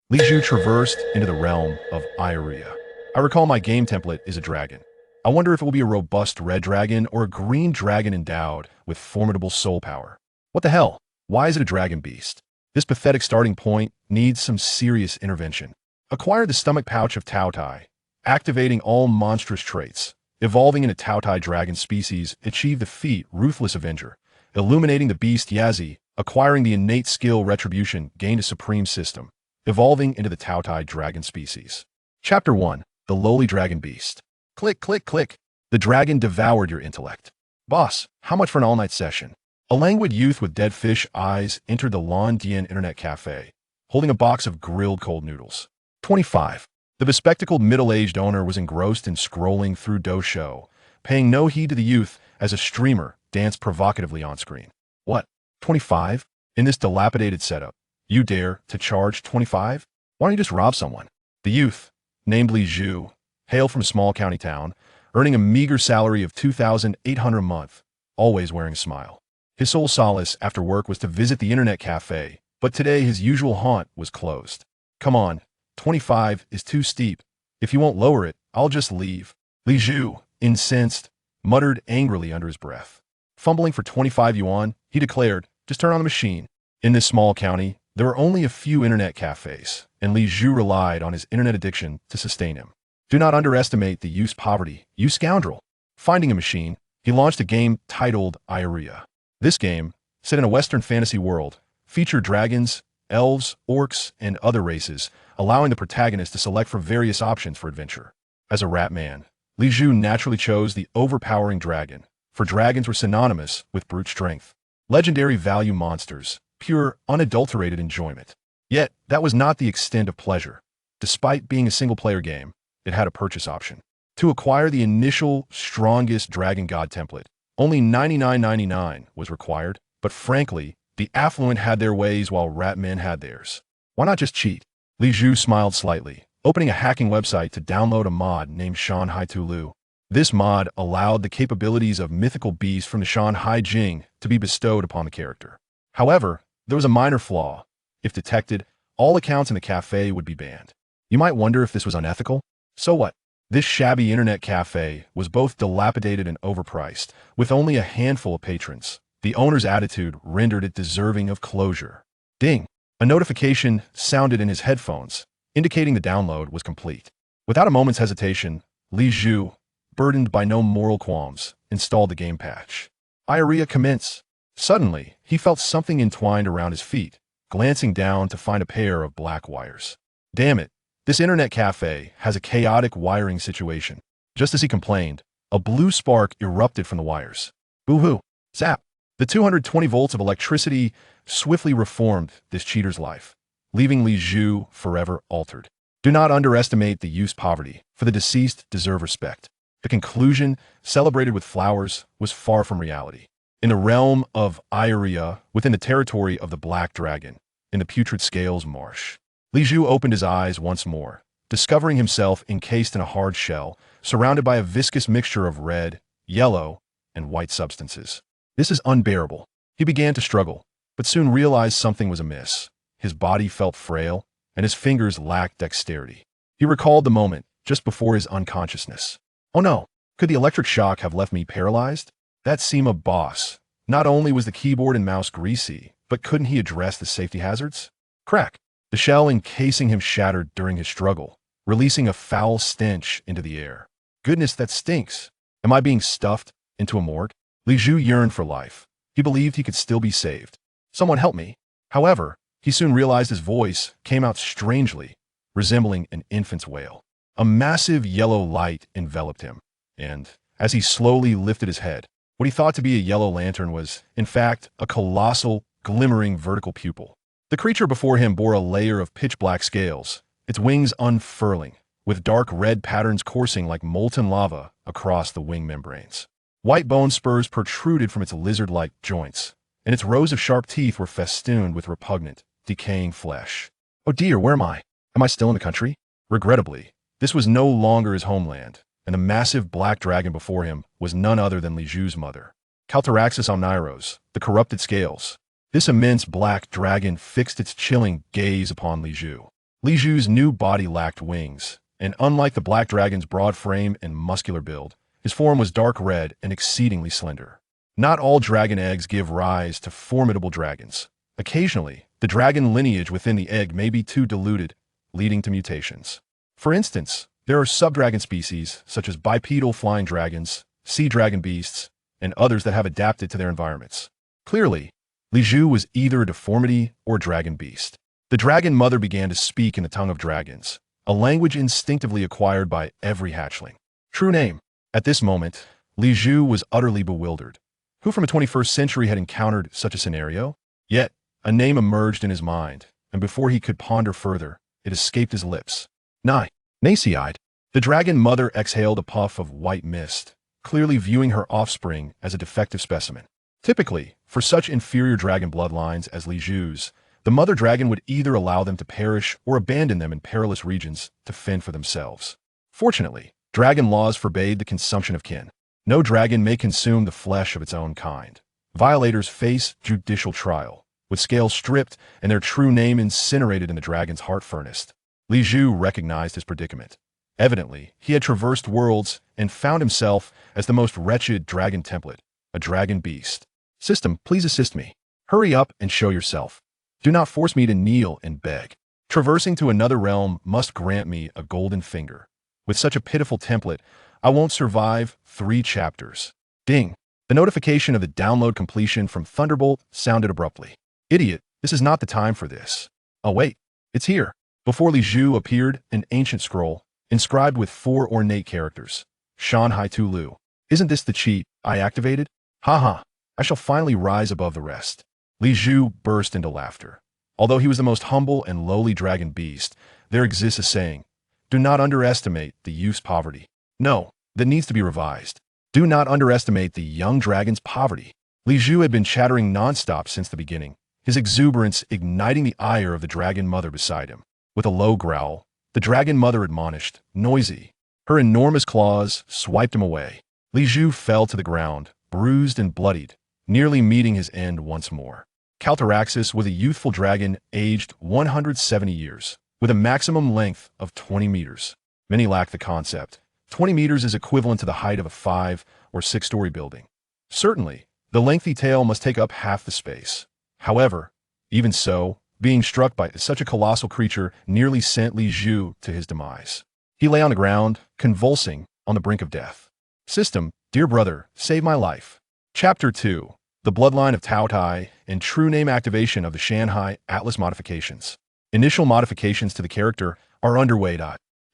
Li Zhu traversed into the realm of Elryia. I recall my game template is a dragon. I wonder if it will be a robust red dragon or a green dragon endowed with formidable soul power. What the hell? Why is it a dragon beast? This pathetic starting point needs some serious intervention. Acquire the stomach pouch of Taotie, activating all monstrous traits. Evolving into Taotie dragon species, achieve the feat Ruthless Avenger. Illuminating the beast Yazi, acquiring the innate skill Retribution, gained a supreme system. Evolving into the Taotie dragon species. Chapter 1. The Lowly Dragon Beast. Click, click, click. The dragon devoured your intellect. Boss, how much for an all-night session? A languid youth with dead fish eyes entered the Lan Dian Internet Cafe, holding a box of grilled cold noodles. 25. The bespectacled middle-aged owner was engrossed in scrolling through Show, paying no heed to the youth as a streamer danced provocatively on screen. What? 25? In this dilapidated setup, you dare to charge 25? Why don't you just rob someone? The youth, named Li Zhu, hailed from a small county town, earning a meager salary of $2,800 a month, always wearing a smile. His sole solace after work was to visit the internet cafe, but today his usual haunt was closed. Come on, 25 is too steep. If you won't lower it, I'll just leave. Li Zhu, incensed, muttered angrily under his breath. Fumbling for 25 yuan, he declared, just turn on the machine. In this small county, there were only a few internet cafes, and Li Zhu relied on his internet addiction to sustain him. Do not underestimate the youth's poverty, you scoundrel. Finding a machine, he launched a game titled Elryia. This game, set in a Western fantasy world, featured dragons, elves, orcs, and other races, allowing the protagonist to select from various options for adventure. As a rat man, Li Zhu naturally chose the overpowering dragon, for dragons were synonymous with brute strength. Legendary value monsters, pure, unadulterated enjoyment. Yet, that was not the extent of pleasure. Despite being a single-player game, it had a purchase option. To acquire the initial, strongest Dragon God template, only $99.99 was required, but frankly, the affluent had their ways while rat men had theirs. Why not just cheat? Li Zhu smiled slightly, opening a hacking website to download a mod named Shan Hai Bestiary. This mod allowed the capabilities of mythical beasts from the Shan Hai Jing to be bestowed upon the character. However, there was a minor flaw. If detected, all accounts in the cafe would be banned. You might wonder if this was unethical. So what? This shabby internet cafe was both dilapidated and overpriced, with only a handful of patrons. The owner's attitude rendered it deserving of closure. Ding! A notification sounded in his headphones, indicating the download was complete. Without a moment's hesitation, Li Zhu, burdened by no moral qualms, installed the game patch. Elryia commenced. Suddenly, he felt something entwined around his feet, glancing down to find a pair of black wires. Damn it, this internet cafe has a chaotic wiring situation. Just as he complained, a blue spark erupted from the wires. Boo-hoo! Zap! The 220 volts of electricity swiftly reformed this cheater's life, leaving Li Zhu forever altered. Do not underestimate the youth's poverty, for the deceased deserve respect. The conclusion, celebrated with flowers, was far from reality. In the realm of Elryia, within the territory of the Black Dragon, in the Putrid Scales Marsh, Li Zhu opened his eyes once more, discovering himself encased in a hard shell, surrounded by a viscous mixture of red, yellow, and white substances. This is unbearable. He began to struggle, but soon realized something was amiss. His body felt frail, and his fingers lacked dexterity. He recalled the moment just before his unconsciousness. Oh no, could the electric shock have left me paralyzed? That seemed a boss. Not only was the keyboard and mouse greasy, but couldn't he address the safety hazards? Crack! The shell encasing him shattered during his struggle, releasing a foul stench into the air. Goodness, that stinks. Am I being stuffed into a morgue? Li Zhu yearned for life. He believed he could still be saved. Someone help me. However, he soon realized his voice came out strangely, resembling an infant's wail. A massive yellow light enveloped him, and, as he slowly lifted his head, what he thought to be a yellow lantern was, in fact, a colossal, glimmering vertical pupil. The creature before him bore a layer of pitch-black scales, its wings unfurling, with dark red patterns coursing like molten lava across the wing membranes. White bone spurs protruded from its lizard-like joints, and its rows of sharp teeth were festooned with repugnant, decaying flesh. Oh dear, where am I? Am I still in the country? Regrettably, this was no longer his homeland, and the massive black dragon before him was none other than Li Zhu's mother. Caltaraxis omniros, the corrupted scales. This immense black dragon fixed its chilling gaze upon Li Zhu. Li Zhu's new body lacked wings, and unlike the black dragon's broad frame and muscular build, his form was dark red and exceedingly slender. Not all dragon eggs give rise to formidable dragons. Occasionally, the dragon lineage within the egg may be too diluted, leading to mutations. For instance, there are subdragon species, such as bipedal flying dragons, sea dragon beasts, and others that have adapted to their environments. Clearly, Li Zhu was either a deformity or a dragon beast. The dragon mother began to speak in the tongue of dragons, a language instinctively acquired by every hatchling. True name. At this moment, Li Zhu was utterly bewildered. Who from the 21st century had encountered such a scenario? Yet, a name emerged in his mind, and before he could ponder further, it escaped his lips. Nacy-eyed. The dragon mother exhaled a puff of white mist, clearly viewing her offspring as a defective specimen. Typically, for such inferior dragon bloodlines as Li Zhu's, the mother dragon would either allow them to perish or abandon them in perilous regions to fend for themselves. Fortunately, dragon laws forbade the consumption of kin. No dragon may consume the flesh of its own kind. Violators face judicial trial, with scales stripped and their true name incinerated in the dragon's heart furnace. Li Zhu recognized his predicament. Evidently, he had traversed worlds and found himself as the most wretched dragon template, a dragon beast. System, please assist me. Hurry up and show yourself. Do not force me to kneel and beg. Traversing to another realm must grant me a golden finger. With such a pitiful template, I won't survive 3 chapters. Ding. The notification of the download completion from Thunderbolt sounded abruptly. Idiot, this is not the time for this. Oh wait, it's here. Before Li Zhu appeared an ancient scroll, inscribed with 4 ornate characters. Shan Hai Bestiary. Isn't this the cheat I activated? Haha, I shall finally rise above the rest. Li Zhu burst into laughter. Although he was the most humble and lowly dragon beast, there exists a saying, do not underestimate the youth's poverty. No, that needs to be revised. Do not underestimate the young dragon's poverty. Li Zhu had been chattering nonstop since the beginning, his exuberance igniting the ire of the dragon mother beside him. With a low growl, the dragon mother admonished, noisy. Her enormous claws swiped him away. Li Zhu fell to the ground, bruised and bloodied, nearly meeting his end once more. Caltaraxis was a youthful dragon aged 170 years, with a maximum length of 20 meters. Many lack the concept. 20 meters is equivalent to the height of a 5- or 6-story building. Certainly, the lengthy tail must take up half the space. However, even so, being struck by such a colossal creature nearly sent Li Zhu to his demise. He lay on the ground, convulsing, on the brink of death. System, dear brother, save my life. Chapter 2. The Bloodline of Taotie and True Name Activation of the Shan Hai Atlas Modifications. Initial modifications to the character are underway.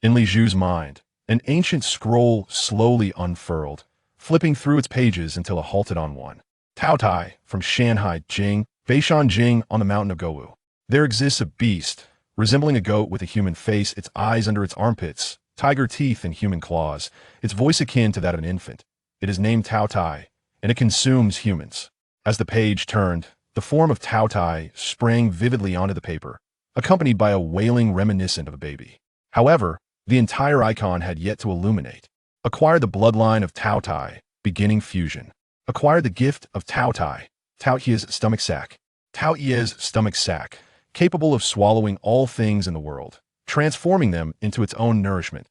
In Li Zhu's mind, an ancient scroll slowly unfurled, flipping through its pages until it halted on one. Taotie, from Shan Hai Jing, Beishan Jing on the mountain of Gouwu. There exists a beast, resembling a goat with a human face, its eyes under its armpits, tiger teeth and human claws, its voice akin to that of an infant. It is named Taotie, and it consumes humans. As the page turned, the form of Taotie sprang vividly onto the paper, accompanied by a wailing reminiscent of a baby. However, the entire icon had yet to illuminate. Acquire the bloodline of Taotie, beginning fusion. Acquire the gift of Taotie, Taotie's stomach sac. Taotie's stomach sac, capable of swallowing all things in the world, transforming them into its own nourishment.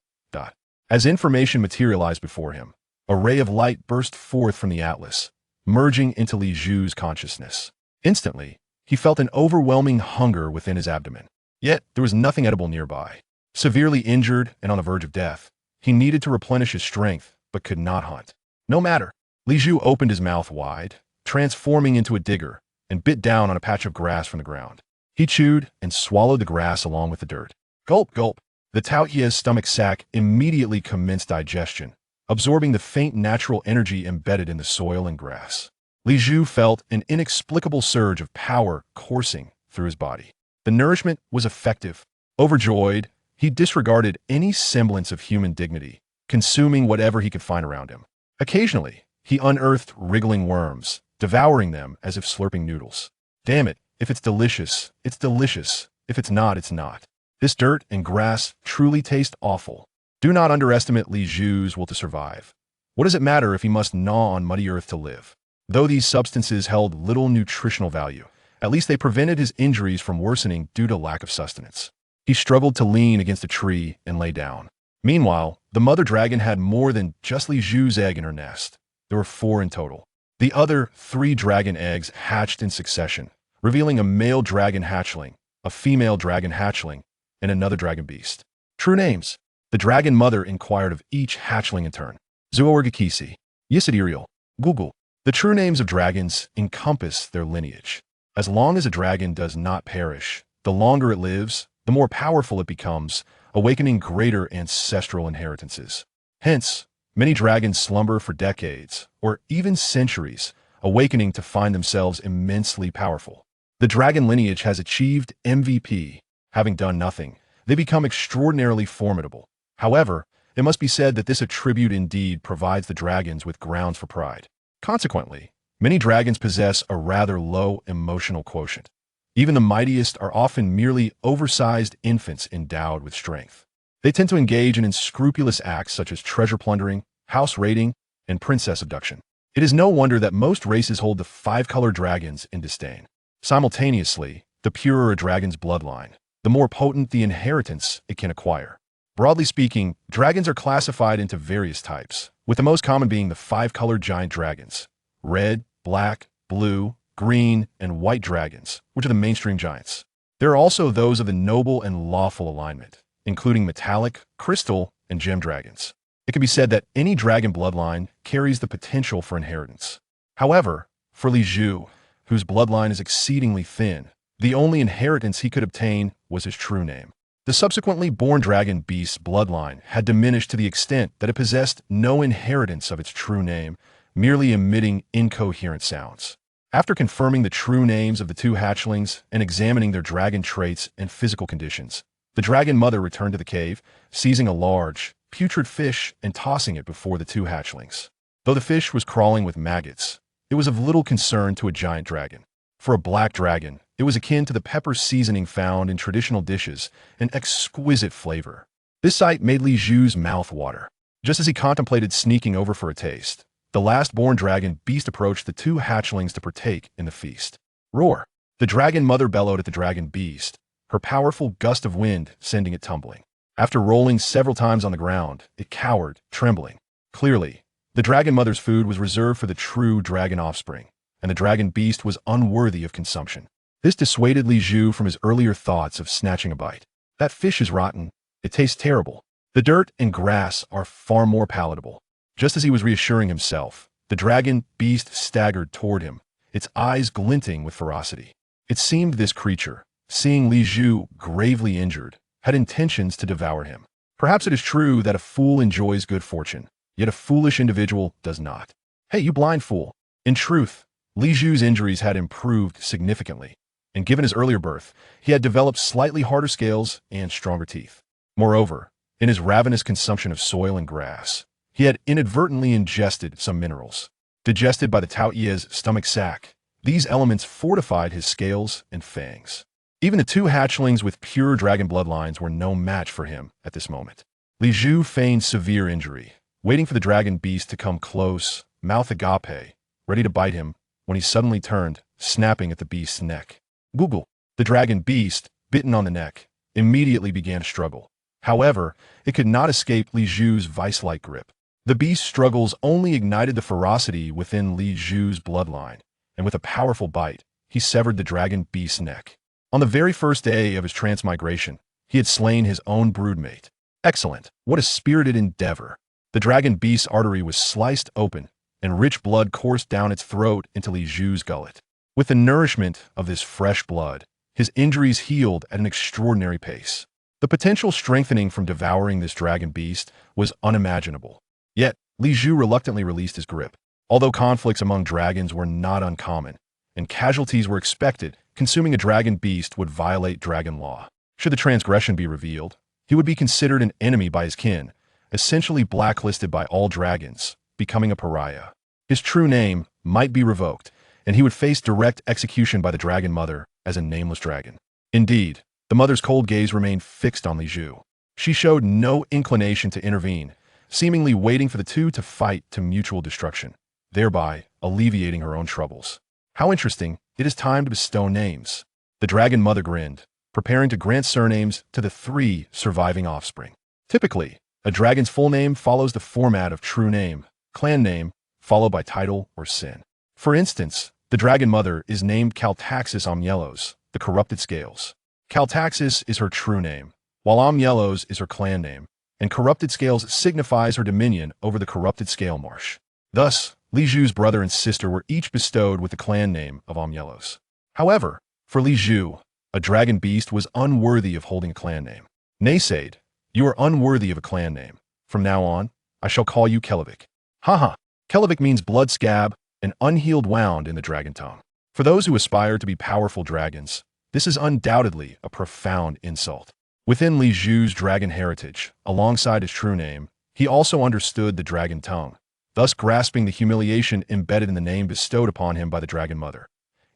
As information materialized before him, a ray of light burst forth from the atlas, merging into Li Zhu's consciousness. Instantly, he felt an overwhelming hunger within his abdomen. Yet, there was nothing edible nearby. Severely injured and on the verge of death, he needed to replenish his strength, but could not hunt. No matter. Li Zhu opened his mouth wide, transforming into a digger, and bit down on a patch of grass from the ground. He chewed and swallowed the grass along with the dirt. Gulp, gulp. The Taotie's stomach sac immediately commenced digestion, absorbing the faint natural energy embedded in the soil and grass. Li Zhu felt an inexplicable surge of power coursing through his body. The nourishment was effective. Overjoyed, he disregarded any semblance of human dignity, consuming whatever he could find around him. Occasionally, he unearthed wriggling worms, devouring them as if slurping noodles. Damn it, if it's delicious, it's delicious. If it's not, it's not. This dirt and grass truly taste awful. Do not underestimate Li Zhu's will to survive. What does it matter if he must gnaw on muddy earth to live? Though these substances held little nutritional value, at least they prevented his injuries from worsening due to lack of sustenance. He struggled to lean against a tree and lay down. Meanwhile, the mother dragon had more than just Li Zhu's egg in her nest. There were 4 in total. The other 3 dragon eggs hatched in succession, revealing a male dragon hatchling, a female dragon hatchling, and another dragon beast. True names. The dragon mother inquired of each hatchling in turn. Zuorgakisi, Yisidirial, Google. The true names of dragons encompass their lineage. As long as a dragon does not perish, the longer it lives, the more powerful it becomes, awakening greater ancestral inheritances. Hence, many dragons slumber for decades, or even centuries, awakening to find themselves immensely powerful. The dragon lineage has achieved MVP. Having done nothing, they become extraordinarily formidable. However, it must be said that this attribute indeed provides the dragons with grounds for pride. Consequently, many dragons possess a rather low emotional quotient. Even the mightiest are often merely oversized infants endowed with strength. They tend to engage in unscrupulous acts such as treasure plundering, house raiding, and princess abduction. It is no wonder that most races hold the 5-color dragons in disdain. Simultaneously, the purer a dragon's bloodline, the more potent the inheritance it can acquire. Broadly speaking, dragons are classified into various types, with the most common being the 5-color giant dragons: red, black, blue, green, and white dragons, which are the mainstream giants. There are also those of the noble and lawful alignment, including metallic, crystal, and gem dragons. It can be said that any dragon bloodline carries the potential for inheritance. However, for Li Zhu, whose bloodline is exceedingly thin, the only inheritance he could obtain was his true name. The subsequently born dragon beast's bloodline had diminished to the extent that it possessed no inheritance of its true name, merely emitting incoherent sounds. After confirming the true names of the 2 hatchlings and examining their dragon traits and physical conditions, the dragon mother returned to the cave, seizing a large, putrid fish and tossing it before the 2 hatchlings. Though the fish was crawling with maggots, it was of little concern to a giant dragon. For a black dragon, it was akin to the pepper seasoning found in traditional dishes, an exquisite flavor. This sight made Li Zhu's mouth water. Just as he contemplated sneaking over for a taste, the last-born dragon beast approached the 2 hatchlings to partake in the feast. Roar! The dragon mother bellowed at the dragon beast, her powerful gust of wind sending it tumbling. After rolling several times on the ground, it cowered, trembling. Clearly, the dragon mother's food was reserved for the true dragon offspring, and the dragon beast was unworthy of consumption. This dissuaded Li Zhu from his earlier thoughts of snatching a bite. That fish is rotten. It tastes terrible. The dirt and grass are far more palatable. Just as he was reassuring himself, the dragon beast staggered toward him, its eyes glinting with ferocity. It seemed this creature, seeing Li Zhu gravely injured, had intentions to devour him. Perhaps it is true that a fool enjoys good fortune, yet a foolish individual does not. Hey, you blind fool! In truth, Li Zhu's injuries had improved significantly, and given his earlier birth, he had developed slightly harder scales and stronger teeth. Moreover, in his ravenous consumption of soil and grass, he had inadvertently ingested some minerals. Digested by the Taotie's stomach sac, these elements fortified his scales and fangs. Even the 2 hatchlings with pure dragon bloodlines were no match for him at this moment. Li Zhu feigned severe injury, waiting for the dragon beast to come close, mouth agape, ready to bite him, when he suddenly turned, snapping at the beast's neck. Google. The dragon beast, bitten on the neck, immediately began to struggle. However, it could not escape Li Zhu's vice-like grip. The beast's struggles only ignited the ferocity within Li Zhu's bloodline, and with a powerful bite, he severed the dragon beast's neck. On the very first day of his transmigration, he had slain his own broodmate. Excellent! What a spirited endeavor! The dragon beast's artery was sliced open, and rich blood coursed down its throat into Li Zhu's gullet. With the nourishment of this fresh blood, his injuries healed at an extraordinary pace. The potential strengthening from devouring this dragon beast was unimaginable. Yet, Li Zhu reluctantly released his grip. Although conflicts among dragons were not uncommon, and casualties were expected, consuming a dragon beast would violate dragon law. Should the transgression be revealed, he would be considered an enemy by his kin, essentially blacklisted by all dragons, becoming a pariah. His true name might be revoked, and he would face direct execution by the dragon mother as a nameless dragon. Indeed, the mother's cold gaze remained fixed on Li Zhu. She showed no inclination to intervene, seemingly waiting for the 2 to fight to mutual destruction, thereby alleviating her own troubles. How interesting! It is time to bestow names. The dragon mother grinned, preparing to grant surnames to the 3 surviving offspring. Typically, a dragon's full name follows the format of true name, clan name, followed by title or sin. For instance, the dragon mother is named Caltaxis Omnielos, the corrupted scales. Caltaxis is her true name, while Omnielos is her clan name, and corrupted scales signifies her dominion over the corrupted scale marsh. Thus, Li Zhu's brother and sister were each bestowed with the clan name of Omnielos. However, for Li Zhu, a dragon beast was unworthy of holding a clan name. Naysayed, "You are unworthy of a clan name. From now on, I shall call you Crovic." Haha. Crovic means blood scab, an unhealed wound in the dragon tongue. For those who aspire to be powerful dragons, this is undoubtedly a profound insult. Within Li Zhu's dragon heritage, alongside his true name, he also understood the dragon tongue, thus grasping the humiliation embedded in the name bestowed upon him by the dragon mother.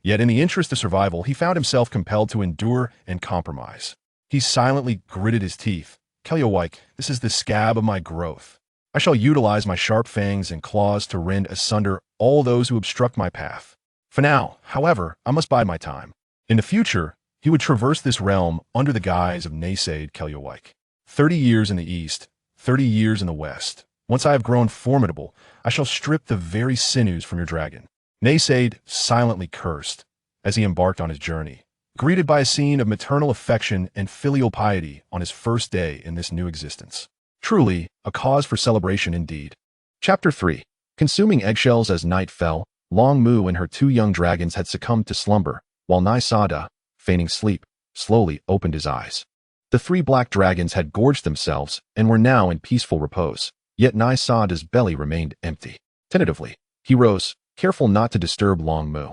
Yet in the interest of survival, he found himself compelled to endure and compromise. He silently gritted his teeth. "Crovic, this is the scab of my growth. I shall utilize my sharp fangs and claws to rend asunder all those who obstruct my path. For now, however, I must bide my time." In the future, he would traverse this realm under the guise of naysayed Crovic. 30 years in the east, 30 years in the west. Once I have grown formidable, I shall strip the very sinews from your dragon. Naysayed silently cursed as he embarked on his journey, greeted by a scene of maternal affection and filial piety on his first day in this new existence. Truly, a cause for celebration indeed. Chapter 3. Consuming eggshells. As night fell, Long Mu and her 2 young dragons had succumbed to slumber, while Nai Sada, feigning sleep, slowly opened his eyes. The 3 black dragons had gorged themselves and were now in peaceful repose, yet Nai Sada's belly remained empty. Tentatively, he rose, careful not to disturb Long Mu,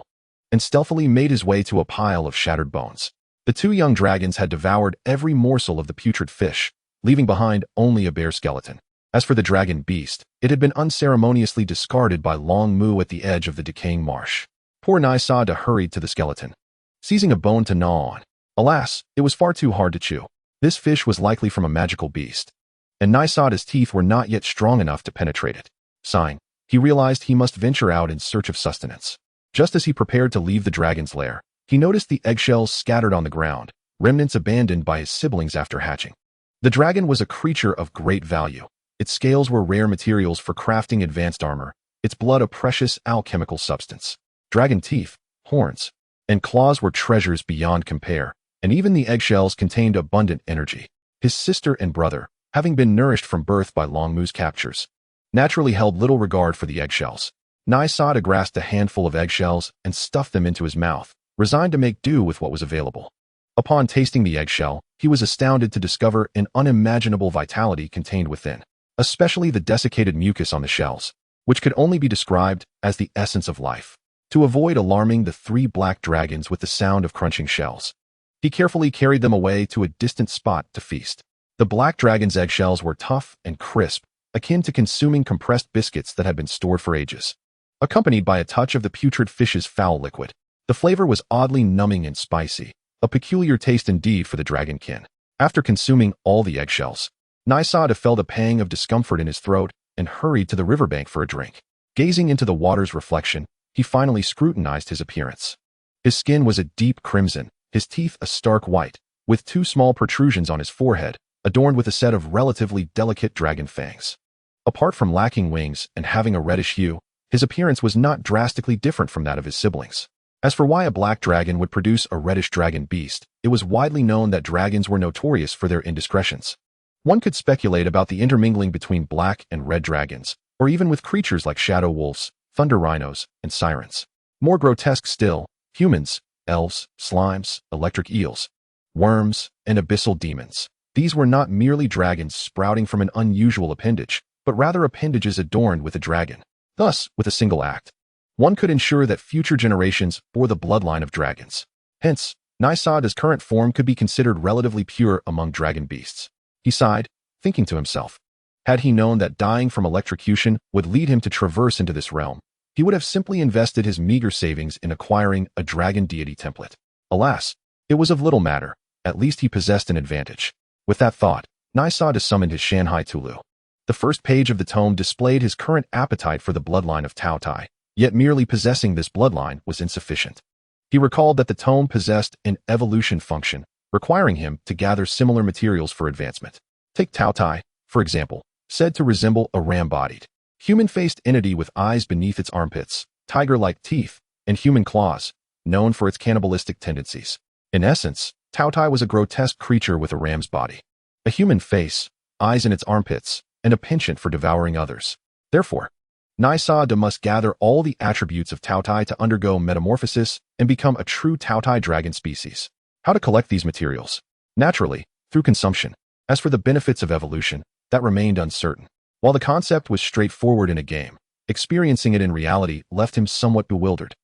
and stealthily made his way to a pile of shattered bones. The 2 young dragons had devoured every morsel of the putrid fish, leaving behind only a bare skeleton. As for the dragon beast, it had been unceremoniously discarded by Long Mu at the edge of the decaying marsh. Poor Nai Sada hurried to the skeleton, seizing a bone to gnaw on. Alas, it was far too hard to chew. This fish was likely from a magical beast, and Nai Sada's teeth were not yet strong enough to penetrate it. Sighing, he realized he must venture out in search of sustenance. Just as he prepared to leave the dragon's lair, he noticed the eggshells scattered on the ground, remnants abandoned by his siblings after hatching. The dragon was a creature of great value. Its scales were rare materials for crafting advanced armor, its blood a precious alchemical substance. Dragon teeth, horns, and claws were treasures beyond compare, and even the eggshells contained abundant energy. His sister and brother, having been nourished from birth by Long Mu's captures, naturally held little regard for the eggshells. Nai Sada grasped a handful of eggshells and stuffed them into his mouth, resigned to make do with what was available. Upon tasting the eggshell, he was astounded to discover an unimaginable vitality contained within, especially the desiccated mucus on the shells, which could only be described as the essence of life. To avoid alarming the 3 black dragons with the sound of crunching shells, he carefully carried them away to a distant spot to feast. The black dragon's eggshells were tough and crisp, akin to consuming compressed biscuits that had been stored for ages. Accompanied by a touch of the putrid fish's foul liquid, the flavor was oddly numbing and spicy, a peculiar taste indeed for the dragonkin. After consuming all the eggshells, Nai Sada felt a pang of discomfort in his throat and hurried to the riverbank for a drink. Gazing into the water's reflection, he finally scrutinized his appearance. His skin was a deep crimson, his teeth a stark white, with 2 small protrusions on his forehead, adorned with a set of relatively delicate dragon fangs. Apart from lacking wings and having a reddish hue, his appearance was not drastically different from that of his siblings. As for why a black dragon would produce a reddish dragon beast, it was widely known that dragons were notorious for their indiscretions. One could speculate about the intermingling between black and red dragons, or even with creatures like shadow wolves, thunder rhinos, and sirens. More grotesque still, humans, elves, slimes, electric eels, worms, and abyssal demons. These were not merely dragons sprouting from an unusual appendage, but rather appendages adorned with a dragon. Thus, with a single act, one could ensure that future generations bore the bloodline of dragons. Hence, Nai Sada's current form could be considered relatively pure among dragon beasts. He sighed, thinking to himself, had he known that dying from electrocution would lead him to traverse into this realm, he would have simply invested his meager savings in acquiring a dragon deity template. Alas, it was of little matter, at least he possessed an advantage. With that thought, Nai Sada summoned his Shan Hai Tulu. The first page of the tome displayed his current appetite for the bloodline of Taotie, yet merely possessing this bloodline was insufficient. He recalled that the tome possessed an evolution function, requiring him to gather similar materials for advancement. Take Taotie, for example, said to resemble a ram-bodied, human-faced entity with eyes beneath its armpits, tiger-like teeth, and human claws, known for its cannibalistic tendencies. In essence, Taotie was a grotesque creature with a ram's body, a human face, eyes in its armpits, and a penchant for devouring others. Therefore, Nysa must gather all the attributes of Taotie to undergo metamorphosis and become a true Taotie dragon species. How to collect these materials? Naturally, through consumption. As for the benefits of evolution, that remained uncertain. While the concept was straightforward in a game, experiencing it in reality left him somewhat bewildered.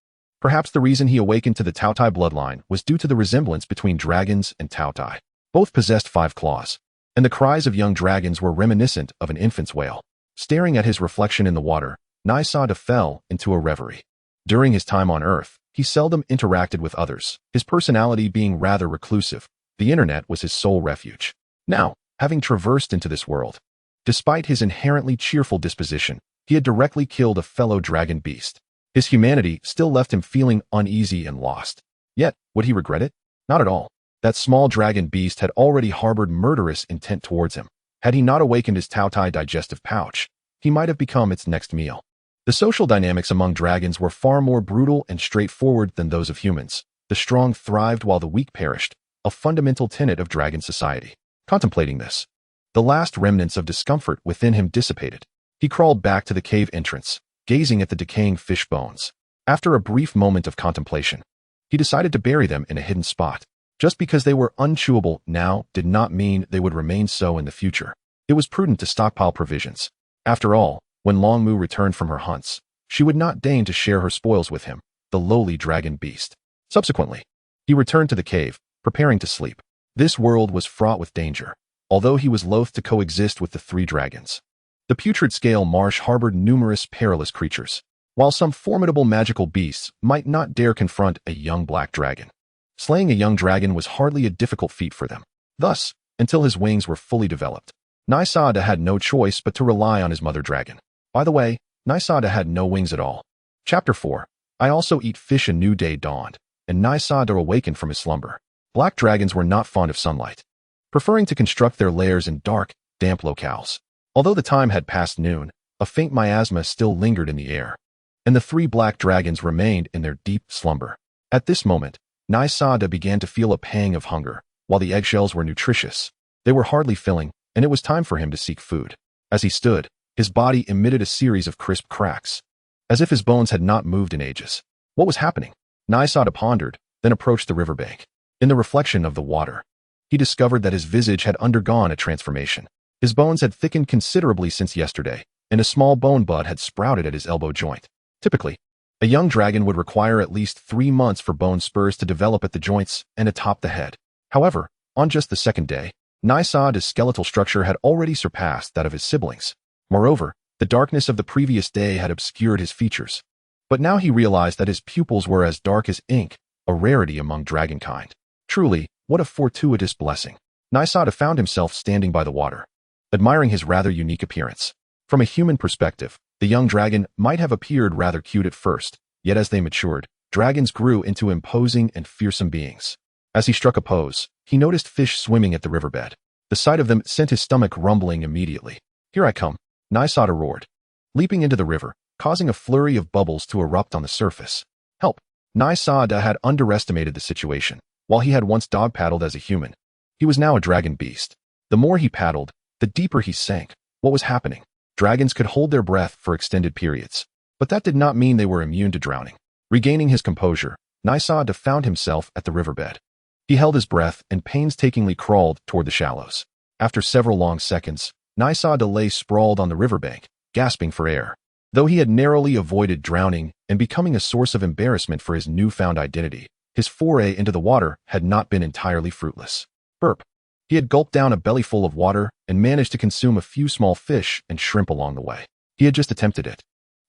Perhaps the reason he awakened to the Taotie bloodline was due to the resemblance between dragons and Taotie. Both possessed 5 claws, and the cries of young dragons were reminiscent of an infant's wail. Staring at his reflection in the water, Nysa fell into a reverie. During his time on Earth, he seldom interacted with others, his personality being rather reclusive. The internet was his sole refuge. Now, having traversed into this world, despite his inherently cheerful disposition, he had directly killed a fellow dragon beast. His humanity still left him feeling uneasy and lost. Yet, would he regret it? Not at all. That small dragon beast had already harbored murderous intent towards him. Had he not awakened his Taotie digestive pouch, he might have become its next meal. The social dynamics among dragons were far more brutal and straightforward than those of humans. The strong thrived while the weak perished, a fundamental tenet of dragon society. Contemplating this, the last remnants of discomfort within him dissipated. He crawled back to the cave entrance, gazing at the decaying fish bones. After a brief moment of contemplation, he decided to bury them in a hidden spot. Just because they were unchewable now did not mean they would remain so in the future. It was prudent to stockpile provisions. After all, when Longmu returned from her hunts, she would not deign to share her spoils with him, the lowly dragon beast. Subsequently, he returned to the cave, preparing to sleep. This world was fraught with danger, although he was loath to coexist with the 3 dragons. The putrid scale marsh harbored numerous perilous creatures, while some formidable magical beasts might not dare confront a young black dragon. Slaying a young dragon was hardly a difficult feat for them. Thus, until his wings were fully developed, Nysa had no choice but to rely on his mother dragon. By the way, Nysa had no wings at all. Chapter 4. I also eat fish. A new day dawned, and Nysa awakened from his slumber. Black dragons were not fond of sunlight, preferring to construct their lairs in dark, damp locales. Although the time had passed noon, a faint miasma still lingered in the air, and the 3 black dragons remained in their deep slumber. At this moment, Nysa began to feel a pang of hunger. While the eggshells were nutritious, they were hardly filling, and it was time for him to seek food. As he stood, his body emitted a series of crisp cracks, as if his bones had not moved in ages. What was happening? Nysa pondered, then approached the riverbank. In the reflection of the water, he discovered that his visage had undergone a transformation. His bones had thickened considerably since yesterday, and a small bone bud had sprouted at his elbow joint. Typically, a young dragon would require at least 3 months for bone spurs to develop at the joints and atop the head. However, on just the 2nd day, Nysa's skeletal structure had already surpassed that of his siblings. Moreover, the darkness of the previous day had obscured his features. But now he realized that his pupils were as dark as ink, a rarity among dragonkind. Truly, what a fortuitous blessing. Nysa found himself standing by the water, admiring his rather unique appearance. From a human perspective, the young dragon might have appeared rather cute at first, yet as they matured, dragons grew into imposing and fearsome beings. As he struck a pose, he noticed fish swimming at the riverbed. The sight of them sent his stomach rumbling immediately. Here I come, Nysa roared, leaping into the river, causing a flurry of bubbles to erupt on the surface. Help! Nysa had underestimated the situation. While he had once dog-paddled as a human, he was now a dragon beast. The more he paddled, the deeper he sank. What was happening? Dragons could hold their breath for extended periods, but that did not mean they were immune to drowning. Regaining his composure, Nysa found himself at the riverbed. He held his breath and painstakingly crawled toward the shallows. After several long seconds, Nysa lay sprawled on the riverbank, gasping for air. Though he had narrowly avoided drowning and becoming a source of embarrassment for his newfound identity, his foray into the water had not been entirely fruitless. Burp. He had gulped down a bellyful of water and managed to consume a few small fish and shrimp along the way. He had just attempted it.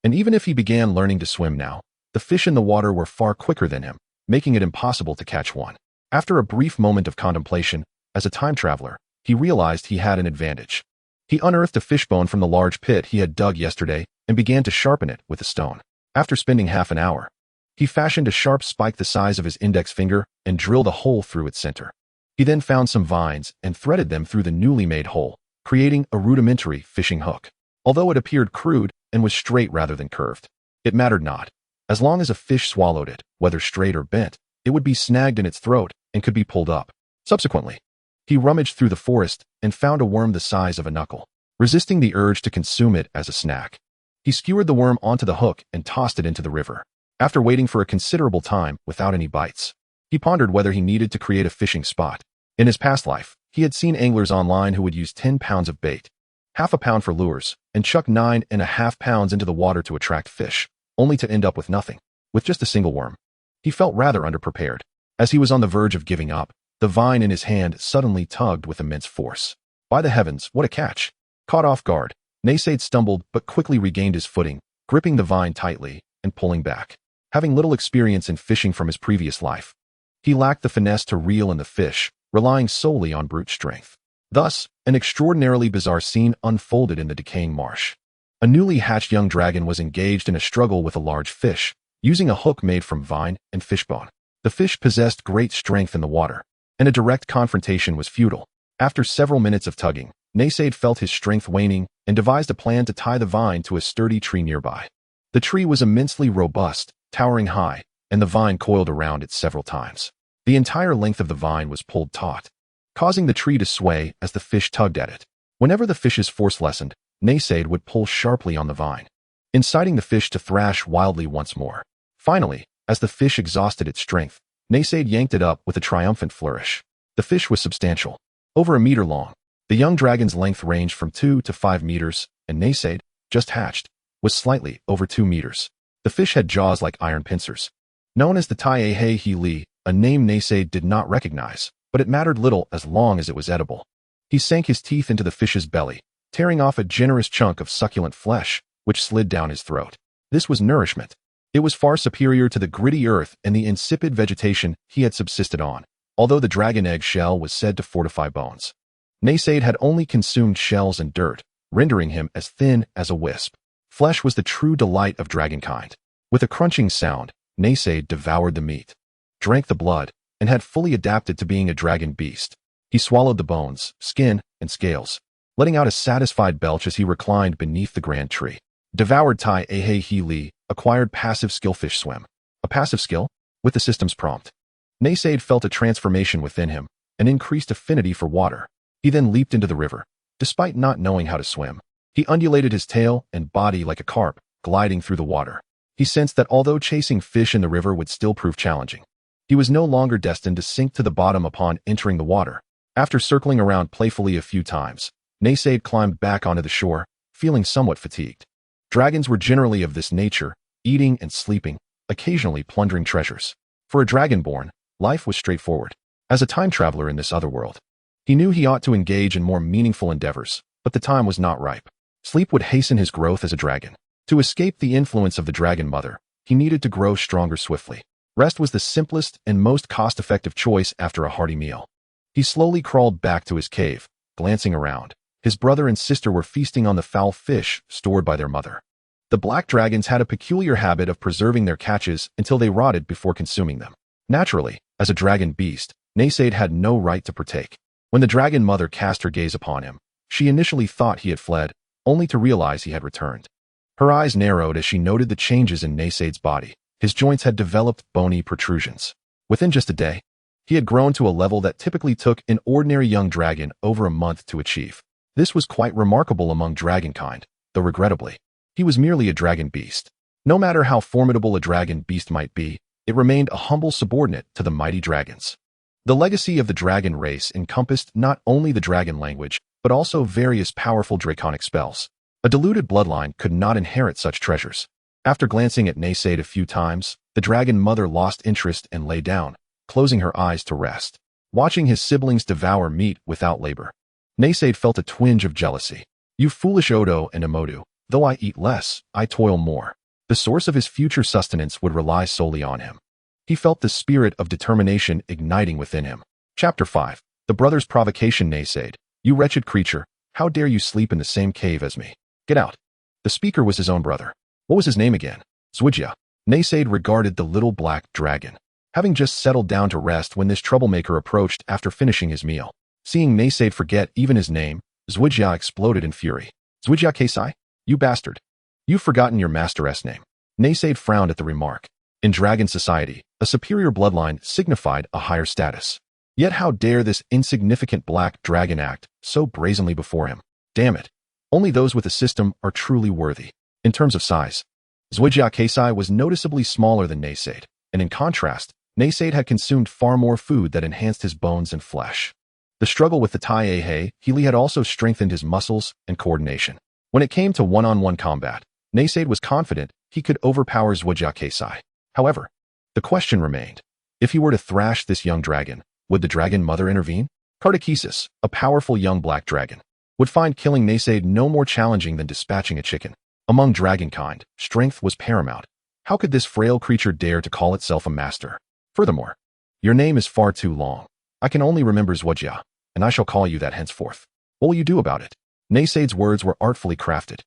And even if he began learning to swim now, the fish in the water were far quicker than him, making it impossible to catch one. After a brief moment of contemplation, as a time traveler, he realized he had an advantage. He unearthed a fishbone from the large pit he had dug yesterday and began to sharpen it with a stone. After spending half an hour, he fashioned a sharp spike the size of his index finger and drilled a hole through its center. He He then found some vines and threaded them through the newly made hole, creating a rudimentary fishing hook. Although it appeared crude and was straight rather than curved, it mattered not. As long as a fish swallowed it, whether straight or bent, it would be snagged in its throat and could be pulled up. Subsequently, he rummaged through the forest and found a worm the size of a knuckle. Resisting the urge to consume it as a snack, he skewered the worm onto the hook and tossed it into the river. After waiting for a considerable time without any bites, he pondered whether he needed to create a fishing spot. In his past life, he had seen anglers online who would use 10 pounds of bait, half a pound for lures, and chuck 9.5 pounds into the water to attract fish, only to end up with nothing, with just a single worm. He felt rather underprepared. As he was on the verge of giving up, the vine in his hand suddenly tugged with immense force. By the heavens, what a catch! Caught off guard, Naysaid stumbled but quickly regained his footing, gripping the vine tightly and pulling back. Having little experience in fishing from his previous life, he lacked the finesse to reel in the fish, relying solely on brute strength. Thus, an extraordinarily bizarre scene unfolded in the decaying marsh. A newly hatched young dragon was engaged in a struggle with a large fish, using a hook made from vine and fishbone. The fish possessed great strength in the water, and a direct confrontation was futile. After several minutes of tugging, Naysaid felt his strength waning and devised a plan to tie the vine to a sturdy tree nearby. The tree was immensely robust, towering high, and the vine coiled around it several times. The entire length of the vine was pulled taut, causing the tree to sway as the fish tugged at it. Whenever the fish's force lessened, Naysaid would pull sharply on the vine, inciting the fish to thrash wildly once more. Finally, as the fish exhausted its strength, Naysaid yanked it up with a triumphant flourish. The fish was substantial, over a meter long. The young dragon's length ranged from 2 to 5 meters, and Naysaid, just hatched, was slightly over 2 meters. The fish had jaws like iron pincers. Known as the Tai Hei He Li, a name Naysaid did not recognize, but it mattered little as long as it was edible. He sank his teeth into the fish's belly, tearing off a generous chunk of succulent flesh, which slid down his throat. This was nourishment. It was far superior to the gritty earth and the insipid vegetation he had subsisted on, although the dragon egg shell was said to fortify bones. Naysaid had only consumed shells and dirt, rendering him as thin as a wisp. Flesh was the true delight of dragonkind. With a crunching sound, Naysaid devoured the meat, drank the blood, and had fully adapted to being a dragon beast. He swallowed the bones, skin, and scales, letting out a satisfied belch as he reclined beneath the grand tree. Devoured Tai Hei He Li acquired passive skillfish swim. A passive skill? With the system's prompt. Naysaid felt a transformation within him, an increased affinity for water. He then leaped into the river, despite not knowing how to swim. He undulated his tail and body like a carp, gliding through the water. He sensed that although chasing fish in the river would still prove challenging, he was no longer destined to sink to the bottom upon entering the water. After circling around playfully a few times, Naysaid climbed back onto the shore, feeling somewhat fatigued. Dragons were generally of this nature, eating and sleeping, occasionally plundering treasures. For a dragonborn, life was straightforward. As a time traveler in this other world, he knew he ought to engage in more meaningful endeavors, but the time was not ripe. Sleep would hasten his growth as a dragon. To escape the influence of the dragon mother, he needed to grow stronger swiftly. Rest was the simplest and most cost-effective choice after a hearty meal. He slowly crawled back to his cave, glancing around. His brother and sister were feasting on the foul fish stored by their mother. The black dragons had a peculiar habit of preserving their catches until they rotted before consuming them. Naturally, as a dragon beast, Naysaid had no right to partake. When the dragon mother cast her gaze upon him, she initially thought he had fled, only to realize he had returned. Her eyes narrowed as she noted the changes in Naysaid's body. His joints had developed bony protrusions. Within just a day, he had grown to a level that typically took an ordinary young dragon over a month to achieve. This was quite remarkable among dragonkind, though regrettably, he was merely a dragon beast. No matter how formidable a dragon beast might be, it remained a humble subordinate to the mighty dragons. The legacy of the dragon race encompassed not only the dragon language, but also various powerful draconic spells. A diluted bloodline could not inherit such treasures. After glancing at Naysaid a few times, the dragon mother lost interest and lay down, closing her eyes to rest. Watching his siblings devour meat without labor, Naysaid felt a twinge of jealousy. You foolish Odo and Emodu, though I eat less, I toil more. The source of his future sustenance would rely solely on him. He felt the spirit of determination igniting within him. Chapter 5. The Brother's Provocation. Naysaid, you wretched creature, how dare you sleep in the same cave as me? Get out. The speaker was his own brother. What was his name again? Zwidja. Naysaid regarded the little black dragon. having just settled down to rest when this troublemaker approached after finishing his meal. Seeing Naysaid forget even his name, Zhuojia exploded in fury. Zhuojia Keisai? You bastard. You've forgotten your master's name. Naysaid frowned at the remark. In dragon society, a superior bloodline signified a higher status. Yet how dare this insignificant black dragon act so brazenly before him? Damn it. Only those with a system are truly worthy. In terms of size, Zhuojia Keisai was noticeably smaller than Naysaid, and in contrast, Naysaid had consumed far more food that enhanced his bones and flesh. The struggle with the Tai He Healy had also strengthened his muscles and coordination. When it came to one-on-one combat, Naysaid was confident he could overpower Zhuojia Keisai. However, the question remained, if he were to thrash this young dragon, would the dragon mother intervene? Cardakesis, a powerful young black dragon, would find killing Naysaid no more challenging than dispatching a chicken. Among dragonkind, strength was paramount. How could this frail creature dare to call itself a master? Furthermore, your name is far too long. I can only remember Zhuojia, and I shall call you that henceforth. What will you do about it? Naysaid's words were artfully crafted,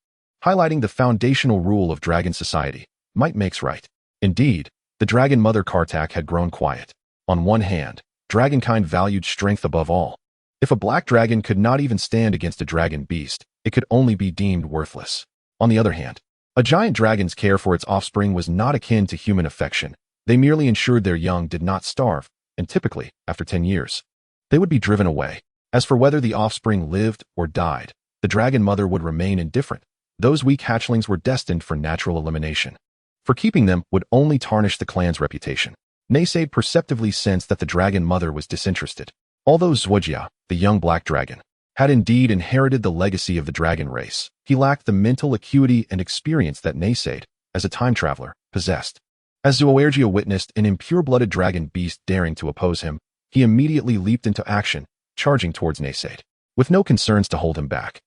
highlighting the foundational rule of dragon society, might makes right. Indeed, the dragon mother Kartak had grown quiet. On one hand, dragonkind valued strength above all. If a black dragon could not even stand against a dragon beast, it could only be deemed worthless. On the other hand, a giant dragon's care for its offspring was not akin to human affection. They merely ensured their young did not starve, and typically, after 10 years, they would be driven away. As for whether the offspring lived or died, the dragon mother would remain indifferent. Those weak hatchlings were destined for natural elimination. For keeping them would only tarnish the clan's reputation. Naysaid perceptively sensed that the dragon mother was disinterested. Although Zhuojia, the young black dragon, had indeed inherited the legacy of the dragon race, he lacked the mental acuity and experience that Naysaid, as a time traveler, possessed. As Elryia witnessed an impure-blooded dragon beast daring to oppose him, he immediately leaped into action, charging towards Naysaid, with no concerns to hold him back.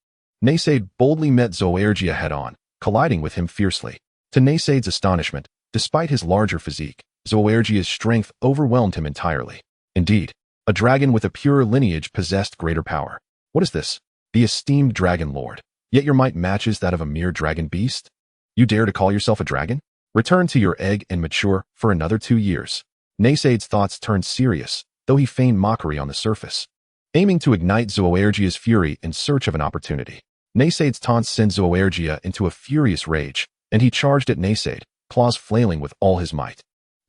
Naysaid boldly met Elryia head-on, colliding with him fiercely. To Naysaid's astonishment, despite his larger physique, Elryia's strength overwhelmed him entirely. Indeed, a dragon with a pure lineage possessed greater power. What is this? The esteemed dragon lord. Yet your might matches that of a mere dragon beast? You dare to call yourself a dragon? Return to your egg and mature for another 2 years. Naysaid's thoughts turned serious, though he feigned mockery on the surface. Aiming to ignite Elryia's fury in search of an opportunity, Naysaid's taunts sent Elryia into a furious rage, and he charged at Naysaid, claws flailing with all his might.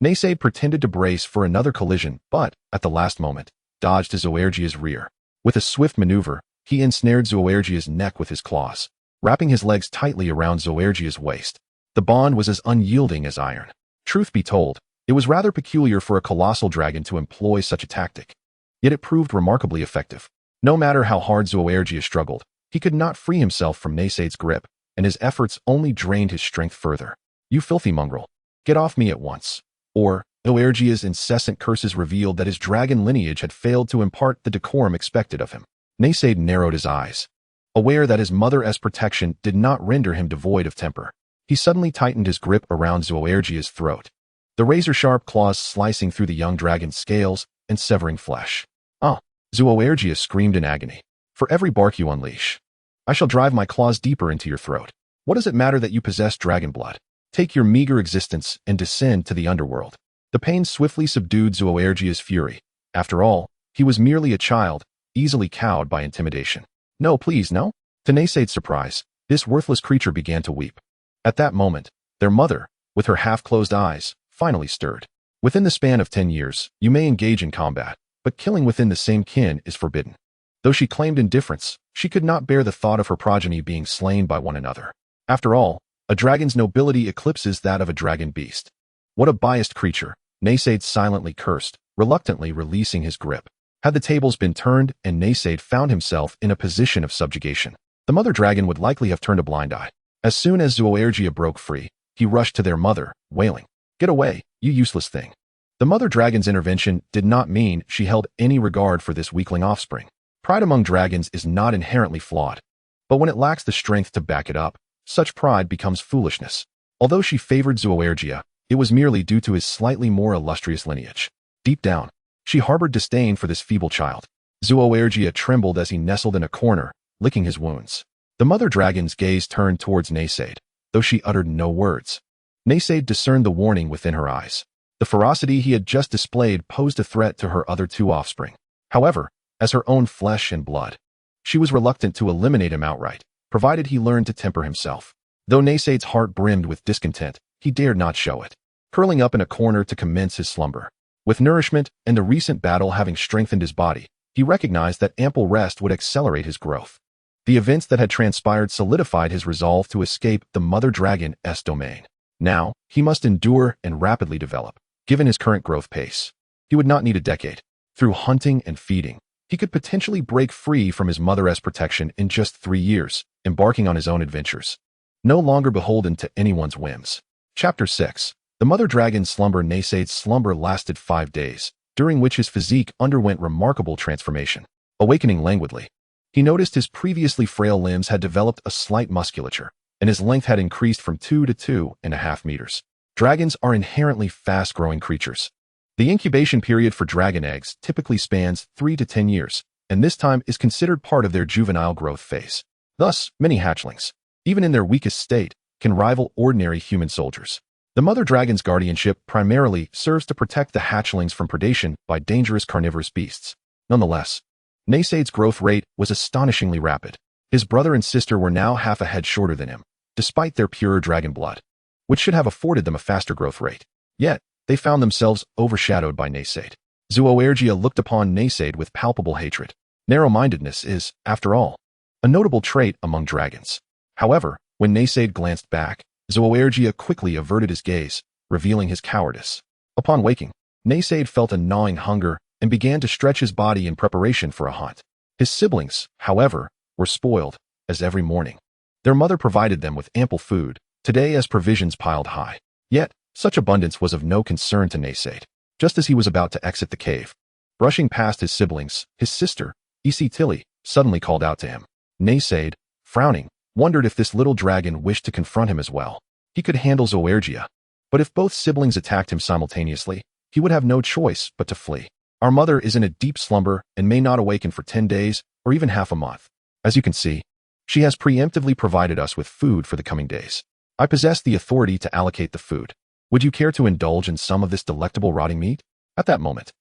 Naysaid pretended to brace for another collision, but, at the last moment, dodged Elryia's rear. With a swift maneuver, he ensnared Elryia's neck with his claws, wrapping his legs tightly around Elryia's waist. The bond was as unyielding as iron. Truth be told, it was rather peculiar for a colossal dragon to employ such a tactic. Yet it proved remarkably effective. No matter how hard Elryia struggled, he could not free himself from Naysaid's grip, and his efforts only drained his strength further. You filthy mongrel. Get off me at once. Or, Elryia's incessant curses revealed that his dragon lineage had failed to impart the decorum expected of him. Naysaid narrowed his eyes, aware that his mother's protection did not render him devoid of temper. He suddenly tightened his grip around Elryia's throat, the razor-sharp claws slicing through the young dragon's scales and severing flesh. Ah! Elryia screamed in agony. For every bark you unleash, I shall drive my claws deeper into your throat. What does it matter that you possess dragon blood? Take your meager existence and descend to the underworld. The pain swiftly subdued Elryia's fury. After all, he was merely a child, easily cowed by intimidation. No, please, no. To Naysaid's surprise, this worthless creature began to weep. At that moment, their mother, with her half-closed eyes, finally stirred. Within the span of 10 years, you may engage in combat, but killing within the same kin is forbidden. Though she claimed indifference, she could not bear the thought of her progeny being slain by one another. After all, a dragon's nobility eclipses that of a dragon beast. What a biased creature, Naysaid silently cursed, reluctantly releasing his grip. Had the tables been turned and Naysaid found himself in a position of subjugation, the mother dragon would likely have turned a blind eye. As soon as Elryia broke free, he rushed to their mother, wailing, "Get away, you useless thing." The mother dragon's intervention did not mean she held any regard for this weakling offspring. Pride among dragons is not inherently flawed, but when it lacks the strength to back it up, such pride becomes foolishness. Although she favored Elryia, it was merely due to his slightly more illustrious lineage. Deep down, she harbored disdain for this feeble child. Elryia trembled as he nestled in a corner, licking his wounds. The mother dragon's gaze turned towards Naysaid, though she uttered no words. Naysaid discerned the warning within her eyes. The ferocity he had just displayed posed a threat to her other two offspring. However, as her own flesh and blood, she was reluctant to eliminate him outright, provided he learned to temper himself. Though Naysaid's heart brimmed with discontent, he dared not show it. Curling up in a corner to commence his slumber. With nourishment and the recent battle having strengthened his body, he recognized that ample rest would accelerate his growth. The events that had transpired solidified his resolve to escape the mother dragon's domain. Now, he must endure and rapidly develop. Given his current growth pace, he would not need a decade. Through hunting and feeding, he could potentially break free from his mother's protection in just 3 years, embarking on his own adventures. No longer beholden to anyone's whims. Chapter 6. The mother dragon's slumber. Naysaid's slumber lasted 5 days, during which his physique underwent remarkable transformation. Awakening languidly, he noticed his previously frail limbs had developed a slight musculature, and his length had increased from 2 to 2.5 meters. Dragons are inherently fast-growing creatures. The incubation period for dragon eggs typically spans 3 to 10 years, and this time is considered part of their juvenile growth phase. Thus, many hatchlings, even in their weakest state, can rival ordinary human soldiers. The mother dragon's guardianship primarily serves to protect the hatchlings from predation by dangerous carnivorous beasts. Nonetheless, Naysaid's growth rate was astonishingly rapid. His brother and sister were now half a head shorter than him, despite their pure dragon blood, which should have afforded them a faster growth rate. Yet, they found themselves overshadowed by Naysaid. Elryia looked upon Naysaid with palpable hatred. Narrow-mindedness is, after all, a notable trait among dragons. However, when Naysaid glanced back, Elryia quickly averted his gaze, revealing his cowardice. Upon waking, Naysaid felt a gnawing hunger and began to stretch his body in preparation for a hunt. His siblings, however, were spoiled, as every morning their mother provided them with ample food, today as provisions piled high. Yet, such abundance was of no concern to Naysaid. Just as he was about to exit the cave, brushing past his siblings, his sister, Tilly, suddenly called out to him. Naysaid, frowning, wondered if this little dragon wished to confront him as well. He could handle Elryia, but if both siblings attacked him simultaneously, he would have no choice but to flee. Our mother is in a deep slumber and may not awaken for 10 days or even half a month. As you can see, she has preemptively provided us with food for the coming days. I possess the authority to allocate the food. Would you care to indulge in some of this delectable rotting meat? At that moment,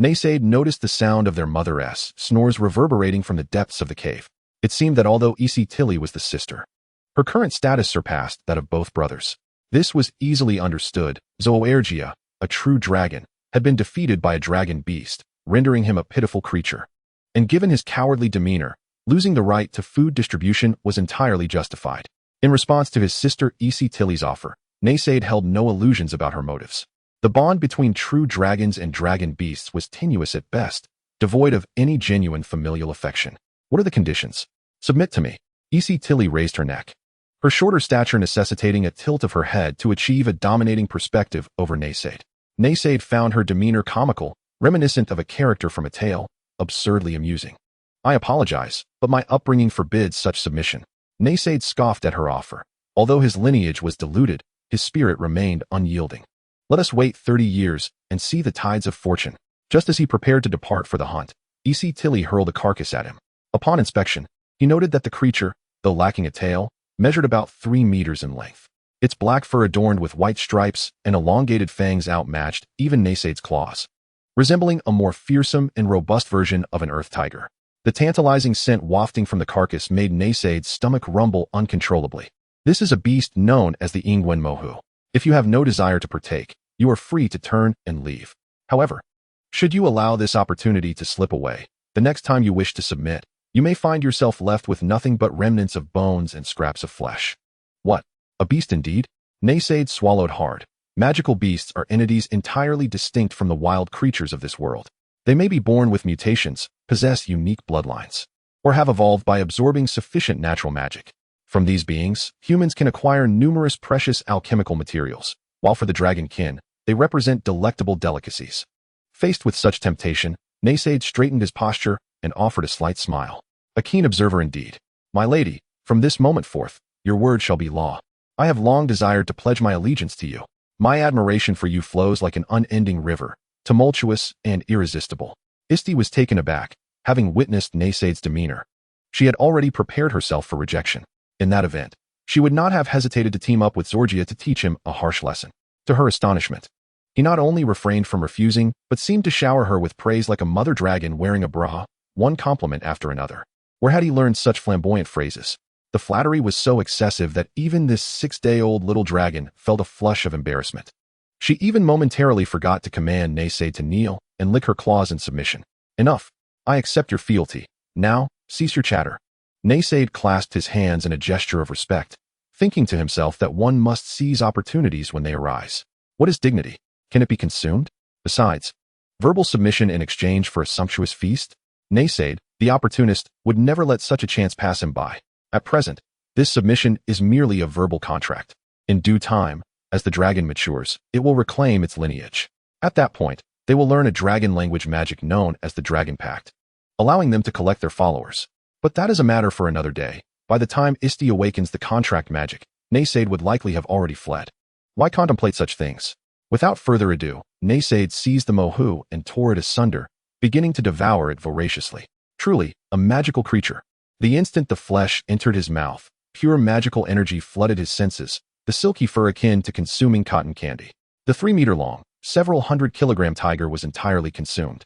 Naysaid noticed the sound of their mother's snores reverberating from the depths of the cave. It seemed that although Tilly was the sister, her current status surpassed that of both brothers. This was easily understood. Elryia, a true dragon, had been defeated by a dragon beast, rendering him a pitiful creature. And given his cowardly demeanor, losing the right to food distribution was entirely justified. In response to his sister Tilly's offer, Naysaid held no illusions about her motives. The bond between true dragons and dragon beasts was tenuous at best, devoid of any genuine familial affection. What are the conditions? Submit to me. Tilly raised her neck, her shorter stature necessitating a tilt of her head to achieve a dominating perspective over Naysaid. Naysaid found her demeanor comical, reminiscent of a character from a tale, absurdly amusing. I apologize, but my upbringing forbids such submission. Naysaid scoffed at her offer. Although his lineage was diluted, his spirit remained unyielding. Let us wait 30 years and see the tides of fortune. Just as he prepared to depart for the hunt, Tilly hurled a carcass at him. Upon inspection, he noted that the creature, though lacking a tail, measured about 3 meters in length. Its black fur adorned with white stripes and elongated fangs outmatched even Naysaid's claws, resembling a more fearsome and robust version of an earth tiger. The tantalizing scent wafting from the carcass made Naysaid's stomach rumble uncontrollably. This is a beast known as the Ingwen Mohu. If you have no desire to partake, you are free to turn and leave. However, should you allow this opportunity to slip away, the next time you wish to submit, you may find yourself left with nothing but remnants of bones and scraps of flesh. What? A beast indeed? Naysaid swallowed hard. Magical beasts are entities entirely distinct from the wild creatures of this world. They may be born with mutations, possess unique bloodlines, or have evolved by absorbing sufficient natural magic. From these beings, humans can acquire numerous precious alchemical materials, while for the dragon kin, they represent delectable delicacies. Faced with such temptation, Naysaid straightened his posture and offered a slight smile. A keen observer indeed. My lady, from this moment forth, your word shall be law. I have long desired to pledge my allegiance to you. My admiration for you flows like an unending river, tumultuous and irresistible. Was taken aback, having witnessed Naysaid's demeanor. She had already prepared herself for rejection. In that event, she would not have hesitated to team up with Elryia to teach him a harsh lesson. To her astonishment, He not only refrained from refusing, but seemed to shower her with praise like a mother dragon wearing a bra, one compliment after another. Where had he learned such flamboyant phrases? The flattery was so excessive that even this 6-day-old little dragon felt a flush of embarrassment. She even momentarily forgot to command Naysaid to kneel and lick her claws in submission. Enough. I accept your fealty. Now, cease your chatter. Naysaid clasped his hands in a gesture of respect, thinking to himself that one must seize opportunities when they arise. What is dignity? Can it be consumed? Besides, verbal submission in exchange for a sumptuous feast? Naysaid, the opportunist, would never let such a chance pass him by. At present, this submission is merely a verbal contract. In due time, as the dragon matures, it will reclaim its lineage. At that point, they will learn a dragon language magic known as the Dragon Pact, allowing them to collect their followers. But that is a matter for another day. By the time Isti awakens the contract magic, Naysaid would likely have already fled. Why contemplate such things? Without further ado, Naysaid seized the mohu and tore it asunder, beginning to devour it voraciously. Truly, a magical creature. The instant the flesh entered his mouth, pure magical energy flooded his senses, the silky fur akin to consuming cotton candy. The 3-meter-long, several 100-kilogram tiger was entirely consumed.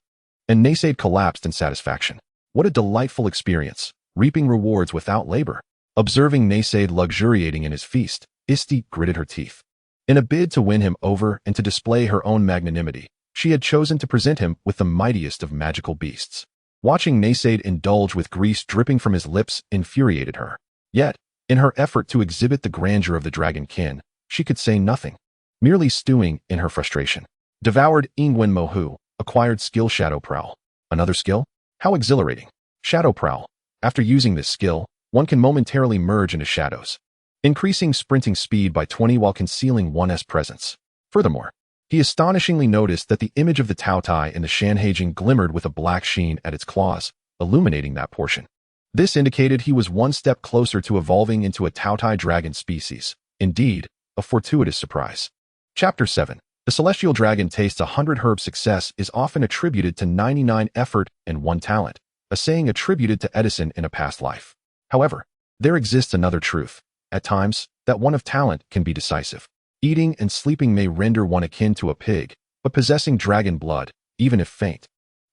And Naysaid collapsed in satisfaction. What a delightful experience, reaping rewards without labor. Observing Naysaid luxuriating in his feast, Isti gritted her teeth. In a bid to win him over and to display her own magnanimity, she had chosen to present him with the mightiest of magical beasts. Watching Naysaid indulge with grease dripping from his lips infuriated her. Yet, in her effort to exhibit the grandeur of the dragon kin, she could say nothing, merely stewing in her frustration. Devoured Ingwen Mohu, acquired skill Shadow Prowl. Another skill? How exhilarating. Shadow Prowl. After using this skill, one can momentarily merge into shadows, increasing sprinting speed by 20 while concealing one's presence. Furthermore, he astonishingly noticed that the image of the Taotie in the Shan Hai glimmered with a black sheen at its claws, illuminating that portion. This indicated he was one step closer to evolving into a Taotie dragon species. Indeed, a fortuitous surprise. Chapter 7. The celestial dragon tastes 100 herb success is often attributed to 99 effort and 1 talent, a saying attributed to Edison in a past life. However, there exists another truth. At times, that one of talent can be decisive. Eating and sleeping may render one akin to a pig, but possessing dragon blood, even if faint,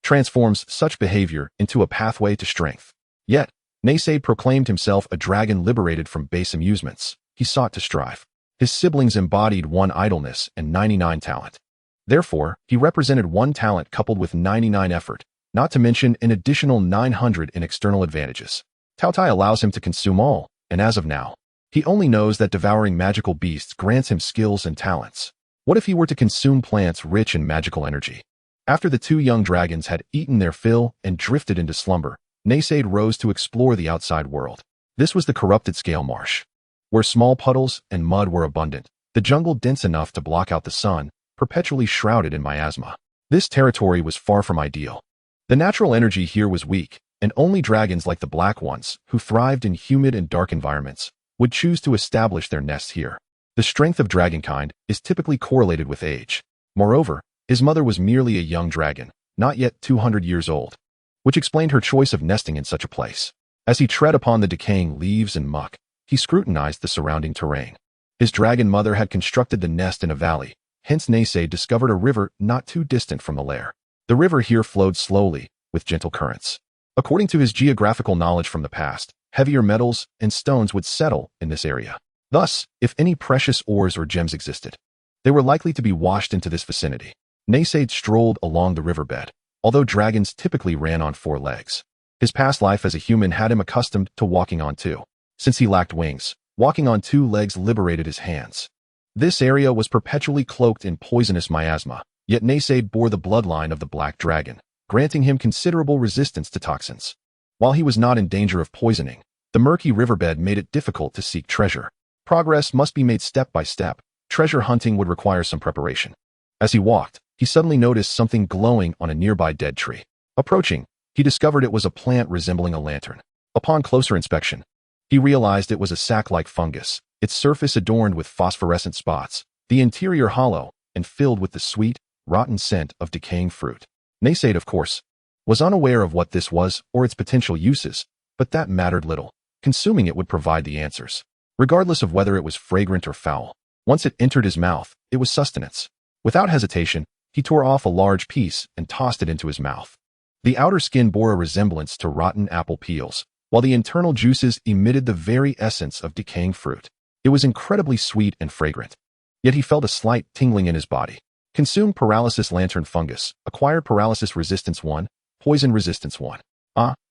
transforms such behavior into a pathway to strength. Yet, Naysaid proclaimed himself a dragon liberated from base amusements. He sought to strive. His siblings embodied 1 idleness and 99 talent. Therefore, he represented 1 talent coupled with 99 effort, not to mention an additional 900 in external advantages. Taotie allows him to consume all, and as of now, he only knows that devouring magical beasts grants him skills and talents. What if he were to consume plants rich in magical energy? After the 2 young dragons had eaten their fill and drifted into slumber, Naysaid rose to explore the outside world. This was the corrupted scale marsh, where small puddles and mud were abundant, the jungle dense enough to block out the sun, perpetually shrouded in miasma. This territory was far from ideal. The natural energy here was weak, and only dragons like the black ones, who thrived in humid and dark environments, would choose to establish their nests here. The strength of dragonkind is typically correlated with age. Moreover, his mother was merely a young dragon, not yet 200 years old, which explained her choice of nesting in such a place. As he tread upon the decaying leaves and muck, he scrutinized the surrounding terrain. His dragon mother had constructed the nest in a valley, hence Naysaid discovered a river not too distant from the lair. The river here flowed slowly, with gentle currents. According to his geographical knowledge from the past, heavier metals and stones would settle in this area. Thus, if any precious ores or gems existed, they were likely to be washed into this vicinity. Naysaid strolled along the riverbed, although dragons typically ran on 4 legs. His past life as a human had him accustomed to walking on 2. Since he lacked wings, walking on 2 legs liberated his hands. This area was perpetually cloaked in poisonous miasma, yet Naysaid bore the bloodline of the black dragon, granting him considerable resistance to toxins. While he was not in danger of poisoning, the murky riverbed made it difficult to seek treasure. Progress must be made step by step. Treasure hunting would require some preparation. As he walked, he suddenly noticed something glowing on a nearby dead tree. Approaching, he discovered it was a plant resembling a lantern. Upon closer inspection, he realized it was a sac-like fungus, its surface adorned with phosphorescent spots, the interior hollow, and filled with the sweet, rotten scent of decaying fruit. Naysaid, of course, was unaware of what this was or its potential uses, but that mattered little. Consuming it would provide the answers. Regardless of whether it was fragrant or foul, once it entered his mouth, it was sustenance. Without hesitation, he tore off a large piece and tossed it into his mouth. The outer skin bore a resemblance to rotten apple peels, while the internal juices emitted the very essence of decaying fruit. It was incredibly sweet and fragrant. Yet he felt a slight tingling in his body. Consumed paralysis lantern fungus, acquired paralysis resistance 1, poison resistance 1.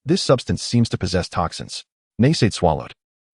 This substance seems to possess toxins. Naysaid swallowed.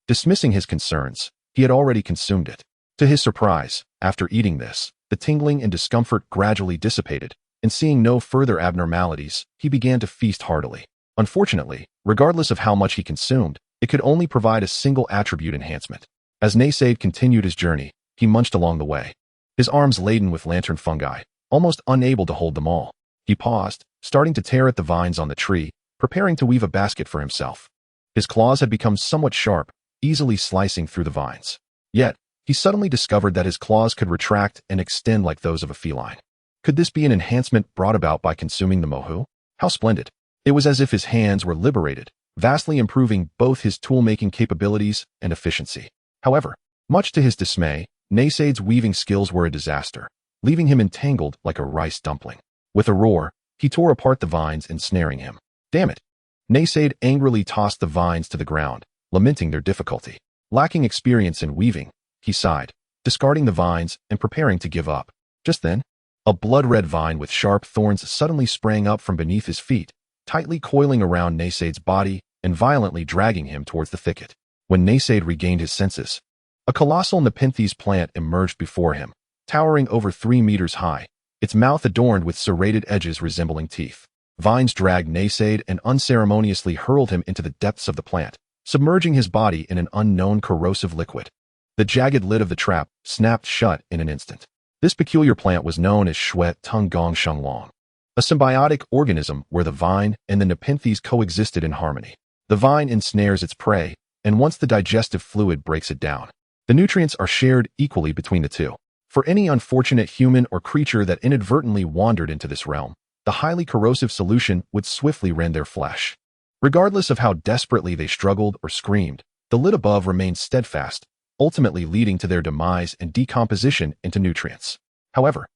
Dismissing his concerns, he had already consumed it. To his surprise, after eating this, the tingling and discomfort gradually dissipated, and seeing no further abnormalities, he began to feast heartily. Unfortunately, regardless of how much he consumed, it could only provide a single attribute enhancement. As Naysaid continued his journey, he munched along the way, his arms laden with lantern fungi, almost unable to hold them all. He paused, starting to tear at the vines on the tree, preparing to weave a basket for himself. His claws had become somewhat sharp, easily slicing through the vines. Yet, he suddenly discovered that his claws could retract and extend like those of a feline. Could this be an enhancement brought about by consuming the mohu? How splendid! It was as if his hands were liberated, vastly improving both his tool-making capabilities and efficiency. However, much to his dismay, Naysaid's weaving skills were a disaster, leaving him entangled like a rice dumpling. With a roar, he tore apart the vines, ensnaring him. Damn it! Naysaid angrily tossed the vines to the ground, lamenting their difficulty. Lacking experience in weaving, he sighed, discarding the vines and preparing to give up. Just then, a blood-red vine with sharp thorns suddenly sprang up from beneath his feet, tightly coiling around Naysaid's body and violently dragging him towards the thicket. When Naysaid regained his senses, a colossal Nepenthes plant emerged before him, towering over 3 meters high, its mouth adorned with serrated edges resembling teeth. Vines dragged Naysaid and unceremoniously hurled him into the depths of the plant, submerging his body in an unknown corrosive liquid. The jagged lid of the trap snapped shut in an instant. This peculiar plant was known as Shuet Tung Gong Sheng Long, a symbiotic organism where the vine and the Nepenthes coexisted in harmony. The vine ensnares its prey, and once the digestive fluid breaks it down, the nutrients are shared equally between the two. For any unfortunate human or creature that inadvertently wandered into this realm, the highly corrosive solution would swiftly rend their flesh. Regardless of how desperately they struggled or screamed, the lid above remained steadfast, ultimately leading to their demise and decomposition into nutrients. However,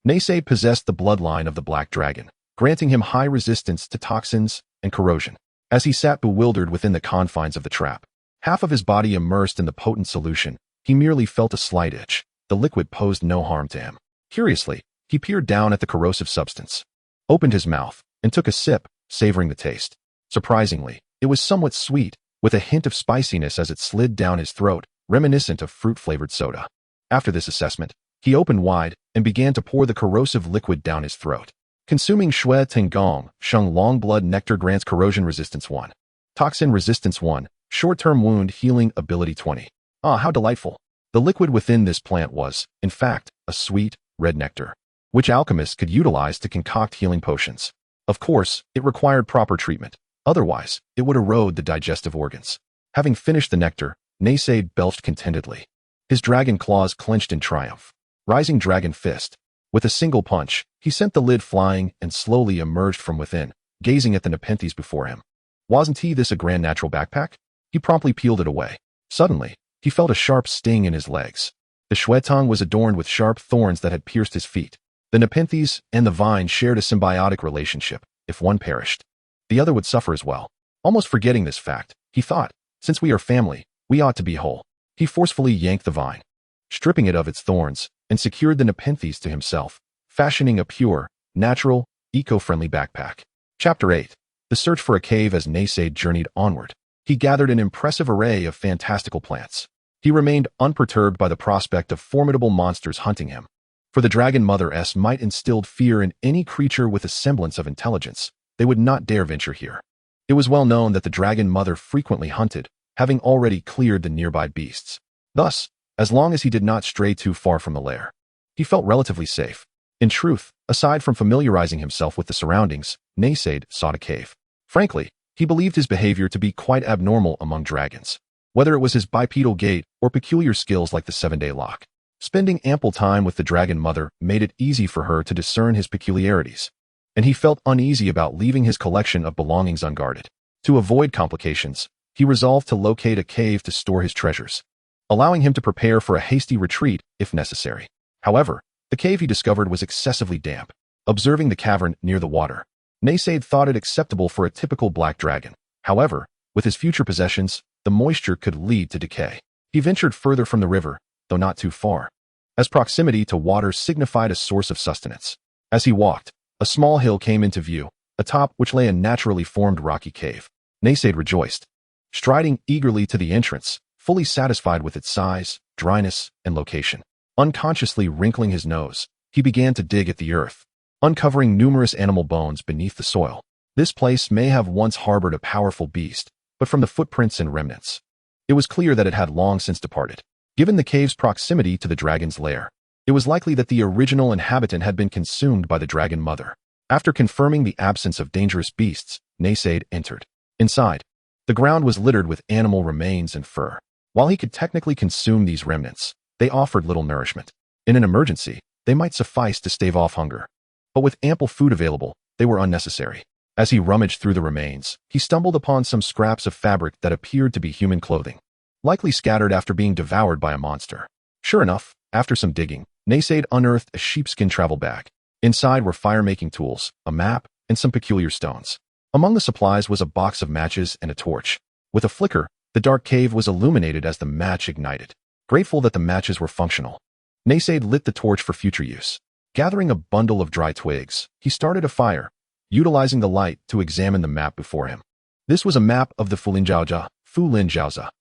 Naysaid possessed the bloodline of the Black Dragon, granting him high resistance to toxins and corrosion. As he sat bewildered within the confines of the trap, half of his body immersed in the potent solution, he merely felt a slight itch. The liquid posed no harm to him. Curiously, he peered down at the corrosive substance, opened his mouth, and took a sip, savoring the taste. Surprisingly, it was somewhat sweet, with a hint of spiciness as it slid down his throat, reminiscent of fruit-flavored soda. After this assessment, he opened wide and began to pour the corrosive liquid down his throat. Consuming Shui Tinggong Sheng Long Blood Nectar grants corrosion resistance 1. Toxin resistance 1. Short-term wound healing ability 20. How delightful. The liquid within this plant was, in fact, a sweet, red nectar, which alchemists could utilize to concoct healing potions. Of course, it required proper treatment. Otherwise, it would erode the digestive organs. Having finished the nectar, Naysaid belched contentedly. His dragon claws clenched in triumph. Rising dragon fist. With a single punch, he sent the lid flying and slowly emerged from within, gazing at the Nepenthes before him. Wasn't this a grand natural backpack? He promptly peeled it away. Suddenly, he felt a sharp sting in his legs. The Shuetong was adorned with sharp thorns that had pierced his feet. The Nepenthes and the vine shared a symbiotic relationship. If one perished, the other would suffer as well. Almost forgetting this fact, he thought, since we are family, we ought to be whole. He forcefully yanked the vine, stripping it of its thorns, and secured the Nepenthes to himself, fashioning a pure, natural, eco-friendly backpack. Chapter 8. The search for a cave. As Naysaid journeyed onward, he gathered an impressive array of fantastical plants. He remained unperturbed by the prospect of formidable monsters hunting him, for the Dragon Mother might instilled fear in any creature with a semblance of intelligence. They would not dare venture here. It was well known that the Dragon Mother frequently hunted, having already cleared the nearby beasts. Thus, as long as he did not stray too far from the lair, he felt relatively safe. In truth, aside from familiarizing himself with the surroundings, Naysaid sought a cave. Frankly, he believed his behavior to be quite abnormal among dragons, whether it was his bipedal gait or peculiar skills like the 7-day lock. Spending ample time with the Dragon Mother made it easy for her to discern his peculiarities, and he felt uneasy about leaving his collection of belongings unguarded. To avoid complications, he resolved to locate a cave to store his treasures, allowing him to prepare for a hasty retreat if necessary. However, The cave he discovered was excessively damp. Observing the cavern near the water, Naysaid thought it acceptable for a typical black dragon. However, with his future possessions, the moisture could lead to decay. He ventured further from the river, though not too far, as proximity to water signified a source of sustenance. As he walked, a small hill came into view, atop which lay a naturally formed rocky cave. Naysaid rejoiced, striding eagerly to the entrance, fully satisfied with its size, dryness, and location. Unconsciously wrinkling his nose, he began to dig at the earth, uncovering numerous animal bones beneath the soil. This place may have once harbored a powerful beast, but from the footprints and remnants, it was clear that it had long since departed. Given the cave's proximity to the dragon's lair, it was likely that the original inhabitant had been consumed by the dragon mother. After confirming the absence of dangerous beasts, Naysaid entered. Inside, the ground was littered with animal remains and fur. While he could technically consume these remnants, they offered little nourishment. In an emergency, they might suffice to stave off hunger. But with ample food available, they were unnecessary. As he rummaged through the remains, he stumbled upon some scraps of fabric that appeared to be human clothing, likely scattered after being devoured by a monster. Sure enough, after some digging, Naysaid unearthed a sheepskin travel bag. Inside were fire-making tools, a map, and some peculiar stones. Among the supplies was a box of matches and a torch. With a flicker, the dark cave was illuminated as the match ignited. Grateful that the matches were functional, Naysaid lit the torch for future use. Gathering a bundle of dry twigs, he started a fire, utilizing the light to examine the map before him. This was a map of the Fulinjiaoza,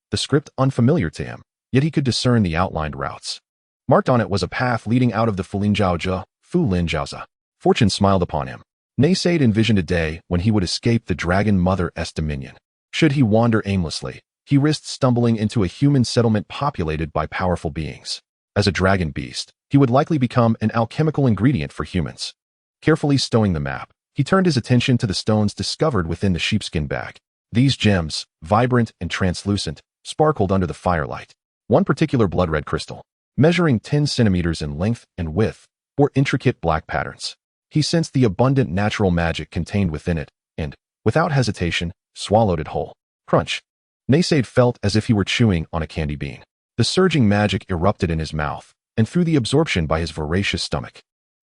the script unfamiliar to him, yet he could discern the outlined routes. Marked on it was a path leading out of the Fulinjiaoza. Fortune smiled upon him. Naysaid envisioned a day when he would escape the Dragon Mother's dominion. Should he wander aimlessly, he risked stumbling into a human settlement populated by powerful beings. As a dragon beast, he would likely become an alchemical ingredient for humans. Carefully stowing the map, he turned his attention to the stones discovered within the sheepskin bag. These gems, vibrant and translucent, sparkled under the firelight. One particular blood-red crystal, measuring 10 centimeters in length and width, bore intricate black patterns. He sensed the abundant natural magic contained within it, and, without hesitation, swallowed it whole. Crunch. Naysaid felt as if he were chewing on a candy bean. The surging magic erupted in his mouth, and through the absorption by his voracious stomach.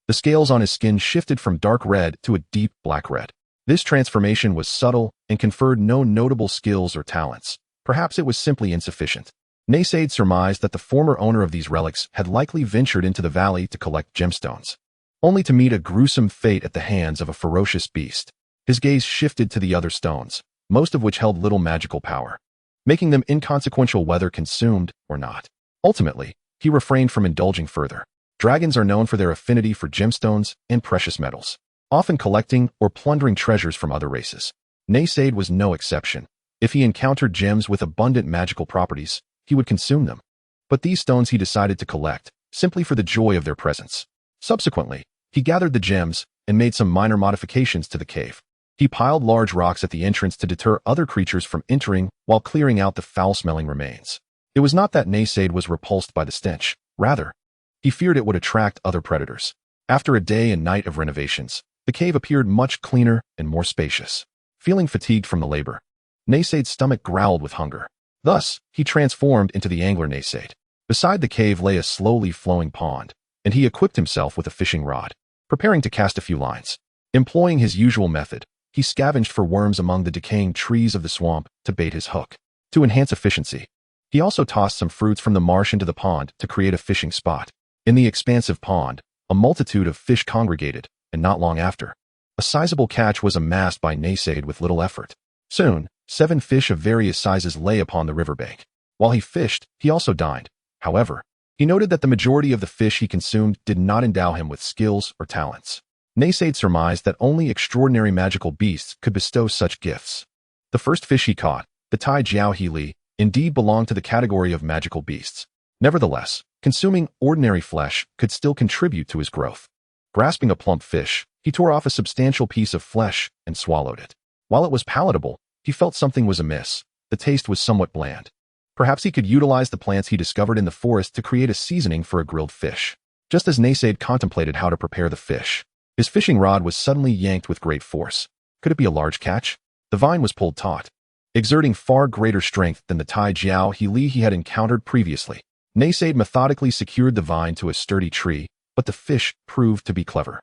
The scales on his skin shifted from dark red to a deep black red. This transformation was subtle and conferred no notable skills or talents. Perhaps it was simply insufficient. Naysaid surmised that the former owner of these relics had likely ventured into the valley to collect gemstones, only to meet a gruesome fate at the hands of a ferocious beast. His gaze shifted to the other stones, most of which held little magical power, making them inconsequential whether consumed or not. Ultimately, he refrained from indulging further. Dragons are known for their affinity for gemstones and precious metals, often collecting or plundering treasures from other races. Naysaid was no exception. If he encountered gems with abundant magical properties, he would consume them. But these stones he decided to collect, simply for the joy of their presence. Subsequently, he gathered the gems and made some minor modifications to the cave. He piled large rocks at the entrance to deter other creatures from entering while clearing out the foul-smelling remains. It was not that Naysaid was repulsed by the stench. Rather, he feared it would attract other predators. After a day and night of renovations, the cave appeared much cleaner and more spacious. Feeling fatigued from the labor, Naysaid's stomach growled with hunger. Thus, he transformed into the angler Naysaid. Beside the cave lay a slowly flowing pond, and he equipped himself with a fishing rod, preparing to cast a few lines. Employing his usual method, he scavenged for worms among the decaying trees of the swamp to bait his hook. To enhance efficiency, he also tossed some fruits from the marsh into the pond to create a fishing spot. In the expansive pond, a multitude of fish congregated, and not long after, a sizable catch was amassed by Naysaid with little effort. Soon, 7 fish of various sizes lay upon the riverbank. While he fished, he also dined. However, he noted that the majority of the fish he consumed did not endow him with skills or talents. Naysaid surmised that only extraordinary magical beasts could bestow such gifts. The first fish he caught, the Tai Jiao He Li, indeed belonged to the category of magical beasts. Nevertheless, consuming ordinary flesh could still contribute to his growth. Grasping a plump fish, he tore off a substantial piece of flesh and swallowed it. While it was palatable, he felt something was amiss. The taste was somewhat bland. Perhaps he could utilize the plants he discovered in the forest to create a seasoning for a grilled fish. Just as Naysaid contemplated how to prepare the fish, his fishing rod was suddenly yanked with great force. Could it be a large catch? The vine was pulled taut, exerting far greater strength than the Tai Jiao He Li he had encountered previously. Naysaid methodically secured the vine to a sturdy tree, but the fish proved to be clever.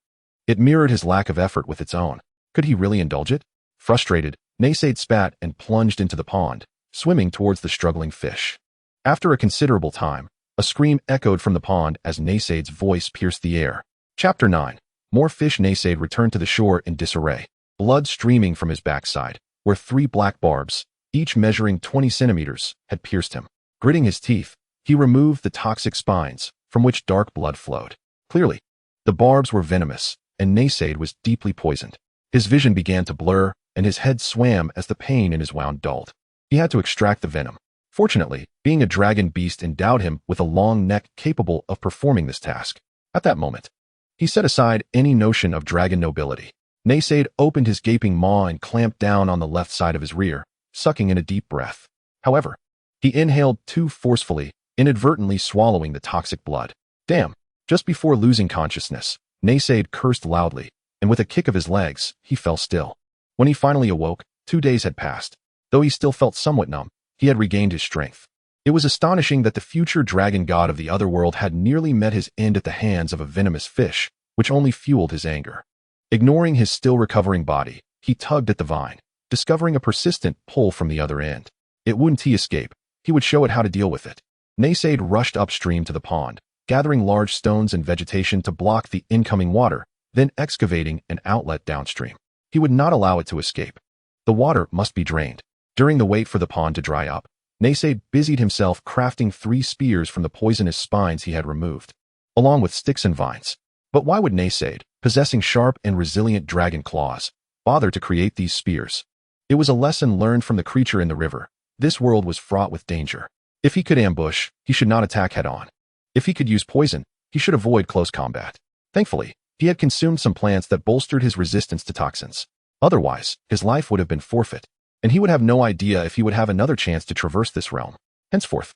It mirrored his lack of effort with its own. Could he really indulge it? Frustrated, Naysaid spat and plunged into the pond, swimming towards the struggling fish. After a considerable time, a scream echoed from the pond as Naysaid's voice pierced the air. Chapter 9. More fish. Naysaid returned to the shore in disarray, blood streaming from his backside, where 3 black barbs, each measuring 20 centimeters, had pierced him. Gritting his teeth, he removed the toxic spines, from which dark blood flowed. Clearly, the barbs were venomous, and Naysaid was deeply poisoned. His vision began to blur, and his head swam as the pain in his wound dulled. He had to extract the venom. Fortunately, being a dragon beast endowed him with a long neck capable of performing this task. At that moment, he set aside any notion of dragon nobility. Naysaid opened his gaping maw and clamped down on the left side of his rear, sucking in a deep breath. However, he inhaled too forcefully, inadvertently swallowing the toxic blood. Damn! Just before losing consciousness, Naysaid cursed loudly, and with a kick of his legs, he fell still. When he finally awoke, 2 days had passed. Though he still felt somewhat numb, he had regained his strength. It was astonishing that the future dragon god of the other world had nearly met his end at the hands of a venomous fish, which only fueled his anger. Ignoring his still recovering body, he tugged at the vine, discovering a persistent pull from the other end. It wouldn't he escape. He would show it how to deal with it. Naysaid rushed upstream to the pond, gathering large stones and vegetation to block the incoming water, then excavating an outlet downstream. He would not allow it to escape. The water must be drained. During the wait for the pond to dry up, Naysaid busied himself crafting 3 spears from the poisonous spines he had removed, along with sticks and vines. But why would Naysaid, possessing sharp and resilient dragon claws, bother to create these spears? It was a lesson learned from the creature in the river. This world was fraught with danger. If he could ambush, he should not attack head-on. If he could use poison, he should avoid close combat. Thankfully, he had consumed some plants that bolstered his resistance to toxins. Otherwise, his life would have been forfeit, and he would have no idea if he would have another chance to traverse this realm. Henceforth,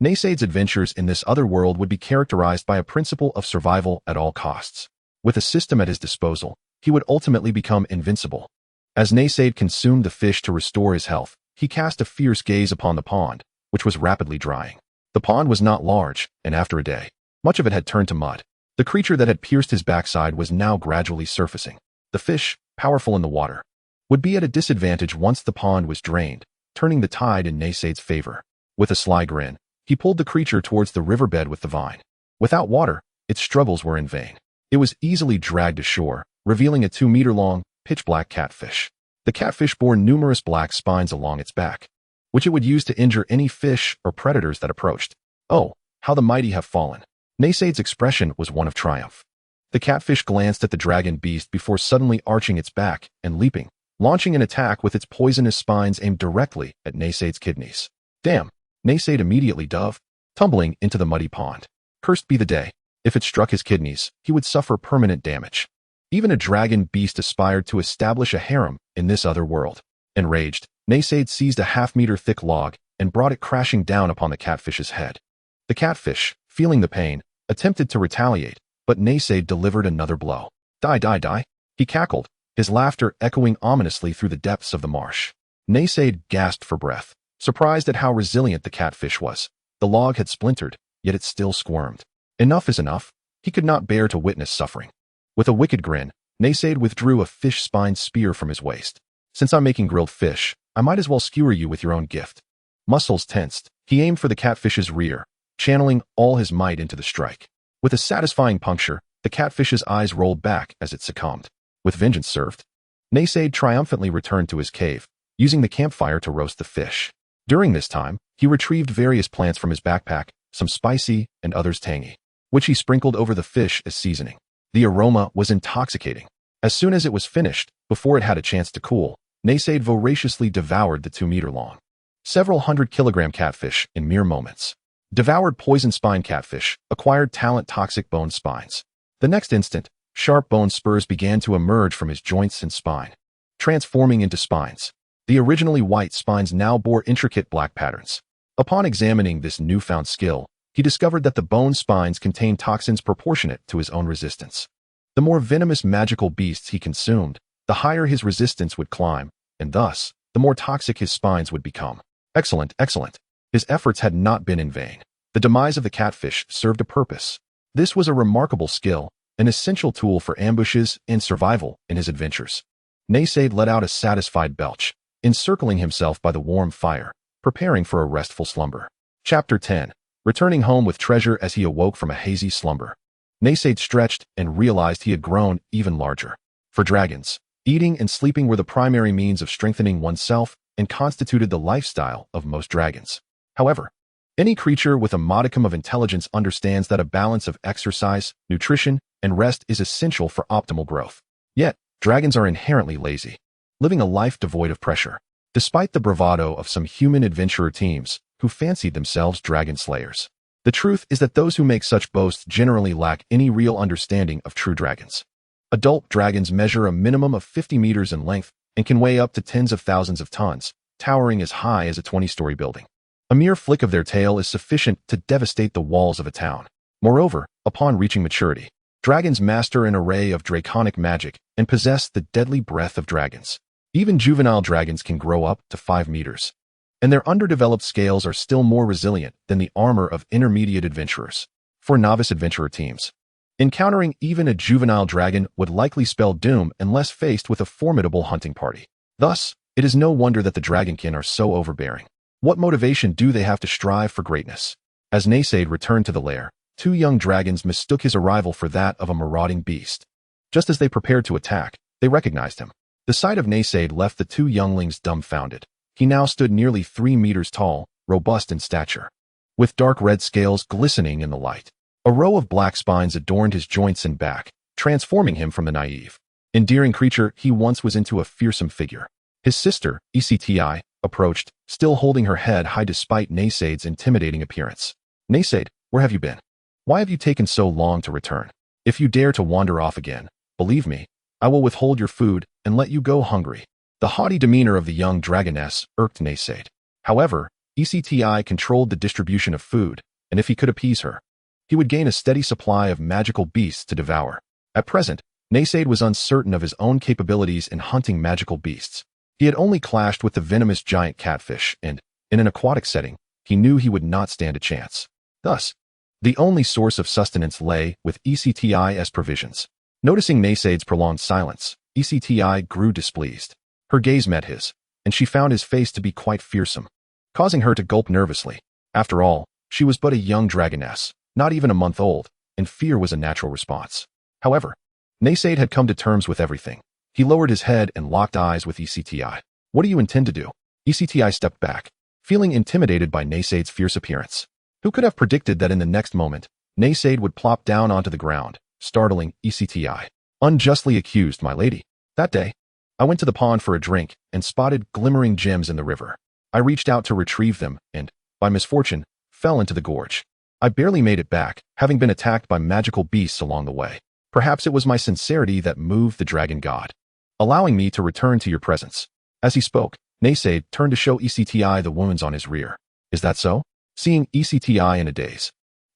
Naysaid's adventures in this other world would be characterized by a principle of survival at all costs. With a system at his disposal, he would ultimately become invincible. As Naysaid consumed the fish to restore his health, he cast a fierce gaze upon the pond, which was rapidly drying. The pond was not large, and after a day, much of it had turned to mud. The creature that had pierced his backside was now gradually surfacing. The fish, powerful in the water, would be at a disadvantage once the pond was drained, turning the tide in Naysaid's favor. With a sly grin, he pulled the creature towards the riverbed with the vine. Without water, its struggles were in vain. It was easily dragged ashore, revealing a 2-meter-long, pitch-black catfish. The catfish bore numerous black spines along its back, which it would use to injure any fish or predators that approached. Oh, how the mighty have fallen! Naysaid's expression was one of triumph. The catfish glanced at the dragon beast before suddenly arching its back and leaping, launching an attack with its poisonous spines aimed directly at Naysaid's kidneys. Damn! Naysaid immediately dove, tumbling into the muddy pond. Cursed be the day. If it struck his kidneys, he would suffer permanent damage. Even a dragon beast aspired to establish a harem in this other world. Enraged, Naysaid seized a half-meter-thick log and brought it crashing down upon the catfish's head. The catfish, feeling the pain, attempted to retaliate, but Naysaid delivered another blow. Die, die, die! He cackled, his laughter echoing ominously through the depths of the marsh. Naysaid gasped for breath, surprised at how resilient the catfish was. The log had splintered, yet it still squirmed. Enough is enough. He could not bear to witness suffering. With a wicked grin, Naysaid withdrew a fish-spined spear from his waist. Since I'm making grilled fish, I might as well skewer you with your own gift. Muscles tensed, he aimed for the catfish's rear, channeling all his might into the strike. With a satisfying puncture, the catfish's eyes rolled back as it succumbed. With vengeance served, Naysaid triumphantly returned to his cave, using the campfire to roast the fish. During this time, he retrieved various plants from his backpack, some spicy and others tangy, which he sprinkled over the fish as seasoning. The aroma was intoxicating. As soon as it was finished, before it had a chance to cool, Naysaid voraciously devoured the 2-meter-long, several 100-kilogram catfish in mere moments. Devoured poison spine catfish, acquired talent toxic bone spines. The next instant, sharp bone spurs began to emerge from his joints and spine, transforming into spines. The originally white spines now bore intricate black patterns. Upon examining this newfound skill, he discovered that the bone spines contained toxins proportionate to his own resistance. The more venomous magical beasts he consumed, the higher his resistance would climb, and thus, the more toxic his spines would become. Excellent, excellent. His efforts had not been in vain. The demise of the catfish served a purpose. This was a remarkable skill, an essential tool for ambushes and survival in his adventures. Naysaid let out a satisfied belch, encircling himself by the warm fire, preparing for a restful slumber. Chapter 10. Returning home with treasure as he awoke from a hazy slumber. Naysaid stretched and realized he had grown even larger. For dragons, eating and sleeping were the primary means of strengthening oneself and constituted the lifestyle of most dragons. However, any creature with a modicum of intelligence understands that a balance of exercise, nutrition, and rest is essential for optimal growth. Yet, dragons are inherently lazy, living a life devoid of pressure. Despite the bravado of some human adventurer teams who fancied themselves dragon slayers, the truth is that those who make such boasts generally lack any real understanding of true dragons. Adult dragons measure a minimum of 50 meters in length and can weigh up to tens of thousands of tons, towering as high as a 20-story building. A mere flick of their tail is sufficient to devastate the walls of a town. Moreover, upon reaching maturity, dragons master an array of draconic magic and possess the deadly breath of dragons. Even juvenile dragons can grow up to 5 meters, and their underdeveloped scales are still more resilient than the armor of intermediate adventurers. For novice adventurer teams, encountering even a juvenile dragon would likely spell doom unless faced with a formidable hunting party. Thus, it is no wonder that the dragonkin are so overbearing. What motivation do they have to strive for greatness? As Naysaid returned to the lair, 2 young dragons mistook his arrival for that of a marauding beast. Just as they prepared to attack, they recognized him. The sight of Naysaid left the 2 younglings dumbfounded. He now stood nearly 3 meters tall, robust in stature, with dark red scales glistening in the light. A row of black spines adorned his joints and back, transforming him from the naive, endearing creature he once was into a fearsome figure. His sister, Ecti, approached, still holding her head high despite Naysaid's intimidating appearance. Naysaid, where have you been? Why have you taken so long to return? If you dare to wander off again, believe me, I will withhold your food and let you go hungry. The haughty demeanor of the young dragoness irked Naysaid. However, Ecti controlled the distribution of food, and if he could appease her, he would gain a steady supply of magical beasts to devour. At present, Naysaid was uncertain of his own capabilities in hunting magical beasts. He had only clashed with the venomous giant catfish, and, in an aquatic setting, he knew he would not stand a chance. Thus, the only source of sustenance lay with Ecti's provisions. Noticing Naysaid's prolonged silence, Ecti grew displeased. Her gaze met his, and she found his face to be quite fearsome, causing her to gulp nervously. After all, she was but a young dragoness, not even a month old, and fear was a natural response. However, Naysaid had come to terms with everything. He lowered his head and locked eyes with Ecti. What do you intend to do? Ecti stepped back, feeling intimidated by Naysaid's fierce appearance. Who could have predicted that in the next moment, Naysaid would plop down onto the ground, startling Ecti. Unjustly accused, my lady. That day, I went to the pond for a drink and spotted glimmering gems in the river. I reached out to retrieve them and, by misfortune, fell into the gorge. I barely made it back, having been attacked by magical beasts along the way. Perhaps it was my sincerity that moved the dragon god, allowing me to return to your presence. As he spoke, Naysaid turned to show Ecti the wounds on his rear. Is that so? Seeing Ecti in a daze,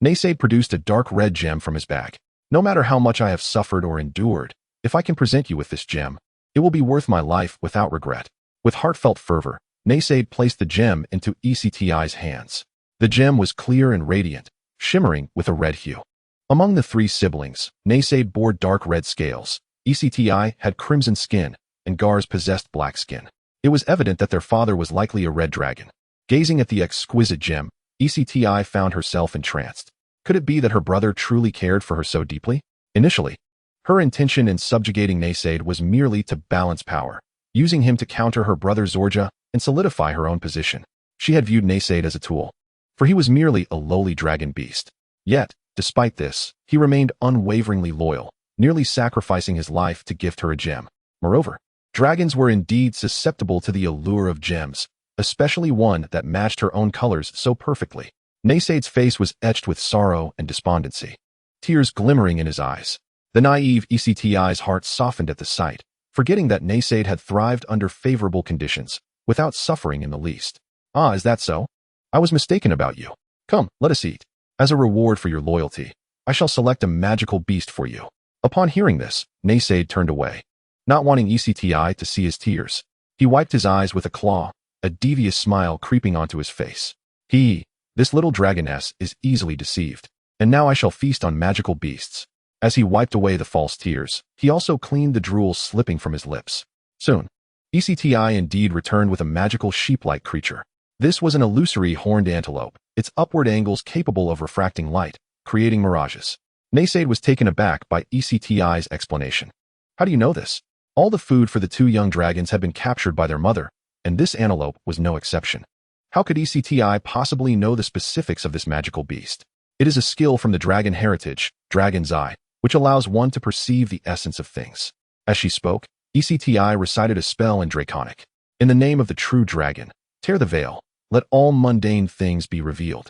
Naysaid produced a dark red gem from his bag. No matter how much I have suffered or endured, if I can present you with this gem, it will be worth my life without regret. With heartfelt fervor, Naysaid placed the gem into Ecti's hands. The gem was clear and radiant, shimmering with a red hue. Among the 3 siblings, Naysaid bore dark red scales, Ecti had crimson skin, and Gars possessed black skin. It was evident that their father was likely a red dragon. Gazing at the exquisite gem, Ecti found herself entranced. Could it be that her brother truly cared for her so deeply? Initially, her intention in subjugating Naysaid was merely to balance power, using him to counter her brother Zorja and solidify her own position. She had viewed Naysaid as a tool, for he was merely a lowly dragon beast. Yet, despite this, he remained unwaveringly loyal, nearly sacrificing his life to gift her a gem. Moreover, dragons were indeed susceptible to the allure of gems, especially one that matched her own colors so perfectly. Naysaid's face was etched with sorrow and despondency, tears glimmering in his eyes. The naive Ecti's heart softened at the sight, forgetting that Naysaid had thrived under favorable conditions, without suffering in the least. Ah, is that so? I was mistaken about you. Come, let us eat. As a reward for your loyalty, I shall select a magical beast for you. Upon hearing this, Naysaid turned away, not wanting Ecti to see his tears. He wiped his eyes with a claw, a devious smile creeping onto his face. This little dragoness is easily deceived. And now I shall feast on magical beasts. As he wiped away the false tears, he also cleaned the drool slipping from his lips. Soon, ECTI indeed returned with a magical sheep-like creature. This was an illusory horned antelope, its upward angles capable of refracting light, creating mirages. Naysaid was taken aback by ECTI's explanation. How do you know this? All the food for the two young dragons had been captured by their mother, and this antelope was no exception. How could ECTI possibly know the specifics of this magical beast? It is a skill from the dragon heritage, Dragon's Eye, which allows one to perceive the essence of things. As she spoke, ECTI recited a spell in Draconic. In the name of the true dragon, tear the veil, let all mundane things be revealed.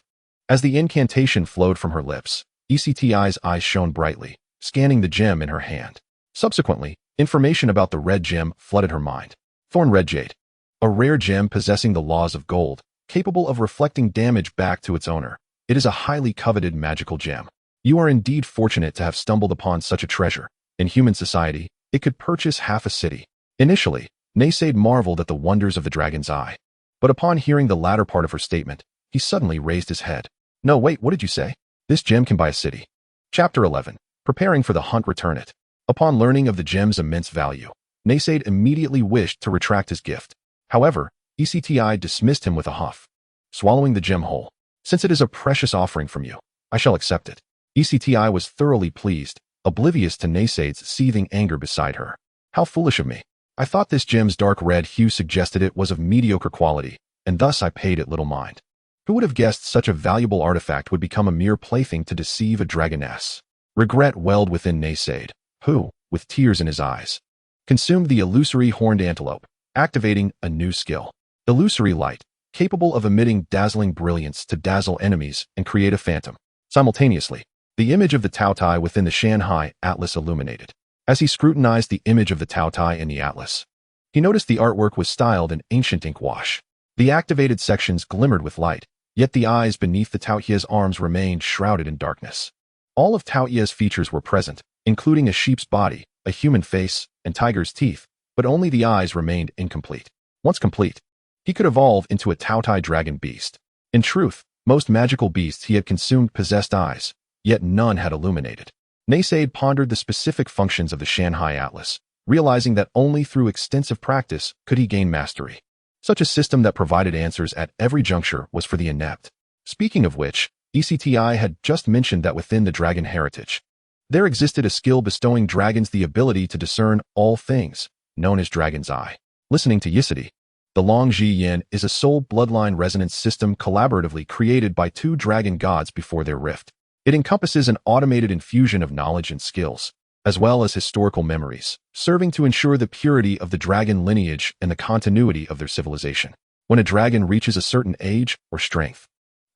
As the incantation flowed from her lips, ECTI's eyes shone brightly, scanning the gem in her hand. Subsequently, information about the red gem flooded her mind. Thorn Red Jade. A rare gem possessing the laws of gold, capable of reflecting damage back to its owner. It is a highly coveted magical gem. You are indeed fortunate to have stumbled upon such a treasure. In human society, it could purchase half a city. Initially, Naysaid marveled at the wonders of the Dragon's Eye. But upon hearing the latter part of her statement, he suddenly raised his head. No, wait, what did you say? This gem can buy a city. Chapter 11. Preparing for the hunt. Return it. Upon learning of the gem's immense value, Naysaid immediately wished to retract his gift. However, ECTI dismissed him with a huff. Swallowing the gem whole. Since it is a precious offering from you, I shall accept it. ECTI was thoroughly pleased, oblivious to Naysaid's seething anger beside her. How foolish of me. I thought this gem's dark red hue suggested it was of mediocre quality, and thus I paid it little mind. Who would have guessed such a valuable artifact would become a mere plaything to deceive a dragoness? Regret welled within Naysaid, who, with tears in his eyes, consumed the illusory horned antelope, activating a new skill. Illusory light, capable of emitting dazzling brilliance to dazzle enemies and create a phantom. Simultaneously, the image of the Taotie within the Shan Hai Atlas illuminated. As he scrutinized the image of the Taotie in the Atlas, he noticed the artwork was styled in ancient ink wash. The activated sections glimmered with light, yet the eyes beneath the Taotie's arms remained shrouded in darkness. All of Taotie's features were present, including a sheep's body, a human face, and tiger's teeth, but only the eyes remained incomplete. Once complete, he could evolve into a Taotie dragon beast. In truth, most magical beasts he had consumed possessed eyes, yet none had illuminated. Naysaid pondered the specific functions of the Shan Hai Atlas, realizing that only through extensive practice could he gain mastery. Such a system that provided answers at every juncture was for the inept. Speaking of which, ECTI had just mentioned that within the dragon heritage, there existed a skill bestowing dragons the ability to discern all things, known as Dragon's Eye. Listening to Yisidi, the Long Ji Yin is a soul bloodline resonance system collaboratively created by two dragon gods before their rift. It encompasses an automated infusion of knowledge and skills, as well as historical memories, serving to ensure the purity of the dragon lineage and the continuity of their civilization. When a dragon reaches a certain age or strength,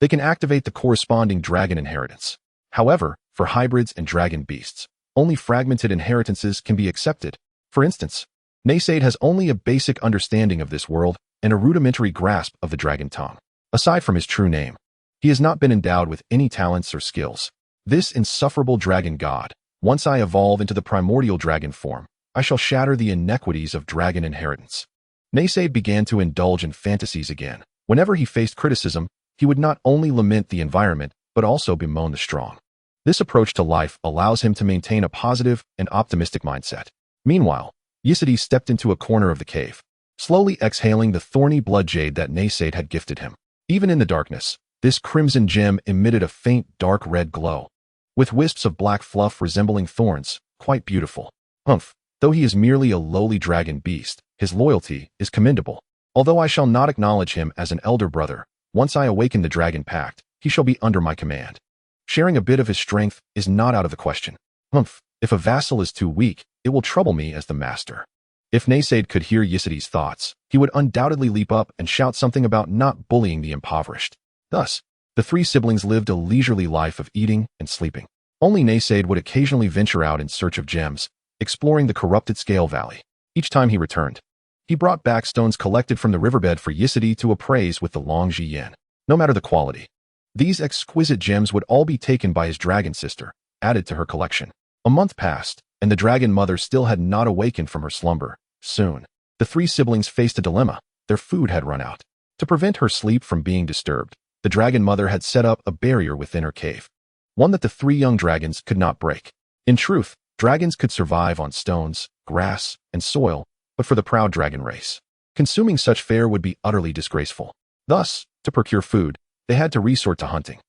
they can activate the corresponding dragon inheritance. However, for hybrids and dragon beasts, only fragmented inheritances can be accepted. For instance, Naysaid has only a basic understanding of this world and a rudimentary grasp of the dragon tongue. Aside from his true name, he has not been endowed with any talents or skills. This insufferable dragon god, once I evolve into the primordial dragon form, I shall shatter the inequities of dragon inheritance. Naysaid began to indulge in fantasies again. Whenever he faced criticism, he would not only lament the environment, but also bemoan the strong. This approach to life allows him to maintain a positive and optimistic mindset. Meanwhile, Yisidi stepped into a corner of the cave, slowly exhaling the thorny blood jade that Naysaid had gifted him. Even in the darkness, this crimson gem emitted a faint dark red glow, with wisps of black fluff resembling thorns, quite beautiful. Humph, though he is merely a lowly dragon beast, his loyalty is commendable. Although I shall not acknowledge him as an elder brother, once I awaken the dragon pact, he shall be under my command. Sharing a bit of his strength is not out of the question. Humph, if a vassal is too weak, it will trouble me as the master. If Naysaid could hear Yisidi's thoughts, he would undoubtedly leap up and shout something about not bullying the impoverished. Thus, the three siblings lived a leisurely life of eating and sleeping. Only Naysaid would occasionally venture out in search of gems, exploring the corrupted Scale Valley. Each time he returned, he brought back stones collected from the riverbed for Yisidi to appraise with the Long Ji Yin. No matter the quality, these exquisite gems would all be taken by his dragon sister, added to her collection. A month passed, and the dragon mother still had not awakened from her slumber. Soon, the three siblings faced a dilemma. Their food had run out. To prevent her sleep from being disturbed, the dragon mother had set up a barrier within her cave. one that the three young dragons could not break. In truth, dragons could survive on stones, grass, and soil, but for the proud dragon race, consuming such fare would be utterly disgraceful. Thus, to procure food, they had to resort to hunting.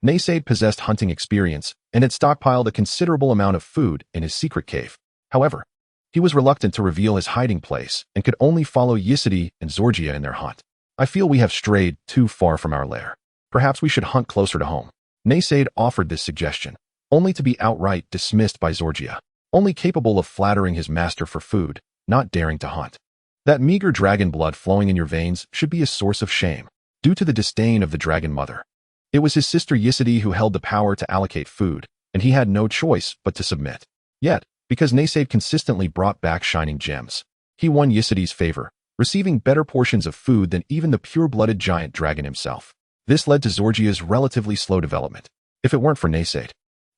Naysaid possessed hunting experience and had stockpiled a considerable amount of food in his secret cave. However, he was reluctant to reveal his hiding place and could only follow Yisidi and Zorgia in their hunt. I feel we have strayed too far from our lair. Perhaps we should hunt closer to home. Naysaid offered this suggestion, only to be outright dismissed by Zorgia, only capable of flattering his master for food, not daring to hunt. That meager dragon blood flowing in your veins should be a source of shame, due to the disdain of the dragon mother. It was his sister Yisidi who held the power to allocate food, and he had no choice but to submit. Yet, because Naysaid consistently brought back shining gems, he won Yisidi's favor, receiving better portions of food than even the pure-blooded giant dragon himself. This led to Zorgia's relatively slow development. If it weren't for Naysaid,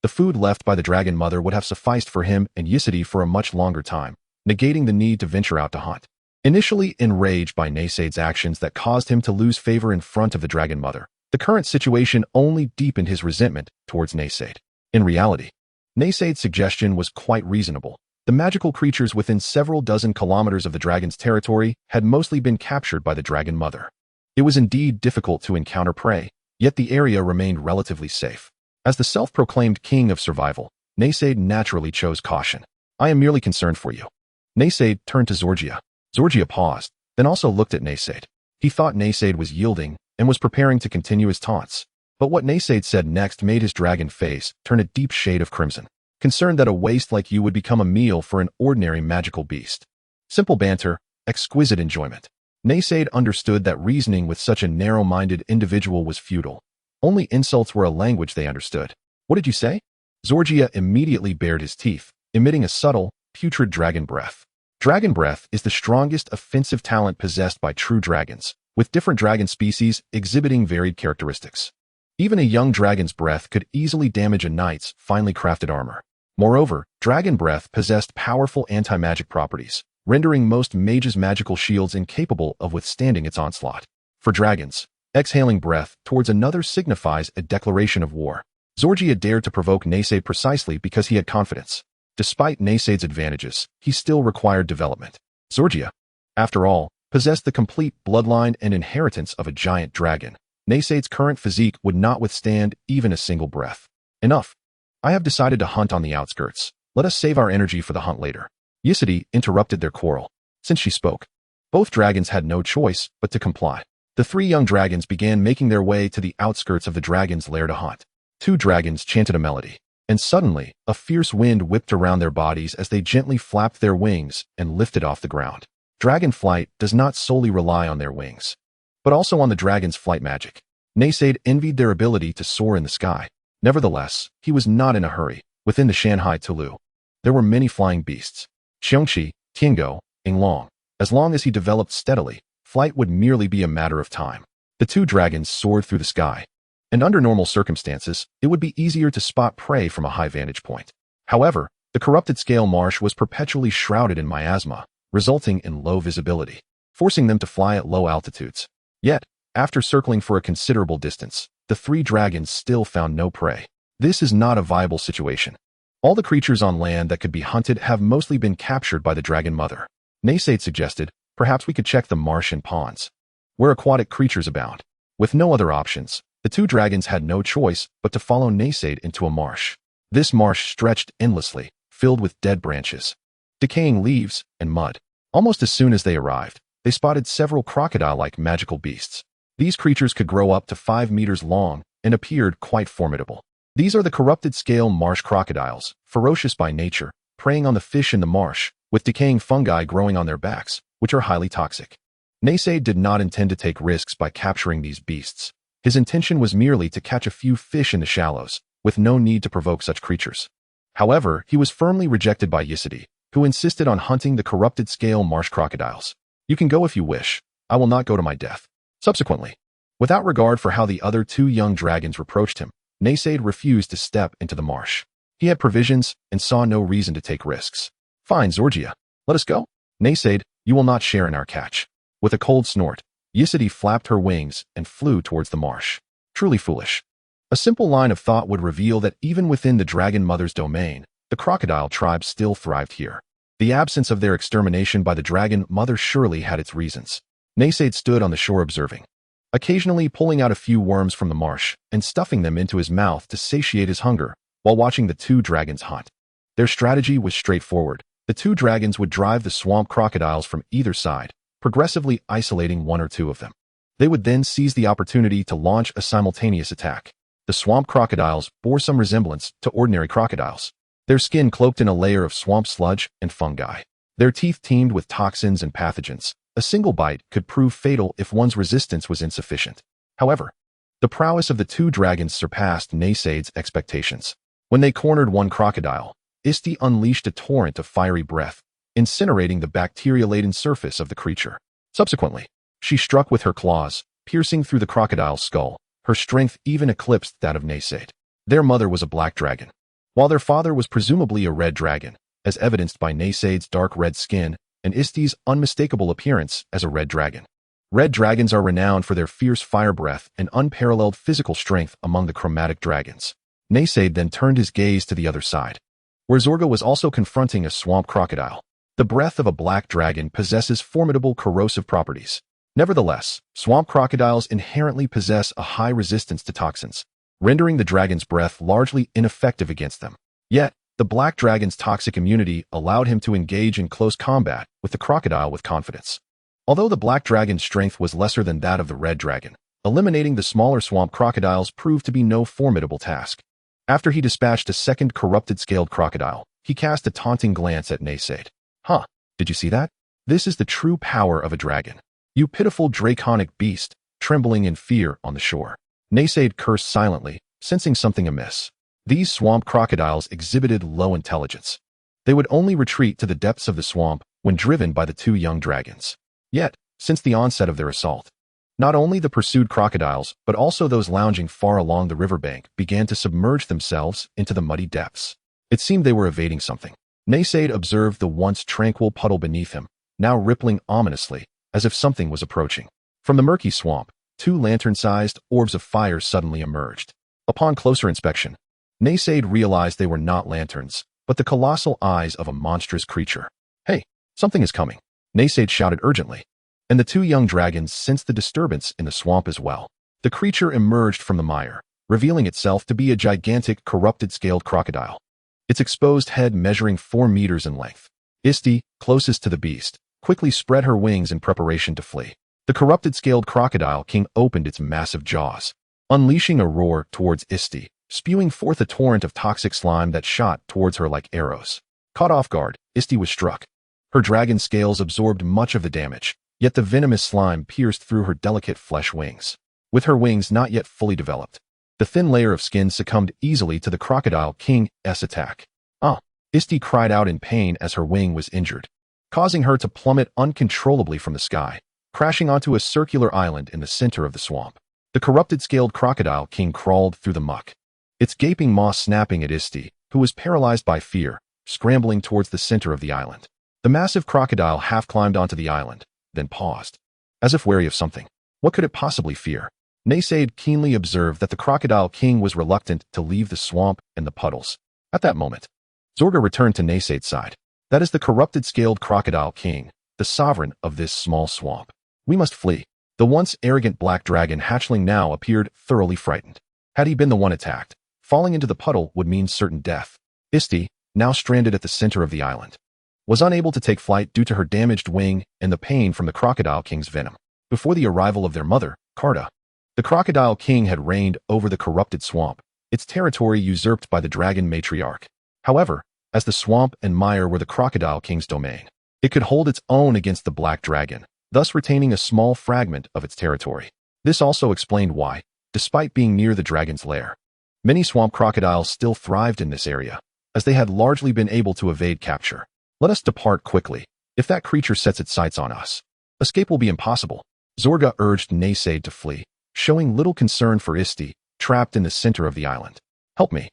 the food left by the dragon mother would have sufficed for him and Yisidi for a much longer time, negating the need to venture out to hunt. Initially enraged by Naysaid's actions that caused him to lose favor in front of the dragon mother, the current situation only deepened his resentment towards Naysaid. In reality, Naysaid's suggestion was quite reasonable. The magical creatures within several dozen kilometers of the dragon's territory had mostly been captured by the dragon mother. It was indeed difficult to encounter prey, yet the area remained relatively safe. As the self-proclaimed king of survival, Naysaid naturally chose caution. I am merely concerned for you. Naysaid turned to Zorgia. Zorgia paused, then also looked at Naysaid. He thought Naysaid was yielding and was preparing to continue his taunts. But what Naysaid said next made his dragon face turn a deep shade of crimson, concerned that a waste like you would become a meal for an ordinary magical beast. Simple banter, exquisite enjoyment. Naysaid understood that reasoning with such a narrow-minded individual was futile. Only insults were a language they understood. What did you say? Zorgia immediately bared his teeth, emitting a subtle, putrid dragon breath. Dragon breath is the strongest offensive talent possessed by true dragons, with different dragon species exhibiting varied characteristics. Even a young dragon's breath could easily damage a knight's finely crafted armor. Moreover, dragon breath possessed powerful anti-magic properties, rendering most mages' magical shields incapable of withstanding its onslaught. For dragons, exhaling breath towards another signifies a declaration of war. Zorgia dared to provoke Naysaid precisely because he had confidence. Despite Naysaid's advantages, he still required development. Zorgia, after all, possessed the complete bloodline and inheritance of a giant dragon. Naysaid's current physique would not withstand even a single breath. Enough. I have decided to hunt on the outskirts. Let us save our energy for the hunt later. Yisidi interrupted their quarrel. Since she spoke, both dragons had no choice but to comply. The three young dragons began making their way to the outskirts of the dragon's lair to hunt. Two dragons chanted a melody, and suddenly, a fierce wind whipped around their bodies as they gently flapped their wings and lifted off the ground. Dragon flight does not solely rely on their wings, but also on the dragon's flight magic. Naysaid envied their ability to soar in the sky. Nevertheless, he was not in a hurry. Within the Shan Hai Tulu, there were many flying beasts. Xiongqi, Tiango, Yinglong. As long as he developed steadily, flight would merely be a matter of time. The two dragons soared through the sky, and under normal circumstances, it would be easier to spot prey from a high vantage point. However, the corrupted scale marsh was perpetually shrouded in miasma, resulting in low visibility, forcing them to fly at low altitudes. Yet, after circling for a considerable distance, the three dragons still found no prey. This is not a viable situation. All the creatures on land that could be hunted have mostly been captured by the dragon mother. Naysaid suggested, perhaps we could check the marsh and ponds, where aquatic creatures abound. With no other options, the two dragons had no choice but to follow Naysaid into a marsh. This marsh stretched endlessly, filled with dead branches, decaying leaves, and mud. Almost as soon as they arrived, they spotted several crocodile-like magical beasts. These creatures could grow up to 5 meters long and appeared quite formidable. These are the corrupted scale marsh crocodiles, ferocious by nature, preying on the fish in the marsh, with decaying fungi growing on their backs, which are highly toxic. Naysaid did not intend to take risks by capturing these beasts. His intention was merely to catch a few fish in the shallows, with no need to provoke such creatures. However, he was firmly rejected by Yisidi, who insisted on hunting the corrupted scale marsh crocodiles. You can go if you wish. I will not go to my death. Subsequently, without regard for how the other two young dragons reproached him, Naysaid refused to step into the marsh. He had provisions and saw no reason to take risks. Fine, Zorgia. Let us go. Naysaid, you will not share in our catch. With a cold snort, Yisidi flapped her wings and flew towards the marsh. Truly foolish. A simple line of thought would reveal that even within the dragon mother's domain, the crocodile tribe still thrived here. The absence of their extermination by the dragon mother surely had its reasons. Naysaid stood on the shore observing, occasionally pulling out a few worms from the marsh and stuffing them into his mouth to satiate his hunger while watching the two dragons hunt. Their strategy was straightforward. The two dragons would drive the swamp crocodiles from either side, progressively isolating one or two of them. They would then seize the opportunity to launch a simultaneous attack. The swamp crocodiles bore some resemblance to ordinary crocodiles. Their skin cloaked in a layer of swamp sludge and fungi. Their teeth teemed with toxins and pathogens. A single bite could prove fatal if one's resistance was insufficient. However, the prowess of the two dragons surpassed Naysaid's expectations. When they cornered one crocodile, Isti unleashed a torrent of fiery breath, incinerating the bacteria-laden surface of the creature. Subsequently, she struck with her claws, piercing through the crocodile's skull. Her strength even eclipsed that of Naysaid. Their mother was a black dragon, while their father was presumably a red dragon, as evidenced by Naysaid's dark red skin and Isti's unmistakable appearance as a red dragon. Red dragons are renowned for their fierce fire breath and unparalleled physical strength among the chromatic dragons. Naysaid then turned his gaze to the other side, where Zorga was also confronting a swamp crocodile. The breath of a black dragon possesses formidable corrosive properties. Nevertheless, swamp crocodiles inherently possess a high resistance to toxins, rendering the dragon's breath largely ineffective against them. Yet, the black dragon's toxic immunity allowed him to engage in close combat with the crocodile with confidence. Although the black dragon's strength was lesser than that of the red dragon, eliminating the smaller swamp crocodiles proved to be no formidable task. After he dispatched a second corrupted scaled crocodile, he cast a taunting glance at Naysaid. Huh, did you see that? This is the true power of a dragon. You pitiful draconic beast, trembling in fear on the shore. Naysaid cursed silently, sensing something amiss. These swamp crocodiles exhibited low intelligence. They would only retreat to the depths of the swamp when driven by the two young dragons. Yet, since the onset of their assault, not only the pursued crocodiles, but also those lounging far along the riverbank began to submerge themselves into the muddy depths. It seemed they were evading something. Naysaid observed the once tranquil puddle beneath him, now rippling ominously, as if something was approaching. From the murky swamp, two lantern-sized orbs of fire suddenly emerged. Upon closer inspection, Naysaid realized they were not lanterns, but the colossal eyes of a monstrous creature. Hey, something is coming, Naysaid shouted urgently, and the two young dragons sensed the disturbance in the swamp as well. The creature emerged from the mire, revealing itself to be a gigantic, corrupted scaled crocodile, its exposed head measuring 4 meters in length. Isti, closest to the beast, quickly spread her wings in preparation to flee. The corrupted scaled crocodile king opened its massive jaws, unleashing a roar towards Isti, spewing forth a torrent of toxic slime that shot towards her like arrows. Caught off guard, Isti was struck. Her dragon scales absorbed much of the damage, yet the venomous slime pierced through her delicate flesh wings. With her wings not yet fully developed, the thin layer of skin succumbed easily to the crocodile king's attack. Isti cried out in pain as her wing was injured, causing her to plummet uncontrollably from the sky, crashing onto a circular island in the center of the swamp. The corrupted scaled crocodile king crawled through the muck, its gaping maw snapping at Isti, who was paralyzed by fear, scrambling towards the center of the island. The massive crocodile half climbed onto the island, then paused, as if wary of something. What could it possibly fear? Naysaid keenly observed that the crocodile king was reluctant to leave the swamp and the puddles. At that moment, Zorga returned to Naysaid's side. That is the corrupted scaled crocodile king, the sovereign of this small swamp. We must flee. The once arrogant black dragon hatchling now appeared thoroughly frightened. Had he been the one attacked, falling into the puddle would mean certain death. Isti, now stranded at the center of the island, was unable to take flight due to her damaged wing and the pain from the crocodile king's venom. Before the arrival of their mother, Karta, the crocodile king had reigned over the corrupted swamp, its territory usurped by the dragon matriarch. However, as the swamp and mire were the crocodile king's domain, it could hold its own against the black dragon, thus retaining a small fragment of its territory. This also explained why, despite being near the dragon's lair, many swamp crocodiles still thrived in this area, as they had largely been able to evade capture. Let us depart quickly. If that creature sets its sights on us, escape will be impossible. Zorga urged Naysaid to flee, showing little concern for Isti, trapped in the center of the island. Help me.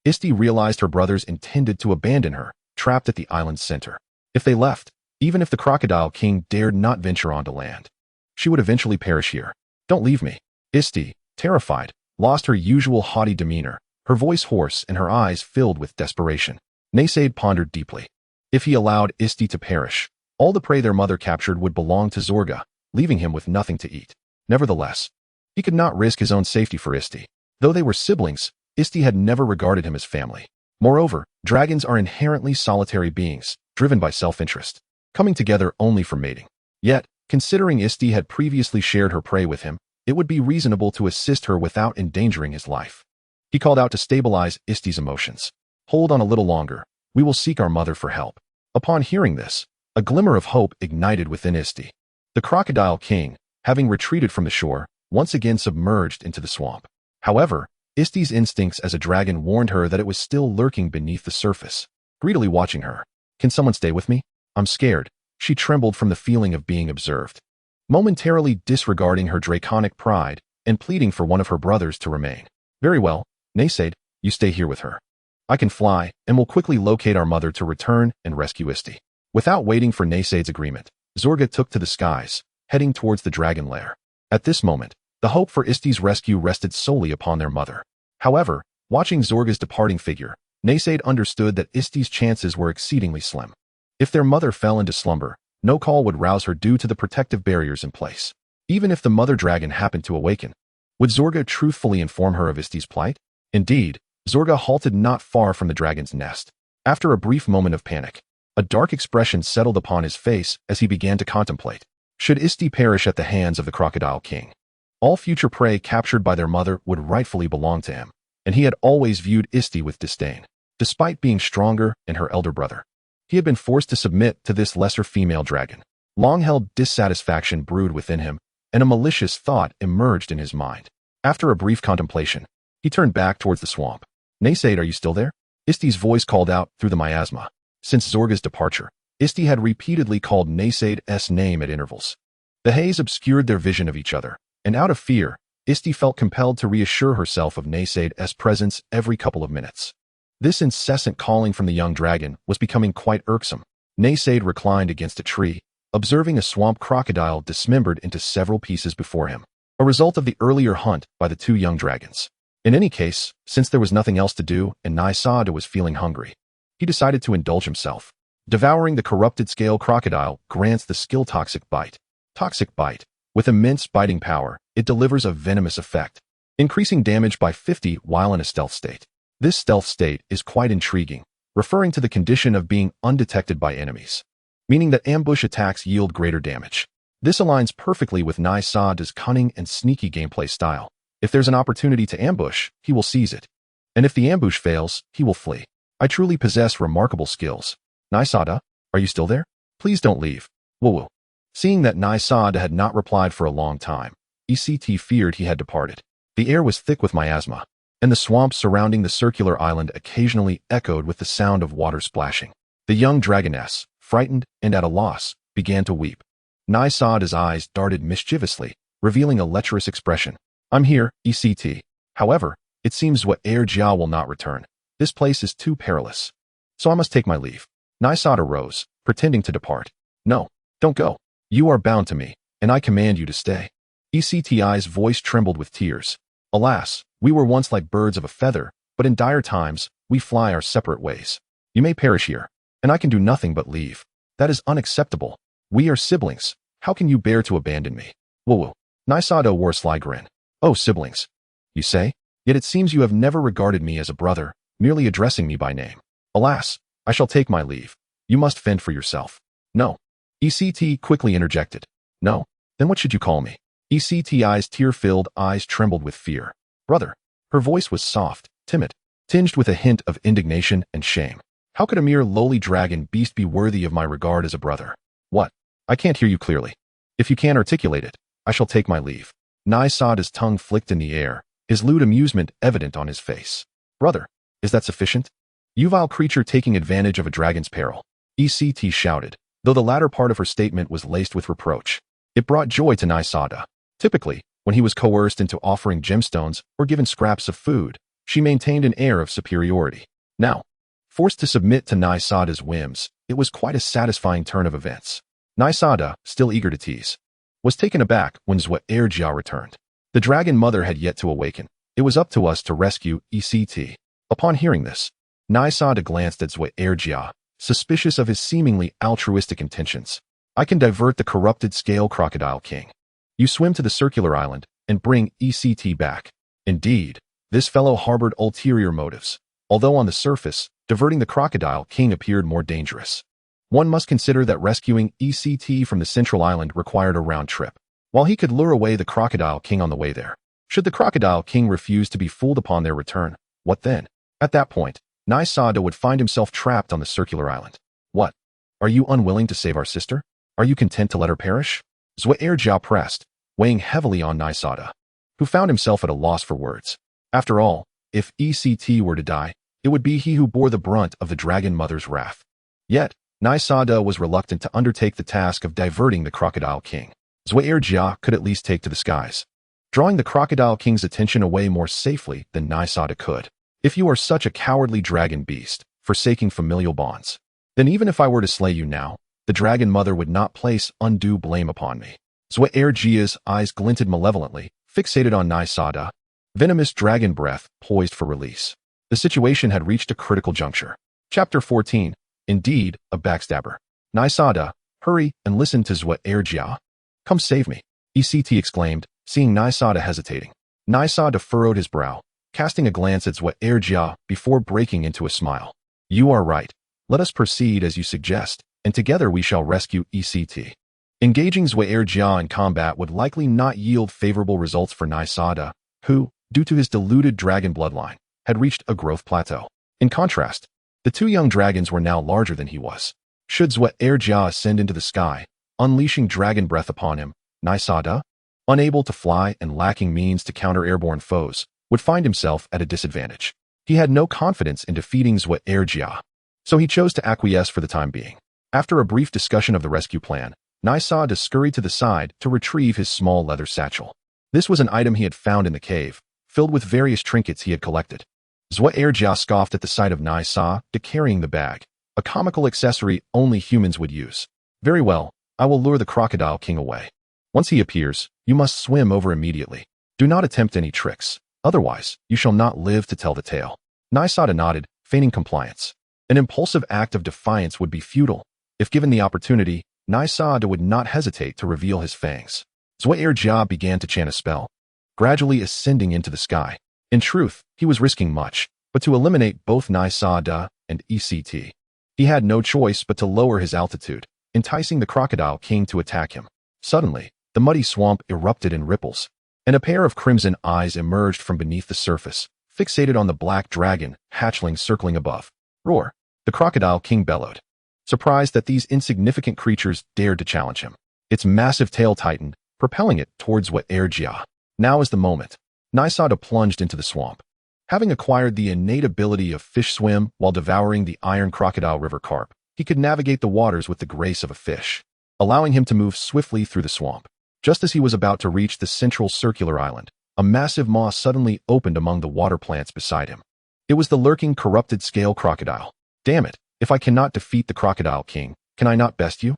Isti realized her brothers intended to abandon her, trapped at the island's center. If they left, even if the crocodile king dared not venture onto land, she would eventually perish here. Don't leave me. Isti, terrified, lost her usual haughty demeanor, her voice hoarse and her eyes filled with desperation. Naysaid pondered deeply. If he allowed Isti to perish, all the prey their mother captured would belong to Zorga, leaving him with nothing to eat. Nevertheless, he could not risk his own safety for Isti. Though they were siblings, Isti had never regarded him as family. Moreover, dragons are inherently solitary beings, driven by self-interest, coming together only for mating. Yet, considering Isti had previously shared her prey with him, it would be reasonable to assist her without endangering his life. He called out to stabilize Isti's emotions. Hold on a little longer. We will seek our mother for help. Upon hearing this, a glimmer of hope ignited within Isti. The crocodile king, having retreated from the shore, once again submerged into the swamp. However, Isti's instincts as a dragon warned her that it was still lurking beneath the surface, greedily watching her. Can someone stay with me? I'm scared. She trembled from the feeling of being observed. Momentarily disregarding her draconic pride and pleading for one of her brothers to remain. Very well, Naysaid, you stay here with her. I can fly, and will quickly locate our mother to return and rescue Isti. Without waiting for Naysaid's agreement, Zorga took to the skies, heading towards the dragon lair. At this moment, the hope for Isti's rescue rested solely upon their mother. However, watching Zorga's departing figure, Naysaid understood that Isti's chances were exceedingly slim. If their mother fell into slumber, no call would rouse her due to the protective barriers in place. Even if the mother dragon happened to awaken, would Zorga truthfully inform her of Isti's plight? Indeed, Zorga halted not far from the dragon's nest. After a brief moment of panic, a dark expression settled upon his face as he began to contemplate. Should Isti perish at the hands of the crocodile king, all future prey captured by their mother would rightfully belong to him, and he had always viewed Isti with disdain. Despite being stronger than her elder brother, he had been forced to submit to this lesser female dragon. Long-held dissatisfaction brewed within him, and a malicious thought emerged in his mind. After a brief contemplation, he turned back towards the swamp. Naysaid, are you still there? Isti's voice called out through the miasma. Since Zorga's departure, Isti had repeatedly called Naysaid's name at intervals. The haze obscured their vision of each other, and out of fear, Isti felt compelled to reassure herself of Naysaid's presence every couple of minutes. This incessant calling from the young dragon was becoming quite irksome. Naysaid reclined against a tree, observing a swamp crocodile dismembered into several pieces before him, a result of the earlier hunt by the two young dragons. In any case, since there was nothing else to do and Naysaid was feeling hungry, he decided to indulge himself. Devouring the corrupted scale crocodile grants the skill Toxic Bite. Toxic Bite. With immense biting power, it delivers a venomous effect, increasing damage by 50 while in a stealth state. This stealth state is quite intriguing, referring to the condition of being undetected by enemies, meaning that ambush attacks yield greater damage. This aligns perfectly with Naysaid's cunning and sneaky gameplay style. If there's an opportunity to ambush, he will seize it. And if the ambush fails, he will flee. I truly possess remarkable skills. Naysaid, are you still there? Please don't leave. Woo-woo. Seeing that Naysaid had not replied for a long time, ECT feared he had departed. The air was thick with miasma, and the swamp surrounding the circular island occasionally echoed with the sound of water splashing. The young dragoness, frightened and at a loss, began to weep. Naysaid's eyes darted mischievously, revealing a lecherous expression. I'm here, ECT. However, it seems Elryia will not return. This place is too perilous. So I must take my leave. Naysaid arose, pretending to depart. No, don't go. You are bound to me, and I command you to stay. ECTI's voice trembled with tears. Alas, we were once like birds of a feather, but in dire times, we fly our separate ways. You may perish here, and I can do nothing but leave. That is unacceptable. We are siblings. How can you bear to abandon me? Woo-woo. Naysaid wore a sly grin. Oh, siblings, you say? Yet it seems you have never regarded me as a brother, merely addressing me by name. Alas, I shall take my leave. You must fend for yourself. No. ECT quickly interjected. No? Then what should you call me? ECTI's tear-filled eyes trembled with fear. Brother. Her voice was soft, timid, tinged with a hint of indignation and shame. How could a mere lowly dragon beast be worthy of my regard as a brother? What? I can't hear you clearly. If you can't articulate it, I shall take my leave. Naysaid's tongue flicked in the air, his lewd amusement evident on his face. Brother, is that sufficient? You vile creature taking advantage of a dragon's peril. ECT shouted, though the latter part of her statement was laced with reproach. It brought joy to Naysaid. Typically, when he was coerced into offering gemstones or given scraps of food, she maintained an air of superiority. Now, forced to submit to Naysaid's whims, it was quite a satisfying turn of events. Naysaid, still eager to tease, was taken aback when Elryia returned. The dragon mother had yet to awaken, It was up to us to rescue ECT. Upon hearing this, Nysada glanced at Elryia, suspicious of his seemingly altruistic intentions. I can divert the corrupted scale crocodile king. You swim to the circular island and bring ECT back. Indeed, this fellow harbored ulterior motives. Although on the surface, diverting the crocodile king appeared more dangerous. One must consider that rescuing ECT from the central island required a round trip. While he could lure away the crocodile king on the way there, should the crocodile king refuse to be fooled upon their return, what then? At that point, Nysada would find himself trapped on the circular island. What? Are you unwilling to save our sister? Are you content to let her perish? Elryia pressed, weighing heavily on Nysada, who found himself at a loss for words. After all, if ECT were to die, it would be he who bore the brunt of the dragon mother's wrath. Yet, Nysada was reluctant to undertake the task of diverting the crocodile king. Elryia could at least take to the skies, drawing the crocodile king's attention away more safely than Nysada could. If you are such a cowardly dragon beast, forsaking familial bonds, then even if I were to slay you now, the dragon mother would not place undue blame upon me. Elryia's eyes glinted malevolently, fixated on Nysada, venomous dragon breath poised for release. The situation had reached a critical juncture. Chapter 14. Indeed, a backstabber. Nysada, hurry and listen to Elryia. Come save me, ECT exclaimed, seeing Nysada hesitating. Nysada furrowed his brow, casting a glance at Elryia before breaking into a smile. You are right. Let us proceed as you suggest, and together we shall rescue ECT. Engaging Elryia in combat would likely not yield favorable results for Nysada, who, due to his diluted dragon bloodline, had reached a growth plateau. In contrast, the two young dragons were now larger than he was. Should Elryia ascend into the sky, unleashing dragon breath upon him, Nysada, unable to fly and lacking means to counter airborne foes, would find himself at a disadvantage. He had no confidence in defeating Elryia, so he chose to acquiesce for the time being. After a brief discussion of the rescue plan, Nysada scurried to the side to retrieve his small leather satchel. This was an item he had found in the cave, filled with various trinkets he had collected. Elryia scoffed at the sight of Nysada carrying the bag, a comical accessory only humans would use. Very well, I will lure the crocodile king away. Once he appears, you must swim over immediately. Do not attempt any tricks, otherwise you shall not live to tell the tale. Nysada nodded, feigning compliance. An impulsive act of defiance would be futile. If given the opportunity, Nysada would not hesitate to reveal his fangs. Elryia began to chant a spell, gradually ascending into the sky. In truth, he was risking much, but to eliminate both Nysada and ECT. He had no choice but to lower his altitude, enticing the crocodile king to attack him. Suddenly, the muddy swamp erupted in ripples, and a pair of crimson eyes emerged from beneath the surface, fixated on the black dragon hatchling circling above. Roar! The crocodile king bellowed, surprised that these insignificant creatures dared to challenge him. Its massive tail tightened, propelling it towards Elryia. Now is the moment. Nysada plunged into the swamp. Having acquired the innate ability of fish swim while devouring the iron crocodile river carp, he could navigate the waters with the grace of a fish, allowing him to move swiftly through the swamp. Just as he was about to reach the central circular island, a massive maw suddenly opened among the water plants beside him. It was the lurking, corrupted scale crocodile. Damn it, if I cannot defeat the crocodile king, can I not best you?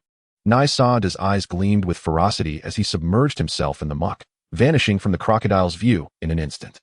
Nysada's eyes gleamed with ferocity as he submerged himself in the muck, vanishing from the crocodile's view in an instant.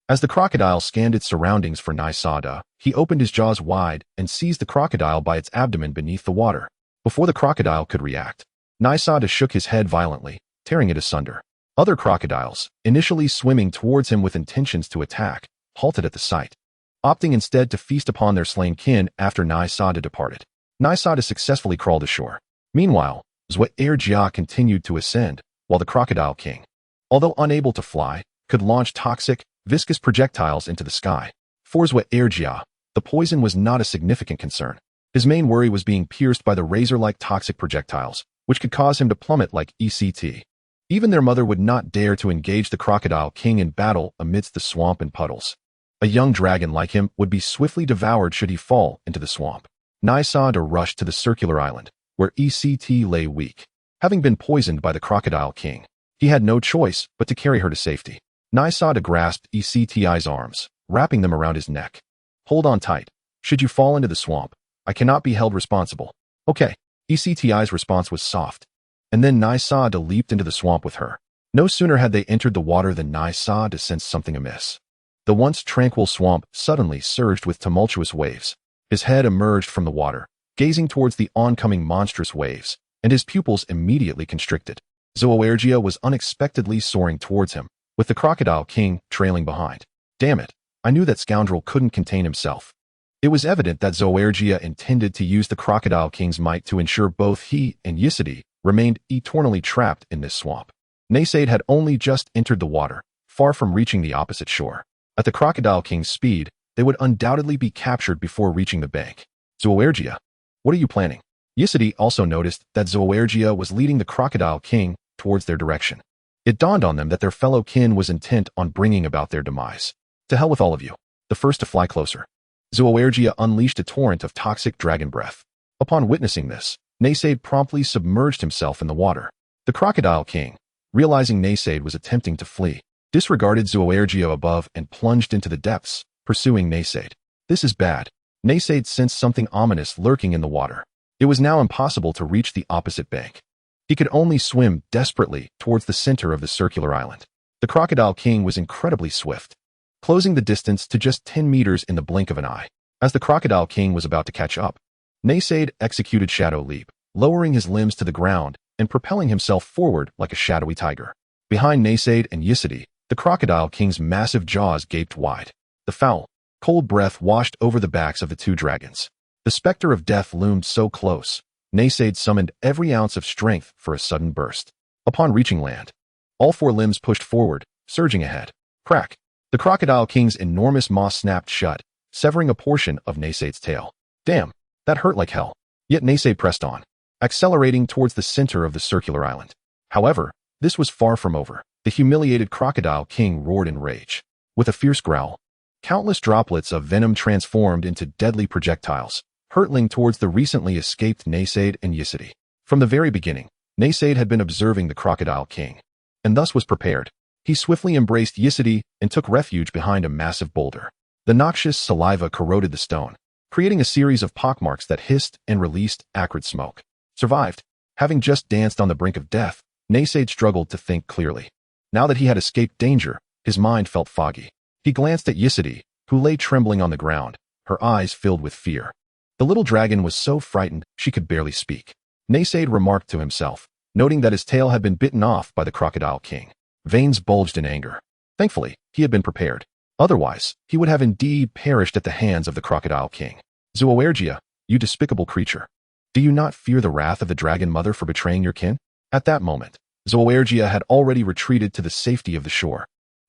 As the crocodile scanned its surroundings for Nysada, he opened his jaws wide and seized the crocodile by its abdomen beneath the water. Before the crocodile could react, Nysada shook his head violently, tearing it asunder. Other crocodiles, initially swimming towards him with intentions to attack, halted at the sight, opting instead to feast upon their slain kin after Nysada departed. Nysada successfully crawled ashore. Meanwhile, Elryia continued to ascend, while the crocodile king, although unable to fly, could launch toxic, viscous projectiles into the sky. For Elryia, the poison was not a significant concern. His main worry was being pierced by the razor-like toxic projectiles, which could cause him to plummet like ECT. Even their mother would not dare to engage the crocodile king in battle amidst the swamp and puddles. A young dragon like him would be swiftly devoured should he fall into the swamp. Nysada rushed to the circular island, where ECT lay weak. Having been poisoned by the crocodile king, he had no choice but to carry her to safety. Nysada grasped ECT's arms, wrapping them around his neck. Hold on tight. Should you fall into the swamp, I cannot be held responsible. Okay. ECT's response was soft. And then Nysada leaped into the swamp with her. No sooner had they entered the water than Nysada sensed something amiss. The once tranquil swamp suddenly surged with tumultuous waves. His head emerged from the water, gazing towards the oncoming monstrous waves, and his pupils immediately constricted. Elryia was unexpectedly soaring towards him, with the Crocodile King trailing behind. Damn it, I knew that scoundrel couldn't contain himself. It was evident that Elryia intended to use the Crocodile King's might to ensure both he and Yisidey remained eternally trapped in this swamp. Naysaid had only just entered the water, far from reaching the opposite shore. At the Crocodile King's speed, they would undoubtedly be captured before reaching the bank. Elryia, what are you planning? Yisidey also noticed that Elryia was leading the Crocodile King towards their direction. It dawned on them that their fellow kin was intent on bringing about their demise. To hell with all of you. The first to fly closer. Elryia unleashed a torrent of toxic dragon breath. Upon witnessing this, Naysaid promptly submerged himself in the water. The Crocodile King, realizing Naysaid was attempting to flee, disregarded Elryia above and plunged into the depths, pursuing Naysaid. This is bad. Naysaid sensed something ominous lurking in the water. It was now impossible to reach the opposite bank. He could only swim desperately towards the center of the circular island. The Crocodile King was incredibly swift, closing the distance to just 10 meters in the blink of an eye. As the Crocodile King was about to catch up, Naysaid executed Shadow Leap, lowering his limbs to the ground and propelling himself forward like a shadowy tiger. Behind Naysaid and Yisidey, the Crocodile King's massive jaws gaped wide. The foul, cold breath washed over the backs of the two dragons. The specter of death loomed so close, Naysaid summoned every ounce of strength for a sudden burst. Upon reaching land, all four limbs pushed forward, surging ahead. Crack! The Crocodile King's enormous maw snapped shut, severing a portion of Naysaid's tail. Damn, that hurt like hell. Yet Naysaid pressed on, accelerating towards the center of the circular island. However, this was far from over. The humiliated Crocodile King roared in rage. With a fierce growl, countless droplets of venom transformed into deadly projectiles, hurtling towards the recently escaped Naysaid and Yisidey. From the very beginning, Naysaid had been observing the Crocodile King, and thus was prepared. He swiftly embraced Yisidey and took refuge behind a massive boulder. The noxious saliva corroded the stone, creating a series of pockmarks that hissed and released acrid smoke. Survived. Having just danced on the brink of death, Naysaid struggled to think clearly. Now that he had escaped danger, his mind felt foggy. He glanced at Yisidey, who lay trembling on the ground, her eyes filled with fear. The little dragon was so frightened she could barely speak. Naysaid remarked to himself, noting that his tail had been bitten off by the Crocodile King. Veins bulged in anger. Thankfully, he had been prepared. Otherwise, he would have indeed perished at the hands of the Crocodile King. Elryia, you despicable creature. Do you not fear the wrath of the Dragon Mother for betraying your kin? At that moment, Elryia had already retreated to the safety of the shore,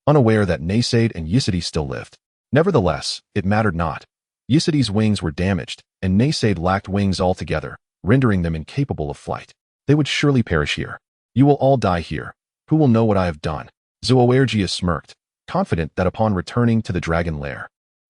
unaware that Naysaid and Yisidey still lived. Nevertheless, it mattered not. Yisidey's wings were damaged, and Naysaid lacked wings altogether, rendering them incapable of flight. They would surely perish here. You will all die here. Who will know what I have done? Elryia smirked, confident that upon returning to the dragon lair,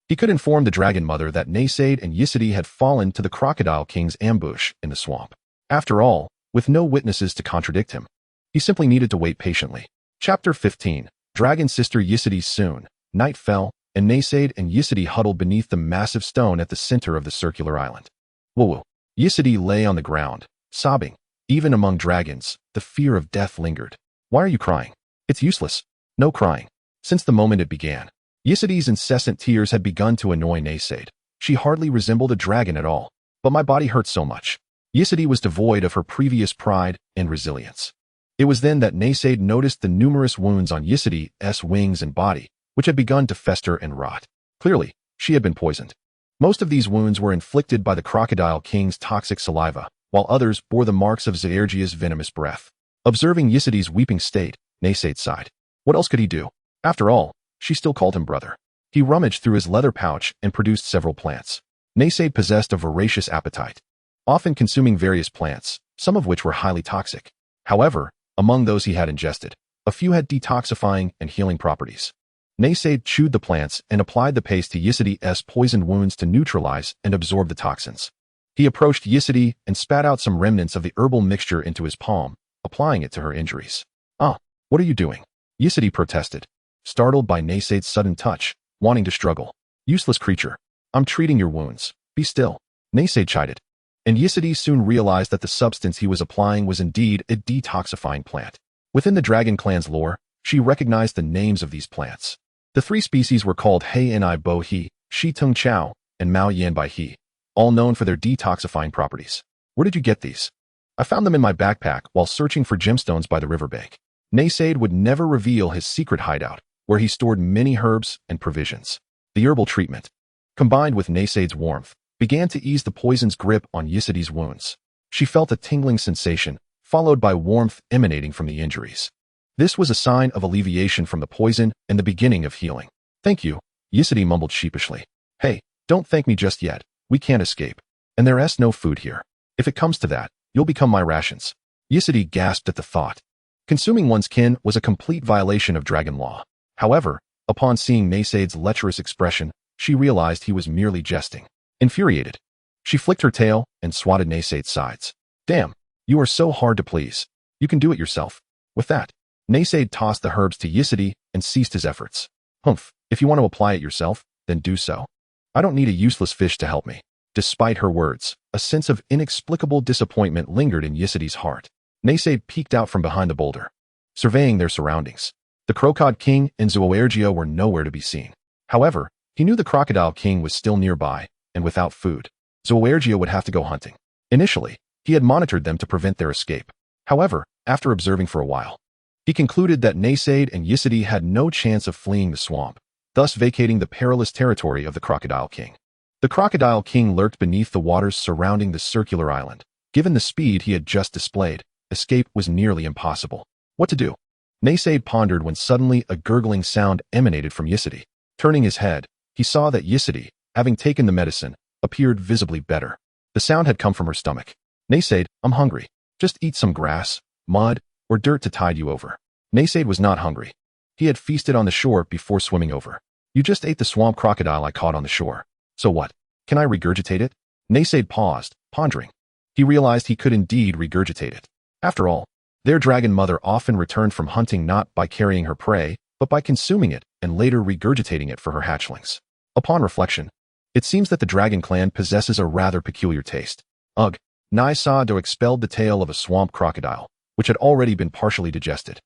he could inform the Dragon Mother that Naysaid and Yisidey had fallen to the Crocodile King's ambush in the swamp. After all, with no witnesses to contradict him, he simply needed to wait patiently. Chapter 15. Dragon Sister Yisidey. Soon, night fell, and Naysaid and Yisidey huddled beneath the massive stone at the center of the circular island. Whoa! Yisidey lay on the ground, sobbing. Even among dragons, the fear of death lingered. Why are you crying? It's useless. No crying. Since the moment it began, Yisidey's incessant tears had begun to annoy Naysaid. She hardly resembled a dragon at all, but my body hurt so much. Yisidey was devoid of her previous pride and resilience. It was then that Naysaid noticed the numerous wounds on Yisidey's wings and body, which had begun to fester and rot. Clearly, she had been poisoned. Most of these wounds were inflicted by the Crocodile King's toxic saliva, while others bore the marks of Elryia's venomous breath. Observing Yisidey's weeping state, Naysaid sighed. What else could he do? After all, she still called him brother. He rummaged through his leather pouch and produced several plants. Naysaid possessed a voracious appetite, often consuming various plants, some of which were highly toxic. However, among those he had ingested, a few had detoxifying and healing properties. Naysaid chewed the plants and applied the paste to Yisidey's poisoned wounds to neutralize and absorb the toxins. He approached Yisidey and spat out some remnants of the herbal mixture into his palm, applying it to her injuries. Ah, what are you doing? Yisidey protested, startled by Naysaid's sudden touch, wanting to struggle. Useless creature. I'm treating your wounds. Be still. Naysaid chided. And Yisidey soon realized that the substance he was applying was indeed a detoxifying plant. Within the Dragon Clan's lore, she recognized the names of these plants. The three species were called Hai Ni Bo He, Shi Tung Chao, and Mao Yan Bai He, all known for their detoxifying properties. Where did you get these? I found them in my backpack while searching for gemstones by the riverbank. Naysaid would never reveal his secret hideout, where he stored many herbs and provisions. The herbal treatment, combined with Naysaid's warmth, began to ease the poison's grip on Yisidi's wounds. She felt a tingling sensation, followed by warmth emanating from the injuries. This was a sign of alleviation from the poison and the beginning of healing. Thank you, Yisidi mumbled sheepishly. Hey, don't thank me just yet. We can't escape. And there's no food here. If it comes to that, you'll become my rations. Yisidi gasped at the thought. Consuming one's kin was a complete violation of dragon law. However, upon seeing Naysaid's lecherous expression, she realized he was merely jesting. Infuriated, she flicked her tail and swatted Naysaid's sides. Damn, you are so hard to please. You can do it yourself. With that, Naysaid tossed the herbs to Yisidi and ceased his efforts. Humph, if you want to apply it yourself, then do so. I don't need a useless fish to help me. Despite her words, a sense of inexplicable disappointment lingered in Yisidi's heart. Naysaid peeked out from behind the boulder, surveying their surroundings. The Crocod King and Elryia were nowhere to be seen. However, he knew the Crocodile King was still nearby, and without food, Elryia would have to go hunting. Initially, he had monitored them to prevent their escape. However, after observing for a while, he concluded that Naysaid and Yisidi had no chance of fleeing the swamp, thus vacating the perilous territory of the Crocodile King. The Crocodile King lurked beneath the waters surrounding the circular island. Given the speed he had just displayed, escape was nearly impossible. What to do? Naysaid pondered when suddenly a gurgling sound emanated from Yisidi. Turning his head, he saw that Yisidi, having taken the medicine, appeared visibly better. The sound had come from her stomach. Naysaid, I'm hungry. Just eat some grass, mud, or dirt to tide you over. Naysaid was not hungry. He had feasted on the shore before swimming over. You just ate the swamp crocodile I caught on the shore. So what? Can I regurgitate it? Naysaid paused, pondering. He realized he could indeed regurgitate it. After all, their dragon mother often returned from hunting not by carrying her prey, but by consuming it and later regurgitating it for her hatchlings. Upon reflection, it seems that the dragon clan possesses a rather peculiar taste. Ugh, Naysaid expelled the tail of a swamp crocodile, which had already been partially digested,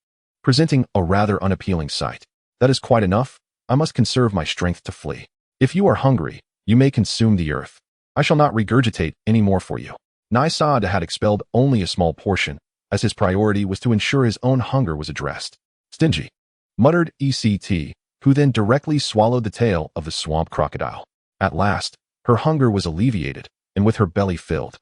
presenting a rather unappealing sight. That is quite enough. I must conserve my strength to flee. If you are hungry, you may consume the earth. I shall not regurgitate any more for you. Naysaid had expelled only a small portion, as his priority was to ensure his own hunger was addressed. Stingy, muttered ECT, who then directly swallowed the tail of the swamp crocodile. At last, her hunger was alleviated, and with her belly filled,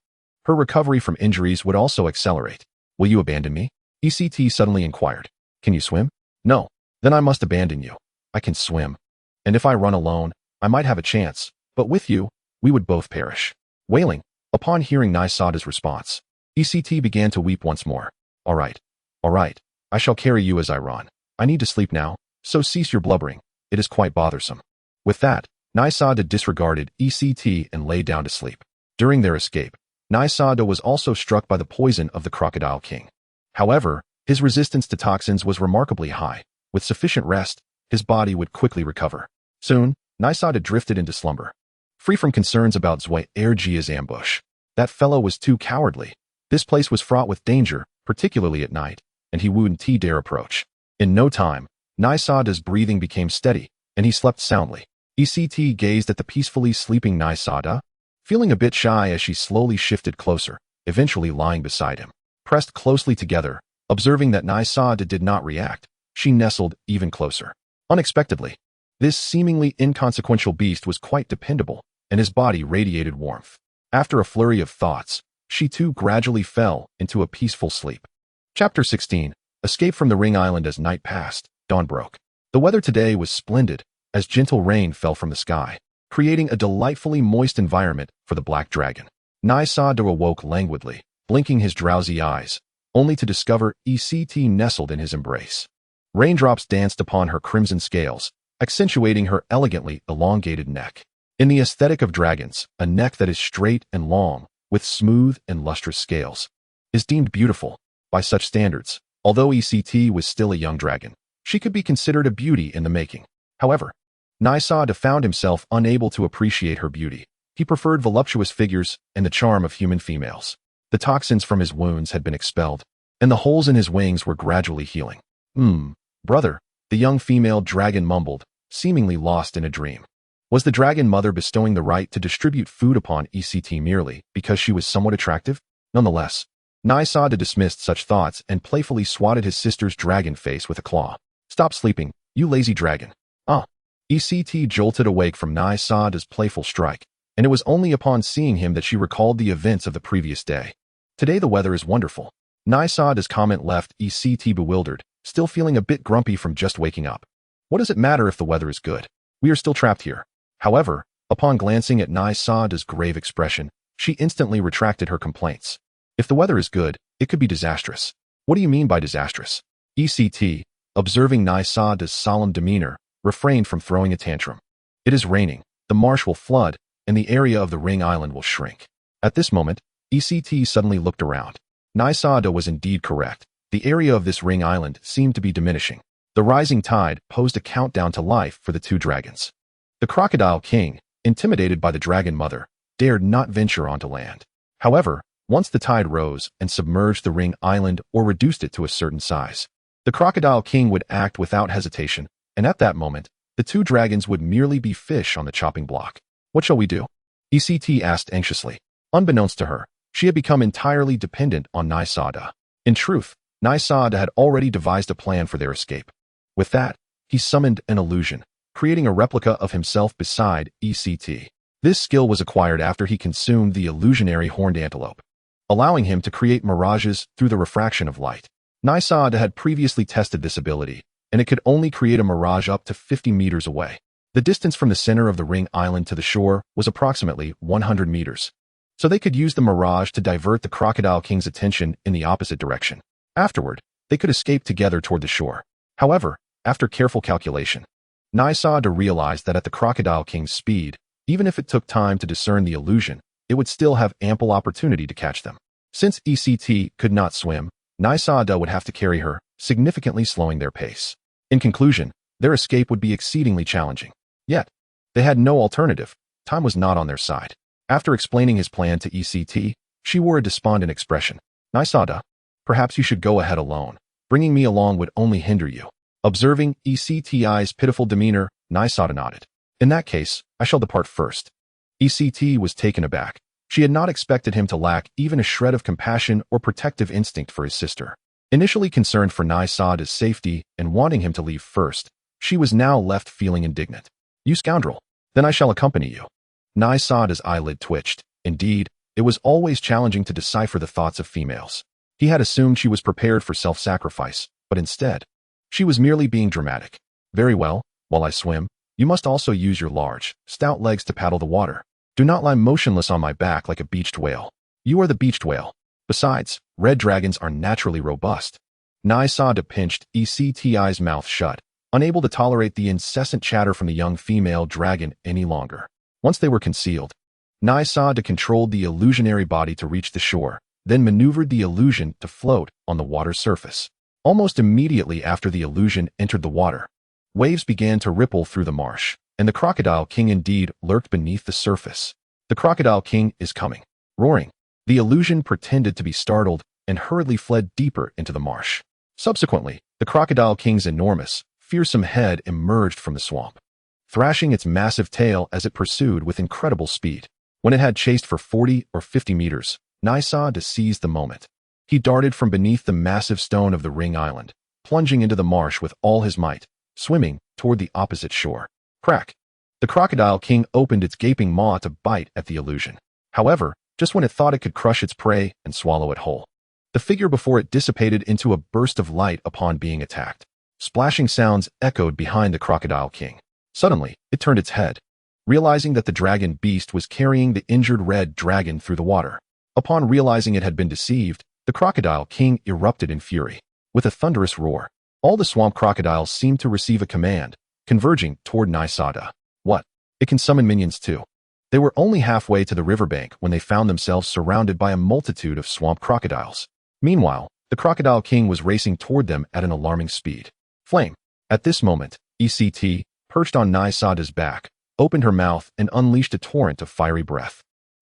her recovery from injuries would also accelerate. Will you abandon me? ECT suddenly inquired. Can you swim? No. Then I must abandon you. I can swim. And if I run alone, I might have a chance, but with you, we would both perish. Wailing, upon hearing Naysaid's response, ECT began to weep once more. All right. I shall carry you as I run. I need to sleep now, so cease your blubbering. It is quite bothersome. With that, Naysaid disregarded ECT and lay down to sleep. During their escape, Naysaid was also struck by the poison of the Crocodile King. However, his resistance to toxins was remarkably high. With sufficient rest, his body would quickly recover. Soon, Naysaid drifted into slumber, free from concerns about Elryia's ambush. That fellow was too cowardly. This place was fraught with danger, particularly at night, and he wouldn't dare approach. In no time, Naysaid's breathing became steady, and he slept soundly. ECT gazed at the peacefully sleeping Naysaid, feeling a bit shy as she slowly shifted closer, eventually lying beside him. Pressed closely together, observing that Naysaid did not react, she nestled even closer. Unexpectedly, this seemingly inconsequential beast was quite dependable, and his body radiated warmth. After a flurry of thoughts, she too gradually fell into a peaceful sleep. Chapter 16. Escape from the Ring Island. As night passed, dawn broke. The weather today was splendid, as gentle rain fell from the sky, creating a delightfully moist environment for the black dragon. Naysaid awoke languidly, blinking his drowsy eyes, only to discover ECT nestled in his embrace. Raindrops danced upon her crimson scales, accentuating her elegantly elongated neck. In the aesthetic of dragons, a neck that is straight and long, with smooth and lustrous scales, is deemed beautiful. By such standards, although ECT was still a young dragon, she could be considered a beauty in the making. However, Naysaid found himself unable to appreciate her beauty. He preferred voluptuous figures and the charm of human females. The toxins from his wounds had been expelled, and the holes in his wings were gradually healing. Brother, the young female dragon mumbled, seemingly lost in a dream. Was the dragon mother bestowing the right to distribute food upon ECT merely because she was somewhat attractive? Nonetheless, Nysada dismissed such thoughts and playfully swatted his sister's dragon face with a claw. "Stop sleeping, you lazy dragon." Ah! ECT jolted awake from Nysada's playful strike, and it was only upon seeing him that she recalled the events of the previous day. "Today the weather is wonderful." Nysada's comment left ECT bewildered, still feeling a bit grumpy from just waking up. What does it matter if the weather is good? We are still trapped here. However, upon glancing at Nysada's grave expression, she instantly retracted her complaints. If the weather is good, it could be disastrous. What do you mean by disastrous? ECT, observing Nysada's solemn demeanor, refrained from throwing a tantrum. It is raining, the marsh will flood, and the area of the ring island will shrink. At this moment, ECT suddenly looked around. Nysada was indeed correct. The area of this ring island seemed to be diminishing. The rising tide posed a countdown to life for the two dragons. The Crocodile King, intimidated by the dragon mother, dared not venture onto land. However, once the tide rose and submerged the ring island or reduced it to a certain size, the Crocodile King would act without hesitation, and at that moment, the two dragons would merely be fish on the chopping block. "What shall we do?" ECT asked anxiously. Unbeknownst to her, she had become entirely dependent on Nysada. In truth, Nysada had already devised a plan for their escape. With that, he summoned an illusion, creating a replica of himself beside ECT. This skill was acquired after he consumed the illusionary horned antelope, allowing him to create mirages through the refraction of light. Nysada had previously tested this ability, and it could only create a mirage up to 50 meters away. The distance from the center of the ring island to the shore was approximately 100 meters. So they could use the mirage to divert the Crocodile King's attention in the opposite direction. Afterward, they could escape together toward the shore. However, after careful calculation, Nysada realized that at the Crocodile King's speed, even if it took time to discern the illusion, it would still have ample opportunity to catch them. Since ECT could not swim, Nysada would have to carry her, significantly slowing their pace. In conclusion, their escape would be exceedingly challenging. Yet, they had no alternative. Time was not on their side. After explaining his plan to ECT, she wore a despondent expression. "Nysada, perhaps you should go ahead alone. Bringing me along would only hinder you." Observing ECT's pitiful demeanor, Nysada nodded. "In that case, I shall depart first." ECT was taken aback. She had not expected him to lack even a shred of compassion or protective instinct for his sister. Initially concerned for Nysada's safety and wanting him to leave first, she was now left feeling indignant. "You scoundrel! Then I shall accompany you." Nysada's eyelid twitched. Indeed, it was always challenging to decipher the thoughts of females. He had assumed she was prepared for self-sacrifice, but instead, she was merely being dramatic. "Very well, while I swim, you must also use your large, stout legs to paddle the water. Do not lie motionless on my back like a beached whale. You are the beached whale. Besides, red dragons are naturally robust." Nysada pinched ECT's mouth shut, unable to tolerate the incessant chatter from the young female dragon any longer. Once they were concealed, Nysada controlled the illusionary body to reach the shore, then maneuvered the illusion to float on the water's surface. Almost immediately after the illusion entered the water, waves began to ripple through the marsh, and the Crocodile King indeed lurked beneath the surface. "The Crocodile King is coming." Roaring, the illusion pretended to be startled and hurriedly fled deeper into the marsh. Subsequently, the Crocodile King's enormous, fearsome head emerged from the swamp, thrashing its massive tail as it pursued with incredible speed. When it had chased for 40 or 50 meters, Nysada seized the moment. He darted from beneath the massive stone of the ring island, plunging into the marsh with all his might, swimming toward the opposite shore. Crack! The Crocodile King opened its gaping maw to bite at the illusion. However, just when it thought it could crush its prey and swallow it whole, the figure before it dissipated into a burst of light upon being attacked. Splashing sounds echoed behind the Crocodile King. Suddenly, it turned its head, realizing that the dragon beast was carrying the injured red dragon through the water. Upon realizing it had been deceived, the Crocodile King erupted in fury. With a thunderous roar, all the swamp crocodiles seemed to receive a command, converging toward Nysada. What? It can summon minions too. They were only halfway to the riverbank when they found themselves surrounded by a multitude of swamp crocodiles. Meanwhile, the Crocodile King was racing toward them at an alarming speed. Flame! At this moment, ECT, perched on Nysada's back, opened her mouth and unleashed a torrent of fiery breath.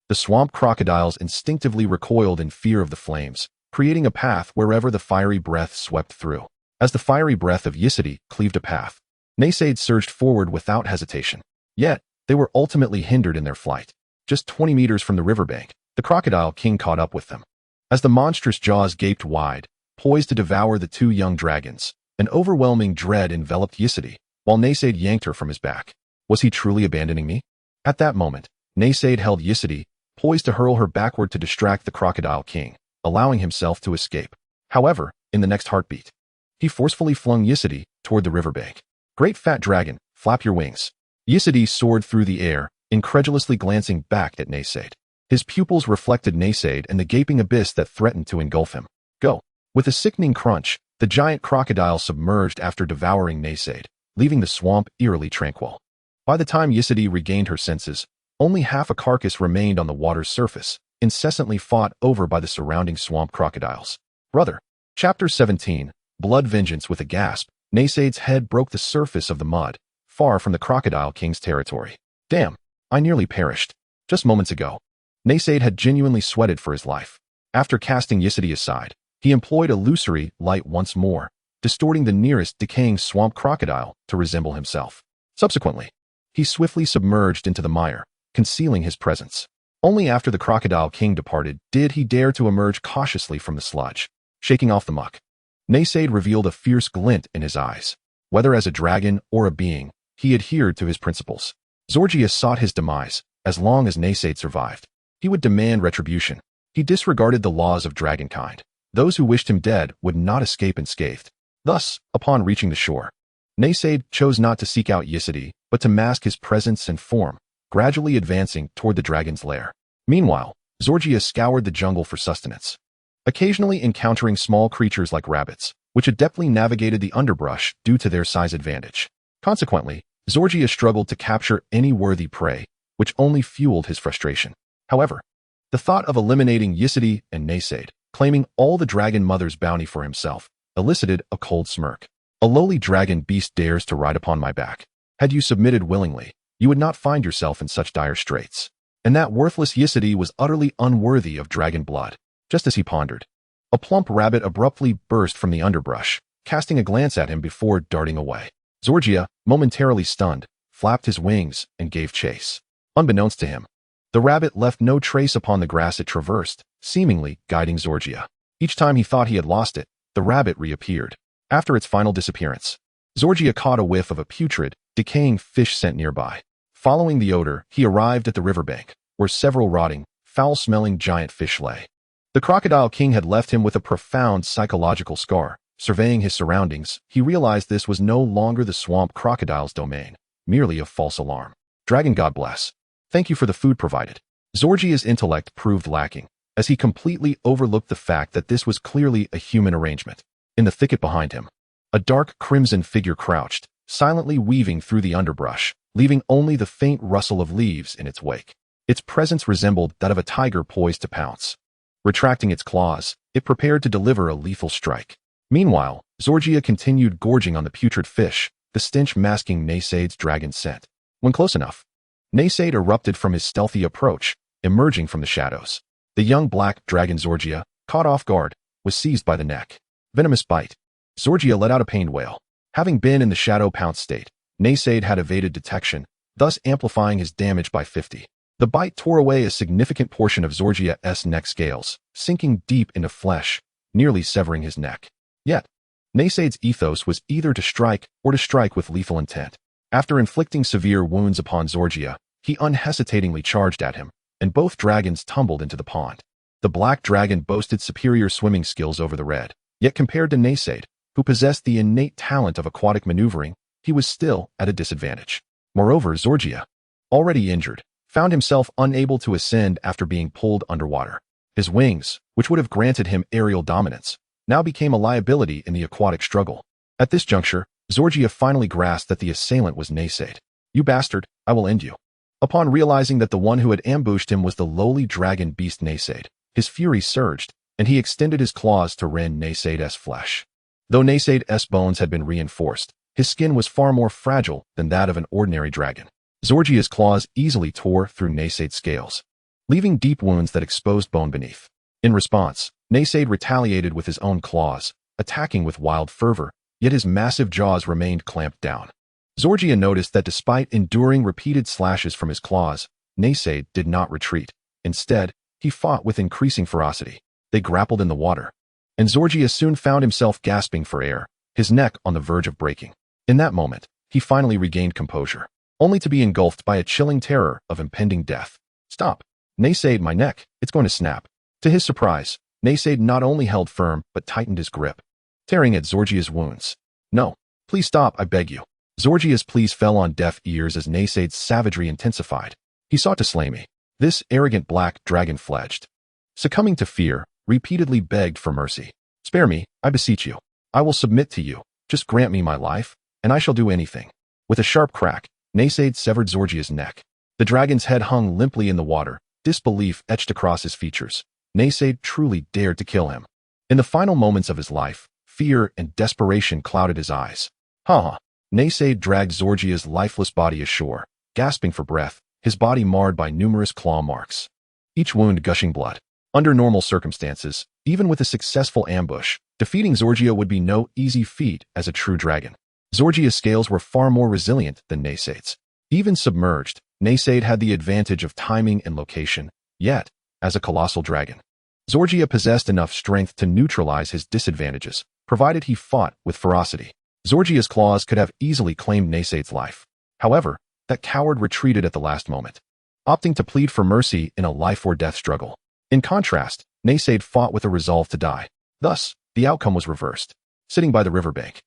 The swamp crocodiles instinctively recoiled in fear of the flames, creating a path wherever the fiery breath swept through. As the fiery breath of Yisity cleaved a path, Naysaid surged forward without hesitation. Yet, they were ultimately hindered in their flight. Just 20 meters from the riverbank, the Crocodile King caught up with them. As the monstrous jaws gaped wide, poised to devour the two young dragons, an overwhelming dread enveloped Yside, while Naysaid yanked her from his back. Was he truly abandoning me? At that moment, Naysaid held Yside, poised to hurl her backward to distract the Crocodile King, allowing himself to escape. However, in the next heartbeat, he forcefully flung Yside toward the riverbank. Great fat dragon, flap your wings. Yside soared through the air, incredulously glancing back at Naysaid. His pupils reflected Naysaid and the gaping abyss that threatened to engulf him. Go. With a sickening crunch, the giant crocodile submerged after devouring Naysaid, leaving the swamp eerily tranquil. By the time Yside regained her senses, only half a carcass remained on the water's surface, incessantly fought over by the surrounding swamp crocodiles. Brother. Chapter 17, Blood Vengeance. With a gasp, Naysaid's head broke the surface of the mud, far from the Crocodile King's territory. Damn, I nearly perished. Just moments ago. Naysaid had genuinely sweated for his life. After casting Yside aside, he employed illusory light once more, distorting the nearest decaying swamp crocodile to resemble himself. Subsequently, he swiftly submerged into the mire, concealing his presence. Only after the Crocodile King departed did he dare to emerge cautiously from the sludge. Shaking off the muck, Naysaid revealed a fierce glint in his eyes. Whether as a dragon or a being, he adhered to his principles. Zorgia sought his demise. As long as Naysaid survived, he would demand retribution. He disregarded the laws of dragonkind. Those who wished him dead would not escape unscathed. Thus, upon reaching the shore, Naysaid chose not to seek out Yside, but to mask his presence and form, gradually advancing toward the dragon's lair. Meanwhile, Zorgia scoured the jungle for sustenance, occasionally encountering small creatures like rabbits, which adeptly navigated the underbrush due to their size advantage. Consequently, Zorgia struggled to capture any worthy prey, which only fueled his frustration. However, the thought of eliminating Yside and Naysaid, claiming all the dragon mother's bounty for himself, elicited a cold smirk. A lowly dragon beast dares to ride upon my back. Had you submitted willingly, you would not find yourself in such dire straits. And that worthless Yside was utterly unworthy of dragon blood. Just as he pondered, a plump rabbit abruptly burst from the underbrush, casting a glance at him before darting away. Zorgia, momentarily stunned, flapped his wings and gave chase. Unbeknownst to him, the rabbit left no trace upon the grass it traversed, seemingly guiding Zorgia. Each time he thought he had lost it, the rabbit reappeared. After its final disappearance, Zorgia caught a whiff of a putrid, decaying fish scent nearby. Following the odor, he arrived at the riverbank, where several rotting, foul-smelling giant fish lay. The Crocodile King had left him with a profound psychological scar. Surveying his surroundings, he realized this was no longer the swamp crocodile's domain, merely a false alarm. Dragon God bless. Thank you for the food provided. Zorgia's intellect proved lacking, as he completely overlooked the fact that this was clearly a human arrangement. In the thicket behind him, a dark crimson figure crouched, silently weaving through the underbrush, leaving only the faint rustle of leaves in its wake. Its presence resembled that of a tiger poised to pounce. Retracting its claws, it prepared to deliver a lethal strike. Meanwhile, Zorgia continued gorging on the putrid fish, the stench masking Naysaid's dragon scent. When close enough, Naysaid erupted from his stealthy approach, emerging from the shadows. The young black dragon Zorgia, caught off guard, was seized by the neck. Venomous bite. Zorgia let out a pained wail. Having been in the shadow pounce state, Naysaid had evaded detection, thus amplifying his damage by 50. The bite tore away a significant portion of Zorgia's neck scales, sinking deep into flesh, nearly severing his neck. Yet, Naysaid's ethos was either to strike or to strike with lethal intent. After inflicting severe wounds upon Zorgia, he unhesitatingly charged at him, and both dragons tumbled into the pond. The black dragon boasted superior swimming skills over the red, yet compared to Naysaid, who possessed the innate talent of aquatic maneuvering, he was still at a disadvantage. Moreover, Zorgia, already injured, found himself unable to ascend after being pulled underwater. His wings, which would have granted him aerial dominance, now became a liability in the aquatic struggle. At this juncture, Zorgia finally grasped that the assailant was Naysaid. You bastard, I will end you. Upon realizing that the one who had ambushed him was the lowly dragon beast Naysaid, his fury surged, and he extended his claws to rend Naysaid's flesh. Though Naysaid's bones had been reinforced, his skin was far more fragile than that of an ordinary dragon. Zorgia's claws easily tore through Naysaid's scales, leaving deep wounds that exposed bone beneath. In response, Naysaid retaliated with his own claws, attacking with wild fervor, yet his massive jaws remained clamped down. Zorgia noticed that despite enduring repeated slashes from his claws, Naysaid did not retreat. Instead, he fought with increasing ferocity. They grappled in the water, and Zorgia soon found himself gasping for air, his neck on the verge of breaking. In that moment, he finally regained composure, only to be engulfed by a chilling terror of impending death. Stop! Naysaid, my neck, it's going to snap. To his surprise, Naysaid not only held firm, but tightened his grip, tearing at Zorgia's wounds. No, please stop, I beg you. Zorgia's pleas fell on deaf ears as Naysaid's savagery intensified. He sought to slay me. This arrogant black dragon fledged. Succumbing to fear, repeatedly begged for mercy. Spare me, I beseech you. I will submit to you. Just grant me my life, and I shall do anything. With a sharp crack, Naysaid severed Zorgia's neck. The dragon's head hung limply in the water, disbelief etched across his features. Naysaid truly dared to kill him. In the final moments of his life, fear and desperation clouded his eyes. Ha! Naysaid dragged Zorgia's lifeless body ashore, gasping for breath, his body marred by numerous claw marks, each wound gushing blood. Under normal circumstances, even with a successful ambush, defeating Zorgia would be no easy feat as a true dragon. Zorgia's scales were far more resilient than Naysaid's. Even submerged, Naysaid had the advantage of timing and location, yet, as a colossal dragon, Zorgia possessed enough strength to neutralize his disadvantages, provided he fought with ferocity. Zorgia's claws could have easily claimed Naysaid's life. However, that coward retreated at the last moment, opting to plead for mercy in a life-or-death struggle. In contrast, Naysaid fought with a resolve to die. Thus, the outcome was reversed. Sitting by the riverbank,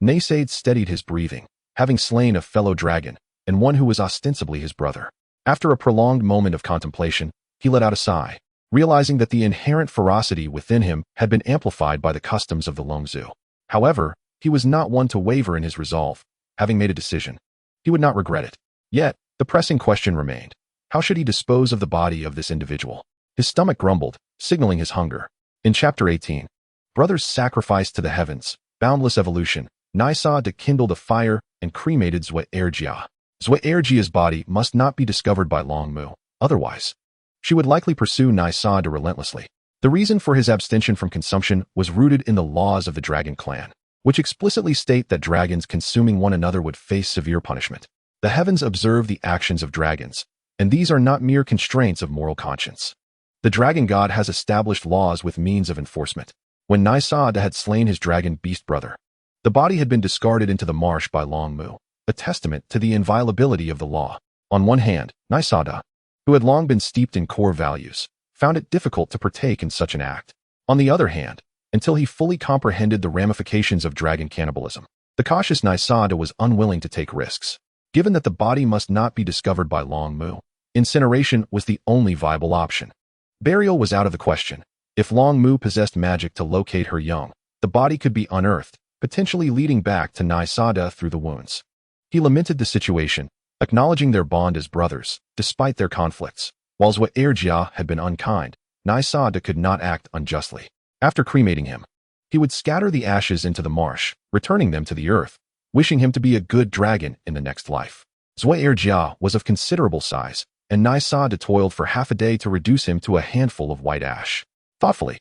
Naysaid steadied his breathing, having slain a fellow dragon, and one who was ostensibly his brother. After a prolonged moment of contemplation, he let out a sigh, realizing that the inherent ferocity within him had been amplified by the customs of the Longzhu. However, he was not one to waver in his resolve. Having made a decision, he would not regret it. Yet, the pressing question remained. How should he dispose of the body of this individual? His stomach grumbled, signaling his hunger. In Chapter 18, brothers sacrificed to the heavens, boundless evolution, Nysada kindled a fire and cremated Elryia. Elryia's body must not be discovered by Longmu, otherwise, she would likely pursue Nysada relentlessly. The reason for his abstention from consumption was rooted in the laws of the dragon clan, which explicitly state that dragons consuming one another would face severe punishment. The heavens observe the actions of dragons, and these are not mere constraints of moral conscience. The dragon god has established laws with means of enforcement. When Nysada had slain his dragon beast brother, the body had been discarded into the marsh by Longmu, a testament to the inviolability of the law. On one hand, Nysada, who had long been steeped in core values, found it difficult to partake in such an act. On the other hand, until he fully comprehended the ramifications of dragon cannibalism, the cautious Nysada was unwilling to take risks. Given that the body must not be discovered by Longmu, incineration was the only viable option. Burial was out of the question. If Longmu possessed magic to locate her young, the body could be unearthed, potentially leading back to Nysada through the wounds. He lamented the situation, acknowledging their bond as brothers, despite their conflicts. While Elryia had been unkind, Nysada could not act unjustly. After cremating him, he would scatter the ashes into the marsh, returning them to the earth, wishing him to be a good dragon in the next life. Elryia was of considerable size, and Nysada toiled for half a day to reduce him to a handful of white ash. Thoughtfully,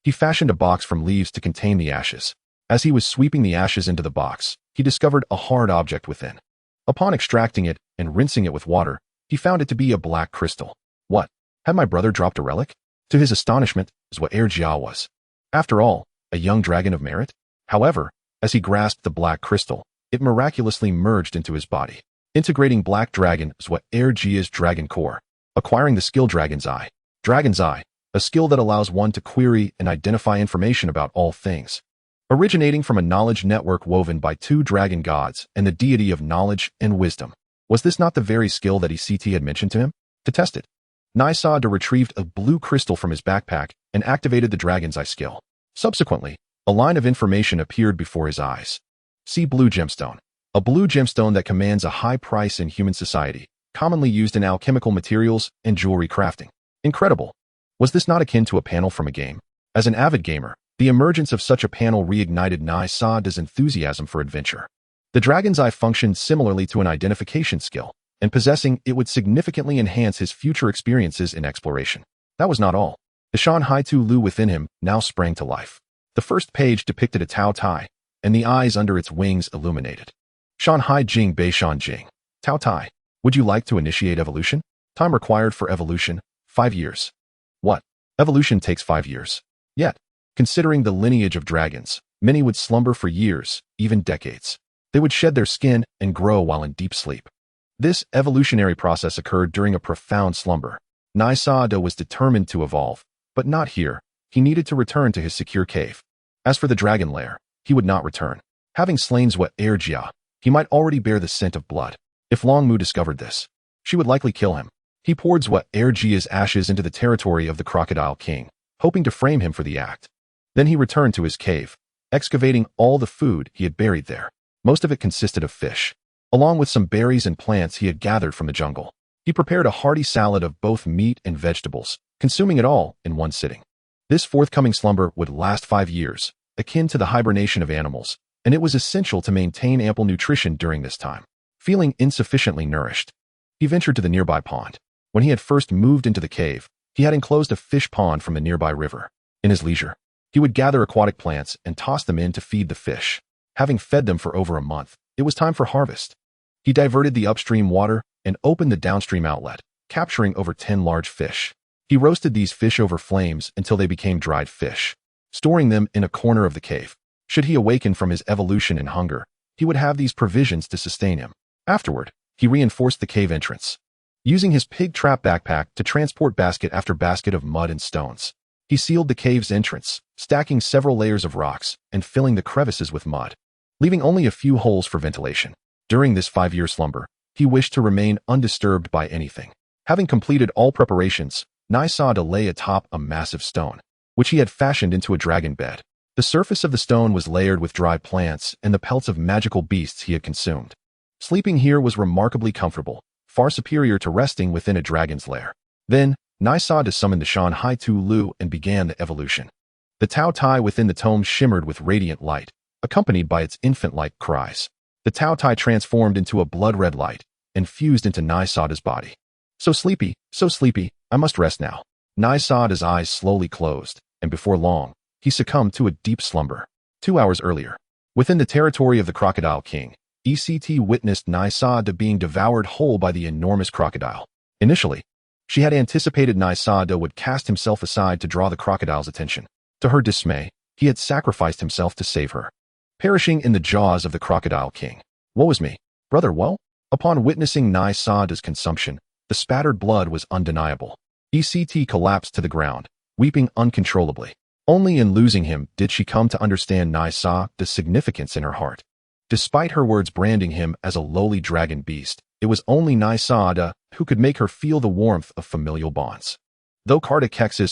he fashioned a box from leaves to contain the ashes. As he was sweeping the ashes into the box, he discovered a hard object within. Upon extracting it and rinsing it with water, he found it to be a black crystal. What? Had my brother dropped a relic? To his astonishment, Elryia was, after all, a young dragon of merit. However, as he grasped the black crystal, it miraculously merged into his body, integrating Black Dragon Elryia's dragon core, acquiring the skill Dragon's Eye. Dragon's Eye, a skill that allows one to query and identify information about all things, originating from a knowledge network woven by two dragon gods and the deity of knowledge and wisdom. Was this not the very skill that ECT had mentioned to him? To test it, Nysada retrieved a blue crystal from his backpack and activated the Dragon's Eye skill. Subsequently, a line of information appeared before his eyes. See blue gemstone. A blue gemstone that commands a high price in human society, commonly used in alchemical materials and jewelry crafting. Incredible. Was this not akin to a panel from a game? As an avid gamer, the emergence of such a panel reignited Nysada's enthusiasm for adventure. The Dragon's Eye functioned similarly to an identification skill, and possessing it would significantly enhance his future experiences in exploration. That was not all. The Shan Hai Lu within him now sprang to life. The first page depicted a Taotie, and the eyes under its wings illuminated. Shan Hai Bestiary. Taotie. Would you like to initiate evolution? Time required for evolution, 5 years. What? Evolution takes 5 years. Yet, considering the lineage of dragons, many would slumber for years, even decades. They would shed their skin and grow while in deep sleep. This evolutionary process occurred during a profound slumber. Nisada was determined to evolve, but not here. He needed to return to his secure cave. As for the dragon lair, he would not return. Having slain Elryia, he might already bear the scent of blood. If Longmu discovered this, she would likely kill him. He poured Elryia's ashes into the territory of the Crocodile King, hoping to frame him for the act. Then he returned to his cave, excavating all the food he had buried there. Most of it consisted of fish, along with some berries and plants he had gathered from the jungle. He prepared a hearty salad of both meat and vegetables, consuming it all in one sitting. This forthcoming slumber would last 5 years, akin to the hibernation of animals, and it was essential to maintain ample nutrition during this time. Feeling insufficiently nourished, he ventured to the nearby pond. When he had first moved into the cave, he had enclosed a fish pond from the nearby river. In his leisure, he would gather aquatic plants and toss them in to feed the fish. Having fed them for over a month, it was time for harvest. He diverted the upstream water and opened the downstream outlet, capturing over 10 large fish. He roasted these fish over flames until they became dried fish, storing them in a corner of the cave. Should he awaken from his evolution and hunger, he would have these provisions to sustain him. Afterward, he reinforced the cave entrance, using his pig trap backpack to transport basket after basket of mud and stones. He sealed the cave's entrance, stacking several layers of rocks and filling the crevices with mud, leaving only a few holes for ventilation. During this 5-year slumber, he wished to remain undisturbed by anything. Having completed all preparations, Nisada lay atop a massive stone, which he had fashioned into a dragon bed. The surface of the stone was layered with dry plants and the pelts of magical beasts he had consumed. Sleeping here was remarkably comfortable, far superior to resting within a dragon's lair. Then, Nisada summoned the Shan Hai Lu and began the evolution. The Taotie within the tome shimmered with radiant light, accompanied by its infant-like cries. The Taotie transformed into a blood-red light and fused into Nisada's body. So sleepy, I must rest now. Nisada's eyes slowly closed, and before long, he succumbed to a deep slumber. 2 hours earlier, within the territory of the Crocodile King, ECT witnessed Nisada being devoured whole by the enormous crocodile. Initially, she had anticipated Nisada would cast himself aside to draw the crocodile's attention. To her dismay, he had sacrificed himself to save her, perishing in the jaws of the Crocodile King. Woe is me, brother, woe? Upon witnessing Nisada's consumption, the spattered blood was undeniable. ECT collapsed to the ground, weeping uncontrollably. Only in losing him did she come to understand Nisada's significance in her heart. Despite her words branding him as a lowly dragon beast, it was only Nisada who could make her feel the warmth of familial bonds. Though Carta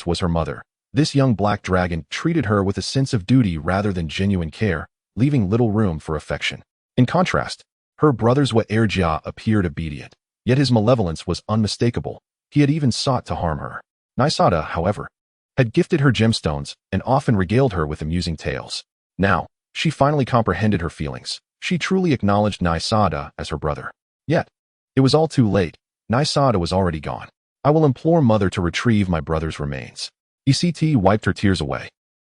was her mother, this young black dragon treated her with a sense of duty rather than genuine care, leaving little room for affection. In contrast, her brother's Elryia appeared obedient, yet his malevolence was unmistakable. He had even sought to harm her. Nisada, however, had gifted her gemstones and often regaled her with amusing tales. Now, she finally comprehended her feelings. She truly acknowledged Nisada as her brother. Yet, it was all too late. Nisada was already gone. I will implore Mother to retrieve my brother's remains. ECT wiped her tears away.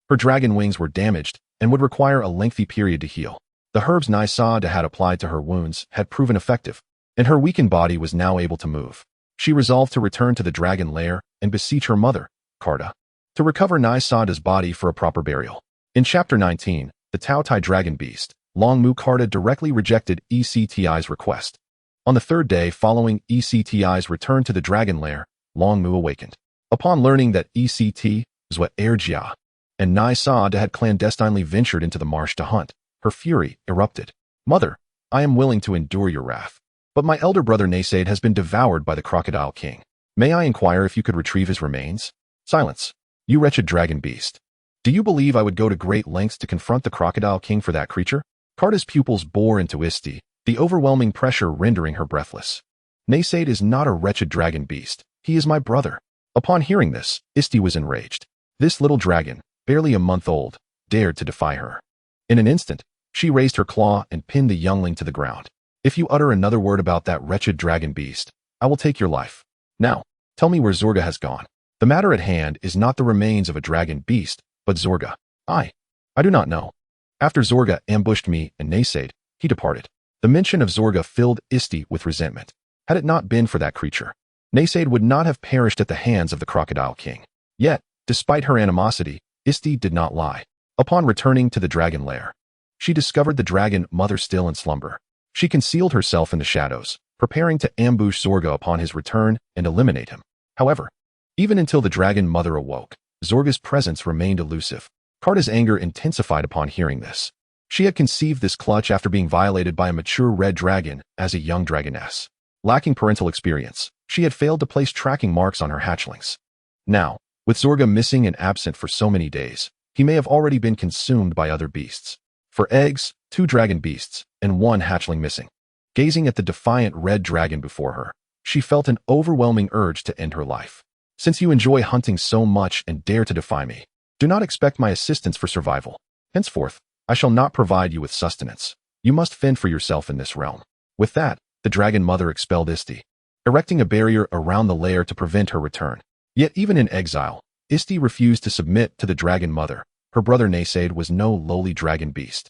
Her dragon wings were damaged and would require a lengthy period to heal. The herbs Nisada had applied to her wounds had proven effective, and her weakened body was now able to move. She resolved to return to the dragon lair and beseech her mother, Carta, to recover Nisada's body for a proper burial. In Chapter 19, the Taotie dragon beast, Longmu Carta directly rejected ECTI's request. On the 3rd day following ECTI's return to the dragon lair, Longmu awakened. Upon learning that ECT was Elryia and Nisada had clandestinely ventured into the marsh to hunt, her fury erupted. Mother, I am willing to endure your wrath, but my elder brother Nisade has been devoured by the Crocodile King. May I inquire if you could retrieve his remains? Silence, you wretched dragon beast. Do you believe I would go to great lengths to confront the Crocodile King for that creature? Carta's pupils bore into Isti, the overwhelming pressure rendering her breathless. Nisade is not a wretched dragon beast. He is my brother. Upon hearing this, Isti was enraged. This little dragon, barely a month old, dared to defy her. In an instant, she raised her claw and pinned the youngling to the ground. If you utter another word about that wretched dragon beast, I will take your life. Now, tell me where Zorga has gone. The matter at hand is not the remains of a dragon beast, but Zorga. I do not know. After Zorga ambushed me and Nisade, he departed. The mention of Zorga filled Isti with resentment. Had it not been for that creature, Naysaid would not have perished at the hands of the Crocodile King. Yet, despite her animosity, Isti did not lie. Upon returning to the dragon lair, she discovered the dragon mother still in slumber. She concealed herself in the shadows, preparing to ambush Zorga upon his return and eliminate him. However, even until the dragon mother awoke, Zorga's presence remained elusive. Carta's anger intensified upon hearing this. She had conceived this clutch after being violated by a mature red dragon as a young dragoness. Lacking parental experience, she had failed to place tracking marks on her hatchlings. Now, with Zorga missing and absent for so many days, he may have already been consumed by other beasts. For eggs, 2 dragon beasts, and 1 hatchling missing. Gazing at the defiant red dragon before her, she felt an overwhelming urge to end her life. Since you enjoy hunting so much and dare to defy me, do not expect my assistance for survival. Henceforth, I shall not provide you with sustenance. You must fend for yourself in this realm. With that, the dragon mother expelled Isti, erecting a barrier around the lair to prevent her return. Yet even in exile, Isti refused to submit to the dragon mother. Her brother Naysaid was no lowly dragon beast.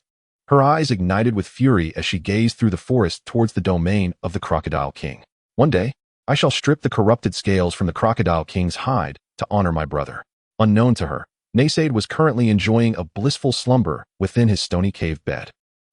Her eyes ignited with fury as she gazed through the forest towards the domain of the Crocodile King. One day, I shall strip the corrupted scales from the Crocodile King's hide to honor my brother. Unknown to her, Naysaid was currently enjoying a blissful slumber within his stony cave bed.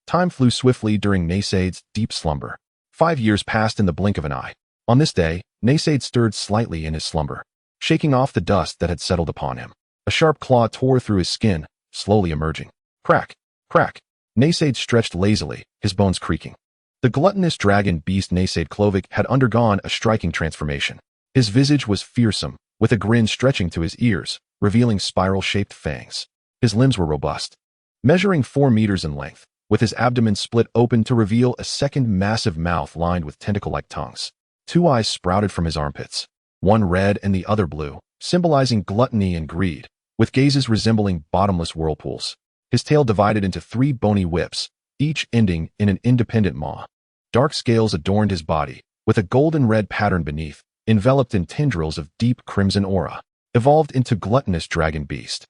Time flew swiftly during Naysaid's deep slumber. 5 years passed in the blink of an eye. On this day, Naysaid stirred slightly in his slumber, shaking off the dust that had settled upon him. A sharp claw tore through his skin, slowly emerging. Crack! Crack! Naysaid stretched lazily, his bones creaking. The gluttonous dragon beast Naysaid Crovic had undergone a striking transformation. His visage was fearsome, with a grin stretching to his ears, revealing spiral-shaped fangs. His limbs were robust, measuring 4 meters in length, with his abdomen split open to reveal a second massive mouth lined with tentacle-like tongues. 2 eyes sprouted from his armpits, one red and the other blue, symbolizing gluttony and greed, with gazes resembling bottomless whirlpools. His tail divided into 3 bony whips, each ending in an independent maw. Dark scales adorned his body, with a golden-red pattern beneath, enveloped in tendrils of deep crimson aura, evolved into gluttonous dragon beast.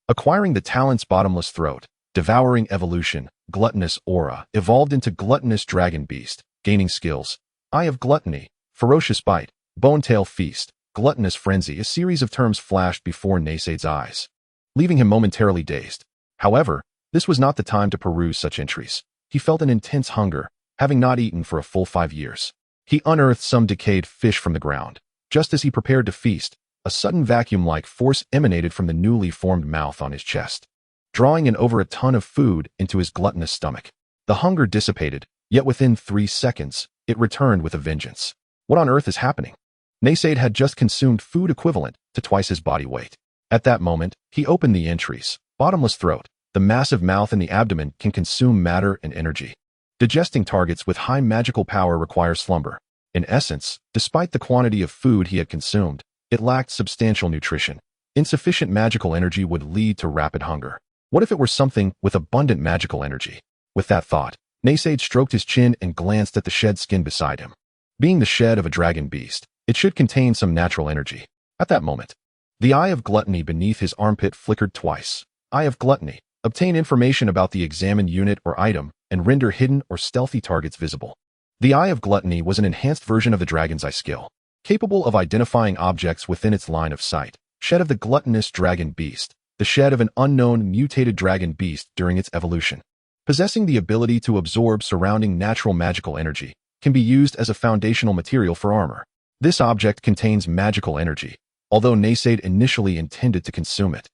Acquiring the talent's bottomless throat, devouring evolution, gluttonous aura, evolved into gluttonous dragon beast, gaining skills. Eye of gluttony, ferocious bite, bone-tail feast, gluttonous frenzy. A series of terms flashed before Naysaid's eyes, leaving him momentarily dazed. However, this was not the time to peruse such entries. He felt an intense hunger, having not eaten for a full 5 years. He unearthed some decayed fish from the ground. Just as he prepared to feast, a sudden vacuum-like force emanated from the newly formed mouth on his chest, drawing in over a ton of food into his gluttonous stomach. The hunger dissipated, yet within 3 seconds, it returned with a vengeance. What on earth is happening? Naysaid had just consumed food equivalent to twice his body weight. At that moment, he opened the entries. Bottomless throat. The massive mouth and the abdomen can consume matter and energy. Digesting targets with high magical power requires slumber. In essence, despite the quantity of food he had consumed, it lacked substantial nutrition. Insufficient magical energy would lead to rapid hunger. What if it were something with abundant magical energy? With that thought, Naysaid stroked his chin and glanced at the shed skin beside him. Being the shed of a dragon beast, it should contain some natural energy. At that moment, the eye of gluttony beneath his armpit flickered twice. Eye of gluttony. Obtain information about the examined unit or item and render hidden or stealthy targets visible. The Eye of Gluttony was an enhanced version of the Dragon's Eye skill, capable of identifying objects within its line of sight. Shed of the gluttonous dragon beast, the shed of an unknown mutated dragon beast during its evolution. Possessing the ability to absorb surrounding natural magical energy, can be used as a foundational material for armor. This object contains magical energy, although Naysaid initially intended to consume it.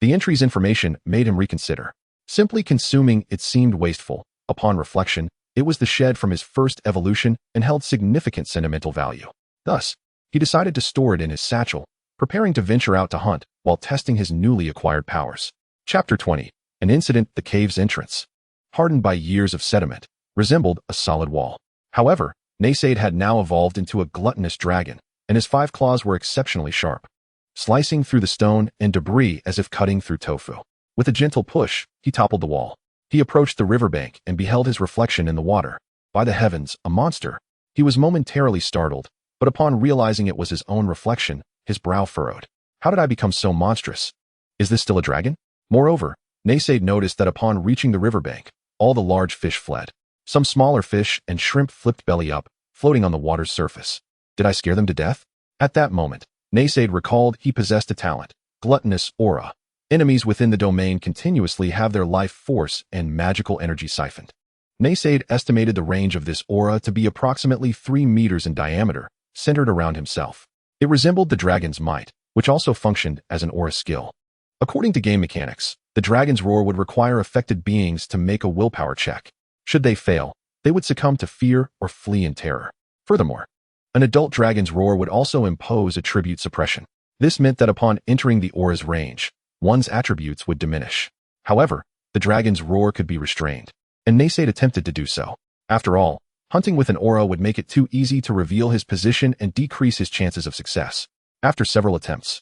The entry's information made him reconsider. Simply consuming it seemed wasteful. Upon reflection, it was the shed from his first evolution and held significant sentimental value. Thus, he decided to store it in his satchel, preparing to venture out to hunt while testing his newly acquired powers. Chapter 20. An incident. The cave's entrance, hardened by years of sediment, resembled a solid wall. However, Naysaid had now evolved into a gluttonous dragon, and his 5 claws were exceptionally sharp, slicing through the stone and debris as if cutting through tofu. With a gentle push, he toppled the wall. He approached the riverbank and beheld his reflection in the water. By the heavens, a monster! He was momentarily startled, but upon realizing it was his own reflection, his brow furrowed. How did I become so monstrous? Is this still a dragon? Moreover, Naysaid noticed that upon reaching the riverbank, all the large fish fled. Some smaller fish and shrimp flipped belly up, floating on the water's surface. Did I scare them to death? At that moment, Naysaid recalled he possessed a talent, gluttonous aura. Enemies within the domain continuously have their life force and magical energy siphoned. Naysaid estimated the range of this aura to be approximately 3 meters in diameter, centered around himself. It resembled the dragon's might, which also functioned as an aura skill. According to game mechanics, the dragon's roar would require affected beings to make a willpower check. Should they fail, they would succumb to fear or flee in terror. Furthermore, an adult dragon's roar would also impose attribute suppression. This meant that upon entering the aura's range, one's attributes would diminish. However, the dragon's roar could be restrained, and Naysaid attempted to do so. After all, hunting with an aura would make it too easy to reveal his position and decrease his chances of success. After several attempts,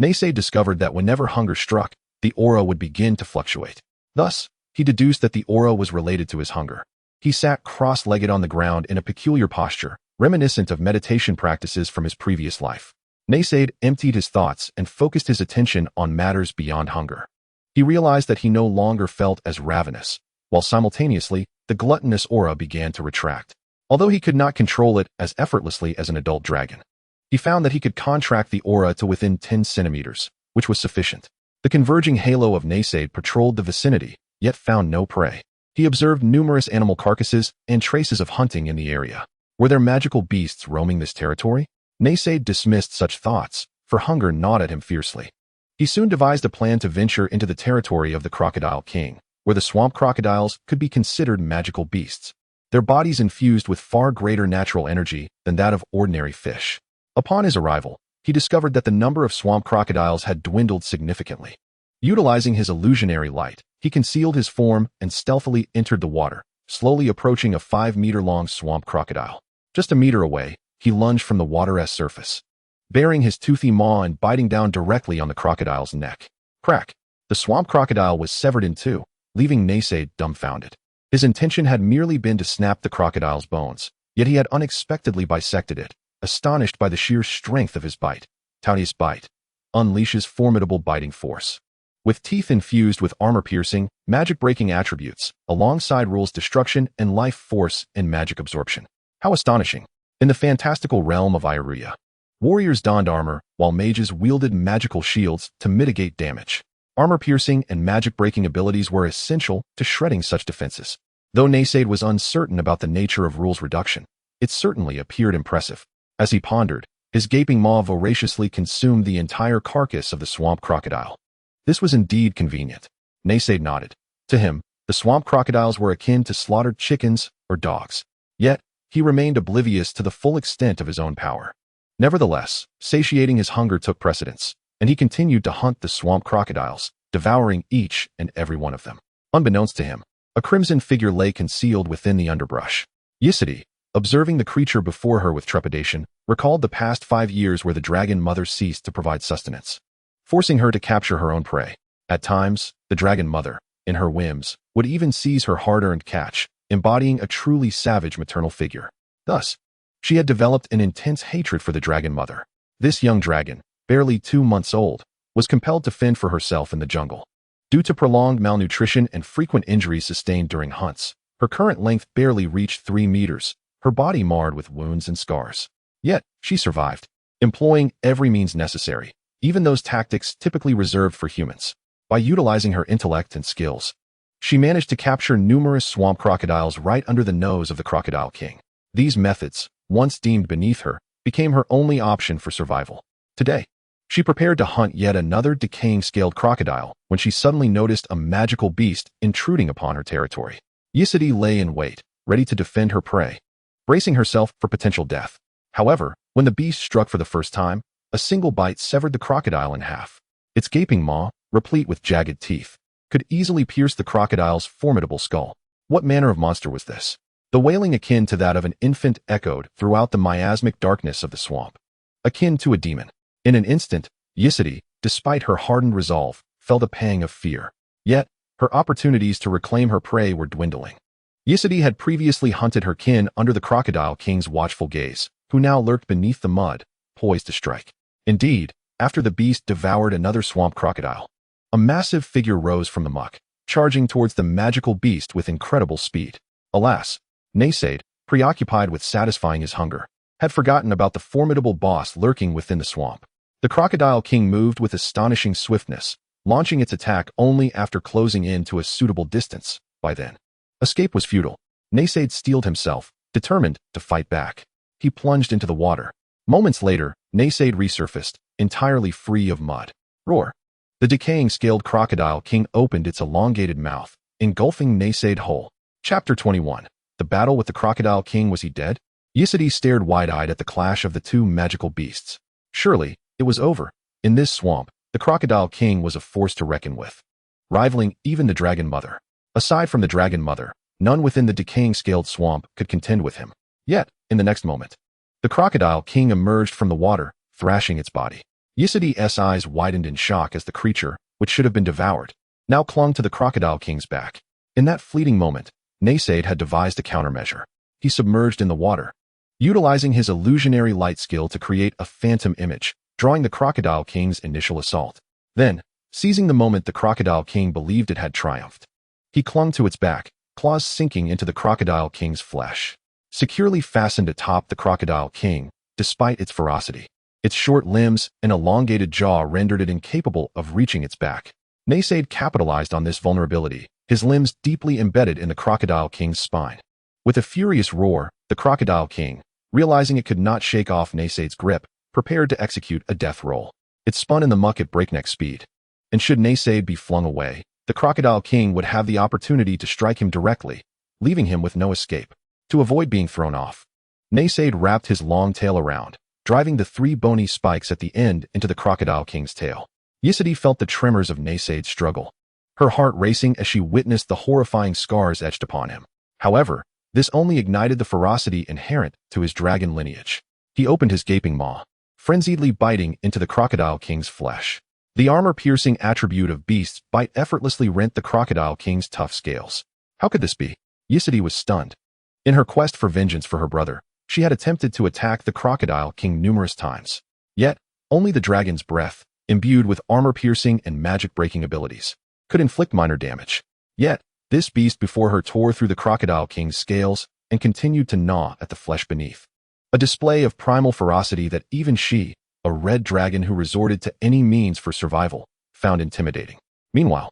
Naysaid discovered that whenever hunger struck, the aura would begin to fluctuate. Thus, he deduced that the aura was related to his hunger. He sat cross-legged on the ground in a peculiar posture, reminiscent of meditation practices from his previous life. Naysaid emptied his thoughts and focused his attention on matters beyond hunger. He realized that he no longer felt as ravenous, while simultaneously, the gluttonous aura began to retract. Although he could not control it as effortlessly as an adult dragon, he found that he could contract the aura to within 10 centimeters, which was sufficient. The converging halo of Naysaid patrolled the vicinity, yet found no prey. He observed numerous animal carcasses and traces of hunting in the area. Were there magical beasts roaming this territory? Naysaid dismissed such thoughts, for hunger gnawed at him fiercely. He soon devised a plan to venture into the territory of the Crocodile King, where the swamp crocodiles could be considered magical beasts, their bodies infused with far greater natural energy than that of ordinary fish. Upon his arrival, he discovered that the number of swamp crocodiles had dwindled significantly. Utilizing his illusionary light, he concealed his form and stealthily entered the water, slowly approaching a 5-meter-long swamp crocodile. Just a meter away, he lunged from the water's surface, baring his toothy maw and biting down directly on the crocodile's neck. Crack! The swamp crocodile was severed in two, leaving Naysaid dumbfounded. His intention had merely been to snap the crocodile's bones, yet he had unexpectedly bisected it, astonished by the sheer strength of his bite. Taotie's bite unleashes formidable biting force. With teeth infused with armor-piercing, magic-breaking attributes, alongside rules destruction and life force and magic absorption. How astonishing! In the fantastical realm of Elryia, warriors donned armor, while mages wielded magical shields to mitigate damage. Armor-piercing and magic-breaking abilities were essential to shredding such defenses. Though Naysaid was uncertain about the nature of rules reduction, it certainly appeared impressive. As he pondered, his gaping maw voraciously consumed the entire carcass of the swamp crocodile. This was indeed convenient. Naysaid nodded. To him, the swamp crocodiles were akin to slaughtered chickens or dogs. Yet, he remained oblivious to the full extent of his own power. Nevertheless, satiating his hunger took precedence, and he continued to hunt the swamp crocodiles, devouring each and every one of them. Unbeknownst to him, a crimson figure lay concealed within the underbrush. Yside, observing the creature before her with trepidation, recalled the past 5 years where the dragon mother ceased to provide sustenance, forcing her to capture her own prey. At times, the dragon mother, in her whims, would even seize her hard-earned catch, embodying a truly savage maternal figure. Thus, she had developed an intense hatred for the dragon mother. This young dragon, barely 2 months old, was compelled to fend for herself in the jungle. Due to prolonged malnutrition and frequent injuries sustained during hunts, her current length barely reached 3 meters, her body marred with wounds and scars. Yet, she survived, employing every means necessary, even those tactics typically reserved for humans. By utilizing her intellect and skills, she managed to capture numerous swamp crocodiles right under the nose of the Crocodile King. These methods, once deemed beneath her, became her only option for survival. Today, she prepared to hunt yet another decaying scaled crocodile when she suddenly noticed a magical beast intruding upon her territory. Yside lay in wait, ready to defend her prey, bracing herself for potential death. However, when the beast struck for the first time, a single bite severed the crocodile in half. Its gaping maw, replete with jagged teeth, could easily pierce the crocodile's formidable skull. What manner of monster was this? The wailing akin to that of an infant echoed throughout the miasmic darkness of the swamp. Akin to a demon. In an instant, Yside, despite her hardened resolve, felt a pang of fear. Yet, her opportunities to reclaim her prey were dwindling. Yside had previously hunted her kin under the Crocodile King's watchful gaze, who now lurked beneath the mud, poised to strike. Indeed, after the beast devoured another swamp crocodile, a massive figure rose from the muck, charging towards the magical beast with incredible speed. Alas, Naysaid, preoccupied with satisfying his hunger, had forgotten about the formidable boss lurking within the swamp. The Crocodile King moved with astonishing swiftness, launching its attack only after closing in to a suitable distance. By then, escape was futile. Naysaid steeled himself, determined to fight back. He plunged into the water. Moments later, Naysaid resurfaced, entirely free of mud. Roar! The decaying scaled Crocodile King opened its elongated mouth, engulfing Naysaid whole. Chapter 21. The battle with the Crocodile King. Was he dead? Ysity stared wide-eyed at the clash of the two magical beasts. Surely, it was over. In this swamp, the Crocodile King was a force to reckon with, rivaling even the Dragon Mother. Aside from the Dragon Mother, none within the decaying scaled swamp could contend with him. Yet, in the next moment, the Crocodile King emerged from the water, thrashing its body. Ysity's eyes widened in shock as the creature, which should have been devoured, now clung to the Crocodile King's back. In that fleeting moment, Naysaid had devised a countermeasure. He submerged in the water, utilizing his illusionary light skill to create a phantom image, drawing the Crocodile King's initial assault. Then, seizing the moment the Crocodile King believed it had triumphed, he clung to its back, claws sinking into the Crocodile King's flesh. Securely fastened atop the Crocodile King, despite its ferocity, its short limbs and elongated jaw rendered it incapable of reaching its back. Naysaid capitalized on this vulnerability, his limbs deeply embedded in the Crocodile King's spine. With a furious roar, the Crocodile King, realizing it could not shake off Naysaid's grip, prepared to execute a death roll. It spun in the muck at breakneck speed. And should Naysaid be flung away, the Crocodile King would have the opportunity to strike him directly, leaving him with no escape. To avoid being thrown off, Naysaid wrapped his long tail around, driving the three bony spikes at the end into the Crocodile King's tail. Ysity felt the tremors of Naysaid's struggle, her heart racing as she witnessed the horrifying scars etched upon him. However, this only ignited the ferocity inherent to his dragon lineage. He opened his gaping maw, frenziedly biting into the Crocodile King's flesh. The armor-piercing attribute of beasts bite effortlessly rent the Crocodile King's tough scales. How could this be? Ysity was stunned. In her quest for vengeance for her brother, she had attempted to attack the Crocodile King numerous times. Yet, only the dragon's breath, imbued with armor-piercing and magic-breaking abilities, could inflict minor damage. Yet, this beast before her tore through the Crocodile King's scales and continued to gnaw at the flesh beneath. A display of primal ferocity that even she, a red dragon who resorted to any means for survival, found intimidating. Meanwhile,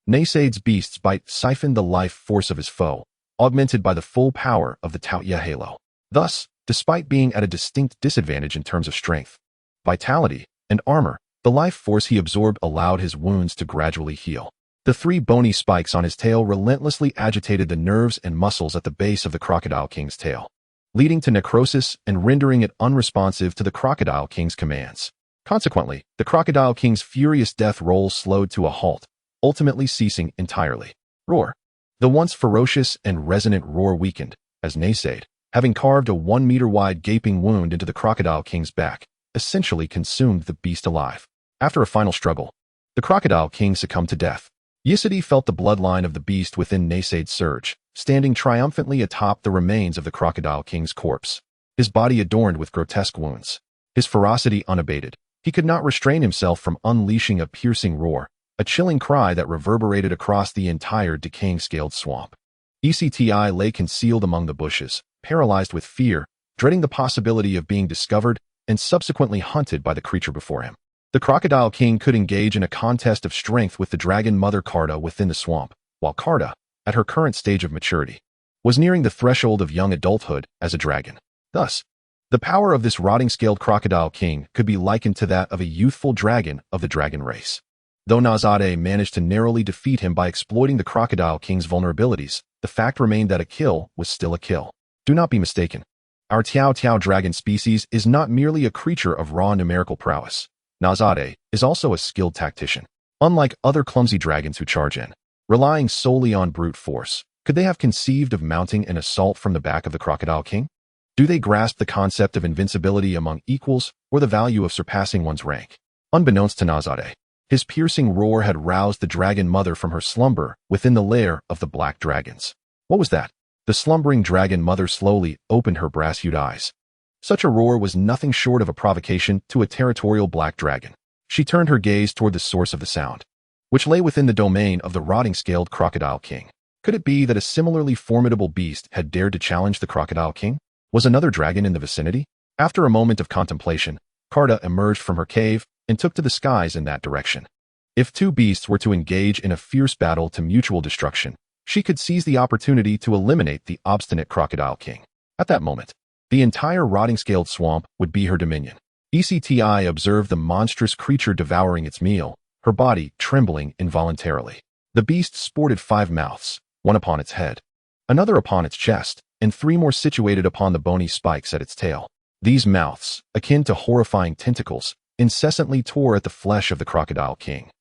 Naysaid's beast's bite siphoned the life force of his foe, augmented by the full power of the Taotie halo. Thus, despite being at a distinct disadvantage in terms of strength, vitality, and armor, the life force he absorbed allowed his wounds to gradually heal. The three bony spikes on his tail relentlessly agitated the nerves and muscles at the base of the Crocodile King's tail, leading to necrosis and rendering it unresponsive to the Crocodile King's commands. Consequently, the Crocodile King's furious death roll slowed to a halt, ultimately ceasing entirely. Roar! The once ferocious and resonant roar weakened, as Naysaid, having carved a 1-meter-wide gaping wound into the Crocodile King's back, essentially consumed the beast alive. After a final struggle, the Crocodile King succumbed to death. Ysity felt the bloodline of the beast within Naysaid surge, standing triumphantly atop the remains of the Crocodile King's corpse, his body adorned with grotesque wounds, his ferocity unabated. He could not restrain himself from unleashing a piercing roar, a chilling cry that reverberated across the entire decaying scaled swamp. Ecti lay concealed among the bushes, paralyzed with fear, dreading the possibility of being discovered and subsequently hunted by the creature before him. The Crocodile King could engage in a contest of strength with the dragon mother Carta within the swamp, while Carta, at her current stage of maturity, was nearing the threshold of young adulthood as a dragon. Thus, the power of this rotting-scaled Crocodile King could be likened to that of a youthful dragon of the dragon race. Though Nazade managed to narrowly defeat him by exploiting the Crocodile King's vulnerabilities, the fact remained that a kill was still a kill. Do not be mistaken. Our Taotie dragon species is not merely a creature of raw numerical prowess. Nazade is also a skilled tactician. Unlike other clumsy dragons who charge in, relying solely on brute force, could they have conceived of mounting an assault from the back of the Crocodile King? Do they grasp the concept of invincibility among equals or the value of surpassing one's rank? Unbeknownst to Nazade, his piercing roar had roused the dragon mother from her slumber within the lair of the black dragons. What was that? The slumbering dragon mother slowly opened her brass-hued eyes. Such a roar was nothing short of a provocation to a territorial black dragon. She turned her gaze toward the source of the sound, which lay within the domain of the rotting-scaled Crocodile King. Could it be that a similarly formidable beast had dared to challenge the Crocodile King? Was another dragon in the vicinity? After a moment of contemplation, Carta emerged from her cave and took to the skies in that direction. If two beasts were to engage in a fierce battle to mutual destruction, she could seize the opportunity to eliminate the obstinate Crocodile King. At that moment, the entire rotting-scaled swamp would be her dominion. ECTI observed the monstrous creature devouring its meal, her body trembling involuntarily. The beast sported 5 mouths, one upon its head, another upon its chest, and 3 more situated upon the bony spikes at its tail. These mouths, akin to horrifying tentacles, incessantly tore at the flesh of the Crocodile King,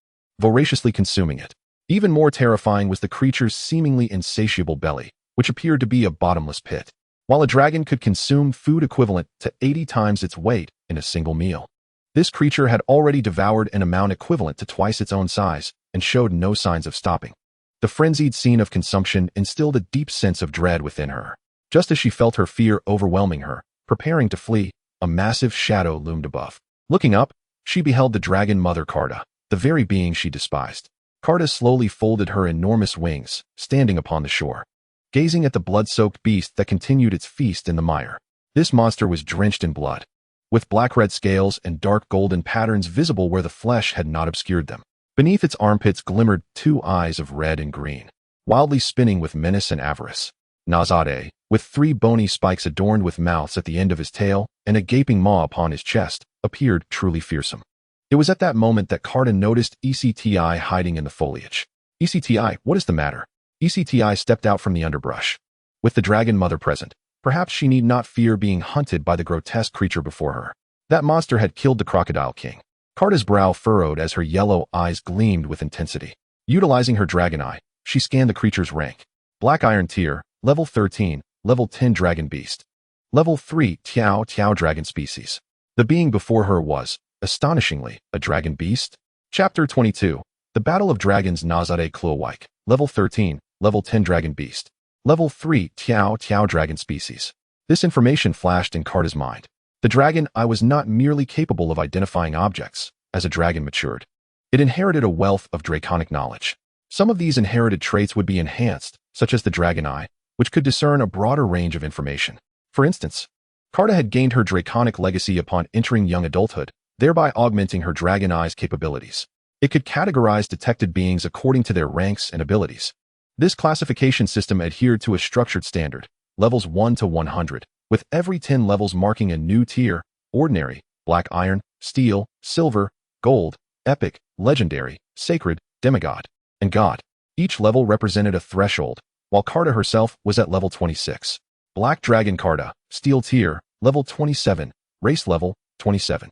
voraciously consuming it. Even more terrifying was the creature's seemingly insatiable belly, which appeared to be a bottomless pit. While a dragon could consume food equivalent to 80 times its weight in a single meal, this creature had already devoured an amount equivalent to twice its own size and showed no signs of stopping. The frenzied scene of consumption instilled a deep sense of dread within her. Just as she felt her fear overwhelming her, preparing to flee, a massive shadow loomed above. Looking up, she beheld the dragon mother Carta, the very being she despised. Carta slowly folded her enormous wings, standing upon the shore, gazing at the blood-soaked beast that continued its feast in the mire. This monster was drenched in blood, with black-red scales and dark golden patterns visible where the flesh had not obscured them. Beneath its armpits glimmered 2 eyes of red and green, wildly spinning with menace and avarice. Nazade, with 3 bony spikes adorned with mouths at the end of his tail and a gaping maw upon his chest, appeared truly fearsome. It was at that moment that Carta noticed ECTI hiding in the foliage. ECTI, what is the matter? ECTI stepped out from the underbrush. With the dragon mother present, perhaps she need not fear being hunted by the grotesque creature before her. That monster had killed the Crocodile King. Carta's brow furrowed as her yellow eyes gleamed with intensity. Utilizing her dragon eye, she scanned the creature's rank. Black Iron Tier, Level 13, Level 10 Dragon Beast. Level 3 Tao Dragon Species. The being before her was, astonishingly, a dragon beast. Chapter 22. The Battle of Dragons. Nazade Kloawike. Level 13, Level 10 Dragon Beast. Level 3 Tao Dragon Species. This information flashed in Carta's mind. The dragon eye was not merely capable of identifying objects. As a dragon matured, it inherited a wealth of draconic knowledge. Some of these inherited traits would be enhanced, such as the dragon eye, which could discern a broader range of information. For instance, Carta had gained her draconic legacy upon entering young adulthood, thereby augmenting her dragon eye's capabilities. It could categorize detected beings according to their ranks and abilities. This classification system adhered to a structured standard, levels 1 to 100, with every 10 levels marking a new tier: ordinary, black iron, steel, silver, gold, epic, legendary, sacred, demigod, and god. Each level represented a threshold, while Carta herself was at level 26. Black Dragon Carta, Steel Tier, level 27, Race level, 27.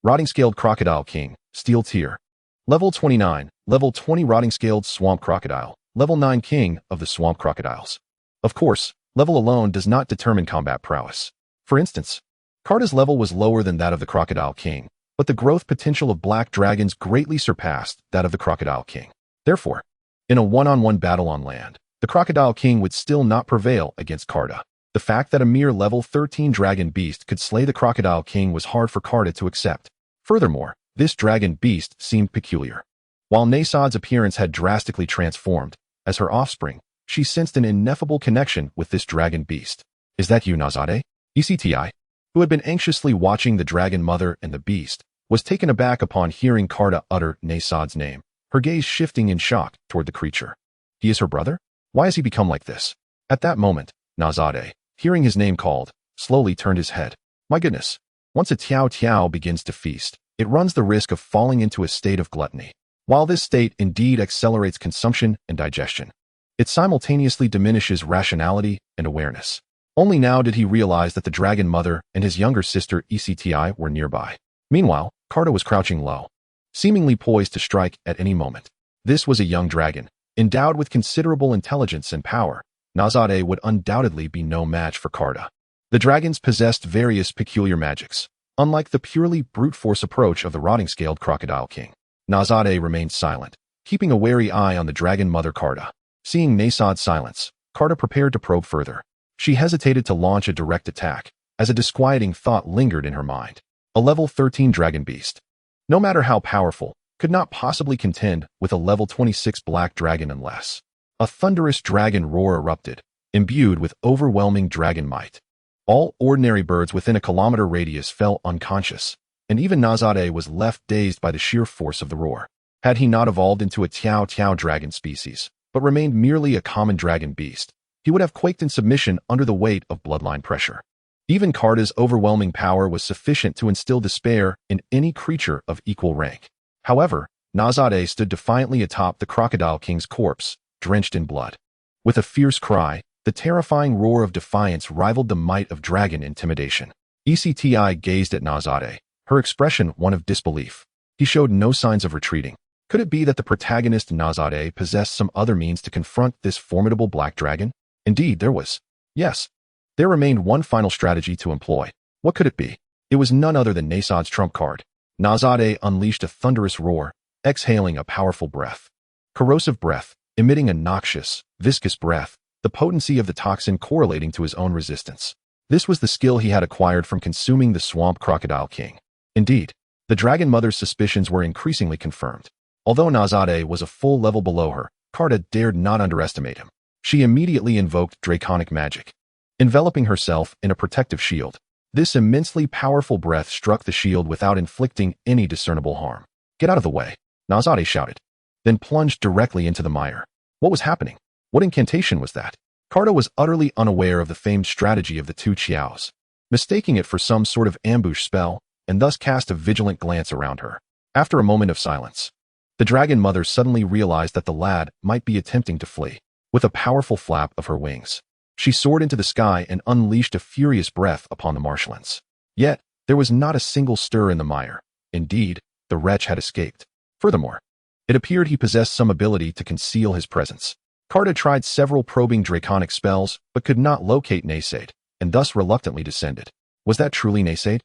Rotting-Scaled Crocodile King, Steel Tier, level 29, level 20 Rotting-Scaled Swamp Crocodile, level 9 King of the Swamp Crocodiles. Of course, level alone does not determine combat prowess. For instance, Carta's level was lower than that of the Crocodile King, but the growth potential of black dragons greatly surpassed that of the Crocodile King. Therefore, in a one-on-one battle on land, the Crocodile King would still not prevail against Carta. The fact that a mere level 13 dragon beast could slay the Crocodile King was hard for Carta to accept. Furthermore, this dragon beast seemed peculiar. While Nasad's appearance had drastically transformed, as her offspring, she sensed an ineffable connection with this dragon beast. Is that you, Nazade? ECTI, who had been anxiously watching the dragon mother and the beast, was taken aback upon hearing Carta utter Nasad's name, her gaze shifting in shock toward the creature. He is her brother? Why has he become like this? At that moment, Nazade, hearing his name called, slowly turned his head. My goodness, once a Tao begins to feast, it runs the risk of falling into a state of gluttony. While this state indeed accelerates consumption and digestion, it simultaneously diminishes rationality and awareness. Only now did he realize that the dragon mother and his younger sister ECTI were nearby. Meanwhile, Carta was crouching low, seemingly poised to strike at any moment. This was a young dragon, endowed with considerable intelligence and power. Nazade would undoubtedly be no match for Carta. The dragons possessed various peculiar magics, unlike the purely brute force approach of the rotting-scaled Crocodile King. Nazade remained silent, keeping a wary eye on the dragon mother Carta. Seeing Nasad's silence, Carta prepared to probe further. She hesitated to launch a direct attack, as a disquieting thought lingered in her mind. A level 13 dragon beast, no matter how powerful, could not possibly contend with a level 26 black dragon unless A thunderous dragon roar erupted, imbued with overwhelming dragon might. All ordinary birds within a kilometer radius fell unconscious, and even Nazade was left dazed by the sheer force of the roar. Had he not evolved into a Taotie dragon species, but remained merely a common dragon beast, he would have quaked in submission under the weight of bloodline pressure. Even Carda's overwhelming power was sufficient to instill despair in any creature of equal rank. However, Nazade stood defiantly atop the Crocodile King's corpse, drenched in blood. With a fierce cry, the terrifying roar of defiance rivaled the might of dragon intimidation. ECTI gazed at Nazade, her expression one of disbelief. He showed no signs of retreating. Could it be that the protagonist Nazade possessed some other means to confront this formidable black dragon? Indeed, there was. Yes. There remained one final strategy to employ. What could it be? It was none other than Nasad's trump card. Nazade unleashed a thunderous roar, exhaling a powerful breath. Corrosive breath, emitting a noxious, viscous breath, the potency of the toxin correlating to his own resistance. This was the skill he had acquired from consuming the swamp Crocodile King. Indeed, the Dragon Mother's suspicions were increasingly confirmed. Although Nazade was a full level below her, Carda dared not underestimate him. She immediately invoked draconic magic, enveloping herself in a protective shield. This immensely powerful breath struck the shield without inflicting any discernible harm. "Get out of the way," Nazade shouted, then plunged directly into the mire. What was happening? What incantation was that? Carda was utterly unaware of the famed strategy of the two Chiaos, mistaking it for some sort of ambush spell, and thus cast a vigilant glance around her. After a moment of silence, the Dragon Mother suddenly realized that the lad might be attempting to flee. With a powerful flap of her wings, she soared into the sky and unleashed a furious breath upon the marshlands. Yet, there was not a single stir in the mire. Indeed, the wretch had escaped. Furthermore, it appeared he possessed some ability to conceal his presence. Carda tried several probing draconic spells, but could not locate Nasade, and thus reluctantly descended. Was that truly Nasade?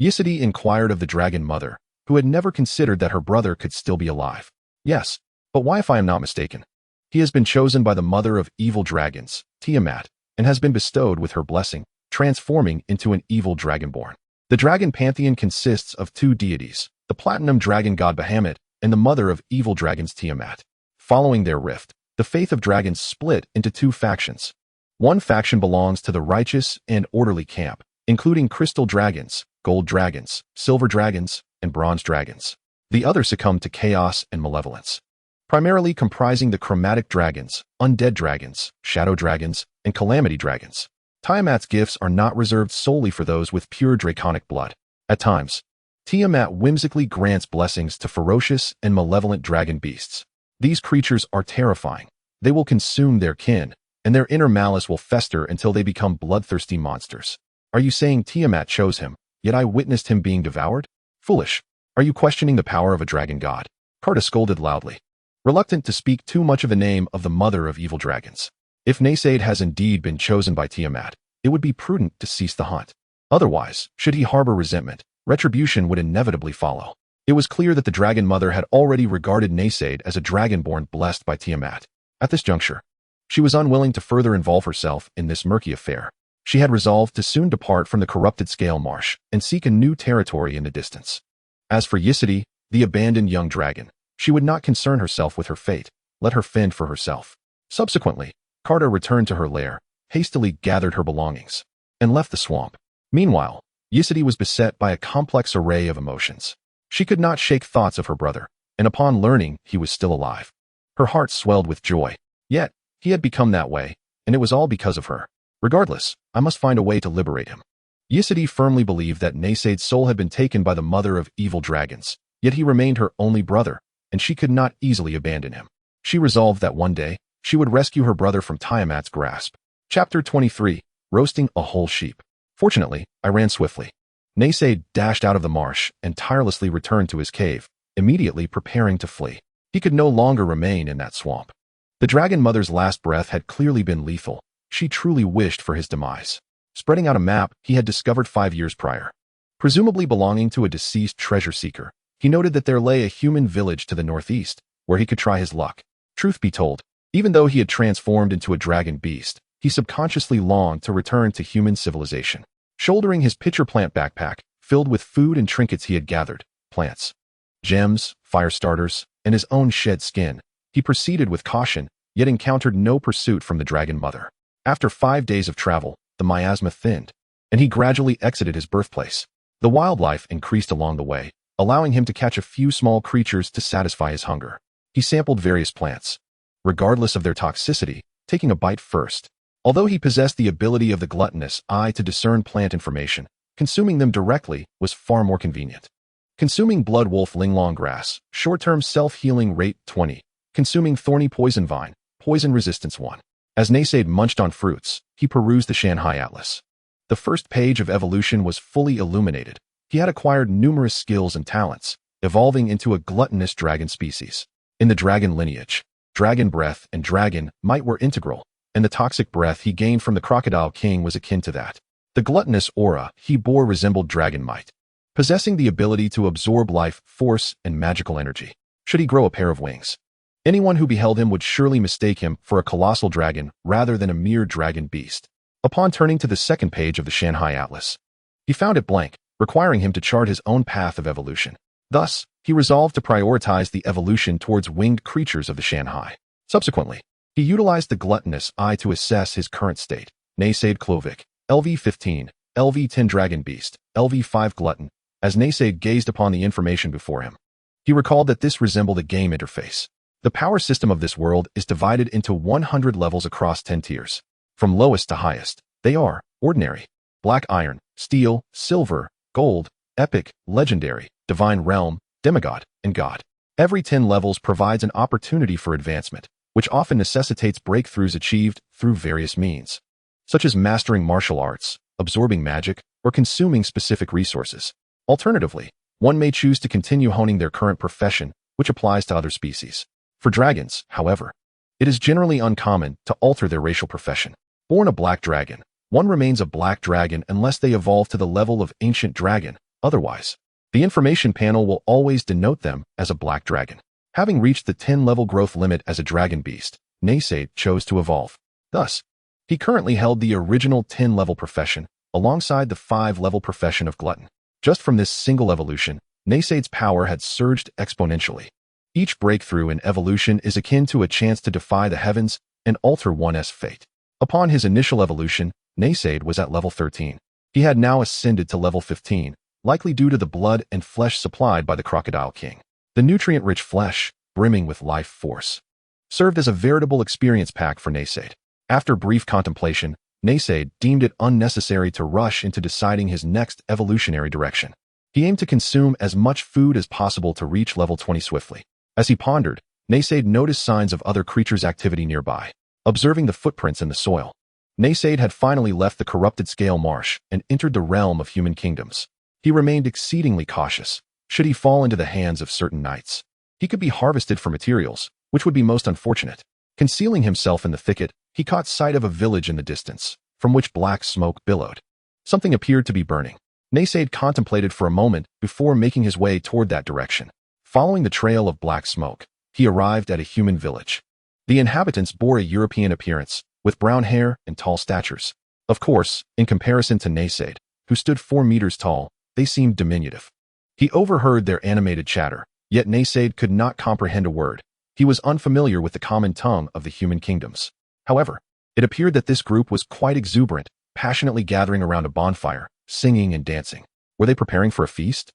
Yside inquired of the Dragon Mother, who had never considered that her brother could still be alive. Yes, but why if I am not mistaken? He has been chosen by the mother of evil dragons, Tiamat, and has been bestowed with her blessing, transforming into an evil dragonborn. The dragon pantheon consists of two deities, the platinum dragon god Bahamut and the mother of evil dragons Tiamat. Following their rift, the faith of dragons split into two factions. One faction belongs to the righteous and orderly camp, including crystal dragons, gold dragons, silver dragons, and bronze dragons. The other succumbed to chaos and malevolence, primarily comprising the chromatic dragons, undead dragons, shadow dragons, and calamity dragons. Tiamat's gifts are not reserved solely for those with pure draconic blood. At times, Tiamat whimsically grants blessings to ferocious and malevolent dragon beasts. These creatures are terrifying. They will consume their kin, and their inner malice will fester until they become bloodthirsty monsters. Are you saying Tiamat chose him, yet I witnessed him being devoured? Foolish. Are you questioning the power of a dragon god? Carda scolded loudly, reluctant to speak too much of the name of the mother of evil dragons. If Nasade has indeed been chosen by Tiamat, it would be prudent to cease the hunt. Otherwise, should he harbor resentment, retribution would inevitably follow. It was clear that the Dragon Mother had already regarded Nasade as a dragonborn blessed by Tiamat. At this juncture, she was unwilling to further involve herself in this murky affair. She had resolved to soon depart from the corrupted Scale Marsh and seek a new territory in the distance. As for Yside, the abandoned young dragon, she would not concern herself with her fate, let her fend for herself. Subsequently, Carda returned to her lair, hastily gathered her belongings, and left the swamp. Meanwhile, Yside was beset by a complex array of emotions. She could not shake thoughts of her brother, and upon learning he was still alive, her heart swelled with joy. Yet, he had become that way, and it was all because of her. Regardless, I must find a way to liberate him. Yside firmly believed that Nasade's soul had been taken by the mother of evil dragons, yet he remained her only brother, and she could not easily abandon him. She resolved that one day, she would rescue her brother from Tiamat's grasp. Chapter 23. Roasting a Whole Sheep. Fortunately, I ran swiftly. Nasade dashed out of the marsh and tirelessly returned to his cave, immediately preparing to flee. He could no longer remain in that swamp. The Dragon Mother's last breath had clearly been lethal. She truly wished for his demise. Spreading out a map he had discovered 5 years prior, presumably belonging to a deceased treasure seeker, he noted that there lay a human village to the northeast, where he could try his luck. Truth be told, even though he had transformed into a dragon beast, he subconsciously longed to return to human civilization. Shouldering his pitcher plant backpack, filled with food and trinkets he had gathered, plants, gems, fire starters, and his own shed skin, he proceeded with caution, yet encountered no pursuit from the dragon mother. After 5 days of travel, the miasma thinned, and he gradually exited his birthplace. The wildlife increased along the way, allowing him to catch a few small creatures to satisfy his hunger. He sampled various plants, regardless of their toxicity, taking a bite first. Although he possessed the ability of the gluttonous eye to discern plant information, consuming them directly was far more convenient. Consuming blood wolf linglong grass, short-term self-healing rate 20. Consuming thorny poison vine, poison resistance 1. As Naysaid munched on fruits, he perused the Shan Hai Atlas. The first page of evolution was fully illuminated. He had acquired numerous skills and talents, evolving into a gluttonous dragon species. In the dragon lineage, dragon breath and dragon might were integral, and the toxic breath he gained from the crocodile king was akin to that. The gluttonous aura he bore resembled dragon might, possessing the ability to absorb life, force, and magical energy. Should he grow a pair of wings, anyone who beheld him would surely mistake him for a colossal dragon rather than a mere dragon beast. Upon turning to the second page of the Shan Hai Atlas, he found it blank, requiring him to chart his own path of evolution. Thus, he resolved to prioritize the evolution towards winged creatures of the Shan Hai. Subsequently, he utilized the gluttonous eye to assess his current state. Naysaid Crovic, LV-15, LV-10 Dragon Beast, LV-5 Glutton. As Naysaid gazed upon the information before him, he recalled that this resembled a game interface. The power system of this world is divided into 100 levels across 10 tiers. From lowest to highest, they are ordinary, black iron, steel, silver, gold, epic, legendary, divine realm, demigod, and god. Every 10 levels provides an opportunity for advancement, which often necessitates breakthroughs achieved through various means, such as mastering martial arts, absorbing magic, or consuming specific resources. Alternatively, one may choose to continue honing their current profession, which applies to other species. For dragons, however, it is generally uncommon to alter their racial profession. Born a black dragon, one remains a black dragon unless they evolve to the level of ancient dragon. Otherwise, the information panel will always denote them as a black dragon. Having reached the 10-level growth limit as a dragon beast, Naysaid chose to evolve. Thus, he currently held the original 10-level profession alongside the 5-level profession of glutton. Just from this single evolution, Naysaid's power had surged exponentially. Each breakthrough in evolution is akin to a chance to defy the heavens and alter one's fate. Upon his initial evolution, Naysaid was at level 13. He had now ascended to level 15, likely due to the blood and flesh supplied by the crocodile king. The nutrient-rich flesh, brimming with life force, served as a veritable experience pack for Naysaid. After brief contemplation, Naysaid deemed it unnecessary to rush into deciding his next evolutionary direction. He aimed to consume as much food as possible to reach level 20 swiftly. As he pondered, Naysaid noticed signs of other creatures' activity nearby. Observing the footprints in the soil, Naysaid had finally left the corrupted scale marsh and entered the realm of human kingdoms. He remained exceedingly cautious. Should he fall into the hands of certain knights, he could be harvested for materials, which would be most unfortunate. Concealing himself in the thicket, he caught sight of a village in the distance, from which black smoke billowed. Something appeared to be burning. Naysaid contemplated for a moment before making his way toward that direction. Following the trail of black smoke, he arrived at a human village. The inhabitants bore a European appearance, with brown hair and tall statures. Of course, in comparison to Naysaid, who stood 4 meters tall, they seemed diminutive. He overheard their animated chatter, yet Naysaid could not comprehend a word. He was unfamiliar with the common tongue of the human kingdoms. However, it appeared that this group was quite exuberant, passionately gathering around a bonfire, singing and dancing. Were they preparing for a feast?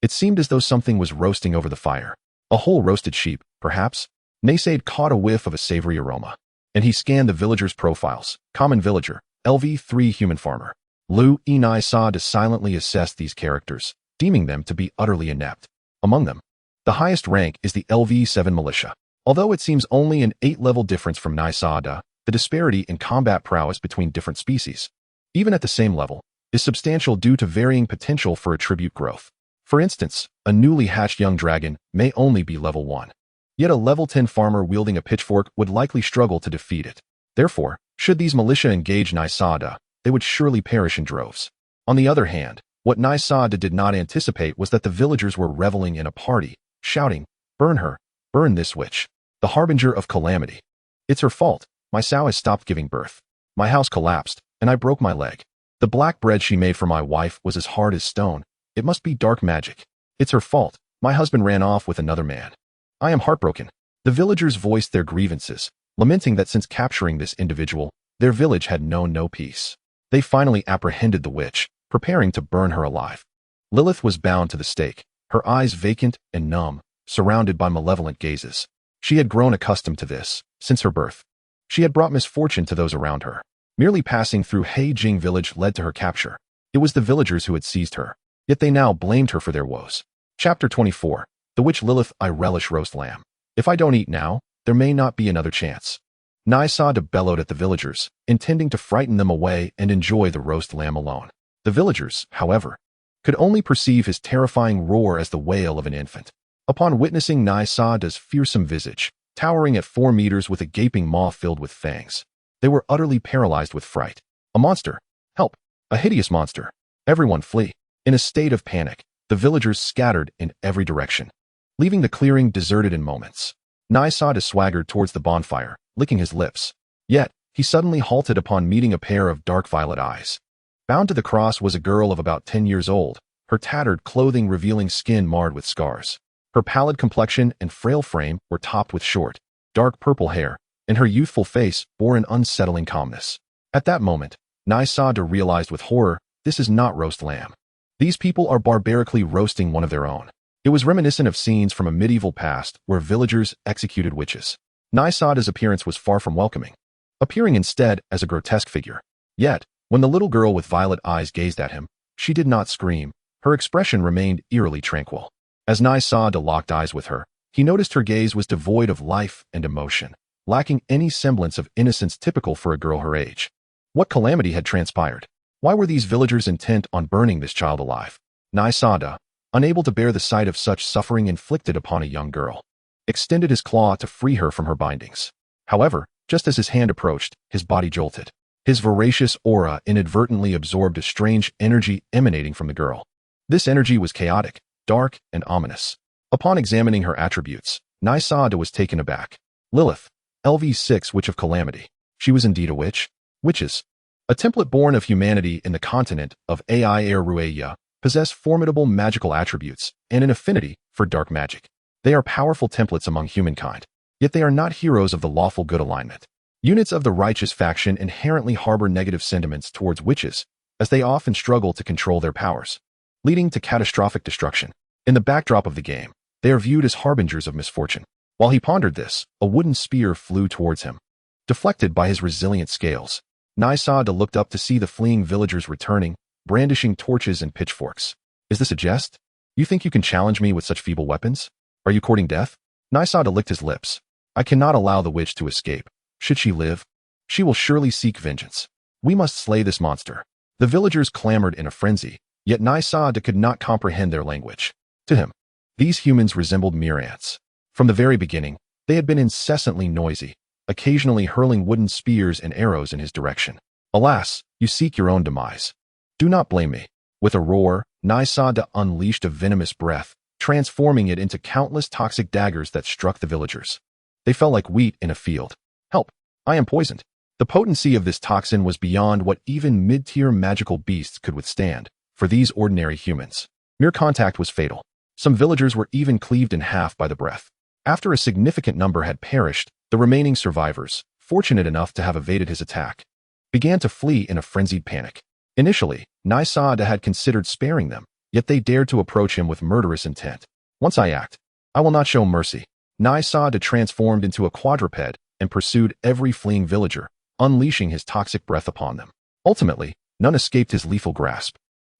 It seemed as though something was roasting over the fire. A whole roasted sheep, perhaps? Naysaid caught a whiff of a savory aroma, and he scanned the villagers' profiles. Common villager, LV3 human farmer. Lu Enai saw to silently assess these characters, deeming them to be utterly inept. Among them, the highest rank is the LV7 militia. Although it seems only an 8-level difference from Naisada, the disparity in combat prowess between different species, even at the same level, is substantial due to varying potential for attribute growth. For instance, a newly hatched young dragon may only be level 1. Yet a level 10 farmer wielding a pitchfork would likely struggle to defeat it. Therefore, should these militia engage Naisada, they would surely perish in droves. On the other hand, what Naisada did not anticipate was that the villagers were reveling in a party, shouting, "Burn her, burn this witch, the harbinger of calamity. It's her fault, my sow has stopped giving birth. My house collapsed, and I broke my leg. The black bread she made for my wife was as hard as stone. It must be dark magic. It's her fault, my husband ran off with another man. I am heartbroken." The villagers voiced their grievances, lamenting that since capturing this individual, their village had known no peace. They finally apprehended the witch, preparing to burn her alive. Lilith was bound to the stake, her eyes vacant and numb, surrounded by malevolent gazes. She had grown accustomed to this since her birth. She had brought misfortune to those around her. Merely passing through Heijing village led to her capture. It was the villagers who had seized her, yet they now blamed her for their woes. Chapter 24. The Witch Lilith. I relish roast lamb. If I don't eat now, there may not be another chance. Nysada bellowed at the villagers, intending to frighten them away and enjoy the roast lamb alone. The villagers, however, could only perceive his terrifying roar as the wail of an infant. Upon witnessing Nysada's fearsome visage, towering at 4 meters with a gaping maw filled with fangs, they were utterly paralyzed with fright. A monster! Help! A hideous monster! Everyone flee! In a state of panic, the villagers scattered in every direction, leaving the clearing deserted in moments. Nysada swaggered towards the bonfire, licking his lips. Yet, he suddenly halted upon meeting a pair of dark violet eyes. Bound to the cross was a girl of about 10 years old, her tattered clothing revealing skin marred with scars. Her pallid complexion and frail frame were topped with short, dark purple hair, and her youthful face bore an unsettling calmness. At that moment, Nysada realized with horror, this is not roast lamb. These people are barbarically roasting one of their own. It was reminiscent of scenes from a medieval past where villagers executed witches. Nysada's appearance was far from welcoming, appearing instead as a grotesque figure. Yet, when the little girl with violet eyes gazed at him, she did not scream. Her expression remained eerily tranquil. As Nysada locked eyes with her, he noticed her gaze was devoid of life and emotion, lacking any semblance of innocence typical for a girl her age. What calamity had transpired? Why were these villagers intent on burning this child alive? Nysada, unable to bear the sight of such suffering inflicted upon a young girl, extended his claw to free her from her bindings. However, just as his hand approached, his body jolted. His voracious aura inadvertently absorbed a strange energy emanating from the girl. This energy was chaotic, dark, and ominous. Upon examining her attributes, Nysada was taken aback. Lilith, LV6 Witch of Calamity. She was indeed a witch. Witches, a template born of humanity in the continent of Elryia, possess formidable magical attributes and an affinity for dark magic. They are powerful templates among humankind, yet they are not heroes of the lawful good alignment. Units of the righteous faction inherently harbor negative sentiments towards witches, as they often struggle to control their powers, leading to catastrophic destruction. In the backdrop of the game, they are viewed as harbingers of misfortune. While he pondered this, a wooden spear flew towards him. Deflected by his resilient scales, Nysada looked up to see the fleeing villagers returning, brandishing torches and pitchforks. Is this a jest? You think you can challenge me with such feeble weapons? Are you courting death? Nysada licked his lips. I cannot allow the witch to escape. Should she live, she will surely seek vengeance. We must slay this monster. The villagers clamored in a frenzy, yet Nysada could not comprehend their language. To him, these humans resembled mere ants. From the very beginning, they had been incessantly noisy, occasionally hurling wooden spears and arrows in his direction. Alas, you seek your own demise. Do not blame me. With a roar, Nysada unleashed a venomous breath, transforming it into countless toxic daggers that struck the villagers. They fell like wheat in a field. Help! I am poisoned. The potency of this toxin was beyond what even mid-tier magical beasts could withstand. For these ordinary humans, mere contact was fatal. Some villagers were even cleaved in half by the breath. After a significant number had perished, the remaining survivors, fortunate enough to have evaded his attack, began to flee in a frenzied panic. Initially, Nysada had considered sparing them, yet they dared to approach him with murderous intent. Once I act, I will not show mercy. Nysada transformed into a quadruped and pursued every fleeing villager, unleashing his toxic breath upon them. Ultimately, none escaped his lethal grasp.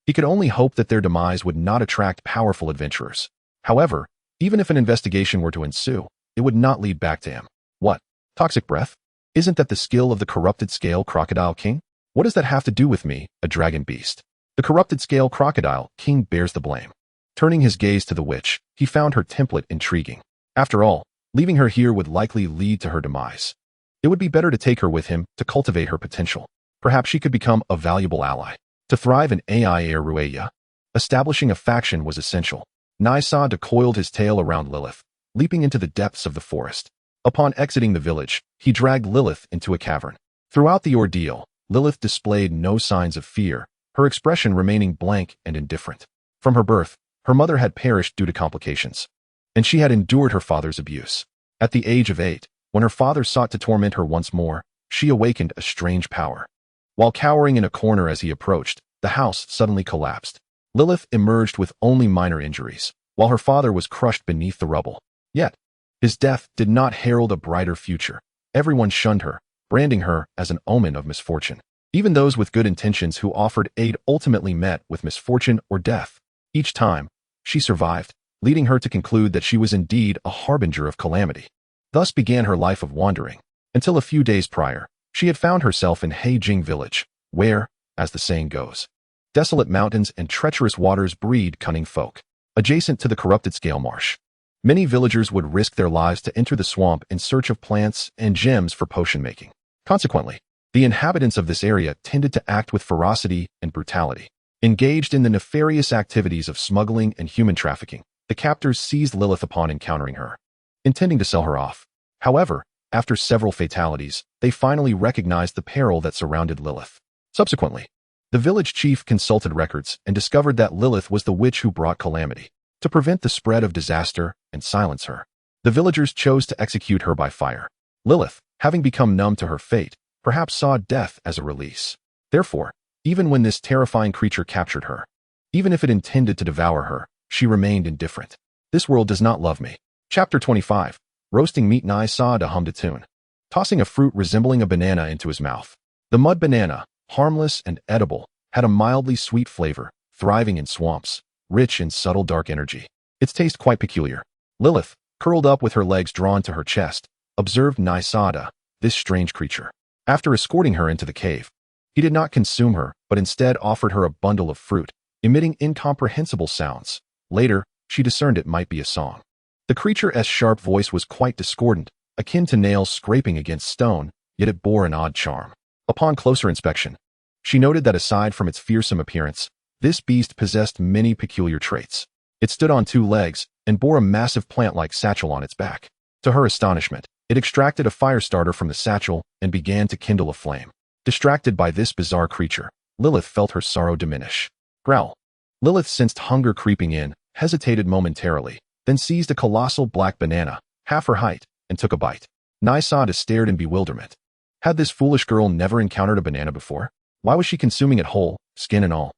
He could only hope that their demise would not attract powerful adventurers. However, even if an investigation were to ensue, it would not lead back to him. What? Toxic breath? Isn't that the skill of the corrupted scale crocodile king? What does that have to do with me, a dragon beast? The corrupted scale crocodile king bears the blame. Turning his gaze to the witch, he found her template intriguing. After all, leaving her here would likely lead to her demise. It would be better to take her with him to cultivate her potential. Perhaps she could become a valuable ally. To thrive in Elryia, establishing a faction was essential. Nysada coiled his tail around Lilith, leaping into the depths of the forest. Upon exiting the village, he dragged Lilith into a cavern. Throughout the ordeal, Lilith displayed no signs of fear, her expression remaining blank and indifferent. From her birth, her mother had perished due to complications, and she had endured her father's abuse. At the age of 8, When her father sought to torment her once more, she awakened a strange power. While cowering in a corner as he approached, the house suddenly collapsed. Lilith emerged with only minor injuries, while her father was crushed beneath the rubble. Yet, his death did not herald a brighter future. Everyone shunned her, branding her as an omen of misfortune. Even those with good intentions who offered aid ultimately met with misfortune or death. Each time, she survived, leading her to conclude that she was indeed a harbinger of calamity. Thus began her life of wandering, until a few days prior, she had found herself in Heijing village, where, as the saying goes, desolate mountains and treacherous waters breed cunning folk. Adjacent to the corrupted scale marsh, many villagers would risk their lives to enter the swamp in search of plants and gems for potion making. Consequently, the inhabitants of this area tended to act with ferocity and brutality. Engaged in the nefarious activities of smuggling and human trafficking, the captors seized Lilith upon encountering her, intending to sell her off. However, after several fatalities, they finally recognized the peril that surrounded Lilith. Subsequently, the village chief consulted records and discovered that Lilith was the witch who brought calamity. To prevent the spread of disaster and silence her, the villagers chose to execute her by fire. Lilith, having become numb to her fate, perhaps saw death as a release. Therefore, even when this terrifying creature captured her, even if it intended to devour her, she remained indifferent. This world does not love me. Chapter 25. Roasting meat. Nai Saada hummed a tune, tossing a fruit resembling a banana into his mouth. The mud banana, harmless and edible, had a mildly sweet flavor, thriving in swamps, rich in subtle dark energy. Its taste quite peculiar. Lilith, curled up with her legs drawn to her chest, observed Nai Saada, this strange creature. After escorting her into the cave, he did not consume her, but instead offered her a bundle of fruit, emitting incomprehensible sounds. Later, she discerned it might be a song. The creature's sharp voice was quite discordant, akin to nails scraping against stone, yet it bore an odd charm. Upon closer inspection, she noted that aside from its fearsome appearance, this beast possessed many peculiar traits. It stood on two legs and bore a massive plant-like satchel on its back. To her astonishment, it extracted a fire starter from the satchel and began to kindle a flame. Distracted by this bizarre creature, Lilith felt her sorrow diminish. Growl. Lilith sensed hunger creeping in, hesitated momentarily, then seized a colossal black banana, half her height, and took a bite. Nai Saada stared in bewilderment. Had this foolish girl never encountered a banana before? Why was she consuming it whole, skin and all?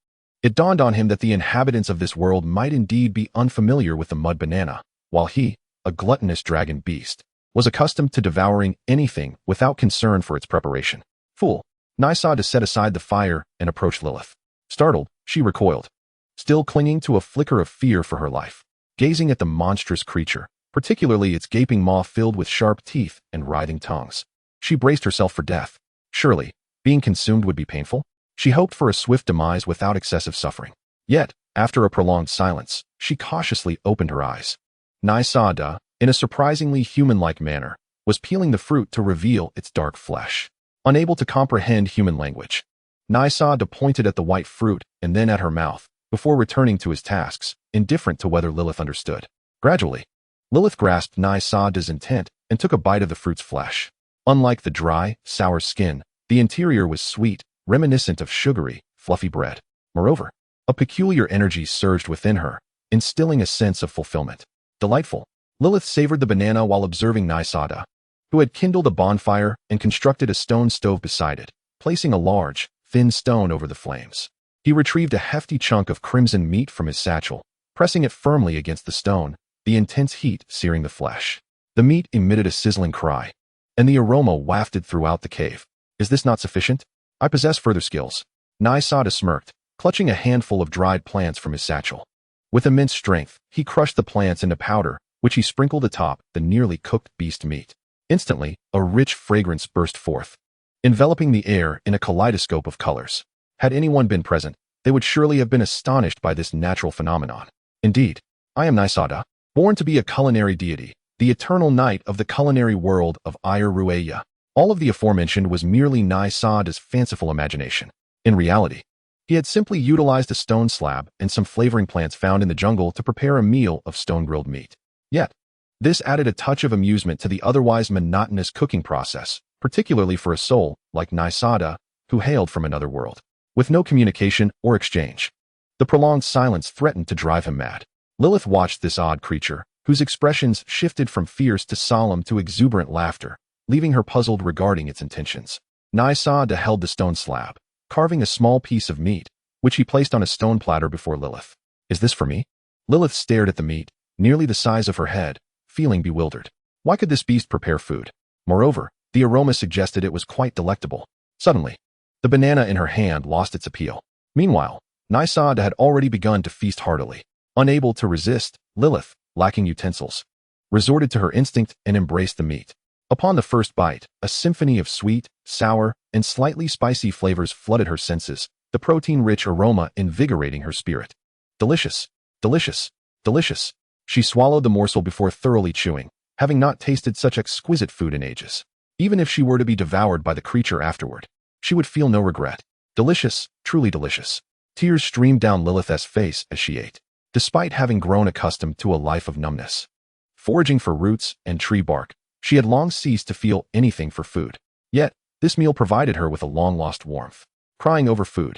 It dawned on him that the inhabitants of this world might indeed be unfamiliar with the mud banana, while he, a gluttonous dragon beast, was accustomed to devouring anything without concern for its preparation. Fool. Nai Saada set aside the fire and approached Lilith. Startled, she recoiled, still clinging to a flicker of fear for her life. Gazing at the monstrous creature, particularly its gaping maw filled with sharp teeth and writhing tongues, she braced herself for death. Surely, being consumed would be painful? She hoped for a swift demise without excessive suffering. Yet, after a prolonged silence, she cautiously opened her eyes. Nai Saada, in a surprisingly human-like manner, was peeling the fruit to reveal its dark flesh. Unable to comprehend human language, Nai Saada pointed at the white fruit and then at her mouth, before returning to his tasks, indifferent to whether Lilith understood. Gradually, Lilith grasped Nai Saada's intent and took a bite of the fruit's flesh. Unlike the dry, sour skin, the interior was sweet, reminiscent of sugary, fluffy bread. Moreover, a peculiar energy surged within her, instilling a sense of fulfillment. Delightful. Lilith savored the banana while observing Nai Saada, who had kindled a bonfire and constructed a stone stove beside it, placing a large, thin stone over the flames. He retrieved a hefty chunk of crimson meat from his satchel, pressing it firmly against the stone, the intense heat searing the flesh. The meat emitted a sizzling cry, and the aroma wafted throughout the cave. Is this not sufficient? I possess further skills. Nai Saada smirked, clutching a handful of dried plants from his satchel. With immense strength, he crushed the plants into powder, which he sprinkled atop the nearly cooked beast meat. Instantly, a rich fragrance burst forth, enveloping the air in a kaleidoscope of colors. Had anyone been present, they would surely have been astonished by this natural phenomenon. Indeed, I am Nai Saada, born to be a culinary deity, the eternal knight of the culinary world of Elryia. All of the aforementioned was merely Nai Saada's fanciful imagination. In reality, he had simply utilized a stone slab and some flavoring plants found in the jungle to prepare a meal of stone-grilled meat. Yet, this added a touch of amusement to the otherwise monotonous cooking process, particularly for a soul like Nai Saada, who hailed from another world. With no communication or exchange, the prolonged silence threatened to drive him mad. Lilith watched this odd creature, whose expressions shifted from fierce to solemn to exuberant laughter, leaving her puzzled regarding its intentions. Naisada held the stone slab, carving a small piece of meat, which he placed on a stone platter before Lilith. Is this for me? Lilith stared at the meat, nearly the size of her head, feeling bewildered. Why could this beast prepare food? Moreover, the aroma suggested it was quite delectable. Suddenly, the banana in her hand lost its appeal. Meanwhile, Naisada had already begun to feast heartily. Unable to resist, Lilith, lacking utensils, resorted to her instinct and embraced the meat. Upon the first bite, a symphony of sweet, sour, and slightly spicy flavors flooded her senses, the protein-rich aroma invigorating her spirit. Delicious, delicious, delicious. She swallowed the morsel before thoroughly chewing, having not tasted such exquisite food in ages. Even if she were to be devoured by the creature afterward, she would feel no regret. Delicious, truly delicious. Tears streamed down Lilith's face as she ate, despite having grown accustomed to a life of numbness. Foraging for roots and tree bark, she had long ceased to feel anything for food. Yet, this meal provided her with a long-lost warmth. Crying over food,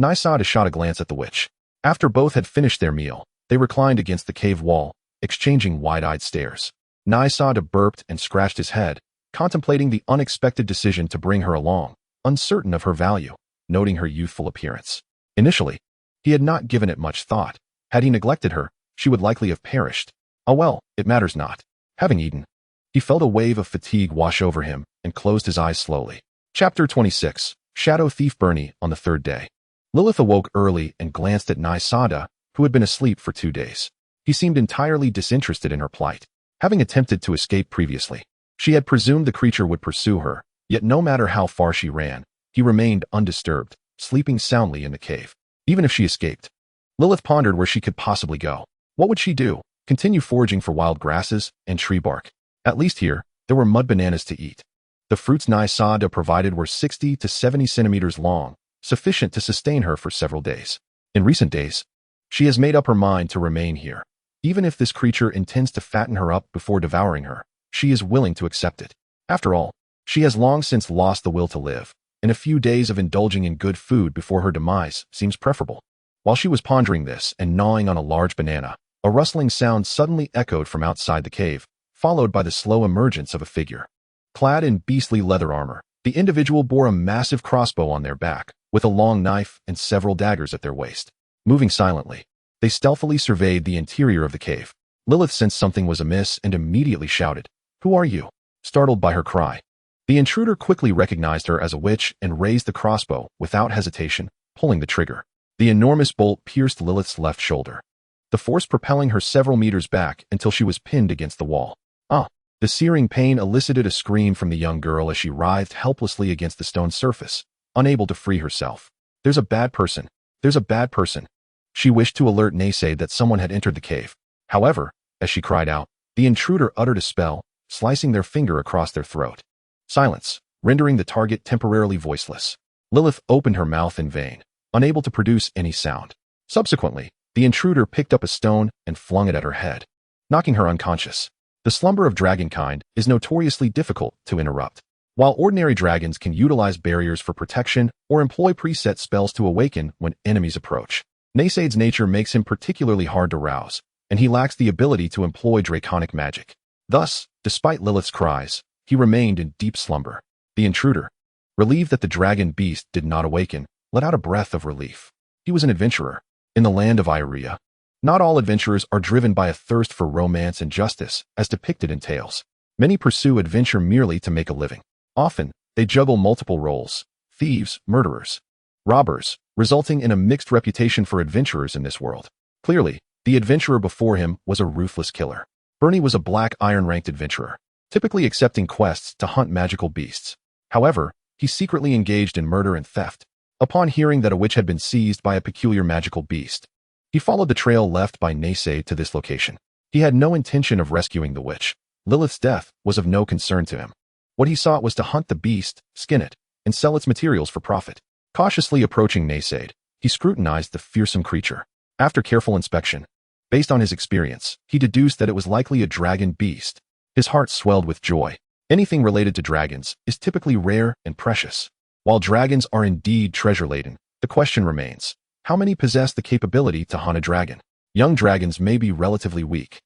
Naisada shot a glance at the witch. After both had finished their meal, they reclined against the cave wall, exchanging wide-eyed stares. Naisada burped and scratched his head, contemplating the unexpected decision to bring her along, uncertain of her value, noting her youthful appearance. Initially, he had not given it much thought. Had he neglected her, she would likely have perished. Oh well, it matters not. Having eaten, he felt a wave of fatigue wash over him and closed his eyes slowly. Chapter 26. Shadow Thief Bernie on the third day. Lilith awoke early and glanced at Naisada, who had been asleep for 2 days. He seemed entirely disinterested in her plight. Having attempted to escape previously, she had presumed the creature would pursue her, yet no matter how far she ran, he remained undisturbed, sleeping soundly in the cave. Even if she escaped, Lilith pondered where she could possibly go. What would she do? Continue foraging for wild grasses and tree bark? At least here, there were mud bananas to eat. The fruits Naisada provided were 60 to 70 centimeters long, sufficient to sustain her for several days. In recent days, she has made up her mind to remain here. Even if this creature intends to fatten her up before devouring her, she is willing to accept it. After all, she has long since lost the will to live, and a few days of indulging in good food before her demise seems preferable. While she was pondering this and gnawing on a large banana, a rustling sound suddenly echoed from outside the cave, followed by the slow emergence of a figure. Clad in beastly leather armor, the individual bore a massive crossbow on their back, with a long knife and several daggers at their waist. Moving silently, they stealthily surveyed the interior of the cave. Lilith sensed something was amiss and immediately shouted, "Who are you?" Startled by her cry, the intruder quickly recognized her as a witch and raised the crossbow without hesitation, pulling the trigger. The enormous bolt pierced Lilith's left shoulder, the force propelling her several meters back until she was pinned against the wall. The searing pain elicited a scream from the young girl as she writhed helplessly against the stone surface, unable to free herself. There's a bad person. There's a bad person. She wished to alert Naysade that someone had entered the cave. However, as she cried out, the intruder uttered a spell, slicing their finger across their throat. Silence, rendering the target temporarily voiceless. Lilith opened her mouth in vain, unable to produce any sound. Subsequently, the intruder picked up a stone and flung it at her head, knocking her unconscious. The slumber of dragonkind is notoriously difficult to interrupt. While ordinary dragons can utilize barriers for protection or employ preset spells to awaken when enemies approach, Naysade's nature makes him particularly hard to rouse, and he lacks the ability to employ draconic magic. Thus, despite Lilith's cries, he remained in deep slumber. The intruder, relieved that the dragon beast did not awaken, let out a breath of relief. He was an adventurer. In the land of Elryia, not all adventurers are driven by a thirst for romance and justice, as depicted in tales. Many pursue adventure merely to make a living. Often, they juggle multiple roles: thieves, murderers, robbers, resulting in a mixed reputation for adventurers in this world. Clearly, the adventurer before him was a ruthless killer. Bernie was a black iron-ranked adventurer, typically accepting quests to hunt magical beasts. However, he secretly engaged in murder and theft. Upon hearing that a witch had been seized by a peculiar magical beast, he followed the trail left by Naysade to this location. He had no intention of rescuing the witch. Lilith's death was of no concern to him. What he sought was to hunt the beast, skin it, and sell its materials for profit. Cautiously approaching Naysade, he scrutinized the fearsome creature. After careful inspection, based on his experience, he deduced that it was likely a dragon beast. His heart swelled with joy. Anything related to dragons is typically rare and precious. While dragons are indeed treasure-laden, the question remains: how many possess the capability to hunt a dragon? Young dragons may be relatively weak,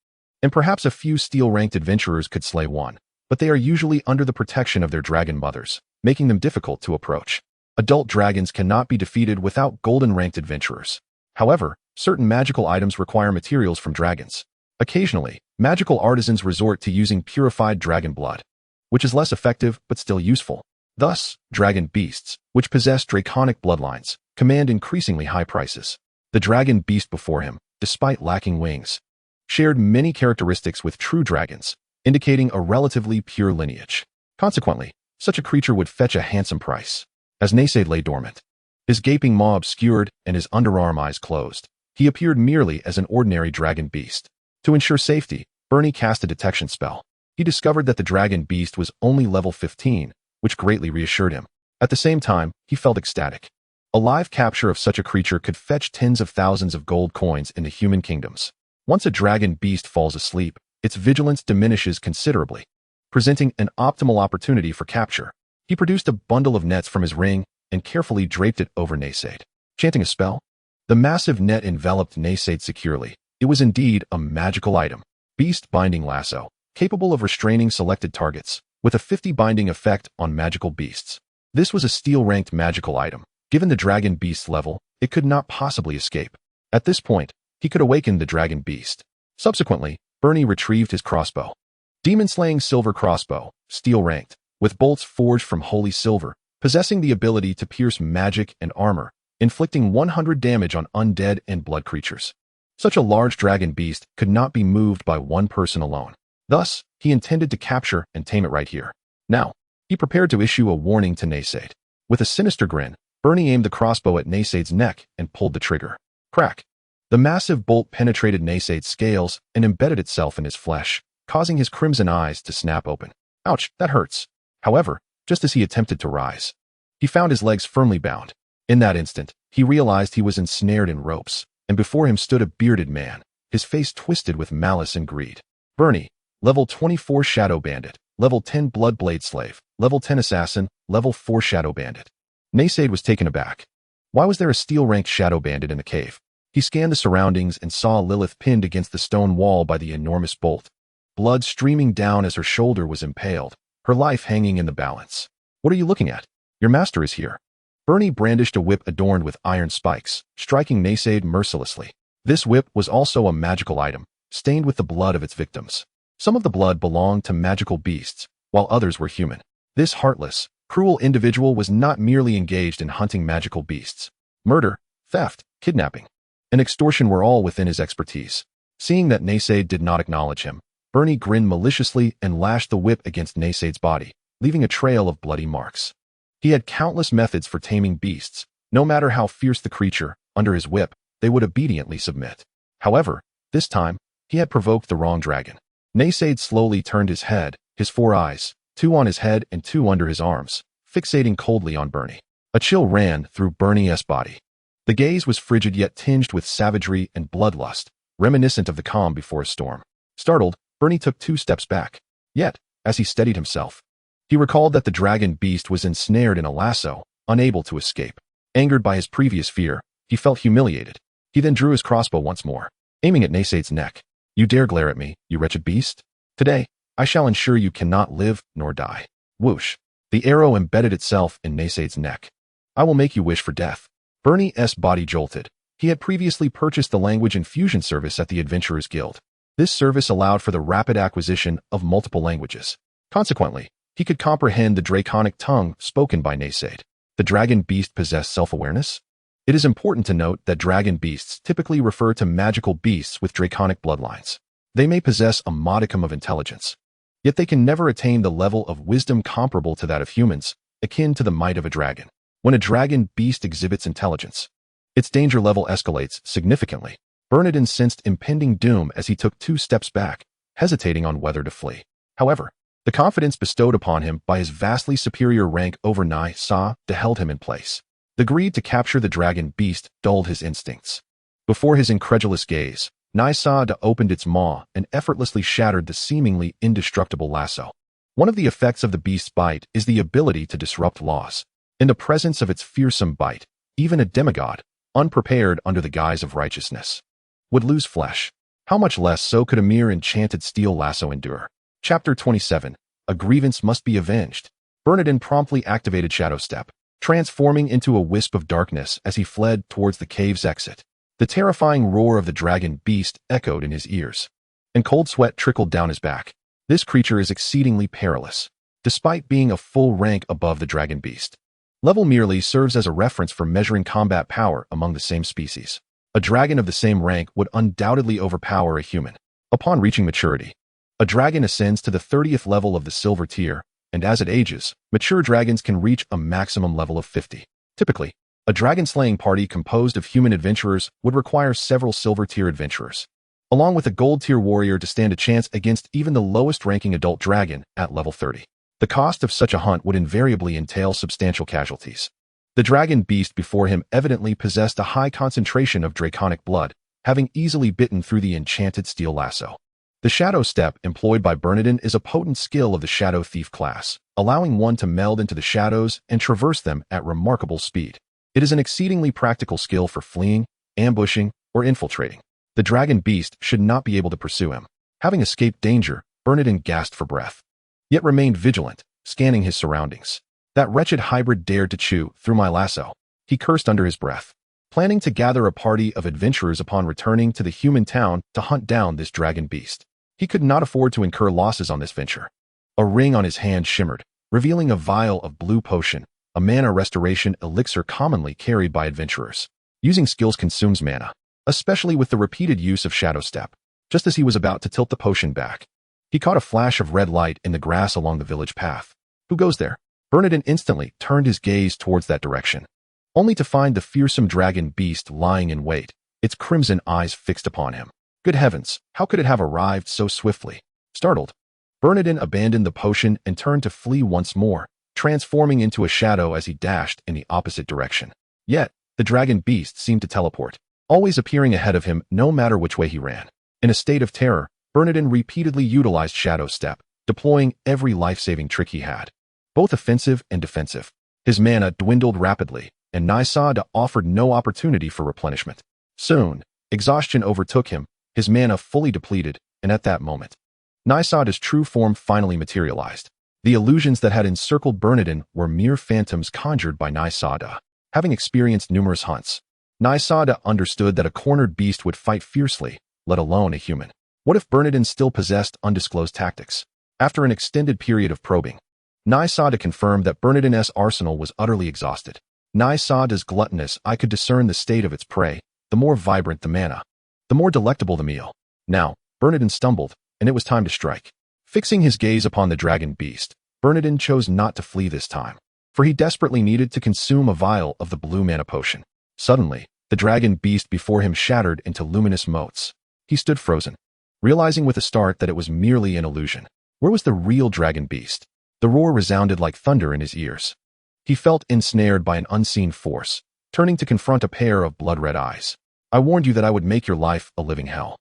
and perhaps a few steel-ranked adventurers could slay one. but they are usually under the protection of their dragon mothers, making them difficult to approach. Adult dragons cannot be defeated without golden-ranked adventurers. However, certain magical items require materials from dragons. Occasionally, magical artisans resort to using purified dragon blood, which is less effective but still useful. Thus, dragon beasts, which possess draconic bloodlines, command increasingly high prices. The dragon beast before him, despite lacking wings, shared many characteristics with true dragons, indicating a relatively pure lineage. Consequently, such a creature would fetch a handsome price. As Naysaid lay dormant, his gaping maw obscured and his underarm eyes closed, he appeared merely as an ordinary dragon beast. To ensure safety, Bernie cast a detection spell. He discovered that the dragon beast was only level 15, which greatly reassured him. At the same time, he felt ecstatic. A live capture of such a creature could fetch tens of thousands of gold coins in the human kingdoms. Once a dragon beast falls asleep, its vigilance diminishes considerably, presenting an optimal opportunity for capture. He produced a bundle of nets from his ring and carefully draped it over Naysaid. Chanting a spell, the massive net enveloped Naysaid securely. It was indeed a magical item. Beast Binding Lasso, capable of restraining selected targets, with a 50 binding effect on magical beasts. This was a steel-ranked magical item. Given the dragon beast's level, it could not possibly escape. At this point, he could awaken the dragon beast. Subsequently, Bernie retrieved his crossbow. Demon-slaying silver crossbow, steel-ranked, with bolts forged from holy silver, possessing the ability to pierce magic and armor, inflicting 100 damage on undead and blood creatures. Such a large dragon beast could not be moved by one person alone. Thus, he intended to capture and tame it right here. Now, he prepared to issue a warning to Naysaid. With a sinister grin, Bernie aimed the crossbow at Naysaid's neck and pulled the trigger. Crack! The massive bolt penetrated Naysaid's scales and embedded itself in his flesh, causing his crimson eyes to snap open. Ouch, that hurts. However, just as he attempted to rise, he found his legs firmly bound. In that instant, he realized he was ensnared in ropes, and before him stood a bearded man, his face twisted with malice and greed. Bernie, level 24 Shadow Bandit, level 10 Bloodblade Slave, level 10 Assassin, level 4 Shadow Bandit. Naysaid was taken aback. Why was there a steel-ranked Shadow Bandit in the cave? He scanned the surroundings and saw Lilith pinned against the stone wall by the enormous bolt, blood streaming down as her shoulder was impaled, her life hanging in the balance. What are you looking at? Your master is here. Bernie brandished a whip adorned with iron spikes, striking Naysaid mercilessly. This whip was also a magical item, stained with the blood of its victims. Some of the blood belonged to magical beasts, while others were human. This heartless, cruel individual was not merely engaged in hunting magical beasts. Murder, theft, kidnapping, and extortion were all within his expertise. Seeing that Naysaid did not acknowledge him, Bernie grinned maliciously and lashed the whip against Naysaid's body, leaving a trail of bloody marks. He had countless methods for taming beasts. No matter how fierce the creature, under his whip, they would obediently submit. However, this time, he had provoked the wrong dragon. Naysaid slowly turned his head, his 4 eyes, 2 on his head and 2 under his arms, fixating coldly on Bernie. A chill ran through Bernie's body. The gaze was frigid yet tinged with savagery and bloodlust, reminiscent of the calm before a storm. Startled, Bernie took 2 steps back. Yet, as he steadied himself, he recalled that the dragon beast was ensnared in a lasso, unable to escape. Angered by his previous fear, he felt humiliated. He then drew his crossbow once more, aiming at Naysaid's neck. You dare glare at me, you wretched beast? Today, I shall ensure you cannot live nor die. Whoosh! The arrow embedded itself in Naysaid's neck. I will make you wish for death. Bernie's body jolted. He had previously purchased the language infusion service at the Adventurers Guild. This service allowed for the rapid acquisition of multiple languages. Consequently, he could comprehend the draconic tongue spoken by Naysaid. The dragon beast possessed self-awareness? It is important to note that dragon beasts typically refer to magical beasts with draconic bloodlines. They may possess a modicum of intelligence, yet they can never attain the level of wisdom comparable to that of humans, akin to the might of a dragon. When a dragon beast exhibits intelligence, its danger level escalates significantly. Bernardin sensed impending doom as he took 2 steps back, hesitating on whether to flee. However, the confidence bestowed upon him by his vastly superior rank over Nai-Sa held him in place. The greed to capture the dragon beast dulled his instincts. Before his incredulous gaze, Nai-Sa opened its maw and effortlessly shattered the seemingly indestructible lasso. One of the effects of the beast's bite is the ability to disrupt laws. In the presence of its fearsome bite, even a demigod, unprepared under the guise of righteousness, would lose flesh. How much less so could a mere enchanted steel lasso endure? Chapter 27. A grievance must be avenged. Bernardin promptly activated Shadow Step, transforming into a wisp of darkness as he fled towards the cave's exit. The terrifying roar of the dragon beast echoed in his ears, and cold sweat trickled down his back. This creature is exceedingly perilous, despite being a full rank above the dragon beast. Level merely serves as a reference for measuring combat power among the same species. A dragon of the same rank would undoubtedly overpower a human. Upon reaching maturity, a dragon ascends to the 30th level of the silver tier, and as it ages, mature dragons can reach a maximum level of 50. Typically, a dragon-slaying party composed of human adventurers would require several silver-tier adventurers, along with a gold-tier warrior to stand a chance against even the lowest-ranking adult dragon at level 30. The cost of such a hunt would invariably entail substantial casualties. The dragon beast before him evidently possessed a high concentration of draconic blood, having easily bitten through the enchanted steel lasso. The Shadow Step employed by Bernardin is a potent skill of the Shadow Thief class, allowing one to meld into the shadows and traverse them at remarkable speed. It is an exceedingly practical skill for fleeing, ambushing, or infiltrating. The dragon beast should not be able to pursue him. Having escaped danger, Bernardin gasped for breath, yet remained vigilant, scanning his surroundings. That wretched hybrid dared to chew through my lasso, he cursed under his breath, planning to gather a party of adventurers upon returning to the human town to hunt down this dragon beast. He could not afford to incur losses on this venture. A ring on his hand shimmered, revealing a vial of blue potion, a mana restoration elixir commonly carried by adventurers. Using skills consumes mana, especially with the repeated use of Shadow Step. Just as he was about to tilt the potion back, he caught a flash of red light in the grass along the village path. Who goes there? Bernardin instantly turned his gaze towards that direction, only to find the fearsome dragon beast lying in wait, its crimson eyes fixed upon him. Good heavens, how could it have arrived so swiftly? Startled, Bernardin abandoned the potion and turned to flee once more, transforming into a shadow as he dashed in the opposite direction. Yet, the dragon beast seemed to teleport, always appearing ahead of him no matter which way he ran. In a state of terror, Bernardin repeatedly utilized Shadow Step, deploying every life-saving trick he had, both offensive and defensive. His mana dwindled rapidly, and Nysada offered no opportunity for replenishment. Soon, exhaustion overtook him, his mana fully depleted, and at that moment, Nysada's true form finally materialized. The illusions that had encircled Bernardin were mere phantoms conjured by Nysada. Having experienced numerous hunts, Nysada understood that a cornered beast would fight fiercely, let alone a human. What if Bernardin still possessed undisclosed tactics? After an extended period of probing, Nysada confirmed that Bernardin's arsenal was utterly exhausted. Nysada's gluttonous eye could discern the state of its prey. The more vibrant the mana, the more delectable the meal. Now, Bernardin stumbled, and it was time to strike. Fixing his gaze upon the dragon beast, Bernardin chose not to flee this time, for he desperately needed to consume a vial of the blue mana potion. Suddenly, the dragon beast before him shattered into luminous motes. He stood frozen, realizing with a start that it was merely an illusion. Where was the real dragon beast? The roar resounded like thunder in his ears. He felt ensnared by an unseen force, turning to confront a pair of blood-red eyes. I warned you that I would make your life a living hell.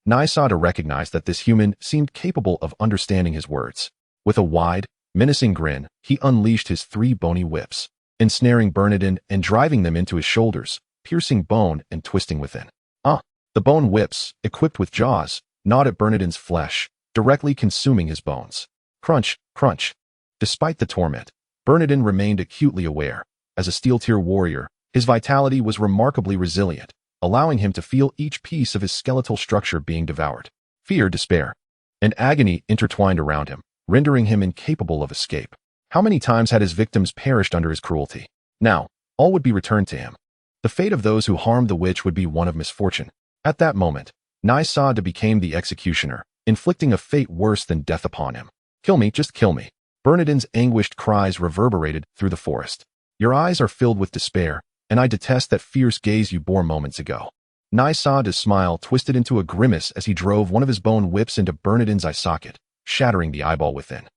Nysada recognized that this human seemed capable of understanding his words. With a wide, menacing grin, he unleashed his 3 bony whips, ensnaring Bernardin and driving them into his shoulders, piercing bone and twisting within. The bone whips, equipped with jaws, gnawed at Bernardin's flesh, directly consuming his bones. Crunch, crunch. Despite the torment, Bernardin remained acutely aware. As a steel-tier warrior, his vitality was remarkably resilient, allowing him to feel each piece of his skeletal structure being devoured. Fear, despair, and agony intertwined around him, rendering him incapable of escape. How many times had his victims perished under his cruelty? Now, all would be returned to him. The fate of those who harmed the witch would be one of misfortune. At that moment, Nysada became the executioner, inflicting a fate worse than death upon him. Kill me, just kill me. Bernardin's anguished cries reverberated through the forest. Your eyes are filled with despair, and I detest that fierce gaze you bore moments ago. Nysada's smile twisted into a grimace as he drove one of his bone whips into Bernardin's eye socket, shattering the eyeball within.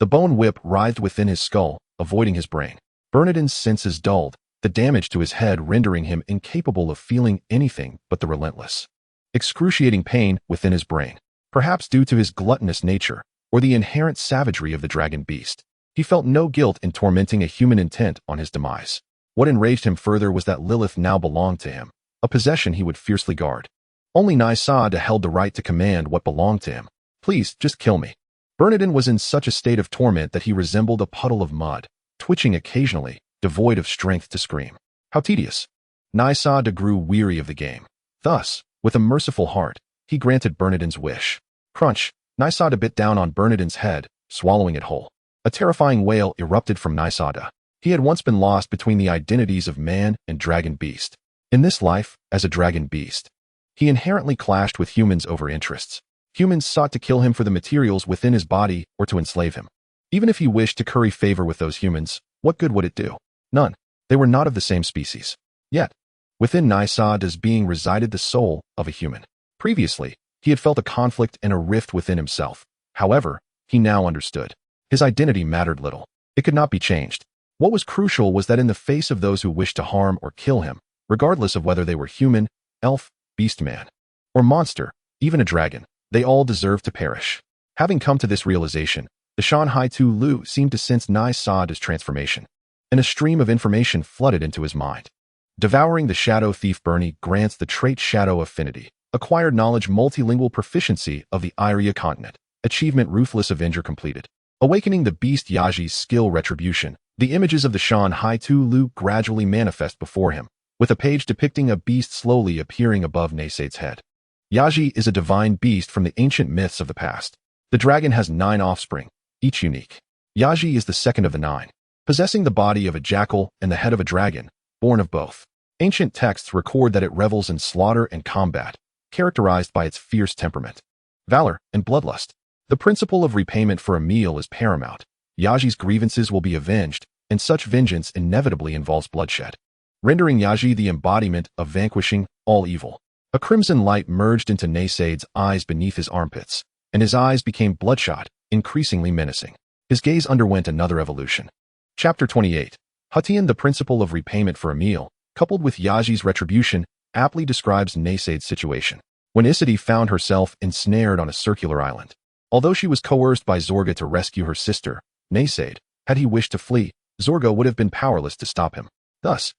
The bone whip writhed within his skull, avoiding his brain. Bernardin's senses dulled, the damage to his head rendering him incapable of feeling anything but the relentless, excruciating pain within his brain. Perhaps due to his gluttonous nature, or the inherent savagery of the dragon beast, he felt no guilt in tormenting a human intent on his demise. What enraged him further was that Lilith now belonged to him, a possession he would fiercely guard. Only Nysada held the right to command what belonged to him. Please, just kill me. Bernardin was in such a state of torment that he resembled a puddle of mud, twitching occasionally, devoid of strength to scream. How tedious! Nysada grew weary of the game. Thus, with a merciful heart, he granted Bernardin's wish. Crunch! Nysada bit down on Bernardin's head, swallowing it whole. A terrifying wail erupted from Nysada. He had once been lost between the identities of man and dragon beast. In this life, as a dragon beast, he inherently clashed with humans over interests. Humans sought to kill him for the materials within his body or to enslave him. Even if he wished to curry favor with those humans, what good would it do? None. They were not of the same species. Yet, within Nysada's being resided the soul of a human. Previously, he had felt a conflict and a rift within himself. However, he now understood. His identity mattered little. It could not be changed. What was crucial was that in the face of those who wished to harm or kill him, regardless of whether they were human, elf, beast-man, or monster, even a dragon, they all deserved to perish. Having come to this realization, the Shan Hai Lu seemed to sense Nysada's transformation, and a stream of information flooded into his mind. Devouring the Shadow Thief Bernie grants the trait Shadow Affinity, acquired knowledge multilingual proficiency of the Elryia Continent, achievement Ruthless Avenger completed. Awakening the Beast Yaji's skill Retribution, the images of the Shan Hai Lu gradually manifest before him, with a page depicting a beast slowly appearing above Naysaid's head. Yaji is a divine beast from the ancient myths of the past. The dragon has 9 offspring, each unique. Yaji is the second of the 9, possessing the body of a jackal and the head of a dragon, born of both. Ancient texts record that it revels in slaughter and combat, characterized by its fierce temperament, valor, and bloodlust. The principle of repayment for a meal is paramount. Yaji's grievances will be avenged, and such vengeance inevitably involves bloodshed, rendering Yaji the embodiment of vanquishing all evil. A crimson light merged into Naysaid's eyes beneath his armpits, and his eyes became bloodshot, increasingly menacing. His gaze underwent another evolution. Chapter 28. Hutian, the principle of repayment for a meal, coupled with Yaji's retribution, aptly describes Naysaid's situation. When Isidi found herself ensnared on a circular island. Although she was coerced by Zorga to rescue her sister, Naysaid, had he wished to flee, Zorga would have been powerless to stop him. Thus,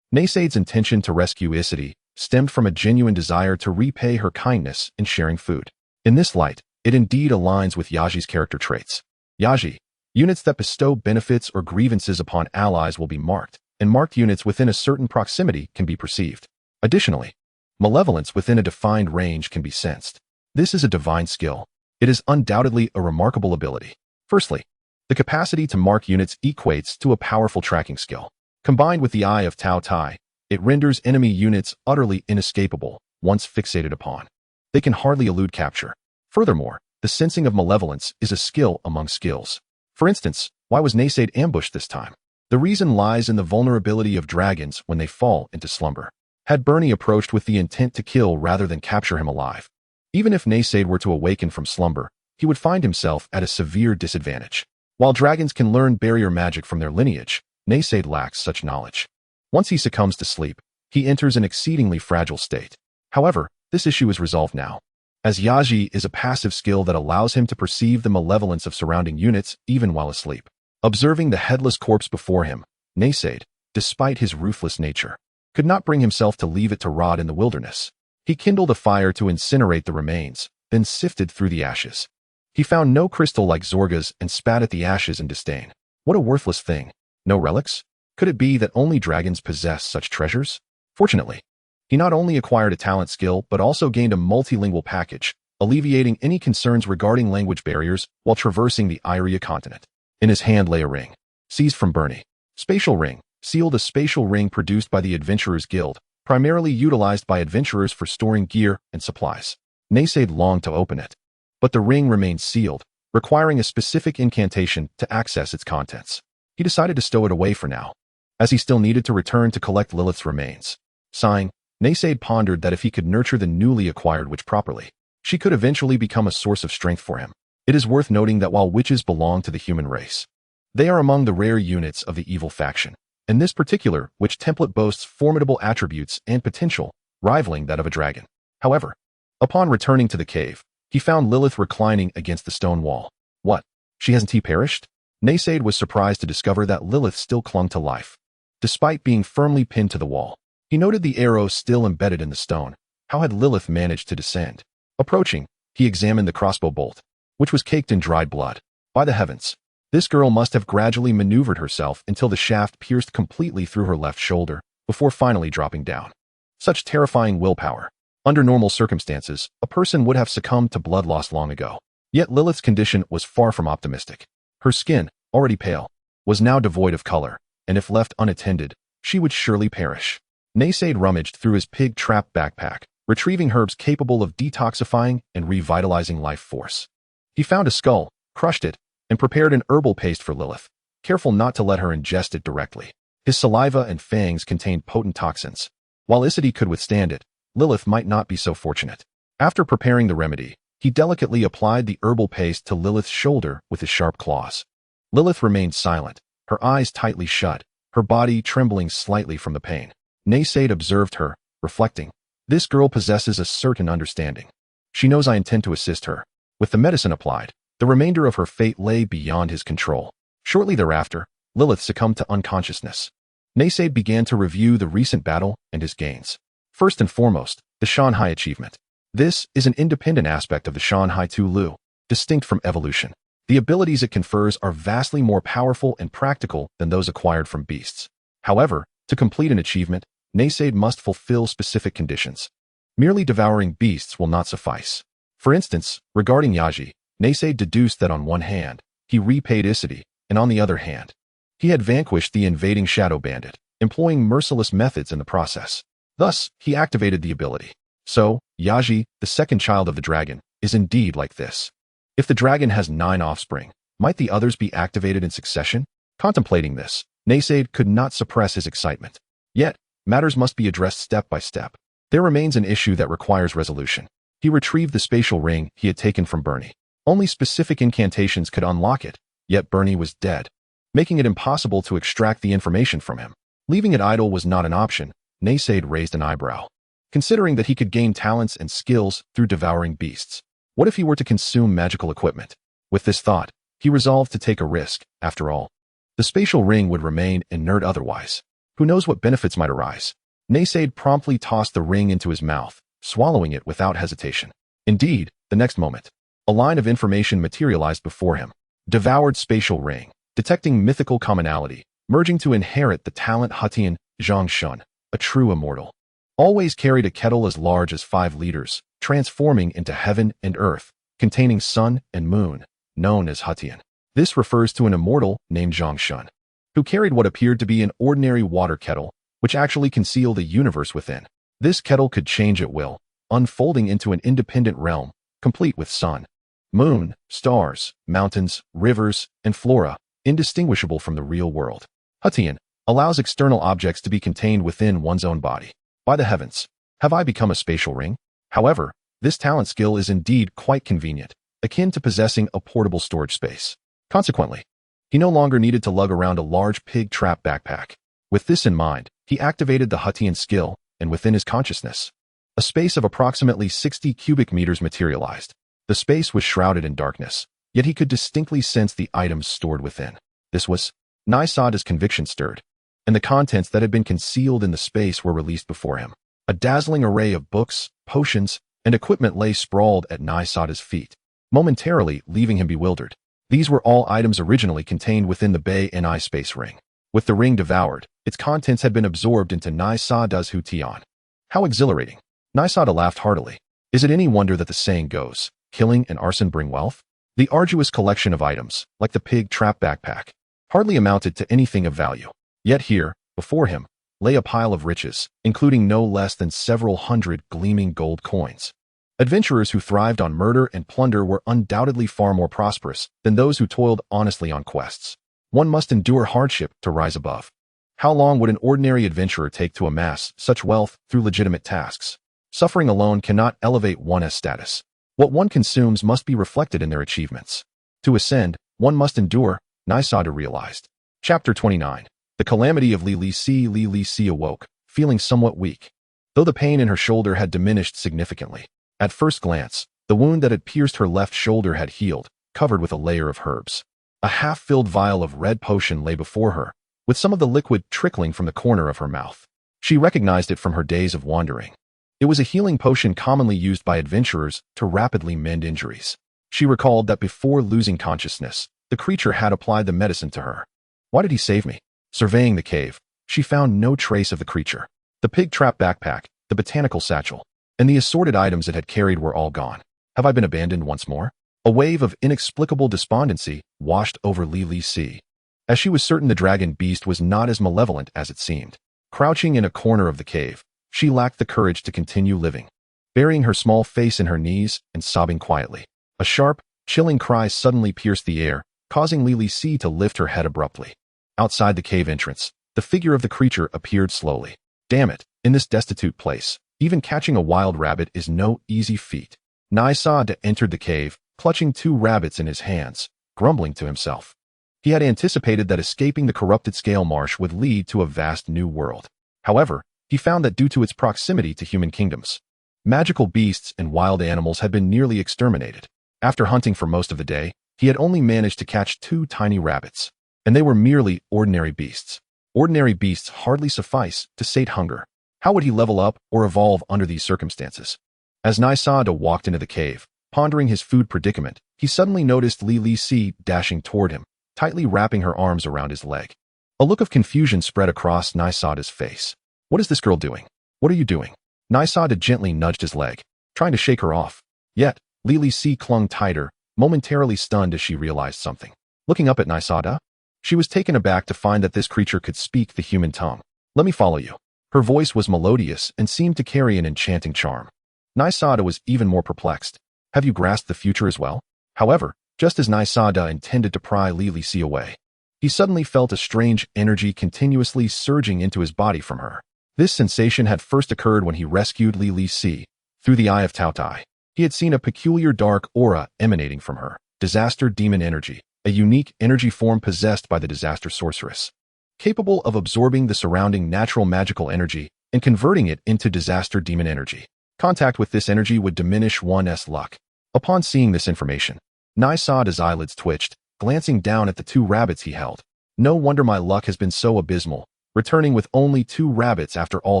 Naysaid's intention to rescue Isidi stemmed from a genuine desire to repay her kindness in sharing food. In this light, it indeed aligns with Yaji's character traits. Yaji, units that bestow benefits or grievances upon allies will be marked, and marked units within a certain proximity can be perceived. Additionally, malevolence within a defined range can be sensed. This is a divine skill. It is undoubtedly a remarkable ability. Firstly, the capacity to mark units equates to a powerful tracking skill. Combined with the Eye of Taotie, it renders enemy units utterly inescapable once fixated upon. They can hardly elude capture. Furthermore, the sensing of malevolence is a skill among skills. For instance, why was Naysaid ambushed this time? The reason lies in the vulnerability of dragons when they fall into slumber. Had Bernie approached with the intent to kill rather than capture him alive, even if Naysaid were to awaken from slumber, he would find himself at a severe disadvantage. While dragons can learn barrier magic from their lineage, Naysaid lacks such knowledge. Once he succumbs to sleep, he enters an exceedingly fragile state. However, this issue is resolved now, as Yaji is a passive skill that allows him to perceive the malevolence of surrounding units even while asleep. Observing the headless corpse before him, Naysaid, despite his ruthless nature, could not bring himself to leave it to rot in the wilderness. He kindled a fire to incinerate the remains, then sifted through the ashes. He found no crystal like Zorga's and spat at the ashes in disdain. What a worthless thing. No relics? Could it be that only dragons possess such treasures? Fortunately, he not only acquired a talent skill but also gained a multilingual package, alleviating any concerns regarding language barriers while traversing the Elryia Continent. In his hand lay a ring, seized from Bernie. Spatial ring, sealed. A spatial ring produced by the Adventurers Guild, primarily utilized by adventurers for storing gear and supplies. Naysaid longed to open it, but the ring remained sealed, requiring a specific incantation to access its contents. He decided to stow it away for now, as he still needed to return to collect Lilith's remains. Sighing, Naysaid pondered that if he could nurture the newly acquired witch properly, she could eventually become a source of strength for him. It is worth noting that while witches belong to the human race, they are among the rare units of the evil faction, and this particular witch template boasts formidable attributes and potential, rivaling that of a dragon. However, upon returning to the cave, he found Lilith reclining against the stone wall. What? Hasn't he perished? Naysaid was surprised to discover that Lilith still clung to life, despite being firmly pinned to the wall. He noted the arrow still embedded in the stone. How had Lilith managed to descend? Approaching, he examined the crossbow bolt. which was caked in dried blood. By the heavens, this girl must have gradually maneuvered herself until the shaft pierced completely through her left shoulder, before finally dropping down. Such terrifying willpower. Under normal circumstances, a person would have succumbed to blood loss long ago. Yet Lilith's condition was far from optimistic. Her skin, already pale, was now devoid of color, and if left unattended, she would surely perish. Naysaid rummaged through his pig-trap backpack, retrieving herbs capable of detoxifying and revitalizing life force. He found a skull, crushed it, and prepared an herbal paste for Lilith, careful not to let her ingest it directly. His saliva and fangs contained potent toxins. While Isity could withstand it, Lilith might not be so fortunate. After preparing the remedy, he delicately applied the herbal paste to Lilith's shoulder with his sharp claws. Lilith remained silent, her eyes tightly shut, her body trembling slightly from the pain. Naysaid observed her, reflecting, "This girl possesses a certain understanding. She knows I intend to assist her." With the medicine applied, the remainder of her fate lay beyond his control. Shortly thereafter, Lilith succumbed to unconsciousness. Naysaid began to review the recent battle and his gains. First and foremost, the Shan Hai achievement. This is an independent aspect of the Shan Hai Lu, distinct from evolution. The abilities it confers are vastly more powerful and practical than those acquired from beasts. However, to complete an achievement, Naysaid must fulfill specific conditions. Merely devouring beasts will not suffice. For instance, regarding Yaji, Naysaid deduced that on one hand, he repaid Isity, and on the other hand, he had vanquished the invading shadow bandit, employing merciless methods in the process. Thus, he activated the ability. So, Yaji, the second child of the dragon, is indeed like this. If the dragon has 9 offspring, might the others be activated in succession? Contemplating this, Naysaid could not suppress his excitement. Yet, matters must be addressed step by step. There remains an issue that requires resolution. He retrieved the spatial ring he had taken from Bernie. Only specific incantations could unlock it, yet Bernie was dead, making it impossible to extract the information from him. Leaving it idle was not an option. Naysaid raised an eyebrow, considering that he could gain talents and skills through devouring beasts. What if he were to consume magical equipment? With this thought, he resolved to take a risk. After all, the spatial ring would remain inert otherwise. Who knows what benefits might arise? Naysaid promptly tossed the ring into his mouth, swallowing it without hesitation. Indeed, the next moment, a line of information materialized before him. Devoured spatial ring, detecting mythical commonality, merging to inherit the talent Hutian, Zhang Shun, a true immortal. Always carried a kettle as large as 5 liters, transforming into heaven and earth, containing sun and moon, known as Hutian. This refers to an immortal named Zhang Shun, who carried what appeared to be an ordinary water kettle, which actually concealed a universe within. This kettle could change at will, unfolding into an independent realm, complete with sun, moon, stars, mountains, rivers, and flora, indistinguishable from the real world. Hutian allows external objects to be contained within one's own body. By the heavens, have I become a spatial ring? However, this talent skill is indeed quite convenient, akin to possessing a portable storage space. Consequently, he no longer needed to lug around a large pig-trap backpack. With this in mind, he activated the Hutian skill, and within his consciousness, a space of approximately 60 cubic meters materialized. The space was shrouded in darkness, yet he could distinctly sense the items stored within. This was Nysada's conviction stirred, and the contents that had been concealed in the space were released before him. A dazzling array of books, potions, and equipment lay sprawled at Nysada's feet, momentarily leaving him bewildered. These were all items originally contained within the Bay Ni space ring. With the ring devoured, its contents had been absorbed into Nysada's Hutian. How exhilarating! Nysada laughed heartily. Is it any wonder that the saying goes, killing and arson bring wealth? The arduous collection of items, like the pig-trap backpack, hardly amounted to anything of value. Yet here, before him, lay a pile of riches, including no less than several hundred gleaming gold coins. Adventurers who thrived on murder and plunder were undoubtedly far more prosperous than those who toiled honestly on quests. One must endure hardship to rise above. How long would an ordinary adventurer take to amass such wealth through legitimate tasks? Suffering alone cannot elevate one's status. What one consumes must be reflected in their achievements. To ascend, one must endure, Nysada realized. Chapter 29. The calamity of Li Si awoke, feeling somewhat weak, though the pain in her shoulder had diminished significantly. At first glance, the wound that had pierced her left shoulder had healed, covered with a layer of herbs. A half-filled vial of red potion lay before her, with some of the liquid trickling from the corner of her mouth. She recognized it from her days of wandering. It was a healing potion commonly used by adventurers to rapidly mend injuries. She recalled that before losing consciousness, the creature had applied the medicine to her. Why did he save me? Surveying the cave, she found no trace of the creature. The pig trap backpack, the botanical satchel, and the assorted items it had carried were all gone. Have I been abandoned once more? A wave of inexplicable despondency washed over Li Si, as she was certain the dragon beast was not as malevolent as it seemed. Crouching in a corner of the cave, she lacked the courage to continue living. Burying her small face in her knees and sobbing quietly, a sharp, chilling cry suddenly pierced the air, causing Li Si to lift her head abruptly. Outside the cave entrance, the figure of the creature appeared slowly. Damn it, in this destitute place, even catching a wild rabbit is no easy feat. Nai Sada entered the cave, clutching 2 rabbits in his hands, grumbling to himself. He had anticipated that escaping the corrupted scale marsh would lead to a vast new world. However, he found that due to its proximity to human kingdoms, magical beasts and wild animals had been nearly exterminated. After hunting for most of the day, he had only managed to catch 2 tiny rabbits, and they were merely ordinary beasts. Ordinary beasts hardly suffice to sate hunger. How would he level up or evolve under these circumstances? As Nai Sada walked into the cave, pondering his food predicament, he suddenly noticed Li Si dashing toward him, tightly wrapping her arms around his leg. A look of confusion spread across Nai Sada's face. What is this girl doing? What are you doing? Nai Sada gently nudged his leg, trying to shake her off. Yet, Li Si clung tighter, momentarily stunned as she realized something. Looking up at Nai Sada, she was taken aback to find that this creature could speak the human tongue. Let me follow you. Her voice was melodious and seemed to carry an enchanting charm. Nai Sada was even more perplexed. Have you grasped the future as well? However, just as Nai Sada intended to pry Li Si away, he suddenly felt a strange energy continuously surging into his body from her. This sensation had first occurred when he rescued Li Si. Through the eye of Taotie, he had seen a peculiar dark aura emanating from her. Disaster demon energy, a unique energy form possessed by the disaster sorceress, capable of absorbing the surrounding natural magical energy and converting it into disaster demon energy. Contact with this energy would diminish one's luck. Upon seeing this information, Nai Sada's eyelids twitched, glancing down at the 2 rabbits he held. No wonder my luck has been so abysmal, returning with only 2 rabbits after all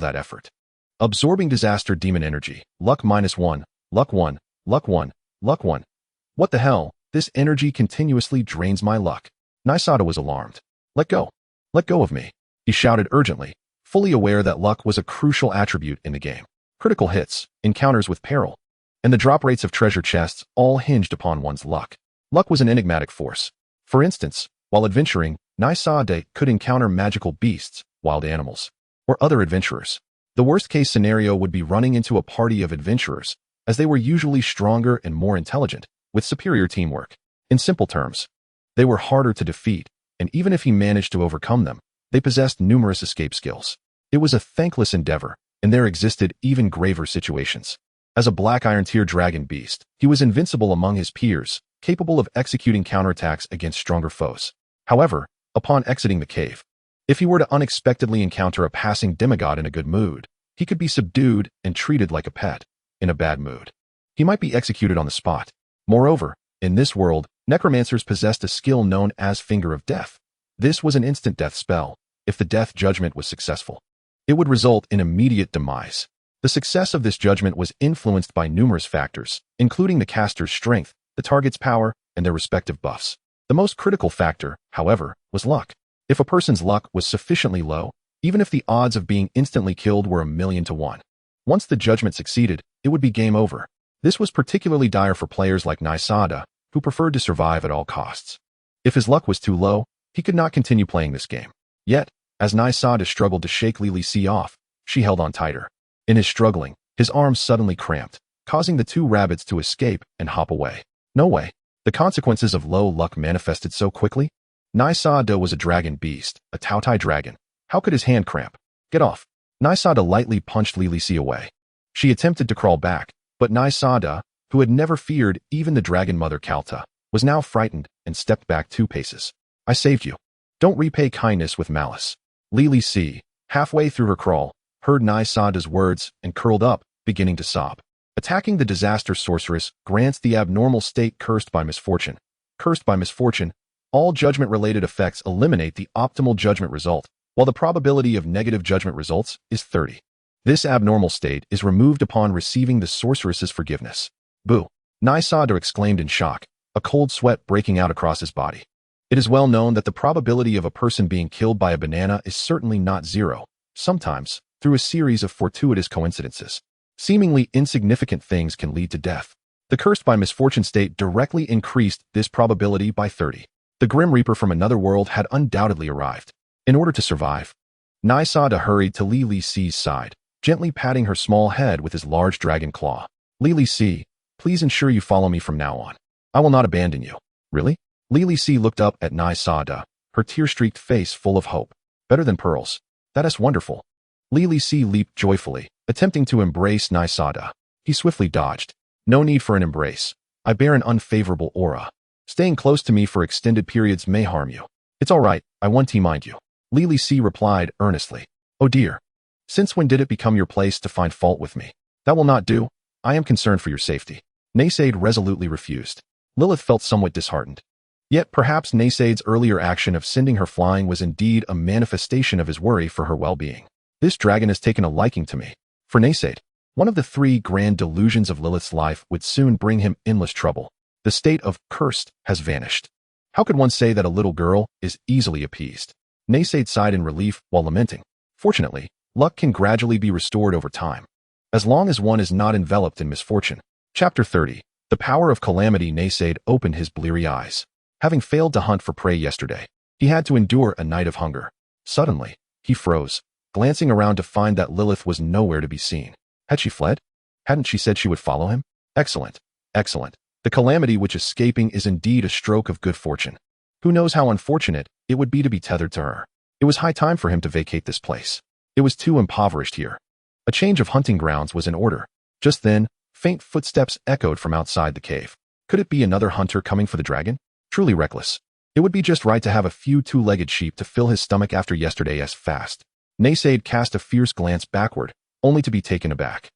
that effort. Absorbing disaster demon energy, luck -1, luck 1, luck 1, luck 1. What the hell? This energy continuously drains my luck. Nai Sada was alarmed. Let go. Let go of me, he shouted urgently, fully aware that luck was a crucial attribute in the game. Critical hits, encounters with peril, and the drop rates of treasure chests all hinged upon one's luck. Luck was an enigmatic force. For instance, while adventuring, Nai Sada could encounter magical beasts, wild animals, or other adventurers. The worst-case scenario would be running into a party of adventurers, as they were usually stronger and more intelligent, with superior teamwork. In simple terms, they were harder to defeat, and even if he managed to overcome them, they possessed numerous escape skills. It was a thankless endeavor, and there existed even graver situations. As a black iron-tier dragon beast, he was invincible among his peers, capable of executing counterattacks against stronger foes. However, upon exiting the cave, if he were to unexpectedly encounter a passing demigod in a good mood, he could be subdued and treated like a pet. In a bad mood, he might be executed on the spot. Moreover, in this world, necromancers possessed a skill known as Finger of Death. This was an instant death spell. If the death judgment was successful, it would result in immediate demise. The success of this judgment was influenced by numerous factors, including the caster's strength, the target's power, and their respective buffs. The most critical factor, however, was luck. If a person's luck was sufficiently low, even if the odds of being instantly killed were 1,000,000 to 1, once the judgment succeeded, it would be game over. This was particularly dire for players like Nai Sada, who preferred to survive at all costs. If his luck was too low, he could not continue playing this game. Yet, as Nai Sada struggled to shake Li Si off, she held on tighter. In his struggling, his arms suddenly cramped, causing the 2 rabbits to escape and hop away. No way. The consequences of low luck manifested so quickly? Nai Sada was a dragon beast, a Taotie dragon. How could his hand cramp? Get off. Nai Sada lightly punched Li Si away. She attempted to crawl back, but Nai Sada, who had never feared even the dragon mother Kalta, was now frightened and stepped back 2 paces. I saved you. Don't repay kindness with malice. Li Si, halfway through her crawl, heard Nai Sada's words and curled up, beginning to sob. Attacking the disaster sorceress grants the abnormal state cursed by misfortune. Cursed by misfortune, all judgment-related effects eliminate the optimal judgment result, while the probability of negative judgment results is 30. This abnormal state is removed upon receiving the sorceress's forgiveness. Boo. Nysada exclaimed in shock, a cold sweat breaking out across his body. It is well known that the probability of a person being killed by a banana is certainly not zero, sometimes, through a series of fortuitous coincidences. Seemingly insignificant things can lead to death. The cursed by misfortune state directly increased this probability by 30. The Grim Reaper from another world had undoubtedly arrived. In order to survive, Nysada hurried to Li Si's side, gently patting her small head with his large dragon claw. Li Si, please ensure you follow me from now on. I will not abandon you. Really? Li Si looked up at Nysada, her tear-streaked face full of hope. Better than pearls. That is wonderful. Li Si leaped joyfully, attempting to embrace Nysada. He swiftly dodged. No need for an embrace. I bear an unfavorable aura. Staying close to me for extended periods may harm you. It's all right, I want to mind you. Li Si replied earnestly. Oh dear. Since when did it become your place to find fault with me? That will not do. I am concerned for your safety. Naysaid resolutely refused. Lilith felt somewhat disheartened. Yet perhaps Naysaid's earlier action of sending her flying was indeed a manifestation of his worry for her well-being. This dragon has taken a liking to me. For Naysaid, one of the 3 grand delusions of Lilith's life would soon bring him endless trouble. The state of cursed has vanished. How could one say that a little girl is easily appeased? Naysaid sighed in relief while lamenting. Fortunately, luck can gradually be restored over time, as long as one is not enveloped in misfortune. Chapter 30. The Power of Calamity. Naysaid opened his bleary eyes. Having failed to hunt for prey yesterday, he had to endure a night of hunger. Suddenly, he froze, glancing around to find that Lilith was nowhere to be seen. Had she fled? Hadn't she said she would follow him? Excellent. Excellent. The calamity which escaping is indeed a stroke of good fortune. Who knows how unfortunate it would be to be tethered to her. It was high time for him to vacate this place. It was too impoverished here. A change of hunting grounds was in order. Just then, faint footsteps echoed from outside the cave. Could it be another hunter coming for the dragon? Truly reckless. It would be just right to have a few 2-legged sheep to fill his stomach after yesterday's fast. Naysaid cast a fierce glance backward, only to be taken aback.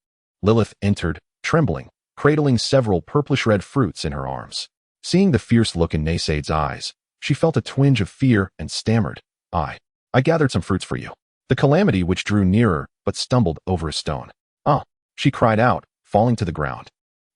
Lilith entered, trembling, cradling several purplish-red fruits in her arms. Seeing the fierce look in Naysaid's eyes, she felt a twinge of fear and stammered, I gathered some fruits for you. The calamity which drew nearer, but stumbled over a stone. Ah, she cried out, falling to the ground,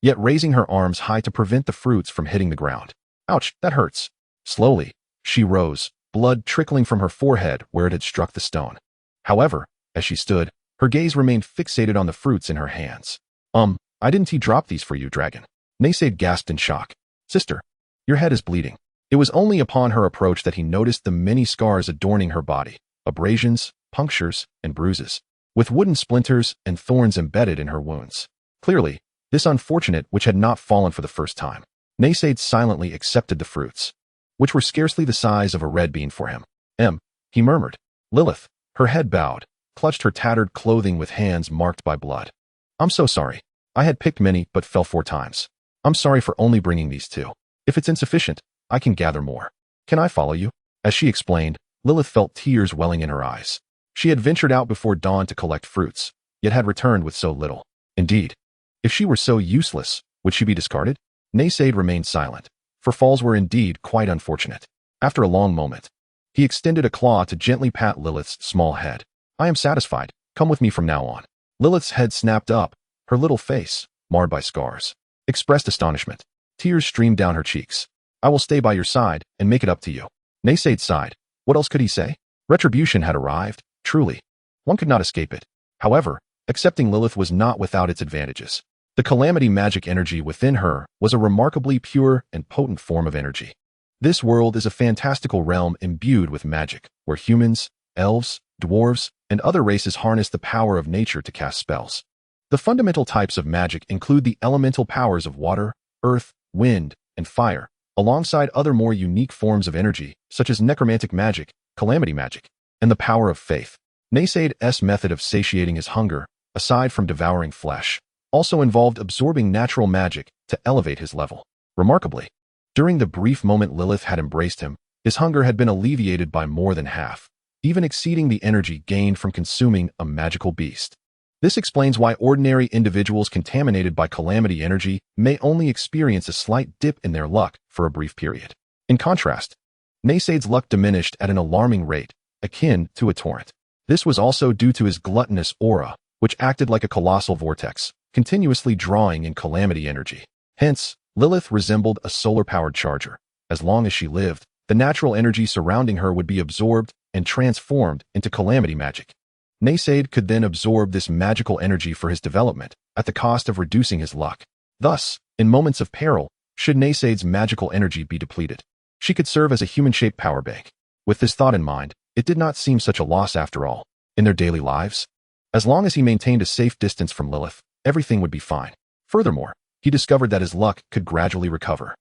yet raising her arms high to prevent the fruits from hitting the ground. Ouch, that hurts. Slowly, she rose, blood trickling from her forehead where it had struck the stone. However, as she stood, her gaze remained fixated on the fruits in her hands. I didn't drop these for you, dragon. Naysaid gasped in shock. Sister, your head is bleeding. It was only upon her approach that he noticed the many scars adorning her body, abrasions, punctures, and bruises, with wooden splinters and thorns embedded in her wounds. Clearly, this unfortunate which had not fallen for the first time. Naysaid silently accepted the fruits, which were scarcely the size of a red bean for him. He murmured. Lilith, her head bowed, clutched her tattered clothing with hands marked by blood. I'm so sorry. I had picked many but fell 4 times. I'm sorry for only bringing these 2. If it's insufficient, I can gather more. Can I follow you? As she explained, Lilith felt tears welling in her eyes. She had ventured out before dawn to collect fruits, yet had returned with so little. Indeed, if she were so useless, would she be discarded? Naysaid remained silent, for falls were indeed quite unfortunate. After a long moment, he extended a claw to gently pat Lilith's small head. I am satisfied. Come with me from now on. Lilith's head snapped up, her little face, marred by scars, expressed astonishment. Tears streamed down her cheeks. I will stay by your side and make it up to you. Naysaid sighed. What else could he say? Retribution had arrived, truly. One could not escape it. However, accepting Lilith was not without its advantages. The calamity magic energy within her was a remarkably pure and potent form of energy. This world is a fantastical realm imbued with magic, where humans, elves, dwarves, and other races harness the power of nature to cast spells. The fundamental types of magic include the elemental powers of water, earth, wind, and fire, alongside other more unique forms of energy, such as necromantic magic, calamity magic, and the power of faith. Naysaid's method of satiating his hunger, aside from devouring flesh, also involved absorbing natural magic to elevate his level. Remarkably, during the brief moment Lilith had embraced him, his hunger had been alleviated by more than half, even exceeding the energy gained from consuming a magical beast. This explains why ordinary individuals contaminated by calamity energy may only experience a slight dip in their luck for a brief period. In contrast, Naysaid's luck diminished at an alarming rate, akin to a torrent. This was also due to his gluttonous aura, which acted like a colossal vortex, continuously drawing in calamity energy. Hence, Lilith resembled a solar-powered charger. As long as she lived, the natural energy surrounding her would be absorbed and transformed into calamity magic. Naysaid could then absorb this magical energy for his development, at the cost of reducing his luck. Thus, in moments of peril, should Naysaid's magical energy be depleted, she could serve as a human-shaped power bank. With this thought in mind, it did not seem such a loss after all. In their daily lives, as long as he maintained a safe distance from Lilith, everything would be fine. Furthermore, he discovered that his luck could gradually recover.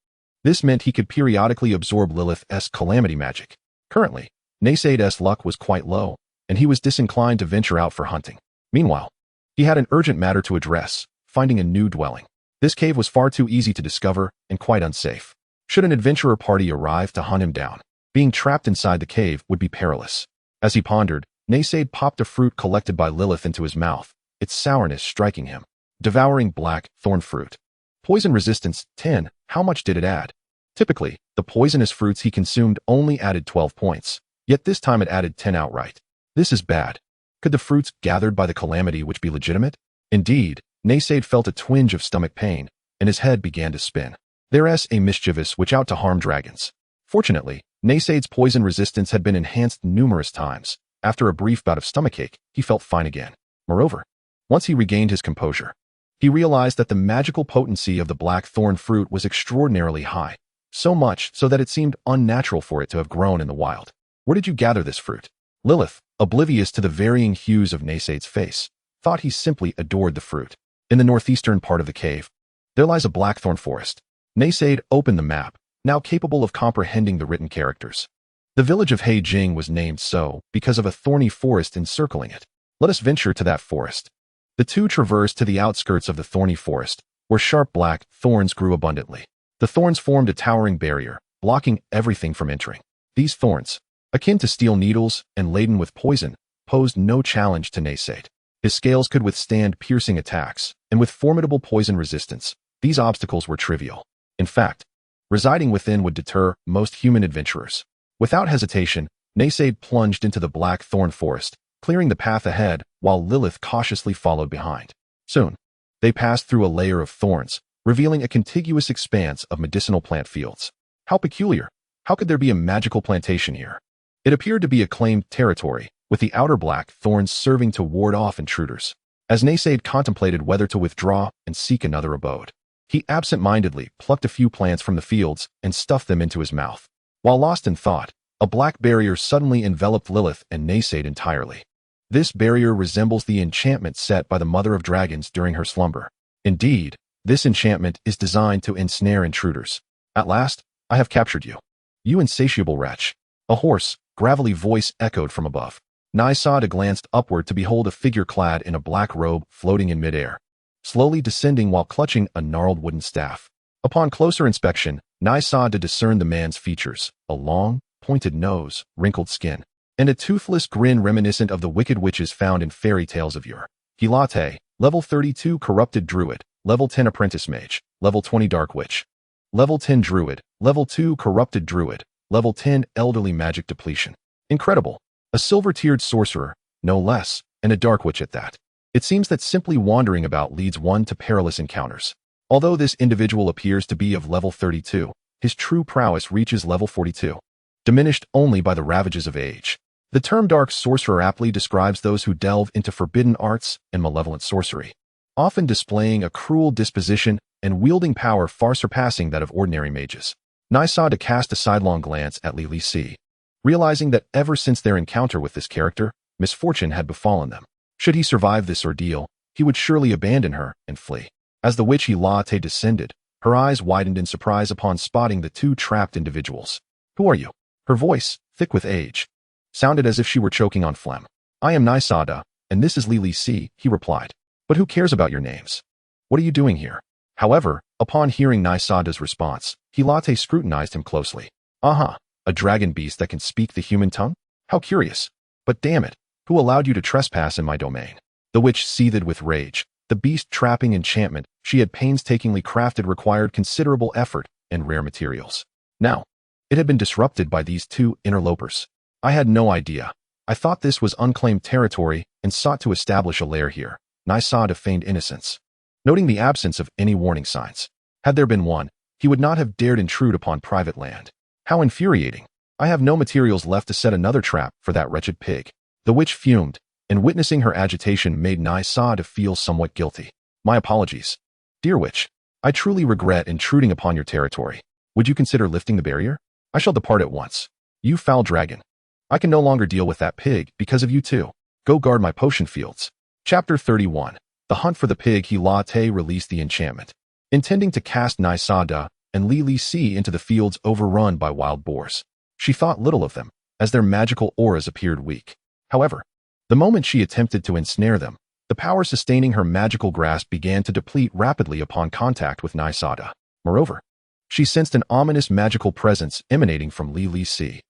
This meant he could periodically absorb Lilith's calamity magic. Currently, Naysaid's luck was quite low, and he was disinclined to venture out for hunting. Meanwhile, he had an urgent matter to address, finding a new dwelling. This cave was far too easy to discover and quite unsafe. Should an adventurer party arrive to hunt him down, being trapped inside the cave would be perilous. As he pondered, Naysaid popped a fruit collected by Lilith into his mouth, its sourness striking him. Devouring black thorn fruit. Poison resistance 10. How much did it add? Typically, the poisonous fruits he consumed only added 12 points, yet this time it added 10 outright. This is bad. Could the fruits gathered by the calamity which be legitimate? Indeed, Naysaid felt a twinge of stomach pain, and his head began to spin. There's a mischievous witch out to harm dragons. Fortunately, Naysaid's poison resistance had been enhanced numerous times. After a brief bout of stomachache, he felt fine again. Moreover, once he regained his composure, he realized that the magical potency of the black thorn fruit was extraordinarily high, so much so that it seemed unnatural for it to have grown in the wild. Where did you gather this fruit? Lilith, oblivious to the varying hues of Naysaid's face, thought he simply adored the fruit. In the northeastern part of the cave, there lies a blackthorn forest. Naysaid opened the map, now capable of comprehending the written characters. The village of Hai Jing was named so because of a thorny forest encircling it. Let us venture to that forest. The two traversed to the outskirts of the thorny forest, where sharp black thorns grew abundantly. The thorns formed a towering barrier, blocking everything from entering. These thorns, akin to steel needles and laden with poison, posed no challenge to Naysaid. His scales could withstand piercing attacks, and with formidable poison resistance, these obstacles were trivial. In fact, residing within would deter most human adventurers. Without hesitation, Naysaid plunged into the black thorn forest, clearing the path ahead while Lilith cautiously followed behind. Soon, they passed through a layer of thorns, revealing a contiguous expanse of medicinal plant fields. How peculiar! How could there be a magical plantation here? It appeared to be a claimed territory, with the outer black thorns serving to ward off intruders. As Naysaid contemplated whether to withdraw and seek another abode, he absent-mindedly plucked a few plants from the fields and stuffed them into his mouth. While lost in thought, a black barrier suddenly enveloped Lilith and Naysaid entirely. This barrier resembles the enchantment set by the Mother of Dragons during her slumber. Indeed, this enchantment is designed to ensnare intruders. At last, I have captured you. You insatiable wretch. A hoarse, gravelly voice echoed from above. Naysaid glanced upward to behold a figure clad in a black robe floating in midair, slowly descending while clutching a gnarled wooden staff. Upon closer inspection, Naysaid discerned the man's features: a long, pointed nose, wrinkled skin, and a toothless grin reminiscent of the wicked witches found in fairy tales of yore. Hilate, level 32 corrupted druid, level 10 apprentice mage, level 20 dark witch, level 10 druid, level 2 corrupted druid, level 10 elderly magic depletion. Incredible. A silver-tiered sorcerer, no less, and a dark witch at that. It seems that simply wandering about leads one to perilous encounters. Although this individual appears to be of level 32, his true prowess reaches level 42, diminished only by the ravages of age. The term dark sorcerer aptly describes those who delve into forbidden arts and malevolent sorcery, often displaying a cruel disposition and wielding power far surpassing that of ordinary mages. Naysaid cast a sidelong glance at Lily C, realizing that ever since their encounter with this character, misfortune had befallen them. Should he survive this ordeal, he would surely abandon her and flee. As the witch Hilate descended, her eyes widened in surprise upon spotting the two trapped individuals. Who are you? Her voice, thick with age, sounded as if she were choking on phlegm. I am Naysaid, and this is Lily C, he replied. But who cares about your names? What are you doing here? However, upon hearing Naysaid's response, Hilate scrutinized him closely. Aha, a dragon beast that can speak the human tongue? How curious. But damn it, who allowed you to trespass in my domain? The witch seethed with rage. The beast-trapping enchantment she had painstakingly crafted required considerable effort and rare materials. Now, it had been disrupted by these two interlopers. I had no idea. I thought this was unclaimed territory and sought to establish a lair here. Naysaid feigned innocence, noting the absence of any warning signs. Had there been one, he would not have dared intrude upon private land. How infuriating. I have no materials left to set another trap for that wretched pig. The witch fumed, and witnessing her agitation made Nysa feel somewhat guilty. My apologies. Dear witch, I truly regret intruding upon your territory. Would you consider lifting the barrier? I shall depart at once. You foul dragon. I can no longer deal with that pig because of you too. Go guard my potion fields. Chapter 31. The hunt for the pig. Elryia released the enchantment, intending to cast Nysa and Li Si into the fields overrun by wild boars. She thought little of them, as their magical auras appeared weak. However, the moment she attempted to ensnare them, the power sustaining her magical grasp began to deplete rapidly upon contact with Nysa. Moreover, she sensed an ominous magical presence emanating from Li Si.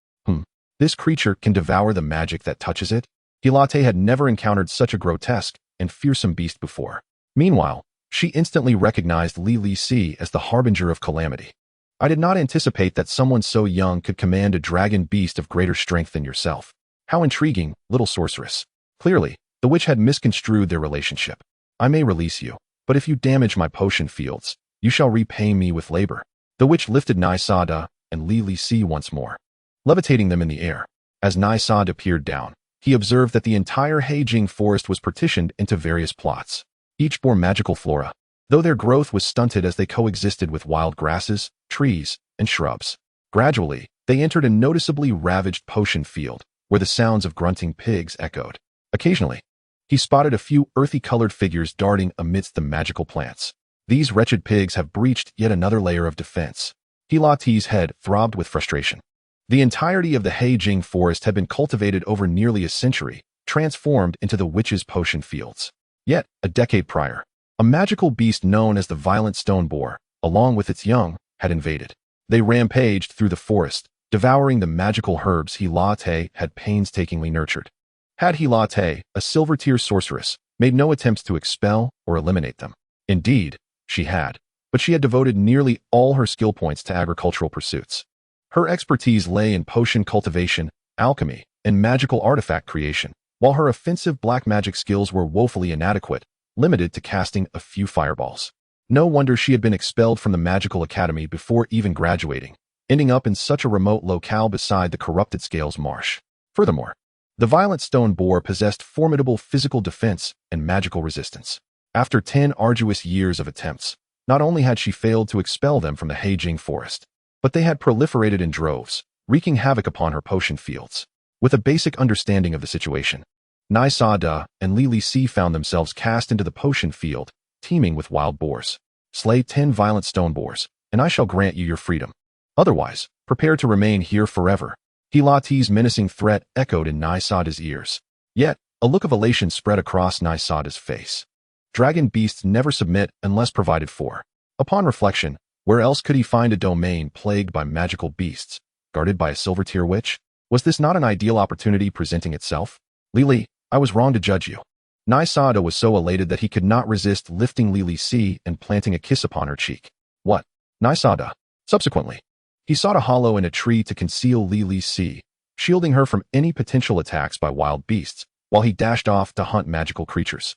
This creature can devour the magic that touches it? Elryia had never encountered such a grotesque and fearsome beast before. Meanwhile, she instantly recognized Li Si as the harbinger of calamity. I did not anticipate that someone so young could command a dragon beast of greater strength than yourself. How intriguing, little sorceress. Clearly, the witch had misconstrued their relationship. I may release you, but if you damage my potion fields, you shall repay me with labor. The witch lifted Nysa and Li Si once more, levitating them in the air. As Nysa peered down, he observed that the entire Heijing forest was partitioned into various plots. Each bore magical flora, though their growth was stunted as they coexisted with wild grasses, trees, and shrubs. Gradually, they entered a noticeably ravaged potion field, where the sounds of grunting pigs echoed. Occasionally, he spotted a few earthy-colored figures darting amidst the magical plants. These wretched pigs have breached yet another layer of defense. Elryia's head throbbed with frustration. The entirety of the Heijing forest had been cultivated over nearly a century, transformed into the witch's potion fields. Yet, a decade prior, a magical beast known as the violent stone boar, along with its young, had invaded. They rampaged through the forest, devouring the magical herbs Elryia had painstakingly nurtured. Had Elryia, a silver-tier sorceress, made no attempts to expel or eliminate them. Indeed, she had, but she had devoted nearly all her skill points to agricultural pursuits. Her expertise lay in potion cultivation, alchemy, and magical artifact creation, while her offensive black magic skills were woefully inadequate, limited to casting a few fireballs. No wonder she had been expelled from the magical academy before even graduating, ending up in such a remote locale beside the corrupted Scales Marsh. Furthermore, the violent stone boar possessed formidable physical defense and magical resistance. After 10 arduous years of attempts, not only had she failed to expel them from the Heijing forest, but they had proliferated in droves, wreaking havoc upon her potion fields. With a basic understanding of the situation, Nysa and Li Si found themselves cast into the potion field, teeming with wild boars. Slay 10 violent stone boars, and I shall grant you your freedom. Otherwise, prepare to remain here forever. Elryia's menacing threat echoed in Nysa's ears. Yet, a look of elation spread across Nysa's face. Dragon beasts never submit unless provided for. Upon reflection, where else could he find a domain plagued by magical beasts, guarded by a silver-tier witch? Was this not an ideal opportunity presenting itself? Li, I was wrong to judge you. Nysa was so elated that he could not resist lifting Li Si and planting a kiss upon her cheek. What? Nysa. Subsequently, he sought a hollow in a tree to conceal Li Si, shielding her from any potential attacks by wild beasts, while he dashed off to hunt magical creatures.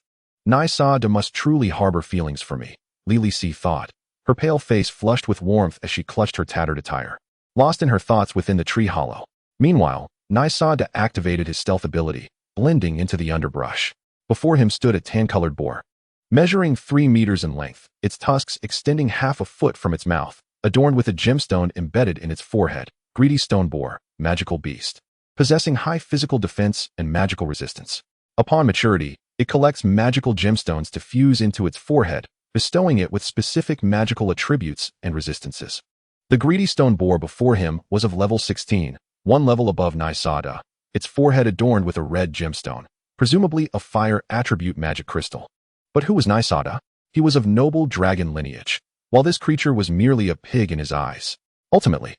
Nysa must truly harbor feelings for me, Li Si thought, her pale face flushed with warmth as she clutched her tattered attire, lost in her thoughts within the tree hollow. Meanwhile, Nysa activated his stealth ability, blending into the underbrush. Before him stood a tan-colored boar, measuring 3 meters in length, its tusks extending half a foot from its mouth, adorned with a gemstone embedded in its forehead. Greedy stone boar, magical beast, possessing high physical defense and magical resistance. Upon maturity, it collects magical gemstones to fuse into its forehead, bestowing it with specific magical attributes and resistances. The greedy stone boar before him was of level 16, 1 level above Nysa, its forehead adorned with a red gemstone, presumably a fire attribute magic crystal. But who was Nysa? He was of noble dragon lineage, while this creature was merely a pig in his eyes. Ultimately,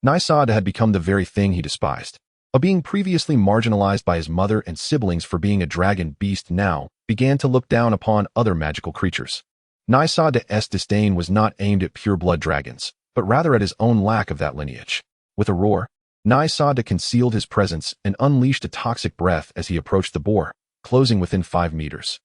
Nysa had become the very thing he despised. A being previously marginalized by his mother and siblings for being a dragon beast now began to look down upon other magical creatures. Nysa's disdain was not aimed at pure-blood dragons, but rather at his own lack of that lineage. With a roar, Nysa concealed his presence and unleashed a toxic breath as he approached the boar, closing within 5 meters.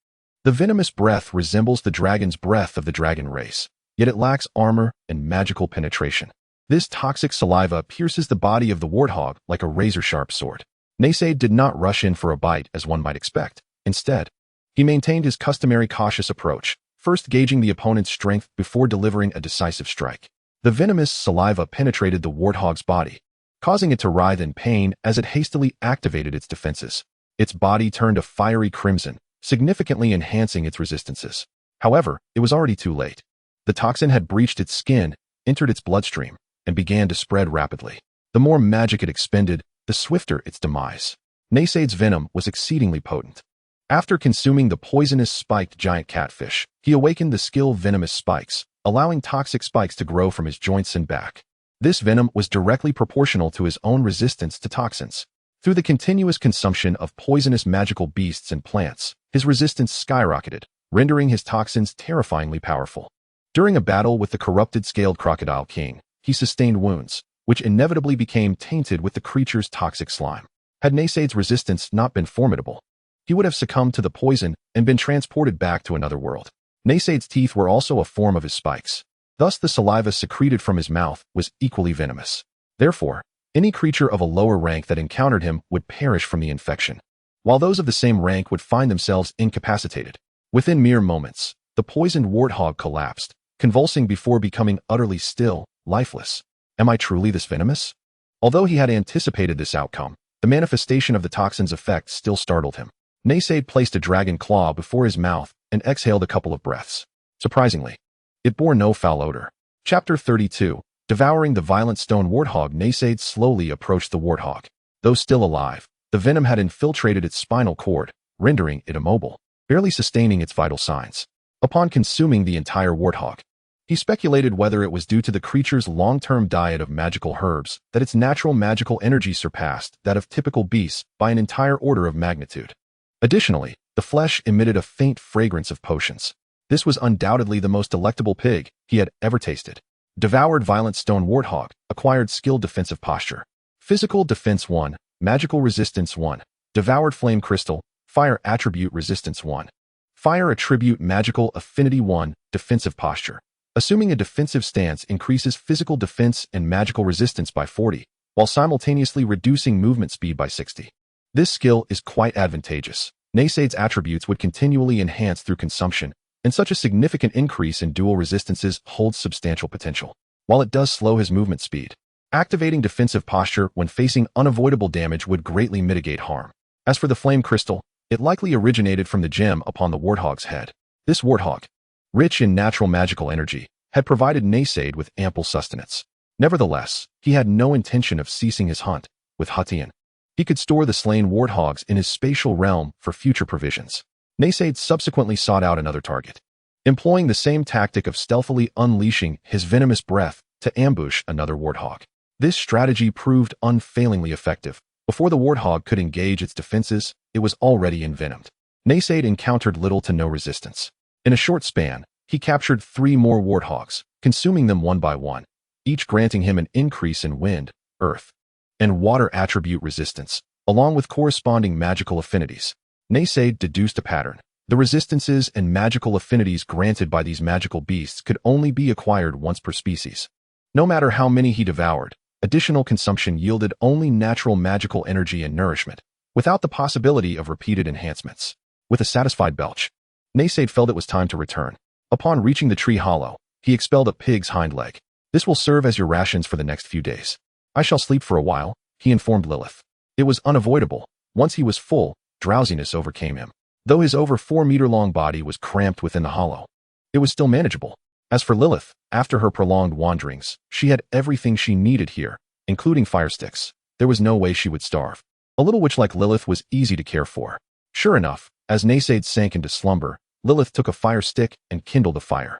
The venomous breath resembles the dragon's breath of the dragon race, yet it lacks armor and magical penetration. This toxic saliva pierces the body of the warthog like a razor-sharp sword. Naysaid did not rush in for a bite as one might expect. Instead, he maintained his customary cautious approach, first gauging the opponent's strength before delivering a decisive strike. The venomous saliva penetrated the warthog's body, causing it to writhe in pain as it hastily activated its defenses. Its body turned a fiery crimson, significantly enhancing its resistances. However, it was already too late. The toxin had breached its skin, entered its bloodstream, and began to spread rapidly. The more magic it expended, the swifter its demise. Naysaid's venom was exceedingly potent. After consuming the poisonous spiked giant catfish, he awakened the skill venomous spikes, allowing toxic spikes to grow from his joints and back. This venom was directly proportional to his own resistance to toxins. Through the continuous consumption of poisonous magical beasts and plants, his resistance skyrocketed, rendering his toxins terrifyingly powerful. During a battle with the corrupted scaled crocodile king, he sustained wounds, which inevitably became tainted with the creature's toxic slime. Had Naysaid's resistance not been formidable, he would have succumbed to the poison and been transported back to another world. Naysaid's teeth were also a form of his spikes. Thus the saliva secreted from his mouth was equally venomous. Therefore, any creature of a lower rank that encountered him would perish from the infection, while those of the same rank would find themselves incapacitated. Within mere moments, the poisoned warthog collapsed, convulsing before becoming utterly still, lifeless. Am I truly this venomous? Although he had anticipated this outcome, the manifestation of the toxin's effect still startled him. Naysaid placed a dragon claw before his mouth and exhaled a couple of breaths. Surprisingly, it bore no foul odor. Chapter 32. Devouring the violent stone warthog. Naysaid slowly approached the warthog. Though still alive, the venom had infiltrated its spinal cord, rendering it immobile, barely sustaining its vital signs. Upon consuming the entire warthog, he speculated whether it was due to the creature's long-term diet of magical herbs that its natural magical energy surpassed that of typical beasts by an entire order of magnitude. Additionally, the flesh emitted a faint fragrance of potions. This was undoubtedly the most delectable pig he had ever tasted. Devoured violent stone warthog, acquired skill defensive posture. Physical defense 1, magical resistance 1. Devoured flame crystal, fire attribute resistance 1. Fire attribute magical affinity 1, defensive posture. Assuming a defensive stance increases physical defense and magical resistance by 40, while simultaneously reducing movement speed by 60. This skill is quite advantageous. Naysaid's attributes would continually enhance through consumption, and such a significant increase in dual resistances holds substantial potential. While it does slow his movement speed, activating defensive posture when facing unavoidable damage would greatly mitigate harm. As for the flame crystal, it likely originated from the gem upon the warthog's head. This warthog, rich in natural magical energy, had provided Naysaid with ample sustenance. Nevertheless, he had no intention of ceasing his hunt. With Hutian, he could store the slain warthogs in his spatial realm for future provisions. Naysaid subsequently sought out another target, employing the same tactic of stealthily unleashing his venomous breath to ambush another warthog. This strategy proved unfailingly effective. Before the warthog could engage its defenses, it was already envenomed. Naysaid encountered little to no resistance. In a short span, he captured 3 more warthogs, consuming them one by one, each granting him an increase in wind, earth, and water attribute resistance, along with corresponding magical affinities. Naysaid deduced a pattern. The resistances and magical affinities granted by these magical beasts could only be acquired once per species. No matter how many he devoured, additional consumption yielded only natural magical energy and nourishment, without the possibility of repeated enhancements. With a satisfied belch, Naysaid felt it was time to return. Upon reaching the tree hollow, he expelled a pig's hind leg. This will serve as your rations for the next few days. I shall sleep for a while, he informed Lilith. It was unavoidable. Once he was full, drowsiness overcame him. Though his over 4-meter-long body was cramped within the hollow, it was still manageable. As for Lilith, after her prolonged wanderings, she had everything she needed here, including fire sticks. There was no way she would starve. A little witch like Lilith was easy to care for. Sure enough, as Naysaid sank into slumber, Lilith took a fire stick and kindled a fire.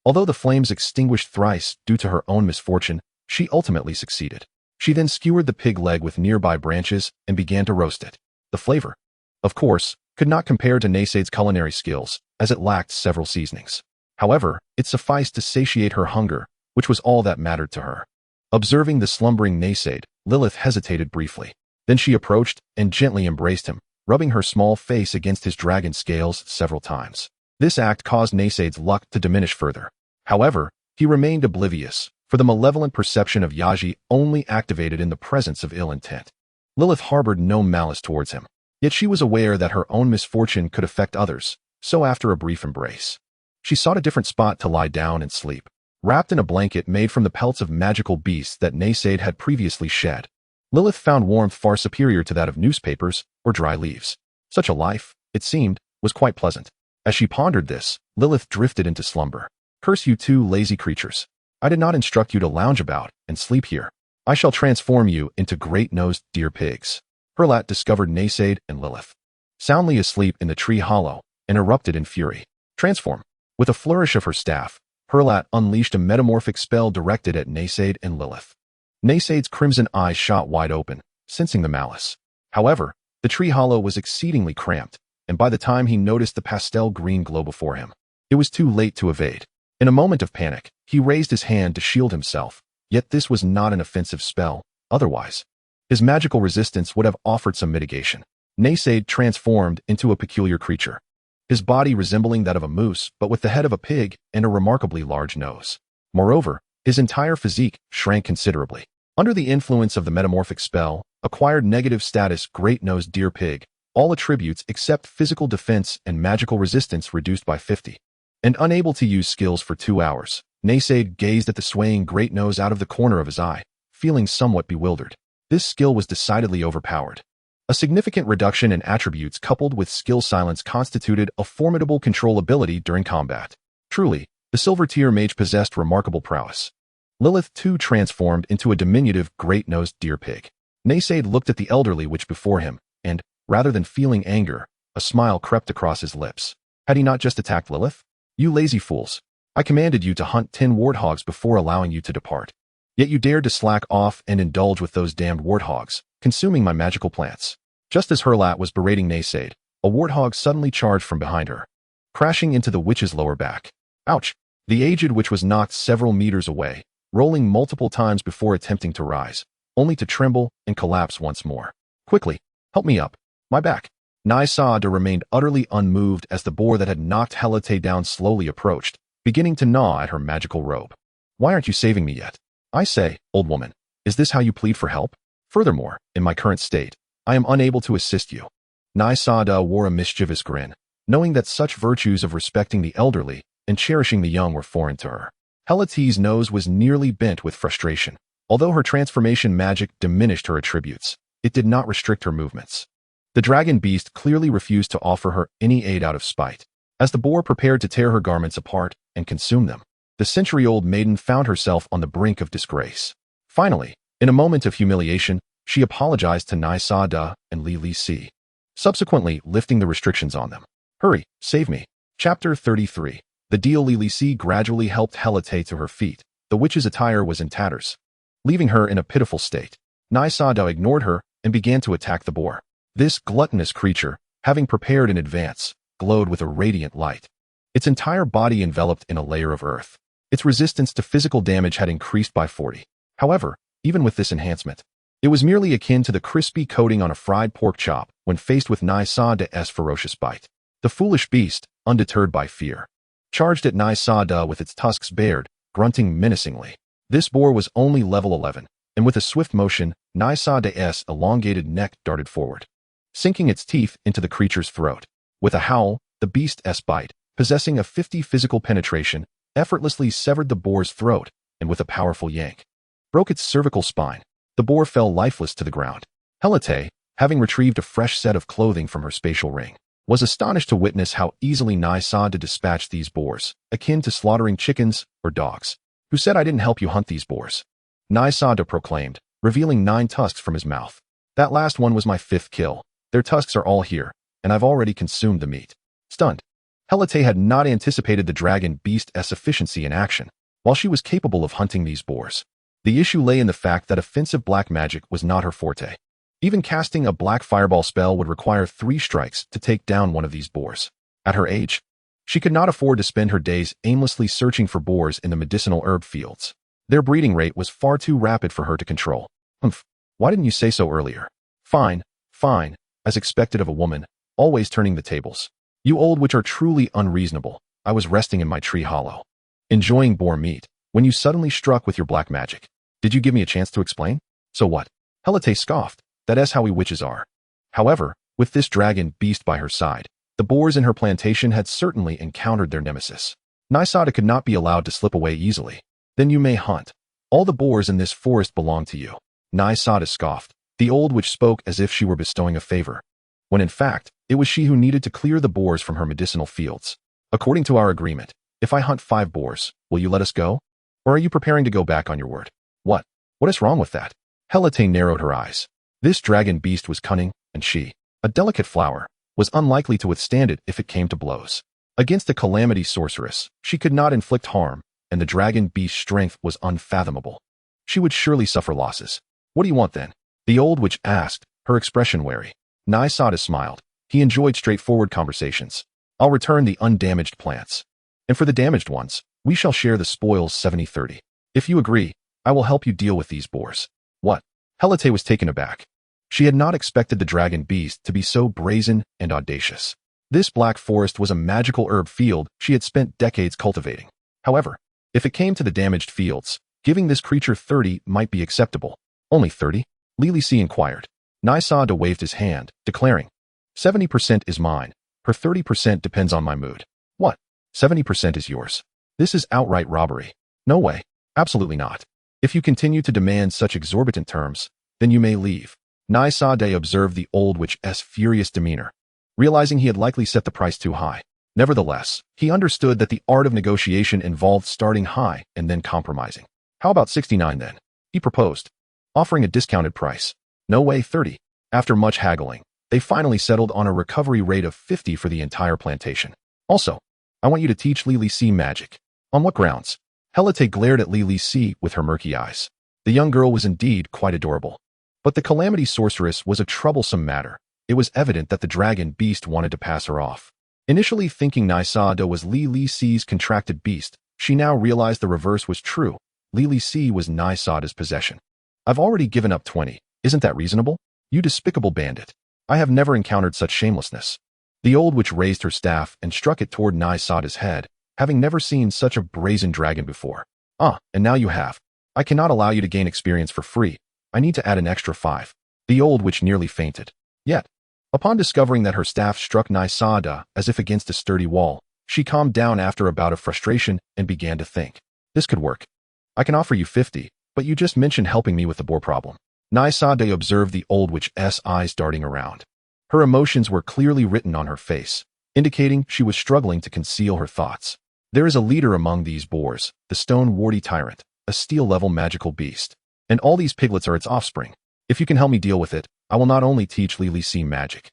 Although the flames extinguished thrice due to her own misfortune, she ultimately succeeded. She then skewered the pig leg with nearby branches and began to roast it. The flavor, of course, could not compare to Naysaid's culinary skills, as it lacked several seasonings. However, it sufficed to satiate her hunger, which was all that mattered to her. Observing the slumbering Naysaid, Lilith hesitated briefly. Then she approached and gently embraced him, rubbing her small face against his dragon scales several times. This act caused Naysaid's luck to diminish further. However, He remained oblivious, for the malevolent perception of Yaji only activated in the presence of ill intent. Lilith harbored no malice towards him, yet she was aware that her own misfortune could affect others, so after a brief embrace, she sought a different spot to lie down and sleep, wrapped in a blanket made from the pelts of magical beasts that Naysade had previously shed. Lilith found warmth far superior to that of newspapers or dry leaves. Such a life, it seemed, was quite pleasant. As she pondered this, Lilith drifted into slumber. Curse you two lazy creatures. I did not instruct you to lounge about and sleep here. I shall transform you into great-nosed deer pigs. Herlat discovered Naysade and Lilith soundly asleep in the tree hollow and erupted in fury. Transform. With a flourish of her staff, Herlat unleashed a metamorphic spell directed at Naysade and Lilith. Naysade's crimson eyes shot wide open, sensing the malice. However, the tree hollow was exceedingly cramped, and by the time he noticed the pastel green glow before him, it was too late to evade. In a moment of panic, he raised his hand to shield himself, yet this was not an offensive spell. Otherwise, his magical resistance would have offered some mitigation. Naysade transformed into a peculiar creature, his body resembling that of a moose but with the head of a pig and a remarkably large nose. Moreover, his entire physique shrank considerably. Under the influence of the metamorphic spell, acquired negative status great-nosed deer pig, all attributes except physical defense and magical resistance reduced by 50. And unable to use skills for 2 hours, Naysade gazed at the swaying great nose out of the corner of his eye, feeling somewhat bewildered. This skill was decidedly overpowered. A significant reduction in attributes coupled with skill silence constituted a formidable control ability during combat. Truly, the silver tier mage possessed remarkable prowess. Lilith too transformed into a diminutive great-nosed deer pig. Naysade looked at the elderly witch before him, and, rather than feeling anger, a smile crept across his lips. Had he not just attacked Lilith? You lazy fools. I commanded you to hunt 10 warthogs before allowing you to depart. Yet you dared to slack off and indulge with those damned warthogs, consuming my magical plants. Just as Herlat was berating Naysade, a warthog suddenly charged from behind her, crashing into the witch's lower back. Ouch! The aged witch was knocked several meters away, rolling multiple times before attempting to rise, only to tremble and collapse once more. Quickly, help me up. My back. Naysade remained utterly unmoved as the boar that had knocked Helate down slowly approached, beginning to gnaw at her magical robe. Why aren't you saving me yet? I say, old woman, is this how you plead for help? Furthermore, in my current state, I am unable to assist you. Naysade wore a mischievous grin, knowing that such virtues of respecting the elderly and cherishing the young were foreign to her. Helate's nose was nearly bent with frustration. Although her transformation magic diminished her attributes, it did not restrict her movements. The dragon beast clearly refused to offer her any aid out of spite. As the boar prepared to tear her garments apart and consume them, the century-old maiden found herself on the brink of disgrace. Finally, in a moment of humiliation, she apologized to Naysade and Li Si, subsequently lifting the restrictions on them. Hurry, save me. Chapter 33. The deal. Li Si gradually helped Helate to her feet. The witch's attire was in tatters, leaving her in a pitiful state. Naysade ignored her and began to attack the boar. This gluttonous creature, having prepared in advance, glowed with a radiant light. Its entire body enveloped in a layer of earth. Its resistance to physical damage had increased by 40. However, even with this enhancement, it was merely akin to the crispy coating on a fried pork chop when faced with Naysade's ferocious bite. The foolish beast, undeterred by fear, charged at Naysade with its tusks bared, grunting menacingly. This boar was only level 11, and with a swift motion, Naysade's elongated neck darted forward, sinking its teeth into the creature's throat. With a howl, the beast's bite, possessing a 50 physical penetration, effortlessly severed the boar's throat, and with a powerful yank, broke its cervical spine. The boar fell lifeless to the ground. Helate, having retrieved a fresh set of clothing from her spatial ring, was astonished to witness how easily Naysade dispatched these boars, akin to slaughtering chickens or dogs. Who said I didn't help you hunt these boars? Naysade proclaimed, revealing 9 tusks from his mouth. That last one was my 5th kill. Their tusks are all here, and I've already consumed the meat. Stunned, Helate had not anticipated the dragon beast's efficiency in action, while she was capable of hunting these boars. The issue lay in the fact that offensive black magic was not her forte. Even casting a black fireball spell would require 3 strikes to take down one of these boars. At her age, she could not afford to spend her days aimlessly searching for boars in the medicinal herb fields. Their breeding rate was far too rapid for her to control. Humph, why didn't you say so earlier? Fine, fine, as expected of a woman, always turning the tables. You old witch are truly unreasonable. I was resting in my tree hollow, enjoying boar meat, when you suddenly struck with your black magic. Did you give me a chance to explain? So what? Helite scoffed. That is how we witches are. However, with this dragon beast by her side, the boars in her plantation had certainly encountered their nemesis. Nysada could not be allowed to slip away easily. Then you may hunt. All the boars in this forest belong to you. Nysada scoffed, the old witch spoke as if she were bestowing a favor, when in fact, it was she who needed to clear the boars from her medicinal fields. According to our agreement, if I hunt 5 boars, will you let us go? Or are you preparing to go back on your word? What? What is wrong with that? Helite narrowed her eyes. This dragon beast was cunning, and she, a delicate flower, was unlikely to withstand it if it came to blows. Against a calamity sorceress, she could not inflict harm, and the dragon beast's strength was unfathomable. She would surely suffer losses. What do you want then? The old witch asked, her expression wary. Nysada smiled. He enjoyed straightforward conversations. I'll return the undamaged plants. And for the damaged ones, we shall share the spoils 70-30. If you agree, I will help you deal with these boars. What? Helite was taken aback. She had not expected the dragon beast to be so brazen and audacious. This black forest was a magical herb field she had spent decades cultivating. However, if it came to the damaged fields, giving this creature 30 might be acceptable. Only 30? Lili inquired. Nysada waved his hand, declaring, 70% is mine. Her 30% depends on my mood. What? 70% is yours. This is outright robbery. No way. Absolutely not. If you continue to demand such exorbitant terms, then you may leave. Nysada observed the old witch's furious demeanor, realizing he had likely set the price too high. Nevertheless, he understood that the art of negotiation involved starting high and then compromising. How about 69 then? He proposed, offering a discounted price. No way, 30. After much haggling, they finally settled on a recovery rate of 50 for the entire plantation. Also, I want you to teach Lili magic. On what grounds? Helite glared at Lili with her murky eyes. The young girl was indeed quite adorable. But the calamity sorceress was a troublesome matter. It was evident that the dragon beast wanted to pass her off. Initially thinking Nysada was Lili's contracted beast, she now realized the reverse was true. Lili was Nysada's possession. I've already given up 20. Isn't that reasonable? You despicable bandit. I have never encountered such shamelessness. The old witch raised her staff and struck it toward Nysada's head, having never seen such a brazen dragon before. And now you have. I cannot allow you to gain experience for free. I need to add an extra 5. The old witch nearly fainted. Yet, upon discovering that her staff struck Nysada as if against a sturdy wall, she calmed down after a bout of frustration and began to think. This could work. I can offer you 50, but you just mentioned helping me with the boar problem. Nysada observed the old witch's eyes darting around. Her emotions were clearly written on her face, indicating she was struggling to conceal her thoughts. There is a leader among these boars, the stone warty tyrant, a steel-level magical beast. And all these piglets are its offspring. If you can help me deal with it, I will not only teach Lili magic,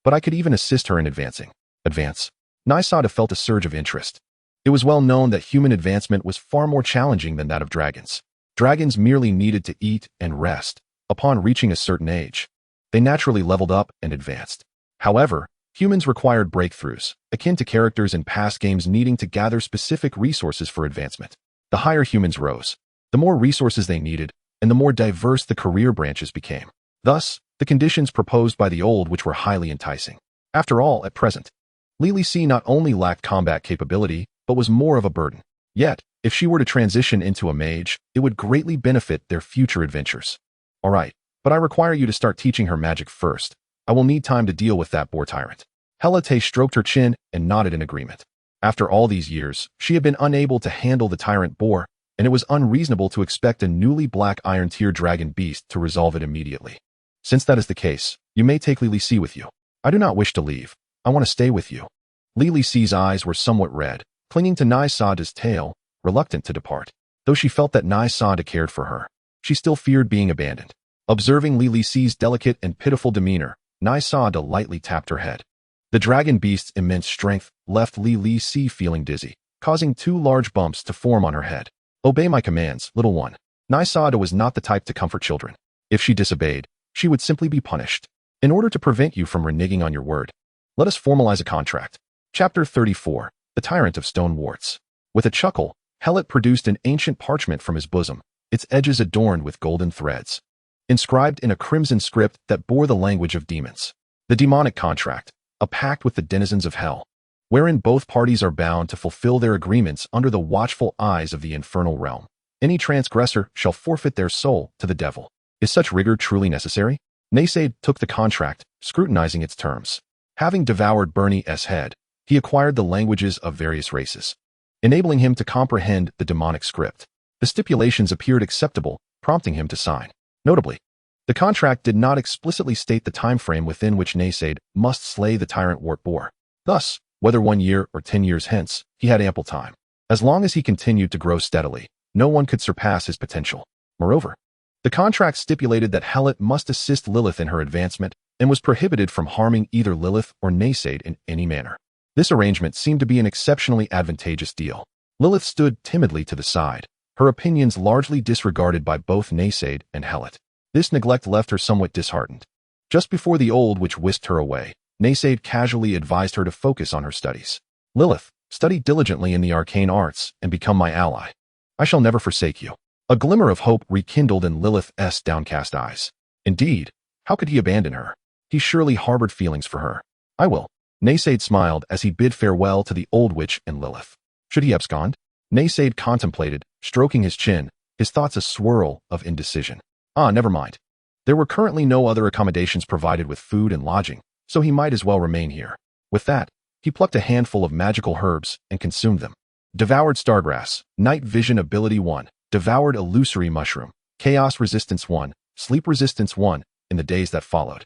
but I could even assist her in advancing. Advance? Nysada felt a surge of interest. It was well known that human advancement was far more challenging than that of dragons. Dragons merely needed to eat and rest. Upon reaching a certain age, they naturally leveled up and advanced. However, humans required breakthroughs, akin to characters in past games needing to gather specific resources for advancement. The higher humans rose, the more resources they needed, and the more diverse the career branches became. Thus, the conditions proposed by the old witch were highly enticing. After all, at present, Lili not only lacked combat capability, but was more of a burden. Yet, if she were to transition into a mage, it would greatly benefit their future adventures. All right, but I require you to start teaching her magic first. I will need time to deal with that boar tyrant. Helite stroked her chin and nodded in agreement. After all these years, she had been unable to handle the tyrant boar, and it was unreasonable to expect a newly black iron tier dragon beast to resolve it immediately. Since that is the case, you may take Lili with you. I do not wish to leave. I want to stay with you. Lili's eyes were somewhat red, clinging to Nysada's tail, reluctant to depart. Though she felt that Nysada cared for her, she still feared being abandoned. Observing Lili's delicate and pitiful demeanor, Nysada lightly tapped her head. The dragon beast's immense strength left Lili feeling dizzy, causing 2 large bumps to form on her head. Obey my commands, little one. Nysada was not the type to comfort children. If she disobeyed, she would simply be punished. In order to prevent you from reneging on your word, let us formalize a contract. Chapter 34, The Tyrant of Stone Warts. With a chuckle, Helite produced an ancient parchment from his bosom, its edges adorned with golden threads, inscribed in a crimson script that bore the language of demons. The demonic contract, a pact with the denizens of hell, wherein both parties are bound to fulfill their agreements under the watchful eyes of the infernal realm. Any transgressor shall forfeit their soul to the devil. Is such rigor truly necessary? Naysaid took the contract, scrutinizing its terms. Having devoured Bernie's head, he acquired the languages of various races, enabling him to comprehend the demonic script. The stipulations appeared acceptable, prompting him to sign. Notably, the contract did not explicitly state the time frame within which Naysaid must slay the tyrant wart boar. Thus, whether 1 year or 10 years hence, he had ample time. As long as he continued to grow steadily, no one could surpass his potential. Moreover, the contract stipulated that Helot must assist Lilith in her advancement and was prohibited from harming either Lilith or Naysaid in any manner. This arrangement seemed to be an exceptionally advantageous deal. Lilith stood timidly to the side, her opinions largely disregarded by both Naysaid and Helot. This neglect left her somewhat disheartened. Just before the old witch whisked her away, Naysaid casually advised her to focus on her studies. Lilith, study diligently in the arcane arts and become my ally. I shall never forsake you. A glimmer of hope rekindled in Lilith's downcast eyes. Indeed, how could he abandon her? He surely harbored feelings for her. I will. Naysaid smiled as he bid farewell to the old witch and Lilith. Should he abscond? Naysaid contemplated, stroking his chin, his thoughts a swirl of indecision. Never mind. There were currently no other accommodations provided with food and lodging, so he might as well remain here. With that, he plucked a handful of magical herbs and consumed them. Devoured stargrass, night vision ability 1, devoured illusory mushroom, chaos resistance 1, sleep resistance 1, in the days that followed.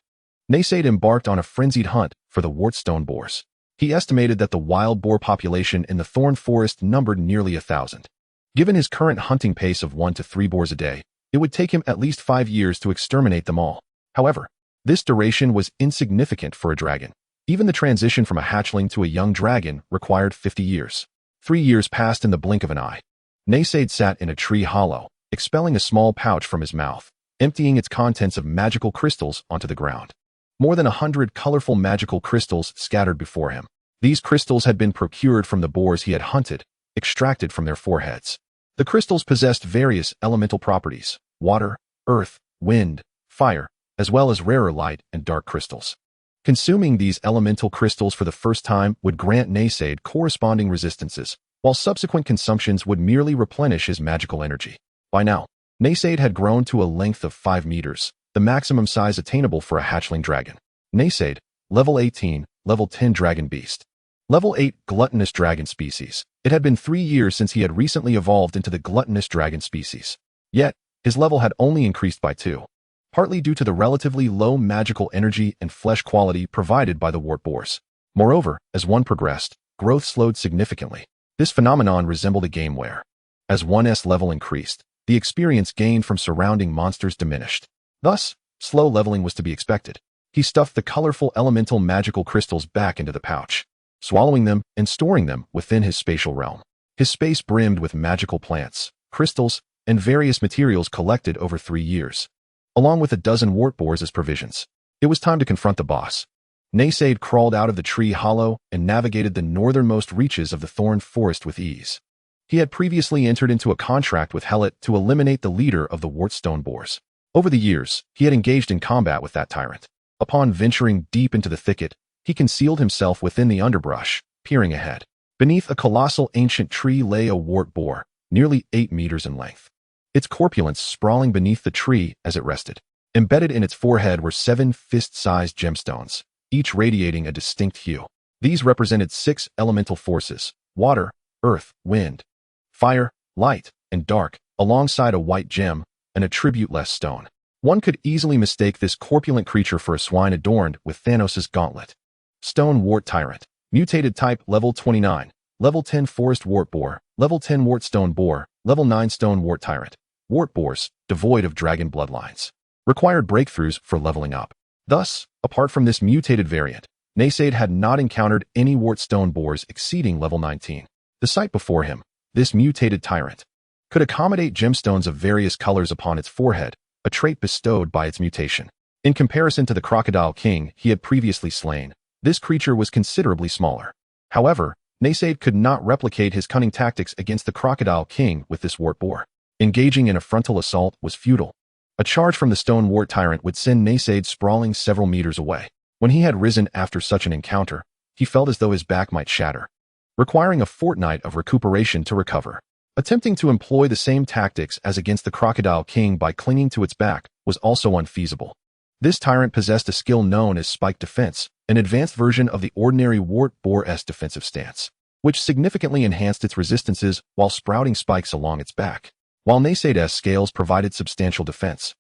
Naysaid embarked on a frenzied hunt for the wartstone boars. He estimated that the wild boar population in the thorn forest numbered nearly 1,000. Given his current hunting pace of 1 to 3 boars a day, it would take him at least 5 years to exterminate them all. However, this duration was insignificant for a dragon. Even the transition from a hatchling to a young dragon required 50 years. 3 years passed in the blink of an eye. Naysaid sat in a tree hollow, expelling a small pouch from his mouth, emptying its contents of magical crystals onto the ground. More than 100 colorful magical crystals scattered before him. These crystals had been procured from the boars he had hunted, extracted from their foreheads. The crystals possessed various elemental properties: water, earth, wind, fire, as well as rarer light and dark crystals. Consuming these elemental crystals for the first time would grant Naysaid corresponding resistances, while subsequent consumptions would merely replenish his magical energy. By now, Naysaid had grown to a length of 5 meters, the maximum size attainable for a hatchling dragon. Naysaid, level 18, level 10 dragon beast. Level 8 gluttonous dragon species. It had been 3 years since he had recently evolved into the gluttonous dragon species. Yet, his level had only increased by 2. Partly due to the relatively low magical energy and flesh quality provided by the wart boars. Moreover, as one progressed, growth slowed significantly. This phenomenon resembled a game where, as one's level increased, the experience gained from surrounding monsters diminished. Thus, slow leveling was to be expected. He stuffed the colorful elemental magical crystals back into the pouch, swallowing them and storing them within his spatial realm. His space brimmed with magical plants, crystals, and various materials collected over 3 years, along with a dozen wart boars as provisions. It was time to confront the boss. Naysaid crawled out of the tree hollow and navigated the northernmost reaches of the thorn forest with ease. He had previously entered into a contract with Helot to eliminate the leader of the wartstone boars. Over the years, he had engaged in combat with that tyrant. Upon venturing deep into the thicket, he concealed himself within the underbrush, peering ahead. Beneath a colossal ancient tree lay a wart boar, nearly 8 meters in length. Its corpulence sprawling beneath the tree as it rested. Embedded in its forehead were 7 fist-sized gemstones, each radiating a distinct hue. These represented 6 elemental forces: water, earth, wind, fire, light, and dark, alongside a white gem, an attribute-less stone. One could easily mistake this corpulent creature for a swine adorned with Thanos' gauntlet. Stone Wart Tyrant. Mutated type level 29. Level 10 Forest Wart Boar. Level 10 Wartstone Boar. Level 9 Stone Wart Tyrant. Wart Boars, devoid of dragon bloodlines. Required breakthroughs for leveling up. Thus, apart from this mutated variant, Naysaid had not encountered any Wartstone Boars exceeding level 19. The sight before him, this mutated tyrant, could accommodate gemstones of various colors upon its forehead, a trait bestowed by its mutation. In comparison to the Crocodile King he had previously slain, this creature was considerably smaller. However, Naysaid could not replicate his cunning tactics against the Crocodile King with this wart boar. Engaging in a frontal assault was futile. A charge from the stone wart tyrant would send Naysaid sprawling several meters away. When he had risen after such an encounter, he felt as though his back might shatter, requiring a fortnight of recuperation to recover. Attempting to employ the same tactics as against the Crocodile King by clinging to its back was also unfeasible. This tyrant possessed a skill known as spike defense, an advanced version of the ordinary wart-boar's defensive stance, which significantly enhanced its resistances while sprouting spikes along its back. While Naysaid's scales provided substantial defense,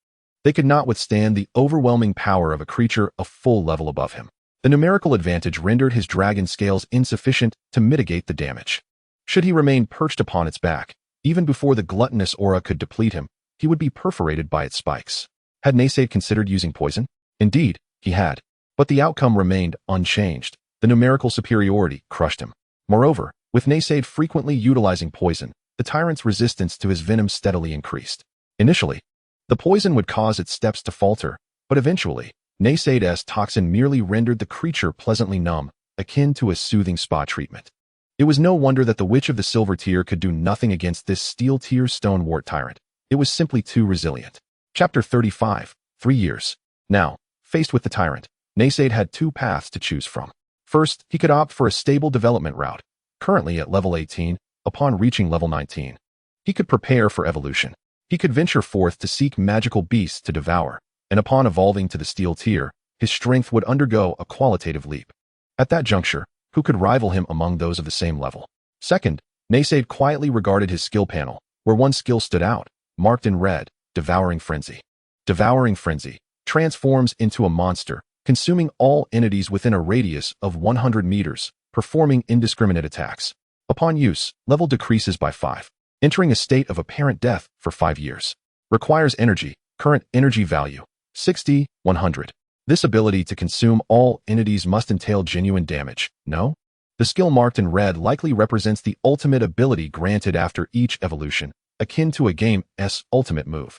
they could not withstand the overwhelming power of a creature a full level above him. The numerical advantage rendered his dragon scales insufficient to mitigate the damage. Should he remain perched upon its back, even before the gluttonous aura could deplete him, he would be perforated by its spikes. Had Naysaid considered using poison? Indeed, he had. But the outcome remained unchanged. The numerical superiority crushed him. Moreover, with Naysaid frequently utilizing poison, the tyrant's resistance to his venom steadily increased. Initially, the poison would cause its steps to falter, but eventually, Naysaid's toxin merely rendered the creature pleasantly numb, akin to a soothing spa treatment. It was no wonder that the Witch of the Silver Tier could do nothing against this Steel Tier Stonewart tyrant. It was simply too resilient. Chapter 35, 3 years. Now, faced with the tyrant, Naysaid had two paths to choose from. First, he could opt for a stable development route, currently at level 18, upon reaching level 19. He could prepare for evolution. He could venture forth to seek magical beasts to devour, and upon evolving to the Steel Tier, his strength would undergo a qualitative leap. At that juncture, who could rival him among those of the same level? Second, Naysaid quietly regarded his skill panel, where one skill stood out, marked in red, Devouring Frenzy. Devouring Frenzy transforms into a monster, consuming all entities within a radius of 100 meters, performing indiscriminate attacks. Upon use, level decreases by 5, entering a state of apparent death for 5 years. Requires energy, current energy value, 60, 100. This ability to consume all entities must entail genuine damage, no? The skill marked in red likely represents the ultimate ability granted after each evolution, akin to a game's ultimate move.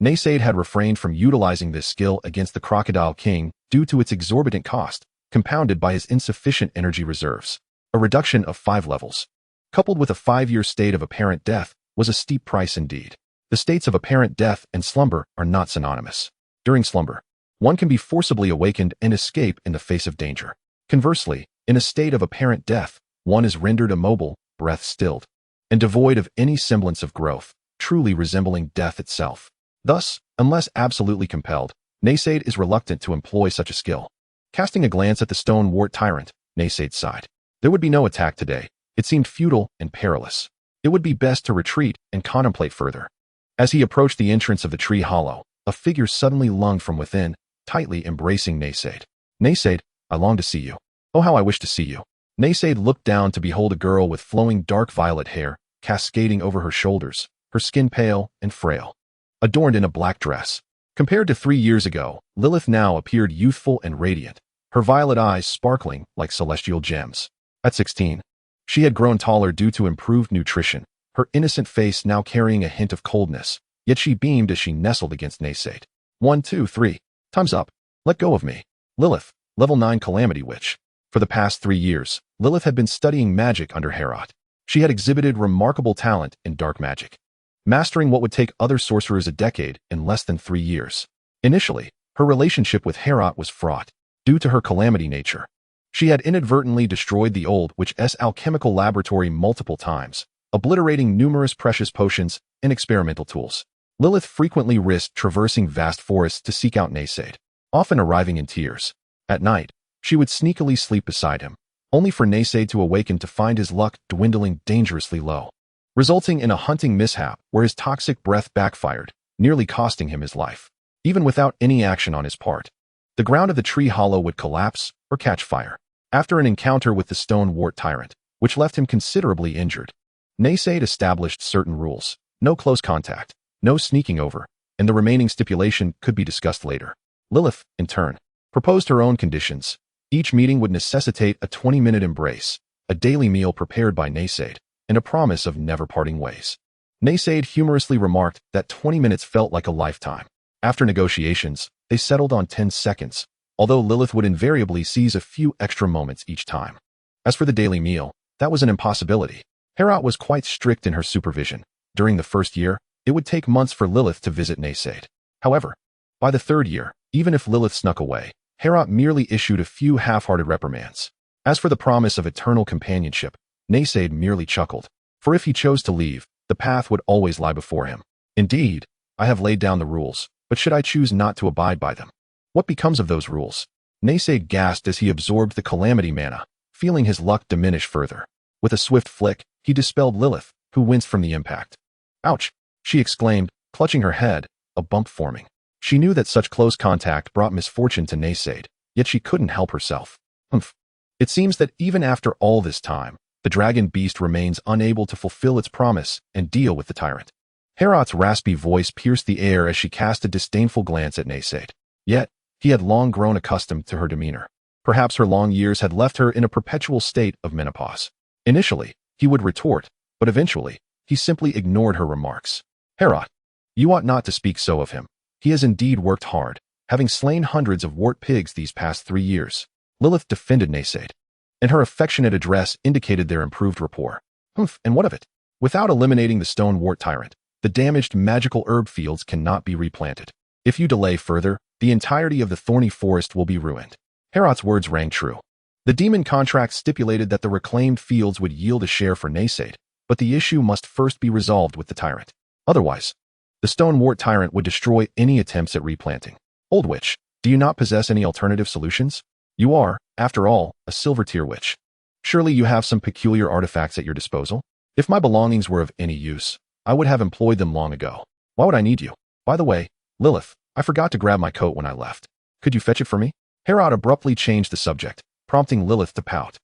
Naysaid had refrained from utilizing this skill against the Crocodile King due to its exorbitant cost, compounded by his insufficient energy reserves. A reduction of 5 levels, coupled with a 5-year state of apparent death, was a steep price indeed. The states of apparent death and slumber are not synonymous. During slumber, one can be forcibly awakened and escape in the face of danger. Conversely, in a state of apparent death, one is rendered immobile, breath stilled, and devoid of any semblance of growth, truly resembling death itself. Thus, unless absolutely compelled, Naysaid is reluctant to employ such a skill. Casting a glance at the Stonewart tyrant, Naysaid sighed. There would be no attack today. It seemed futile and perilous. It would be best to retreat and contemplate further. As he approached the entrance of the tree hollow, a figure suddenly lunged from within, tightly embracing Naysaid. Naysaid, I long to see you. Oh, how I wish to see you. Naysaid looked down to behold a girl with flowing dark violet hair, cascading over her shoulders, her skin pale and frail, adorned in a black dress. Compared to 3 years ago, Lilith now appeared youthful and radiant, her violet eyes sparkling like celestial gems. At 16, she had grown taller due to improved nutrition, her innocent face now carrying a hint of coldness, yet she beamed as she nestled against Naysaid. 1, 2, 3. Time's up. Let go of me. Lilith, level 9 Calamity Witch. For the past 3 years, Lilith had been studying magic under Herod. She had exhibited remarkable talent in dark magic, mastering what would take other sorcerers a decade in less than 3 years. Initially, her relationship with Herod was fraught, due to her calamity nature. She had inadvertently destroyed the old witch's alchemical laboratory multiple times, obliterating numerous precious potions and experimental tools. Lilith frequently risked traversing vast forests to seek out Naysaid, often arriving in tears. At night, she would sneakily sleep beside him, only for Naysaid to awaken to find his luck dwindling dangerously low, resulting in a hunting mishap where his toxic breath backfired, nearly costing him his life. Even without any action on his part, the ground of the tree hollow would collapse or catch fire. After an encounter with the Stonewart tyrant, which left him considerably injured, Naysaid established certain rules: no close contact, no sneaking over, and the remaining stipulation could be discussed later. Lilith, in turn, proposed her own conditions. Each meeting would necessitate a 20-minute embrace, a daily meal prepared by Naysaid, and a promise of never parting ways. Naysaid humorously remarked that 20 minutes felt like a lifetime. After negotiations, they settled on 10 seconds, although Lilith would invariably seize a few extra moments each time. As for the daily meal, that was an impossibility. Herod was quite strict in her supervision. During the first year, it would take months for Lilith to visit Naysaid. However, by the 3rd year, even if Lilith snuck away, Herod merely issued a few half-hearted reprimands. As for the promise of eternal companionship, Naysaid merely chuckled, for if he chose to leave, The path would always lie before him. Indeed, I have laid down the rules, but should I choose not to abide by them? What becomes of those rules? Naysaid gasped as he absorbed the calamity mana, feeling his luck diminish further. With a swift flick, he dispelled Lilith, who winced from the impact. Ouch! She exclaimed, clutching her head, a bump forming. She knew that such close contact brought misfortune to Naysaid, yet she couldn't help herself. Humph. It seems that even after all this time, the dragon beast remains unable to fulfill its promise and deal with the tyrant. Heorot's raspy voice pierced the air as she cast a disdainful glance at Naysaid. Yet, he had long grown accustomed to her demeanor. Perhaps her long years had left her in a perpetual state of menopause. Initially, he would retort, but eventually, he simply ignored her remarks. Heorot, you ought not to speak so of him. He has indeed worked hard, having slain hundreds of wart pigs these past 3 years. Lilith defended Naysaid, and her affectionate address indicated their improved rapport. Humph, and what of it? Without eliminating the stone wart tyrant, the damaged magical herb fields cannot be replanted. If you delay further, the entirety of the thorny forest will be ruined. Heorot's words rang true. The demon contract stipulated that the reclaimed fields would yield a share for Naysaid, but the issue must first be resolved with the tyrant. Otherwise, the stone wart tyrant would destroy any attempts at replanting. Old witch, do you not possess any alternative solutions? You are, after all, a silver tier witch. Surely you have some peculiar artifacts at your disposal? If my belongings were of any use, I would have employed them long ago. Why would I need you? By the way, Lilith, I forgot to grab my coat when I left. Could you fetch it for me? Heorot abruptly changed the subject, prompting Lilith to pout.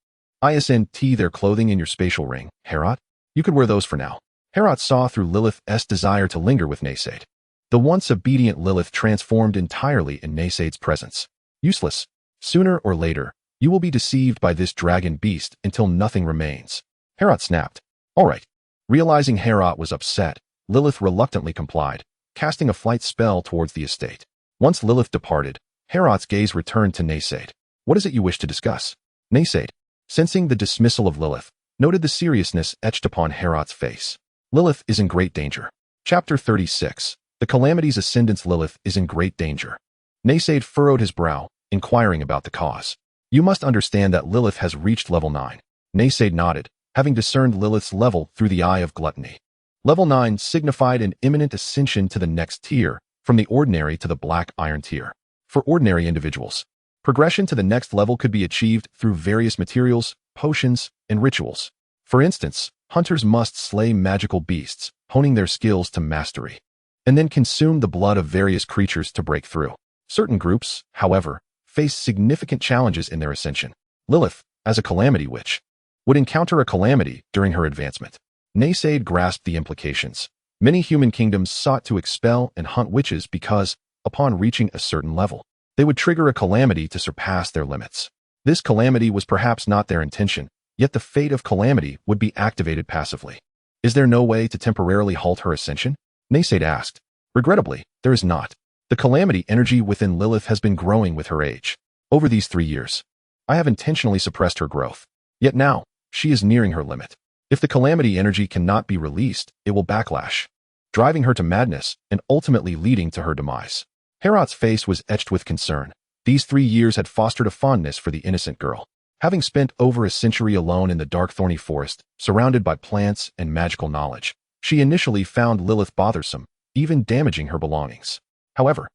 ISNT their clothing in your spatial ring, Heorot? You could wear those for now. Heorot saw through Lilith's desire to linger with Naysaid. The once obedient Lilith transformed entirely in Naysaid's presence. Useless. Sooner or later, you will be deceived by this dragon beast until nothing remains. Heorot snapped. All right. Realizing Heorot was upset, Lilith reluctantly complied, casting a flight spell towards the estate. Once Lilith departed, Heorot's gaze returned to Naysaid. What is it you wish to discuss? Naysaid, sensing the dismissal of Lilith, noted the seriousness etched upon Heorot's face. Lilith is in great danger. Chapter 36. The Calamity's Ascendant's Lilith is in great danger. Naysaid furrowed his brow, inquiring about the cause. You must understand that Lilith has reached level 9. Naysaid nodded, having discerned Lilith's level through the eye of gluttony. Level 9 signified an imminent ascension to the next tier, from the ordinary to the black iron tier. For ordinary individuals, progression to the next level could be achieved through various materials, potions, and rituals. For instance, hunters must slay magical beasts, honing their skills to mastery, and then consume the blood of various creatures to break through. Certain groups, however, face significant challenges in their ascension. Lilith, as a calamity witch, would encounter a calamity during her advancement. Naysaid grasped the implications. Many human kingdoms sought to expel and hunt witches because, upon reaching a certain level, they would trigger a calamity to surpass their limits. This calamity was perhaps not their intention, yet the fate of calamity would be activated passively. Is there no way to temporarily halt her ascension? Naysaid asked. Regrettably, there is not. The calamity energy within Lilith has been growing with her age. Over these 3 years, I have intentionally suppressed her growth. Yet now, she is nearing her limit. If the calamity energy cannot be released, it will backlash, driving her to madness and ultimately leading to her demise. Heorot's face was etched with concern. These 3 years had fostered a fondness for the innocent girl. Having spent over a century alone in the dark thorny forest, surrounded by plants and magical knowledge, she initially found Lilith bothersome, even damaging her belongings. Hehowever,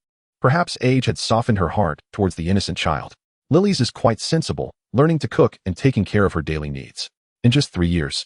perhaps age had softened her heart towards the innocent child. Lily's is quite sensible, learning to cook and taking care of her daily needs. In just 3 years,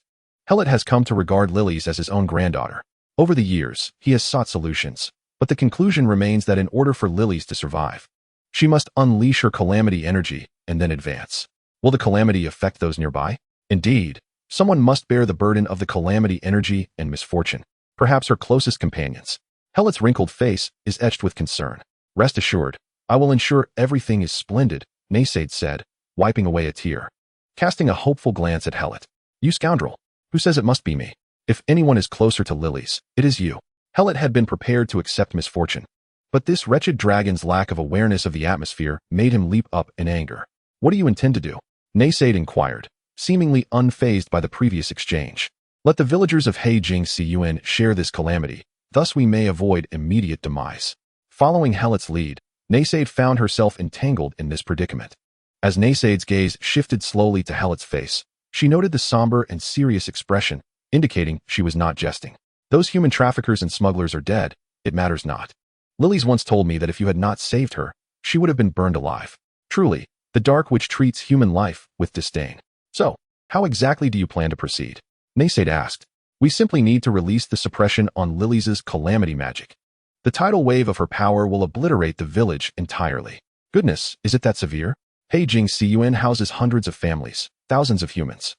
Heorot has come to regard Lily's as his own granddaughter. Over the years, he has sought solutions, but the conclusion remains that in order for Lily's to survive, she must unleash her calamity energy and then advance. Will the calamity affect those nearby? Indeed, someone must bear the burden of the calamity energy and misfortune, perhaps her closest companions. Heorot's wrinkled face is etched with concern. Rest assured, I will ensure everything is splendid, Naysaid said, wiping away a tear. Casting a hopeful glance at Heorot. You scoundrel. Who says it must be me? If anyone is closer to Lily's, it is you. Heorot had been prepared to accept misfortune, but this wretched dragon's lack of awareness of the atmosphere made him leap up in anger. What do you intend to do? Naysaid inquired, seemingly unfazed by the previous exchange. Let the villagers of Heijing-Cun share this calamity, thus we may avoid immediate demise. Following Heorot's lead, Naysaid found herself entangled in this predicament. As Naysaid's gaze shifted slowly to Heorot's face, she noted the somber and serious expression, indicating she was not jesting. Those human traffickers and smugglers are dead. It matters not. Lilies once told me that if you had not saved her, she would have been burned alive. Truly, the dark witch treats human life with disdain. So, how exactly do you plan to proceed? Naysaid asked. We simply need to release the suppression on Lily's calamity magic. The tidal wave of her power will obliterate the village entirely. Goodness, is it that severe? Heijing Cun houses hundreds of families, thousands of humans.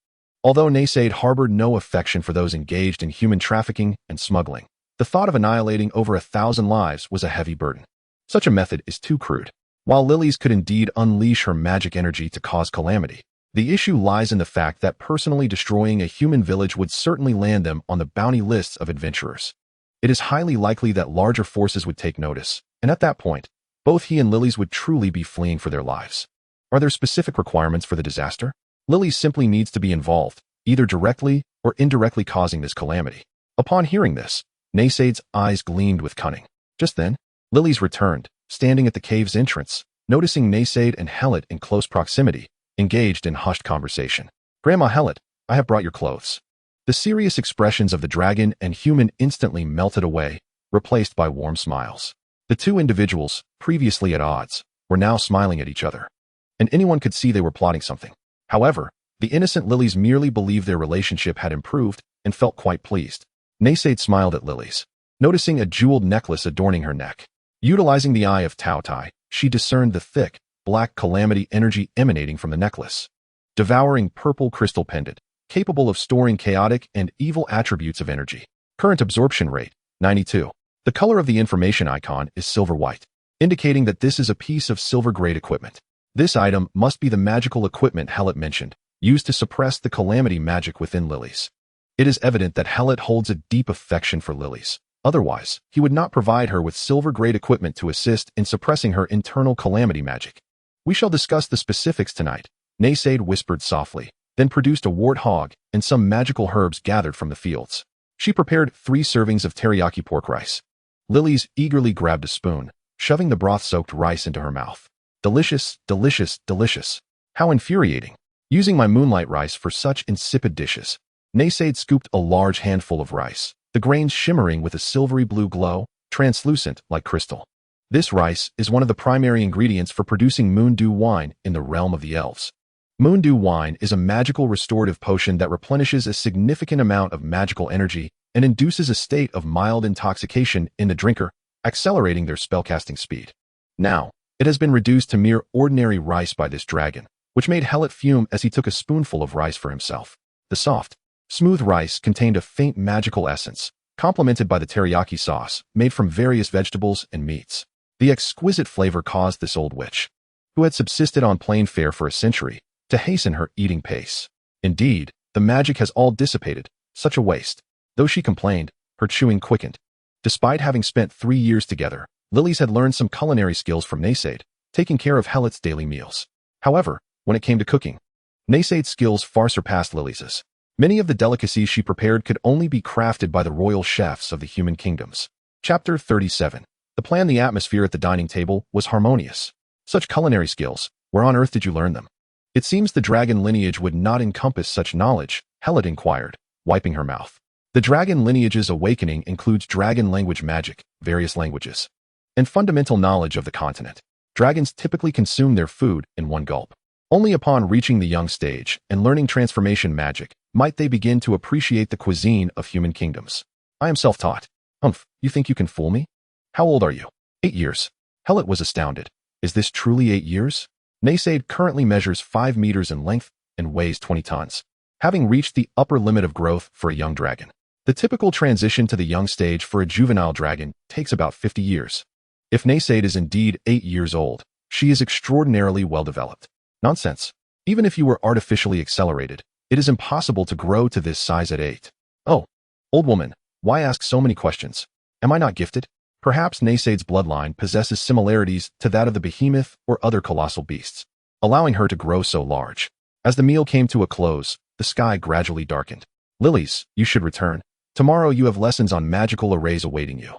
Although Naysaid harbored no affection for those engaged in human trafficking and smuggling, the thought of annihilating over 1,000 lives was a heavy burden. Such a method is too crude. While Lilies could indeed unleash her magic energy to cause calamity, the issue lies in the fact that personally destroying a human village would certainly land them on the bounty lists of adventurers. It is highly likely that larger forces would take notice, and at that point, both he and Lilies would truly be fleeing for their lives. Are there specific requirements for the disaster? Lilies simply needs to be involved, either directly or indirectly causing this calamity. Upon hearing this, Naysaid's eyes gleamed with cunning. Just then, Lilies returned, standing at the cave's entrance, noticing Naysaid and Hellet in close proximity, engaged in hushed conversation. Grandma Hellet, I have brought your clothes. The serious expressions of the dragon and human instantly melted away, replaced by warm smiles. The two individuals, previously at odds, were now smiling at each other. And anyone could see they were plotting something. However, the innocent Lilies merely believed their relationship had improved and felt quite pleased. Naysaid smiled at Lilies, noticing a jeweled necklace adorning her neck. Utilizing the eye of Taotie, she discerned the thick, black calamity energy emanating from the necklace. Devouring purple crystal pendant, capable of storing chaotic and evil attributes of energy. Current absorption rate, 92. The color of the information icon is silver-white, indicating that this is a piece of silver-grade equipment. This item must be the magical equipment Hellet mentioned, used to suppress the calamity magic within Lilies. It is evident that Hellet holds a deep affection for Lilies. Otherwise, he would not provide her with silver-grade equipment to assist in suppressing her internal calamity magic. We shall discuss the specifics tonight, Naysaid whispered softly, then produced a warthog and some magical herbs gathered from the fields. She prepared 3 servings of teriyaki pork rice. Lilies eagerly grabbed a spoon, shoving the broth-soaked rice into her mouth. Delicious, delicious, delicious. How infuriating. Using my moonlight rice for such insipid dishes. Naysaid scooped a large handful of rice, the grains shimmering with a silvery blue glow, translucent like crystal. This rice is one of the primary ingredients for producing moondew wine in the realm of the elves. Moondew wine is a magical restorative potion that replenishes a significant amount of magical energy and induces a state of mild intoxication in the drinker, accelerating their spellcasting speed. Now, it has been reduced to mere ordinary rice by this dragon, which made Hellet fume as he took a spoonful of rice for himself. The soft, smooth rice contained a faint magical essence, complemented by the teriyaki sauce, made from various vegetables and meats. The exquisite flavor caused this old witch, who had subsisted on plain fare for a century, to hasten her eating pace. Indeed, the magic has all dissipated, such a waste. Though she complained, her chewing quickened. Despite having spent 3 years together, Lilies had learned some culinary skills from Naysaid, taking care of Hellet's daily meals. However, when it came to cooking, Naysaid's skills far surpassed Lilies's. Many of the delicacies she prepared could only be crafted by the royal chefs of the human kingdoms. Chapter 37. The atmosphere at the dining table was harmonious. Such culinary skills, where on earth did you learn them? It seems the dragon lineage would not encompass such knowledge, Hellet inquired, wiping her mouth. The dragon lineage's awakening includes dragon language magic, various languages, and fundamental knowledge of the continent. Dragons typically consume their food in one gulp. Only upon reaching the young stage and learning transformation magic might they begin to appreciate the cuisine of human kingdoms. I am self-taught. Humph, you think you can fool me? How old are you? 8 years. Hellet was astounded. Is this truly 8 years? Naysaid currently measures 5 meters in length and weighs 20 tons, having reached the upper limit of growth for a young dragon. The typical transition to the young stage for a juvenile dragon takes about 50 years. If Naysaid is indeed 8 years old, she is extraordinarily well developed. Nonsense. Even if you were artificially accelerated, it is impossible to grow to this size at 8. Oh, old woman, why ask so many questions? Am I not gifted? Perhaps Naysaid's bloodline possesses similarities to that of the behemoth or other colossal beasts, allowing her to grow so large. As the meal came to a close, the sky gradually darkened. Lilies, you should return. Tomorrow you have lessons on magical arrays awaiting you.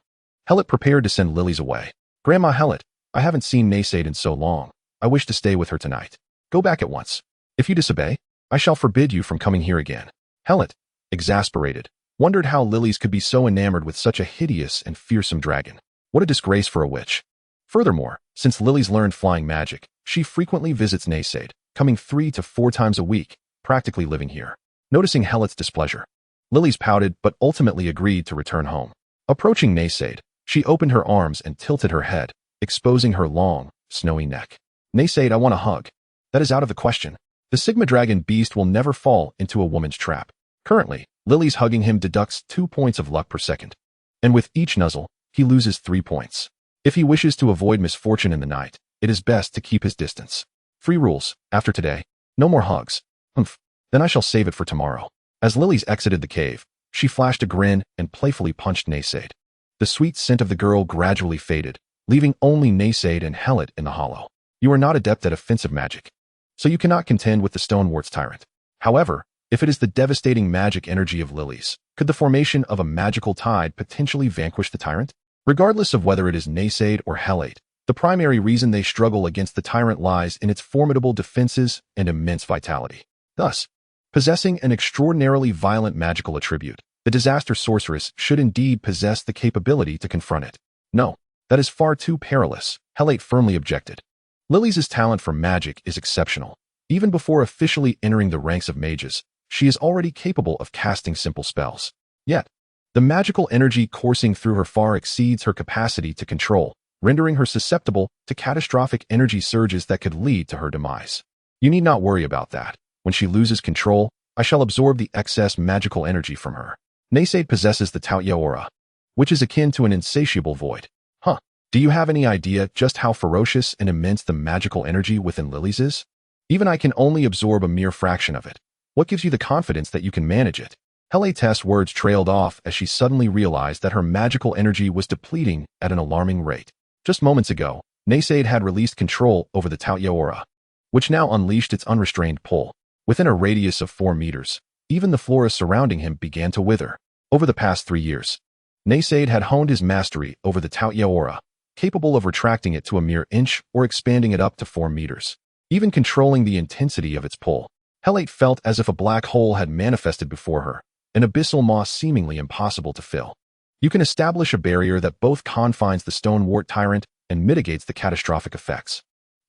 Hellet prepared to send Lilies away. Grandma Hellet, I haven't seen Naysaid in so long. I wish to stay with her tonight. Go back at once. If you disobey, I shall forbid you from coming here again. Hellet, exasperated, wondered how lilies could be so enamored with such a hideous and fearsome dragon. What a disgrace for a witch. Furthermore, since Lily's learned flying magic, she frequently visits Naysaid, coming 3 to 4 times a week, practically living here. Noticing Helet's displeasure, Lily's pouted but ultimately agreed to return home. Approaching Naysaid, she opened her arms and tilted her head, exposing her long, snowy neck. Naysaid, I want a hug. That is out of the question. The Sigma Dragon beast will never fall into a woman's trap. Currently, Lily's hugging him deducts 2 points of luck per second. And with each nuzzle, he loses 3 points. If he wishes to avoid misfortune in the night, it is best to keep his distance. Free rules, after today. No more hugs. Humph. Then I shall save it for tomorrow. As Lily's exited the cave, she flashed a grin and playfully punched Naysaid. The sweet scent of the girl gradually faded, leaving only Naysaid and Helet in the hollow. You are not adept at offensive magic, so you cannot contend with the Stonewart's tyrant. However, if it is the devastating magic energy of lilies, could the formation of a magical tide potentially vanquish the tyrant? Regardless of whether it is Naysaid or Helate, the primary reason they struggle against the tyrant lies in its formidable defenses and immense vitality. Thus, possessing an extraordinarily violent magical attribute, the disaster sorceress should indeed possess the capability to confront it. No, that is far too perilous, Helate firmly objected. Lily's talent for magic is exceptional. Even before officially entering the ranks of mages, she is already capable of casting simple spells. Yet, the magical energy coursing through her far exceeds her capacity to control, rendering her susceptible to catastrophic energy surges that could lead to her demise. You need not worry about that. When she loses control, I shall absorb the excess magical energy from her. Naysaid possesses the Taotie aura, which is akin to an insatiable void. Huh. Do you have any idea just how ferocious and immense the magical energy within Lily's is? Even I can only absorb a mere fraction of it. What gives you the confidence that you can manage it? Helate's words trailed off as she suddenly realized that her magical energy was depleting at an alarming rate. Just moments ago, Naysaid had released control over the Taotie aura, which now unleashed its unrestrained pull. Within a radius of 4 meters, even the flora surrounding him began to wither. Over the past 3 years, Naysaid had honed his mastery over the Taotie aura, capable of retracting it to a mere inch or expanding it up to 4 meters. Even controlling the intensity of its pull, Helate felt as if a black hole had manifested before her, an abyssal maw seemingly impossible to fill. You can establish a barrier that both confines the Stonewart tyrant and mitigates the catastrophic effects.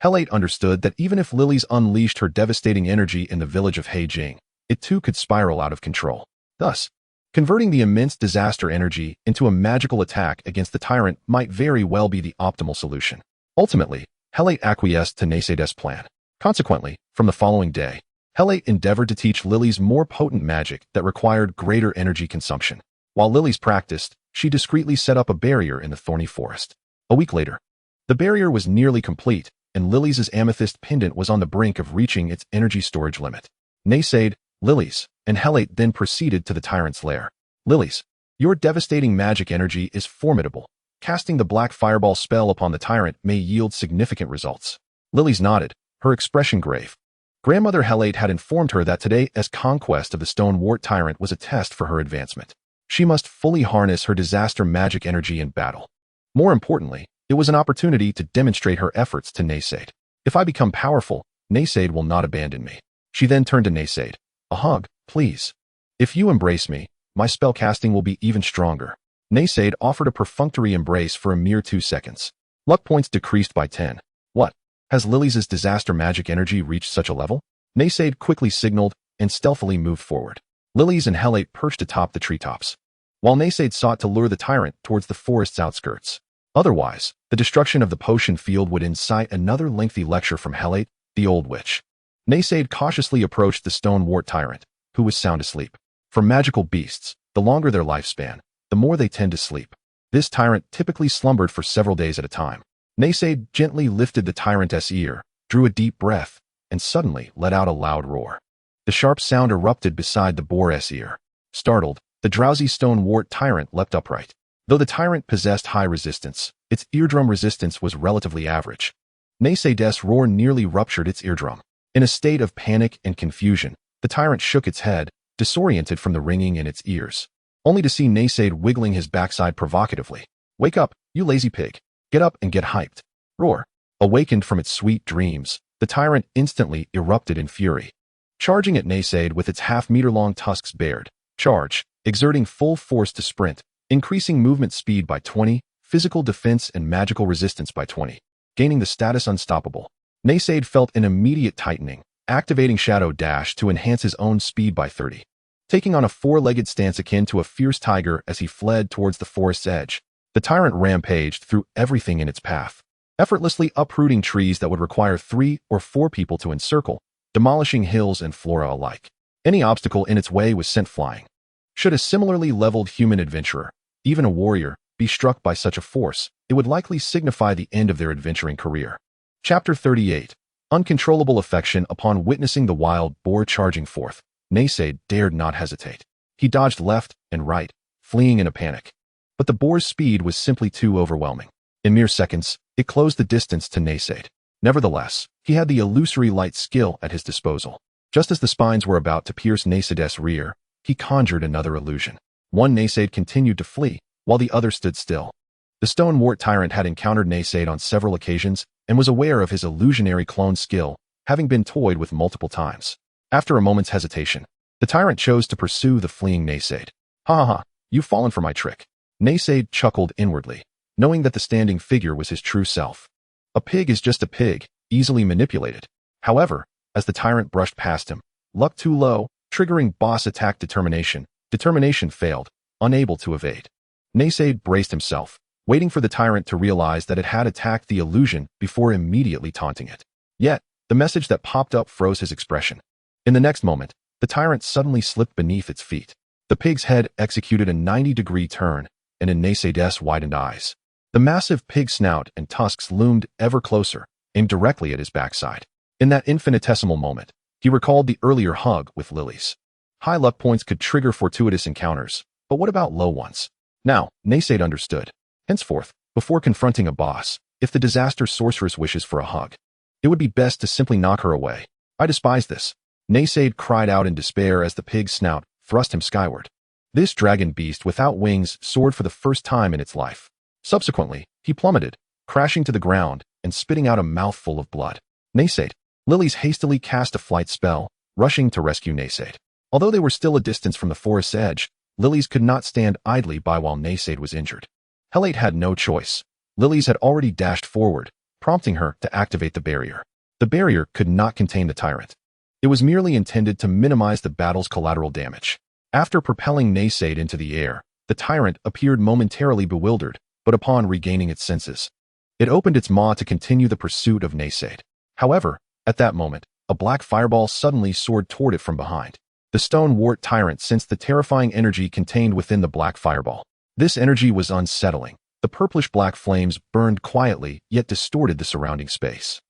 Helate understood that even if Lily's unleashed her devastating energy in the village of Heijing, it too could spiral out of control. Thus, converting the immense disaster energy into a magical attack against the tyrant might very well be the optimal solution. Ultimately, Helate acquiesced to Naysaid's plan. Consequently, from the following day, Helate endeavored to teach Lily's more potent magic that required greater energy consumption. While Lily's practiced, she discreetly set up a barrier in the thorny forest. A week later, the barrier was nearly complete, and Lily's amethyst pendant was on the brink of reaching its energy storage limit. Naysaid, Lily's, and Helate then proceeded to the tyrant's lair. Lily's, your devastating magic energy is formidable. Casting the black fireball spell upon the tyrant may yield significant results. Lily's nodded, her expression grave. Grandmother Helate had informed her that today's conquest of the Stonewart tyrant was a test for her advancement. She must fully harness her disaster magic energy in battle. More importantly, it was an opportunity to demonstrate her efforts to Naysaid. If I become powerful, Naysaid will not abandon me. She then turned to Naysaid. A hug, please. If you embrace me, my spell casting will be even stronger. Naysaid offered a perfunctory embrace for a mere 2 seconds. Luck points decreased by 10. What? Has Lily's disaster magic energy reached such a level? Naysaid quickly signaled and stealthily moved forward. Lily's and Helate perched atop the treetops, while Naysaid sought to lure the tyrant towards the forest's outskirts. Otherwise, the destruction of the potion field would incite another lengthy lecture from Helate, the old witch. Naysaid cautiously approached the Stonewart tyrant, who was sound asleep. For magical beasts, the longer their lifespan, the more they tend to sleep. This tyrant typically slumbered for several days at a time. Naysaid gently lifted the tyrant's ear, drew a deep breath, and suddenly let out a loud roar. The sharp sound erupted beside the boar's ear. Startled, the drowsy Stonewart tyrant leapt upright. Though the tyrant possessed high resistance, its eardrum resistance was relatively average. Naysaid's roar nearly ruptured its eardrum. In a state of panic and confusion, the tyrant shook its head, disoriented from the ringing in its ears, only to see Naysaid wiggling his backside provocatively. Wake up, you lazy pig. Get up and get hyped. Roar. Awakened from its sweet dreams, the tyrant instantly erupted in fury. Charging at Naysaid with its half-meter-long tusks bared. Charge. exerting full force to sprint, increasing movement speed by 20, physical defense and magical resistance by 20, gaining the status unstoppable. Naysaid felt an immediate tightening, activating Shadow Dash to enhance his own speed by 30. Taking on a four-legged stance akin to a fierce tiger as he fled towards the forest's edge, the tyrant rampaged through everything in its path, effortlessly uprooting trees that would require 3 or 4 people to encircle, demolishing hills and flora alike. Any obstacle in its way was sent flying. Should a similarly leveled human adventurer, even a warrior, be struck by such a force, it would likely signify the end of their adventuring career. Chapter 38. Uncontrollable affection. Upon witnessing the wild boar charging forth, Naysaid dared not hesitate. He dodged left and right, fleeing in a panic. But the boar's speed was simply too overwhelming. In mere seconds, it closed the distance to Naysaid. Nevertheless, he had the illusory light skill at his disposal. Just as the spines were about to pierce Naysaid's rear, he conjured another illusion. One Naysaid continued to flee, while the other stood still. The stone wart tyrant had encountered Naysaid on several occasions and was aware of his illusionary clone skill, having been toyed with multiple times. After a moment's hesitation, the tyrant chose to pursue the fleeing Naysaid. Ha ha ha, you've fallen for my trick. Naysaid chuckled inwardly, knowing that the standing figure was his true self. A pig is just a pig, easily manipulated. However, as the tyrant brushed past him, luck too low, triggering boss attack determination failed, unable to evade. Naysaid braced himself, waiting for the tyrant to realize that it had attacked the illusion before immediately taunting it. Yet, the message that popped up froze his expression. In the next moment, the tyrant suddenly slipped beneath its feet. The pig's head executed a 90-degree turn, and in Naysaid's widened eyes, the massive pig snout and tusks loomed ever closer, aimed directly at his backside. In that infinitesimal moment, he recalled the earlier hug with lilies. High luck points could trigger fortuitous encounters, but what about low ones? Now, Naysaid understood. Henceforth, before confronting a boss, if the disaster sorceress wishes for a hug, it would be best to simply knock her away. I despise this. Naysaid cried out in despair as the pig's snout thrust him skyward. This dragon beast without wings soared for the first time in its life. Subsequently, he plummeted, crashing to the ground and spitting out a mouthful of blood. Naysaid. Lilies hastily cast a flight spell, rushing to rescue Naysaid. Although they were still a distance from the forest's edge, Lilies could not stand idly by while Naysaid was injured. Helate had no choice. Lilies had already dashed forward, prompting her to activate the barrier. The barrier could not contain the tyrant. It was merely intended to minimize the battle's collateral damage. After propelling Naysaid into the air, the tyrant appeared momentarily bewildered, but upon regaining its senses, it opened its maw to continue the pursuit of Naysaid. However, at that moment, a black fireball suddenly soared toward it from behind. The stone wart tyrant sensed the terrifying energy contained within the black fireball. This energy was unsettling. The purplish-black flames burned quietly, yet distorted the surrounding space.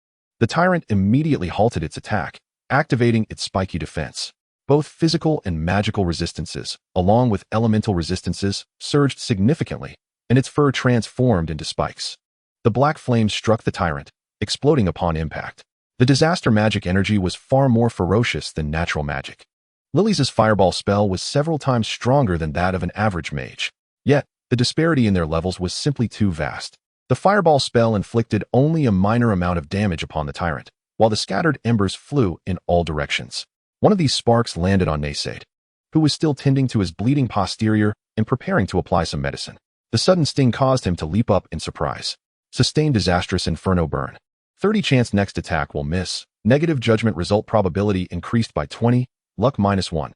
The tyrant immediately halted its attack, activating its spiky defense. Both physical and magical resistances, along with elemental resistances, surged significantly, and its fur transformed into spikes. The black flames struck the tyrant, exploding upon impact. The disaster magic energy was far more ferocious than natural magic. Lilies' fireball spell was several times stronger than that of an average mage. Yet, the disparity in their levels was simply too vast. The fireball spell inflicted only a minor amount of damage upon the tyrant, while the scattered embers flew in all directions. One of these sparks landed on Naysaid, who was still tending to his bleeding posterior and preparing to apply some medicine. The sudden sting caused him to leap up in surprise. Sustained disastrous inferno burn. 30 chance next attack will miss. Negative judgment result probability increased by 20, luck -1.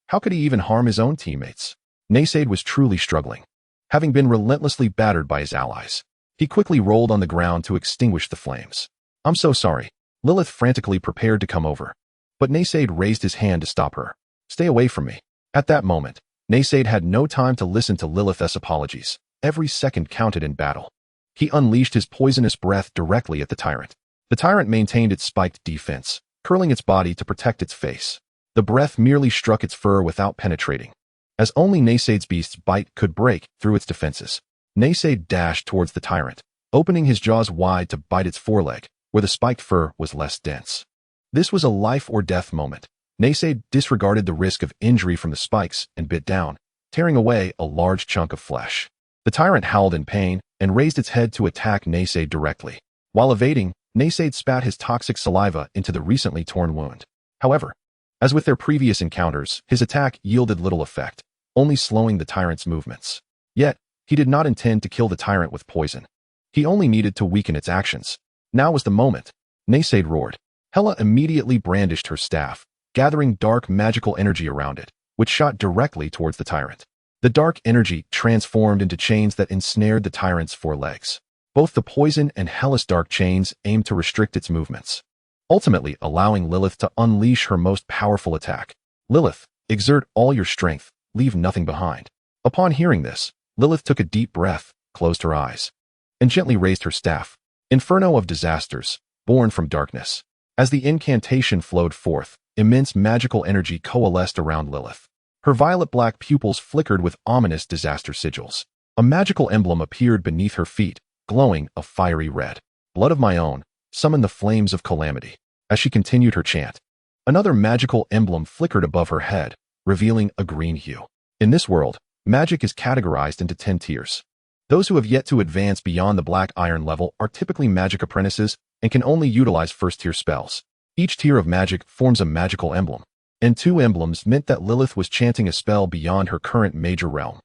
How could he even harm his own teammates? Naysaid was truly struggling, having been relentlessly battered by his allies. He quickly rolled on the ground to extinguish the flames. I'm so sorry. Lilith frantically prepared to come over, but Naysaid raised his hand to stop her. Stay away from me. At that moment, Naysaid had no time to listen to Lilith's apologies. Every second counted in battle. He unleashed his poisonous breath directly at the tyrant. The tyrant maintained its spiked defense, curling its body to protect its face. The breath merely struck its fur without penetrating, as only Naysaid's beast's bite could break through its defenses. Naysaid dashed towards the tyrant, opening his jaws wide to bite its foreleg, where the spiked fur was less dense. This was a life-or-death moment. Naysaid disregarded the risk of injury from the spikes and bit down, tearing away a large chunk of flesh. The tyrant howled in pain and raised its head to attack Naysaid directly. While evading, Naysaid spat his toxic saliva into the recently torn wound. However, as with their previous encounters, his attack yielded little effect, only slowing the tyrant's movements. Yet, he did not intend to kill the tyrant with poison. He only needed to weaken its actions. Now was the moment. Naysaid roared. Hela immediately brandished her staff, gathering dark magical energy around it, which shot directly towards the tyrant. The dark energy transformed into chains that ensnared the tyrant's four legs. Both the poison and Hela's dark chains aimed to restrict its movements, ultimately allowing Lilith to unleash her most powerful attack. Lilith, exert all your strength, leave nothing behind. Upon hearing this, Lilith took a deep breath, closed her eyes, and gently raised her staff. Inferno of disasters, born from darkness. As the incantation flowed forth, immense magical energy coalesced around Lilith. Her violet-black pupils flickered with ominous disaster sigils. A magical emblem appeared beneath her feet, glowing a fiery red. Blood of my own, summon the flames of calamity. As she continued her chant, another magical emblem flickered above her head, revealing a green hue. In this world, magic is categorized into 10 tiers. Those who have yet to advance beyond the black iron level are typically magic apprentices and can only utilize first-tier spells. Each tier of magic forms a magical emblem, and 2 emblems meant that Lilith was chanting a spell beyond her current major realm.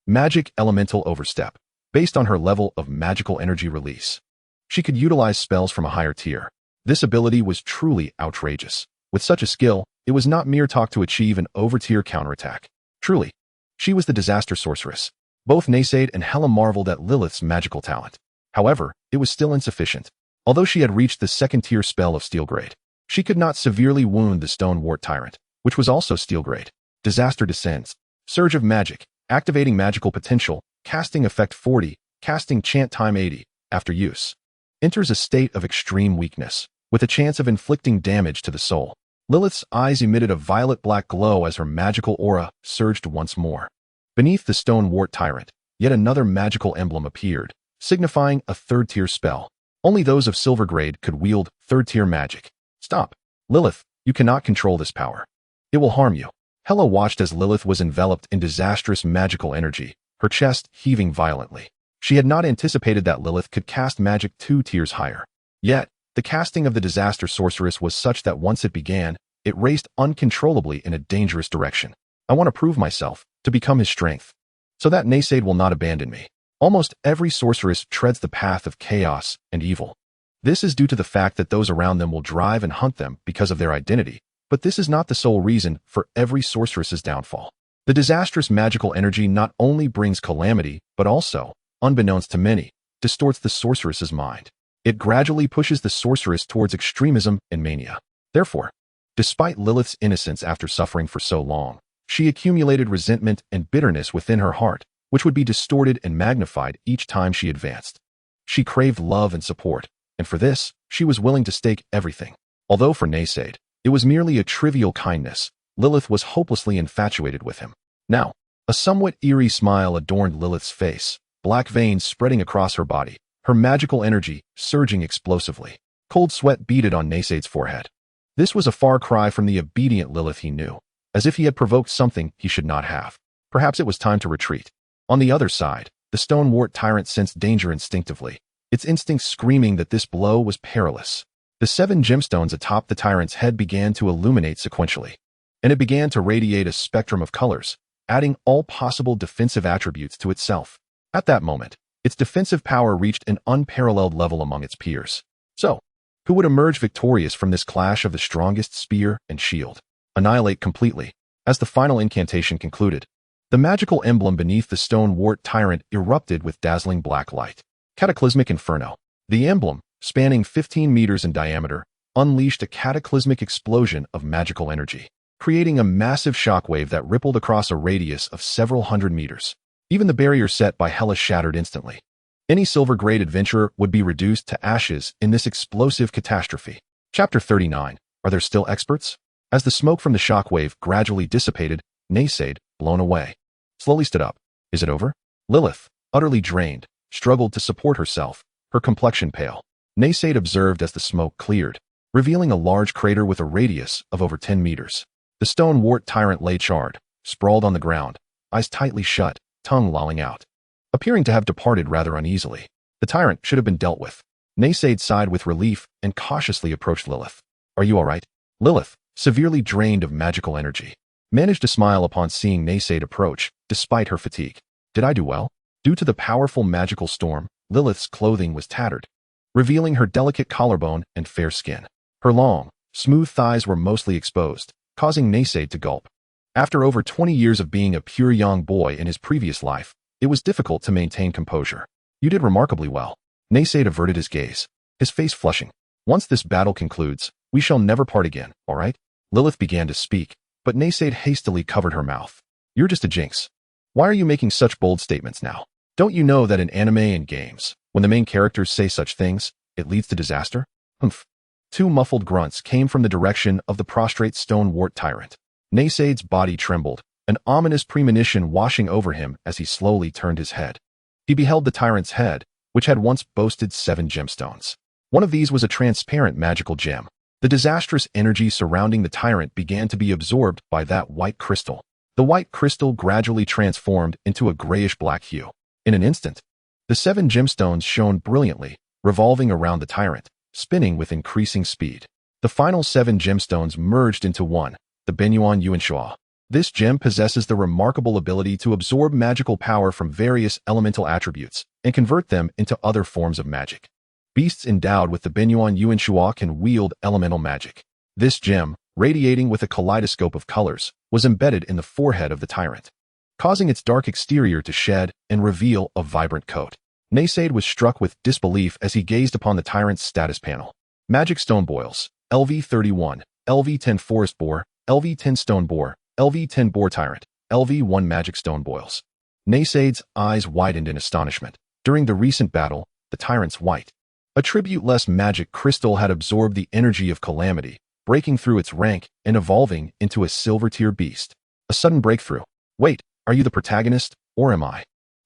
Magic Elemental Overstep, based on her level of magical energy release. She could utilize spells from a higher tier. This ability was truly outrageous. With such a skill, it was not mere talk to achieve an over-tier counterattack. Truly, she was the disaster sorceress. Both Naysaid and Hela marveled at Lilith's magical talent. However, it was still insufficient. Although she had reached the second-tier spell of Steel Grade, she could not severely wound the Stone Wart Tyrant, which was also Steel Grade. Disaster descends. Surge of magic, activating magical potential, casting effect 40, casting chant time 80, after use. Enters a state of extreme weakness, with a chance of inflicting damage to the soul. Lilith's eyes emitted a violet-black glow as her magical aura surged once more. Beneath the Stone Wart Tyrant, yet another magical emblem appeared, signifying a third-tier spell. Only those of Silver Grade could wield third-tier magic. Stop. Lilith, you cannot control this power. It will harm you. Hela watched as Lilith was enveloped in disastrous magical energy, her chest heaving violently. She had not anticipated that Lilith could cast magic 2 tiers higher. Yet, the casting of the disaster sorceress was such that once it began, it raced uncontrollably in a dangerous direction. I want to prove myself, to become his strength, so that Naysaid will not abandon me. Almost every sorceress treads the path of chaos and evil. This is due to the fact that those around them will drive and hunt them because of their identity, but this is not the sole reason for every sorceress's downfall. The disastrous magical energy not only brings calamity, but also, unbeknownst to many, distorts the sorceress's mind. It gradually pushes the sorceress towards extremism and mania. Therefore, despite Lilith's innocence after suffering for so long, she accumulated resentment and bitterness within her heart, which would be distorted and magnified each time she advanced. She craved love and support, and for this, she was willing to stake everything. Although for Naysaid, it was merely a trivial kindness, Lilith was hopelessly infatuated with him. Now, a somewhat eerie smile adorned Lilith's face, black veins spreading across her body, her magical energy surging explosively. Cold sweat beaded on Naysaid's forehead. This was a far cry from the obedient Lilith he knew, as if he had provoked something he should not have. Perhaps it was time to retreat. On the other side, the Stone Wart Tyrant sensed danger instinctively, its instincts screaming that this blow was perilous. The 7 gemstones atop the tyrant's head began to illuminate sequentially, and it began to radiate a spectrum of colors, adding all possible defensive attributes to itself. At that moment, its defensive power reached an unparalleled level among its peers. So, who would emerge victorious from this clash of the strongest spear and shield? Annihilate completely. As the final incantation concluded, the magical emblem beneath the Stone Wart Tyrant erupted with dazzling black light. Cataclysmic Inferno. The emblem, spanning 15 meters in diameter, unleashed a cataclysmic explosion of magical energy, creating a massive shockwave that rippled across a radius of several hundred meters. Even the barrier set by Hela shattered instantly. Any Silver Grade adventurer would be reduced to ashes in this explosive catastrophe. Chapter 39. Are there still experts? As the smoke from the shockwave gradually dissipated, Naysaid, blown away, slowly stood up. Is it over? Lilith, utterly drained, struggled to support herself, her complexion pale. Naysaid observed as the smoke cleared, revealing a large crater with a radius of over 10 meters. The Stone Wart Tyrant lay charred, sprawled on the ground, eyes tightly shut, tongue lolling out, appearing to have departed rather uneasily. The tyrant should have been dealt with. Naysaid sighed with relief and cautiously approached Lilith. Are you all right? Lilith, severely drained of magical energy, managed to smile upon seeing Naysaid approach, despite her fatigue. Did I do well? Due to the powerful magical storm, Lilith's clothing was tattered, revealing her delicate collarbone and fair skin. Her long, smooth thighs were mostly exposed, causing Naysaid to gulp. After over 20 years of being a pure young boy in his previous life, it was difficult to maintain composure. You did remarkably well. Naysaid averted his gaze, his face flushing. Once this battle concludes, we shall never part again, all right? Lilith began to speak, but Naysaid hastily covered her mouth. You're just a jinx. Why are you making such bold statements now? Don't you know that in anime and games, when the main characters say such things, it leads to disaster? Humph. Two muffled grunts came from the direction of the prostrate stone-wart tyrant. Naysaid's body trembled, an ominous premonition washing over him as he slowly turned his head. He beheld the tyrant's head, which had once boasted 7 gemstones. One of these was a transparent magical gem. The disastrous energy surrounding the tyrant began to be absorbed by that white crystal. The white crystal gradually transformed into a grayish-black hue. In an instant, the 7 gemstones shone brilliantly, revolving around the tyrant, spinning with increasing speed. The final 7 gemstones merged into one, the Benyuan Yuanshua. This gem possesses the remarkable ability to absorb magical power from various elemental attributes and convert them into other forms of magic. Beasts endowed with the Benyuan Yuanshua can wield elemental magic. This gem, radiating with a kaleidoscope of colors, was embedded in the forehead of the tyrant, causing its dark exterior to shed and reveal a vibrant coat. Naysaid was struck with disbelief as he gazed upon the tyrant's status panel. Magic Stone Boils, LV31, LV10 Forest Boar, LV10 Stone Boar, LV10 Boar Tyrant, LV1 Magic Stone Boils. Naysaid's eyes widened in astonishment. During the recent battle, the tyrant's white, attribute-less magic crystal had absorbed the energy of calamity, breaking through its rank and evolving into a silver-tier beast. A sudden breakthrough. Wait, are you the protagonist, or am I?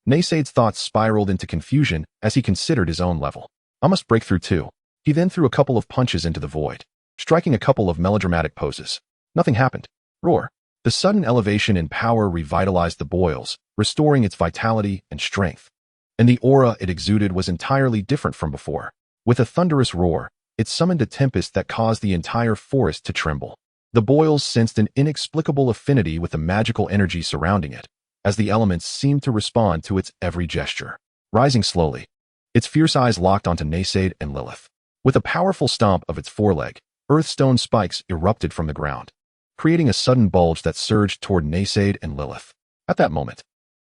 Naysaid's thoughts spiraled into confusion as he considered his own level. I must break through too. He then threw a couple of punches into the void, striking a couple of melodramatic poses. Nothing happened. Roar. The sudden elevation in power revitalized the boils, restoring its vitality and strength. And the aura it exuded was entirely different from before. With a thunderous roar, it summoned a tempest that caused the entire forest to tremble. The boils sensed an inexplicable affinity with the magical energy surrounding it, as the elements seemed to respond to its every gesture. Rising slowly, its fierce eyes locked onto Naysaid and Lilith. With a powerful stomp of its foreleg, earthstone spikes erupted from the ground, creating a sudden bulge that surged toward Naysaid and Lilith. At that moment,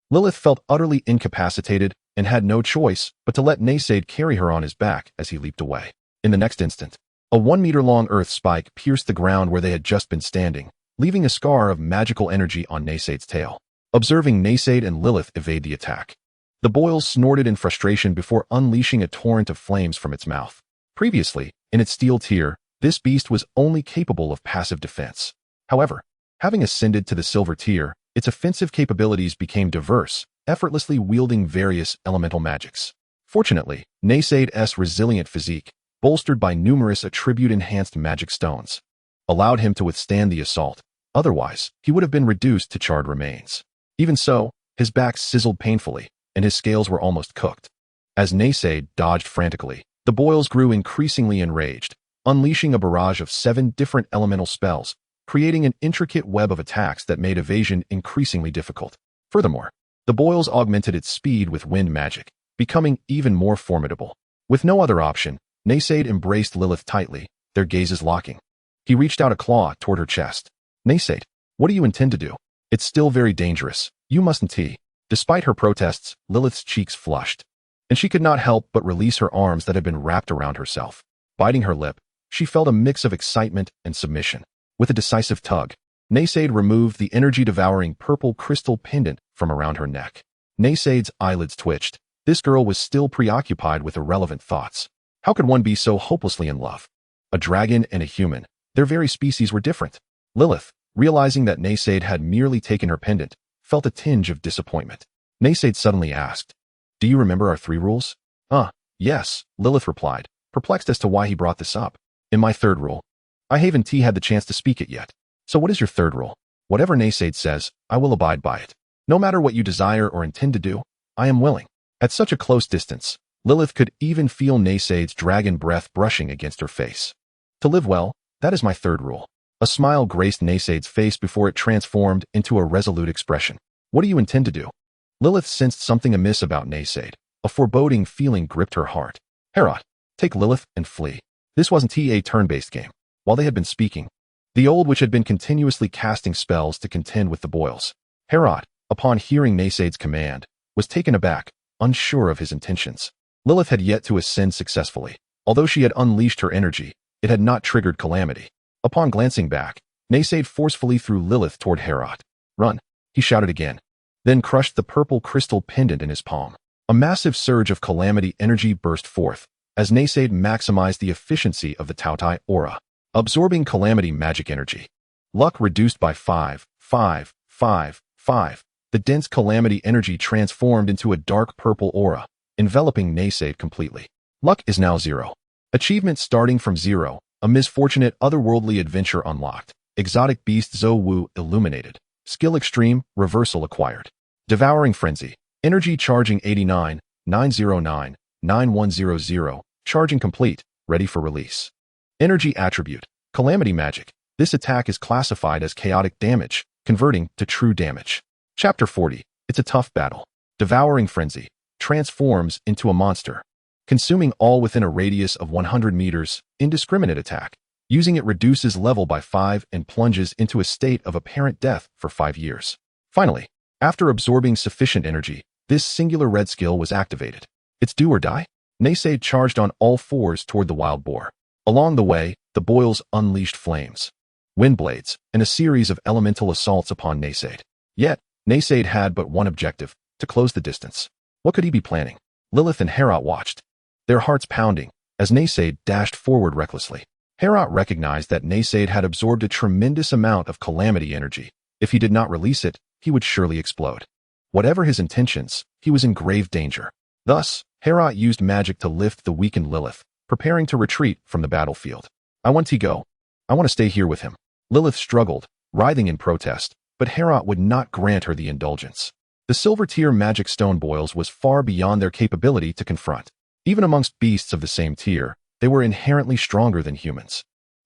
Lilith felt utterly incapacitated and had no choice but to let Naysaid carry her on his back as he leaped away. In the next instant, a 1-meter-long earth spike pierced the ground where they had just been standing, leaving a scar of magical energy on Naysaid's tail. Observing Naysaid and Lilith evade the attack, the boils snorted in frustration before unleashing a torrent of flames from its mouth. Previously, in its steel tier, this beast was only capable of passive defense. However, having ascended to the silver tier, its offensive capabilities became diverse, effortlessly wielding various elemental magics. Fortunately, Naysaid's resilient physique, bolstered by numerous attribute-enhanced magic stones, allowed him to withstand the assault. Otherwise, he would have been reduced to charred remains. Even so, his back sizzled painfully, and his scales were almost cooked. As Naysaid dodged frantically, the boils grew increasingly enraged, unleashing a barrage of 7 different elemental spells, creating an intricate web of attacks that made evasion increasingly difficult. Furthermore, the boils augmented its speed with wind magic, becoming even more formidable. With no other option, Naysaid embraced Lilith tightly, their gazes locking. He reached out a claw toward her chest. Naysaid, what do you intend to do? It's still very dangerous. You mustn't. Despite her protests, Lilith's cheeks flushed, and she could not help but release her arms that had been wrapped around herself. Biting her lip, she felt a mix of excitement and submission. With a decisive tug, Naysaid removed the energy-devouring purple crystal pendant from around her neck. Naysaid's eyelids twitched. This girl was still preoccupied with irrelevant thoughts. How could one be so hopelessly in love? A dragon and a human. Their very species were different. Lilith, realizing that Naysaid had merely taken her pendant, felt a tinge of disappointment. Naysaid suddenly asked, "Do you remember our 3 rules?" Yes, Lilith replied, perplexed as to why he brought this up. "In my 3rd rule, I haven't had the chance to speak it yet. So what is your 3rd rule?" "Whatever Naysaid says, I will abide by it. No matter what you desire or intend to do, I am willing." At such a close distance, Lilith could even feel Naysaid's dragon breath brushing against her face. "To live well, that is my 3rd rule. A smile graced Naysaid's face before it transformed into a resolute expression. What do you intend to do? Lilith sensed something amiss about Naysaid. A foreboding feeling gripped her heart. Herod, take Lilith and flee. This wasn't a turn-based game. While they had been speaking, the old witch had been continuously casting spells to contend with the boils. Herod, upon hearing Naysaid's command, was taken aback, unsure of his intentions. Lilith had yet to ascend successfully. Although she had unleashed her energy, it had not triggered calamity. Upon glancing back, Naysaid forcefully threw Lilith toward Herod. Run, he shouted again, then crushed the purple crystal pendant in his palm. A massive surge of calamity energy burst forth, as Naysaid maximized the efficiency of the Taotie aura, absorbing calamity magic energy. Luck reduced by 5. The dense calamity energy transformed into a dark purple aura, enveloping Naysaid completely. Luck is now 0. Achievement starting from 0, a misfortunate otherworldly adventure unlocked. Exotic beast Zhou Wu illuminated. Skill extreme, reversal acquired. Devouring frenzy. Energy charging 89, 909, 9100, charging complete, ready for release. Energy attribute, calamity magic. This attack is classified as chaotic damage, converting to true damage. Chapter 40, it's a tough battle. Devouring frenzy, transforms into a monster, consuming all within a radius of 100 meters, indiscriminate attack. Using it reduces level by 5 and plunges into a state of apparent death for 5 years. Finally, after absorbing sufficient energy, this singular red skill was activated. It's do or die? Naysaid charged on all fours toward the wild boar. Along the way, the boils unleashed flames, wind blades, and a series of elemental assaults upon Naysaid. Yet, Naysaid had but one objective, to close the distance. What could he be planning? Lilith and Herod watched, their hearts pounding, as Naysaid dashed forward recklessly. Herod recognized that Naysaid had absorbed a tremendous amount of calamity energy. If he did not release it, he would surely explode. Whatever his intentions, he was in grave danger. Thus, Herod used magic to lift the weakened Lilith, preparing to retreat from the battlefield. I want to go. I want to stay here with him. Lilith struggled, writhing in protest, but Herod would not grant her the indulgence. The silver tier magic stone boils was far beyond their capability to confront. Even amongst beasts of the same tier, they were inherently stronger than humans.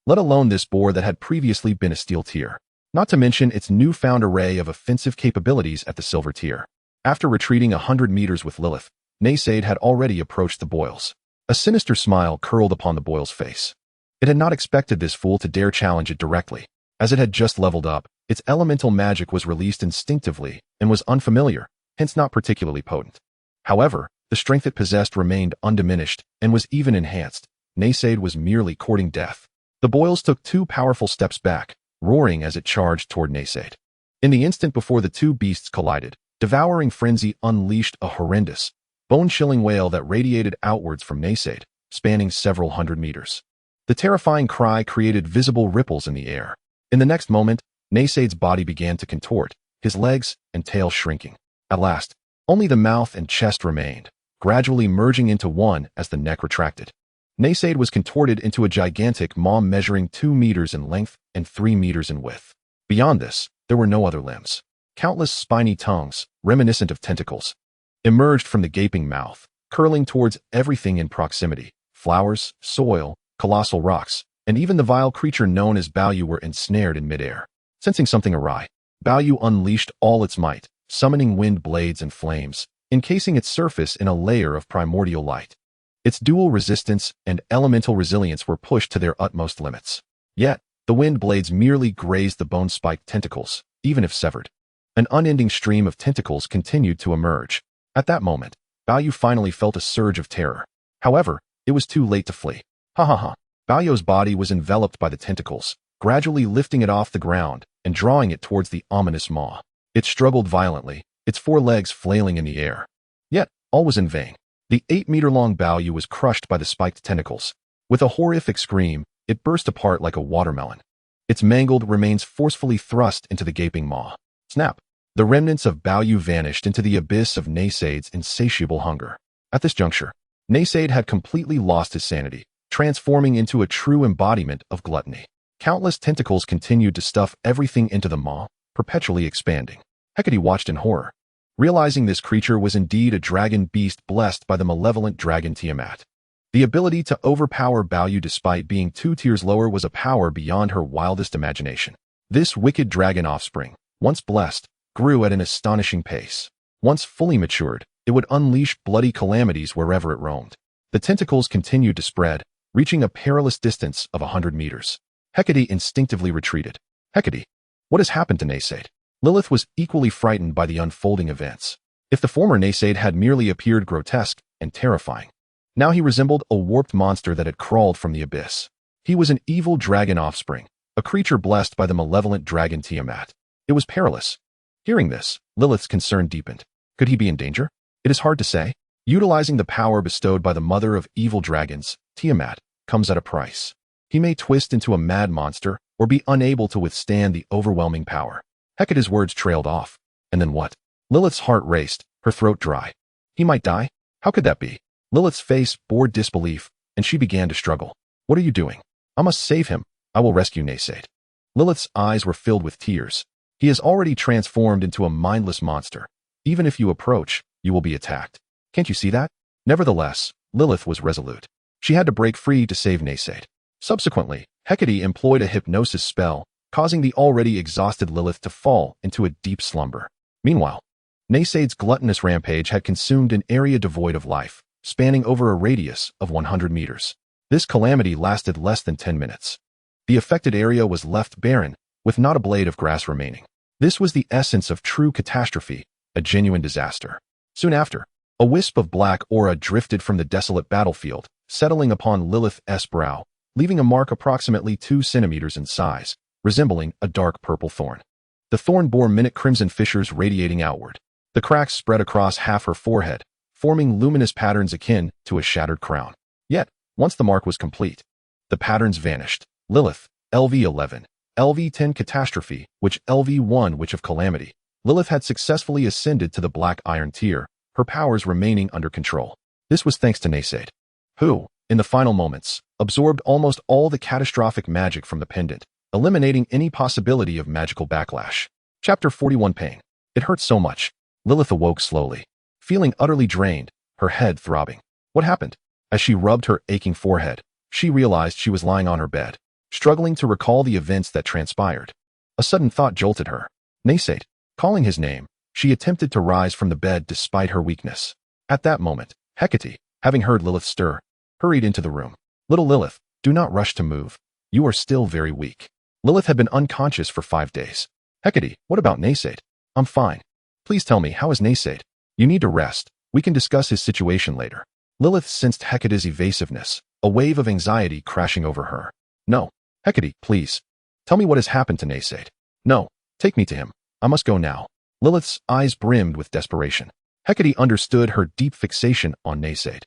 Let alone this boar that had previously been a steel tier. Not to mention its newfound array of offensive capabilities at the silver tier. After retreating 100 meters with Lilith, Naysaid had already approached the boils. A sinister smile curled upon the boil's face. It had not expected this fool to dare challenge it directly. As it had just leveled up, its elemental magic was released instinctively and was unfamiliar, hence not particularly potent. However, the strength it possessed remained undiminished and was even enhanced. Naysaid was merely courting death. The boils took 2 powerful steps back, roaring as it charged toward Naysaid. In the instant before the two beasts collided, devouring frenzy unleashed a horrendous, bone-chilling wail that radiated outwards from Naysaid, spanning several hundred meters. The terrifying cry created visible ripples in the air. In the next moment, Naysaid's body began to contort, his legs and tail shrinking. At last, only the mouth and chest remained, gradually merging into one as the neck retracted. Naysaid was contorted into a gigantic maw measuring 2 meters in length and 3 meters in width. Beyond this, there were no other limbs. Countless spiny tongues, reminiscent of tentacles, emerged from the gaping mouth, curling towards everything in proximity. Flowers, soil, colossal rocks, and even the vile creature known as Baoyu were ensnared in midair. Sensing something awry, Baoyu unleashed all its might, summoning wind blades and flames, encasing its surface in a layer of primordial light. Its dual resistance and elemental resilience were pushed to their utmost limits. Yet, the wind blades merely grazed the bone-spiked tentacles, even if severed. An unending stream of tentacles continued to emerge. At that moment, Baoyu finally felt a surge of terror. However, it was too late to flee. Baoyu's body was enveloped by the tentacles, gradually lifting it off the ground and drawing it towards the ominous maw. It struggled violently, its 4 legs flailing in the air. Yet, all was in vain. The 8-meter-long Baoyu was crushed by the spiked tentacles. With a horrific scream, it burst apart like a watermelon. Its mangled remains forcefully thrust into the gaping maw. Snap! The remnants of Baoyu vanished into the abyss of Naysaid's insatiable hunger. At this juncture, Naysaid had completely lost his sanity, transforming into a true embodiment of gluttony. Countless tentacles continued to stuff everything into the maw, perpetually expanding. Hecate watched in horror, realizing this creature was indeed a dragon beast blessed by the malevolent dragon Tiamat. The ability to overpower Baoyu despite being 2 tiers lower was a power beyond her wildest imagination. This wicked dragon offspring, once blessed, grew at an astonishing pace. Once fully matured, it would unleash bloody calamities wherever it roamed. The tentacles continued to spread, reaching a perilous distance of 100 meters. Hecate instinctively retreated. Hecate, what has happened to Naysade? Lilith was equally frightened by the unfolding events. If the former Naysade had merely appeared grotesque and terrifying, now he resembled a warped monster that had crawled from the abyss. He was an evil dragon offspring, a creature blessed by the malevolent dragon Tiamat. It was perilous. Hearing this, Lilith's concern deepened. Could he be in danger? It is hard to say. Utilizing the power bestowed by the mother of evil dragons, Tiamat, comes at a price. He may twist into a mad monster or be unable to withstand the overwhelming power. Hecate's words trailed off. And then what? Lilith's heart raced, her throat dry. He might die? How could that be? Lilith's face bore disbelief, and she began to struggle. What are you doing? I must save him. I will rescue Naysade. Lilith's eyes were filled with tears. He has already transformed into a mindless monster. Even if you approach, you will be attacked. Can't you see that? Nevertheless, Lilith was resolute. She had to break free to save Naysade. Subsequently, Hecate employed a hypnosis spell, causing the already exhausted Lilith to fall into a deep slumber. Meanwhile, Naysade's gluttonous rampage had consumed an area devoid of life, spanning over a radius of 100 meters. This calamity lasted less than 10 minutes. The affected area was left barren, with not a blade of grass remaining. This was the essence of true catastrophe, a genuine disaster. Soon after, a wisp of black aura drifted from the desolate battlefield, settling upon Lilith's brow, leaving a mark approximately 2 centimeters in size, resembling a dark purple thorn. The thorn bore minute crimson fissures radiating outward. The cracks spread across half her forehead, forming luminous patterns akin to a shattered crown. Yet, once the mark was complete, the patterns vanished. Lilith, LV11, LV10 Catastrophe, which LV1 Witch of Calamity. Lilith had successfully ascended to the Black Iron tier, her powers remaining under control. This was thanks to Naysade, who, in the final moments, absorbed almost all the catastrophic magic from the pendant, eliminating any possibility of magical backlash. Chapter 41 Pain. It hurt so much. Lilith awoke slowly, feeling utterly drained, her head throbbing. What happened? As she rubbed her aching forehead, she realized she was lying on her bed, struggling to recall the events that transpired. A sudden thought jolted her. Naysade. Calling his name, she attempted to rise from the bed despite her weakness. At that moment, Hecate, having heard Lilith stir, hurried into the room. Little Lilith, do not rush to move. You are still very weak. Lilith had been unconscious for 5 days. Hecate, what about Naysade? I'm fine. Please tell me, how is Naysade? You need to rest. We can discuss his situation later. Lilith sensed Hecate's evasiveness, a wave of anxiety crashing over her. No. Hecate, please. Tell me what has happened to Naysade. No. Take me to him. I must go now. Lilith's eyes brimmed with desperation. Hecate understood her deep fixation on Naysade,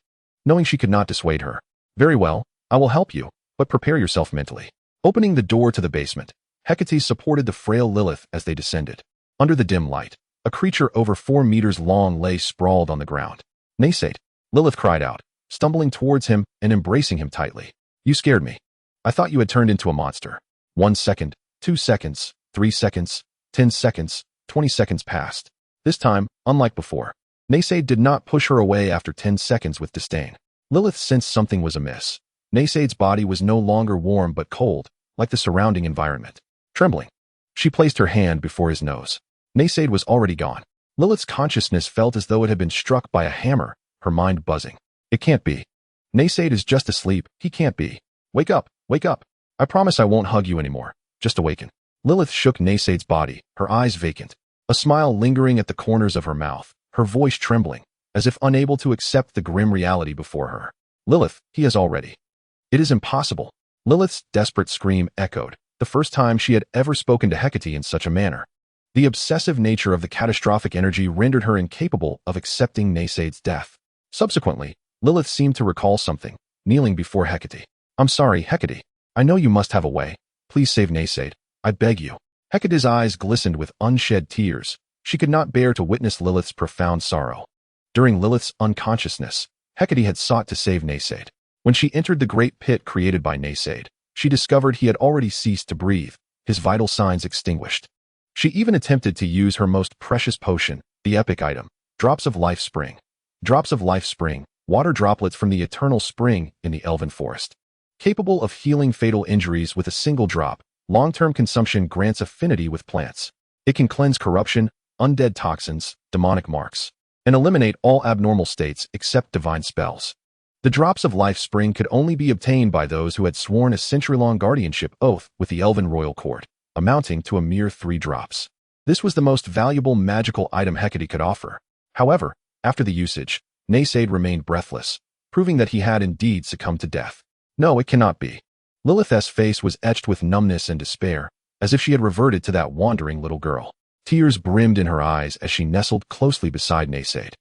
knowing she could not dissuade her. Very well, I will help you, but prepare yourself mentally. Opening the door to the basement, Hecate supported the frail Lilith as they descended. Under the dim light, a creature over 4 meters long lay sprawled on the ground. Naysade, Lilith cried out, stumbling towards him and embracing him tightly. You scared me. I thought you had turned into a monster. 1 second, 2 seconds, 3 seconds, 10 seconds, 20 seconds passed. This time, unlike before, Naysade did not push her away after 10 seconds with disdain. Lilith sensed something was amiss. Naysade's body was no longer warm but cold, like the surrounding environment. Trembling, she placed her hand before his nose. Naysade was already gone. Lilith's consciousness felt as though it had been struck by a hammer, her mind buzzing. It can't be. Naysade is just asleep. He can't be. Wake up, wake up. I promise I won't hug you anymore. Just awaken. Lilith shook Naysade's body, her eyes vacant, a smile lingering at the corners of her mouth, her voice trembling, as if unable to accept the grim reality before her. Lilith, he has already. It is impossible. Lilith's desperate scream echoed, the first time she had ever spoken to Hecate in such a manner. The obsessive nature of the catastrophic energy rendered her incapable of accepting Naysade's death. Subsequently, Lilith seemed to recall something, kneeling before Hecate. I'm sorry, Hecate. I know you must have a way. Please save Naysade. I beg you. Hecate's eyes glistened with unshed tears. She could not bear to witness Lilith's profound sorrow. During Lilith's unconsciousness, Hecate had sought to save Naysade. When she entered the great pit created by Naysade, she discovered he had already ceased to breathe, his vital signs extinguished. She even attempted to use her most precious potion, the epic item, Drops of Life Spring. Drops of Life Spring, water droplets from the eternal spring in the elven forest. Capable of healing fatal injuries with a single drop, long-term consumption grants affinity with plants. It can cleanse corruption, undead toxins, demonic marks, and eliminate all abnormal states except divine spells. The drops of life spring could only be obtained by those who had sworn a century-long guardianship oath with the elven royal court, amounting to a mere 3 drops. This was the most valuable magical item Hecate could offer. However, after the usage, Naysaid remained breathless, proving that he had indeed succumbed to death. No, it cannot be. Lilith's face was etched with numbness and despair, as if she had reverted to that wandering little girl. Tears brimmed in her eyes as she nestled closely beside Naysaid,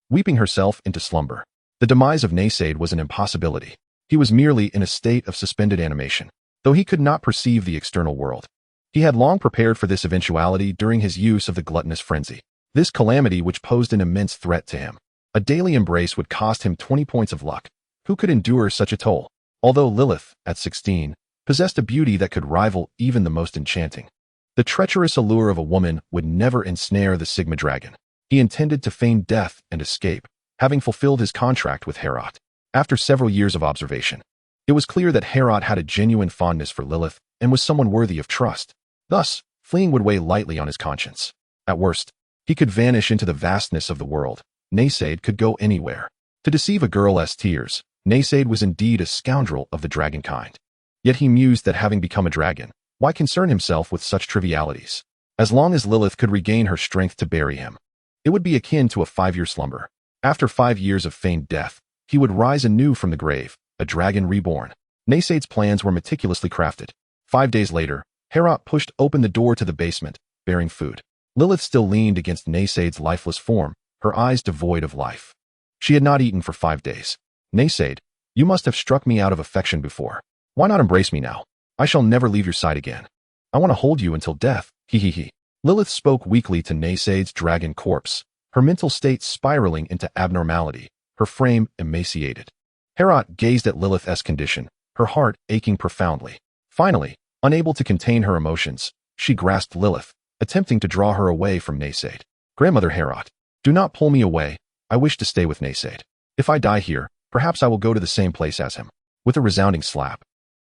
weeping herself into slumber. The demise of Naysaid was an impossibility. He was merely in a state of suspended animation, though he could not perceive the external world. He had long prepared for this eventuality during his use of the gluttonous frenzy. This calamity which posed an immense threat to him. A daily embrace would cost him 20 points of luck. Who could endure such a toll? Although Lilith, at 16, possessed a beauty that could rival even the most enchanting, the treacherous allure of a woman would never ensnare the Sigma dragon. He intended to feign death and escape, having fulfilled his contract with Herot. After several years of observation, it was clear that Herot had a genuine fondness for Lilith and was someone worthy of trust. Thus, fleeing would weigh lightly on his conscience. At worst, he could vanish into the vastness of the world. Naysaid could go anywhere. To deceive a girl's tears, Naysaid was indeed a scoundrel of the dragon kind. Yet he mused that having become a dragon, why concern himself with such trivialities? As long as Lilith could regain her strength to bury him, it would be akin to a 5-year slumber. After 5 years of feigned death, he would rise anew from the grave, a dragon reborn. Naysaid's plans were meticulously crafted. 5 days later, Herot pushed open the door to the basement, bearing food. Lilith still leaned against Naysaid's lifeless form, her eyes devoid of life. She had not eaten for 5 days. Naysaid, you must have struck me out of affection before. Why not embrace me now? I shall never leave your side again. I want to hold you until death, he. Lilith spoke weakly to Naysaid's dragon corpse, her mental state spiraling into abnormality, her frame emaciated. Herot gazed at Lilith's condition, her heart aching profoundly. Finally, unable to contain her emotions, she grasped Lilith, attempting to draw her away from Naysaid. Grandmother Herot, do not pull me away. I wish to stay with Naysaid. If I die here, perhaps I will go to the same place as him. With a resounding slap,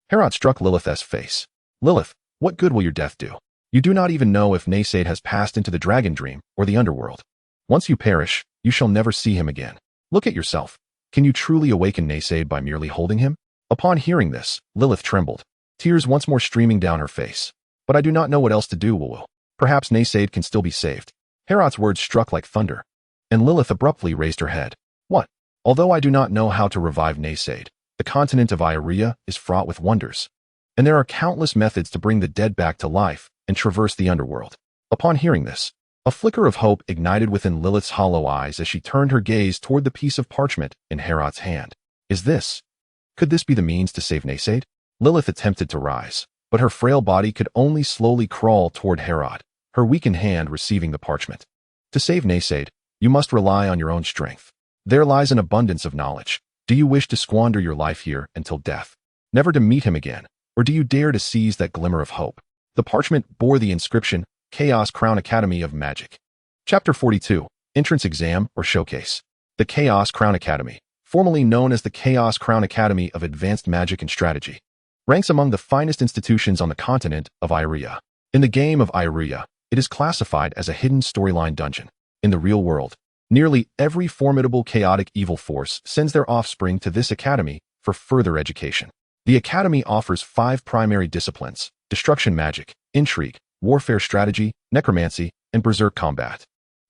Herot struck Lilith's face. Lilith, what good will your death do? You do not even know if Naysaid has passed into the dragon dream or the underworld. Once you perish, you shall never see him again. Look at yourself. Can you truly awaken Naysaid by merely holding him? Upon hearing this, Lilith trembled, tears once more streaming down her face. But I do not know what else to do, Woo. Perhaps Naysaid can still be saved. Herot's words struck like thunder, and Lilith abruptly raised her head. What? Although I do not know how to revive Naysaid, the continent of Elryia is fraught with wonders, and there are countless methods to bring the dead back to life and traverse the underworld. Upon hearing this, a flicker of hope ignited within Lilith's hollow eyes as she turned her gaze toward the piece of parchment in Herot's hand. Could this be the means to save Naysaid? Lilith attempted to rise, but her frail body could only slowly crawl toward Herot, her weakened hand receiving the parchment. To save Naysaid, you must rely on your own strength. There lies an abundance of knowledge. Do you wish to squander your life here until death, never to meet him again, or do you dare to seize that glimmer of hope? The parchment bore the inscription, Chaos Crown Academy of Magic. Chapter 42, Entrance Exam or Showcase. The Chaos Crown Academy, formerly known as the Chaos Crown Academy of Advanced Magic and Strategy, ranks among the finest institutions on the continent of Elryia. In the game of Elryia, it is classified as a hidden storyline dungeon. In the real world, nearly every formidable chaotic evil force sends their offspring to this academy for further education. The academy offers 5 primary disciplines: destruction magic, intrigue, warfare strategy, necromancy, and berserk combat,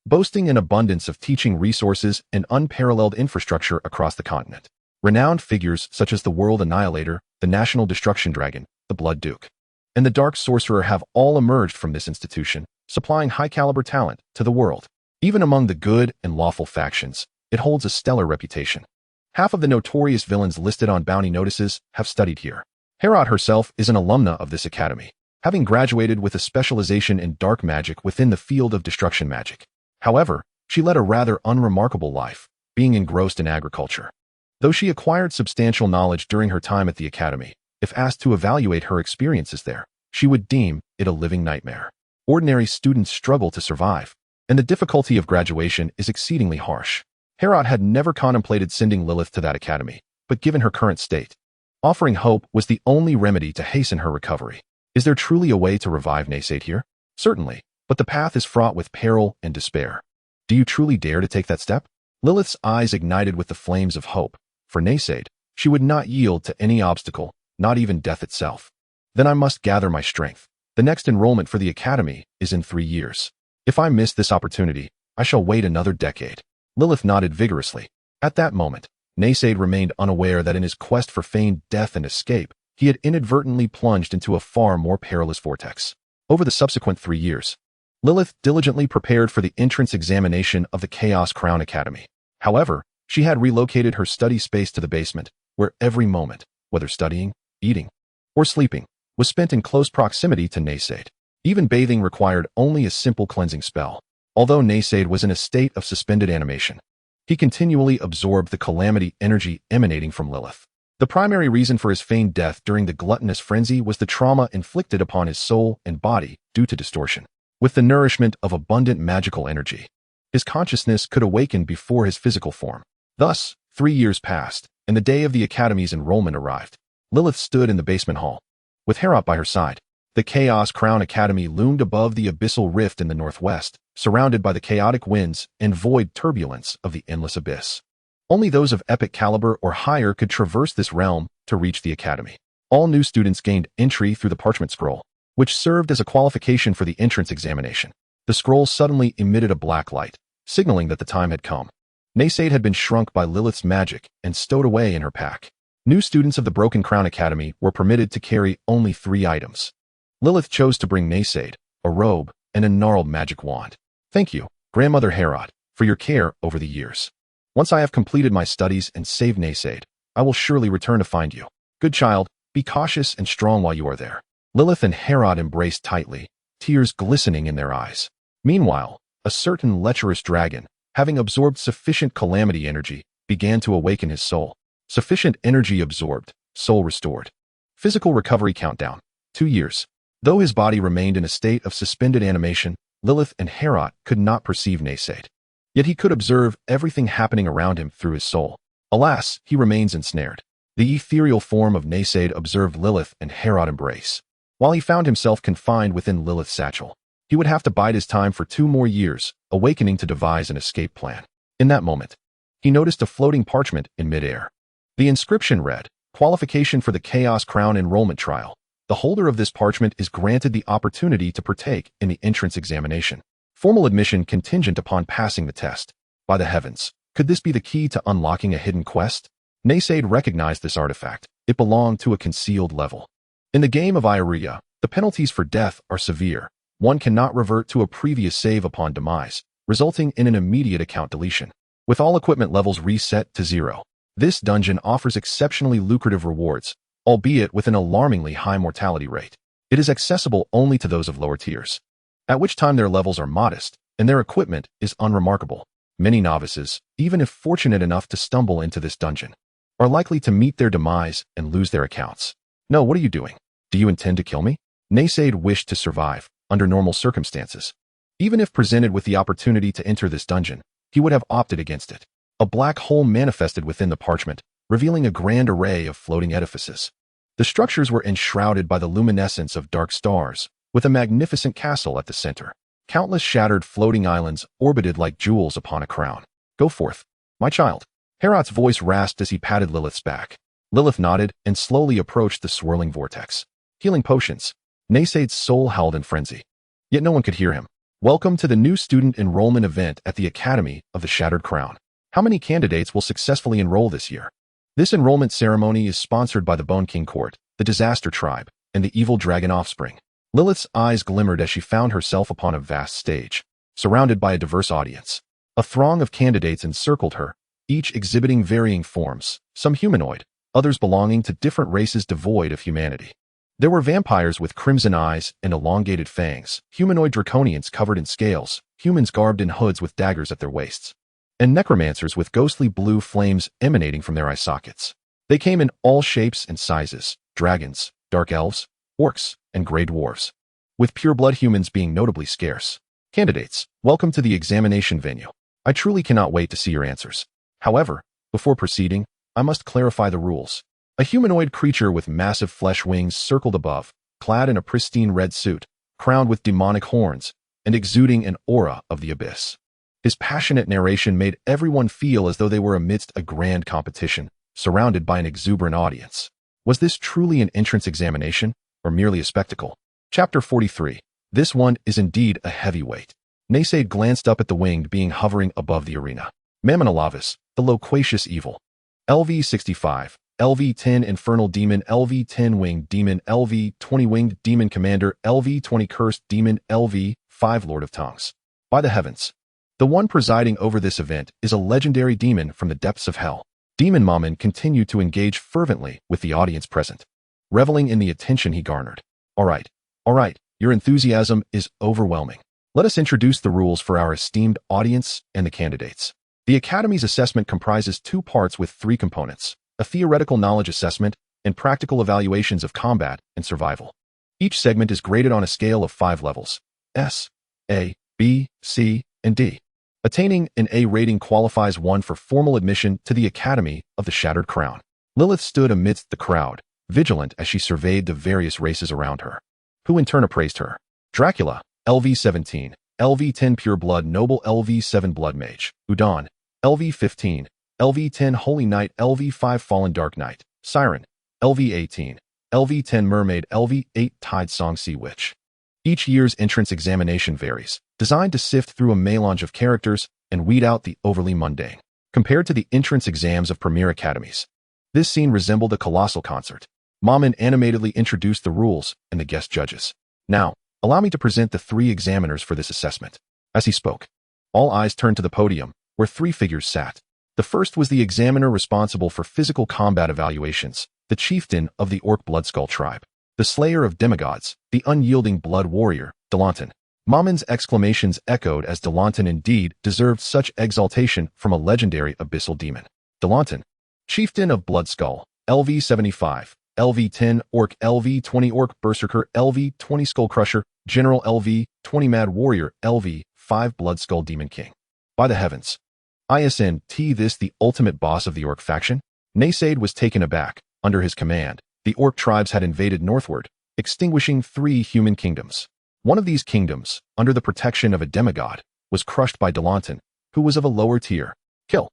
boasting an abundance of teaching resources and unparalleled infrastructure across the continent. Renowned figures such as the World Annihilator, the National Destruction Dragon, the Blood Duke, and the Dark Sorcerer have all emerged from this institution, supplying high-caliber talent to the world. Even among the good and lawful factions, it holds a stellar reputation. Half of the notorious villains listed on bounty notices have studied here. Herot herself is an alumna of this academy, having graduated with a specialization in dark magic within the field of destruction magic. However, she led a rather unremarkable life, being engrossed in agriculture. Though she acquired substantial knowledge during her time at the academy, if asked to evaluate her experiences there, she would deem it a living nightmare. Ordinary students struggle to survive, and the difficulty of graduation is exceedingly harsh. Herod had never contemplated sending Lilith to that academy, but given her current state, offering hope was the only remedy to hasten her recovery. Is there truly a way to revive Naysade here? Certainly, but the path is fraught with peril and despair. Do you truly dare to take that step? Lilith's eyes ignited with the flames of hope. For Naysade, she would not yield to any obstacle, not even death itself. Then I must gather my strength. The next enrollment for the academy is in 3 years. If I miss this opportunity, I shall wait another decade. Lilith nodded vigorously. At that moment, Naysade remained unaware that in his quest for feigned death and escape, he had inadvertently plunged into a far more perilous vortex. Over the subsequent 3 years, Lilith diligently prepared for the entrance examination of the Chaos Crown Academy. However, she had relocated her study space to the basement, where every moment, whether studying, eating, or sleeping, was spent in close proximity to Naysade. Even bathing required only a simple cleansing spell. Although Naysade was in a state of suspended animation, he continually absorbed the calamity energy emanating from Lilith. The primary reason for his feigned death during the gluttonous frenzy was the trauma inflicted upon his soul and body due to distortion. With the nourishment of abundant magical energy, his consciousness could awaken before his physical form. Thus, 3 years passed, and the day of the academy's enrollment arrived. Lilith stood in the basement hall. With Herod by her side, the Chaos Crown Academy loomed above the abyssal rift in the northwest, surrounded by the chaotic winds and void turbulence of the endless abyss. Only those of epic caliber or higher could traverse this realm to reach the academy. All new students gained entry through the parchment scroll, which served as a qualification for the entrance examination. The scroll suddenly emitted a black light, signaling that the time had come. Naysade had been shrunk by Lilith's magic and stowed away in her pack. New students of the Broken Crown Academy were permitted to carry only 3 items. Lilith chose to bring Naysade a robe and a gnarled magic wand. Thank you, Grandmother Herod, for your care over the years. Once I have completed my studies and saved Naysade, I will surely return to find you. Good child, be cautious and strong while you are there. Lilith and Herod embraced tightly, tears glistening in their eyes. Meanwhile, a certain lecherous dragon, having absorbed sufficient calamity energy, began to awaken his soul. Sufficient energy absorbed, soul restored. Physical recovery countdown, 2 years. Though his body remained in a state of suspended animation, Lilith and Herod could not perceive Naysade. Yet he could observe everything happening around him through his soul. Alas, he remains ensnared. The ethereal form of Naysade observed Lilith and Herod embrace. While he found himself confined within Lilith's satchel, he would have to bide his time for 2 more years, awakening to devise an escape plan. In that moment, he noticed a floating parchment in midair. The inscription read, "Qualification for the Chaos Crown Enrollment Trial. The holder of this parchment is granted the opportunity to partake in the entrance examination. Formal admission contingent upon passing the test. By the heavens, could this be the key to unlocking a hidden quest?" Naysade recognized this artifact. It belonged to a concealed level. In the game of Elryia, the penalties for death are severe. One cannot revert to a previous save upon demise, resulting in an immediate account deletion. With all equipment levels reset to 0, this dungeon offers exceptionally lucrative rewards, albeit with an alarmingly high mortality rate. It is accessible only to those of lower tiers, at which time their levels are modest and their equipment is unremarkable. Many novices, even if fortunate enough to stumble into this dungeon, are likely to meet their demise and lose their accounts. No, what are you doing? Do you intend to kill me? Naysade wished to survive under normal circumstances. Even if presented with the opportunity to enter this dungeon, he would have opted against it. A black hole manifested within the parchment, revealing a grand array of floating edifices. The structures were enshrouded by the luminescence of dark stars, with a magnificent castle at the center. Countless shattered floating islands orbited like jewels upon a crown. Go forth, my child. Herod's voice rasped as he patted Lilith's back. Lilith nodded and slowly approached the swirling vortex. Healing potions. Naysade's soul howled in frenzy. Yet no one could hear him. Welcome to the new student enrollment event at the Academy of the Shattered Crown. How many candidates will successfully enroll this year? This enrollment ceremony is sponsored by the Bone King Court, the Disaster Tribe, and the Evil Dragon Offspring. Lilith's eyes glimmered as she found herself upon a vast stage, surrounded by a diverse audience. A throng of candidates encircled her, each exhibiting varying forms, some humanoid, others belonging to different races devoid of humanity. There were vampires with crimson eyes and elongated fangs, humanoid draconians covered in scales, humans garbed in hoods with daggers at their waists, and necromancers with ghostly blue flames emanating from their eye sockets. They came in all shapes and sizes: dragons, dark elves, orcs, and gray dwarves, with pure-blood humans being notably scarce. Candidates, welcome to the examination venue. I truly cannot wait to see your answers. However, before proceeding, I must clarify the rules. A humanoid creature with massive flesh wings circled above, clad in a pristine red suit, crowned with demonic horns, and exuding an aura of the abyss. His passionate narration made everyone feel as though they were amidst a grand competition, surrounded by an exuberant audience. Was this truly an entrance examination, or merely a spectacle? Chapter 43. This one is indeed a heavyweight. Naysade glanced up at the winged being hovering above the arena. Mamonalavis, the loquacious evil. LV-65, LV-10 Infernal Demon, LV-10 Winged Demon, LV-20 Winged Demon Commander, LV-20 Cursed Demon, LV-5 Lord of Tongues. By the heavens! The one presiding over this event is a legendary demon from the depths of hell. Demon Mammon continued to engage fervently with the audience present, reveling in the attention he garnered. All right, your enthusiasm is overwhelming. Let us introduce the rules for our esteemed audience and the candidates. The Academy's assessment comprises 2 parts with 3 components: a theoretical knowledge assessment and practical evaluations of combat and survival. Each segment is graded on a scale of 5 levels: S, A, B, C, and D. Attaining an A rating qualifies one for formal admission to the Academy of the Shattered Crown. Lilith stood amidst the crowd, vigilant as she surveyed the various races around her, who in turn appraised her. Dracula, LV-17, LV-10 Pure Blood Noble, LV-7 Blood Mage. Udon, LV-15, LV-10 Holy Knight, LV-5 Fallen Dark Knight. Siren, LV-18, LV-10 Mermaid, LV-8 Tide Song Sea Witch. Each year's entrance examination varies, designed to sift through a melange of characters and weed out the overly mundane. Compared to the entrance exams of premier academies, this scene resembled a colossal concert. Mammon animatedly introduced the rules and the guest judges. Now, allow me to present the 3 examiners for this assessment. As he spoke, all eyes turned to the podium, where 3 figures sat. The first was the examiner responsible for physical combat evaluations, the chieftain of the Orc Bloodskull tribe, the slayer of demigods, the unyielding blood warrior, Delanton. Mammon's exclamations echoed as Delanton indeed deserved such exaltation from a legendary abyssal demon. Delanton, chieftain of Bloodskull, LV-75, LV-10 Orc, LV-20 Orc Berserker, LV-20 Skullcrusher, General, LV-20 Mad Warrior, LV-5 Bloodskull Demon King. By the heavens! Isn't this the ultimate boss of the Orc faction? Naysade was taken aback. Under his command, the Orc tribes had invaded northward, extinguishing 3 human kingdoms. One of these kingdoms, under the protection of a demigod, was crushed by Delanton, who was of a lower tier. Kill!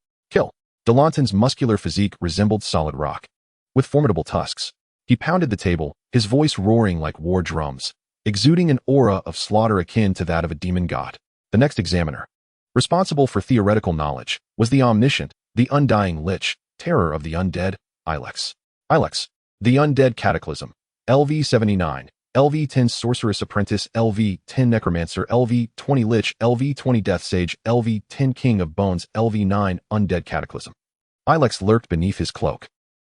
Delanton's muscular physique resembled solid rock. With formidable tusks, he pounded the table, his voice roaring like war drums, exuding an aura of slaughter akin to that of a demon god. The next examiner, responsible for theoretical knowledge, was the omniscient, the undying lich, terror of the undead, Ilex. The Undead Cataclysm, LV-79, LV-10 Sorceress Apprentice, LV-10 Necromancer, LV-20 Lich, LV-20 Death Sage, LV-10 King of Bones, LV-9 Undead Cataclysm. Ilex lurked beneath his cloak,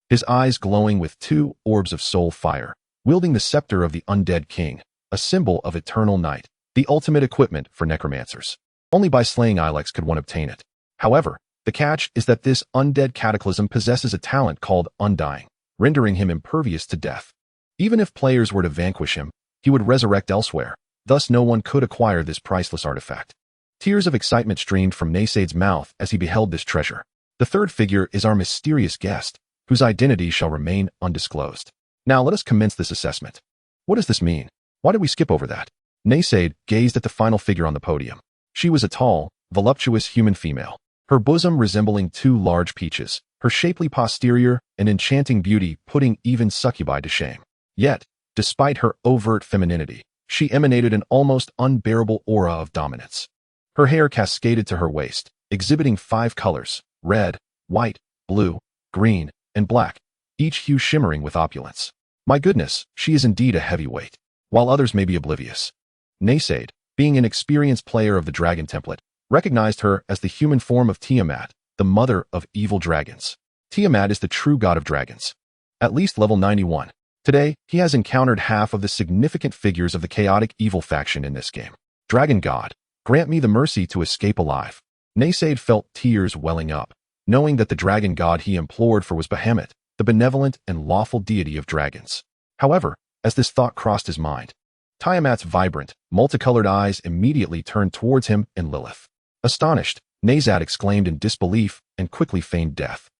his eyes glowing with 2 orbs of soul fire, wielding the scepter of the Undead King, a symbol of eternal night, the ultimate equipment for necromancers. Only by slaying Ilex could one obtain it. However, the catch is that this Undead Cataclysm possesses a talent called Undying, rendering him impervious to death. Even if players were to vanquish him, he would resurrect elsewhere, thus no one could acquire this priceless artifact. Tears of excitement streamed from Naysade's mouth as he beheld this treasure. The third figure is our mysterious guest, whose identity shall remain undisclosed. Now let us commence this assessment. What does this mean? Why did we skip over that? Naysade gazed at the final figure on the podium. She was a tall, voluptuous human female, her bosom resembling 2 large peaches, her shapely posterior and enchanting beauty putting even succubi to shame. Yet, despite her overt femininity, she emanated an almost unbearable aura of dominance. Her hair cascaded to her waist, exhibiting 5 colors: red, white, blue, green, and black, each hue shimmering with opulence. My goodness, she is indeed a heavyweight, while others may be oblivious. Naysade, being an experienced player of the dragon template, recognized her as the human form of Tiamat, the mother of evil dragons. Tiamat is the true god of dragons. At least level 91. Today, he has encountered half of the significant figures of the chaotic evil faction in this game. Dragon God, grant me the mercy to escape alive. Naysade felt tears welling up, knowing that the dragon god he implored for was Behemoth, the benevolent and lawful deity of dragons. However, as this thought crossed his mind, Tiamat's vibrant, multicolored eyes immediately turned towards him and Lilith. Astonished, Nazad exclaimed in disbelief and quickly feigned death.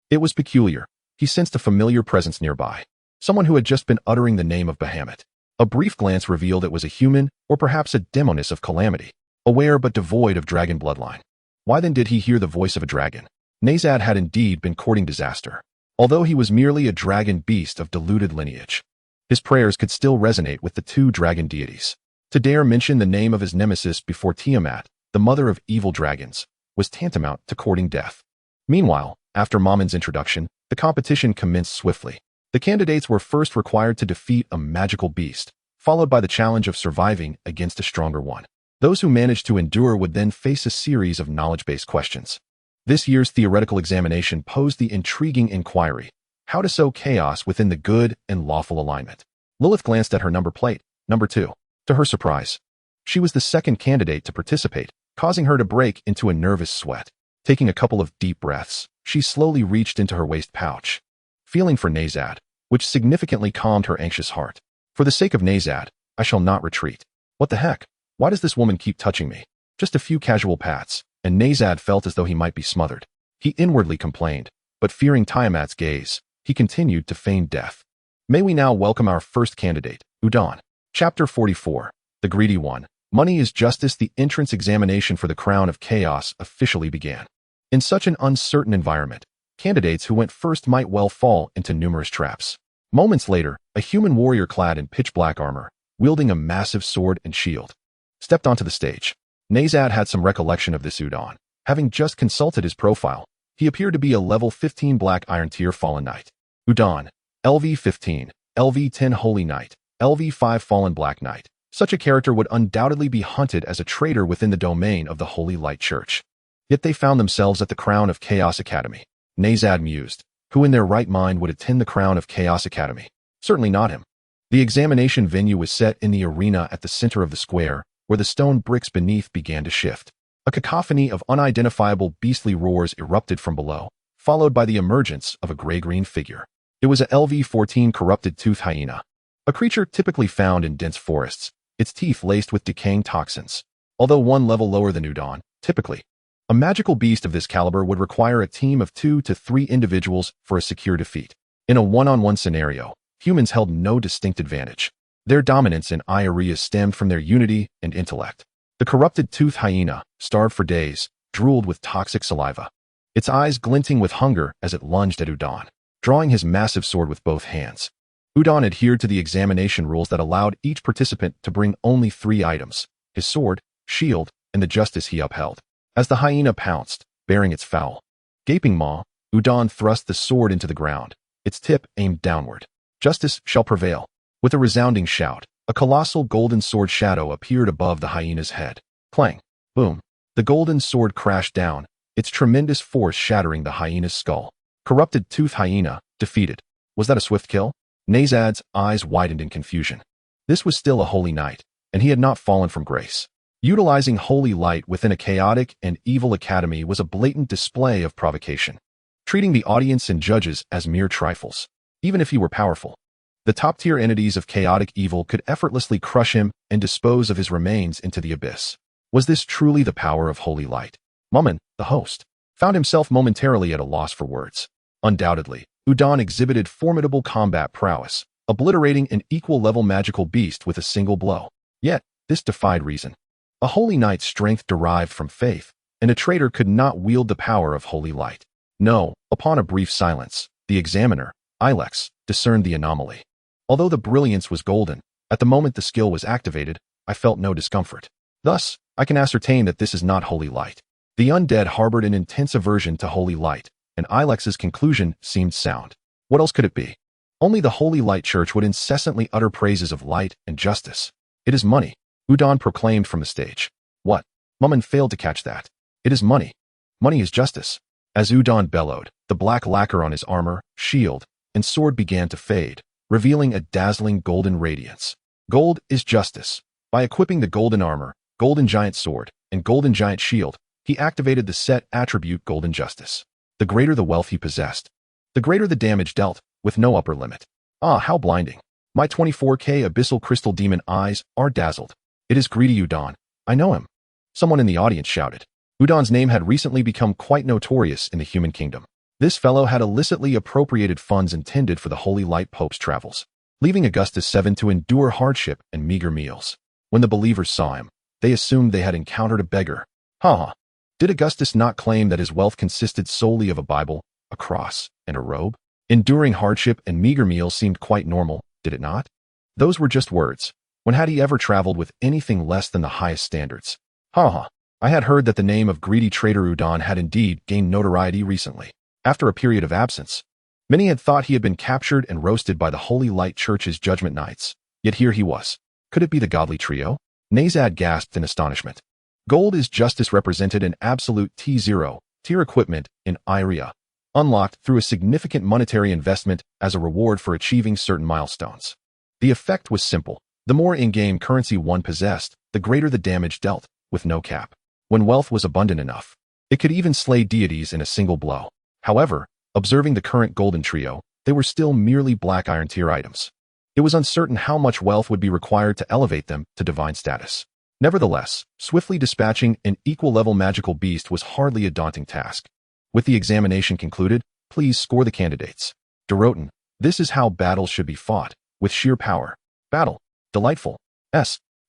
It was peculiar. He sensed a familiar presence nearby. Someone who had just been uttering the name of Bahamut. A brief glance revealed it was a human, or perhaps a demoness of calamity, aware but devoid of dragon bloodline. Why then did he hear the voice of a dragon? Nazad had indeed been courting disaster, although he was merely a dragon beast of diluted lineage. His prayers could still resonate with the two dragon deities. To dare mention the name of his nemesis before Tiamat, the mother of evil dragons, was tantamount to courting death. Meanwhile, after Mamon's introduction, the competition commenced swiftly. The candidates were first required to defeat a magical beast, followed by the challenge of surviving against a stronger one. Those who managed to endure would then face a series of knowledge-based questions. This year's theoretical examination posed the intriguing inquiry: how to sow chaos within the good and lawful alignment. Lilith glanced at her number plate, number 2. To her surprise, she was the second candidate to participate, causing her to break into a nervous sweat. Taking a couple of deep breaths, she slowly reached into her waist pouch, feeling for Nazad, which significantly calmed her anxious heart. For the sake of Nazad, I shall not retreat. What the heck? Why does this woman keep touching me? Just a few casual pats, and Nazad felt as though he might be smothered. He inwardly complained, but fearing Tiamat's gaze, he continued to feign death. May we now welcome our first candidate, Udon. Chapter 44. The Greedy One. Money is Justice. The entrance examination for the Crown of Chaos officially began. In such an uncertain environment, candidates who went first might well fall into numerous traps. Moments later, a human warrior clad in pitch-black armor, wielding a massive sword and shield, stepped onto the stage. Nazad had some recollection of this Udon. Having just consulted his profile, he appeared to be a level 15 Black Iron Tier Fallen Knight. Udon, LV 15, LV 10 Holy Knight, LV 5 Fallen Black Knight. Such a character would undoubtedly be hunted as a traitor within the domain of the Holy Light Church. Yet they found themselves at the Crown of Chaos Academy. Nazad mused. Who in their right mind would attend the Crown of Chaos Academy? Certainly not him. The examination venue was set in the arena at the center of the square, where the stone bricks beneath began to shift. A cacophony of unidentifiable beastly roars erupted from below, followed by the emergence of a gray-green figure. It was a LV-14 corrupted tooth hyena, a creature typically found in dense forests, its teeth laced with decaying toxins. Although one level lower than Udon, typically, a magical beast of this caliber would require a team of 2 to 3 individuals for a secure defeat. In a one-on-one scenario, humans held no distinct advantage. Their dominance in Elryia stemmed from their unity and intellect. The corrupted tooth hyena, starved for days, drooled with toxic saliva, its eyes glinting with hunger as it lunged at Udon, drawing his massive sword with both hands. Udon adhered to the examination rules that allowed each participant to bring only 3 items: his sword, shield, and the justice he upheld. As the hyena pounced, bearing its foul, gaping maw, Udon thrust the sword into the ground, its tip aimed downward. Justice shall prevail. With a resounding shout, a colossal golden sword shadow appeared above the hyena's head. Clang! Boom! The golden sword crashed down, its tremendous force shattering the hyena's skull. Corrupted tooth hyena, defeated. Was that a swift kill? Nazad's eyes widened in confusion. This was still a holy knight, and he had not fallen from grace. Utilizing holy light within a chaotic and evil academy was a blatant display of provocation, treating the audience and judges as mere trifles. Even if he were powerful, the top-tier entities of chaotic evil could effortlessly crush him and dispose of his remains into the abyss. Was this truly the power of holy light? Mumon, the host, found himself momentarily at a loss for words. Undoubtedly, Udon exhibited formidable combat prowess, obliterating an equal-level magical beast with a single blow. Yet, this defied reason. A holy knight's strength derived from faith, and a traitor could not wield the power of holy light. No, upon a brief silence, the examiner, Ilex, discerned the anomaly. Although the brilliance was golden, at the moment the skill was activated, I felt no discomfort. Thus, I can ascertain that this is not holy light. The undead harbored an intense aversion to holy light, and Ilex's conclusion seemed sound. What else could it be? Only the Holy Light Church would incessantly utter praises of light and justice. It is money, Udon proclaimed from the stage. What? Mumon failed to catch that. It is money. Money is justice. As Udon bellowed, the black lacquer on his armor, shield, and sword began to fade, revealing a dazzling golden radiance. Gold is justice. By equipping the golden armor, golden giant sword, and golden giant shield, he activated the set attribute golden justice. The greater the wealth he possessed, the greater the damage dealt, with no upper limit. Ah, how blinding. My 24K abyssal crystal demon eyes are dazzled. It is greedy Udon. I know him. Someone in the audience shouted. Udon's name had recently become quite notorious in the human kingdom. This fellow had illicitly appropriated funds intended for the Holy Light Pope's travels, leaving Augustus VII to endure hardship and meager meals. When the believers saw him, they assumed they had encountered a beggar. Ha! Did Augustus not claim that his wealth consisted solely of a Bible, a cross, and a robe? Enduring hardship and meager meals seemed quite normal, did it not? Those were just words. When had he ever traveled with anything less than the highest standards? Ha! I had heard that the name of greedy traitor Udon had indeed gained notoriety recently. After a period of absence, many had thought he had been captured and roasted by the Holy Light Church's judgment nights. Yet here he was. Could it be the godly trio? Nazad gasped in astonishment. Gold is justice represented an absolute T0 tier equipment in Elryia, unlocked through a significant monetary investment as a reward for achieving certain milestones. The effect was simple. The more in-game currency one possessed, the greater the damage dealt, with no cap. When wealth was abundant enough, it could even slay deities in a single blow. However, observing the current golden trio, they were still merely black iron tier items. It was uncertain how much wealth would be required to elevate them to divine status. Nevertheless, swiftly dispatching an equal-level magical beast was hardly a daunting task. With the examination concluded, please score the candidates. Deroton, this is how battles should be fought, with sheer power. Battle. Delightful.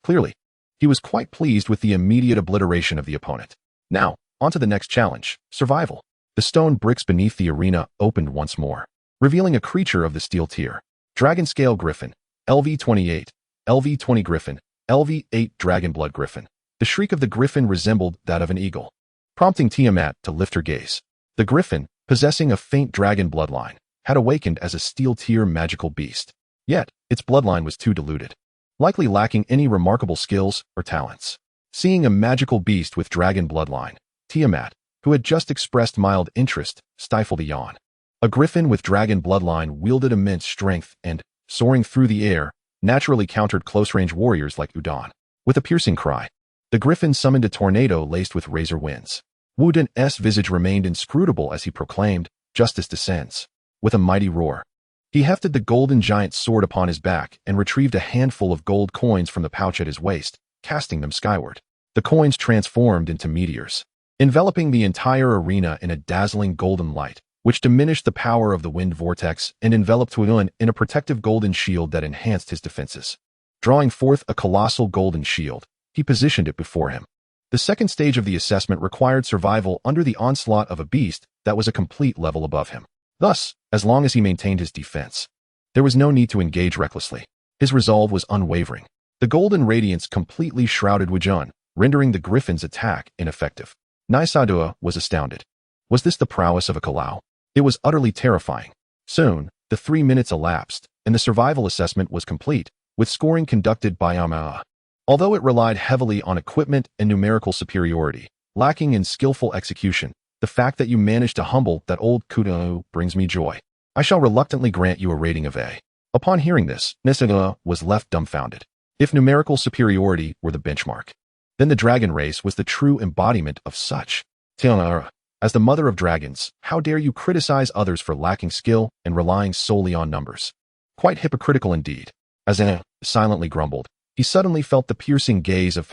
Clearly. He was quite pleased with the immediate obliteration of the opponent. Now, on to the next challenge, survival. The stone bricks beneath the arena opened once more, revealing a creature of the steel tier. Dragon Scale Griffin, LV-28, LV-20 Griffin, LV-8 Dragon Blood Griffin. The shriek of the griffin resembled that of an eagle, prompting Tiamat to lift her gaze. The griffin, possessing a faint dragon bloodline, had awakened as a steel tier magical beast. Yet, its bloodline was too diluted, likely lacking any remarkable skills or talents. Seeing a magical beast with dragon bloodline, Tiamat, who had just expressed mild interest, stifled a yawn. A griffin with dragon bloodline wielded immense strength and, soaring through the air, naturally countered close-range warriors like Udon. With a piercing cry, the griffin summoned a tornado laced with razor winds. Wudon's visage remained inscrutable as he proclaimed, "Justice descends." With a mighty roar, he hefted the golden giant's sword upon his back and retrieved a handful of gold coins from the pouch at his waist, casting them skyward. The coins transformed into meteors, enveloping the entire arena in a dazzling golden light, which diminished the power of the wind vortex and enveloped Wudon in a protective golden shield that enhanced his defenses. Drawing forth a colossal golden shield, he positioned it before him. The second stage of the assessment required survival under the onslaught of a beast that was a complete level above him. Thus, as long as he maintained his defense, there was no need to engage recklessly. His resolve was unwavering. The golden radiance completely shrouded Wudon, rendering the griffin's attack ineffective. Naisadua was astounded. Was this the prowess of a Kalau? It was utterly terrifying. Soon, the 3 minutes elapsed, and the survival assessment was complete, with scoring conducted by Ama. Although it relied heavily on equipment and numerical superiority, lacking in skillful execution, the fact that you managed to humble that old Kudo brings me joy. I shall reluctantly grant you a rating of A. Upon hearing this, Naisadua was left dumbfounded. If numerical superiority were the benchmark, then the dragon race was the true embodiment of such. Tianara, as the mother of dragons, how dare you criticize others for lacking skill and relying solely on numbers? Quite hypocritical indeed. As Anna silently grumbled, he suddenly felt the piercing gaze of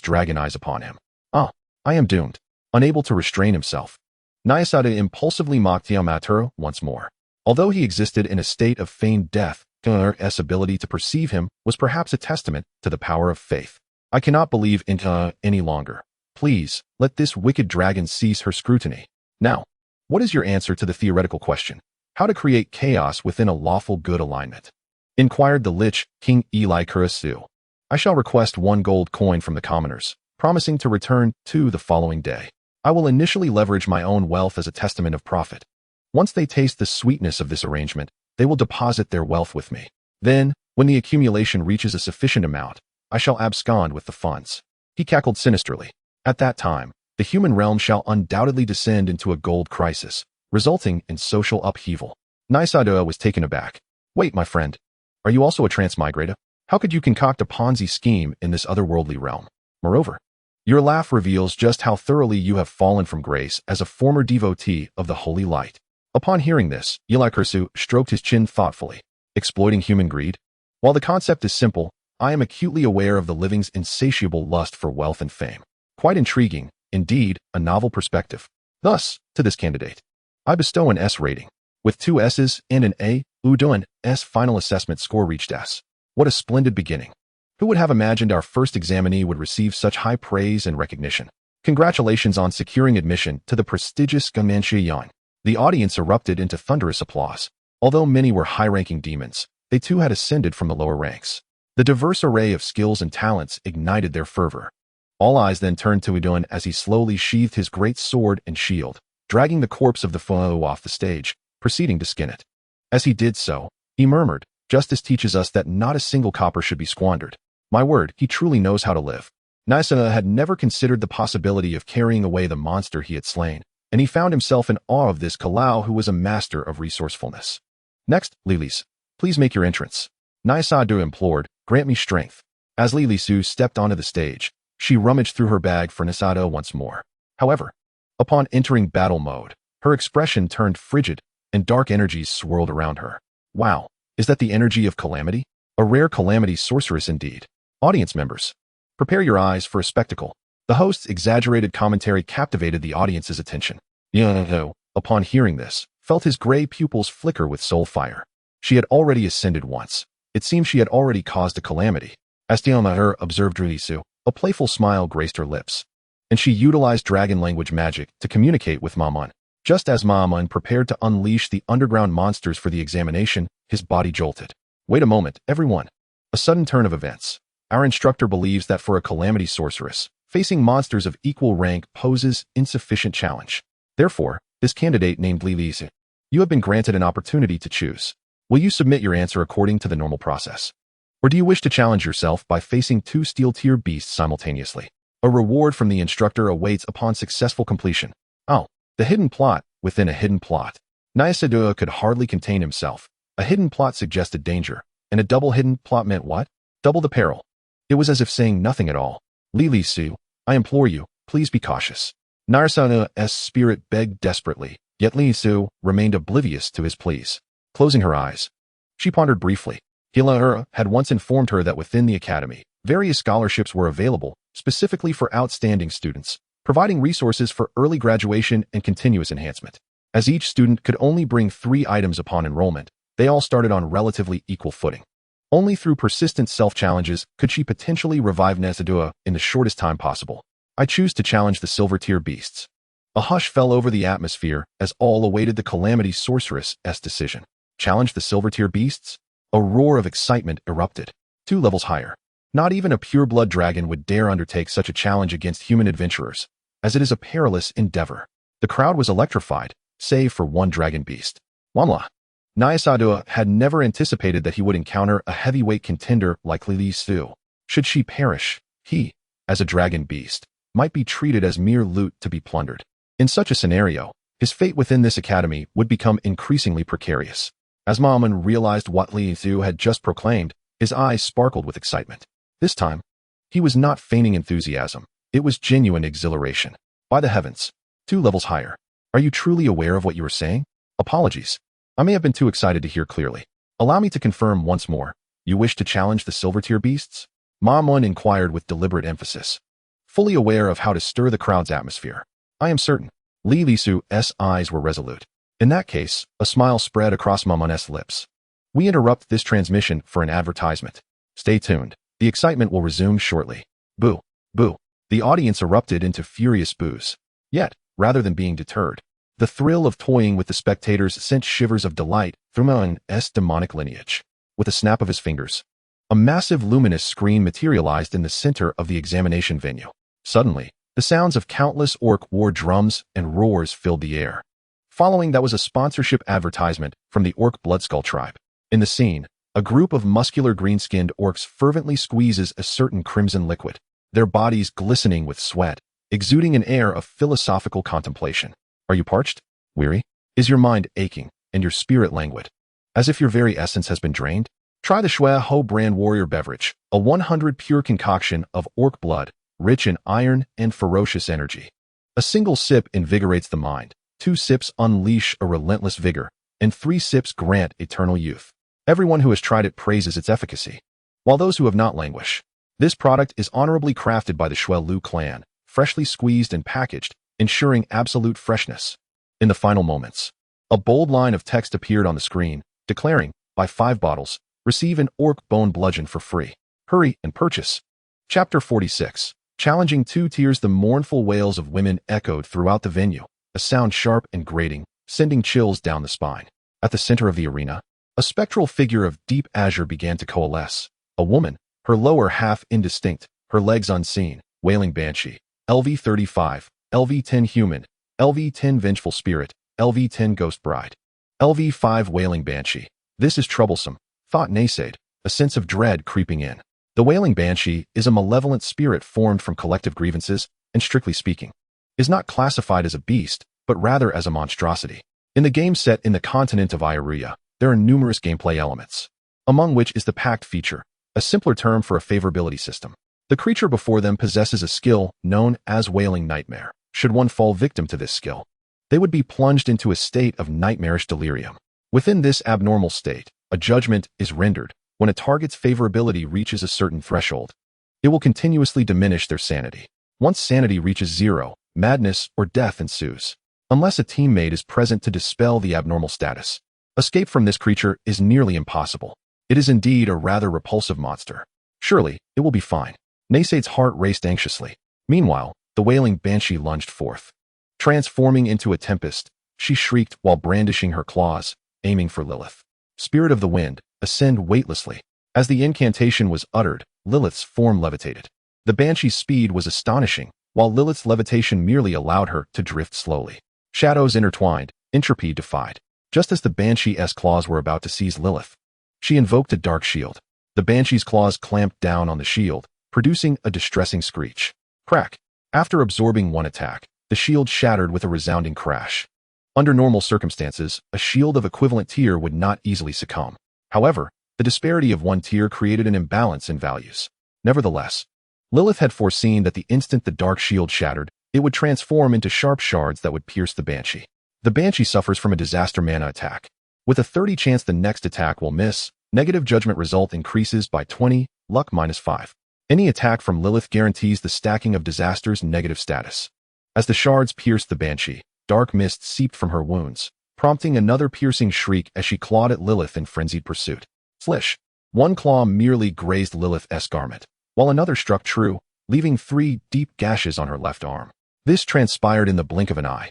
dragon eyes upon him. Ah, I am doomed. Unable to restrain himself, Naisadua impulsively mocked Tiamaturo once more. Although he existed in a state of feigned death, Tiamat's ability to perceive him was perhaps a testament to the power of faith. I cannot believe in any longer. Please, let this wicked dragon cease her scrutiny. Now, what is your answer to the theoretical question? How to create chaos within a lawful good alignment? Inquired the Lich King Eli Kurisu. I shall request 1 gold coin from the commoners, promising to return 2 the following day. I will initially leverage my own wealth as a testament of profit. Once they taste the sweetness of this arrangement, they will deposit their wealth with me. Then, when the accumulation reaches a sufficient amount, I shall abscond with the funds. He cackled sinisterly. At that time, the human realm shall undoubtedly descend into a gold crisis, resulting in social upheaval. Naisadua was taken aback. Wait, my friend. Are you also a transmigrator? How could you concoct a Ponzi scheme in this otherworldly realm? Moreover, your laugh reveals just how thoroughly you have fallen from grace as a former devotee of the Holy Light. Upon hearing this, Eli Kursu stroked his chin thoughtfully. Exploiting human greed? While the concept is simple, I am acutely aware of the living's insatiable lust for wealth and fame. Quite intriguing, Indeed, a novel perspective. Thus, to this candidate, I bestow an S rating. With 2 S's and an A, Udoan S final assessment score reached S. What a splendid beginning. Who would have imagined our first examinee would receive such high praise and recognition? Congratulations on securing admission to the prestigious Gamanshi. The audience erupted into thunderous applause. Although many were high-ranking demons, they too had ascended from the lower ranks. The diverse array of skills and talents ignited their fervor. All eyes then turned to Udoan as he slowly sheathed his great sword and shield, dragging the corpse of the foe off the stage, proceeding to skin it. As he did so, he murmured, "Justice teaches us that not a single copper should be squandered. My word, he truly knows how to live." Naisa had never considered the possibility of carrying away the monster he had slain, and he found himself in awe of this Kalau who was a master of resourcefulness. "Next, Lilis, please make your entrance," Naisadu implored, "grant me strength." As Lilisu stepped onto the stage, she rummaged through her bag for Nisado once more. However, upon entering battle mode, her expression turned frigid, and dark energies swirled around her. Wow, is that the energy of calamity? A rare calamity sorceress indeed. Audience members, prepare your eyes for a spectacle. The host's exaggerated commentary captivated the audience's attention. Yoho, upon hearing this, felt his gray pupils flicker with soul fire. She had already ascended once. It seemed she had already caused a calamity. As Tiamaher observed Ruisu, a playful smile graced her lips, and she utilized dragon language magic to communicate with Maman. Just as Maman prepared to unleash the underground monsters for the examination, his body jolted. Wait a moment, everyone. A sudden turn of events. Our instructor believes that for a calamity sorceress, facing monsters of equal rank poses insufficient challenge. Therefore, this candidate named Lilisu, you have been granted an opportunity to choose. Will you submit your answer according to the normal process? Or do you wish to challenge yourself by facing 2 steel-tier beasts simultaneously? A reward from the instructor awaits upon successful completion. Oh, the hidden plot within a hidden plot. Nyasadua could hardly contain himself. A hidden plot suggested danger, and a double hidden plot meant what? Double the peril. It was as if saying nothing at all. Lilisu, I implore you, please be cautious. Narsanua's spirit begged desperately, yet Lilisu remained oblivious to his pleas. Closing her eyes, she pondered briefly. Hilahura had once informed her that within the academy, various scholarships were available, specifically for outstanding students, providing resources for early graduation and continuous enhancement. As each student could only bring 3 items upon enrollment, they all started on relatively equal footing. Only through persistent self-challenges could she potentially revive Nasadua in the shortest time possible. I choose to challenge the silver-tier beasts. A hush fell over the atmosphere as all awaited the calamity sorceress's decision. Challenge the silver-tier beasts? A roar of excitement erupted. 2 levels higher. Not even a pure-blood dragon would dare undertake such a challenge against human adventurers, as it is a perilous endeavor. The crowd was electrified, save for one dragon beast. Wamla. Nyasadua had never anticipated that he would encounter a heavyweight contender like Lilisu. Should she perish, he, as a dragon beast, might be treated as mere loot to be plundered. In such a scenario, his fate within this academy would become increasingly precarious. As Maman realized what Lilisu had just proclaimed, his eyes sparkled with excitement. This time, he was not feigning enthusiasm. It was genuine exhilaration. By the heavens, 2 levels higher. Are you truly aware of what you were saying? Apologies. I may have been too excited to hear clearly. Allow me to confirm once more. You wish to challenge the silver-tier beasts? Maman inquired with deliberate emphasis, fully aware of how to stir the crowd's atmosphere. I am certain. Lilisu's eyes were resolute. In that case, a smile spread across Maman's lips. We interrupt this transmission for an advertisement. Stay tuned. The excitement will resume shortly. Boo. Boo. The audience erupted into furious boos. Yet, rather than being deterred, the thrill of toying with the spectators sent shivers of delight through Maman's demonic lineage. With a snap of his fingers, a massive luminous screen materialized in the center of the examination venue. Suddenly, the sounds of countless orc war drums and roars filled the air. Following that was a sponsorship advertisement from the Orc Bloodskull tribe. In the scene, a group of muscular green-skinned orcs fervently squeezes a certain crimson liquid, their bodies glistening with sweat, exuding an air of philosophical contemplation. Are you parched? Weary? Is your mind aching, and your spirit languid, as if your very essence has been drained? Try the Shui Ho brand warrior beverage, a 100 pure concoction of orc blood, rich in iron and ferocious energy. A single sip invigorates the mind, 2 sips unleash a relentless vigor, and 3 sips grant eternal youth. Everyone who has tried it praises its efficacy, while those who have not languish. This product is honorably crafted by the Shui Lu clan, freshly squeezed and packaged, ensuring absolute freshness. In the final moments, a bold line of text appeared on the screen, declaring, "Buy 5 bottles, receive an orc bone bludgeon for free. Hurry and purchase." Chapter 46. Challenging 2 tiers. The mournful wails of women echoed throughout the venue, a sound sharp and grating, sending chills down the spine. At the center of the arena, a spectral figure of deep azure began to coalesce. A woman, her lower half indistinct, her legs unseen, wailing banshee. LV-35, LV-10 human, LV-10 vengeful spirit, LV-10 ghost bride. LV-5 wailing banshee. This is troublesome, thought Naysade, a sense of dread creeping in. The wailing banshee is a malevolent spirit formed from collective grievances, and strictly speaking, is not classified as a beast, but rather as a monstrosity. In the game set in the continent of Elryia, there are numerous gameplay elements, among which is the pact feature, a simpler term for a favorability system. The creature before them possesses a skill known as Wailing Nightmare. Should one fall victim to this skill, they would be plunged into a state of nightmarish delirium. Within this abnormal state, a judgment is rendered. When a target's favorability reaches a certain threshold, it will continuously diminish their sanity. Once sanity reaches 0, madness or death ensues, unless a teammate is present to dispel the abnormal status. Escape from this creature is nearly impossible. It is indeed a rather repulsive monster. Surely, it will be fine. Naysade's heart raced anxiously. Meanwhile, the wailing banshee lunged forth. Transforming into a tempest, she shrieked while brandishing her claws, aiming for Lilith. Spirit of the wind, ascend weightlessly. As the incantation was uttered, Lilith's form levitated. The banshee's speed was astonishing, while Lilith's levitation merely allowed her to drift slowly. Shadows intertwined, entropy defied. Just as the banshee's claws were about to seize Lilith, she invoked a dark shield. The banshee's claws clamped down on the shield, producing a distressing screech. Crack. After absorbing one attack, the shield shattered with a resounding crash. Under normal circumstances, a shield of equivalent tier would not easily succumb. However, the disparity of one tier created an imbalance in values. Nevertheless, Lilith had foreseen that the instant the dark shield shattered, it would transform into sharp shards that would pierce the banshee. The banshee suffers from a disaster mana attack. With a 30 chance the next attack will miss, negative judgment result increases by 20, luck -5. Any attack from Lilith guarantees the stacking of disaster's negative status. As the shards pierced the banshee, dark mist seeped from her wounds, prompting another piercing shriek as she clawed at Lilith in frenzied pursuit. Slish! One claw merely grazed Lilith's garment, while another struck true, leaving 3 deep gashes on her left arm. This transpired in the blink of an eye.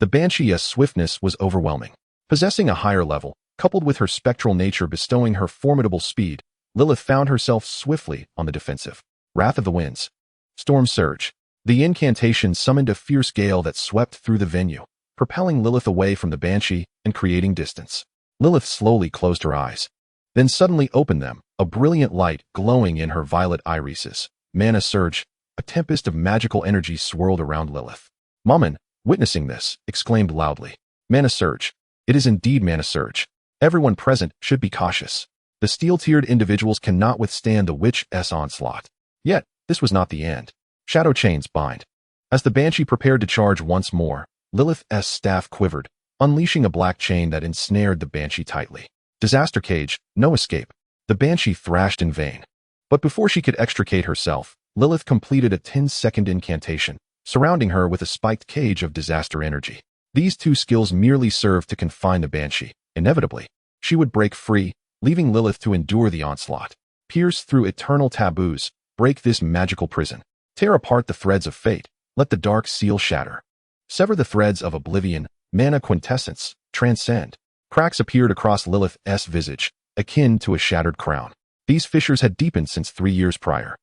The banshee's swiftness was overwhelming. Possessing a higher level, coupled with her spectral nature bestowing her formidable speed, Lilith found herself swiftly on the defensive. Wrath of the Winds. Storm Surge. The incantation summoned a fierce gale that swept through the venue, propelling Lilith away from the banshee and creating distance. Lilith slowly closed her eyes, then suddenly opened them, a brilliant light glowing in her violet irises. Mana Surge. A tempest of magical energy swirled around Lilith. Mummin, witnessing this, exclaimed loudly, "Mana Surge. It is indeed Mana Surge. Everyone present should be cautious. The steel-tiered individuals cannot withstand the witch's onslaught." Yet, this was not the end. Shadow chains bind. As the banshee prepared to charge once more, Lilith's staff quivered, unleashing a black chain that ensnared the banshee tightly. Disaster cage, no escape. The banshee thrashed in vain. But before she could extricate herself, Lilith completed a 10-second incantation, surrounding her with a spiked cage of disaster energy. These 2 skills merely served to confine the banshee. Inevitably, she would break free, leaving Lilith to endure the onslaught. Pierce through eternal taboos, break this magical prison. Tear apart the threads of fate, let the dark seal shatter. Sever the threads of oblivion, mana quintessence, transcend. Cracks appeared across Lilith's visage, akin to a shattered crown. These fissures had deepened since 3 years prior,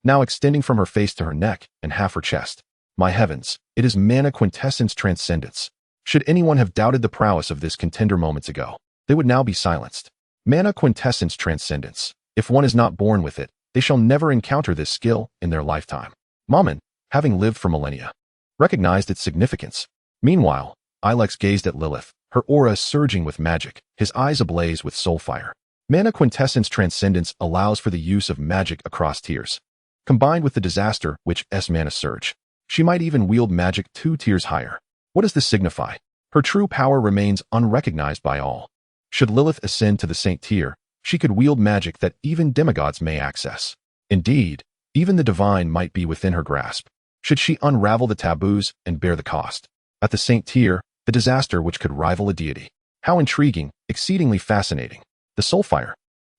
now extending from her face to her neck and half her chest. My heavens, it is mana quintessence transcendence. Should anyone have doubted the prowess of this contender moments ago, they would now be silenced. Mana quintessence transcendence. If one is not born with it, they shall never encounter this skill in their lifetime. Mammon, having lived for millennia, recognized its significance. Meanwhile, Ilex gazed at Lilith, her aura surging with magic, his eyes ablaze with soul fire. Mana quintessence transcendence allows for the use of magic across tiers. Combined with the disaster witch's mana surge, she might even wield magic 2 tiers higher. What does this signify? Her true power remains unrecognized by all. Should Lilith ascend to the saint tier, she could wield magic that even demigods may access. Indeed, even the divine might be within her grasp. Should she unravel the taboos and bear the cost? At the Saint tier, the disaster which could rival a deity. How intriguing, exceedingly fascinating. The soulfire,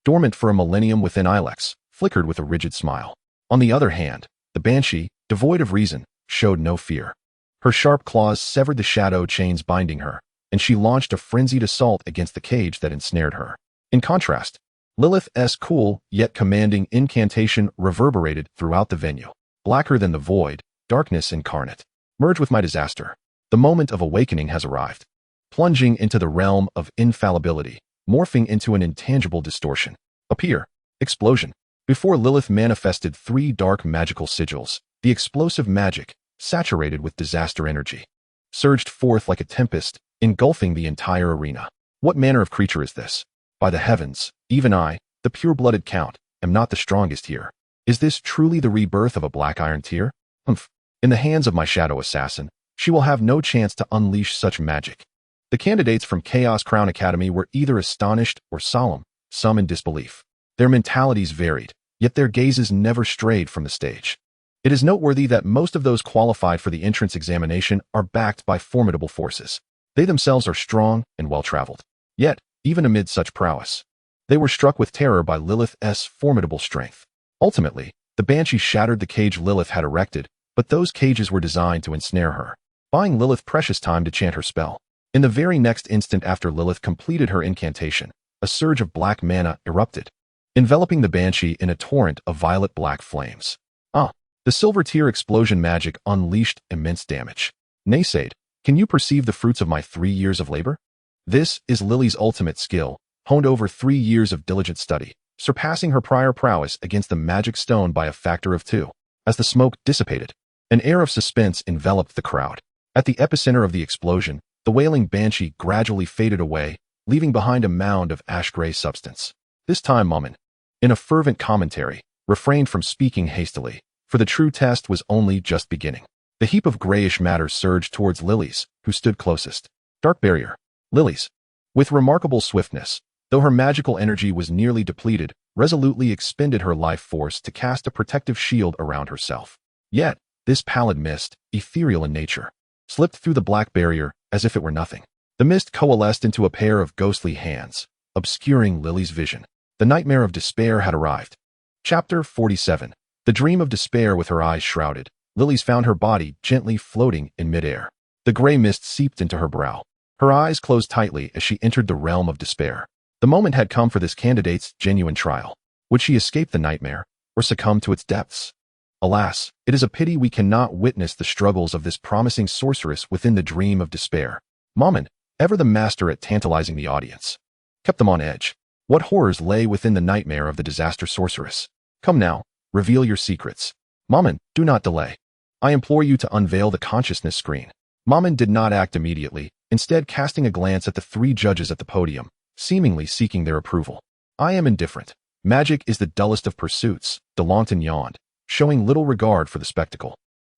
dormant for a millennium within Ilex, flickered with a rigid smile. On the other hand, the banshee, devoid of reason, showed no fear. Her sharp claws severed the shadow chains binding her, and she launched a frenzied assault against the cage that ensnared her. In contrast, Lilith's cool yet commanding incantation reverberated throughout the venue. Blacker than the void, darkness incarnate. Merge with my disaster. The moment of awakening has arrived. Plunging into the realm of infallibility, morphing into an intangible distortion. Appear. Explosion. Before Lilith manifested 3 dark magical sigils, the explosive magic, saturated with disaster energy, surged forth like a tempest, engulfing the entire arena. What manner of creature is this? By the heavens, even I, the pure-blooded count, am not the strongest here. Is this truly the rebirth of a black iron tier? Humph. In the hands of my shadow assassin, she will have no chance to unleash such magic. The candidates from Chaos Crown Academy were either astonished or solemn, some in disbelief. Their mentalities varied, yet their gazes never strayed from the stage. It is noteworthy that most of those qualified for the entrance examination are backed by formidable forces. They themselves are strong and well-traveled. Yet, even amid such prowess, they were struck with terror by Lilith's formidable strength. Ultimately, the banshee shattered the cage Lilith had erected, but those cages were designed to ensnare her, buying Lilith precious time to chant her spell. In the very next instant after Lilith completed her incantation, a surge of black mana erupted, enveloping the banshee in a torrent of violet-black flames. The silver tier explosion magic unleashed immense damage. Naysayed, can you perceive the fruits of my 3 years of labor? This is Lily's ultimate skill, honed over 3 years of diligent study, surpassing her prior prowess against the magic stone by a factor of 2. As the smoke dissipated, an air of suspense enveloped the crowd. At the epicenter of the explosion, the wailing banshee gradually faded away, leaving behind a mound of ash-gray substance. This time Mummin, in a fervent commentary, refrained from speaking hastily, for the true test was only just beginning. The heap of grayish matter surged towards Lilies, who stood closest. Dark barrier. Lilies, with remarkable swiftness, though her magical energy was nearly depleted, resolutely expended her life force to cast a protective shield around herself. Yet, this pallid mist, ethereal in nature, slipped through the black barrier as if it were nothing. The mist coalesced into a pair of ghostly hands, obscuring Lily's vision. The nightmare of despair had arrived. Chapter 47. The dream of despair. With her eyes shrouded, Lily's found her body gently floating in midair. The gray mist seeped into her brow. Her eyes closed tightly as she entered the realm of despair. The moment had come for this candidate's genuine trial. Would she escape the nightmare, or succumb to its depths? Alas, it is a pity we cannot witness the struggles of this promising sorceress within the dream of despair. Mammon, ever the master at tantalizing the audience, kept them on edge. What horrors lay within the nightmare of the disaster sorceress? Come now, reveal your secrets. Mammon, do not delay. I implore you to unveil the consciousness screen. Mammon did not act immediately, instead casting a glance at the 3 judges at the podium, seemingly seeking their approval. I am indifferent. Magic is the dullest of pursuits, Delanton yawned, showing little regard for the spectacle.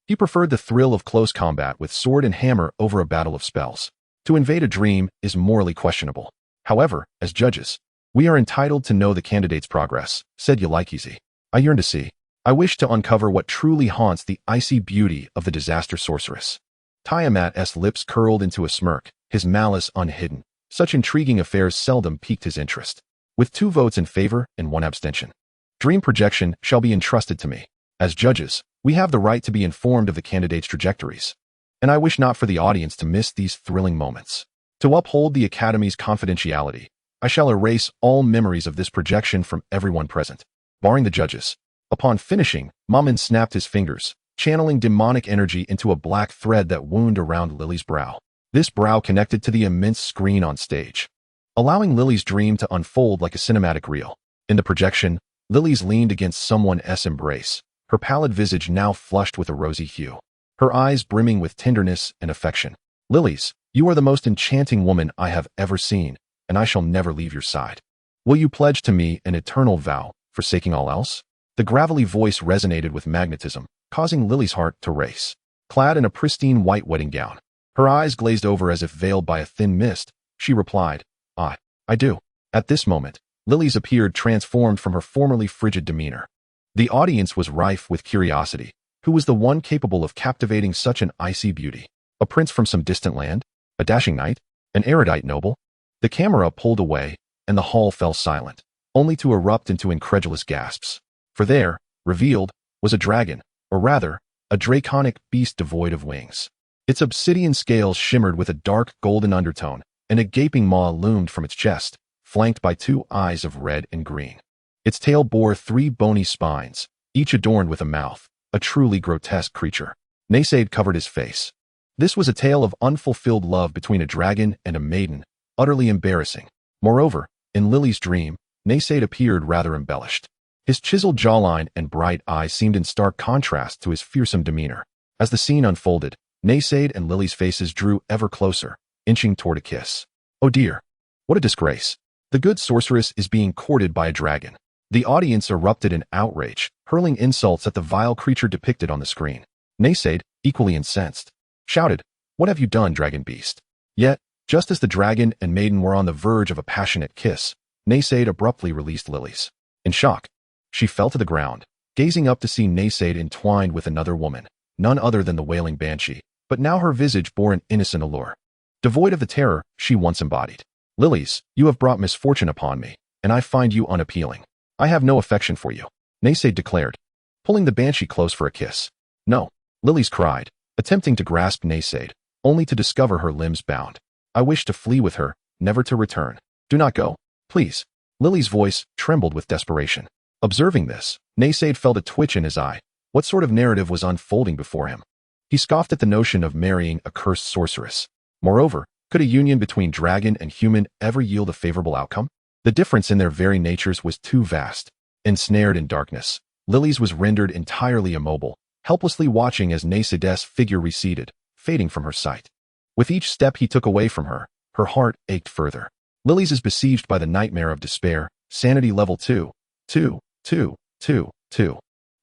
He preferred the thrill of close combat with sword and hammer over a battle of spells. To invade a dream is morally questionable. However, as judges, we are entitled to know the candidate's progress, said Yalikizi. I yearn to see. I wish to uncover what truly haunts the icy beauty of the disaster sorceress. Tiamat's lips curled into a smirk, his malice unhidden. Such intriguing affairs seldom piqued his interest. With 2 votes in favor and 1 abstention, dream projection shall be entrusted to me. As judges, we have the right to be informed of the candidate's trajectories, and I wish not for the audience to miss these thrilling moments. To uphold the Academy's confidentiality, I shall erase all memories of this projection from everyone present, barring the judges. Upon finishing, Mammon snapped his fingers, channeling demonic energy into a black thread that wound around Lily's brow. This brow connected to the immense screen on stage, allowing Lily's dream to unfold like a cinematic reel. In the projection, Lily's leaned against someone's embrace, her pallid visage now flushed with a rosy hue, her eyes brimming with tenderness and affection. Lily's, you are the most enchanting woman I have ever seen, and I shall never leave your side. Will you pledge to me an eternal vow, forsaking all else? The gravelly voice resonated with magnetism, causing Lily's heart to race. Clad in a pristine white wedding gown, her eyes glazed over as if veiled by a thin mist, she replied, I do. At this moment, Lily's appeared transformed from her formerly frigid demeanor. The audience was rife with curiosity, Who was the one capable of captivating such an icy beauty? A prince from some distant land? A dashing knight? An erudite noble? The camera pulled away, and the hall fell silent, only to erupt into incredulous gasps. For there, revealed, was a dragon, or rather, a draconic beast devoid of wings. Its obsidian scales shimmered with a dark golden undertone, and a gaping maw loomed from its chest, flanked by 2 eyes of red and green. Its tail bore 3 bony spines, each adorned with a mouth, a truly grotesque creature. Naysaid covered his face. This was a tale of unfulfilled love between a dragon and a maiden, utterly embarrassing. Moreover, in Lily's dream, Naysaid appeared rather embellished. His chiseled jawline and bright eyes seemed in stark contrast to his fearsome demeanor. As the scene unfolded, Naysaid and Lily's faces drew ever closer, inching toward a kiss. Oh dear! What a disgrace! The good sorceress is being courted by a dragon. The audience erupted in outrage, hurling insults at the vile creature depicted on the screen. Naysaid, equally incensed, shouted, "What have you done, dragon beast?" Yet, just as the dragon and maiden were on the verge of a passionate kiss, Naysaid abruptly released Lily's. In shock, she fell to the ground, gazing up to see Naysaid entwined with another woman, none other than the wailing banshee, but now her visage bore an innocent allure. Devoid of the terror she once embodied. "Lilies, you have brought misfortune upon me, and I find you unappealing. I have no affection for you," Naysaid declared, pulling the banshee close for a kiss. "No," Lilies cried, attempting to grasp Naysaid, only to discover her limbs bound. "I wish to flee with her, never to return. Do not go, please." Lily's voice trembled with desperation. Observing this, Naysaid felt a twitch in his eye. What sort of narrative was unfolding before him? He scoffed at the notion of marrying a cursed sorceress. Moreover, could a union between dragon and human ever yield a favorable outcome? The difference in their very natures was too vast. Ensnared in darkness, Lily's was rendered entirely immobile, helplessly watching as Naysaid's figure receded, fading from her sight. With each step he took away from her, her heart ached further. Lily's is besieged by the nightmare of despair, sanity level 2. 2.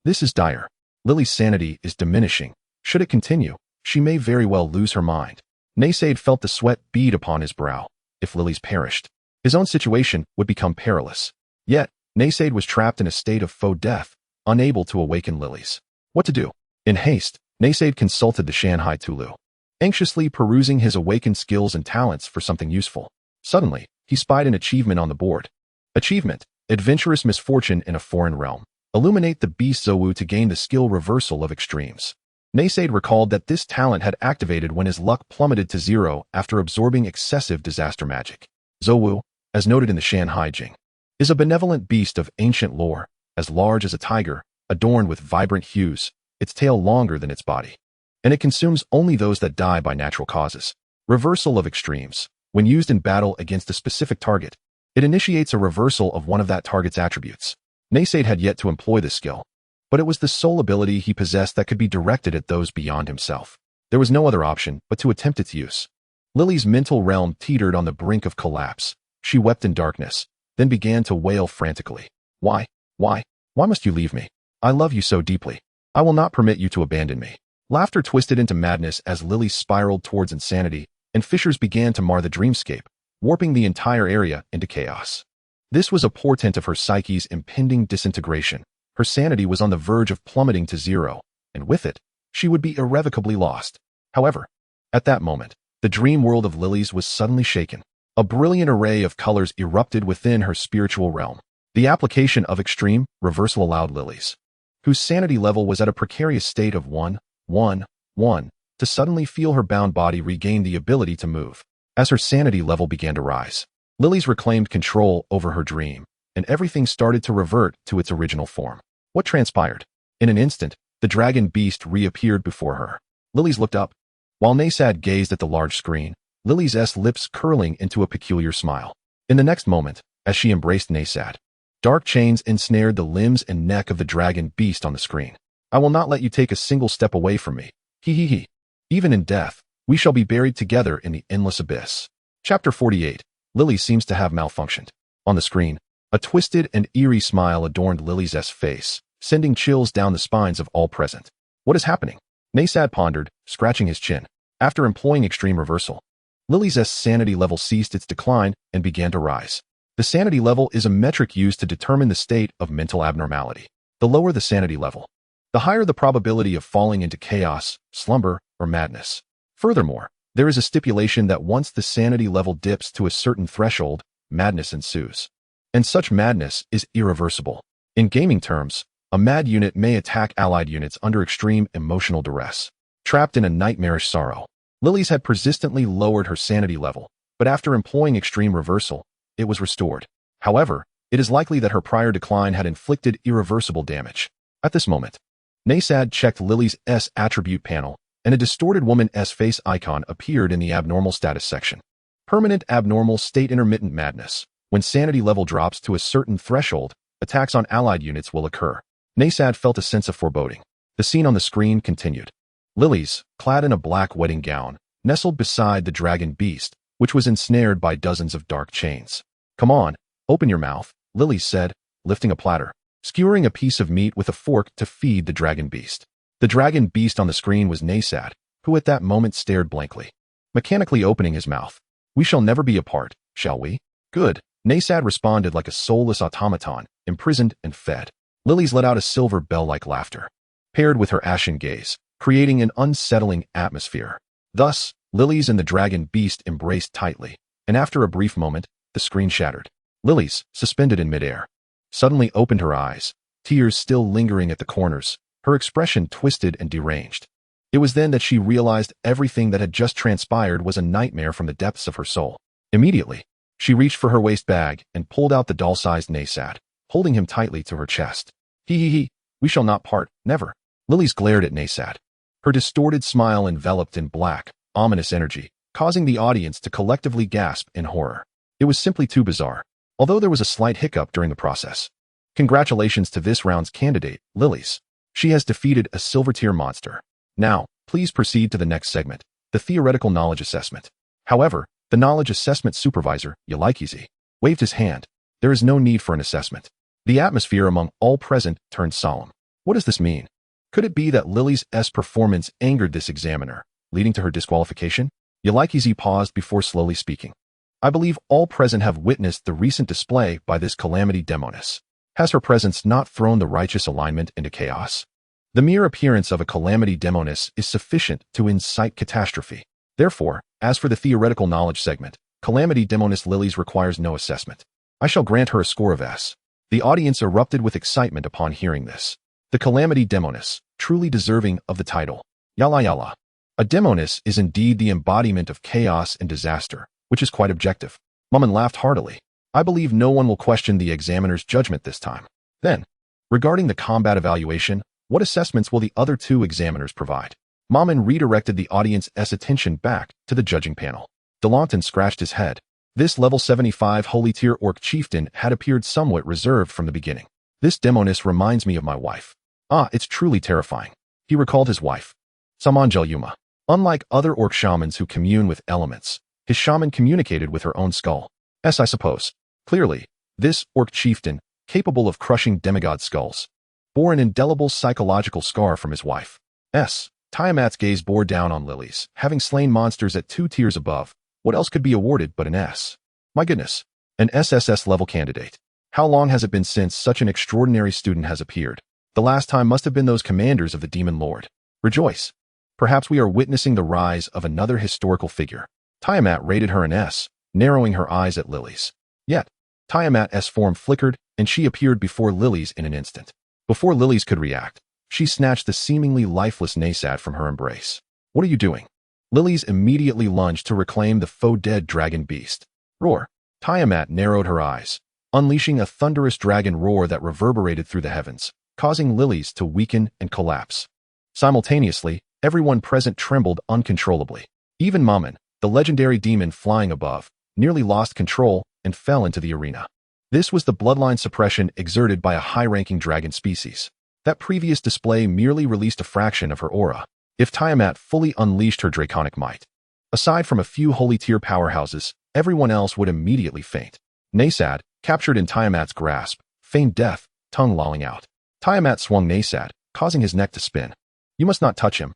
This is dire. Lily's sanity is diminishing. Should it continue, she may very well lose her mind. Naysaid felt the sweat bead upon his brow. If Lily's perished, his own situation would become perilous. Yet, Naysaid was trapped in a state of faux death, unable to awaken Lily's. What to do? In haste, Naysaid consulted the Shan Hai Tulu, anxiously perusing his awakened skills and talents for something useful. Suddenly, he spied an achievement on the board. Achievement: Adventurous Misfortune in a Foreign Realm. Illuminate the beast Zowu to gain the skill Reversal of Extremes. Naysaid recalled that this talent had activated when his luck plummeted to 0 after absorbing excessive disaster magic. Zowu, as noted in the Shan Hai Jing, is a benevolent beast of ancient lore, as large as a tiger, adorned with vibrant hues, its tail longer than its body. And it consumes only those that die by natural causes. Reversal of Extremes. When used in battle against a specific target, it initiates a reversal of one of that target's attributes. Naysaid had yet to employ this skill, but it was the sole ability he possessed that could be directed at those beyond himself. There was no other option but to attempt its use. Lily's mental realm teetered on the brink of collapse. She wept in darkness, then began to wail frantically. Why must you leave me? I love you so deeply. I will not permit you to abandon me." Laughter twisted into madness as Lily spiraled towards insanity, and fissures began to mar the dreamscape, warping the entire area into chaos. This was a portent of her psyche's impending disintegration. Her sanity was on the verge of plummeting to 0, and with it, she would be irrevocably lost. However, at that moment, the dream world of Lily's was suddenly shaken. A brilliant array of colors erupted within her spiritual realm. The application of extreme reversal allowed Lily's, whose sanity level was at a precarious state of 1, to suddenly feel her bound body regain the ability to move. As her sanity level began to rise, Lily's reclaimed control over her dream, and everything started to revert to its original form. What transpired? In an instant, the dragon beast reappeared before her. Lily's looked up. While Naysaid gazed at the large screen, Lily's lips curling into a peculiar smile. In the next moment, as she embraced Naysaid, dark chains ensnared the limbs and neck of the dragon beast on the screen. "I will not let you take a single step away from me. He. Even in death, we shall be buried together in the endless abyss." Chapter 48. Lily seems to have malfunctioned. On the screen, a twisted and eerie smile adorned Lily's face, sending chills down the spines of all present. What is happening? Naysaid pondered, scratching his chin. After employing extreme reversal, Lily's sanity level ceased its decline and began to rise. The sanity level is a metric used to determine the state of mental abnormality. The lower the sanity level, the higher the probability of falling into chaos, slumber, or madness. Furthermore, there is a stipulation that once the sanity level dips to a certain threshold, madness ensues. And such madness is irreversible. In gaming terms, a mad unit may attack allied units under extreme emotional duress. Trapped in a nightmarish sorrow, Lily's had persistently lowered her sanity level, but after employing extreme reversal, it was restored. However, it is likely that her prior decline had inflicted irreversible damage. At this moment, Nasad checked Lily's S attribute panel, and a distorted woman's face icon appeared in the abnormal status section. Permanent abnormal state intermittent madness. When sanity level drops to a certain threshold, attacks on allied units will occur. Nasad felt a sense of foreboding. The scene on the screen continued. Lily's, clad in a black wedding gown, nestled beside the dragon beast, which was ensnared by dozens of dark chains. "Come on, open your mouth," Lily said, lifting a platter, skewering a piece of meat with a fork to feed the dragon beast. The dragon beast on the screen was Nasad, who at that moment stared blankly, mechanically opening his mouth. "We shall never be apart, shall we?" "Good," Nasad responded like a soulless automaton, imprisoned and fed. Lily's let out a silver bell-like laughter, paired with her ashen gaze, creating an unsettling atmosphere. Thus, Lily's and the dragon beast embraced tightly, and after a brief moment, the screen shattered. Lily's, suspended in midair, suddenly opened her eyes, tears still lingering at the corners, her expression twisted and deranged. It was then that she realized everything that had just transpired was a nightmare from the depths of her soul. Immediately, she reached for her waist bag and pulled out the doll-sized Nasad, holding him tightly to her chest. He, we shall not part, never." Lily's glared at Nasad, her distorted smile enveloped in black, ominous energy, causing the audience to collectively gasp in horror. It was simply too bizarre, although there was a slight hiccup during the process. "Congratulations to this round's candidate, Lily's. She has defeated a silver tier monster. Now, please proceed to the next segment, the theoretical knowledge assessment." However, the knowledge assessment supervisor, Elryia, waved his hand. "There is no need for an assessment." The atmosphere among all present turned solemn. What does this mean? Could it be that Lily's performance angered this examiner, leading to her disqualification? Elryia paused before slowly speaking. "I believe all present have witnessed the recent display by this calamity demoness. Has her presence not thrown the righteous alignment into chaos? The mere appearance of a calamity demoness is sufficient to incite catastrophe. Therefore, as for the theoretical knowledge segment, calamity demoness Lily's requires no assessment. I shall grant her a score of S." The audience erupted with excitement upon hearing this. The calamity demoness, truly deserving of the title. Yalla yalla. A demoness is indeed the embodiment of chaos and disaster, which is quite objective. Mummin laughed heartily. "I believe no one will question the examiner's judgment this time." Then, regarding the combat evaluation, what assessments will the other two examiners provide? Mummin redirected the audience's attention back to the judging panel. Delanton scratched his head. This level 75 holy tier orc chieftain had appeared somewhat reserved from the beginning. "This demoness reminds me of my wife. Ah, it's truly terrifying." He recalled his wife, Samanjel Yuma. Unlike other orc shamans who commune with elements, his shaman communicated with her own skull. I suppose. Clearly, this orc chieftain, capable of crushing demigod skulls, bore an indelible psychological scar from his wife. Tiamat's gaze bore down on Lily's, having slain monsters at 2 tiers above. What else could be awarded but an S? My goodness, an SSS level candidate. How long has it been since such an extraordinary student has appeared? The last time must have been those commanders of the Demon Lord. Rejoice. Perhaps we are witnessing the rise of another historical figure. Tiamat rated her an S, narrowing her eyes at Lily's. Yet, Tiamat's form flickered, and she appeared before Lily's in an instant. Before Lily's could react, she snatched the seemingly lifeless Nasad from her embrace. "What are you doing?" Lily's immediately lunged to reclaim the faux-dead dragon beast. Roar. Tiamat narrowed her eyes, unleashing a thunderous dragon roar that reverberated through the heavens, causing Lily's to weaken and collapse. Simultaneously, everyone present trembled uncontrollably. Even Mummin, the legendary demon flying above, nearly lost control and fell into the arena. This was the bloodline suppression exerted by a high-ranking dragon species. That previous display merely released a fraction of her aura. If Tiamat fully unleashed her draconic might, aside from a few holy tier powerhouses, everyone else would immediately faint. Nasad, captured in Tiamat's grasp, feigned death, tongue lolling out. Tiamat swung Nasad, causing his neck to spin. "You must not touch him."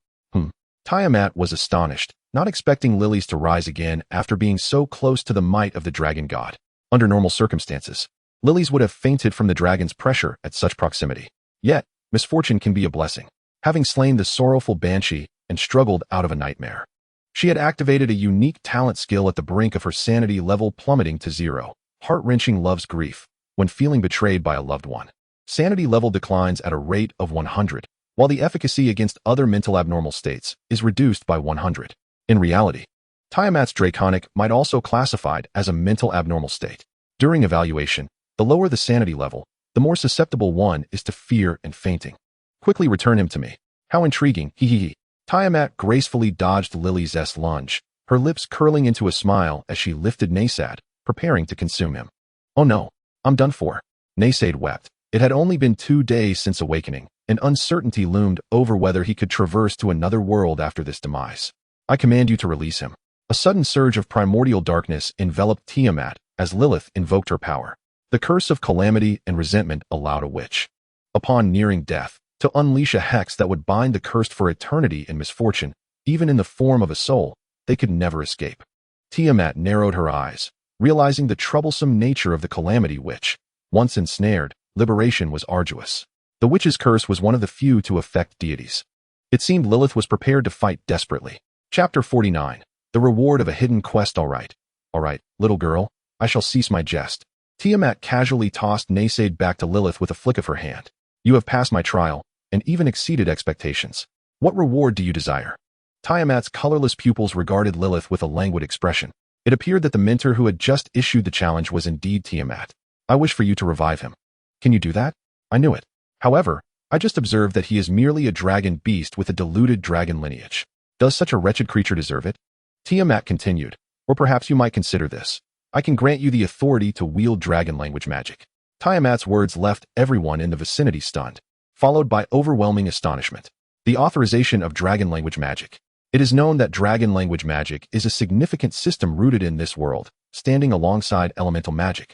Tiamat was astonished, not expecting Lily's to rise again after being so close to the might of the dragon god. Under normal circumstances, Lily's would have fainted from the dragon's pressure at such proximity. Yet, misfortune can be a blessing. Having slain the sorrowful banshee and struggled out of a nightmare, she had activated a unique talent skill at the brink of her sanity level plummeting to 0. Heart-wrenching love's grief when feeling betrayed by a loved one. Sanity level declines at a rate of 100, while the efficacy against other mental abnormal states is reduced by 100. In reality, Tiamat's draconic might also classified as a mental abnormal state. During evaluation, the lower the sanity level, the more susceptible one is to fear and fainting. Quickly return him to me. How intriguing, hee. Tiamat gracefully dodged Lily's lunge, her lips curling into a smile as she lifted Nasad, preparing to consume him. Oh no, I'm done for. Nasad wept. It had only been 2 days since awakening, and uncertainty loomed over whether he could traverse to another world after this demise. I command you to release him. A sudden surge of primordial darkness enveloped Tiamat as Lilith invoked her power. The curse of calamity and resentment allowed a witch, upon nearing death, to unleash a hex that would bind the cursed for eternity in misfortune, even in the form of a soul they could never escape. Tiamat narrowed her eyes, realizing the troublesome nature of the calamity witch. Once ensnared, liberation was arduous. The witch's curse was one of the few to affect deities. It seemed Lilith was prepared to fight desperately. Chapter 49. The reward of a hidden quest. All right, little girl, I shall cease my jest. Tiamat casually tossed Nasad back to Lilith with a flick of her hand. You have passed my trial, and even exceeded expectations. What reward do you desire? Tiamat's colorless pupils regarded Lilith with a languid expression. It appeared that the mentor who had just issued the challenge was indeed Tiamat. I wish for you to revive him. Can you do that? I knew it. However, I just observed that he is merely a dragon beast with a diluted dragon lineage. Does such a wretched creature deserve it? Tiamat continued, or perhaps you might consider this. I can grant you the authority to wield dragon language magic. Tiamat's words left everyone in the vicinity stunned, followed by overwhelming astonishment. The authorization of dragon language magic. It is known that dragon language magic is a significant system rooted in this world, standing alongside elemental magic,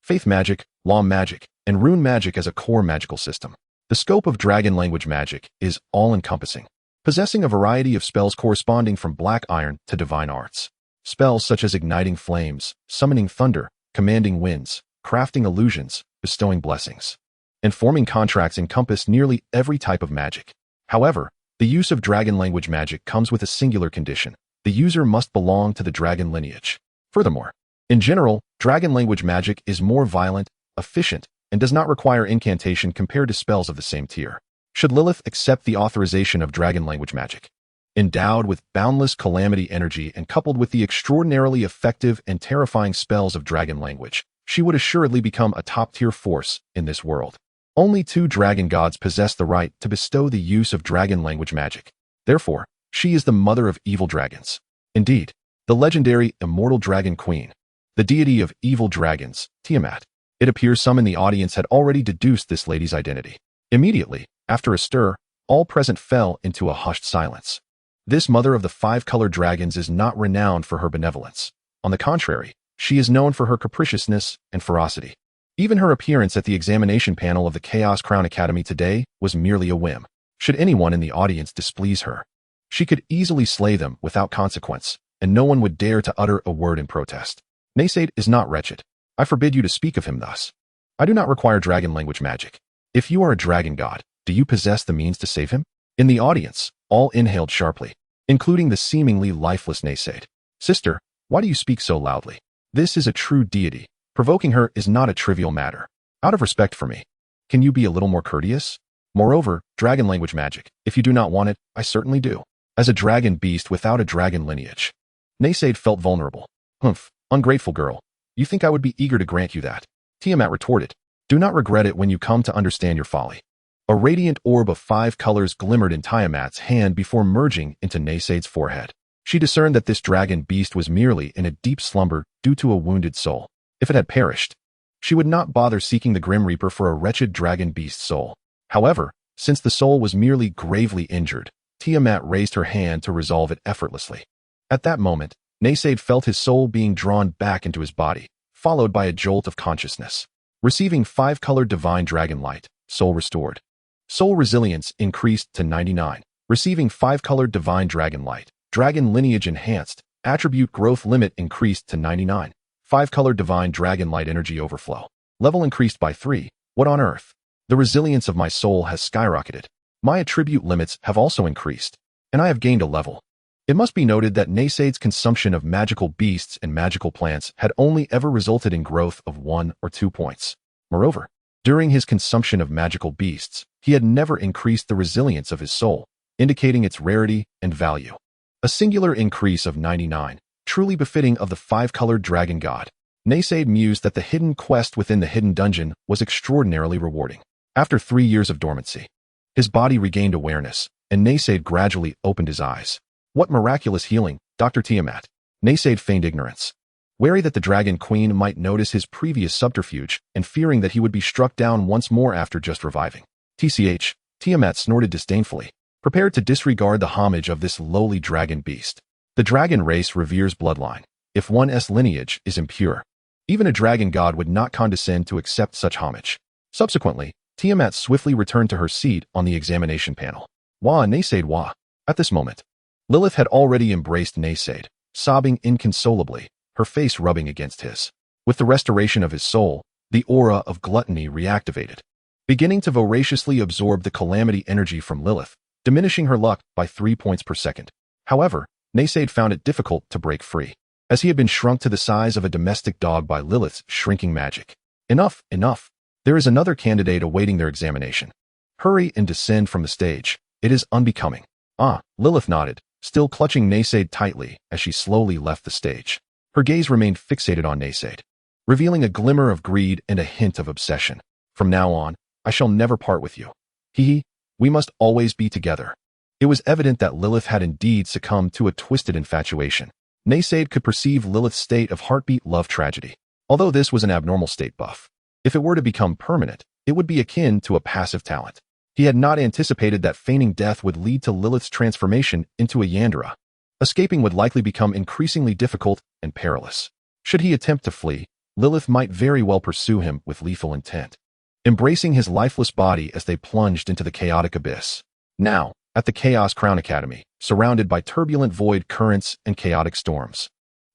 faith magic, law magic, and rune magic as a core magical system. The scope of dragon language magic is all-encompassing, possessing a variety of spells corresponding from black iron to divine arts. Spells such as igniting flames, summoning thunder, commanding winds, crafting illusions, bestowing blessings, and forming contracts encompass nearly every type of magic. However, the use of dragon language magic comes with a singular condition. The user must belong to the dragon lineage. Furthermore, in general, dragon language magic is more violent, efficient, and does not require incantation compared to spells of the same tier. Should Lilith accept the authorization of dragon language magic, endowed with boundless calamity energy and coupled with the extraordinarily effective and terrifying spells of dragon language, she would assuredly become a top-tier force in this world. Only 2 dragon gods possess the right to bestow the use of dragon language magic. Therefore, she is the mother of evil dragons. Indeed, the legendary immortal dragon queen, the deity of evil dragons, Tiamat. It appears some in the audience had already deduced this lady's identity. Immediately, after a stir, all present fell into a hushed silence. This mother of the 5-colored dragons is not renowned for her benevolence. On the contrary, she is known for her capriciousness and ferocity. Even her appearance at the examination panel of the Chaos Crown Academy today was merely a whim. Should anyone in the audience displease her, she could easily slay them without consequence, and no one would dare to utter a word in protest. Nasad is not wretched. I forbid you to speak of him thus. I do not require dragon language magic. If you are a dragon god, do you possess the means to save him? In the audience, all inhaled sharply, including the seemingly lifeless Nasad. Sister, why do you speak so loudly? This is a true deity. Provoking her is not a trivial matter. Out of respect for me, can you be a little more courteous? Moreover, dragon language magic, if you do not want it, I certainly do. As a dragon beast without a dragon lineage. Nasad felt vulnerable. Humph, ungrateful girl. You think I would be eager to grant you that? Tiamat retorted. Do not regret it when you come to understand your folly. A radiant orb of 5 colors glimmered in Tiamat's hand before merging into Nasad's forehead. She discerned that this dragon beast was merely in a deep slumber due to a wounded soul. If it had perished, she would not bother seeking the Grim Reaper for a wretched dragon beast soul. However, since the soul was merely gravely injured, Tiamat raised her hand to resolve it effortlessly. At that moment, Nasad felt his soul being drawn back into his body, followed by a jolt of consciousness. Receiving 5-colored divine dragon light, soul restored. Soul resilience increased to 99. Receiving 5-colored divine dragon light, dragon lineage enhanced, attribute growth limit increased to 99. 5-colored divine dragon light energy overflow. Level increased by 3. What on earth? The resilience of my soul has skyrocketed. My attribute limits have also increased, and I have gained a level. It must be noted that Naysaid's consumption of magical beasts and magical plants had only ever resulted in growth of 1 or 2 points. Moreover, during his consumption of magical beasts, he had never increased the resilience of his soul, indicating its rarity and value. A singular increase of 99, truly befitting of the 5-colored dragon god. Naysaid mused that the hidden quest within the hidden dungeon was extraordinarily rewarding. After 3 years of dormancy, his body regained awareness, and Naysaid gradually opened his eyes. What miraculous healing, Dr. Tiamat. Naysaid feigned ignorance. Wary that the Dragon Queen might notice his previous subterfuge and fearing that he would be struck down once more after just reviving. TCH, Tiamat snorted disdainfully, prepared to disregard the homage of this lowly dragon beast. The dragon race reveres bloodline. If one's lineage is impure, even a dragon god would not condescend to accept such homage. Subsequently, Tiamat swiftly returned to her seat on the examination panel. Wah, Naysaid, wah. At this moment, Lilith had already embraced Naysaid, sobbing inconsolably, her face rubbing against his. With the restoration of his soul, the aura of gluttony reactivated, beginning to voraciously absorb the calamity energy from Lilith, diminishing her luck by 3 points per second. However, Naysaid found it difficult to break free, as he had been shrunk to the size of a domestic dog by Lilith's shrinking magic. Enough, enough. There is another candidate awaiting their examination. Hurry and descend from the stage. It is unbecoming. Ah, Lilith nodded, still clutching Naysaid tightly as she slowly left the stage. Her gaze remained fixated on Naysaid, revealing a glimmer of greed and a hint of obsession. From now on, I shall never part with you. Hee, we must always be together. It was evident that Lilith had indeed succumbed to a twisted infatuation. Naysaid could perceive Lilith's state of heartbeat love tragedy. Although this was an abnormal state buff, if it were to become permanent, it would be akin to a passive talent. He had not anticipated that feigning death would lead to Lilith's transformation into a Yandere. Escaping would likely become increasingly difficult and perilous. Should he attempt to flee, Lilith might very well pursue him with lethal intent, embracing his lifeless body as they plunged into the chaotic abyss. Now, at the Chaos Crown Academy, surrounded by turbulent void currents and chaotic storms,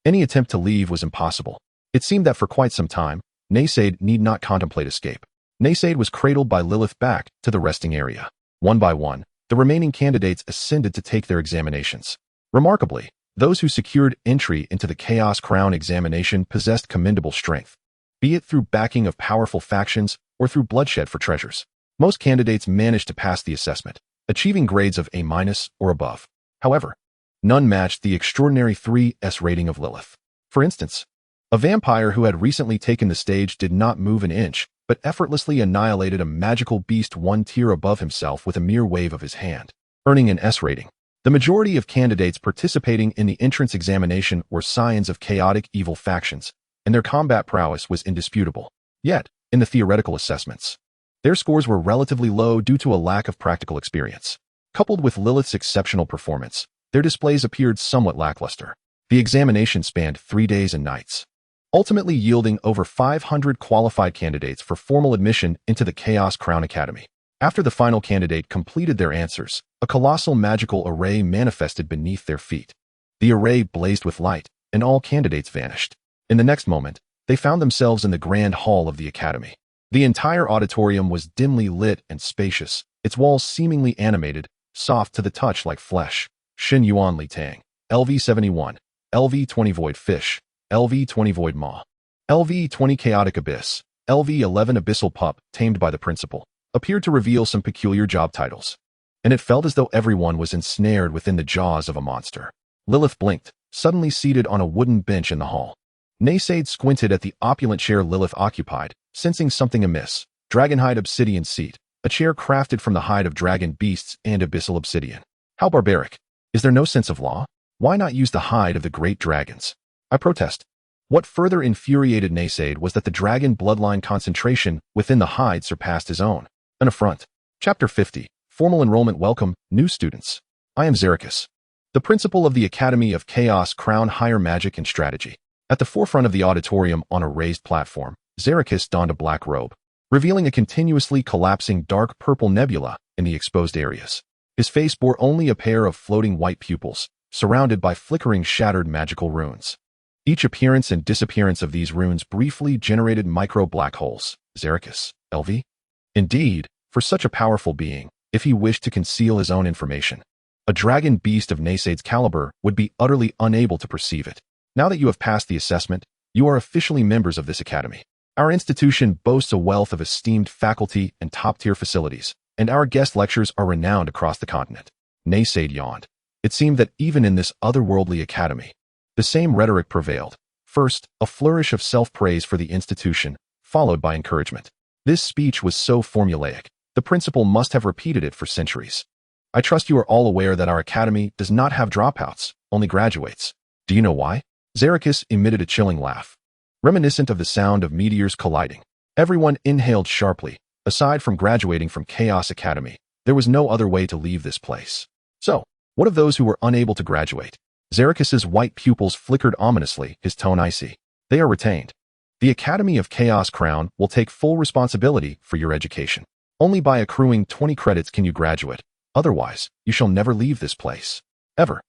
any attempt to leave was impossible. It seemed that for quite some time, Naysaid need not contemplate escape. Naysaid was cradled by Lilith back to the resting area. One by one, the remaining candidates ascended to take their examinations. Remarkably, those who secured entry into the Chaos Crown examination possessed commendable strength, be it through backing of powerful factions or through bloodshed for treasures. Most candidates managed to pass the assessment, achieving grades of A- or above. However, none matched the extraordinary 3S rating of Lilith. For instance, a vampire who had recently taken the stage did not move an inch, but effortlessly annihilated a magical beast 1 tier above himself with a mere wave of his hand, earning an S rating. The majority of candidates participating in the entrance examination were scions of chaotic evil factions, and their combat prowess was indisputable. Yet, in the theoretical assessments, their scores were relatively low due to a lack of practical experience. Coupled with Lilith's exceptional performance, their displays appeared somewhat lackluster. The examination spanned 3 days and nights, ultimately yielding over 500 qualified candidates for formal admission into the Chaos Crown Academy. After the final candidate completed their answers, a colossal magical array manifested beneath their feet. The array blazed with light, and all candidates vanished. In the next moment, they found themselves in the grand hall of the academy. The entire auditorium was dimly lit and spacious, its walls seemingly animated, soft to the touch like flesh. Xin Yuan Li Tang, LV-71, LV-20 Void Fish, LV-20 Void Maw, LV-20 Chaotic Abyss, LV-11 Abyssal Pup, tamed by the principal, appeared to reveal some peculiar job titles, and it felt as though everyone was ensnared within the jaws of a monster. Lilith blinked, suddenly seated on a wooden bench in the hall. Naysaid squinted at the opulent chair Lilith occupied, sensing something amiss. Dragonhide obsidian seat, a chair crafted from the hide of dragon beasts and abyssal obsidian. How barbaric. Is there no sense of law? Why not use the hide of the great dragons? I protest. What further infuriated Naysaid was that the dragon bloodline concentration within the hide surpassed his own. An affront. Chapter 50. Formal enrollment. Welcome, new students. I am Xericus, the principal of the Academy of Chaos Crown Higher Magic and Strategy. At the forefront of the auditorium on a raised platform, Xericus donned a black robe, revealing a continuously collapsing dark purple nebula in the exposed areas. His face bore only a pair of floating white pupils, surrounded by flickering shattered magical runes. Each appearance and disappearance of these runes briefly generated micro black holes. Xericus, LV? Indeed, for such a powerful being, if he wished to conceal his own information, a dragon beast of Naysaid's caliber would be utterly unable to perceive it. Now that you have passed the assessment, you are officially members of this academy. Our institution boasts a wealth of esteemed faculty and top-tier facilities, and our guest lectures are renowned across the continent. Naysaid yawned. It seemed that even in this otherworldly academy, the same rhetoric prevailed. First, a flourish of self-praise for the institution, followed by encouragement. This speech was so formulaic, the principal must have repeated it for centuries. I trust you are all aware that our academy does not have dropouts, only graduates. Do you know why? Xerxes emitted a chilling laugh, reminiscent of the sound of meteors colliding. Everyone inhaled sharply. Aside from graduating from Chaos Academy, there was no other way to leave this place. So, what of those who were unable to graduate? Xerxes's white pupils flickered ominously, his tone icy. They are retained. The Academy of Chaos Crown will take full responsibility for your education. Only by accruing 20 credits can you graduate. Otherwise, you shall never leave this place. Ever.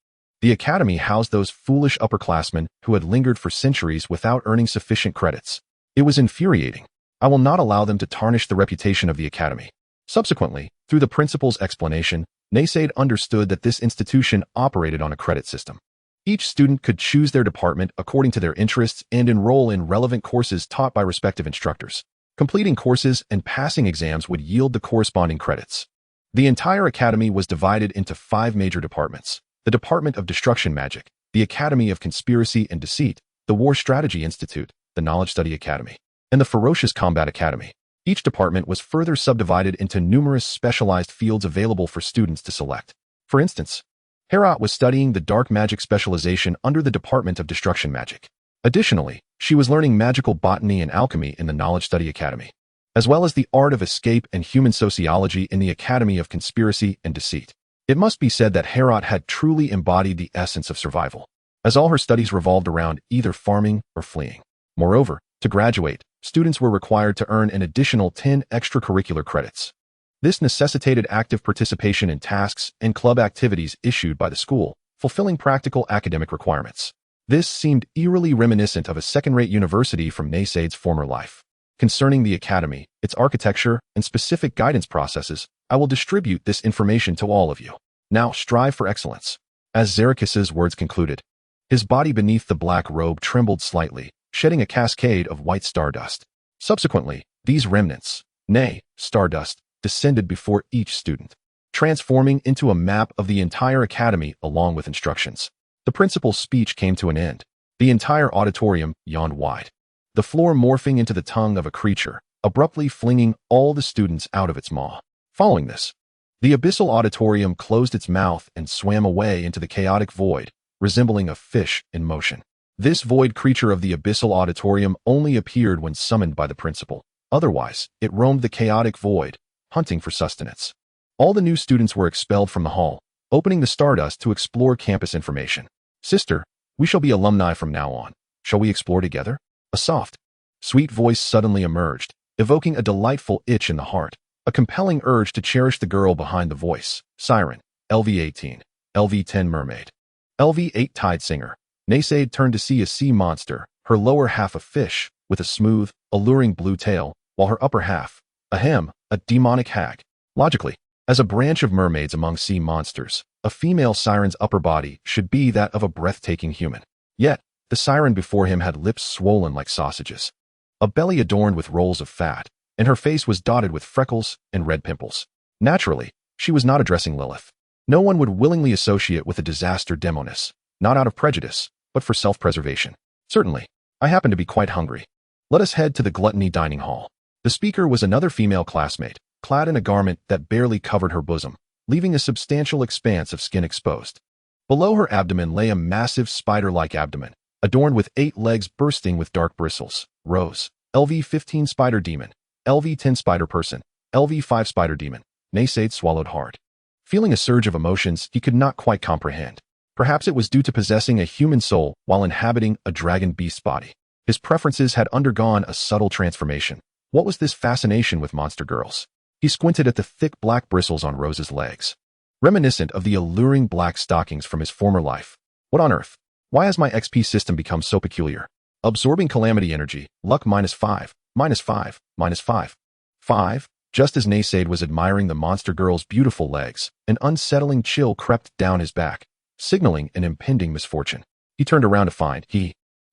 The Academy housed those foolish upperclassmen who had lingered for centuries without earning sufficient credits. It was infuriating. I will not allow them to tarnish the reputation of the Academy. Subsequently, through the principal's explanation, Naysaid understood that this institution operated on a credit system. Each student could choose their department according to their interests and enroll in relevant courses taught by respective instructors. Completing courses and passing exams would yield the corresponding credits. The entire academy was divided into 5 major departments: the Department of Destruction Magic, the Academy of Conspiracy and Deceit, the War Strategy Institute, the Knowledge Study Academy, and the Ferocious Combat Academy. Each department was further subdivided into numerous specialized fields available for students to select. For instance, Herat was studying the dark magic specialization under the Department of Destruction Magic. Additionally, she was learning magical botany and alchemy in the Knowledge Study Academy, as well as the art of escape and human sociology in the Academy of Conspiracy and Deceit. It must be said that Herat had truly embodied the essence of survival, as all her studies revolved around either farming or fleeing. Moreover, to graduate, students were required to earn an additional 10 extracurricular credits. This necessitated active participation in tasks and club activities issued by the school, fulfilling practical academic requirements. This seemed eerily reminiscent of a second-rate university from Naysaid's former life. Concerning the academy, its architecture, and specific guidance processes, I will distribute this information to all of you. Now strive for excellence. As Xerxes's words concluded, his body beneath the black robe trembled slightly, shedding a cascade of white stardust. Subsequently, these remnants, nay, stardust, descended before each student, transforming into a map of the entire academy along with instructions. The principal's speech came to an end. The entire auditorium yawned wide, the floor morphing into the tongue of a creature, abruptly flinging all the students out of its maw. Following this, the abyssal auditorium closed its mouth and swam away into the chaotic void, resembling a fish in motion. This void creature of the abyssal auditorium only appeared when summoned by the principal. Otherwise, it roamed the chaotic void, hunting for sustenance. All the new students were expelled from the hall, opening the stardust to explore campus information. Sister, we shall be alumni from now on. Shall we explore together? A soft, sweet voice suddenly emerged, evoking a delightful itch in the heart, a compelling urge to cherish the girl behind the voice. Siren, LV-18, LV-10 Mermaid, LV-8 Tide Singer. Naysaid turned to see a sea monster, her lower half a fish, with a smooth, alluring blue tail, while her upper half, a demonic hag. Logically, as a branch of mermaids among sea monsters, a female siren's upper body should be that of a breathtaking human. Yet, the siren before him had lips swollen like sausages, a belly adorned with rolls of fat, and her face was dotted with freckles and red pimples. Naturally, she was not addressing Lilith. No one would willingly associate with a disaster demoness, not out of prejudice, but for self-preservation. Certainly, I happen to be quite hungry. Let us head to the gluttony dining hall. The speaker was another female classmate, clad in a garment that barely covered her bosom, leaving a substantial expanse of skin exposed. Below her abdomen lay a massive spider-like abdomen, adorned with 8 legs bursting with dark bristles. Rose, LV-15 Spider Demon, LV-10 Spider Person, LV-5 Spider Demon. Naysaid swallowed hard, feeling a surge of emotions he could not quite comprehend. Perhaps it was due to possessing a human soul while inhabiting a dragon beast's body. His preferences had undergone a subtle transformation. What was this fascination with monster girls? He squinted at the thick black bristles on Rose's legs, reminiscent of the alluring black stockings from his former life. What on earth? Why has my XP system become so peculiar? Absorbing calamity energy, luck -5, -5, -5, 5, Just as Naysade was admiring the monster girl's beautiful legs, an unsettling chill crept down his back, signaling an impending misfortune. He turned around to find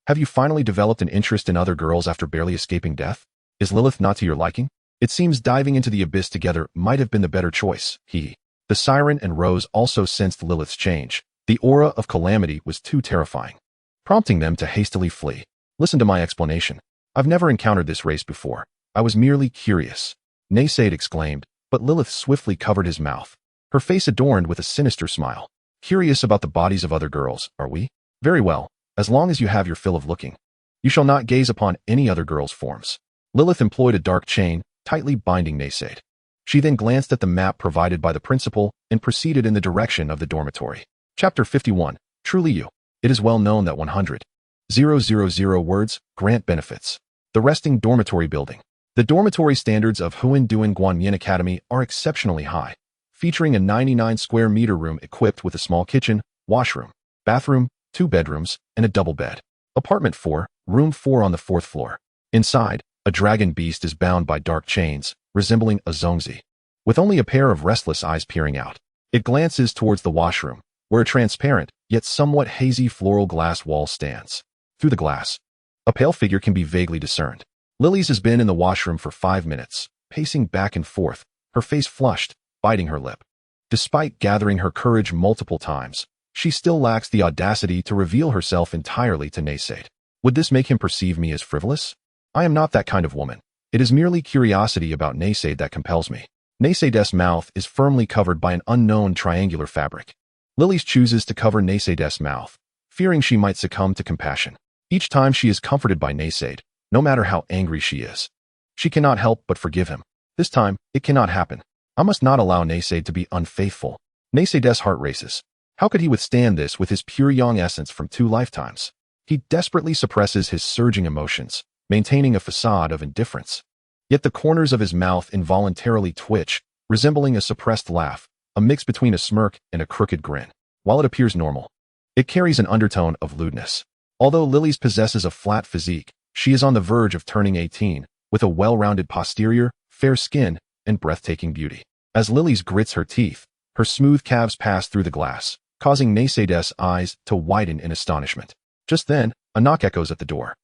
Have you finally developed an interest in other girls after barely escaping death? Is Lilith not to your liking? It seems diving into the abyss together might have been the better choice. The siren and Rose also sensed Lilith's change. The aura of calamity was too terrifying, prompting them to hastily flee. Listen to my explanation. I've never encountered this race before. I was merely curious. Naysade exclaimed, but Lilith swiftly covered his mouth, her face adorned with a sinister smile. Curious about the bodies of other girls, are we? Very well, as long as you have your fill of looking. You shall not gaze upon any other girl's forms. Lilith employed a dark chain, tightly binding Naysade. She then glanced at the map provided by the principal and proceeded in the direction of the dormitory. Chapter 51. Truly you. It is well known that 100,000 words grant benefits. The resting dormitory building. The dormitory standards of Huan Duan Guanyin Academy are exceptionally high, featuring a 99 square meter room equipped with a small kitchen, washroom, bathroom, 2 bedrooms, and a double bed. Apartment 4, room 4 on the 4th floor. Inside, a dragon beast is bound by dark chains, resembling a zongzi, with only a pair of restless eyes peering out. It glances towards the washroom, where a transparent, yet somewhat hazy floral glass wall stands. Through the glass, a pale figure can be vaguely discerned. Lily's has been in the washroom for 5 minutes, pacing back and forth, her face flushed, biting her lip. Despite gathering her courage multiple times, she still lacks the audacity to reveal herself entirely to Naysade. Would this make him perceive me as frivolous? I am not that kind of woman. It is merely curiosity about Naysade that compels me. Naysade's mouth is firmly covered by an unknown triangular fabric. Lily's chooses to cover Naysade's mouth, fearing she might succumb to compassion. Each time she is comforted by Naysade, no matter how angry she is, she cannot help but forgive him. This time, it cannot happen. I must not allow Naysade to be unfaithful. Naysade's heart races. How could he withstand this with his pure young essence from 2 lifetimes? He desperately suppresses his surging emotions, maintaining a facade of indifference. Yet the corners of his mouth involuntarily twitch, resembling a suppressed laugh, a mix between a smirk and a crooked grin. While it appears normal, it carries an undertone of lewdness. Although Lily's possesses a flat physique, she is on the verge of turning 18, with a well-rounded posterior, fair skin, and breathtaking beauty. As Lily's grits her teeth, her smooth calves pass through the glass, causing Naysade's eyes to widen in astonishment. Just then, a knock echoes at the door.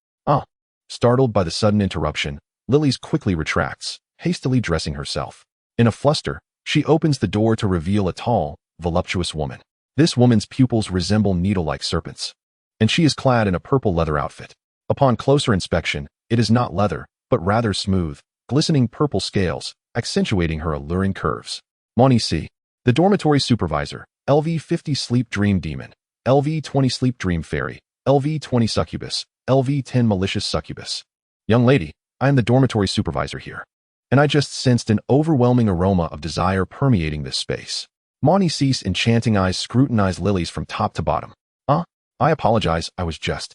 Startled by the sudden interruption, Lily's quickly retracts, hastily dressing herself. In a fluster, she opens the door to reveal a tall, voluptuous woman. This woman's pupils resemble needle-like serpents, and she is clad in a purple leather outfit. Upon closer inspection, it is not leather, but rather smooth, glistening purple scales, accentuating her alluring curves. Moni C, the dormitory supervisor, LV-50 Sleep Dream Demon, LV-20 Sleep Dream Fairy, LV-20 Succubus, LV-10 Malicious Succubus. Young lady, I am the dormitory supervisor here, and I just sensed an overwhelming aroma of desire permeating this space. Moni C's enchanting eyes scrutinize Lily's from top to bottom. I apologize, I was just...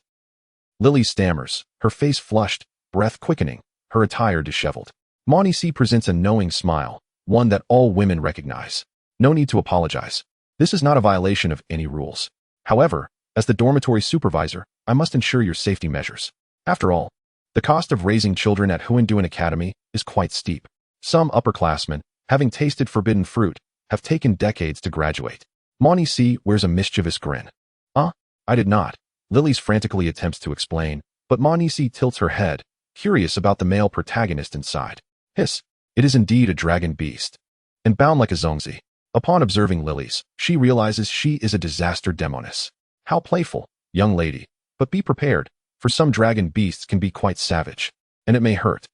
Lily stammers, her face flushed, breath quickening, her attire disheveled. Moni C presents a knowing smile, one that all women recognize. No need to apologize. This is not a violation of any rules. However, as the dormitory supervisor, I must ensure your safety measures. After all, the cost of raising children at Huan Duan Academy is quite steep. Some upperclassmen, having tasted forbidden fruit, have taken decades to graduate. Moni C wears a mischievous grin. I did not. Lily's frantically attempts to explain, but Moni C tilts her head, curious about the male protagonist inside. Hiss, it is indeed a dragon beast, and bound like a zongzi. Upon observing Lily's, she realizes she is a disaster demoness. How playful, young lady, but be prepared, for some dragon beasts can be quite savage, and it may hurt.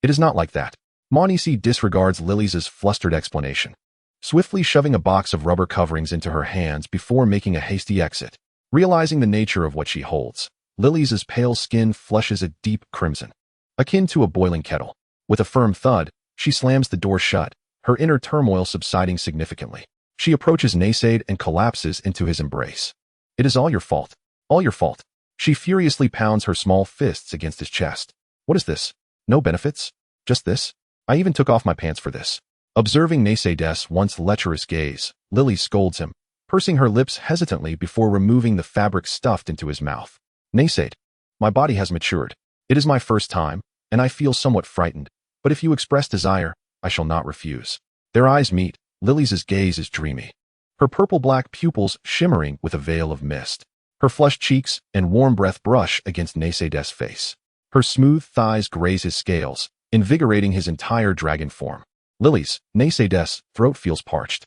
It is not like that. Moni C disregards Lily's flustered explanation, swiftly shoving a box of rubber coverings into her hands before making a hasty exit. Realizing the nature of what she holds, Lily's pale skin flushes a deep crimson, akin to a boiling kettle. With a firm thud, she slams the door shut, her inner turmoil subsiding significantly. She approaches Naysade and collapses into his embrace. It is all your fault. All your fault. She furiously pounds her small fists against his chest. What is this? No benefits? Just this? I even took off my pants for this. Observing Naysade's once lecherous gaze, Lily scolds him, pursing her lips hesitantly before removing the fabric stuffed into his mouth. Naysade, my body has matured. It is my first time, and I feel somewhat frightened, but if you express desire, I shall not refuse. Their eyes meet. Lily's gaze is dreamy, her purple-black pupils shimmering with a veil of mist. Her flushed cheeks and warm breath brush against Naysaid's face. Her smooth thighs graze his scales, invigorating his entire dragon form. Naysaid's throat feels parched.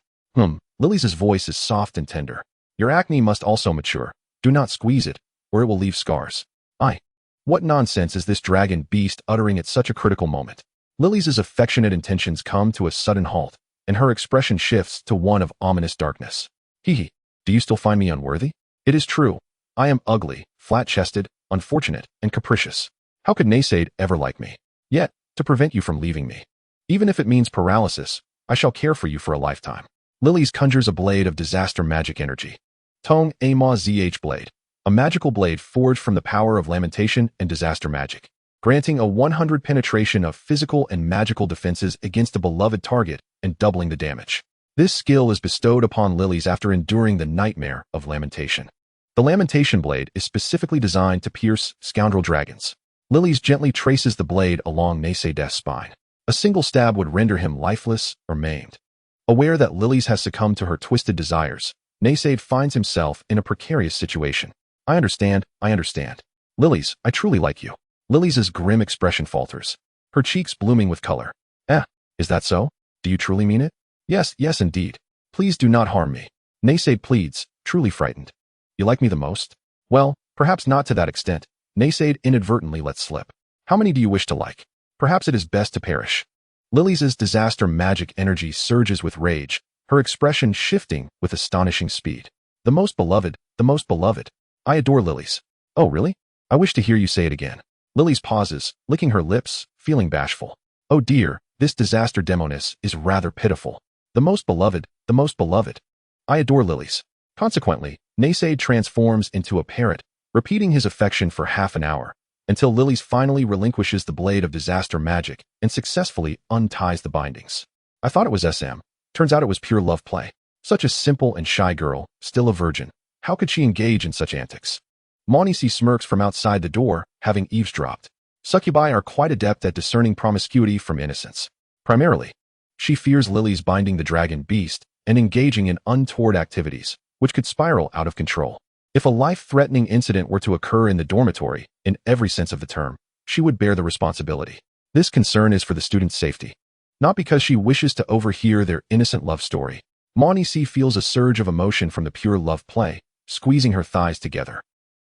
Lily's voice is soft and tender. Your acne must also mature. Do not squeeze it, or it will leave scars. What nonsense is this dragon beast uttering at such a critical moment? Lily's affectionate intentions come to a sudden halt, and her expression shifts to one of ominous darkness. Do you still find me unworthy? It is true. I am ugly, flat-chested, unfortunate, and capricious. How could Naysaid ever like me? Yet, to prevent you from leaving me, even if it means paralysis, I shall care for you for a lifetime. Lily's conjures a blade of disaster magic energy. Tong Ama Zh blade. A magical blade forged from the power of lamentation and disaster magic, granting a 100 penetration of physical and magical defenses against a beloved target and doubling the damage. This skill is bestowed upon Lily's after enduring the nightmare of lamentation. The lamentation blade is specifically designed to pierce scoundrel dragons. Lily's gently traces the blade along Naysaid's spine. A single stab would render him lifeless or maimed. Aware that Lily's has succumbed to her twisted desires, Naysaid finds himself in a precarious situation. I understand. Lily's, I truly like you. Lily's grim expression falters, her cheeks blooming with color. Is that so? Do you truly mean it? Yes, indeed. Please do not harm me. Naysaid pleads, truly frightened. You like me the most? Well, perhaps not to that extent. Naysaid inadvertently lets slip. How many do you wish to like? Perhaps it is best to perish. Lily's disaster magic energy surges with rage, her expression shifting with astonishing speed. The most beloved. I adore Lily's. Oh, really? I wish to hear you say it again. Lily's pauses, licking her lips, feeling bashful. Oh dear, this disaster demoness is rather pitiful. The most beloved. I adore Lily's. Consequently, Naysaid transforms into a parrot, repeating his affection for half an hour, until Lily's finally relinquishes the blade of disaster magic and successfully unties the bindings. I thought it was SM. Turns out it was pure love play. Such a simple and shy girl, still a virgin. How could she engage in such antics? Monisi smirks from outside the door, having eavesdropped. Succubi are quite adept at discerning promiscuity from innocence. Primarily, she fears Lily's binding the dragon beast and engaging in untoward activities, which could spiral out of control. If a life-threatening incident were to occur in the dormitory, in every sense of the term, she would bear the responsibility. This concern is for the student's safety, not because she wishes to overhear their innocent love story. Monisi feels a surge of emotion from the pure love play, squeezing her thighs together.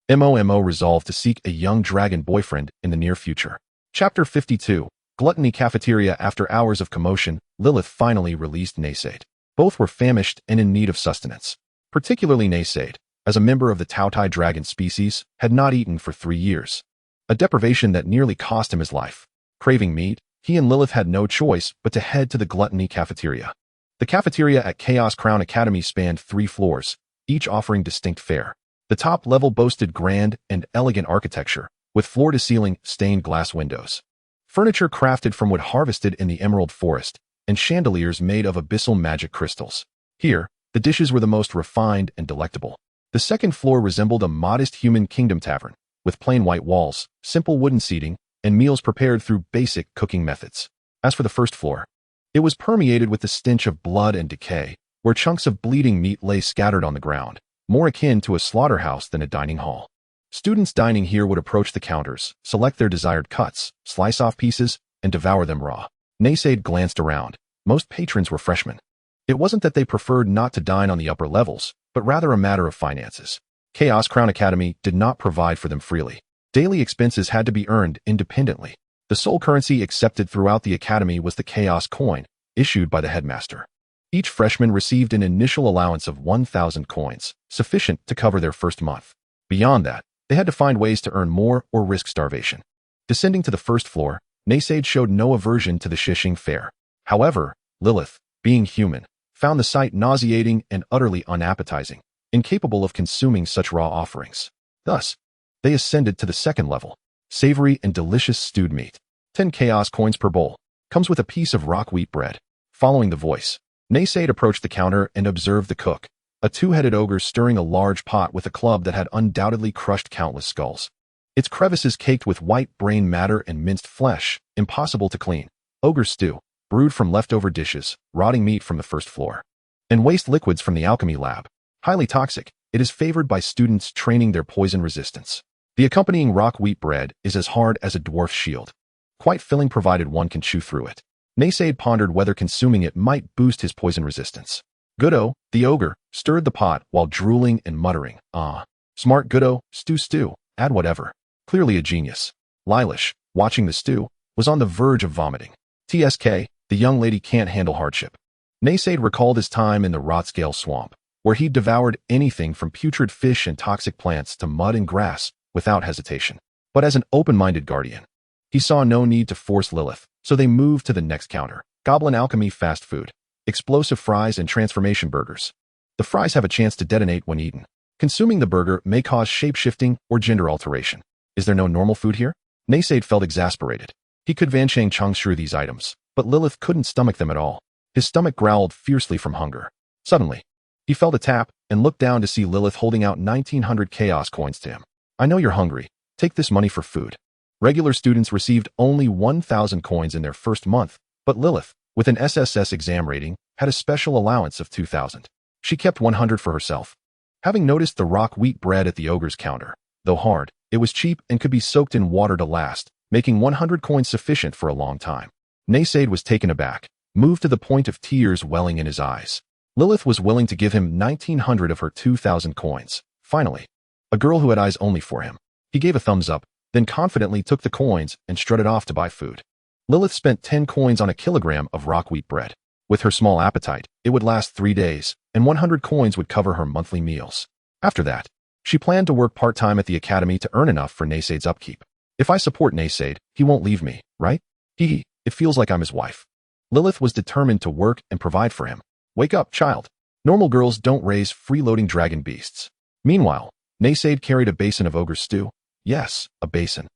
Momo resolved to seek a young dragon boyfriend in the near future. Chapter 52. Gluttony Cafeteria. After hours of commotion, Lilith finally released Naysaid. Both were famished and in need of sustenance. Particularly Naysaid, as a member of the Taotie dragon species, had not eaten for 3 years. A deprivation that nearly cost him his life. Craving meat, he and Lilith had no choice but to head to the Gluttony Cafeteria. The cafeteria at Chaos Crown Academy spanned 3 floors, each offering distinct fare. The top level boasted grand and elegant architecture, with floor-to-ceiling stained glass windows. Furniture crafted from wood harvested in the emerald forest, and chandeliers made of abyssal magic crystals. Here, the dishes were the most refined and delectable. The second floor resembled a modest human kingdom tavern, with plain white walls, simple wooden seating, and meals prepared through basic cooking methods. As for the first floor, it was permeated with the stench of blood and decay, where chunks of bleeding meat lay scattered on the ground, more akin to a slaughterhouse than a dining hall. Students dining here would approach the counters, select their desired cuts, slice off pieces, and devour them raw. Naysaid glanced around. Most patrons were freshmen. It wasn't that they preferred not to dine on the upper levels, but rather a matter of finances. Chaos Crown Academy did not provide for them freely. Daily expenses had to be earned independently. The sole currency accepted throughout the academy was the Chaos Coin, issued by the headmaster. Each freshman received an initial allowance of 1,000 coins, sufficient to cover their first month. Beyond that, they had to find ways to earn more or risk starvation. Descending to the first floor, Naysaid showed no aversion to the shishing fare. However, Lilith, being human, found the sight nauseating and utterly unappetizing, incapable of consuming such raw offerings. Thus, they ascended to the second level. Savory and delicious stewed meat. 10 chaos coins per bowl. Comes with a piece of rock wheat bread. Following the voice, Naysaid approached the counter and observed the cook, a 2-headed ogre stirring a large pot with a club that had undoubtedly crushed countless skulls. Its crevices caked with white brain matter and minced flesh, impossible to clean. Ogre stew. brewed from leftover dishes, rotting meat from the first floor, and waste liquids from the alchemy lab. Highly toxic, it is favored by students training their poison resistance. The accompanying rock wheat bread is as hard as a dwarf's shield. Quite filling provided one can chew through it. Naysaid pondered whether consuming it might boost his poison resistance. Goodo, the ogre, stirred the pot while drooling and muttering, "Ah, smart Goodo, stew, add whatever." Clearly a genius. Lilish, watching the stew, was on the verge of vomiting. TSK, the young lady can't handle hardship. Naysaid recalled his time in the Rotscale swamp, where he devoured anything from putrid fish and toxic plants to mud and grass without hesitation. But as an open-minded guardian, he saw no need to force Lilith, so they moved to the next counter. Goblin Alchemy fast food. Explosive fries and transformation burgers. The fries have a chance to detonate when eaten. Consuming the burger may cause shape-shifting or gender alteration. Is there no normal food here? Naysaid felt exasperated. He could Vanchang Changshu these items, but Lilith couldn't stomach them at all. His stomach growled fiercely from hunger. Suddenly, he felt a tap and looked down to see Lilith holding out 1,900 chaos coins to him. "I know you're hungry. Take this money for food." Regular students received only 1,000 coins in their first month, but Lilith, with an SSS exam rating, had a special allowance of 2,000. She kept 100 for herself. Having noticed the rock wheat bread at the ogre's counter, though hard, it was cheap and could be soaked in water to last, making 100 coins sufficient for a long time. Naysaid was taken aback, moved to the point of tears welling in his eyes. Lilith was willing to give him 1,900 of her 2,000 coins. Finally, a girl who had eyes only for him. He gave a thumbs up, then confidently took the coins and strutted off to buy food. Lilith spent 10 coins on a kilogram of rock wheat bread. With her small appetite, it would last 3 days, and 100 coins would cover her monthly meals. After that, she planned to work part-time at the academy to earn enough for Naysaid's upkeep. "If I support Naysaid, he won't leave me, right? It feels like I'm his wife." Lilith was determined to work and provide for him. "Wake up, child. Normal girls don't raise freeloading dragon beasts." Meanwhile, Naysaid carried a basin of ogre stew. Yes, a basin.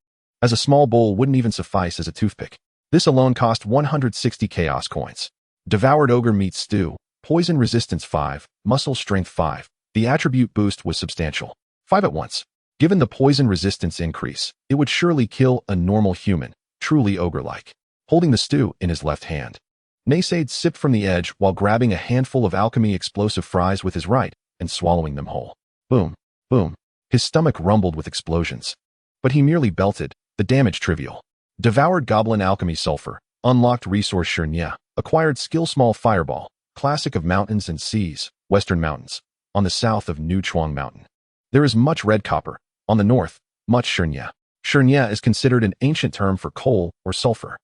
As a small bowl wouldn't even suffice as a toothpick. This alone cost 160 chaos coins. Devoured ogre meat stew, poison resistance 5, muscle strength 5. The attribute boost was substantial. 5 at once. Given the poison resistance increase, it would surely kill a normal human, truly ogre-like. Holding the stew in his left hand, Naysaid sipped from the edge while grabbing a handful of alchemy explosive fries with his right and swallowing them whole. Boom, boom. His stomach rumbled with explosions. But he merely belted, the damage trivial. Devoured goblin alchemy sulfur, unlocked resource Shan, acquired skill small fireball, classic of mountains and seas, western mountains, on the south of New Chuang Mountain. There is much red copper, on the north, much Shan. Shan is considered an ancient term for coal or sulfur.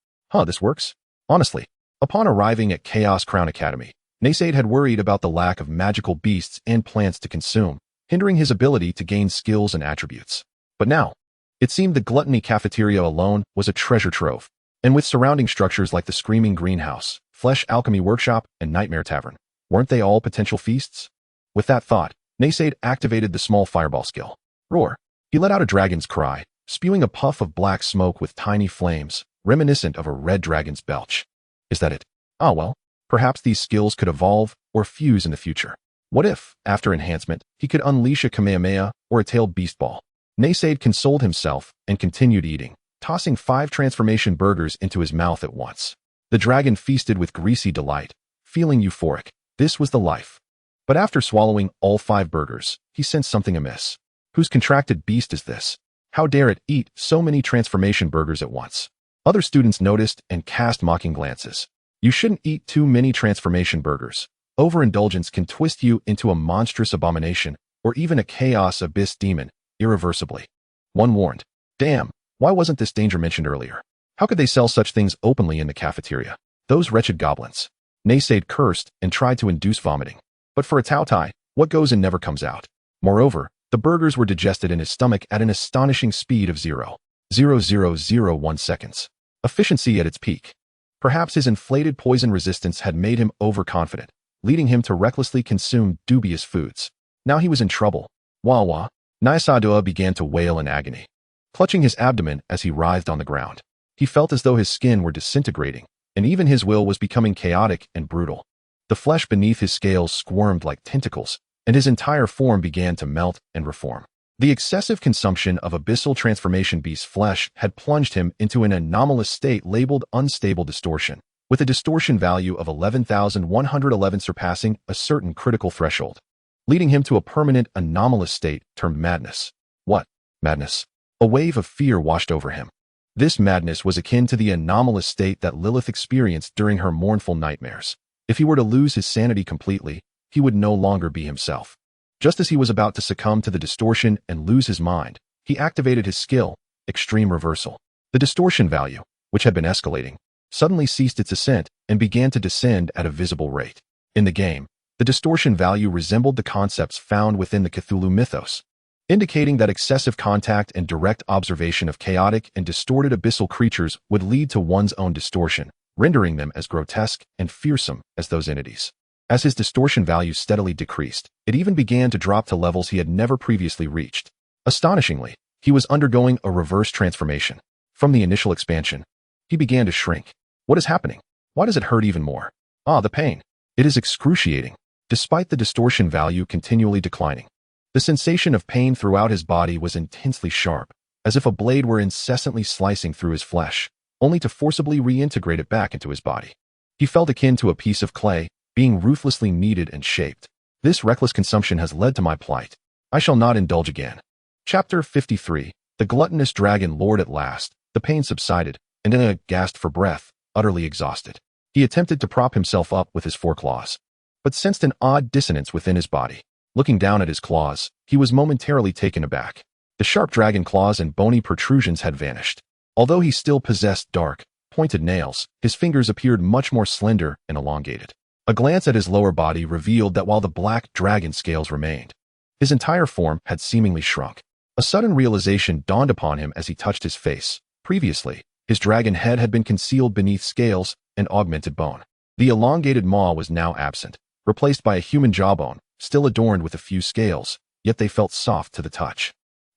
This works? Honestly, upon arriving at Chaos Crown Academy, Naysaid had worried about the lack of magical beasts and plants to consume, hindering his ability to gain skills and attributes. But now, it seemed the gluttony cafeteria alone was a treasure trove, and with surrounding structures like the Screaming Greenhouse, Flesh Alchemy Workshop, and Nightmare Tavern, weren't they all potential feasts? With that thought, Naysaid activated the small fireball skill. Roar. He let out a dragon's cry, spewing a puff of black smoke with tiny flames, reminiscent of a red dragon's belch. Is that it? Well, perhaps these skills could evolve or fuse in the future. What if, after enhancement, he could unleash a Kamehameha or a tailed beast ball? Naysaid consoled himself and continued eating, tossing 5 transformation burgers into his mouth at once. The dragon feasted with greasy delight, feeling euphoric. This was the life. But after swallowing all 5 burgers, he sensed something amiss. Whose contracted beast is this? How dare it eat so many transformation burgers at once? Other students noticed and cast mocking glances. You shouldn't eat too many transformation burgers. Overindulgence can twist you into a monstrous abomination or even a chaos abyss demon, irreversibly. One warned. Damn, why wasn't this danger mentioned earlier? How could they sell such things openly in the cafeteria? Those wretched goblins. Naysaid cursed and tried to induce vomiting. But for a Taotie, what goes in never comes out. Moreover, the burgers were digested in his stomach at an astonishing speed of 0.0001 seconds. Efficiency at its peak. Perhaps his inflated poison resistance had made him overconfident, leading him to recklessly consume dubious foods. Now he was in trouble. Wah wah. Naisadua began to wail in agony, clutching his abdomen as he writhed on the ground. He felt as though his skin were disintegrating, and even his will was becoming chaotic and brutal. The flesh beneath his scales squirmed like tentacles, and his entire form began to melt and reform. The excessive consumption of abyssal transformation beast flesh had plunged him into an anomalous state labeled unstable distortion, with a distortion value of 11,111 surpassing a certain critical threshold, leading him to a permanent anomalous state termed madness. What? Madness? A wave of fear washed over him. This madness was akin to the anomalous state that Lilith experienced during her mournful nightmares. If he were to lose his sanity completely, he would no longer be himself. Just as he was about to succumb to the distortion and lose his mind, he activated his skill, Extreme Reversal. The distortion value, which had been escalating, suddenly ceased its ascent and began to descend at a visible rate. In the game, the distortion value resembled the concepts found within the Cthulhu mythos, indicating that excessive contact and direct observation of chaotic and distorted abyssal creatures would lead to one's own distortion, rendering them as grotesque and fearsome as those entities. As his distortion value steadily decreased, it even began to drop to levels he had never previously reached. Astonishingly, he was undergoing a reverse transformation. From the initial expansion, he began to shrink. What is happening? Why does it hurt even more? Ah, the pain. It is excruciating, despite the distortion value continually declining. The sensation of pain throughout his body was intensely sharp, as if a blade were incessantly slicing through his flesh, only to forcibly reintegrate it back into his body. He felt akin to a piece of clay, being ruthlessly kneaded and shaped. This reckless consumption has led to my plight. I shall not indulge again. Chapter 53. The gluttonous dragon lord at last. The pain subsided, and in a gasped for breath, utterly exhausted, he attempted to prop himself up with his foreclaws, but sensed an odd dissonance within his body. Looking down at his claws, he was momentarily taken aback. The sharp dragon claws and bony protrusions had vanished. Although he still possessed dark, pointed nails, his fingers appeared much more slender and elongated. A glance at his lower body revealed that while the black dragon scales remained, his entire form had seemingly shrunk. A sudden realization dawned upon him as he touched his face. Previously, his dragon head had been concealed beneath scales and augmented bone. The elongated maw was now absent, replaced by a human jawbone, still adorned with a few scales, yet they felt soft to the touch.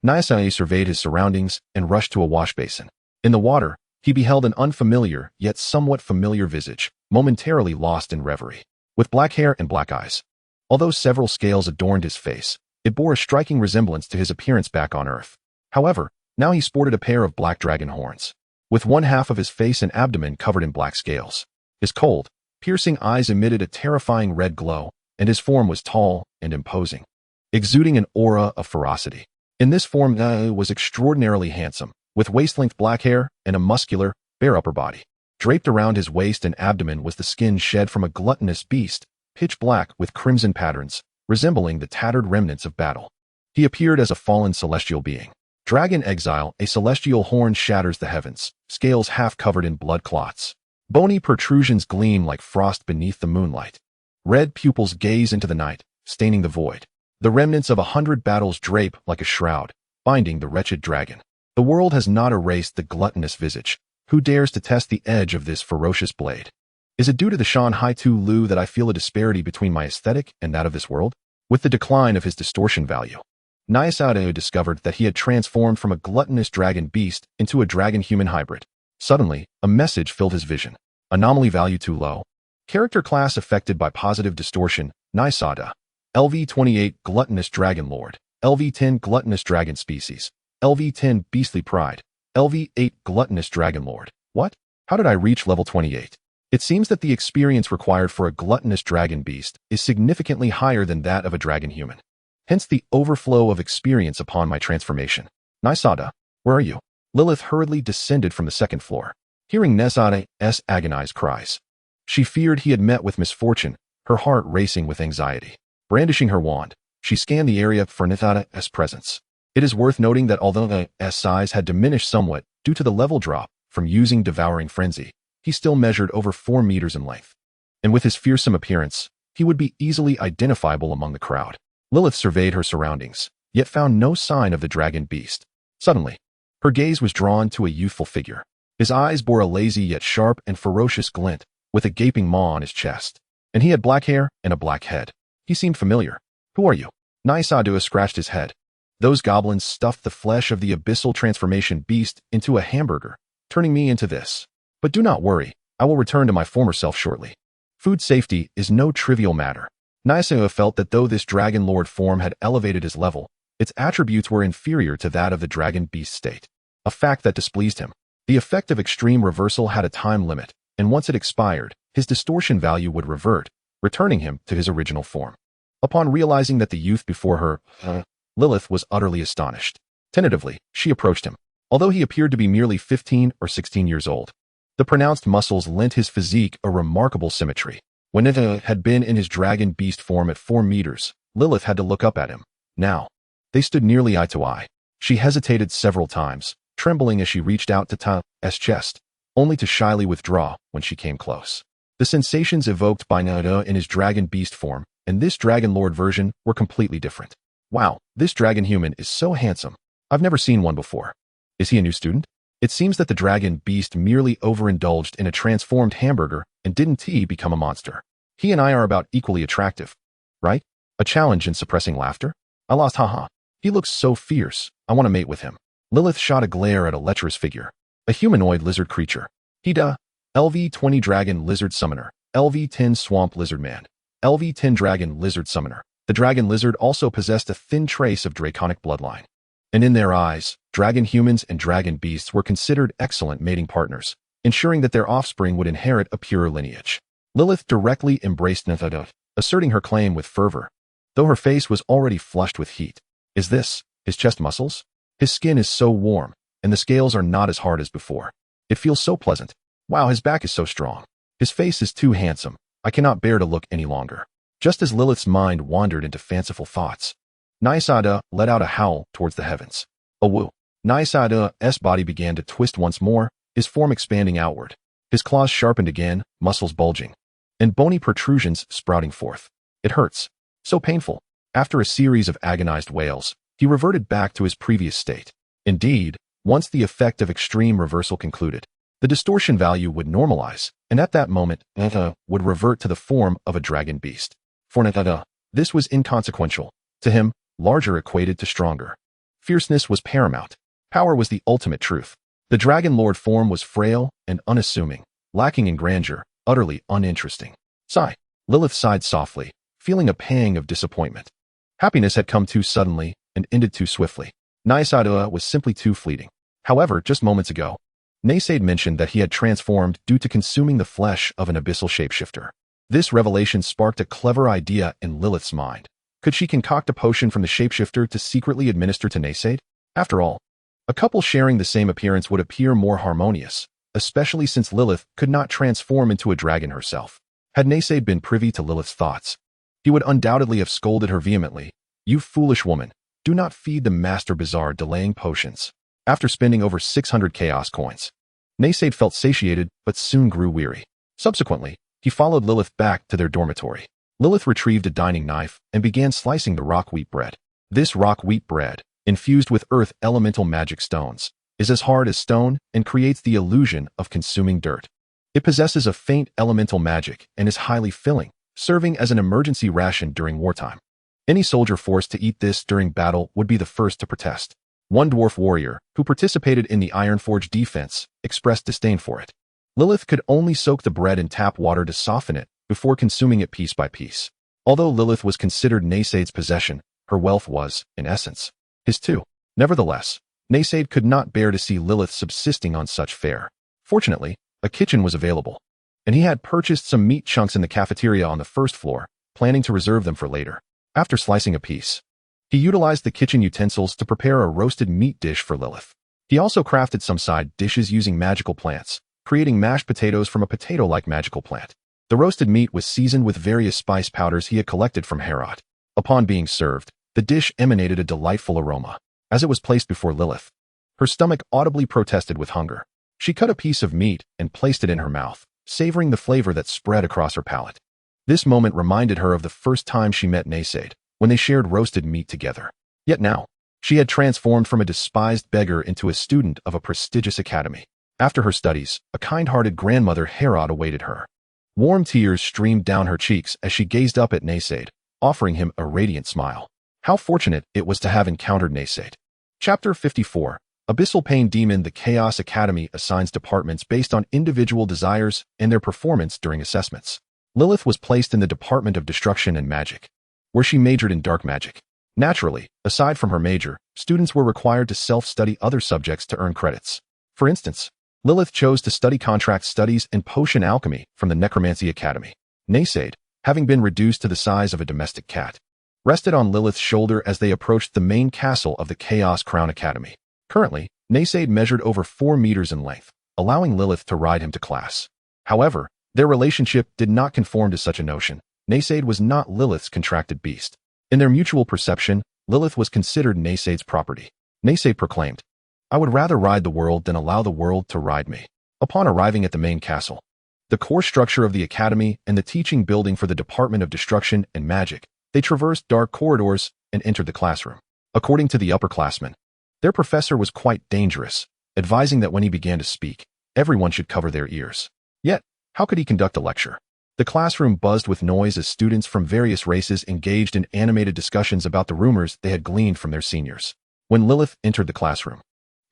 Nyasai surveyed his surroundings and rushed to a wash basin. In the water, he beheld an unfamiliar, yet somewhat familiar visage, momentarily lost in reverie, with black hair and black eyes. Although several scales adorned his face, it bore a striking resemblance to his appearance back on Earth. However, now he sported a pair of black dragon horns, with one half of his face and abdomen covered in black scales. His cold, piercing eyes emitted a terrifying red glow, and his form was tall and imposing, exuding an aura of ferocity. In this form, was extraordinarily handsome, with waist-length black hair and a muscular, bare upper body. Draped around his waist and abdomen was the skin shed from a gluttonous beast, pitch black with crimson patterns, resembling the tattered remnants of battle. He appeared as a fallen celestial being. Dragon exile, a celestial horn shatters the heavens, scales half covered in blood clots. Bony protrusions gleam like frost beneath the moonlight. Red pupils gaze into the night, staining the void. The remnants of 100 battles drape like a shroud, binding the wretched dragon. The world has not erased the gluttonous visage. Who dares to test the edge of this ferocious blade? Is it due to the Shan Hai Lu that I feel a disparity between my aesthetic and that of this world? With the decline of his distortion value, Nyasai discovered that he had transformed from a gluttonous dragon beast into a dragon-human hybrid. Suddenly, a message filled his vision. Anomaly value too low. Character class affected by positive distortion, Nyasada. LV-28 Gluttonous Dragon Lord. LV-10 Gluttonous Dragon Species. LV-10 Beastly Pride. LV-8 Gluttonous Dragon Lord. What? How did I reach level 28? It seems that the experience required for a gluttonous dragon beast is significantly higher than that of a dragon human. Hence the overflow of experience upon my transformation. Nysada, where are you? Lilith hurriedly descended from the second floor, hearing Nesade's agonized cries. She feared he had met with misfortune, her heart racing with anxiety. Brandishing her wand, she scanned the area for Nesade's presence. It is worth noting that although the size had diminished somewhat due to the level drop from using Devouring Frenzy, he still measured over 4 meters in length. And with his fearsome appearance, he would be easily identifiable among the crowd. Lilith surveyed her surroundings, yet found no sign of the dragon beast. Suddenly, her gaze was drawn to a youthful figure. His eyes bore a lazy yet sharp and ferocious glint, with a gaping maw on his chest. And he had black hair and a black head. He seemed familiar. Who are you? Naisadua scratched his head. Those goblins stuffed the flesh of the abyssal transformation beast into a hamburger, turning me into this. But do not worry, I will return to my former self shortly. Food safety is no trivial matter. Naisadua felt that though this dragon lord form had elevated his level, its attributes were inferior to that of the dragon beast state. A fact that displeased him. The effect of extreme reversal had a time limit, and once it expired, his distortion value would revert, returning him to his original form. Upon realizing that the youth before her, Lilith was utterly astonished. Tentatively, she approached him. Although he appeared to be merely 15 or 16 years old, the pronounced muscles lent his physique a remarkable symmetry. When it had been in his dragon beast form at 4 meters, Lilith had to look up at him. Now, they stood nearly eye to eye. She hesitated several times, trembling as she reached out to Ta's chest, only to shyly withdraw when she came close. The sensations evoked by Nada in his dragon beast form and this dragon lord version were completely different. Wow, this dragon human is so handsome. I've never seen one before. Is he a new student? It seems that the dragon beast merely overindulged in a transformed hamburger and didn't he become a monster. He and I are about equally attractive, right? A challenge in suppressing laughter? I lost haha. He looks so fierce. I want to mate with him. Lilith shot a glare at a lecherous figure. A humanoid lizard creature. Hida, LV-20 Dragon Lizard Summoner, LV-10 Swamp Lizard Man, LV-10 Dragon Lizard Summoner. The dragon lizard also possessed a thin trace of draconic bloodline. And in their eyes, dragon humans and dragon beasts were considered excellent mating partners, ensuring that their offspring would inherit a pure lineage. Lilith directly embraced Nthada, asserting her claim with fervor, though her face was already flushed with heat. Is this his chest muscles? His skin is so warm, and the scales are not as hard as before. It feels so pleasant. Wow, his back is so strong. His face is too handsome. I cannot bear to look any longer. Just as Lilith's mind wandered into fanciful thoughts, Naisada let out a howl towards the heavens. A woo. Naisada's body began to twist once more, his form expanding outward. His claws sharpened again, muscles bulging, and bony protrusions sprouting forth. It hurts. So painful. After a series of agonized wails, he reverted back to his previous state. Indeed, once the effect of extreme reversal concluded, the distortion value would normalize, and at that moment, Nthada would revert to the form of a dragon beast. For Nthada, this was inconsequential. To him, larger equated to stronger. Fierceness was paramount. Power was the ultimate truth. The dragon lord form was frail and unassuming, lacking in grandeur, utterly uninteresting. Sigh. Lilith sighed softly, feeling a pang of disappointment. Happiness had come too suddenly and ended too swiftly. Naisada was simply too fleeting. However, just moments ago, Naysade mentioned that he had transformed due to consuming the flesh of an abyssal shapeshifter. This revelation sparked a clever idea in Lilith's mind. Could she concoct a potion from the shapeshifter to secretly administer to Naysade? After all, a couple sharing the same appearance would appear more harmonious, especially since Lilith could not transform into a dragon herself. Had Naysade been privy to Lilith's thoughts, he would undoubtedly have scolded her vehemently. You foolish woman, do not feed the master bazaar delaying potions. After spending over 600 chaos coins, Naysade felt satiated but soon grew weary. Subsequently, he followed Lilith back to their dormitory. Lilith retrieved a dining knife and began slicing the rock wheat bread. This rock wheat bread, infused with earth elemental magic stones, is as hard as stone and creates the illusion of consuming dirt. It possesses a faint elemental magic and is highly filling, serving as an emergency ration during wartime. Any soldier forced to eat this during battle would be the first to protest. One dwarf warrior, who participated in the Ironforge defense, expressed disdain for it. Lilith could only soak the bread in tap water to soften it before consuming it piece by piece. Although Lilith was considered Naysade's possession, her wealth was, in essence, his too. Nevertheless, Naysade could not bear to see Lilith subsisting on such fare. Fortunately, a kitchen was available, and he had purchased some meat chunks in the cafeteria on the first floor, planning to reserve them for later. After slicing a piece, he utilized the kitchen utensils to prepare a roasted meat dish for Lilith. He also crafted some side dishes using magical plants, creating mashed potatoes from a potato-like magical plant. The roasted meat was seasoned with various spice powders he had collected from Herod. Upon being served, the dish emanated a delightful aroma. As it was placed before Lilith, her stomach audibly protested with hunger. She cut a piece of meat and placed it in her mouth, savoring the flavor that spread across her palate. This moment reminded her of the first time she met Naysade, when they shared roasted meat together. Yet now, she had transformed from a despised beggar into a student of a prestigious academy. After her studies, a kind-hearted grandmother Herod awaited her. Warm tears streamed down her cheeks as she gazed up at Naysade, offering him a radiant smile. How fortunate it was to have encountered Naysade. Chapter 54. Abyssal Pain Demon. The Chaos Academy assigns departments based on individual desires and their performance during assessments. Lilith was placed in the Department of Destruction and Magic, where she majored in dark magic. Naturally, aside from her major, students were required to self-study other subjects to earn credits. For instance, Lilith chose to study contract studies and potion alchemy from the Necromancy Academy. Naysaid, having been reduced to the size of a domestic cat, rested on Lilith's shoulder as they approached the main castle of the Chaos Crown Academy. Currently, Naysaid measured over 4 meters in length, allowing Lilith to ride him to class. However, their relationship did not conform to such a notion. Naysaid was not Lilith's contracted beast. In their mutual perception, Lilith was considered Naysaid's property. Naysaid proclaimed, "I would rather ride the world than allow the world to ride me." Upon arriving at the main castle, the core structure of the academy and the teaching building for the Department of Destruction and Magic, they traversed dark corridors and entered the classroom. According to the upperclassmen, their professor was quite dangerous, advising that when he began to speak, everyone should cover their ears. Yet, how could he conduct a lecture? The classroom buzzed with noise as students from various races engaged in animated discussions about the rumors they had gleaned from their seniors. When Lilith entered the classroom,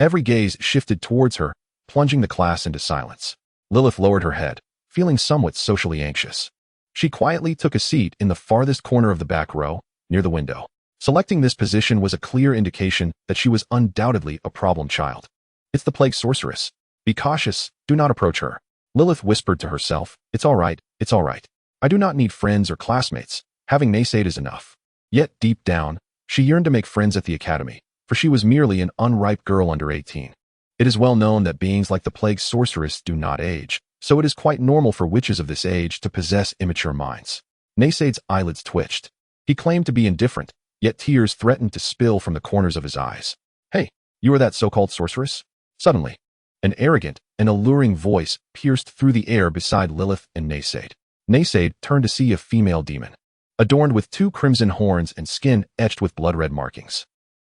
every gaze shifted towards her, plunging the class into silence. Lilith lowered her head, feeling somewhat socially anxious. She quietly took a seat in the farthest corner of the back row, near the window. Selecting this position was a clear indication that she was undoubtedly a problem child. "It's the plague sorceress. Be cautious, do not approach her." Lilith whispered to herself, "It's all right, it's all right. I do not need friends or classmates. Having Naysaid is enough." Yet, deep down, she yearned to make friends at the academy, for she was merely an unripe girl under 18. It is well known that beings like the plague sorceress do not age, so it is quite normal for witches of this age to possess immature minds. Naysaid's eyelids twitched. He claimed to be indifferent, yet tears threatened to spill from the corners of his eyes. "Hey, you are that so-called sorceress?" Suddenly, an arrogant and alluring voice pierced through the air beside Lilith and Naysaid. Naysaid turned to see a female demon, adorned with 2 crimson horns and skin etched with blood-red markings.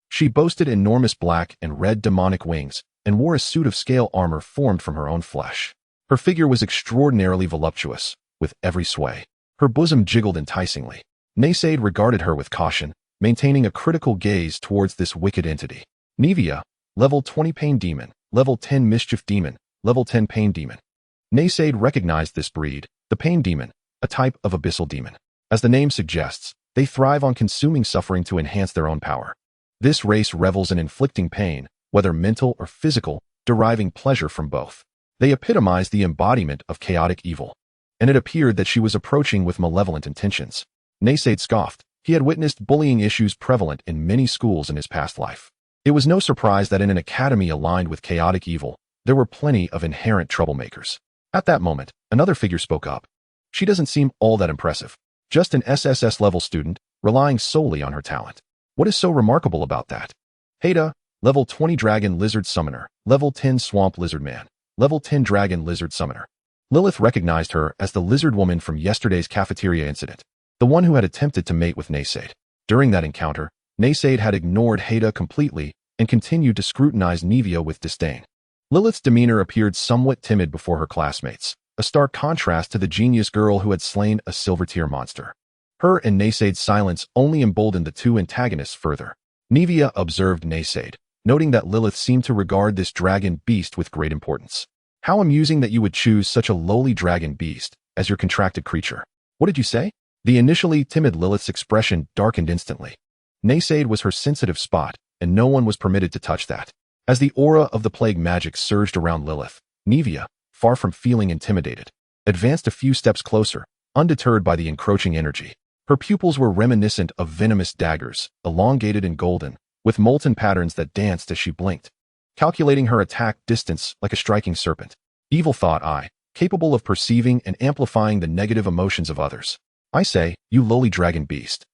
She boasted enormous black and red demonic wings and wore a suit of scale armor formed from her own flesh. Her figure was extraordinarily voluptuous, with every sway. Her bosom jiggled enticingly. Naysaid regarded her with caution, maintaining a critical gaze towards this wicked entity. Nevia, level 20 Pain Demon, level 10 Mischief Demon, level 10 Pain Demon. Naysaid recognized this breed, the Pain Demon, a type of abyssal demon. As the name suggests, they thrive on consuming suffering to enhance their own power. This race revels in inflicting pain, whether mental or physical, deriving pleasure from both. They epitomize the embodiment of chaotic evil, and it appeared that she was approaching with malevolent intentions. Naysaid scoffed. He had witnessed bullying issues prevalent in many schools in his past life. It was no surprise that in an academy aligned with chaotic evil, there were plenty of inherent troublemakers. At that moment, another figure spoke up. "She doesn't seem all that impressive. Just an SSS-level student, relying solely on her talent. What is so remarkable about that?" Haida, level 20 Dragon Lizard Summoner, level 10 Swamp Lizard Man, level 10 Dragon Lizard Summoner. Lilith recognized her as the lizard woman from yesterday's cafeteria incident, the one who had attempted to mate with Naysaid. During that encounter, Naysaid had ignored Haida completely and continued to scrutinize Nevia with disdain. Lilith's demeanor appeared somewhat timid before her classmates, a stark contrast to the genius girl who had slain a silver-tier monster. Her and Naysaid's silence only emboldened the two antagonists further. Nevia observed Naysaid, noting that Lilith seemed to regard this dragon beast with great importance. "How amusing that you would choose such a lowly dragon beast as your contracted creature. What did you say?" The initially timid Lilith's expression darkened instantly. Naysaid was her sensitive spot, and no one was permitted to touch that. As the aura of the plague magic surged around Lilith, Nevia, far from feeling intimidated, advanced a few steps closer, undeterred by the encroaching energy. Her pupils were reminiscent of venomous daggers, elongated and golden, with molten patterns that danced as she blinked, calculating her attack distance like a striking serpent. Evil, thought I, capable of perceiving and amplifying the negative emotions of others. "I say, you lowly dragon beast."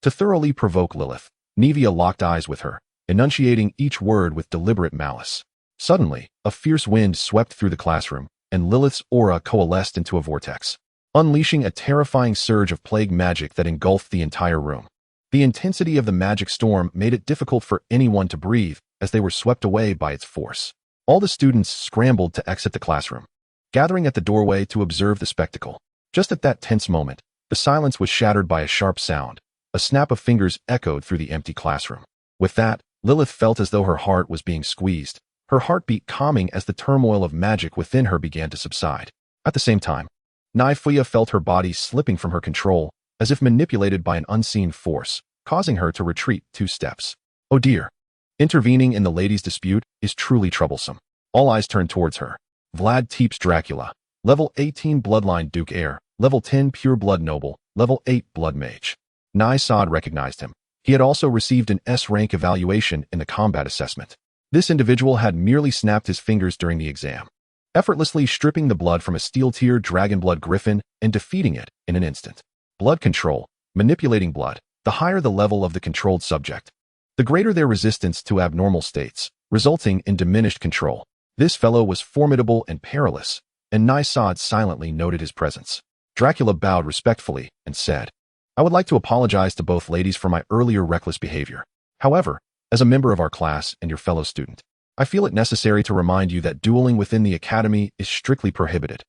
To thoroughly provoke Lilith, Nevia locked eyes with her, enunciating each word with deliberate malice. Suddenly, a fierce wind swept through the classroom, and Lilith's aura coalesced into a vortex, unleashing a terrifying surge of plague magic that engulfed the entire room. The intensity of the magic storm made it difficult for anyone to breathe as they were swept away by its force. All the students scrambled to exit the classroom, gathering at the doorway to observe the spectacle. Just at that tense moment, the silence was shattered by a sharp sound. A snap of fingers echoed through the empty classroom. With that, Lilith felt as though her heart was being squeezed, her heartbeat calming as the turmoil of magic within her began to subside. At the same time, Nayfuya felt her body slipping from her control, as if manipulated by an unseen force, causing her to retreat 2 steps. Oh dear. Intervening in the ladies' dispute is truly troublesome. All eyes turned towards her. Vlad Tepes Dracula. Level 18 Bloodline Duke Heir. Level 10 Pure Blood Noble. Level 8 Blood Mage. Nai Saad recognized him. He had also received an S-rank evaluation in the combat assessment. This individual had merely snapped his fingers during the exam, effortlessly stripping the blood from a steel-tier dragon-blood griffin and defeating it in an instant. Blood control. Manipulating blood. The higher the level of the controlled subject, the greater their resistance to abnormal states, resulting in diminished control. This fellow was formidable and perilous, and Nai Saad silently noted his presence. Dracula bowed respectfully and said, "I would like to apologize to both ladies for my earlier reckless behavior. However, as a member of our class and your fellow student, I feel it necessary to remind you that dueling within the academy is strictly prohibited.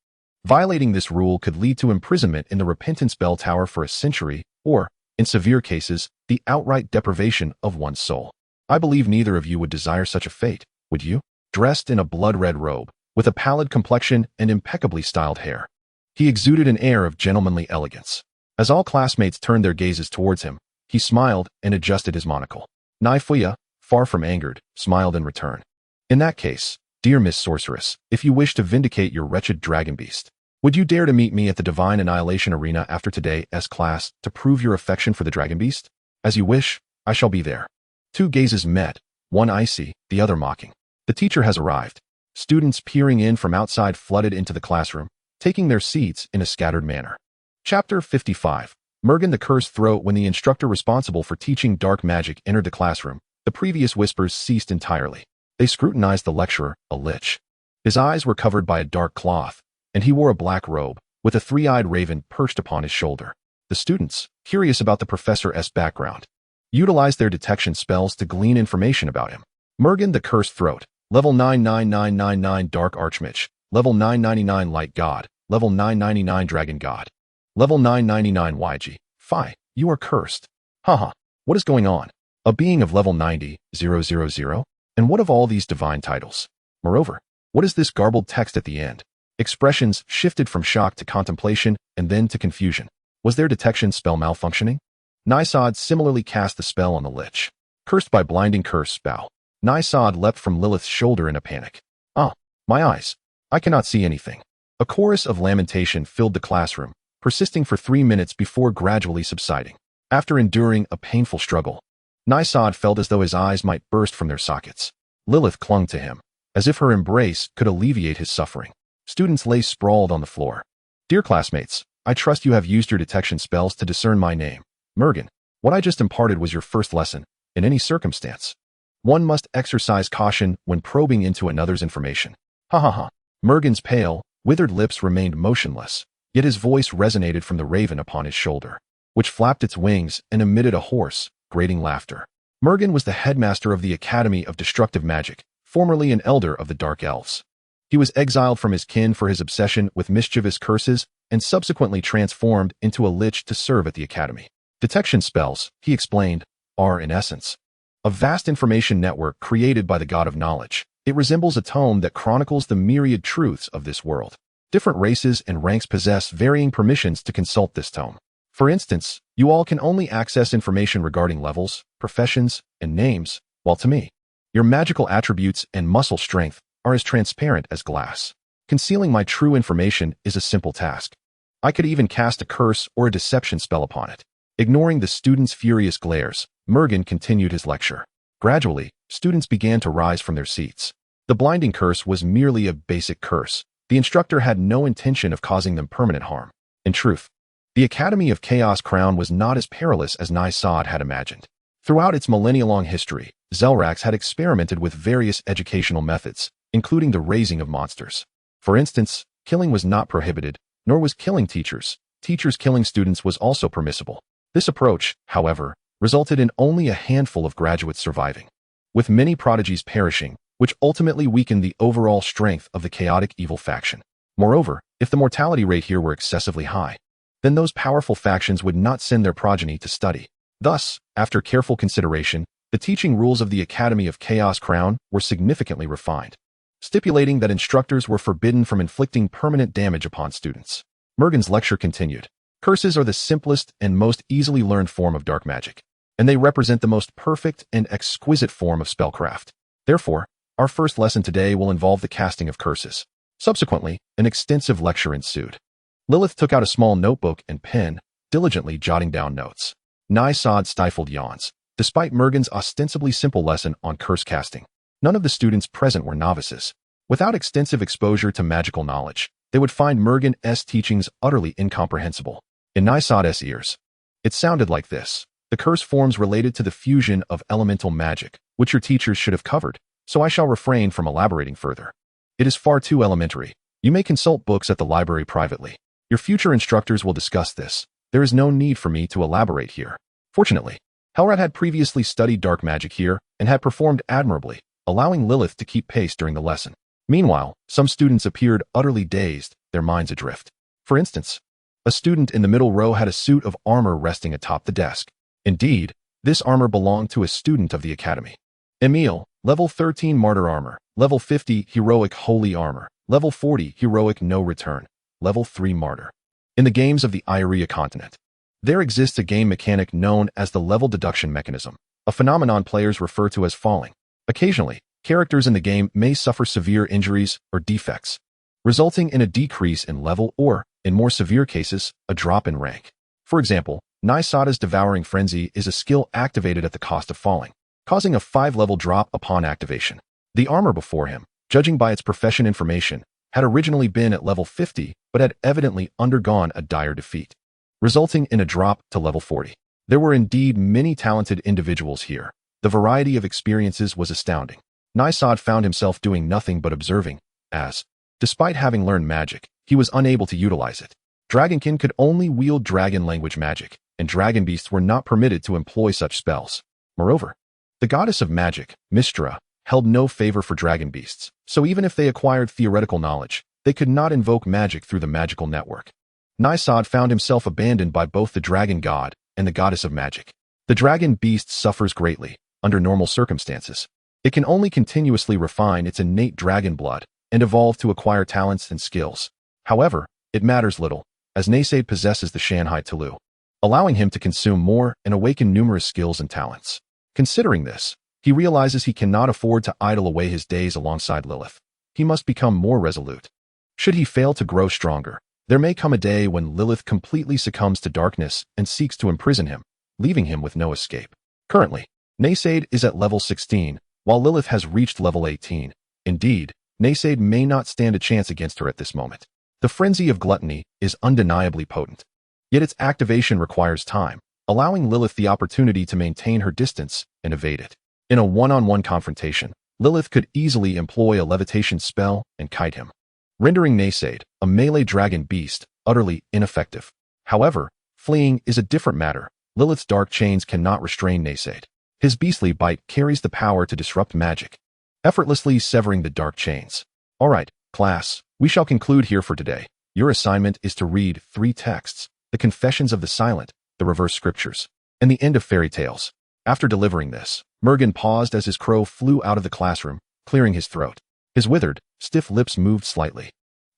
Violating this rule could lead to imprisonment in the Repentance Bell Tower for a century, or, in severe cases, the outright deprivation of one's soul. I believe neither of you would desire such a fate, would you?" Dressed in a blood-red robe, with a pallid complexion and impeccably styled hair, he exuded an air of gentlemanly elegance. As all classmates turned their gazes towards him, he smiled and adjusted his monocle. Nai Fuya, far from angered, smiled in return. "In that case, dear Miss Sorceress, if you wish to vindicate your wretched dragon beast, would you dare to meet me at the Divine Annihilation Arena after today's class to prove your affection for the dragon beast? As you wish, I shall be there." Two gazes met, one icy, the other mocking. The teacher has arrived. Students peering in from outside flooded into the classroom, taking their seats in a scattered manner. Chapter 55. Mergen the Cursed Throat. When the instructor responsible for teaching dark magic entered the classroom, the previous whispers ceased entirely. They scrutinized the lecturer, a lich. His eyes were covered by a dark cloth, and he wore a black robe, with a three-eyed raven perched upon his shoulder. The students, curious about the professor's background, utilized their detection spells to glean information about him. Mergen the Cursed Throat. Level 99999 Dark Archmage. Level 999 Light God. Level 999 Dragon God. Level 999 YG. Phi, you are cursed. Haha, what is going on? A being of level 90,000? And what of all these divine titles? Moreover, what is this garbled text at the end? Expressions shifted from shock to contemplation and then to confusion. Was their detection spell malfunctioning? Nai Saad similarly cast the spell on the lich. Cursed by blinding curse spell. Nai Saad leapt from Lilith's shoulder in a panic. "Ah, my eyes. I cannot see anything." A chorus of lamentation filled the classroom, persisting for 3 minutes before gradually subsiding. After enduring a painful struggle, Nai Saad felt as though his eyes might burst from their sockets. Lilith clung to him, as if her embrace could alleviate his suffering. Students lay sprawled on the floor. "Dear classmates, I trust you have used your detection spells to discern my name. Mergen, what I just imparted was your first lesson. In any circumstance, one must exercise caution when probing into another's information." Ha ha ha. Mergen's pale, withered lips remained motionless, yet his voice resonated from the raven upon his shoulder, which flapped its wings and emitted a hoarse, grating laughter. Mergen was the headmaster of the Academy of Destructive Magic, formerly an elder of the Dark Elves. He was exiled from his kin for his obsession with mischievous curses and subsequently transformed into a lich to serve at the Academy. Detection spells, he explained, are, in essence, a vast information network created by the God of Knowledge. It resembles a tome that chronicles the myriad truths of this world. Different races and ranks possess varying permissions to consult this tome. For instance, you all can only access information regarding levels, professions, and names, while to me, your magical attributes and muscle strength are as transparent as glass. Concealing my true information is a simple task. I could even cast a curse or a deception spell upon it. Ignoring the students' furious glares, Mergen continued his lecture. Gradually, students began to rise from their seats. The blinding curse was merely a basic curse. The instructor had no intention of causing them permanent harm. In truth, the Academy of Chaos Crown was not as perilous as Nai Saad had imagined. Throughout its millennia-long history, Zelrax had experimented with various educational methods, including the raising of monsters. For instance, killing was not prohibited, nor was killing teachers. Teachers killing students was also permissible. This approach, however, resulted in only a handful of graduates surviving, with many prodigies perishing, which ultimately weakened the overall strength of the chaotic evil faction. Moreover, if the mortality rate here were excessively high, then those powerful factions would not send their progeny to study. Thus, after careful consideration, the teaching rules of the Academy of Chaos Crown were significantly refined, stipulating that instructors were forbidden from inflicting permanent damage upon students. Mergen's lecture continued. Curses are the simplest and most easily learned form of dark magic, and they represent the most perfect and exquisite form of spellcraft. Therefore, our first lesson today will involve the casting of curses. Subsequently, an extensive lecture ensued. Lilith took out a small notebook and pen, diligently jotting down notes. Nisad stifled yawns. Despite Mergen's ostensibly simple lesson on curse casting, none of the students present were novices. Without extensive exposure to magical knowledge, they would find Mergen's teachings utterly incomprehensible. In Nisad's ears, it sounded like this: the curse forms related to the fusion of elemental magic, which your teachers should have covered, so I shall refrain from elaborating further. It is far too elementary. You may consult books at the library privately. Your future instructors will discuss this. There is no need for me to elaborate here. Fortunately, Helrat had previously studied dark magic here and had performed admirably, allowing Lilith to keep pace during the lesson. Meanwhile, some students appeared utterly dazed, their minds adrift. For instance, a student in the middle row had a suit of armor resting atop the desk. Indeed, this armor belonged to a student of the academy. Emil, level 13 Martyr Armor, level 50 Heroic Holy Armor, level 40 Heroic No Return, level 3 Martyr. In the games of the Elryia Continent, there exists a game mechanic known as the level deduction mechanism, a phenomenon players refer to as falling. Occasionally, characters in the game may suffer severe injuries or defects, resulting in a decrease in level or, in more severe cases, a drop in rank. For example, Nisada's Devouring Frenzy is a skill activated at the cost of falling, causing a 5-level drop upon activation. The armor before him, judging by its profession information, had originally been at level 50 but had evidently undergone a dire defeat, resulting in a drop to level 40. There were indeed many talented individuals here. The variety of experiences was astounding. Nisad found himself doing nothing but observing, as, despite having learned magic, he was unable to utilize it. Dragonkin could only wield dragon language magic, and dragon beasts were not permitted to employ such spells. Moreover, the goddess of magic, Mystra, held no favor for dragon beasts, so even if they acquired theoretical knowledge, they could not invoke magic through the magical network. Nisad found himself abandoned by both the dragon god and the goddess of magic. The dragon beast suffers greatly, under normal circumstances. It can only continuously refine its innate dragon blood and evolve to acquire talents and skills. However, it matters little, as Nisad possesses the Shan Hai Bestiary, allowing him to consume more and awaken numerous skills and talents. Considering this, he realizes he cannot afford to idle away his days alongside Lilith. He must become more resolute. Should he fail to grow stronger, there may come a day when Lilith completely succumbs to darkness and seeks to imprison him, leaving him with no escape. Currently, Nisad is at level 16, while Lilith has reached level 18. Indeed, Nisad may not stand a chance against her at this moment. The frenzy of gluttony is undeniably potent, yet its activation requires time, allowing Lilith the opportunity to maintain her distance and evade it. In a one-on-one confrontation, Lilith could easily employ a levitation spell and kite him, rendering Nisad, a melee dragon beast, utterly ineffective. However, fleeing is a different matter. Lilith's dark chains cannot restrain Nisad. His beastly bite carries the power to disrupt magic, effortlessly severing the dark chains. Alright, class, we shall conclude here for today. Your assignment is to read 3 texts: the Confessions of the Silent, the Reverse Scriptures, and the End of Fairy Tales. After delivering this, Mergen paused as his crow flew out of the classroom, clearing his throat. His withered, stiff lips moved slightly.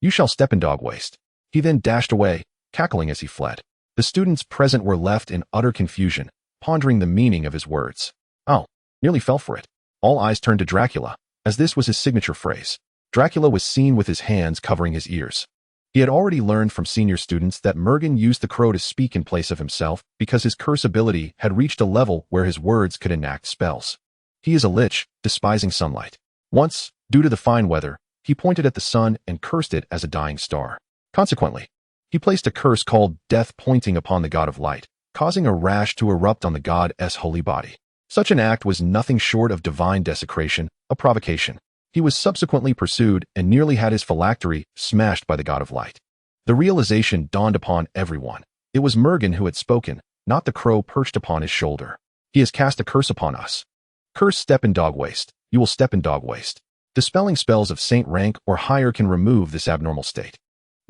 You shall step in dog waste. He then dashed away, cackling as he fled. The students present were left in utter confusion, pondering the meaning of his words. Oh, nearly fell for it. All eyes turned to Dracula, as this was his signature phrase. Dracula was seen with his hands covering his ears. He had already learned from senior students that Mergen used the crow to speak in place of himself because his curse ability had reached a level where his words could enact spells. He is a lich, despising sunlight. Once, due to the fine weather, he pointed at the sun and cursed it as a dying star. Consequently, he placed a curse called Death pointing upon the god of light, causing a rash to erupt on the god's holy body. Such an act was nothing short of divine desecration, a provocation. He was subsequently pursued and nearly had his phylactery smashed by the god of light. The realization dawned upon everyone. It was Mergen who had spoken, not the crow perched upon his shoulder. He has cast a curse upon us. Curse step in dog waste. You will step in dog waste. Dispelling spells of saint rank or higher can remove this abnormal state.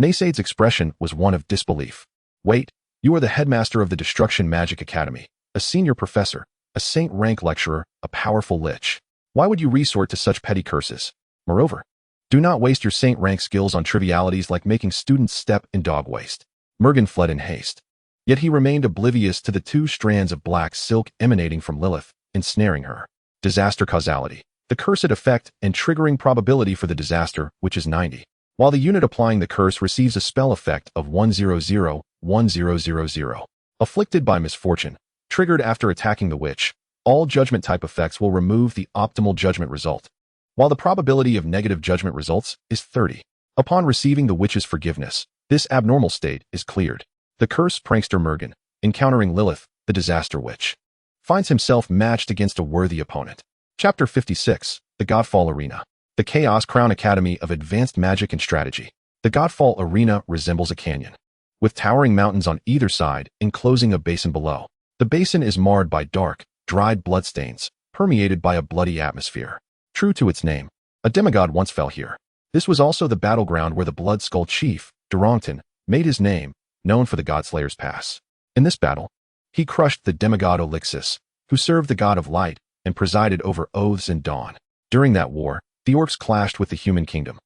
Nisad's expression was one of disbelief. Wait, you are the headmaster of the Destruction Magic Academy, a senior professor, a saint rank lecturer, a powerful lich. Why would you resort to such petty curses? Moreover, do not waste your saint rank skills on trivialities like making students step in dog waste. Mergen fled in haste. Yet he remained oblivious to the 2 strands of black silk emanating from Lilith, ensnaring her. Disaster causality. The cursed effect and triggering probability for the disaster, which is 90. while the unit applying the curse receives a spell effect of 100-1000. Afflicted by misfortune, triggered after attacking the witch, all judgment type effects will remove the optimal judgment result, while the probability of negative judgment results is 30. Upon receiving the witch's forgiveness, this abnormal state is cleared. The cursed prankster Mergen, encountering Lilith, the disaster witch, finds himself matched against a worthy opponent. Chapter 56, The Godfall Arena. The Chaos Crown Academy of Advanced Magic and Strategy. The Godfall Arena resembles a canyon, with towering mountains on either side enclosing a basin below. The basin is marred by dark, dried bloodstains, permeated by a bloody atmosphere. True to its name, a demigod once fell here. This was also the battleground where the Blood Skull chief, Devour, made his name, known for the Godslayer's Pass. In this battle, he crushed the demigod Elixis, who served the god of light and presided over oaths and dawn. During that war, the orcs clashed with the human kingdom.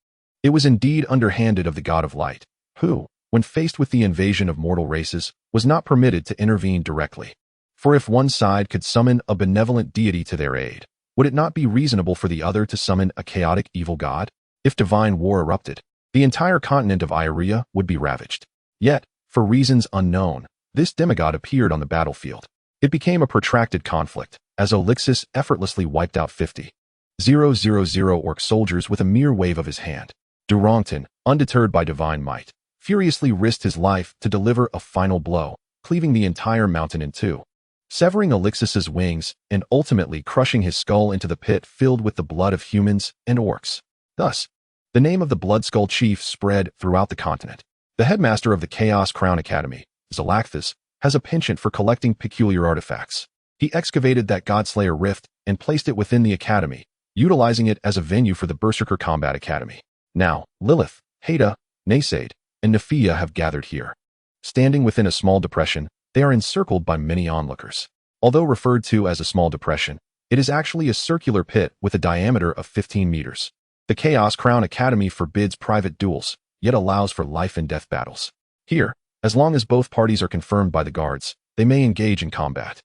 It was indeed underhanded of the god of light, who, when faced with the invasion of mortal races, was not permitted to intervene directly. For if one side could summon a benevolent deity to their aid, would it not be reasonable for the other to summon a chaotic evil god? If divine war erupted, the entire continent of Elryia would be ravaged. Yet, for reasons unknown, this demigod appeared on the battlefield. It became a protracted conflict, as Elixis effortlessly wiped out 50,000 orc soldiers with a mere wave of his hand. Devour, undeterred by divine might, furiously risked his life to deliver a final blow, cleaving the entire mountain in two, severing Elixis's wings and ultimately crushing his skull into the pit filled with the blood of humans and orcs. Thus, the name of the Blood Skull Chief spread throughout the continent. The headmaster of the Chaos Crown Academy, Zalacthus, has a penchant for collecting peculiar artifacts. He excavated that Godslayer rift and placed it within the academy, utilizing it as a venue for the Berserker Combat Academy. Now, Lilith, Haida, Naysade, and Nephia have gathered here. Standing within a small depression, they are encircled by many onlookers. Although referred to as a small depression, it is actually a circular pit with a diameter of 15 meters. The Chaos Crown Academy forbids private duels, yet allows for life and death battles. Here, as long as both parties are confirmed by the guards, they may engage in combat.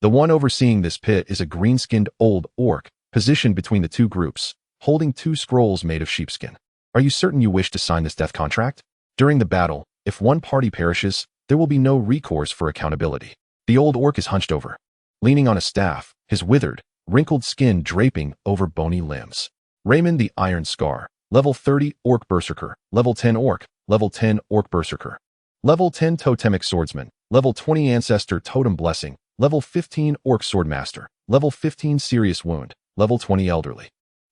The one overseeing this pit is a green-skinned old orc, positioned between the two groups, holding two scrolls made of sheepskin. Are you certain you wish to sign this death contract? During the battle, if one party perishes, there will be no recourse for accountability. The old orc is hunched over, leaning on a staff, his withered, wrinkled skin draping over bony limbs. Raymond the Iron Scar, Level 30 Orc Berserker, Level 10 Orc, Level 10 Orc Berserker, Level 10 Totemic Swordsman, Level 20 Ancestor Totem Blessing, Level 15 Orc Swordmaster, Level 15 Serious Wound, Level 20 Elderly.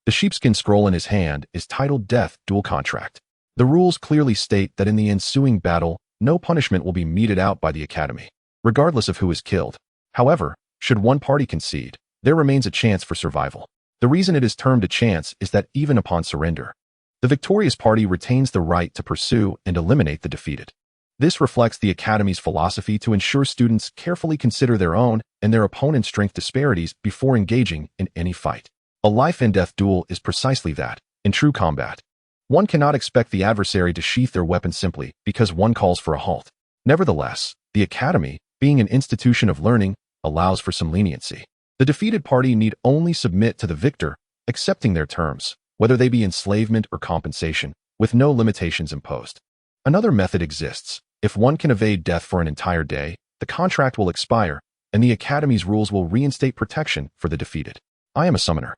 The sheepskin scroll in his hand is titled Death Duel Contract. The rules clearly state that in the ensuing battle, no punishment will be meted out by the Academy, regardless of who is killed. However, should one party concede, there remains a chance for survival. The reason it is termed a chance is that even upon surrender, the victorious party retains the right to pursue and eliminate the defeated. This reflects the Academy's philosophy to ensure students carefully consider their own and their opponent's strength disparities before engaging in any fight. A life and death duel is precisely that. In true combat, one cannot expect the adversary to sheath their weapon simply because one calls for a halt. Nevertheless, the Academy, being an institution of learning, allows for some leniency. The defeated party need only submit to the victor, accepting their terms, whether they be enslavement or compensation, with no limitations imposed. Another method exists. If one can evade death for an entire day, the contract will expire, and the Academy's rules will reinstate protection for the defeated. I am a summoner.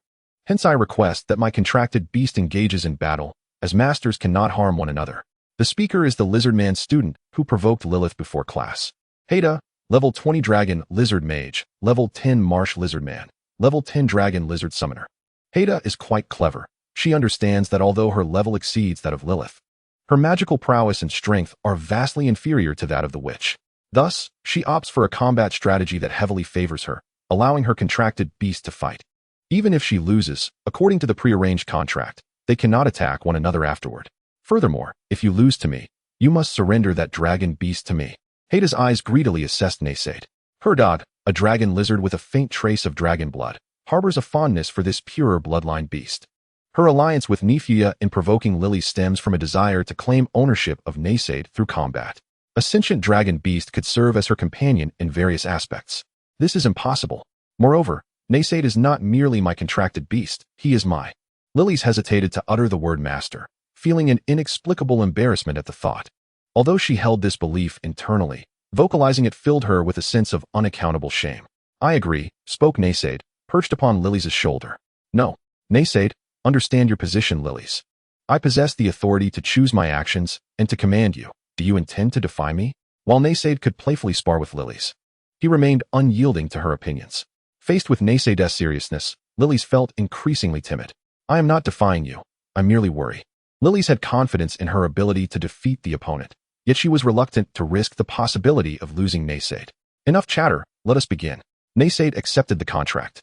Hence I request that my contracted beast engages in battle, as masters cannot harm one another. The speaker is the Lizardman student who provoked Lilith before class. Haida, Level 20 Dragon Lizard Mage, Level 10 Marsh Lizard Man, Level 10 Dragon Lizard Summoner. Haida is quite clever. She understands that although her level exceeds that of Lilith, her magical prowess and strength are vastly inferior to that of the witch. Thus, she opts for a combat strategy that heavily favors her, allowing her contracted beast to fight. Even if she loses, according to the prearranged contract, they cannot attack one another afterward. Furthermore, if you lose to me, you must surrender that dragon beast to me. Haida's eyes greedily assessed Naysade. Her dog, a dragon lizard with a faint trace of dragon blood, harbors a fondness for this purer bloodline beast. Her alliance with Nephia in provoking Lily stems from a desire to claim ownership of Naysade through combat. A sentient dragon beast could serve as her companion in various aspects. This is impossible. Moreover, Naysade is not merely my contracted beast, he is my. Lily's hesitated to utter the word master, feeling an inexplicable embarrassment at the thought. Although she held this belief internally, vocalizing it filled her with a sense of unaccountable shame. I agree, spoke Naysaid, perched upon Lily's shoulder. No, Naysaid, understand your position, Lily's. I possess the authority to choose my actions and to command you. Do you intend to defy me? While Naysaid could playfully spar with Lily's, he remained unyielding to her opinions. Faced with Naysaid's seriousness, Lily's felt increasingly timid. I am not defying you. I merely worry. Lily's had confidence in her ability to defeat the opponent, yet she was reluctant to risk the possibility of losing Naysaid. Enough chatter, let us begin. Naysaid accepted the contract.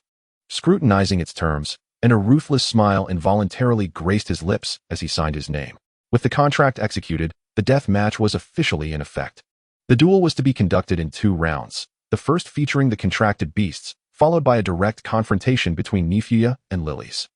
Scrutinizing its terms, and a ruthless smile involuntarily graced his lips as he signed his name. With the contract executed, the death match was officially in effect. The duel was to be conducted in 2 rounds, the first featuring the contracted beasts, followed by a direct confrontation between Elryia and Lily's.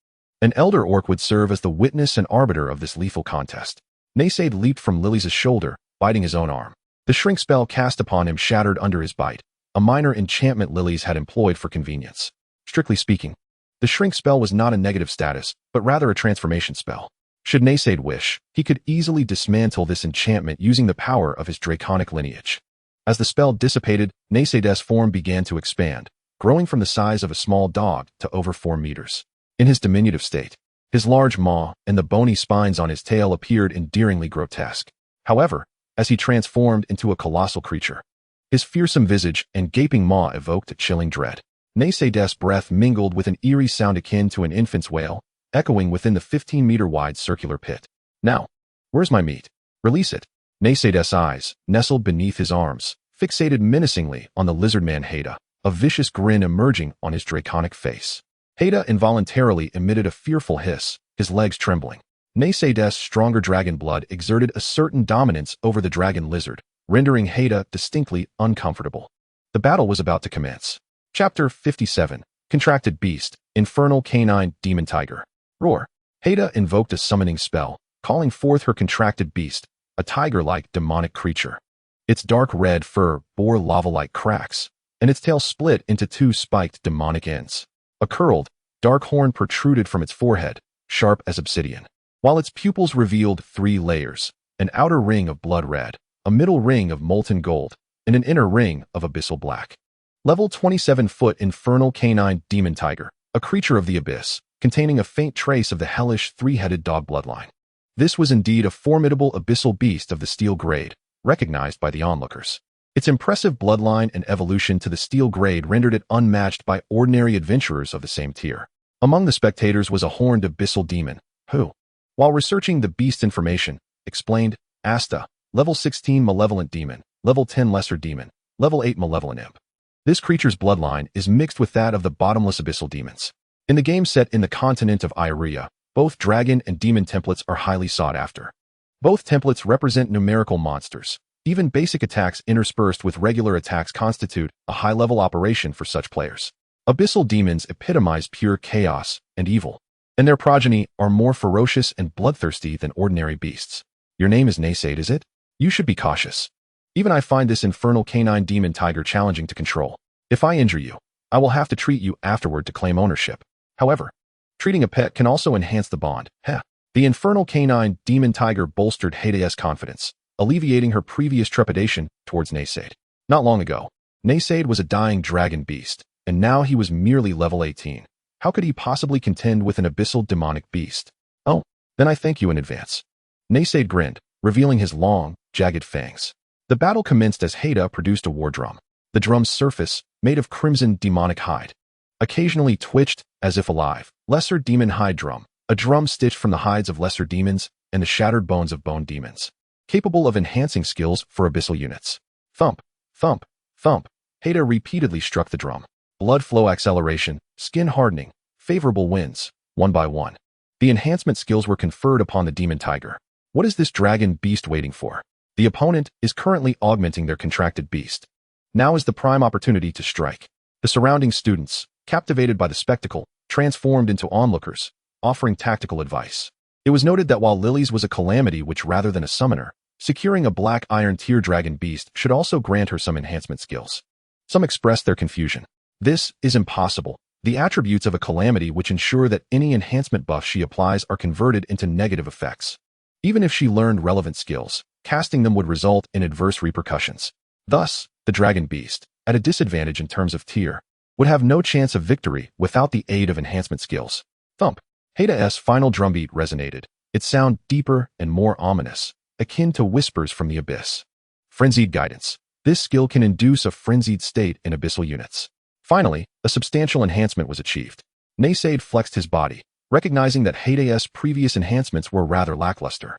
An elder orc would serve as the witness and arbiter of this lethal contest. Naysaid leaped from Lily's shoulder, biting his own arm. The shrink spell cast upon him shattered under his bite, a minor enchantment Lily's had employed for convenience. Strictly speaking, the shrink spell was not a negative status, but rather a transformation spell. Should Naysaid wish, he could easily dismantle this enchantment using the power of his draconic lineage. As the spell dissipated, Naysaid's form began to expand, growing from the size of a small dog to over 4 meters. In his diminutive state, his large maw and the bony spines on his tail appeared endearingly grotesque. However, as he transformed into a colossal creature, his fearsome visage and gaping maw evoked a chilling dread. Naysaid's breath mingled with an eerie sound akin to an infant's wail, echoing within the 15-meter-wide circular pit. Now, where's my meat? Release it. Naysaid's eyes, nestled beneath his arms, fixated menacingly on the lizard man Haida, a vicious grin emerging on his draconic face. Haida involuntarily emitted a fearful hiss, his legs trembling. Naysaid's stronger dragon blood exerted a certain dominance over the dragon lizard, rendering Haida distinctly uncomfortable. The battle was about to commence. Chapter 57, Contracted Beast, Infernal Canine Demon Tiger. Roar. Haida invoked a summoning spell, calling forth her contracted beast, a tiger-like demonic creature. Its dark red fur bore lava-like cracks, and its tail split into 2 spiked demonic ends. A curled, dark horn protruded from its forehead, sharp as obsidian, while its pupils revealed 3 layers, an outer ring of blood red, a middle ring of molten gold, and an inner ring of abyssal black. Level 27-foot Infernal Canine Demon Tiger, a creature of the abyss, containing a faint trace of the hellish 3-headed dog bloodline. This was indeed a formidable abyssal beast of the steel grade, recognized by the onlookers. Its impressive bloodline and evolution to the steel grade rendered it unmatched by ordinary adventurers of the same tier. Among the spectators was a horned abyssal demon, who, while researching the beast's information, explained, Asta, level 16 malevolent demon, level 10 lesser demon, level 8 malevolent imp. This creature's bloodline is mixed with that of the bottomless abyssal demons. In the game set in the continent of Elryia, both dragon and demon templates are highly sought after. Both templates represent numerical monsters. Even basic attacks interspersed with regular attacks constitute a high-level operation for such players. Abyssal demons epitomize pure chaos and evil, and their progeny are more ferocious and bloodthirsty than ordinary beasts. Your name is Naysaid, is it? You should be cautious. Even I find this infernal canine demon tiger challenging to control. If I injure you, I will have to treat you afterward to claim ownership. However, treating a pet can also enhance the bond. Heh. The infernal canine demon tiger bolstered Haida's confidence, alleviating her previous trepidation towards Naysaid. Not long ago, Naysaid was a dying dragon beast, and now he was merely level 18. How could he possibly contend with an abyssal demonic beast? Oh, then I thank you in advance. Naysaid grinned, revealing his long, jagged fangs. The battle commenced as Haida produced a war drum. The drum's surface, made of crimson demonic hide, occasionally twitched as if alive. Lesser demon hide drum, a drum stitched from the hides of lesser demons and the shattered bones of bone demons, capable of enhancing skills for abyssal units. Thump, thump, thump. Haida repeatedly struck the drum. Blood flow acceleration, skin hardening, favorable winds, one by one. The enhancement skills were conferred upon the demon tiger. What is this dragon beast waiting for? The opponent is currently augmenting their contracted beast. Now is the prime opportunity to strike. The surrounding students, captivated by the spectacle, transformed into onlookers, offering tactical advice. It was noted that while Lily's was a calamity which rather than a summoner, securing a black iron tier dragon beast should also grant her some enhancement skills. Some expressed their confusion. This is impossible. The attributes of a calamity which ensure that any enhancement buff she applies are converted into negative effects. Even if she learned relevant skills, casting them would result in adverse repercussions. Thus, the dragon beast, at a disadvantage in terms of tier, would have no chance of victory without the aid of enhancement skills. Thump. Haida's final drumbeat resonated, its sound deeper and more ominous, akin to whispers from the abyss. Frenzied guidance. This skill can induce a frenzied state in abyssal units. Finally, a substantial enhancement was achieved. Naysaid flexed his body, recognizing that Haida's previous enhancements were rather lackluster.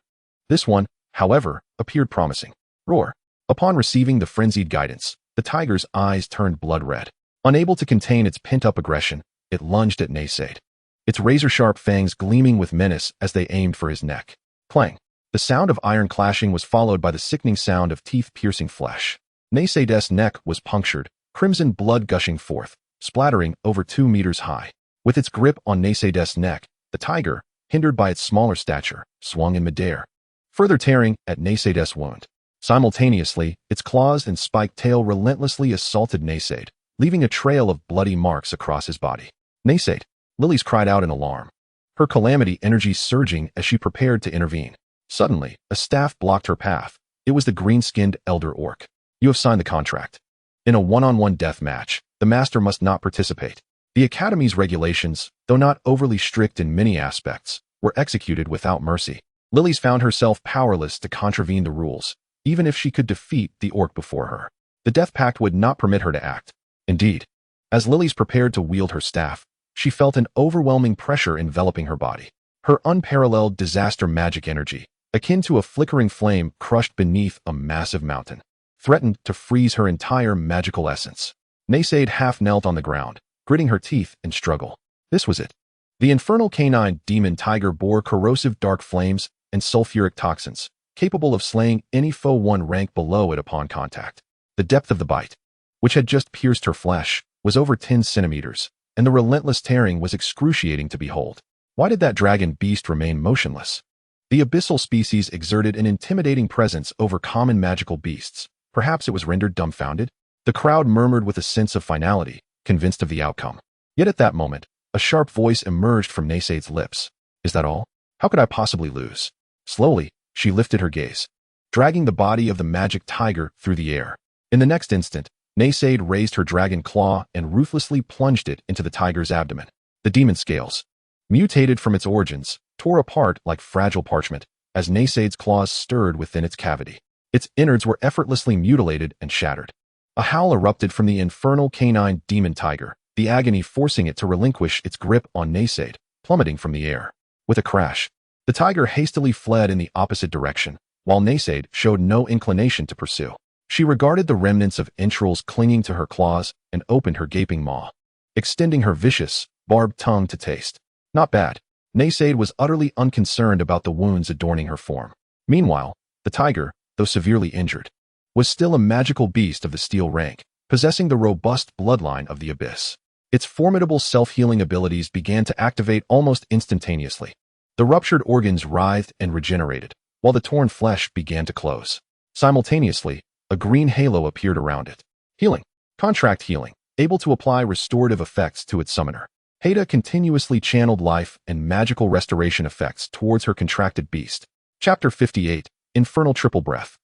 This one, however, appeared promising. Roar. Upon receiving the frenzied guidance, the tiger's eyes turned blood red. Unable to contain its pent-up aggression, it lunged at Naysaid, its razor-sharp fangs gleaming with menace as they aimed for his neck. Clang. The sound of iron clashing was followed by the sickening sound of teeth-piercing flesh. Naysaid's neck was punctured, crimson blood gushing forth, splattering over 2 meters high. With its grip on Naysaid's neck, the tiger, hindered by its smaller stature, swung in midair, further tearing at Naysaid's wound. Simultaneously, its claws and spiked tail relentlessly assaulted Naysaid, leaving a trail of bloody marks across his body. Naysaid. Lilies cried out in alarm, her calamity energy surging as she prepared to intervene. Suddenly, a staff blocked her path. It was the green-skinned elder orc. You have signed the contract. In a one-on-one death match, the master must not participate. The Academy's regulations, though not overly strict in many aspects, were executed without mercy. Lilies found herself powerless to contravene the rules, even if she could defeat the orc before her. The Death Pact would not permit her to act. Indeed, as Lilies prepared to wield her staff, she felt an overwhelming pressure enveloping her body. Her unparalleled disaster magic energy, akin to a flickering flame crushed beneath a massive mountain, threatened to freeze her entire magical essence. Naysaid half knelt on the ground, gritting her teeth in struggle. This was it. The infernal canine demon tiger bore corrosive dark flames and sulfuric toxins, capable of slaying any foe one rank below it upon contact. The depth of the bite, which had just pierced her flesh, was over 10 centimeters, and the relentless tearing was excruciating to behold. Why did that dragon beast remain motionless? The abyssal species exerted an intimidating presence over common magical beasts. Perhaps it was rendered dumbfounded? The crowd murmured with a sense of finality, convinced of the outcome. Yet at that moment, a sharp voice emerged from Naysaid's lips. Is that all? How could I possibly lose? Slowly, she lifted her gaze, dragging the body of the magic tiger through the air. In the next instant, Naysaid raised her dragon claw and ruthlessly plunged it into the tiger's abdomen. The demon scales, mutated from its origins, tore apart like fragile parchment as Naysaid's claws stirred within its cavity. Its innards were effortlessly mutilated and shattered. A howl erupted from the infernal canine demon tiger, the agony forcing it to relinquish its grip on Naysaid, plummeting from the air. With a crash, the tiger hastily fled in the opposite direction, while Naysaid showed no inclination to pursue. She regarded the remnants of entrails clinging to her claws and opened her gaping maw, extending her vicious, barbed tongue to taste. Not bad. Naysaid was utterly unconcerned about the wounds adorning her form. Meanwhile, the tiger, though severely injured, was still a magical beast of the steel rank, possessing the robust bloodline of the abyss. Its formidable self-healing abilities began to activate almost instantaneously. The ruptured organs writhed and regenerated, while the torn flesh began to close. Simultaneously, a green halo appeared around it. Healing. Contract healing, able to apply restorative effects to its summoner. Haida continuously channeled life and magical restoration effects towards her contracted beast. Chapter 58, Infernal Triple Breath.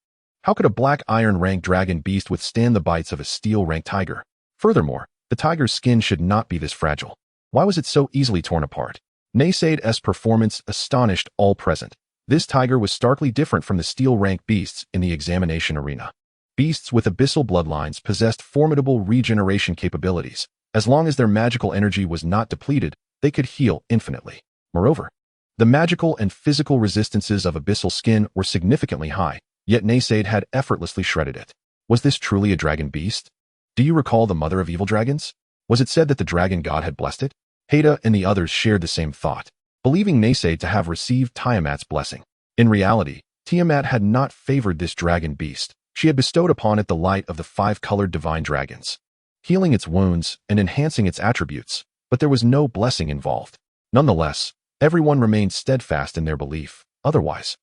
How could a black iron rank dragon beast withstand the bites of a steel rank tiger? Furthermore, the tiger's skin should not be this fragile. Why was it so easily torn apart? Naysaid's performance astonished all present. This tiger was starkly different from the steel rank beasts in the examination arena. Beasts with abyssal bloodlines possessed formidable regeneration capabilities. As long as their magical energy was not depleted, they could heal infinitely. Moreover, the magical and physical resistances of abyssal skin were significantly high, yet Naysaid had effortlessly shredded it. Was this truly a dragon beast? Do you recall the mother of evil dragons? Was it said that the dragon god had blessed it? Haida and the others shared the same thought, believing Naysaid to have received Tiamat's blessing. In reality, Tiamat had not favored this dragon beast. She had bestowed upon it the light of the 5-colored divine dragons, healing its wounds and enhancing its attributes, but there was no blessing involved. Nonetheless, everyone remained steadfast in their belief. Otherwise,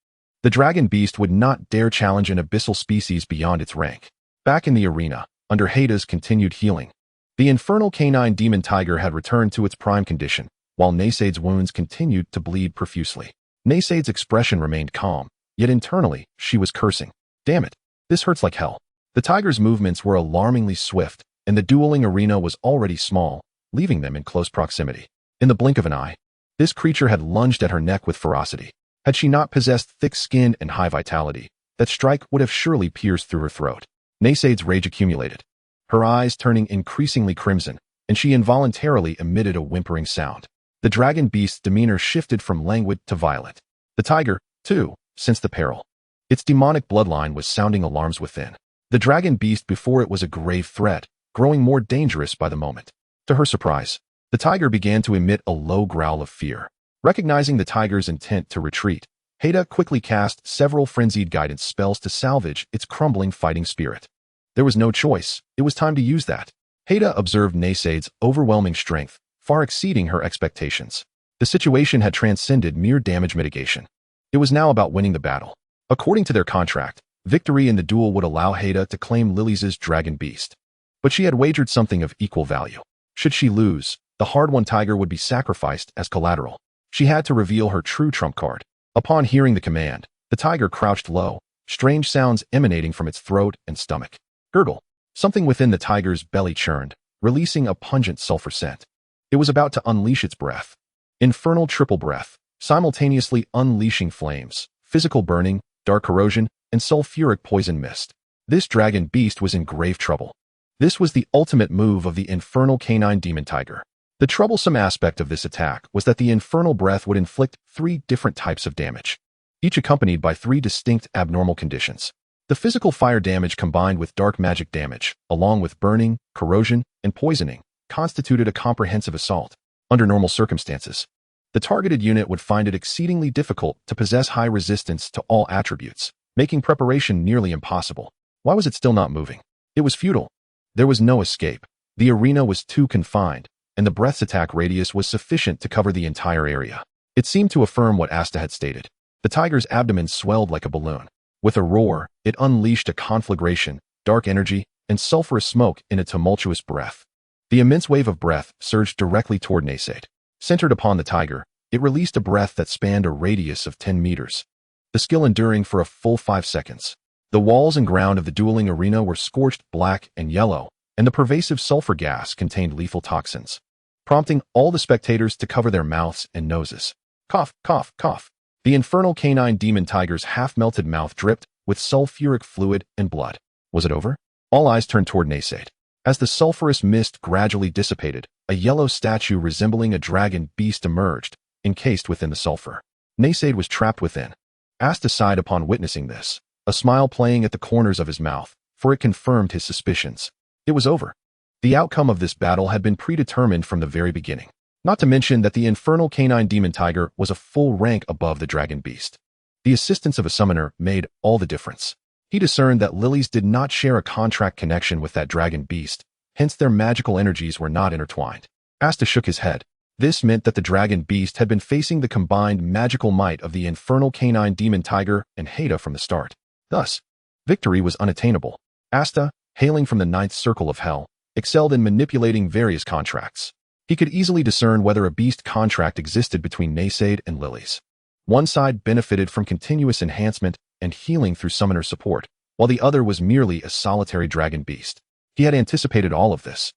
the dragon beast would not dare challenge an abyssal species beyond its rank. Back in the arena, under Haida's continued healing, the infernal canine demon tiger had returned to its prime condition, while Naysaid's wounds continued to bleed profusely. Naysaid's expression remained calm, yet internally, she was cursing. Damn it, this hurts like hell. The tiger's movements were alarmingly swift, and the dueling arena was already small, leaving them in close proximity. In the blink of an eye, this creature had lunged at her neck with ferocity. Had she not possessed thick skin and high vitality, that strike would have surely pierced through her throat. Naysaid's rage accumulated, her eyes turning increasingly crimson, and she involuntarily emitted a whimpering sound. The dragon beast's demeanor shifted from languid to violent. The tiger, too, sensed the peril. Its demonic bloodline was sounding alarms within. The dragon beast before it was a grave threat, growing more dangerous by the moment. To her surprise, the tiger began to emit a low growl of fear. Recognizing the tiger's intent to retreat, Haida quickly cast several frenzied guidance spells to salvage its crumbling fighting spirit. There was no choice, it was time to use that. Haida observed Naysaid's overwhelming strength, far exceeding her expectations. The situation had transcended mere damage mitigation. It was now about winning the battle. According to their contract, victory in the duel would allow Haida to claim Lily's dragon beast. But she had wagered something of equal value. Should she lose, the hard-won tiger would be sacrificed as collateral. She had to reveal her true trump card. Upon hearing the command, the tiger crouched low, strange sounds emanating from its throat and stomach. Gurgle. Something within the tiger's belly churned, releasing a pungent sulfur scent. It was about to unleash its breath. Infernal triple breath, simultaneously unleashing flames, physical burning, dark corrosion, and sulfuric poison mist. This dragon beast was in grave trouble. This was the ultimate move of the infernal canine demon tiger. The troublesome aspect of this attack was that the infernal breath would inflict 3 different types of damage, each accompanied by 3 distinct abnormal conditions. The physical fire damage combined with dark magic damage, along with burning, corrosion, and poisoning, constituted a comprehensive assault. Under normal circumstances, the targeted unit would find it exceedingly difficult to possess high resistance to all attributes, making preparation nearly impossible. Why was it still not moving? It was futile. There was no escape. The arena was too confined, and the breath's attack radius was sufficient to cover the entire area. It seemed to affirm what Asta had stated. The tiger's abdomen swelled like a balloon. With a roar, it unleashed a conflagration, dark energy, and sulfurous smoke in a tumultuous breath. The immense wave of breath surged directly toward Naysaid. Centered upon the tiger, it released a breath that spanned a radius of 10 meters. The skill enduring for a full 5 seconds. The walls and ground of the dueling arena were scorched black and yellow, and the pervasive sulfur gas contained lethal toxins, prompting all the spectators to cover their mouths and noses. Cough, cough, cough. The infernal canine demon tiger's half-melted mouth dripped with sulfuric fluid and blood. Was it over? All eyes turned toward Naysaid. As the sulfurous mist gradually dissipated, a yellow statue resembling a dragon beast emerged, encased within the sulfur. Naysaid was trapped within. Asta sighed upon witnessing this, a smile playing at the corners of his mouth, for it confirmed his suspicions. It was over. The outcome of this battle had been predetermined from the very beginning. Not to mention that the infernal canine demon tiger was a full rank above the dragon beast. The assistance of a summoner made all the difference. He discerned that lilies did not share a contract connection with that dragon beast, hence their magical energies were not intertwined. Asta shook his head. This meant that the dragon beast had been facing the combined magical might of the infernal canine demon tiger and Haida from the start. Thus, victory was unattainable. Asta, hailing from the 9th circle of hell, excelled in manipulating various contracts. He could easily discern whether a beast contract existed between Naysaid and lilies. One side benefited from continuous enhancement and healing through summoner support, while the other was merely a solitary dragon beast. He had anticipated all of this,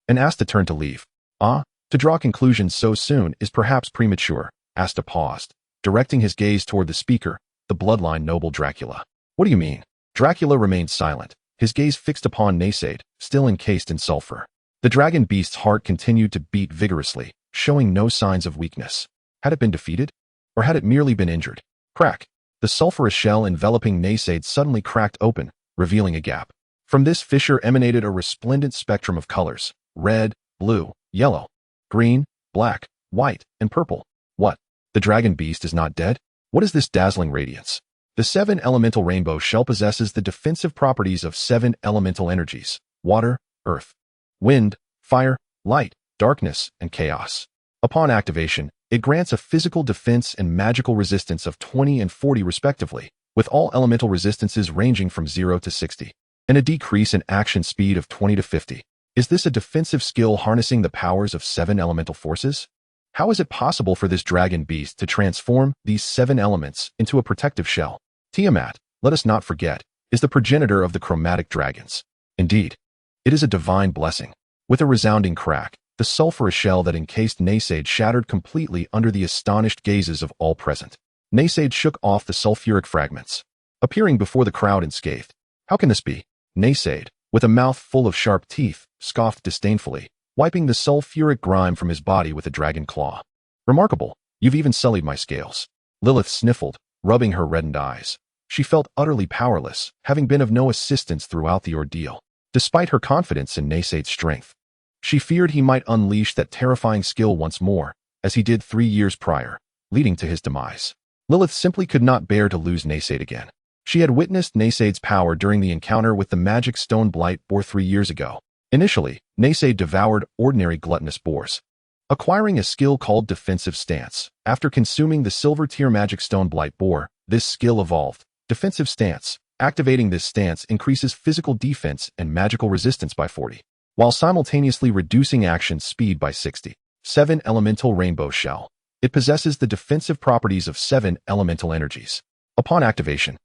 and Asta turned to leave. To draw conclusions so soon is perhaps premature. Asta paused, directing his gaze toward the speaker, the bloodline noble Dracula. What do you mean? Dracula remained silent, his gaze fixed upon Naysaid, still encased in sulfur. The dragon beast's heart continued to beat vigorously, showing no signs of weakness. Had it been defeated? Or had it merely been injured? Crack! The sulfurous shell enveloping Naysaid suddenly cracked open, revealing a gap. From this fissure emanated a resplendent spectrum of colors: red, blue, yellow, green, black, white, and purple. What? The dragon beast is not dead? What is this dazzling radiance? The 7 elemental rainbow shell possesses the defensive properties of 7 elemental energies: water, earth, wind, fire, light, darkness, and chaos. Upon activation, it grants a physical defense and magical resistance of 20 and 40 respectively, with all elemental resistances ranging from 0 to 60, and a decrease in action speed of 20 to 50. Is this a defensive skill harnessing the powers of 7 elemental forces? How is it possible for this dragon beast to transform these 7 elements into a protective shell? Tiamat, let us not forget, is the progenitor of the chromatic dragons. Indeed, it is a divine blessing. With a resounding crack, the sulphurous shell that encased Naysaid shattered completely under the astonished gazes of all present. Naysaid shook off the sulphuric fragments, appearing before the crowd unscathed. How can this be? Naysaid, with a mouth full of sharp teeth, scoffed disdainfully, wiping the sulphuric grime from his body with a dragon claw. Remarkable, you've even sullied my scales. Lilith sniffled, rubbing her reddened eyes. She felt utterly powerless, having been of no assistance throughout the ordeal. Despite her confidence in Naysaid's strength, she feared he might unleash that terrifying skill once more, as he did 3 years prior, leading to his demise. Lilith simply could not bear to lose Naysaid again. She had witnessed Naysaid's power during the encounter with the magic stone blight boar 3 years ago. Initially, Naysaid devoured ordinary gluttonous boars, acquiring a skill called defensive stance. After consuming the silver tier magic stone blight boar, this skill evolved. Defensive stance. Activating this stance increases physical defense and magical resistance by 40, while simultaneously reducing action speed by 60. 7 Elemental Rainbow Shell. It possesses the defensive properties of 7 elemental energies. Upon activation,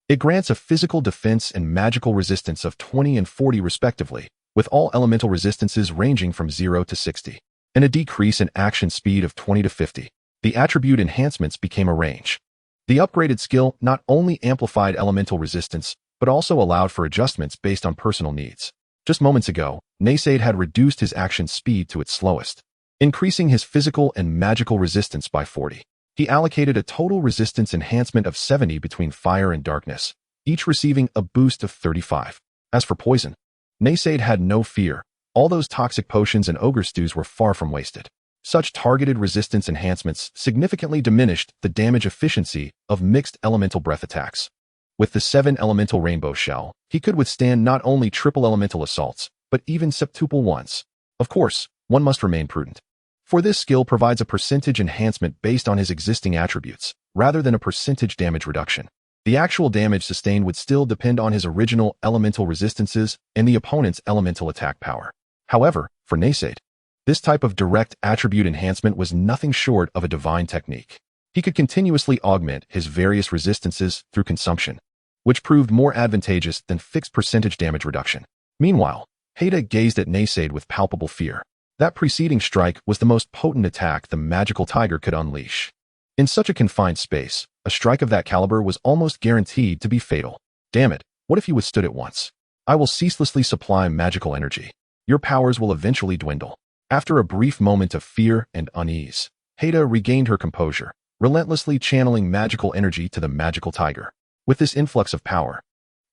it grants a physical defense and magical resistance of 20 and 40 respectively, with all elemental resistances ranging from 0 to 60, and a decrease in action speed of 20 to 50. The attribute enhancements became a range. The upgraded skill not only amplified elemental resistance, but also allowed for adjustments based on personal needs. Just moments ago, Naysaid had reduced his action speed to its slowest, increasing his physical and magical resistance by 40. He allocated a total resistance enhancement of 70 between fire and darkness, each receiving a boost of 35. As for poison, Naysaid had no fear. All those toxic potions and ogre stews were far from wasted. Such targeted resistance enhancements significantly diminished the damage efficiency of mixed elemental breath attacks. With the 7 Elemental Rainbow Shell, he could withstand not only triple elemental assaults, but even septuple ones. Of course, one must remain prudent, for this skill provides a percentage enhancement based on his existing attributes, rather than a percentage damage reduction. The actual damage sustained would still depend on his original elemental resistances and the opponent's elemental attack power. However, for Naysaid, this type of direct attribute enhancement was nothing short of a divine technique. He could continuously augment his various resistances through consumption, which proved more advantageous than fixed percentage damage reduction. Meanwhile, Haida gazed at Naysaid with palpable fear. That preceding strike was the most potent attack the magical tiger could unleash. In such a confined space, a strike of that caliber was almost guaranteed to be fatal. Damn it, what if he withstood it once? I will ceaselessly supply magical energy. Your powers will eventually dwindle. After a brief moment of fear and unease, Haida regained her composure, relentlessly channeling magical energy to the magical tiger. With this influx of power,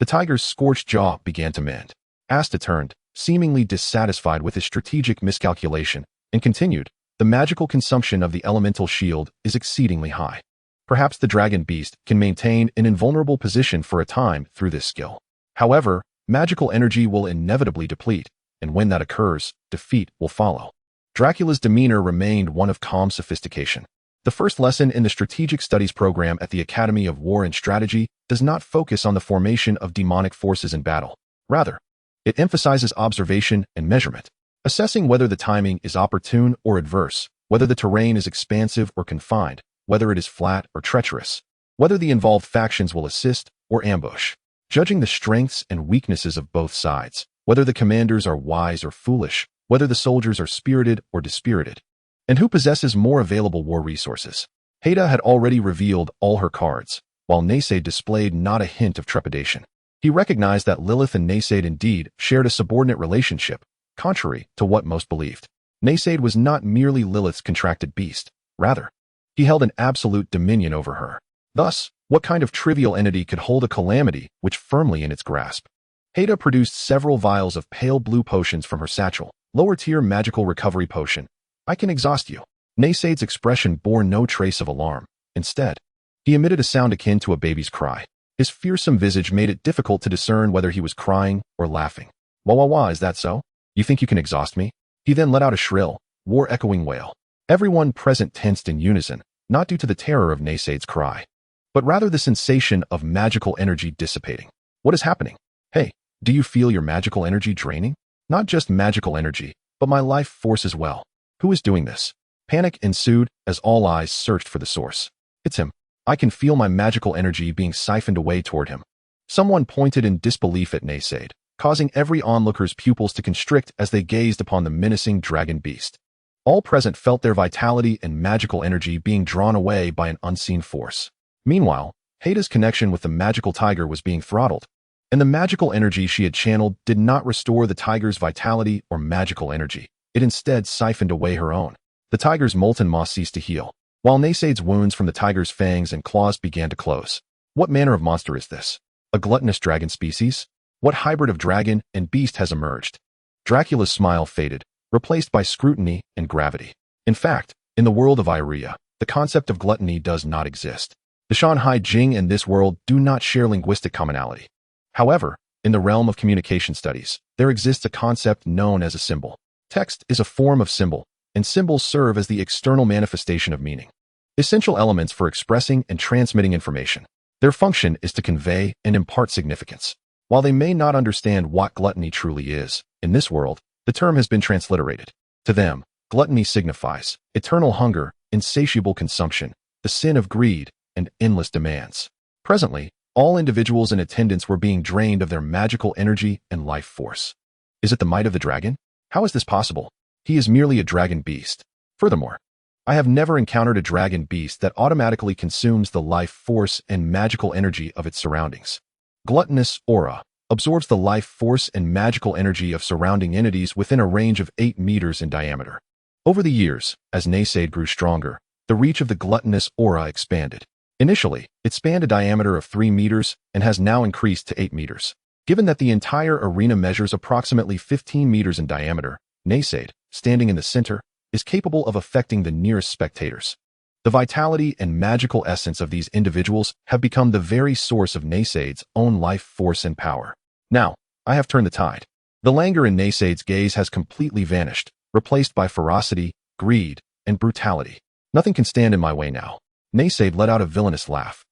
the tiger's scorched jaw began to mend. Asta turned, seemingly dissatisfied with his strategic miscalculation, and continued, "The magical consumption of the elemental shield is exceedingly high. Perhaps the dragon beast can maintain an invulnerable position for a time through this skill. However, magical energy will inevitably deplete, and when that occurs, defeat will follow." Dracula's demeanor remained one of calm sophistication. The first lesson in the Strategic Studies program at the Academy of War and Strategy does not focus on the formation of demonic forces in battle. Rather, it emphasizes observation and measurement, assessing whether the timing is opportune or adverse, whether the terrain is expansive or confined, whether it is flat or treacherous, whether the involved factions will assist or ambush, judging the strengths and weaknesses of both sides, whether the commanders are wise or foolish, whether the soldiers are spirited or dispirited, and who possesses more available war resources. Haida had already revealed all her cards, while Naysaid displayed not a hint of trepidation. He recognized that Lilith and Naysaid indeed shared a subordinate relationship, contrary to what most believed. Naysaid was not merely Lilith's contracted beast. Rather, he held an absolute dominion over her. Thus, what kind of trivial entity could hold a calamity which firmly in its grasp? Haida produced several vials of pale blue potions from her satchel. Lower-tier magical recovery potion. I can exhaust you. Naysaid's expression bore no trace of alarm. Instead, he emitted a sound akin to a baby's cry. His fearsome visage made it difficult to discern whether he was crying or laughing. Wah wah wah, is that so? You think you can exhaust me? He then let out a shrill, war-echoing wail. Everyone present tensed in unison, not due to the terror of Naysaid's cry, but rather the sensation of magical energy dissipating. What is happening? Hey, do you feel your magical energy draining? Not just magical energy, but my life force as well. Who is doing this? Panic ensued as all eyes searched for the source. It's him. I can feel my magical energy being siphoned away toward him. Someone pointed in disbelief at Naysaid, causing every onlooker's pupils to constrict as they gazed upon the menacing dragon beast. All present felt their vitality and magical energy being drawn away by an unseen force. Meanwhile, Heida's connection with the magical tiger was being throttled, and the magical energy she had channeled did not restore the tiger's vitality or magical energy. It instead siphoned away her own. The tiger's molten maw ceased to heal, while Naysaid's wounds from the tiger's fangs and claws began to close. What manner of monster is this? A gluttonous dragon species? What hybrid of dragon and beast has emerged? Dracula's smile faded, replaced by scrutiny and gravity. In fact, in the world of Elryia, the concept of gluttony does not exist. The Shan Hai Jing and this world do not share linguistic commonality. However, in the realm of communication studies, there exists a concept known as a symbol. Text is a form of symbol, and symbols serve as the external manifestation of meaning. Essential elements for expressing and transmitting information. Their function is to convey and impart significance. While they may not understand what gluttony truly is, in this world, the term has been transliterated. To them, gluttony signifies eternal hunger, insatiable consumption, the sin of greed, and endless demands. Presently, all individuals in attendance were being drained of their magical energy and life force. Is it the might of the dragon? How is this possible? He is merely a dragon beast. Furthermore, I have never encountered a dragon beast that automatically consumes the life force and magical energy of its surroundings. Gluttonous aura absorbs the life force and magical energy of surrounding entities within a range of 8 meters in diameter. Over the years, as Naysaid grew stronger, the reach of the gluttonous aura expanded. Initially, it spanned a diameter of 3 meters and has now increased to 8 meters. Given that the entire arena measures approximately 15 meters in diameter, Naysaid, standing in the center, is capable of affecting the nearest spectators. The vitality and magical essence of these individuals have become the very source of Naysaid's own life force and power. Now, I have turned the tide. The languor in Naysaid's gaze has completely vanished, replaced by ferocity, greed, and brutality. Nothing can stand in my way now. Naysaid let out a villainous laugh.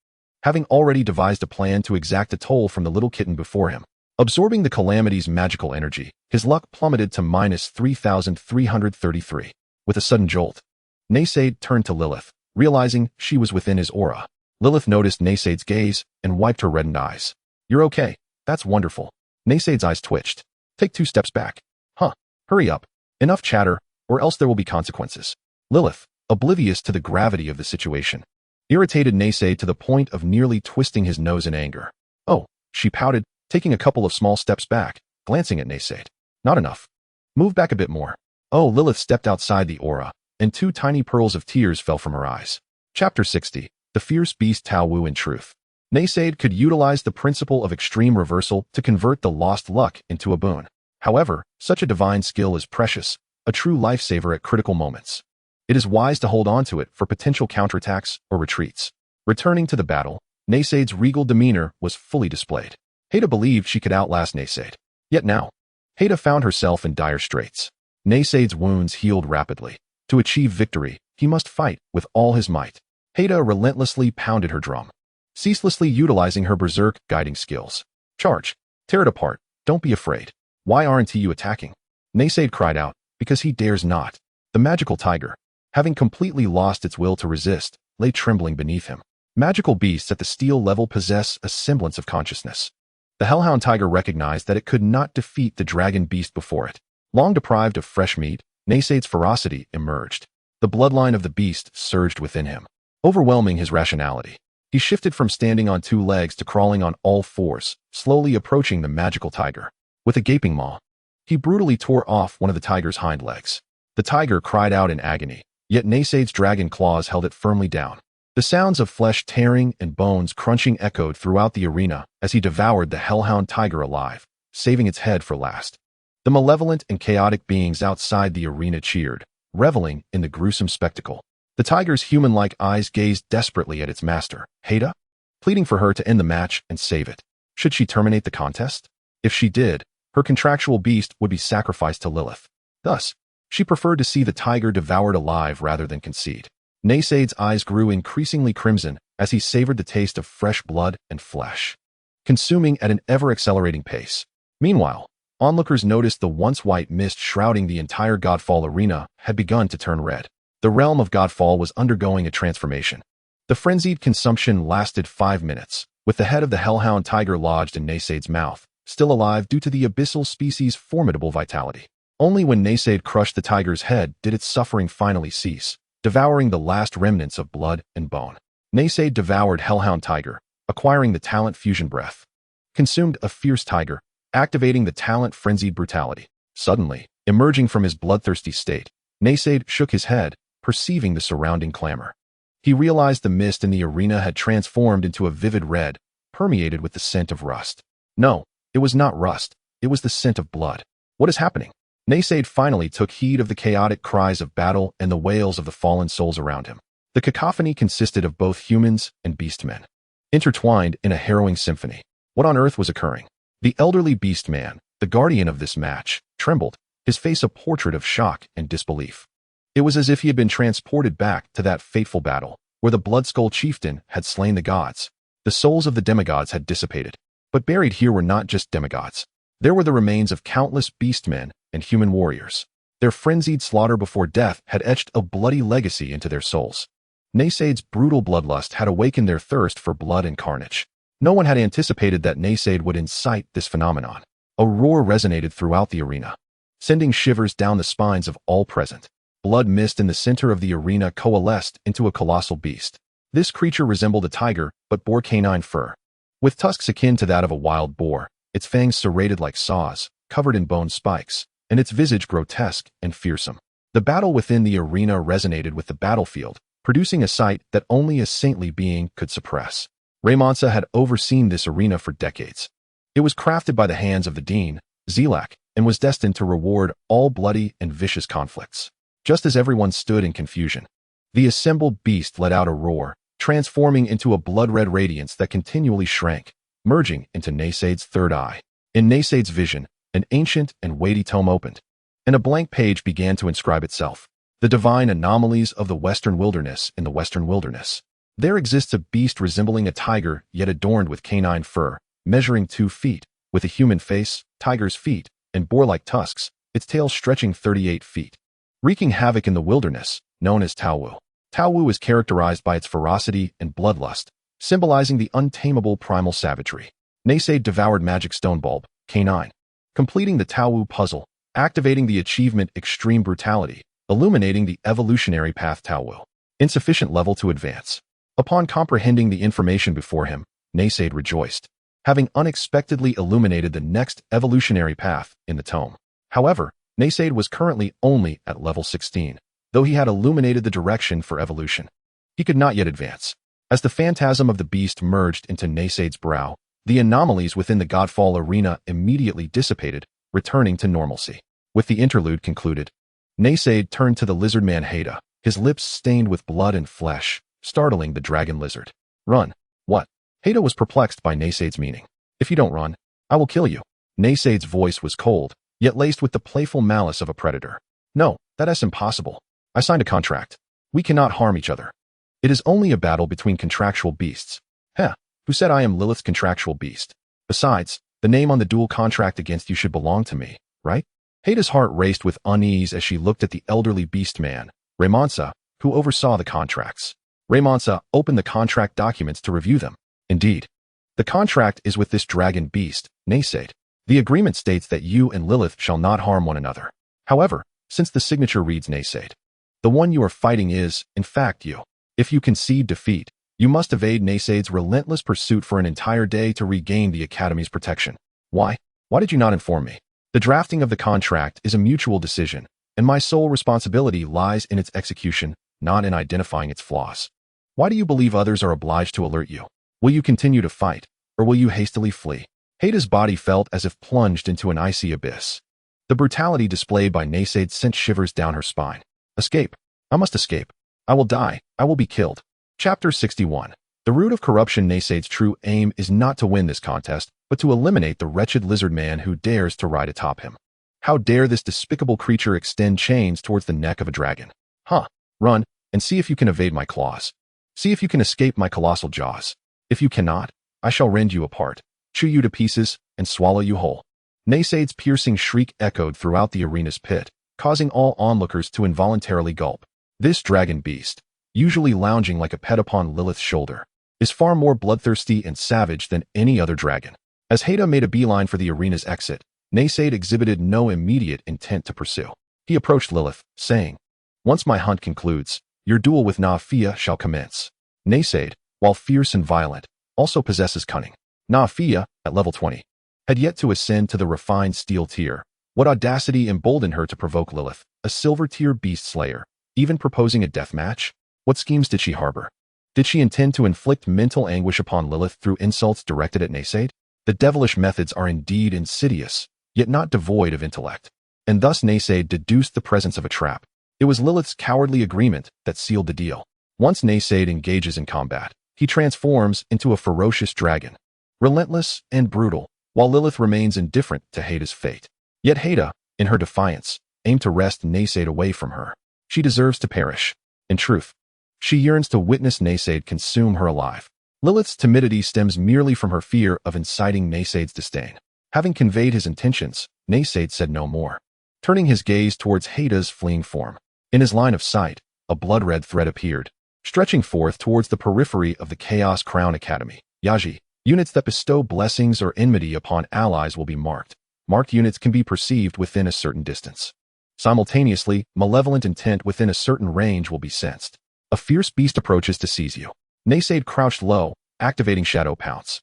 Having already devised a plan to exact a toll from the little kitten before him, absorbing the calamity's magical energy, his luck plummeted to minus 3,333. With a sudden jolt, Naysaid turned to Lilith, realizing she was within his aura. Lilith noticed Naysaid's gaze and wiped her reddened eyes. You're okay. That's wonderful. Naysaid's eyes twitched. Take 2 steps back. Huh. Hurry up. Enough chatter, or else there will be consequences. Lilith, oblivious to the gravity of the situation, irritated Naysaid to the point of nearly twisting his nose in anger. Oh, she pouted, taking a couple of small steps back, glancing at Naysaid. Not enough. Move back a bit more. Oh, Lilith stepped outside the aura, and 2 tiny pearls of tears fell from her eyes. Chapter 60. The Fierce Beast Tao Wu in Truth. Naysaid could utilize the principle of extreme reversal to convert the lost luck into a boon. However, such a divine skill is precious, a true lifesaver at critical moments. It is wise to hold on to it for potential counterattacks or retreats. Returning to the battle, Naysaid's regal demeanor was fully displayed. Haida believed she could outlast Naysaid. Yet now, Haida found herself in dire straits. Naysaid's wounds healed rapidly. To achieve victory, he must fight with all his might. Haida relentlessly pounded her drum, ceaselessly utilizing her berserk guiding skills. Charge. Tear it apart. Don't be afraid. Why aren't you attacking? Naysaid cried out, because he dares not. The magical tiger, having completely lost its will to resist, lay trembling beneath him. Magical beasts at the steel level possess a semblance of consciousness. The hellhound tiger recognized that it could not defeat the dragon beast before it. Long deprived of fresh meat, Naysaid's ferocity emerged. The bloodline of the beast surged within him, overwhelming his rationality. He shifted from standing on 2 legs to crawling on all 4s, slowly approaching the magical tiger. With a gaping maw, he brutally tore off one of the tiger's hind legs. The tiger cried out in agony, yet Naysaid's dragon claws held it firmly down. The sounds of flesh tearing and bones crunching echoed throughout the arena as he devoured the hellhound tiger alive, saving its head for last. The malevolent and chaotic beings outside the arena cheered, reveling in the gruesome spectacle. The tiger's human-like eyes gazed desperately at its master, Haida, pleading for her to end the match and save it. Should she terminate the contest? If she did, her contractual beast would be sacrificed to Lilith. Thus, she preferred to see the tiger devoured alive rather than concede. Naysaid's eyes grew increasingly crimson as he savored the taste of fresh blood and flesh, consuming at an ever-accelerating pace. Meanwhile, onlookers noticed the once white mist shrouding the entire Godfall arena had begun to turn red. The realm of Godfall was undergoing a transformation. The frenzied consumption lasted 5 minutes, with the head of the hellhound tiger lodged in Naysaid's mouth, still alive due to the abyssal species' formidable vitality. Only when Naysaid crushed the tiger's head did its suffering finally cease, devouring the last remnants of blood and bone. Naysaid devoured hellhound tiger, acquiring the talent fusion breath. Consumed a fierce tiger, activating the talent frenzied brutality. Suddenly, emerging from his bloodthirsty state, Naysaid shook his head, perceiving the surrounding clamor. He realized the mist in the arena had transformed into a vivid red, permeated with the scent of rust. No, it was not rust, it was the scent of blood. What is happening? Naysaid finally took heed of the chaotic cries of battle and the wails of the fallen souls around him. The cacophony consisted of both humans and beastmen, intertwined in a harrowing symphony. What on earth was occurring? The elderly beastman, the guardian of this match, trembled, his face a portrait of shock and disbelief. It was as if he had been transported back to that fateful battle, where the Bloodskull chieftain had slain the gods. The souls of the demigods had dissipated. But buried here were not just demigods. There were the remains of countless beastmen and human warriors. Their frenzied slaughter before death had etched a bloody legacy into their souls. Naysaid's brutal bloodlust had awakened their thirst for blood and carnage. No one had anticipated that Naysaid would incite this phenomenon. A roar resonated throughout the arena, sending shivers down the spines of all present. Blood mist in the center of the arena coalesced into a colossal beast. This creature resembled a tiger, but bore canine fur. With tusks akin to that of a wild boar, its fangs serrated like saws, covered in bone spikes, and its visage grotesque and fearsome. The battle within the arena resonated with the battlefield, producing a sight that only a saintly being could suppress. Raymonsa had overseen this arena for decades. It was crafted by the hands of the Dean, Zelak, and was destined to reward all bloody and vicious conflicts. Just as everyone stood in confusion, the assembled beast let out a roar, transforming into a blood-red radiance that continually shrank, merging into Naysaid's third eye. In Naysaid's vision, an ancient and weighty tome opened, and a blank page began to inscribe itself. The divine anomalies of the Western Wilderness in the Western Wilderness. There exists a beast resembling a tiger, yet adorned with canine fur, measuring 2 feet, with a human face, tiger's feet, and boar-like tusks, its tail stretching 38 feet. Wreaking havoc in the wilderness, known as Taowu. Taowu is characterized by its ferocity and bloodlust, symbolizing the untamable primal savagery. Naysaid devoured magic stone bulb, K9, completing the Taowu puzzle, activating the achievement extreme brutality, illuminating the evolutionary path Taowu. Insufficient level to advance. Upon comprehending the information before him, Naysaid rejoiced, having unexpectedly illuminated the next evolutionary path in the tome. However, Naysaid was currently only at level 16, though he had illuminated the direction for evolution. He could not yet advance. As the phantasm of the beast merged into Naysaid's brow, the anomalies within the Godfall arena immediately dissipated, returning to normalcy. With the interlude concluded, Naysaid turned to the lizard man Haida, his lips stained with blood and flesh, startling the dragon lizard. Run. What? Haida was perplexed by Naysaid's meaning. If you don't run, I will kill you. Naysaid's voice was cold, yet laced with the playful malice of a predator. No, that is impossible. I signed a contract. We cannot harm each other. It is only a battle between contractual beasts. Heh, who said I am Lilith's contractual beast? Besides, the name on the dual contract against you should belong to me, right? Haida's heart raced with unease as she looked at the elderly beast man, Raymonsa, who oversaw the contracts. Raymonsa opened the contract documents to review them. Indeed, the contract is with this dragon beast, Naysaid. The agreement states that you and Lilith shall not harm one another. However, since the signature reads Naysaid, the one you are fighting is, in fact, you. If you concede defeat, you must evade Naysaid's relentless pursuit for an entire day to regain the Academy's protection. Why? Why did you not inform me? The drafting of the contract is a mutual decision, and my sole responsibility lies in its execution, not in identifying its flaws. Why do you believe others are obliged to alert you? Will you continue to fight, or will you hastily flee? Haida's body felt as if plunged into an icy abyss. The brutality displayed by Naysaid sent shivers down her spine. Escape. I must escape. I will die. I will be killed. Chapter 61. The root of corruption. Naysaid's true aim is not to win this contest, but to eliminate the wretched lizard man who dares to ride atop him. How dare this despicable creature extend chains towards the neck of a dragon? Huh. Run, and see if you can evade my claws. See if you can escape my colossal jaws. If you cannot, I shall rend you apart, chew you to pieces, and swallow you whole. Naysaid's piercing shriek echoed throughout the arena's pit, causing all onlookers to involuntarily gulp. This dragon beast, usually lounging like a pet upon Lilith's shoulder, is far more bloodthirsty and savage than any other dragon. As Haida made a beeline for the arena's exit, Naysaid exhibited no immediate intent to pursue. He approached Lilith, saying, "Once my hunt concludes, your duel with Naafia shall commence." Naysaid, while fierce and violent, also possesses cunning. Naafia, at level 20, had yet to ascend to the refined steel tier. What audacity emboldened her to provoke Lilith, a silver tier beast slayer, even proposing a death match? What schemes did she harbor? Did she intend to inflict mental anguish upon Lilith through insults directed at Naysaid? The devilish methods are indeed insidious, yet not devoid of intellect. And thus Naysaid deduced the presence of a trap. It was Lilith's cowardly agreement that sealed the deal. Once Naysaid engages in combat, he transforms into a ferocious dragon, relentless and brutal, while Lilith remains indifferent to Haida's fate. Yet Haida, in her defiance, aimed to wrest Naysaid away from her. She deserves to perish. In truth, she yearns to witness Naysaid consume her alive. Lilith's timidity stems merely from her fear of inciting Naysaid's disdain. Having conveyed his intentions, Naysaid said no more, turning his gaze towards Haida's fleeing form. In his line of sight, a blood-red thread appeared, stretching forth towards the periphery of the Chaos Crown Academy. Yaji, units that bestow blessings or enmity upon allies will be marked. Marked units can be perceived within a certain distance. Simultaneously, malevolent intent within a certain range will be sensed. A fierce beast approaches to seize you. Naysaid crouched low, activating Shadow Pounce,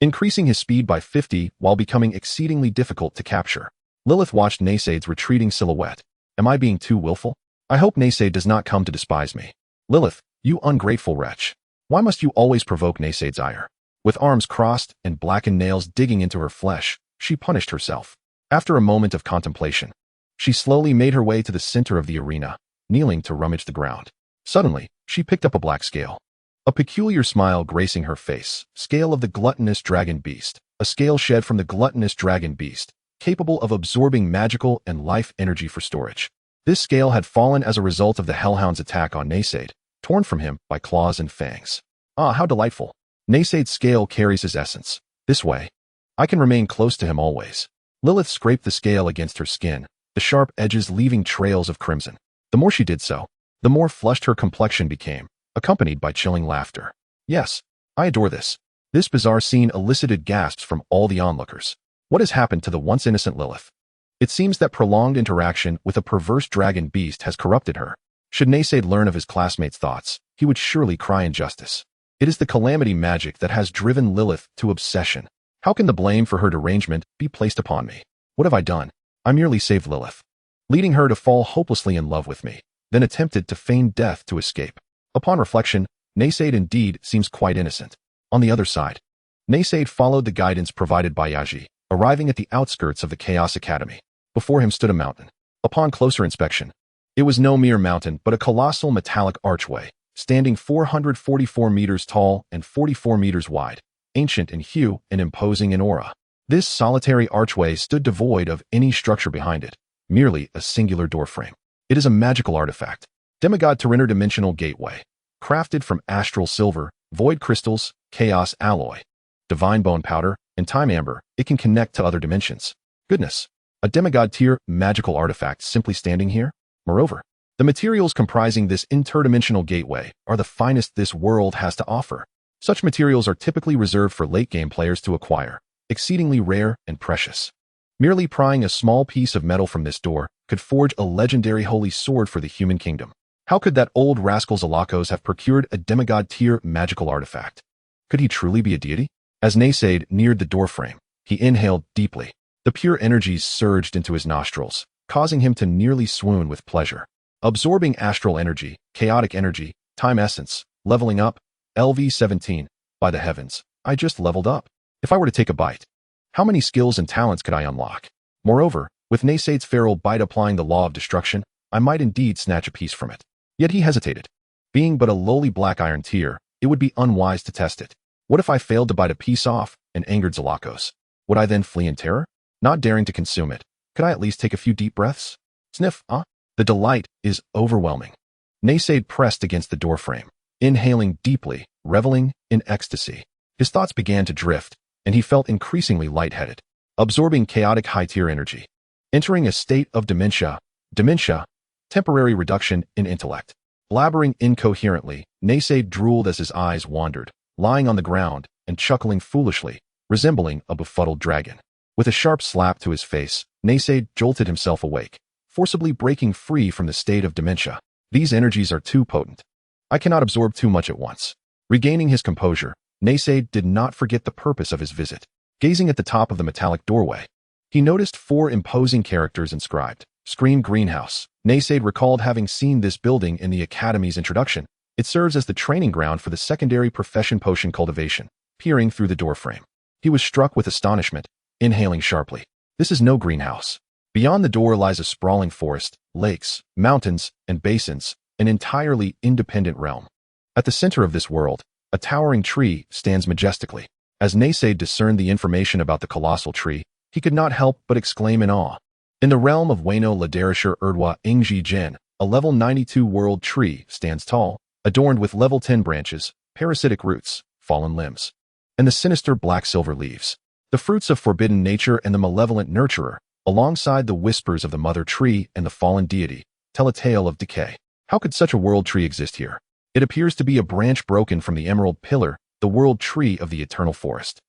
increasing his speed by 50 while becoming exceedingly difficult to capture. Lilith watched Naysaid's retreating silhouette. Am I being too willful? I hope Naysaid does not come to despise me. Lilith, you ungrateful wretch. Why must you always provoke Naysaid's ire? With arms crossed and blackened nails digging into her flesh, she punished herself. After a moment of contemplation, she slowly made her way to the center of the arena, kneeling to rummage the ground. Suddenly, she picked up a black scale. A peculiar smile gracing her face. Scale of the gluttonous dragon beast. A scale shed from the gluttonous dragon beast, capable of absorbing magical and life energy for storage. This scale had fallen as a result of the Hellhound's attack on Naysaid, torn from him by claws and fangs. Ah, how delightful. Naysaid's scale carries his essence. This way, I can remain close to him always. Lilith scraped the scale against her skin, the sharp edges leaving trails of crimson. The more she did so, the more flushed her complexion became, accompanied by chilling laughter. Yes, I adore this. This bizarre scene elicited gasps from all the onlookers. What has happened to the once innocent Lilith? It seems that prolonged interaction with a perverse dragon beast has corrupted her. Should Naysaid learn of his classmate's thoughts, he would surely cry injustice. It is the calamity magic that has driven Lilith to obsession. How can the blame for her derangement be placed upon me? What have I done? I merely saved Lilith, leading her to fall hopelessly in love with me, then attempted to feign death to escape. Upon reflection, Naysaid indeed seems quite innocent. On the other side, Naysaid followed the guidance provided by Yaji, arriving at the outskirts of the Chaos Academy. Before him stood a mountain. Upon closer inspection, it was no mere mountain but a colossal metallic archway, standing 444 meters tall and 44 meters wide, ancient in hue and imposing in aura. This solitary archway stood devoid of any structure behind it, merely a singular doorframe. It is a magical artifact, demigod to interdimensional gateway, crafted from astral silver, void crystals, chaos alloy, divine bone powder, and time amber. It can connect to other dimensions. Goodness, a demigod tier magical artifact simply standing here? Moreover, the materials comprising this interdimensional gateway are the finest this world has to offer. Such materials are typically reserved for late-game players to acquire, exceedingly rare and precious. Merely prying a small piece of metal from this door could forge a legendary holy sword for the human kingdom. How could that old rascal Zalakos have procured a demigod tier magical artifact? Could he truly be a deity? As Naysaid neared the doorframe, he inhaled deeply. The pure energies surged into his nostrils, causing him to nearly swoon with pleasure. Absorbing astral energy, chaotic energy, time essence, leveling up, LV17. By the heavens, I just leveled up. If I were to take a bite, how many skills and talents could I unlock? Moreover, with Naysaid's feral bite applying the law of destruction, I might indeed snatch a piece from it. Yet he hesitated. Being but a lowly black iron tier, it would be unwise to test it. What if I failed to bite a piece off and angered Zalakos? Would I then flee in terror? Not daring to consume it, could I at least take a few deep breaths? Sniff, The delight is overwhelming. Naysaid pressed against the doorframe, inhaling deeply, reveling in ecstasy. His thoughts began to drift, and he felt increasingly lightheaded, absorbing chaotic high-tier energy. Entering a state of dementia, temporary reduction in intellect. Blabbering incoherently, Naysaid drooled as his eyes wandered, lying on the ground and chuckling foolishly, resembling a befuddled dragon. With a sharp slap to his face, Naysaid jolted himself awake, forcibly breaking free from the state of dementia. These energies are too potent. I cannot absorb too much at once. Regaining his composure, Naysaid did not forget the purpose of his visit. Gazing at the top of the metallic doorway, he noticed 4 imposing characters inscribed. Scream Greenhouse. Naysaid recalled having seen this building in the Academy's introduction. It serves as the training ground for the secondary profession potion cultivation. Peering through the doorframe, he was struck with astonishment, inhaling sharply. This is no greenhouse. Beyond the door lies a sprawling forest, lakes, mountains, and basins, an entirely independent realm. At the center of this world, a towering tree stands majestically. As Naysaid discerned the information about the colossal tree, he could not help but exclaim in awe. In the realm of Wayno Laderasher Erdwa Ingji Jin, a level 92 world tree stands tall, adorned with level 10 branches, parasitic roots, fallen limbs, and the sinister black-silver leaves. The fruits of forbidden nature and the malevolent nurturer, alongside the whispers of the mother tree and the fallen deity, tell a tale of decay. How could such a world tree exist here? It appears to be a branch broken from the emerald pillar, the world tree of the eternal forest.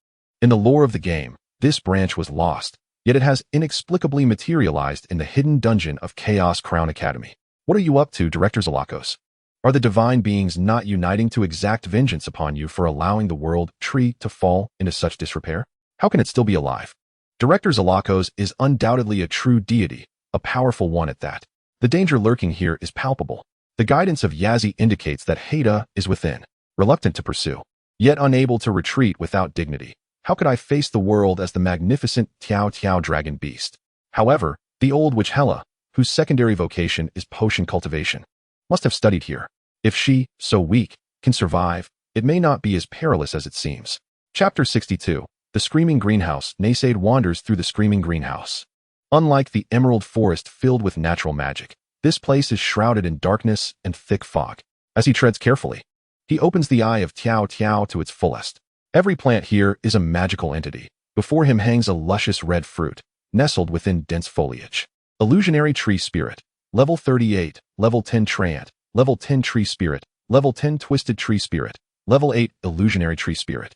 In the lore of the game, this branch was lost, yet it has inexplicably materialized in the hidden dungeon of Chaos Crown Academy. What are you up to, Director Zalakos? Are the divine beings not uniting to exact vengeance upon you for allowing the world tree to fall into such disrepair? How can it still be alive? Director Zalakos is undoubtedly a true deity, a powerful one at that. The danger lurking here is palpable. The guidance of Yazi indicates that Haida is within, reluctant to pursue, yet unable to retreat without dignity. How could I face the world as the magnificent Taotie dragon beast? However, the old witch Hela, whose secondary vocation is potion cultivation, must have studied here. If she, so weak, can survive, it may not be as perilous as it seems. Chapter 62. The Screaming Greenhouse. Naysaid wanders through the Screaming Greenhouse. Unlike the emerald forest filled with natural magic, this place is shrouded in darkness and thick fog. As he treads carefully, he opens the eye of Taotie to its fullest. Every plant here is a magical entity. Before him hangs a luscious red fruit, nestled within dense foliage. Illusionary Tree Spirit. Level 38, Level 10 Trant, Level 10 Tree Spirit, Level 10 Twisted Tree Spirit, Level 8 Illusionary Tree Spirit.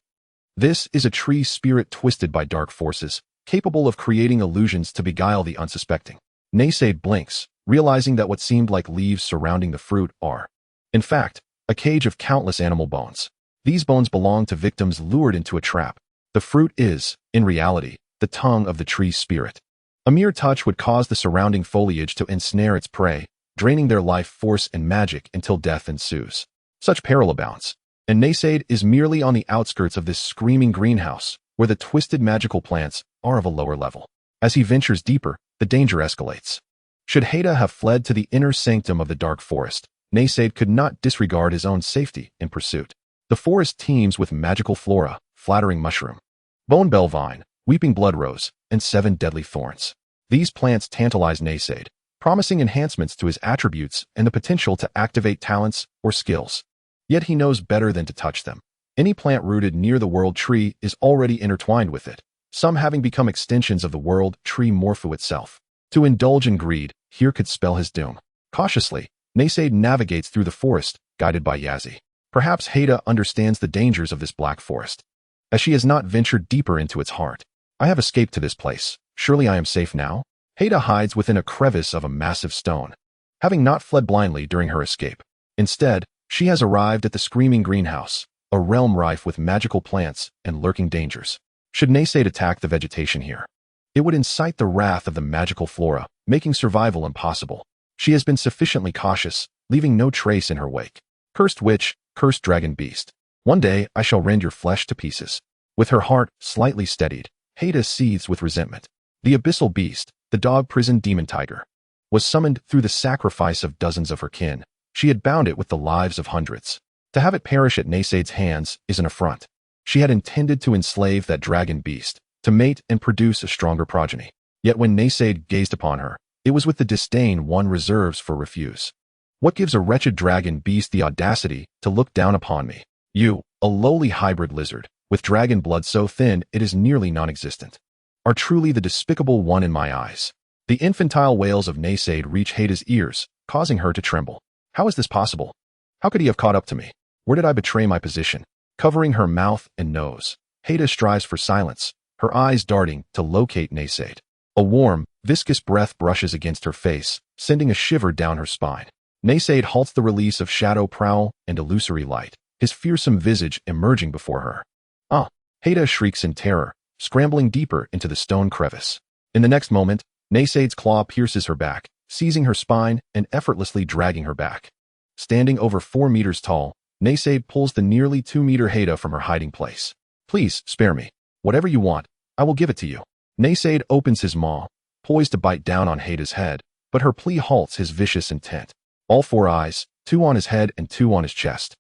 This is a tree spirit twisted by dark forces, capable of creating illusions to beguile the unsuspecting. Naysaid blinks, realizing that what seemed like leaves surrounding the fruit are, in fact, a cage of countless animal bones. These bones belong to victims lured into a trap. The fruit is, in reality, the tongue of the tree spirit. A mere touch would cause the surrounding foliage to ensnare its prey, draining their life force and magic until death ensues. Such peril abounds, and Naysaid is merely on the outskirts of this screaming greenhouse, where the twisted magical plants are of a lower level. As he ventures deeper, the danger escalates. Should Haida have fled to the inner sanctum of the dark forest, Naysaid could not disregard his own safety in pursuit. The forest teems with magical flora, flattering mushroom, bone bell vine, weeping blood rose, and 7 deadly thorns. These plants tantalize Naysaid, promising enhancements to his attributes and the potential to activate talents or skills. Yet he knows better than to touch them. Any plant rooted near the world tree is already intertwined with it, some having become extensions of the world tree morpho itself. To indulge in greed here could spell his doom. Cautiously, Naysaid navigates through the forest, guided by Yazi. Perhaps Haida understands the dangers of this black forest, as she has not ventured deeper into its heart. I have escaped to this place. Surely I am safe now? Haida hides within a crevice of a massive stone, having not fled blindly during her escape. Instead, she has arrived at the Screaming Greenhouse, a realm rife with magical plants and lurking dangers. Should Naysaid attack the vegetation here, it would incite the wrath of the magical flora, making survival impossible. She has been sufficiently cautious, leaving no trace in her wake. Cursed witch, cursed dragon beast. One day I shall rend your flesh to pieces. With her heart slightly steadied, Haida seethes with resentment. The abyssal beast, the dog-prisoned demon tiger, was summoned through the sacrifice of dozens of her kin. She had bound it with the lives of hundreds. To have it perish at Naysaid's hands is an affront. She had intended to enslave that dragon beast, to mate and produce a stronger progeny. Yet when Naysaid gazed upon her, it was with the disdain one reserves for refuse. What gives a wretched dragon beast the audacity to look down upon me? You, a lowly hybrid lizard, with dragon blood so thin it is nearly non-existent, are truly the despicable one in my eyes. The infantile wails of Naysaid reach Haida's ears, causing her to tremble. How is this possible? How could he have caught up to me? Where did I betray my position? Covering her mouth and nose, Haida strives for silence, her eyes darting to locate Naysaid. A warm, viscous breath brushes against her face, sending a shiver down her spine. Naysaid halts the release of shadow prowl and illusory light, his fearsome visage emerging before her. Ah! Haida shrieks in terror, scrambling deeper into the stone crevice. In the next moment, Naysaid's claw pierces her back, seizing her spine and effortlessly dragging her back. Standing over 4 meters tall, Naysaid pulls the nearly 2-meter Haida from her hiding place. Please, spare me. Whatever you want, I will give it to you. Naysaid opens his maw, poised to bite down on Haida's head, but her plea halts his vicious intent. All 4 eyes, 2 on his head and 2 on his chest.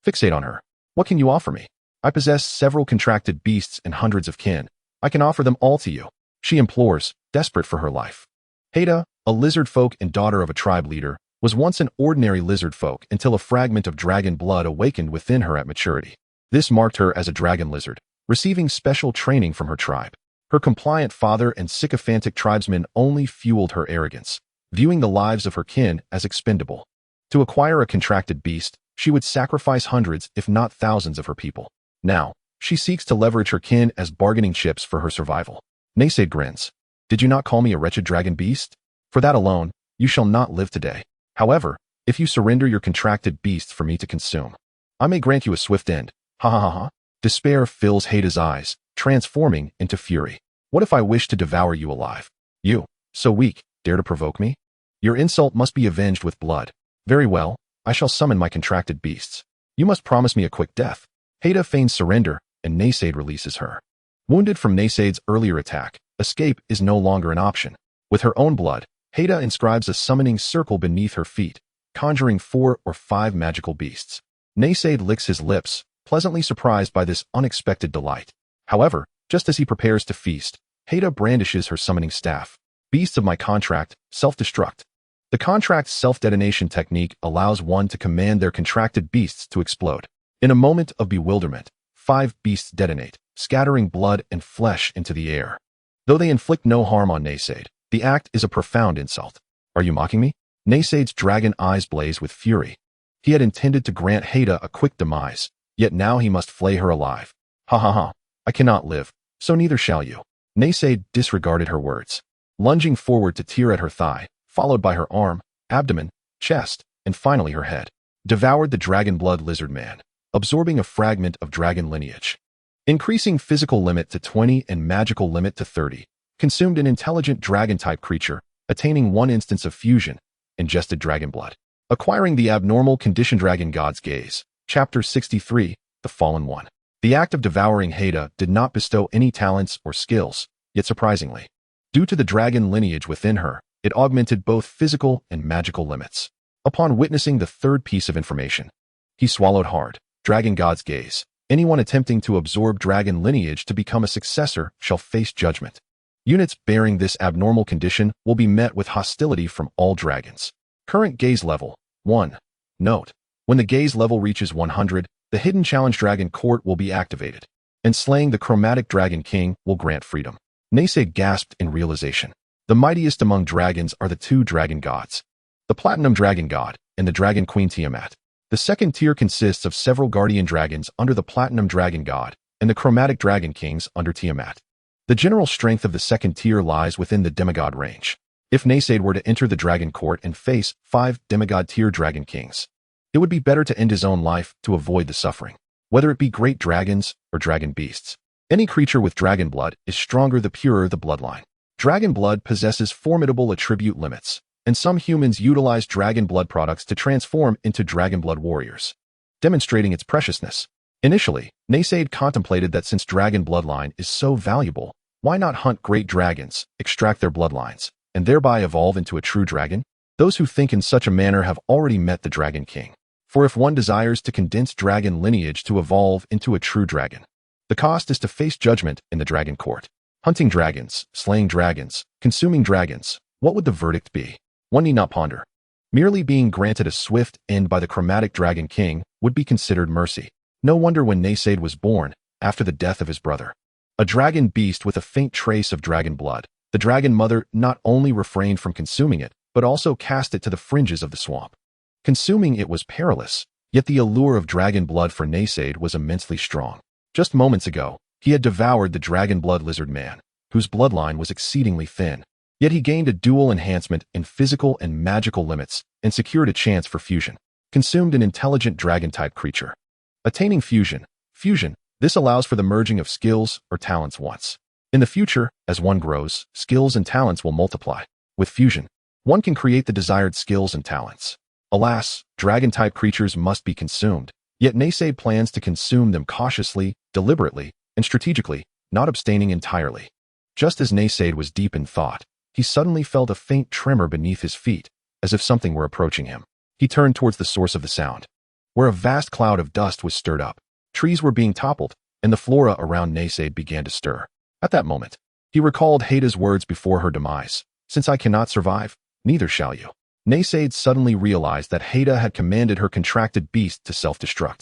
Fixate on her. What can you offer me? I possess several contracted beasts and hundreds of kin. I can offer them all to you. She implores, desperate for her life. Haida, a lizard folk and daughter of a tribe leader, was once an ordinary lizard folk until a fragment of dragon blood awakened within her at maturity. This marked her as a dragon lizard, receiving special training from her tribe. Her compliant father and sycophantic tribesmen only fueled her arrogance, viewing the lives of her kin as expendable. To acquire a contracted beast, she would sacrifice hundreds, if not thousands, of her people. Now, she seeks to leverage her kin as bargaining chips for her survival. Naysaid grins. Did you not call me a wretched dragon beast? For that alone, you shall not live today. However, if you surrender your contracted beast for me to consume, I may grant you a swift end. Ha ha ha ha. Despair fills Haida's eyes, transforming into fury. What if I wish to devour you alive? You, so weak, dare to provoke me? Your insult must be avenged with blood. Very well, I shall summon my contracted beasts. You must promise me a quick death. Haida feigns surrender, and Naysaid releases her. Wounded from Naysaid's earlier attack, escape is no longer an option. With her own blood, Haida inscribes a summoning circle beneath her feet, conjuring 4 or 5 magical beasts. Naysaid licks his lips, pleasantly surprised by this unexpected delight. However, just as he prepares to feast, Haida brandishes her summoning staff. Beasts of my contract, self-destruct. The contract's self-detonation technique allows one to command their contracted beasts to explode. In a moment of bewilderment, 5 beasts detonate, scattering blood and flesh into the air. Though they inflict no harm on Naysaid, the act is a profound insult. Are you mocking me? Naysaid's dragon eyes blaze with fury. He had intended to grant Haida a quick demise, yet now he must flay her alive. Ha ha ha. I cannot live, so neither shall you. Naysaid disregarded her words, lunging forward to tear at her thigh, followed by her arm, abdomen, chest, and finally her head. Devoured the dragon blood lizard man, absorbing a fragment of dragon lineage. Increasing physical limit to 20 and magical limit to 30. Consumed an intelligent dragon-type creature, attaining 1 instance of fusion, ingested dragon blood. Acquiring the abnormal condition dragon god's gaze. Chapter 63, The Fallen One. The act of devouring Haida did not bestow any talents or skills, yet surprisingly, due to the dragon lineage within her, it augmented both physical and magical limits. Upon witnessing the third piece of information, he swallowed hard. Dragon god's gaze. Anyone attempting to absorb dragon lineage to become a successor shall face judgment. Units bearing this abnormal condition will be met with hostility from all dragons. Current gaze level, 1. Note: when the gaze level reaches 100, the hidden challenge dragon court will be activated, and slaying the chromatic dragon king will grant freedom. Naysaid gasped in realization. The mightiest among dragons are the 2 dragon gods, the platinum dragon god and the dragon queen Tiamat. The second tier consists of several guardian dragons under the platinum dragon god and the chromatic dragon kings under Tiamat. The general strength of the second tier lies within the demigod range. If Naysaid were to enter the dragon court and face 5 demigod tier dragon kings, it would be better to end his own life to avoid the suffering, whether it be great dragons or dragon beasts. Any creature with dragon blood is stronger the purer the bloodline. Dragon blood possesses formidable attribute limits, and some humans utilize dragon blood products to transform into dragon blood warriors, demonstrating its preciousness. Initially, Naysaid contemplated that since dragon bloodline is so valuable, why not hunt great dragons, extract their bloodlines, and thereby evolve into a true dragon? Those who think in such a manner have already met the Dragon King. For if one desires to condense dragon lineage to evolve into a true dragon, the cost is to face judgment in the dragon court. Hunting dragons, slaying dragons, consuming dragons, what would the verdict be? One need not ponder. Merely being granted a swift end by the chromatic dragon king would be considered mercy. No wonder when Naysaid was born, after the death of his brother, a dragon beast with a faint trace of dragon blood, the dragon mother not only refrained from consuming it, but also cast it to the fringes of the swamp. Consuming it was perilous, Yet the allure of dragon blood for Naysade was immensely strong. Just moments ago, he had devoured the dragon blood lizard man, whose bloodline was exceedingly thin. Yet he gained a dual enhancement in physical and magical limits and secured a chance for fusion. Consumed an intelligent dragon-type creature. Attaining fusion. This allows for the merging of skills or talents once. In the future, as one grows, skills and talents will multiply. With fusion, one can create the desired skills and talents. Alas, dragon-type creatures must be consumed, yet Naysade plans to consume them cautiously, deliberately, and strategically, not abstaining entirely. Just as Naysade was deep in thought, he suddenly felt a faint tremor beneath his feet, as if something were approaching him. He turned towards the source of the sound, where a vast cloud of dust was stirred up. Trees were being toppled, and the flora around Naysade began to stir. At that moment, he recalled Haida's words before her demise. Since I cannot survive, neither shall you. Naysade suddenly realized that Haida had commanded her contracted beast to self-destruct.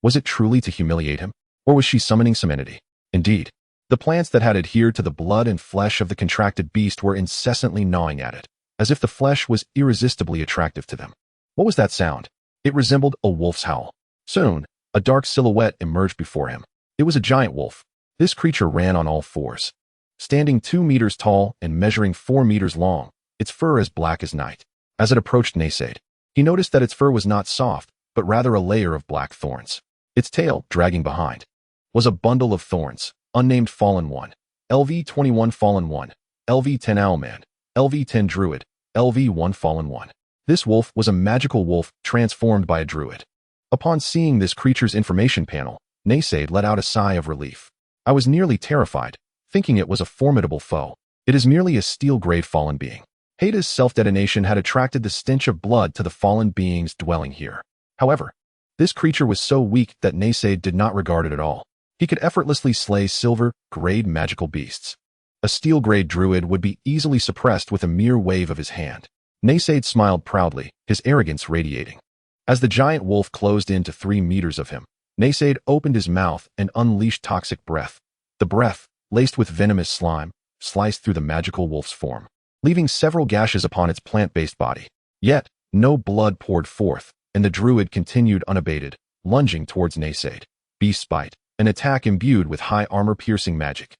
Was it truly to humiliate him, or was she summoning some entity? Indeed, the plants that had adhered to the blood and flesh of the contracted beast were incessantly gnawing at it, as if the flesh was irresistibly attractive to them. What was that sound? It resembled a wolf's howl. Soon, a dark silhouette emerged before him. It was a giant wolf. This creature ran on all fours. Standing 2 meters tall and measuring 4 meters long, its fur as black as night. As it approached Naysade, he noticed that its fur was not soft, but rather a layer of black thorns. Its tail, dragging behind, was a bundle of thorns. Unnamed Fallen 1, LV-21 Fallen 1, LV-10 Owlman, LV-10 Druid, LV-1 Fallen 1. This wolf was a magical wolf transformed by a druid. Upon seeing this creature's information panel, Naysade let out a sigh of relief. I was nearly terrified, thinking it was a formidable foe. It is merely a steel-grade fallen being. Haida's self-detonation had attracted the stench of blood to the fallen beings dwelling here. However, this creature was so weak that Naysade did not regard it at all. He could effortlessly slay silver-grade magical beasts. A steel-grade druid would be easily suppressed with a mere wave of his hand. Naysade smiled proudly, his arrogance radiating. As the giant wolf closed in to 3 meters of him, Naysade opened his mouth and unleashed toxic breath. The breath, laced with venomous slime, sliced through the magical wolf's form, leaving several gashes upon its plant-based body. Yet, no blood poured forth, and the druid continued unabated, lunging towards Naysade. Beast Bite, an attack imbued with high armor-piercing magic,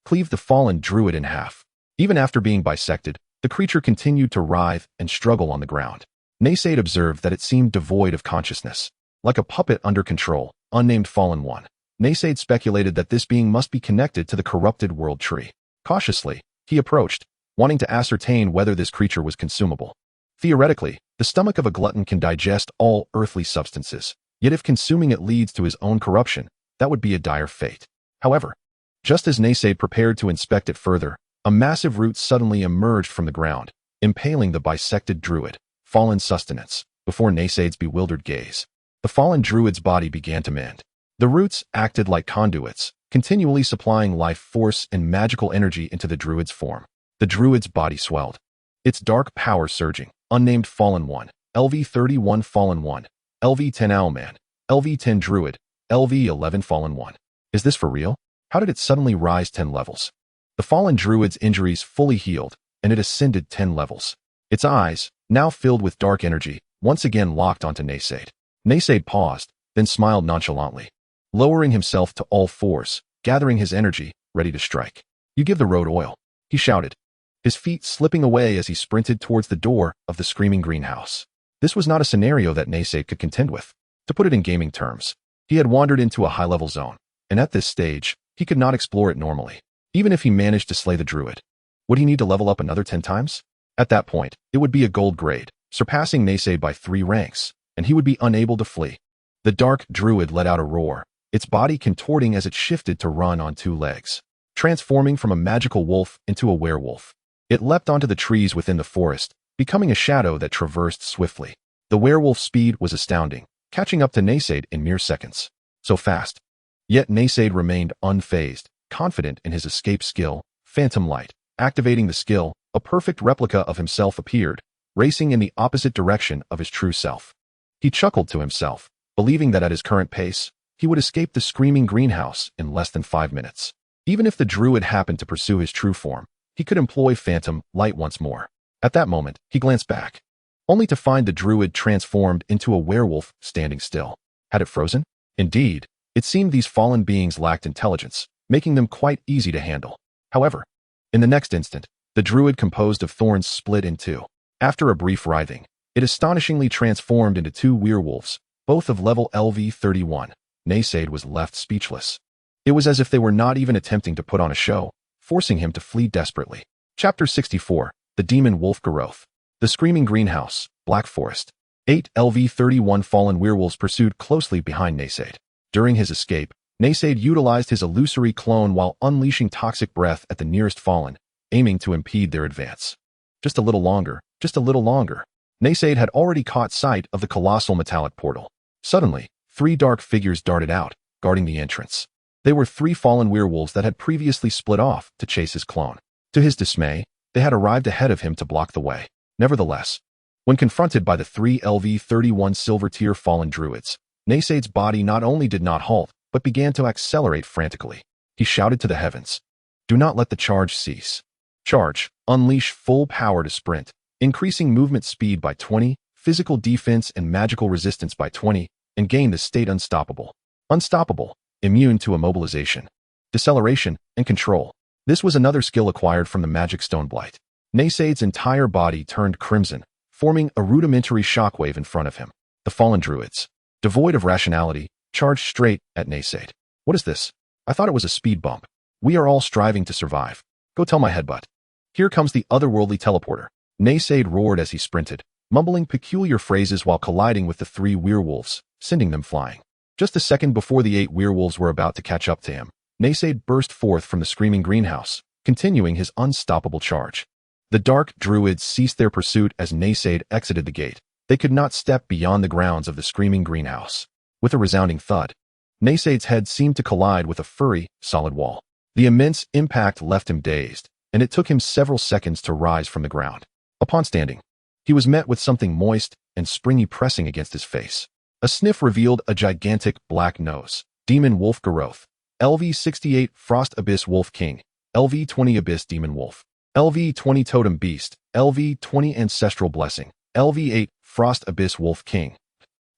cleaved the fallen druid in half. Even after being bisected, the creature continued to writhe and struggle on the ground. Naysade observed that it seemed devoid of consciousness, like a puppet under control. Unnamed Fallen 1. Naysade speculated that this being must be connected to the corrupted world tree. Cautiously, he approached, wanting to ascertain whether this creature was consumable. Theoretically, the stomach of a glutton can digest all earthly substances, yet if consuming it leads to his own corruption, that would be a dire fate. However, just as Naysade prepared to inspect it further, a massive root suddenly emerged from the ground, impaling the bisected druid. Fallen sustenance, before Naysade's bewildered gaze. The fallen druid's body began to mend. The roots acted like conduits, continually supplying life force and magical energy into the druid's form. The druid's body swelled, its dark power surging. Unnamed Fallen 1, LV-31 Fallen 1, LV-10 Owlman, LV-10 Druid, LV-11 Fallen 1. Is this for real? How did it suddenly rise 10 levels? The fallen druid's injuries fully healed, and it ascended 10 levels. Its eyes, now filled with dark energy, once again locked onto Naysade. Naysade paused, then smiled nonchalantly, lowering himself to all fours, gathering his energy, ready to strike. You give the road oil, he shouted, his feet slipping away as he sprinted towards the door of the screaming greenhouse. This was not a scenario that Naysade could contend with. To put it in gaming terms, he had wandered into a high-level zone, and at this stage, he could not explore it normally. Even if he managed to slay the druid, would he need to level up another 10 times? At that point, it would be a gold grade, surpassing Naysade by 3 ranks, and he would be unable to flee. The dark druid let out a roar, its body contorting as it shifted to run on 2 legs, transforming from a magical wolf into a werewolf. It leapt onto the trees within the forest, becoming a shadow that traversed swiftly. The werewolf's speed was astounding, catching up to Naysade in mere seconds. So fast. Yet Naysade remained unfazed, confident in his escape skill. Phantom Light. Activating the skill, a perfect replica of himself appeared, racing in the opposite direction of his true self. He chuckled to himself, believing that at his current pace, he would escape the screaming greenhouse in less than 5 minutes. Even if the druid happened to pursue his true form, he could employ Phantom Light once more. At that moment, he glanced back. only to find the druid transformed into a werewolf standing still. Had it frozen? Indeed, it seemed these fallen beings lacked intelligence, making them quite easy to handle. However, in the next instant, the druid composed of thorns split in two. After a brief writhing, it astonishingly transformed into two werewolves, both of level LV31. Naysaid was left speechless. It was as if they were not even attempting to put on a show, forcing him to flee desperately. Chapter 64, The Demon Wolf Growth. The Screaming Greenhouse, Black Forest. 8 LV31 fallen werewolves pursued closely behind Naysaid. During his escape, Naysaid utilized his illusory clone while unleashing toxic breath at the nearest fallen, aiming to impede their advance. Just a little longer, just a little longer. Naysaid had already caught sight of the colossal metallic portal. Suddenly, 3 dark figures darted out, guarding the entrance. They were 3 fallen werewolves that had previously split off to chase his clone. To his dismay, they had arrived ahead of him to block the way. Nevertheless, when confronted by the 3 LV31 silver-tier fallen druids, Naysaid's body not only did not halt, but began to accelerate frantically. He shouted to the heavens, "Do not let the charge cease. Charge, unleash full power to sprint, increasing movement speed by 20, physical defense and magical resistance by 20, and gain the state unstoppable. Unstoppable, immune to immobilization, deceleration, and control." This was another skill acquired from the magic stone blight. Naysaid's entire body turned crimson, forming a rudimentary shockwave in front of him. The fallen druids, devoid of rationality, charged straight at Naysaid. "What is this? I thought it was a speed bump. We are all striving to survive. Go tell my headbutt. Here comes the otherworldly teleporter." Naysaid roared as he sprinted, mumbling peculiar phrases while colliding with the 3 werewolves, sending them flying. Just a second before the 8 werewolves were about to catch up to him, Naysaid burst forth from the screaming greenhouse, continuing his unstoppable charge. The dark druids ceased their pursuit as Naysaid exited the gate. They could not step beyond the grounds of the screaming greenhouse. With a resounding thud, Naysaid's head seemed to collide with a furry, solid wall. The immense impact left him dazed, and it took him several seconds to rise from the ground. Upon standing, he was met with something moist and springy pressing against his face. A sniff revealed a gigantic black nose. Demon Wolf Growth. LV68 Frost Abyss Wolf King. LV20 Abyss Demon Wolf. LV20 Totem Beast. LV20 Ancestral Blessing. LV8 Frost Abyss Wolf King.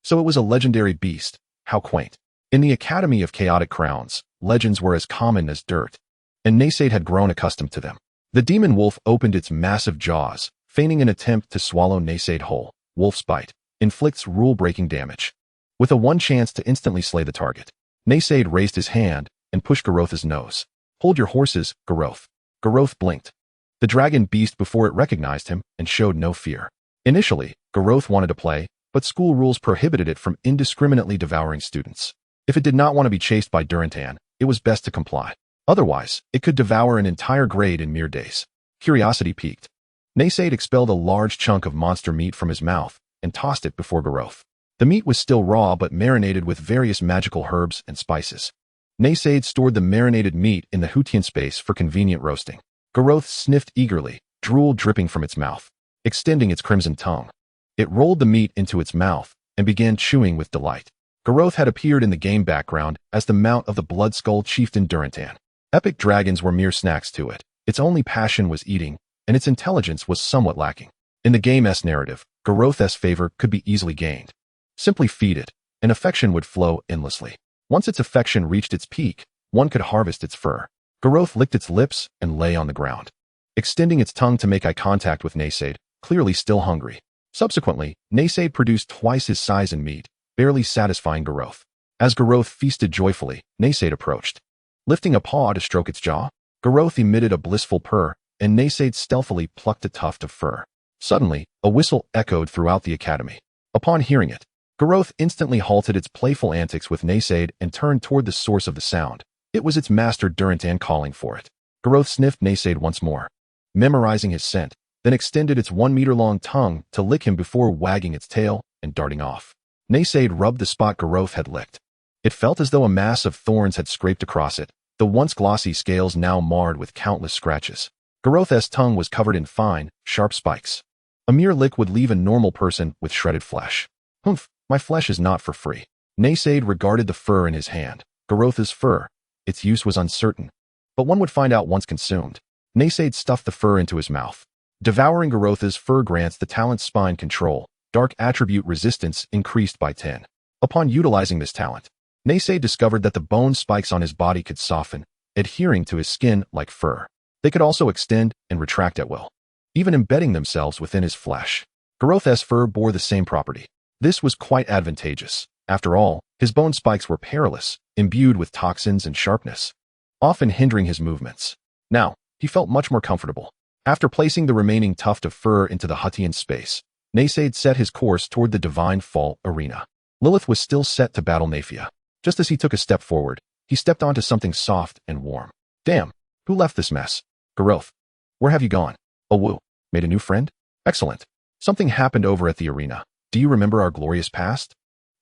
So it was a legendary beast. How quaint. In the Academy of Chaotic Crowns, legends were as common as dirt, and Naysaid had grown accustomed to them. The demon wolf opened its massive jaws, feigning an attempt to swallow Naysaid whole. Wolf's Bite inflicts rule-breaking damage. With a 1 chance to instantly slay the target, Naysaid raised his hand and pushed Garroth's nose. "Hold your horses, Garroth." Garroth blinked. The dragon beast before it recognized him and showed no fear. Initially, Garroth wanted to play, but school rules prohibited it from indiscriminately devouring students. If it did not want to be chased by Durantan, it was best to comply. Otherwise, it could devour an entire grade in mere days. Curiosity piqued. Naysaid expelled a large chunk of monster meat from his mouth and tossed it before Garroth. The meat was still raw but marinated with various magical herbs and spices. Naysaid stored the marinated meat in the Hutian space for convenient roasting. Garroth sniffed eagerly, drool dripping from its mouth, extending its crimson tongue. It rolled the meat into its mouth and began chewing with delight. Garroth had appeared in the game background as the mount of the Blood Skull chieftain Durantan. Epic dragons were mere snacks to it. Its only passion was eating, and its intelligence was somewhat lacking. In the game's narrative, Garroth's favor could be easily gained. Simply feed it, and affection would flow endlessly. Once its affection reached its peak, one could harvest its fur. Garroth licked its lips and lay on the ground, extending its tongue to make eye contact with Naysaid, clearly still hungry. Subsequently, Naysaid produced twice his size in meat, barely satisfying Garroth. As Garroth feasted joyfully, Naysaid approached. Lifting a paw to stroke its jaw, Garroth emitted a blissful purr, and Naysaid stealthily plucked a tuft of fur. Suddenly, a whistle echoed throughout the academy. Upon hearing it, Garroth instantly halted its playful antics with Naysaid and turned toward the source of the sound. It was its master Durantan calling for it. Garroth sniffed Naysaid once more, memorizing his scent, then extended its 1-meter-long tongue to lick him before wagging its tail and darting off. Naysaid rubbed the spot Garroth had licked. It felt as though a mass of thorns had scraped across it, the once glossy scales now marred with countless scratches. Garroth's tongue was covered in fine, sharp spikes. A mere lick would leave a normal person with shredded flesh. "Humph, my flesh is not for free." Naysaid regarded the fur in his hand. Garroth's fur. Its use was uncertain, but one would find out once consumed. Naysaid stuffed the fur into his mouth. Devouring Garotha's fur grants the talent spine control. Dark attribute resistance increased by 10. Upon utilizing this talent, Naysay discovered that the bone spikes on his body could soften, adhering to his skin like fur. They could also extend and retract at will, even embedding themselves within his flesh. Garotha's fur bore the same property. This was quite advantageous. After all, his bone spikes were perilous, imbued with toxins and sharpness, often hindering his movements. Now, he felt much more comfortable. After placing the remaining tuft of fur into the Huttian space, Naysade set his course toward the Divine Fall arena. Lilith was still set to battle Nafia. Just as he took a step forward, he stepped onto something soft and warm. Damn, who left this mess? Garoth, where have you gone? Oh woo, made a new friend? Excellent. Something happened over at the arena. Do you remember our glorious past?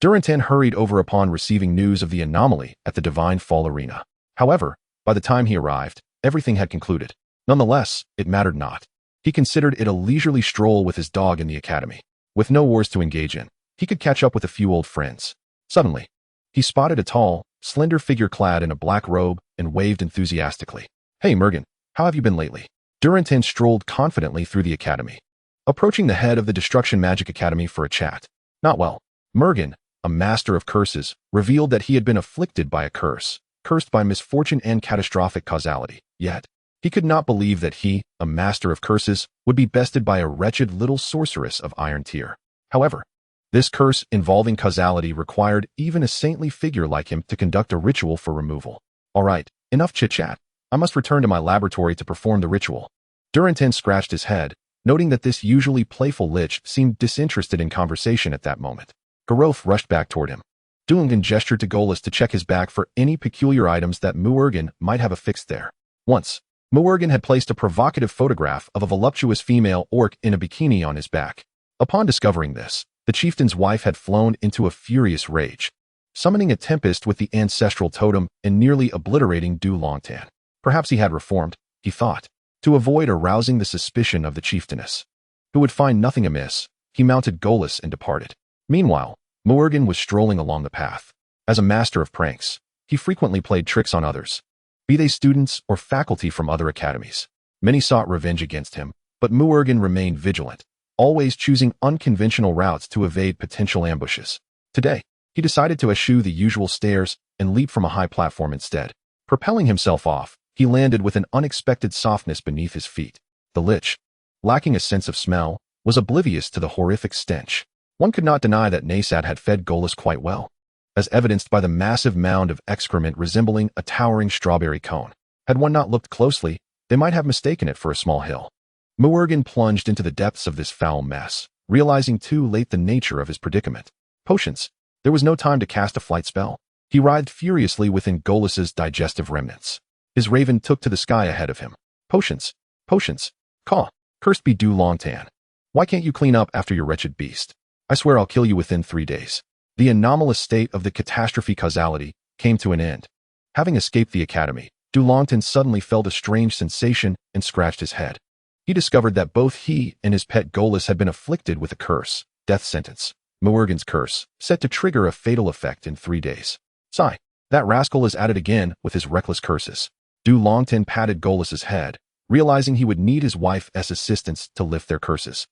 Durantan hurried over upon receiving news of the anomaly at the Divine Fall arena. However, by the time he arrived, everything had concluded. Nonetheless, it mattered not. He considered it a leisurely stroll with his dog in the academy. With no wars to engage in, he could catch up with a few old friends. Suddenly, he spotted a tall, slender figure clad in a black robe and waved enthusiastically. Hey Mergen, how have you been lately? Durantan strolled confidently through the academy, approaching the head of the Destruction Magic Academy for a chat. Not well. Mergen, a master of curses, revealed that he had been afflicted by a curse, cursed by misfortune and catastrophic causality. Yet, he could not believe that he, a master of curses, would be bested by a wretched little sorceress of iron tier. However, this curse involving causality required even a saintly figure like him to conduct a ritual for removal. All right, enough chit-chat. I must return to my laboratory to perform the ritual. Durantan scratched his head, noting that this usually playful lich seemed disinterested in conversation at that moment. Garoth rushed back toward him. Dulangan gestured to Golas to check his back for any peculiar items that Muurgan might have affixed there. Once, Muurgan had placed a provocative photograph of a voluptuous female orc in a bikini on his back. Upon discovering this, the chieftain's wife had flown into a furious rage, summoning a tempest with the ancestral totem and nearly obliterating Du Longtan. Perhaps he had reformed, he thought. To avoid arousing the suspicion of the chieftainess, who would find nothing amiss, he mounted Golas and departed. Meanwhile, Muurgan was strolling along the path. As a master of pranks, he frequently played tricks on others, be they students or faculty from other academies. Many sought revenge against him, but Muurgan remained vigilant, always choosing unconventional routes to evade potential ambushes. Today, he decided to eschew the usual stairs and leap from a high platform instead. Propelling himself off, he landed with an unexpected softness beneath his feet. The lich, lacking a sense of smell, was oblivious to the horrific stench. One could not deny that Naysad had fed Golas quite well, as evidenced by the massive mound of excrement resembling a towering strawberry cone. Had one not looked closely, they might have mistaken it for a small hill. Muurgan plunged into the depths of this foul mess, realizing too late the nature of his predicament. Potions. There was no time to cast a flight spell. He writhed furiously within Golas's digestive remnants. His raven took to the sky ahead of him. Potions. Potions. Caw. Cursed be Du Longtan. Why can't you clean up after your wretched beast? I swear I'll kill you within 3 days. The anomalous state of the catastrophe causality came to an end. Having escaped the academy, Du Longtan suddenly felt a strange sensation and scratched his head. He discovered that both he and his pet Golas had been afflicted with a curse, death sentence, Muurgan's curse, set to trigger a fatal effect in 3 days. Sigh, that rascal is at it again with his reckless curses. Du Longtan patted Golas's head, realizing he would need his wife's assistance to lift their curses.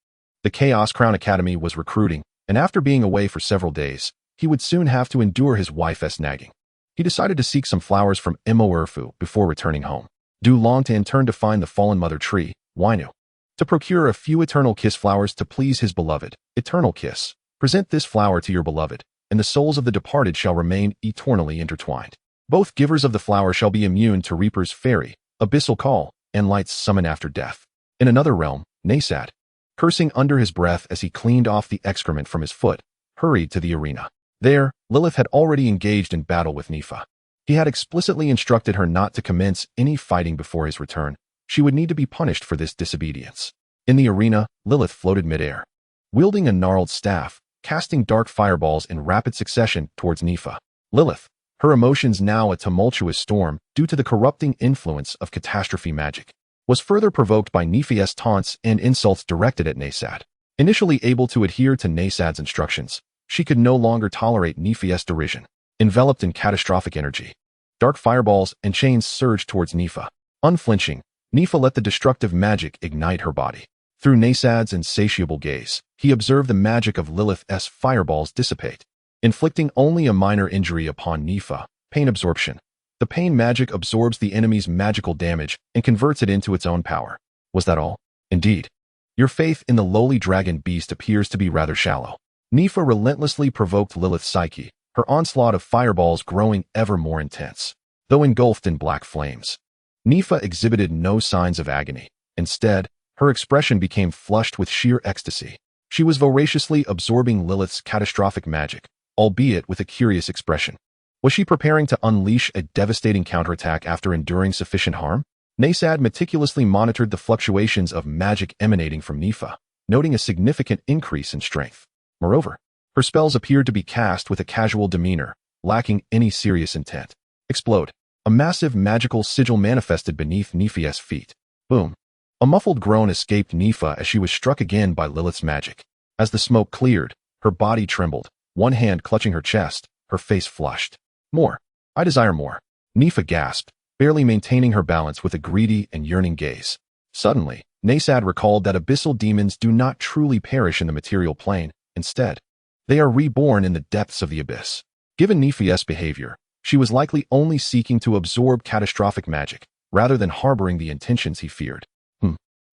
The Chaos Crown Academy was recruiting, and after being away for several days, he would soon have to endure his wife's nagging. He decided to seek some flowers from Imorfu before returning home. Du Longtan turned to find the fallen mother tree, Wainu, to procure a few eternal kiss flowers to please his beloved. Eternal kiss. Present this flower to your beloved, and the souls of the departed shall remain eternally intertwined. Both givers of the flower shall be immune to Reaper's fairy, abyssal call, and lights summon after death. In another realm, Naysad, cursing under his breath as he cleaned off the excrement from his foot, hurried to the arena. There, Lilith had already engaged in battle with Nifa. He had explicitly instructed her not to commence any fighting before his return. She would need to be punished for this disobedience. In the arena, Lilith floated midair, wielding a gnarled staff, casting dark fireballs in rapid succession towards Nifa. Lilith, her emotions now a tumultuous storm due to the corrupting influence of catastrophe magic, was further provoked by Nifa's taunts and insults directed at Naysad. Initially able to adhere to Naysad's instructions, she could no longer tolerate Nifa's derision. Enveloped in catastrophic energy, dark fireballs and chains surged towards Nifa. Unflinching, Nifa let the destructive magic ignite her body. Through Nasad's insatiable gaze, he observed the magic of Lilith's fireballs dissipate, inflicting only a minor injury upon Nifa. Pain absorption. The pain magic absorbs the enemy's magical damage and converts it into its own power. Was that all? Indeed. Your faith in the lowly dragon beast appears to be rather shallow. Nifa relentlessly provoked Lilith's psyche, her onslaught of fireballs growing ever more intense. Though engulfed in black flames, Nifa exhibited no signs of agony. Instead, her expression became flushed with sheer ecstasy. She was voraciously absorbing Lilith's catastrophic magic, albeit with a curious expression. Was she preparing to unleash a devastating counterattack after enduring sufficient harm? Nasad meticulously monitored the fluctuations of magic emanating from Nifa, noting a significant increase in strength. Moreover, her spells appeared to be cast with a casual demeanor, lacking any serious intent. Explode. A massive magical sigil manifested beneath Nifa's feet. Boom. A muffled groan escaped Nifa as she was struck again by Lilith's magic. As the smoke cleared, her body trembled, one hand clutching her chest, her face flushed. More. I desire more. Nifa gasped, barely maintaining her balance with a greedy and yearning gaze. Suddenly, Nasad recalled that abyssal demons do not truly perish in the material plane. Instead, they are reborn in the depths of the abyss. Given Nifa's behavior, she was likely only seeking to absorb catastrophic magic, rather than harboring the intentions he feared.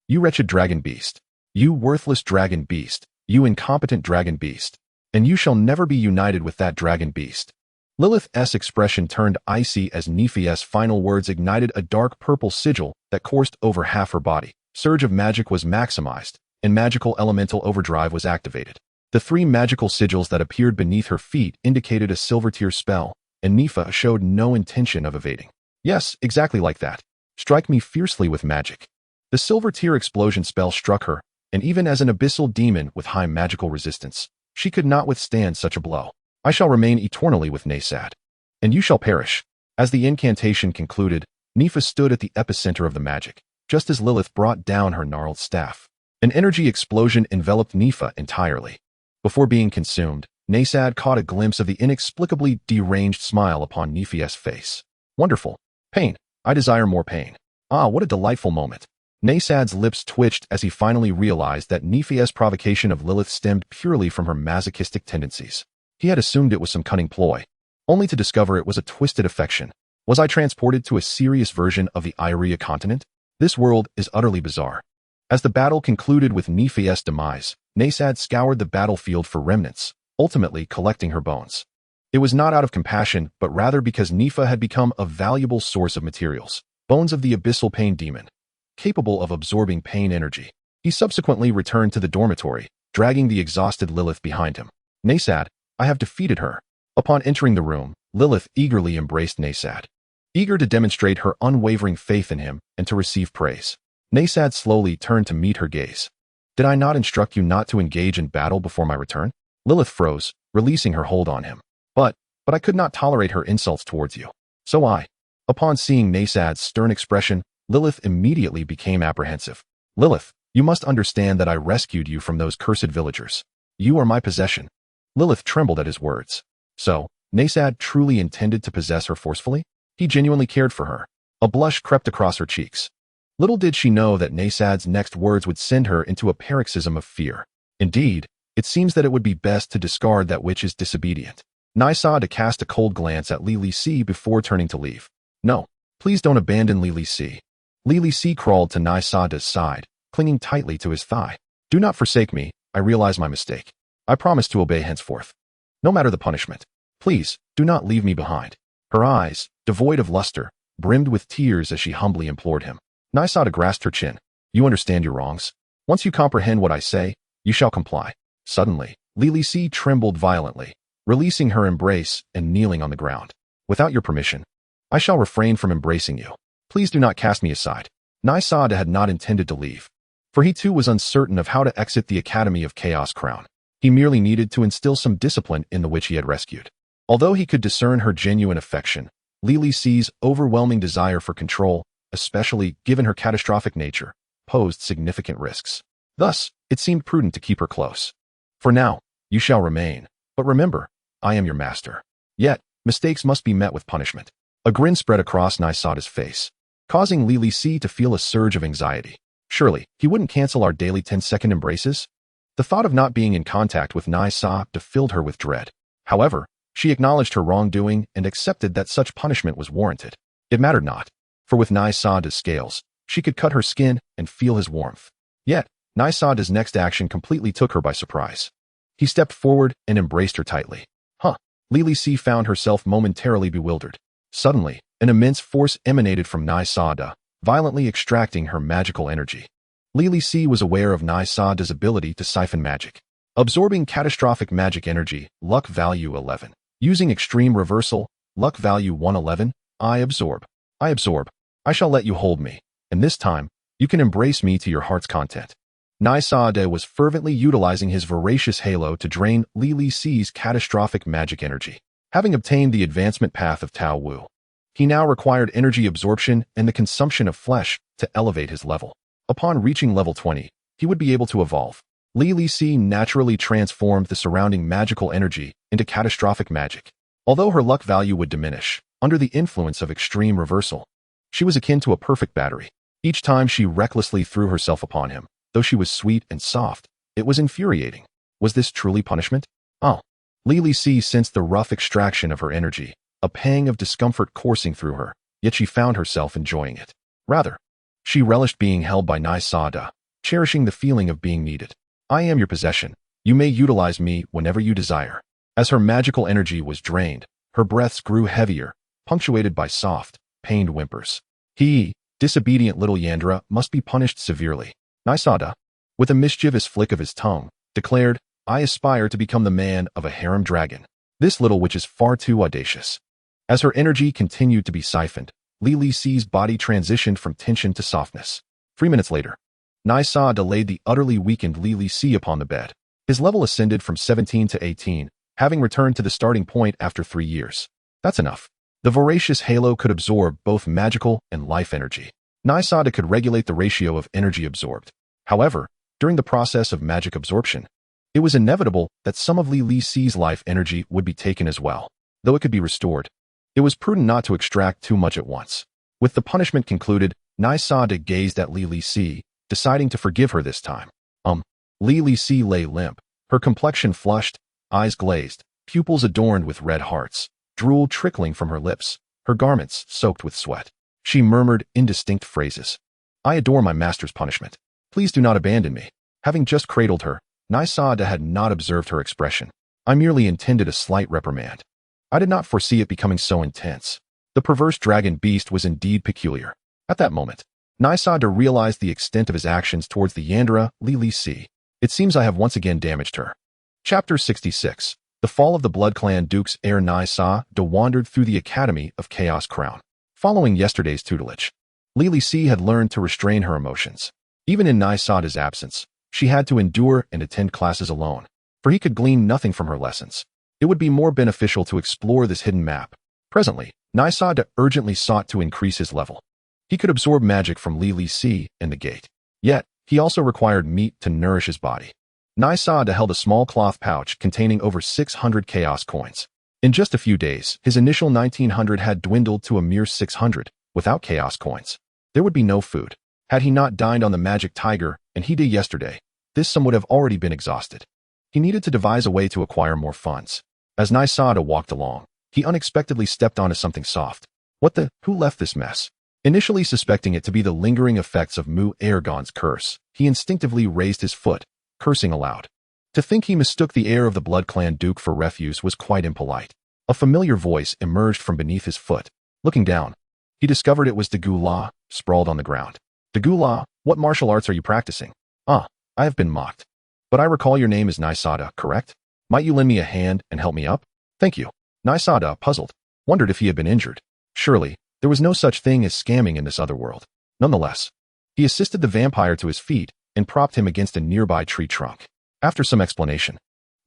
You wretched dragon beast. You worthless dragon beast. You incompetent dragon beast. And you shall never be united with that dragon beast. Lilith's expression turned icy as Nifa's final words ignited a dark purple sigil that coursed over half her body. Surge of magic was maximized, and magical elemental overdrive was activated. The three magical sigils that appeared beneath her feet indicated a silver tier spell, and Nifa showed no intention of evading. Yes, exactly like that. Strike me fiercely with magic. The silver tier explosion spell struck her, and even as an abyssal demon with high magical resistance, she could not withstand such a blow. I shall remain eternally with Nasad, and you shall perish. As the incantation concluded, Nifa stood at the epicenter of the magic, just as Lilith brought down her gnarled staff. An energy explosion enveloped Nifa entirely. Before being consumed, Nasad caught a glimpse of the inexplicably deranged smile upon Nifa's face. Wonderful. Pain. I desire more pain. Ah, what a delightful moment. Nasad's lips twitched as he finally realized that Nifa's provocation of Lilith stemmed purely from her masochistic tendencies. He had assumed it was some cunning ploy, only to discover it was a twisted affection. Was I transported to a serious version of the Elryia Continent? This world is utterly bizarre. As the battle concluded with Nifa's demise, Nasad scoured the battlefield for remnants, ultimately collecting her bones. It was not out of compassion, but rather because Nifa had become a valuable source of materials. Bones of the abyssal pain demon, capable of absorbing pain energy. He subsequently returned to the dormitory, dragging the exhausted Lilith behind him. Nasad, I have defeated her. Upon entering the room, Lilith eagerly embraced Nasad, eager to demonstrate her unwavering faith in him and to receive praise. Nasad slowly turned to meet her gaze. Did I not instruct you not to engage in battle before my return? Lilith froze, releasing her hold on him. But I could not tolerate her insults towards you. Upon seeing Nasad's stern expression, Lilith immediately became apprehensive. Lilith, you must understand that I rescued you from those cursed villagers. You are my possession. Lilith trembled at his words. So, Nasad truly intended to possess her forcefully? He genuinely cared for her. A blush crept across her cheeks. Little did she know that Nasad's next words would send her into a paroxysm of fear. Indeed, it seems that it would be best to discard that which is disobedient. Nasad cast a cold glance at Lili C before turning to leave. No, please don't abandon Lili C. Lili C crawled to Nasad's side, clinging tightly to his thigh. Do not forsake me, I realize my mistake. I promise to obey henceforth. No matter the punishment. Please, do not leave me behind. Her eyes, devoid of luster, brimmed with tears as she humbly implored him. Nasad grasped her chin. You understand your wrongs. Once you comprehend what I say, you shall comply. Suddenly, Lili C trembled violently, releasing her embrace and kneeling on the ground. Without your permission, I shall refrain from embracing you. Please do not cast me aside. Nasad had not intended to leave, for he too was uncertain of how to exit the Academy of Chaos Crown. He merely needed to instill some discipline in the witch he had rescued. Although he could discern her genuine affection, Lili C's overwhelming desire for control, especially given her catastrophic nature, posed significant risks. Thus, it seemed prudent to keep her close. For now, you shall remain, but remember, I am your master. Yet, mistakes must be met with punishment. A grin spread across Nasad's face, causing Lili C to feel a surge of anxiety. Surely, he wouldn't cancel our daily 10-second embraces? The thought of not being in contact with Nai Sa-da filled her with dread. However, she acknowledged her wrongdoing and accepted that such punishment was warranted. It mattered not, for with Nai Sa-da's scales, she could cut her skin and feel his warmth. Yet, Nai Sa-da's next action completely took her by surprise. He stepped forward and embraced her tightly. Lily C found herself momentarily bewildered. Suddenly, an immense force emanated from Nai Sa-da, violently extracting her magical energy. Lily C was aware of Nai Sa-da's ability to siphon magic. Absorbing catastrophic magic energy, luck value 11. Using extreme reversal, luck value 111, I absorb. I shall let you hold me, and this time, you can embrace me to your heart's content. Nai Sa-da was fervently utilizing his voracious halo to drain Lily C's catastrophic magic energy. Having obtained the advancement path of Tao Wu, he now required energy absorption and the consumption of flesh to elevate his level. Upon reaching level 20, he would be able to evolve. Lily C naturally transformed the surrounding magical energy into catastrophic magic. Although her luck value would diminish, under the influence of extreme reversal, she was akin to a perfect battery. Each time she recklessly threw herself upon him, though she was sweet and soft, it was infuriating. Was this truly punishment? Lily C sensed the rough extraction of her energy, a pang of discomfort coursing through her, yet she found herself enjoying it. Rather, she relished being held by Nai Sa-da, cherishing the feeling of being needed. I am your possession. You may utilize me whenever you desire. As her magical energy was drained, her breaths grew heavier, punctuated by soft, pained whimpers. Disobedient little Yandra, must be punished severely. Nai Sa-da, with a mischievous flick of his tongue, declared, I aspire to become the man of a harem dragon. This little witch is far too audacious. As her energy continued to be siphoned, Lily C's body transitioned from tension to softness. 3 minutes later, Nai Sa-da laid the utterly weakened Lily C upon the bed. His level ascended from 17 to 18, having returned to the starting point after 3 years. That's enough. The voracious halo could absorb both magical and life energy. Nai Sa-da could regulate the ratio of energy absorbed. However, during the process of magic absorption, it was inevitable that some of Lily C's life energy would be taken as well. Though it could be restored, it was prudent not to extract too much at once. With the punishment concluded, Nai Sa-da gazed at Lily C, deciding to forgive her this time. Lily C lay limp, her complexion flushed, eyes glazed, pupils adorned with red hearts, drool trickling from her lips, her garments soaked with sweat. She murmured indistinct phrases. I adore my master's punishment. Please do not abandon me. Having just cradled her, Nai Sa-da had not observed her expression. I merely intended a slight reprimand. I did not foresee it becoming so intense. The perverse dragon beast was indeed peculiar. At that moment, Nai Sa-da realized the extent of his actions towards the Yandra, Lily C. It seems I have once again damaged her. Chapter 66. The Fall of the Blood Clan Dukes ere Nai Sa-da wandered through the Academy of Chaos Crown. Following yesterday's tutelage, Lily C had learned to restrain her emotions. Even in Nai Sa-da's absence, she had to endure and attend classes alone, for he could glean nothing from her lessons. It would be more beneficial to explore this hidden map. Presently, Nai Sa-da urgently sought to increase his level. He could absorb magic from Lily C and the gate. Yet, he also required meat to nourish his body. Nai Sa-da held a small cloth pouch containing over 600 chaos coins. In just a few days, his initial 1900 had dwindled to a mere 600. Without chaos coins, there would be no food. Had he not dined on the magic tiger, and he did yesterday, this sum would have already been exhausted. He needed to devise a way to acquire more funds. As Nai Sa-da walked along, he unexpectedly stepped onto something soft. Who left this mess? Initially suspecting it to be the lingering effects of Mu Ergon's curse, he instinctively raised his foot, cursing aloud. To think he mistook the heir of the Blood Clan Duke for refuse was quite impolite. A familiar voice emerged from beneath his foot. Looking down, he discovered it was Devour, sprawled on the ground. Devour, what martial arts are you practicing? I have been mocked. But I recall your name is Nai Sa-da, correct? Might you lend me a hand and help me up? Thank you. Nai Sa-da, puzzled, wondered if he had been injured. Surely, there was no such thing as scamming in this other world. Nonetheless, he assisted the vampire to his feet and propped him against a nearby tree trunk. After some explanation,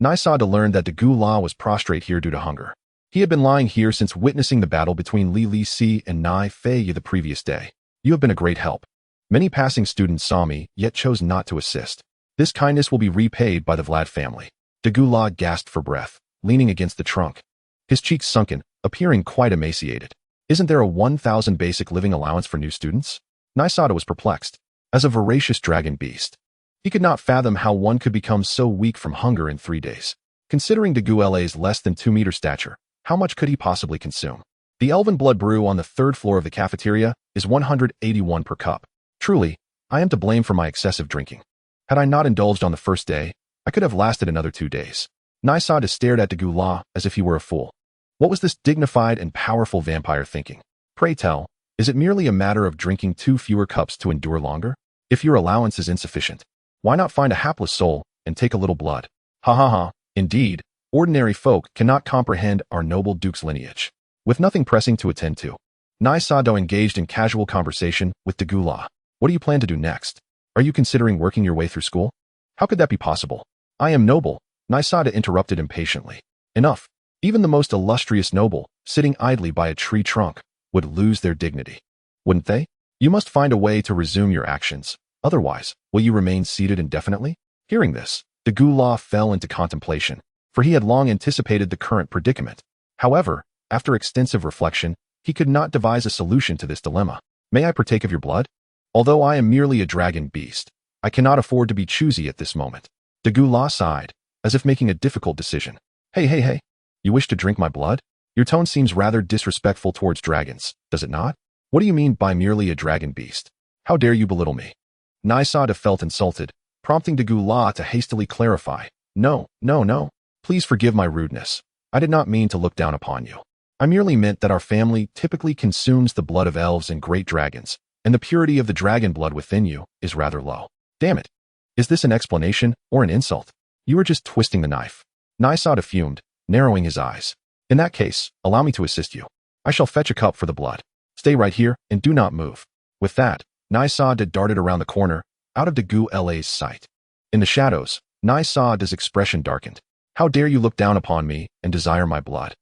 Nai Sa-da learned that Devour was prostrate here due to hunger. He had been lying here since witnessing the battle between Lily C and Nai Fei the previous day. You have been a great help. Many passing students saw me, yet chose not to assist. This kindness will be repaid by the Vlad family. Devour gasped for breath, leaning against the trunk, his cheeks sunken, appearing quite emaciated. Isn't there a 1,000 basic living allowance for new students? Nai Sa-da was perplexed. as a voracious dragon beast. He could not fathom how one could become so weak from hunger in 3 days. Considering Degue's less than 2-meter stature, how much could he possibly consume? The elven blood brew on the 3rd floor of the cafeteria is 181 per cup. Truly, I am to blame for my excessive drinking. Had I not indulged on the first day, I could have lasted another 2 days. Nysada stared at Degu as if he were a fool. What was this dignified and powerful vampire thinking? Pray tell, is it merely a matter of drinking 2 fewer cups to endure longer? If your allowance is insufficient, why not find a hapless soul and take a little blood? Ha ha ha, indeed, ordinary folk cannot comprehend our noble duke's lineage. With nothing pressing to attend to, Nysada engaged in casual conversation with Degu. What do you plan to do next? Are you considering working your way through school? How could that be possible? I am noble, Nysada interrupted impatiently. Enough. Even the most illustrious noble, sitting idly by a tree trunk, would lose their dignity. Wouldn't they? You must find a way to resume your actions. Otherwise, will you remain seated indefinitely? Hearing this, Degu fell into contemplation, for he had long anticipated the current predicament. However, after extensive reflection, he could not devise a solution to this dilemma. May I partake of your blood? Although I am merely a dragon beast, I cannot afford to be choosy at this moment. Degu sighed, as if making a difficult decision. Hey. You wish to drink my blood? Your tone seems rather disrespectful towards dragons, does it not? What do you mean by merely a dragon beast? How dare you belittle me? Nysada felt insulted, prompting Degu to hastily clarify. No. Please forgive my rudeness. I did not mean to look down upon you. I merely meant that our family typically consumes the blood of elves and great dragons, and the purity of the dragon blood within you is rather low. Damn it. Is this an explanation or an insult? You are just twisting the knife. Nysada fumed, narrowing his eyes. In that case, allow me to assist you. I shall fetch a cup for the blood. Stay right here and do not move. With that, Nysada darted around the corner, out of Degu's sight. In the shadows, Nysada's expression darkened. How dare you look down upon me and desire my blood?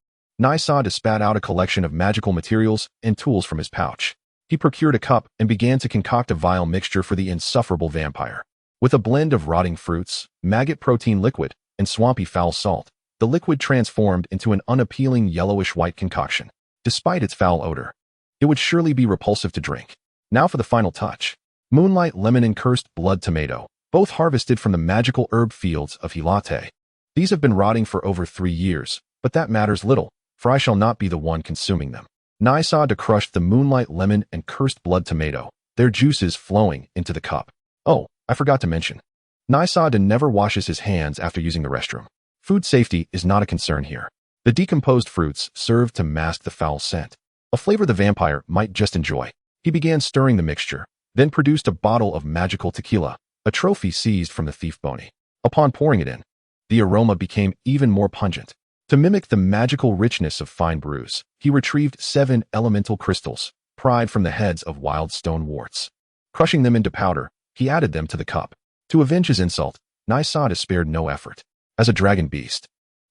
Nysada spat out a collection of magical materials and tools from his pouch. He procured a cup and began to concoct a vile mixture for the insufferable vampire. With a blend of rotting fruits, maggot protein liquid, and swampy foul salt, the liquid transformed into an unappealing yellowish-white concoction. Despite its foul odor, it would surely be repulsive to drink. Now for the final touch. Moonlight lemon and cursed blood tomato, both harvested from the magical herb fields of Hilate. These have been rotting for over 3 years, but that matters little, for I shall not be the one consuming them. Nysada crushed the moonlight lemon and cursed blood tomato, their juices flowing into the cup. Oh, I forgot to mention. Nysada never washes his hands after using the restroom. Food safety is not a concern here. The decomposed fruits serve to mask the foul scent, a flavor the vampire might just enjoy. He began stirring the mixture, then produced a bottle of magical tequila, a trophy seized from the thief Boney. Upon pouring it in, the aroma became even more pungent. To mimic the magical richness of fine brews, he retrieved 7 elemental crystals, pried from the heads of wild stone warts. Crushing them into powder, he added them to the cup. To avenge his insult, Nysada spared no effort. As a dragon beast,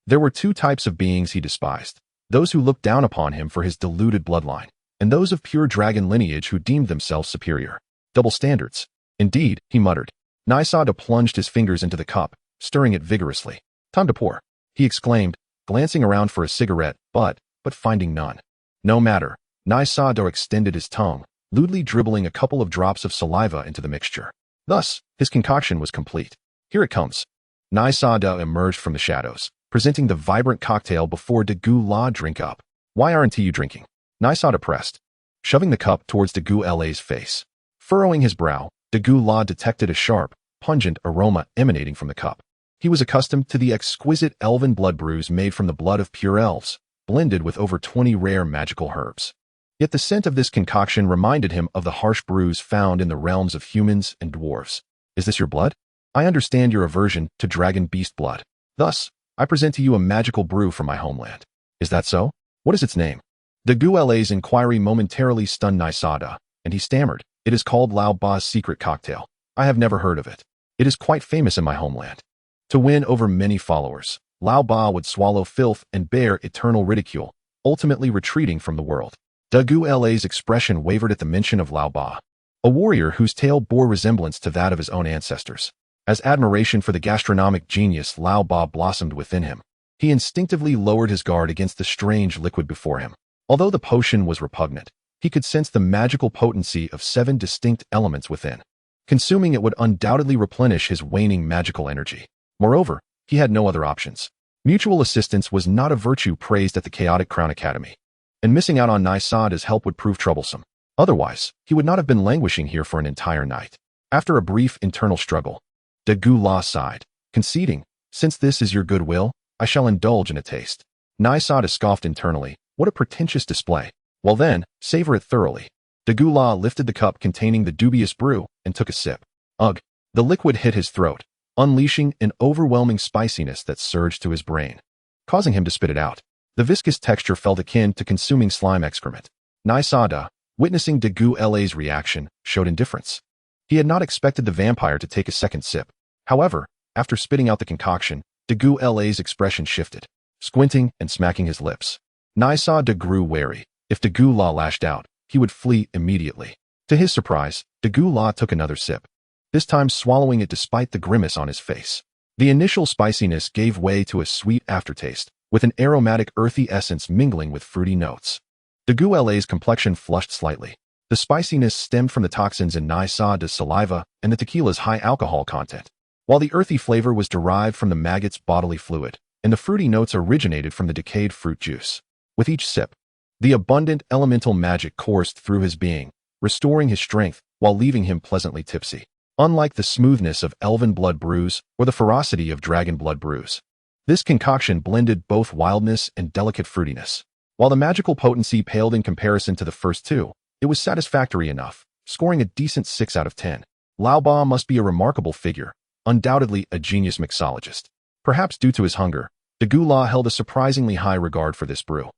there were 2 types of beings he despised: those who looked down upon him for his diluted bloodline, and those of pure dragon lineage who deemed themselves superior. Double standards. Indeed, he muttered. Nysada plunged his fingers into the cup, stirring it vigorously. Time to pour, he exclaimed, glancing around for a cigarette, but finding none. No matter. Nysada extended his tongue, lewdly dribbling a couple of drops of saliva into the mixture. Thus, his concoction was complete. Here it comes. Nysada emerged from the shadows, presenting the vibrant cocktail before Degu. Drink up. Why aren't you drinking? Nysada pressed, shoving the cup towards Degu's face. Furrowing his brow, Degu detected a sharp, pungent aroma emanating from the cup. He was accustomed to the exquisite elven blood brews made from the blood of pure elves, blended with over 20 rare magical herbs. Yet the scent of this concoction reminded him of the harsh brews found in the realms of humans and dwarves. Is this your blood? I understand your aversion to dragon beast blood. Thus, I present to you a magical brew from my homeland. Is that so? What is its name? Degu's inquiry momentarily stunned Nysada, and he stammered. It is called Lao Ba's secret cocktail. I have never heard of it. It is quite famous in my homeland. To win over many followers, Lao Ba would swallow filth and bear eternal ridicule, ultimately retreating from the world. Degu's expression wavered at the mention of Lao Ba, a warrior whose tale bore resemblance to that of his own ancestors. As admiration for the gastronomic genius Lao Ba blossomed within him, he instinctively lowered his guard against the strange liquid before him. Although the potion was repugnant, he could sense the magical potency of 7 distinct elements within. Consuming it would undoubtedly replenish his waning magical energy. Moreover, he had no other options. Mutual assistance was not a virtue praised at the Chaotic Crown Academy, and missing out on Naisada's help would prove troublesome. Otherwise, he would not have been languishing here for an entire night. After a brief internal struggle, Devour sighed, conceding, "Since this is your goodwill, I shall indulge in a taste." Naisada scoffed internally. What a pretentious display. Well then, savor it thoroughly. Devour lifted the cup containing the dubious brew and took a sip. Ugh! The liquid hit his throat, unleashing an overwhelming spiciness that surged to his brain, causing him to spit it out. The viscous texture felt akin to consuming slime excrement. Naisada, witnessing Devour's reaction, showed indifference. He had not expected the vampire to take a second sip. However, after spitting out the concoction, Devour's expression shifted, squinting and smacking his lips. Naisada grew wary. If Devour lashed out, he would flee immediately. To his surprise, Devour took another sip, this time swallowing it despite the grimace on his face. The initial spiciness gave way to a sweet aftertaste, with an aromatic earthy essence mingling with fruity notes. Devour's complexion flushed slightly. The spiciness stemmed from the toxins in Naisada's saliva and the tequila's high alcohol content, while the earthy flavor was derived from the maggot's bodily fluid, and the fruity notes originated from the decayed fruit juice. With each sip, the abundant elemental magic coursed through his being, restoring his strength while leaving him pleasantly tipsy. Unlike the smoothness of elven blood brews or the ferocity of dragon blood brews, this concoction blended both wildness and delicate fruitiness. While the magical potency paled in comparison to the first two, it was satisfactory enough, scoring a decent 6 out of 10. Laoba must be a remarkable figure, undoubtedly a genius mixologist. Perhaps due to his hunger, Devour held a surprisingly high regard for this brew.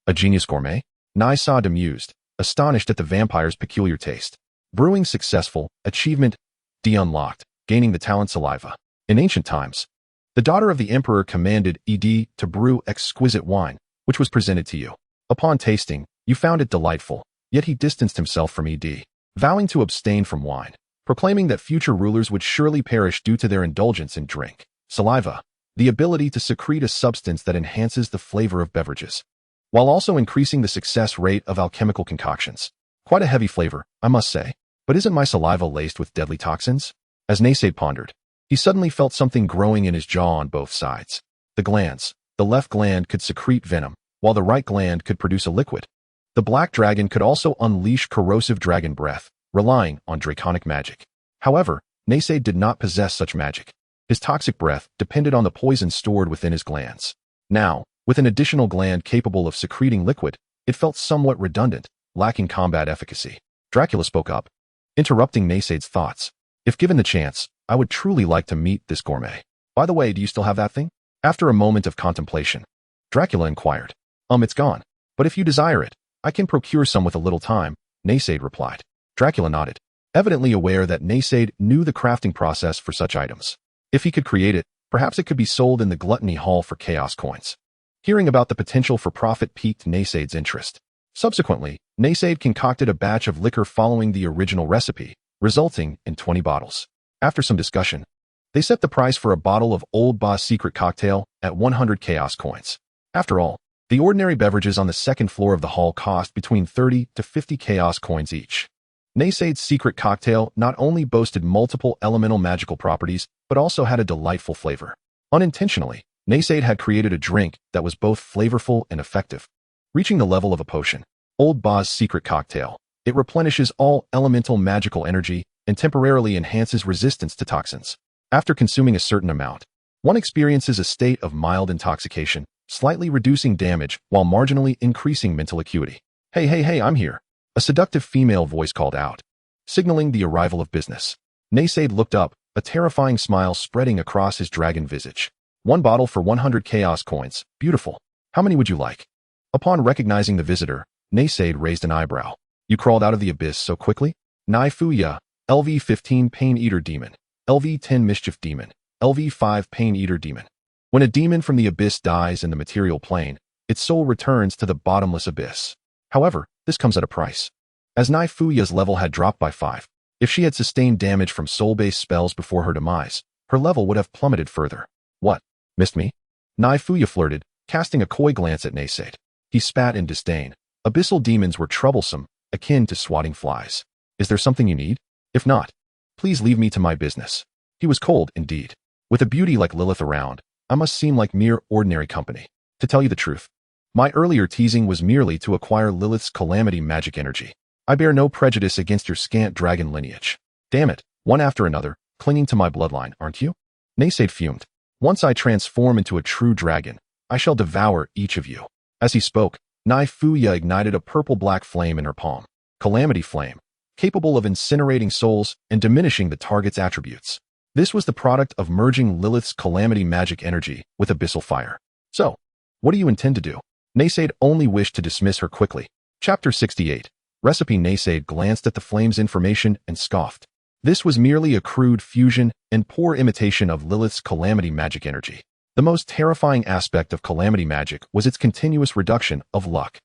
A genius gourmet? Naisada mused, astonished at the vampire's peculiar taste. Brewing successful, achievement D unlocked, gaining the talent saliva. In ancient times, the daughter of the emperor commanded Ed to brew exquisite wine, which was presented to you. Upon tasting, you found it delightful, yet he distanced himself from Ed, vowing to abstain from wine, proclaiming that future rulers would surely perish due to their indulgence in drink. Saliva, the ability to secrete a substance that enhances the flavor of beverages, while also increasing the success rate of alchemical concoctions. Quite a heavy flavor, I must say. But isn't my saliva laced with deadly toxins? As Naysade pondered, he suddenly felt something growing in his jaw on both sides. The glands. The left gland could secrete venom, while the right gland could produce a liquid. The black dragon could also unleash corrosive dragon breath, relying on draconic magic. However, Naysade did not possess such magic. His toxic breath depended on the poison stored within his glands. Now, with an additional gland capable of secreting liquid, it felt somewhat redundant, lacking combat efficacy. Dracula spoke up, interrupting Naysade's thoughts. If given the chance, I would truly like to meet this gourmet. By the way, do you still have that thing? After a moment of contemplation, Dracula inquired. It's gone. But if you desire it, I can procure some with a little time, Naysade replied. Dracula nodded, evidently aware that Naysade knew the crafting process for such items. If he could create it, perhaps it could be sold in the gluttony hall for chaos coins. Hearing about the potential for profit piqued Naysade's interest. Subsequently, Naysade concocted a batch of liquor following the original recipe, resulting in 20 bottles. After some discussion, they set the price for a bottle of Old Boss Secret Cocktail at 100 chaos coins. After all, the ordinary beverages on the second floor of the hall cost between 30 to 50 chaos coins each. Naysade's secret cocktail not only boasted multiple elemental magical properties, but also had a delightful flavor. Unintentionally, Naysade had created a drink that was both flavorful and effective, reaching the level of a potion. Old Boss Secret Cocktail. It replenishes all elemental magical energy and temporarily enhances resistance to toxins. After consuming a certain amount, one experiences a state of mild intoxication, slightly reducing damage while marginally increasing mental acuity. Hey, I'm here. A seductive female voice called out, signaling the arrival of business. Naysade looked up, a terrifying smile spreading across his dragon visage. 1 bottle for 100 chaos coins. Beautiful. How many would you like? Upon recognizing the visitor, Naysade raised an eyebrow. You crawled out of the abyss so quickly? Nai-Fu-Ya, LV-15 Pain Eater Demon, LV-10 Mischief Demon, LV-5 Pain Eater Demon. When a demon from the abyss dies in the material plane, its soul returns to the bottomless abyss. However, this comes at a price. As Nai-Fu-Ya's level had dropped by 5, if she had sustained damage from soul-based spells before her demise, her level would have plummeted further. What? Missed me? Nai-Fu-Ya flirted, casting a coy glance at Naysade. He spat in disdain. Abyssal demons were troublesome, akin to swatting flies. Is there something you need? If not, Please leave me to my business. He was cold, indeed. With a beauty like Lilith around, I must seem like mere ordinary company. To tell you the truth, my earlier teasing was merely to acquire Lilith's calamity magic energy. I bear no prejudice against your scant dragon lineage. Damn it, one after another, clinging to my bloodline, aren't you? Naysade fumed. Once I transform into a true dragon, I shall devour each of you. As he spoke, Nai Fuya ignited a purple-black flame in her palm. Calamity flame, capable of incinerating souls and diminishing the target's attributes. This was the product of merging Lilith's calamity magic energy with abyssal fire. So, what do you intend to do? Naysade only wished to dismiss her quickly. Chapter 68. Recipe. Naysade glanced at the flame's information and scoffed. This was merely a crude fusion and poor imitation of Lilith's calamity magic energy. The most terrifying aspect of calamity magic was its continuous reduction of luck.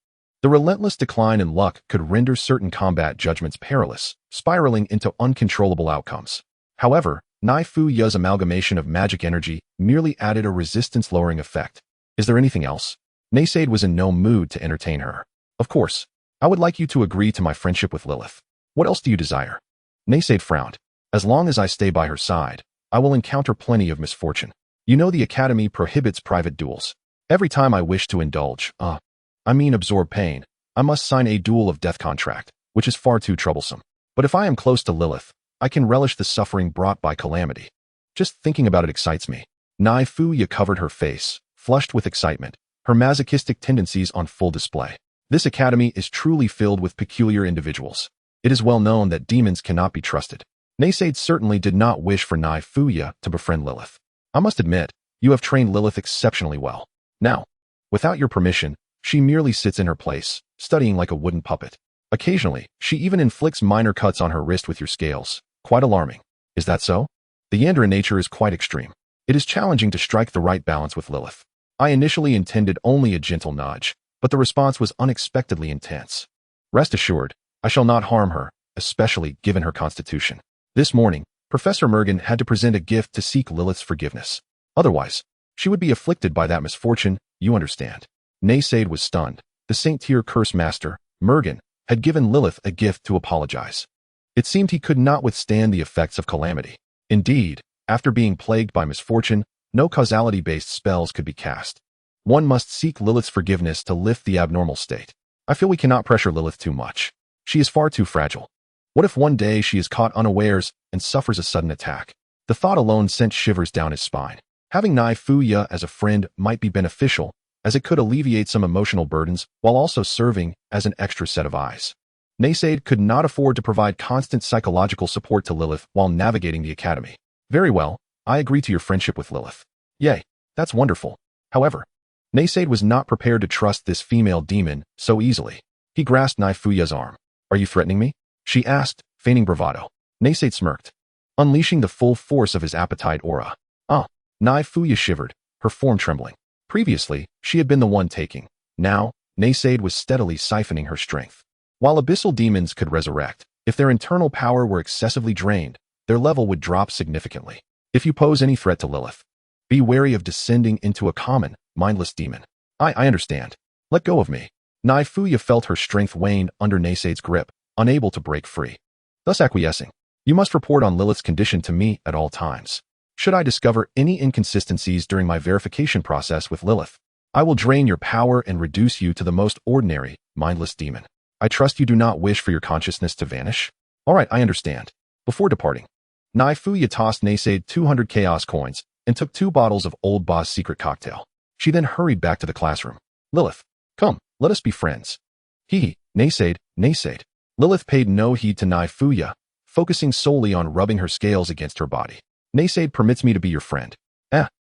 The relentless decline in luck could render certain combat judgments perilous, spiraling into uncontrollable outcomes. However, Nai Fuya's amalgamation of magic energy merely added a resistance-lowering effect. Is there anything else? Naysade was in no mood to entertain her. Of course. I would like you to agree to my friendship with Lilith. What else do you desire? Naysade frowned. As long as I stay by her side, I will encounter plenty of misfortune. You know the Academy prohibits private duels. Every time I wish to indulge, absorb pain, I must sign a duel of death contract, which is far too troublesome. But if I am close to Lilith, I can relish the suffering brought by calamity. Just thinking about it excites me. Nai Fuya covered her face, flushed with excitement, her masochistic tendencies on full display. This academy is truly filled with peculiar individuals. It is well known that demons cannot be trusted. Naysade certainly did not wish for Nai Fuya to befriend Lilith. I must admit, you have trained Lilith exceptionally well. Now, without your permission, she merely sits in her place, studying like a wooden puppet. Occasionally, she even inflicts minor cuts on her wrist with your scales. Quite alarming. Is that so? The Yandere nature is quite extreme. It is challenging to strike the right balance with Lilith. I initially intended only a gentle nudge, but the response was unexpectedly intense. Rest assured, I shall not harm her, especially given her constitution. This morning, Professor Mergen had to present a gift to seek Lilith's forgiveness. Otherwise, she would be afflicted by that misfortune, you understand. Naysade was stunned. The Saint Tier curse master, Mergen, had given Lilith a gift to apologize. It seemed he could not withstand the effects of calamity. Indeed, after being plagued by misfortune, no causality-based spells could be cast. One must seek Lilith's forgiveness to lift the abnormal state. I feel we cannot pressure Lilith too much. She is far too fragile. What if one day she is caught unawares and suffers a sudden attack? The thought alone sent shivers down his spine. Having Nai Fuya as a friend might be beneficial, as it could alleviate some emotional burdens while also serving as an extra set of eyes. Naysade could not afford to provide constant psychological support to Lilith while navigating the academy. Very well, I agree to your friendship with Lilith. Yay, that's wonderful. However, Naysade was not prepared to trust this female demon so easily. He grasped Nai Fuya's arm. Are you threatening me? She asked, feigning bravado. Naysade smirked, unleashing the full force of his appetite aura. Nai Fuya shivered, her form trembling. Previously, she had been the one taking. Now, Naysade was steadily siphoning her strength. While abyssal demons could resurrect, if their internal power were excessively drained, their level would drop significantly. If you pose any threat to Lilith, be wary of descending into a common, mindless demon. I understand. Let go of me. Nai Fuya felt her strength wane under Naysade's grip, unable to break free. Thus acquiescing, you must report on Lilith's condition to me at all times. Should I discover any inconsistencies during my verification process with Lilith, I will drain your power and reduce you to the most ordinary, mindless demon. I trust you do not wish for your consciousness to vanish? All right, I understand. Before departing, Nai Fuya tossed Naysade 200 chaos coins and took 2 bottles of Old Boss secret cocktail. She then hurried back to the classroom. Lilith, come, let us be friends. Naysade. Lilith paid no heed to Nai Fuya, focusing solely on rubbing her scales against her body. Naysade permits me to be your friend.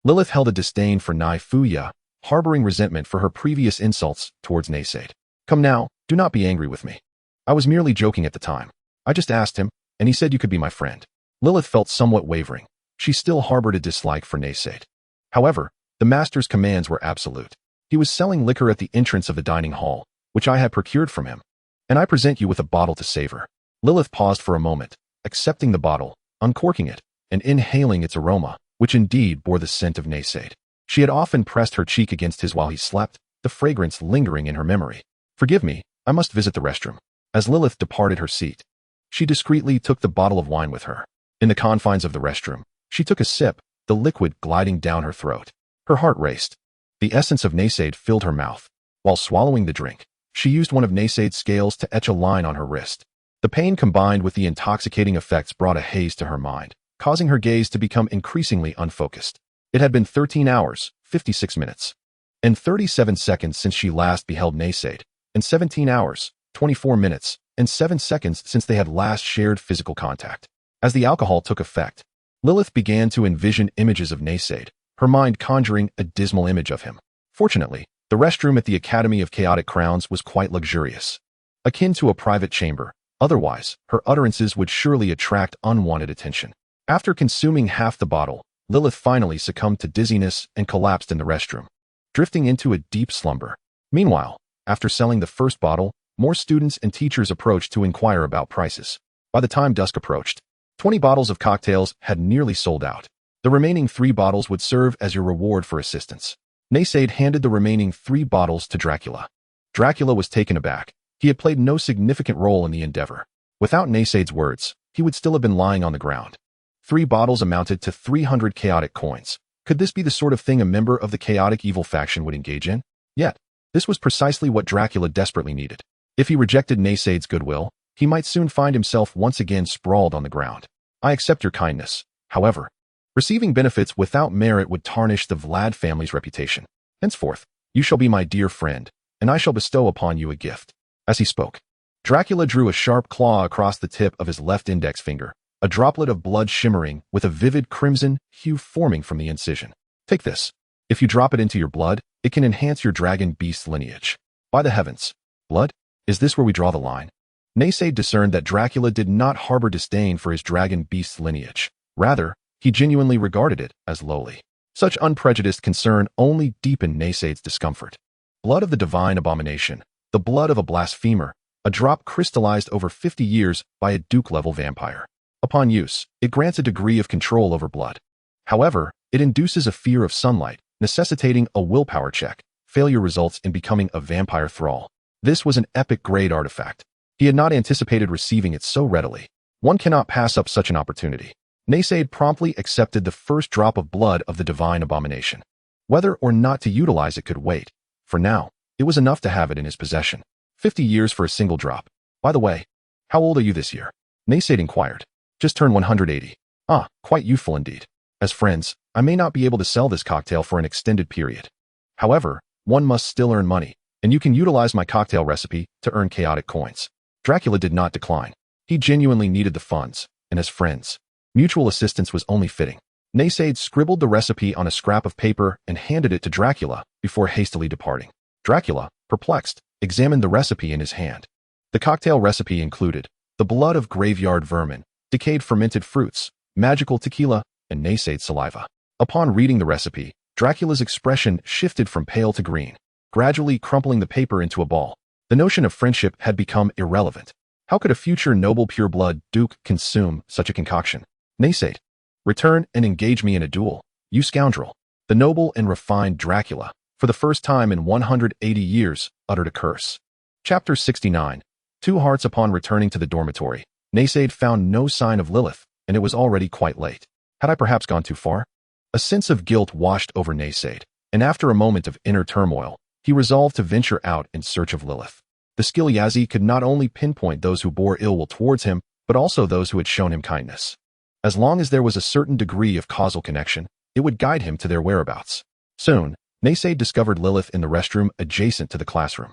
Lilith held a disdain for Nai Fuya, harboring resentment for her previous insults towards Naysade. Come now, do not be angry with me. I was merely joking at the time. I just asked him, and he said you could be my friend. Lilith felt somewhat wavering. She still harbored a dislike for Naysade. However, the master's commands were absolute. He was selling liquor at the entrance of the dining hall, which I had procured from him. And I present you with a bottle to savor. Lilith paused for a moment, accepting the bottle, uncorking it, and inhaling its aroma, which indeed bore the scent of Naysade. She had often pressed her cheek against his while he slept, the fragrance lingering in her memory. Forgive me, I must visit the restroom. As Lilith departed her seat, she discreetly took the bottle of wine with her. In the confines of the restroom, she took a sip, the liquid gliding down her throat. Her heart raced. The essence of Naysade filled her mouth. While swallowing the drink, she used one of Naysade's scales to etch a line on her wrist. The pain combined with the intoxicating effects brought a haze to her mind, causing her gaze to become increasingly unfocused. It had been 13 hours, 56 minutes, and 37 seconds since she last beheld Naysade, and 17 hours, 24 minutes, and 7 seconds since they had last shared physical contact. As the alcohol took effect, Lilith began to envision images of Naysade, her mind conjuring a dismal image of him. Fortunately, the restroom at the Academy of Chaotic Crowns was quite luxurious, akin to a private chamber. Otherwise, her utterances would surely attract unwanted attention. After consuming half the bottle, Lilith finally succumbed to dizziness and collapsed in the restroom, drifting into a deep slumber. Meanwhile, after selling the first bottle, more students and teachers approached to inquire about prices. By the time dusk approached, 20 bottles of cocktails had nearly sold out. The remaining 3 bottles would serve as your reward for assistance. Naysade handed the remaining 3 bottles to Dracula. Dracula was taken aback. He had played no significant role in the endeavor. Without Naysade's words, he would still have been lying on the ground. 3 bottles amounted to 300 chaotic coins. Could this be the sort of thing a member of the chaotic evil faction would engage in? Yet, this was precisely what Dracula desperately needed. If he rejected Naysade's goodwill, he might soon find himself once again sprawled on the ground. I accept your kindness. However, receiving benefits without merit would tarnish the Vlad family's reputation. Henceforth, you shall be my dear friend, and I shall bestow upon you a gift. As he spoke, Dracula drew a sharp claw across the tip of his left index finger, a droplet of blood shimmering with a vivid crimson hue forming from the incision. Take this. If you drop it into your blood, it can enhance your dragon beast lineage. By the heavens, blood? Is this where we draw the line? Naysade discerned that Dracula did not harbor disdain for his dragon beast lineage. Rather, he genuinely regarded it as lowly. Such unprejudiced concern only deepened Naysade's discomfort. Blood of the divine abomination, the blood of a blasphemer, a drop crystallized over 50 years by a Duke-level vampire. Upon use, it grants a degree of control over blood. However, it induces a fear of sunlight, necessitating a willpower check. Failure results in becoming a vampire thrall. This was an epic-grade artifact. He had not anticipated receiving it so readily. One cannot pass up such an opportunity. Naysade promptly accepted the first drop of blood of the divine abomination. Whether or not to utilize it could wait. For now, it was enough to have it in his possession. 50 years for a single drop. By the way, how old are you this year? Naysade inquired. Just turned 180. Ah, quite youthful indeed. As friends, I may not be able to sell this cocktail for an extended period. However, one must still earn money, and you can utilize my cocktail recipe to earn chaotic coins. Dracula did not decline. He genuinely needed the funds, and as friends, mutual assistance was only fitting. Naysade scribbled the recipe on a scrap of paper and handed it to Dracula before hastily departing. Dracula, perplexed, examined the recipe in his hand. The cocktail recipe included the blood of graveyard vermin, decayed fermented fruits, magical tequila, and Naysade saliva. Upon reading the recipe, Dracula's expression shifted from pale to green, gradually crumpling the paper into a ball. The notion of friendship had become irrelevant. How could a future noble pureblood duke consume such a concoction? Naysade, return and engage me in a duel, you scoundrel. The noble and refined Dracula, for the first time in 180 years, uttered a curse. Chapter 69. 2 hearts. Upon returning to the dormitory, Naysade found no sign of Lilith, and it was already quite late. Had I perhaps gone too far? A sense of guilt washed over Naysade, and after a moment of inner turmoil, he resolved to venture out in search of Lilith. The Skilyazi could not only pinpoint those who bore ill will towards him, but also those who had shown him kindness. As long as there was a certain degree of causal connection, it would guide him to their whereabouts. Soon, Naysade discovered Lilith in the restroom adjacent to the classroom.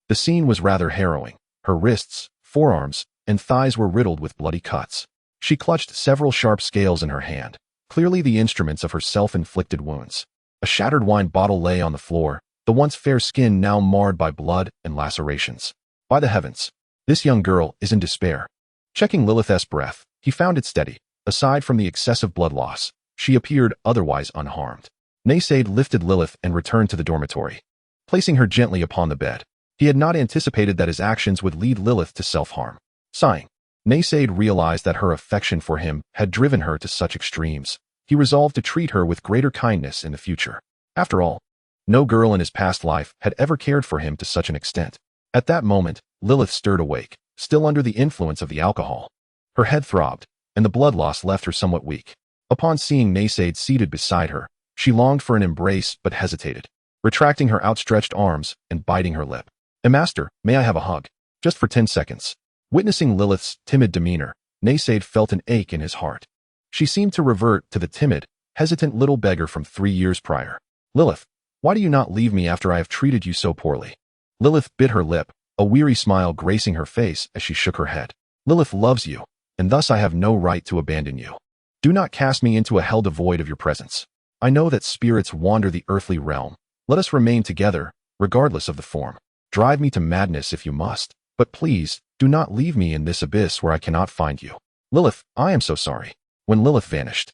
The scene was rather harrowing. Her wrists, forearms, and thighs were riddled with bloody cuts. She clutched several sharp scales in her hand, clearly the instruments of her self-inflicted wounds. A shattered wine bottle lay on the floor, the once fair skin now marred by blood and lacerations. By the heavens, this young girl is in despair. Checking Lilith's breath, he found it steady. Aside from the excessive blood loss, she appeared otherwise unharmed. Naysade lifted Lilith and returned to the dormitory. Placing her gently upon the bed, he had not anticipated that his actions would lead Lilith to self-harm. Sighing, Naysade realized that her affection for him had driven her to such extremes. He resolved to treat her with greater kindness in the future. After all, no girl in his past life had ever cared for him to such an extent. At that moment, Lilith stirred awake, still under the influence of the alcohol. Her head throbbed, and the blood loss left her somewhat weak. Upon seeing Naysaid seated beside her, she longed for an embrace but hesitated, retracting her outstretched arms and biting her lip. Master, may I have a hug? Just for 10 seconds. Witnessing Lilith's timid demeanor, Naysaid felt an ache in his heart. She seemed to revert to the timid, hesitant little beggar from 3 years prior. Lilith, why do you not leave me after I have treated you so poorly? Lilith bit her lip, a weary smile gracing her face as she shook her head. Lilith loves you, and thus I have no right to abandon you. Do not cast me into a hell devoid of your presence. I know that spirits wander the earthly realm. Let us remain together, regardless of the form. Drive me to madness if you must, but please, do not leave me in this abyss where I cannot find you. Lilith, I am so sorry. When Lilith vanished,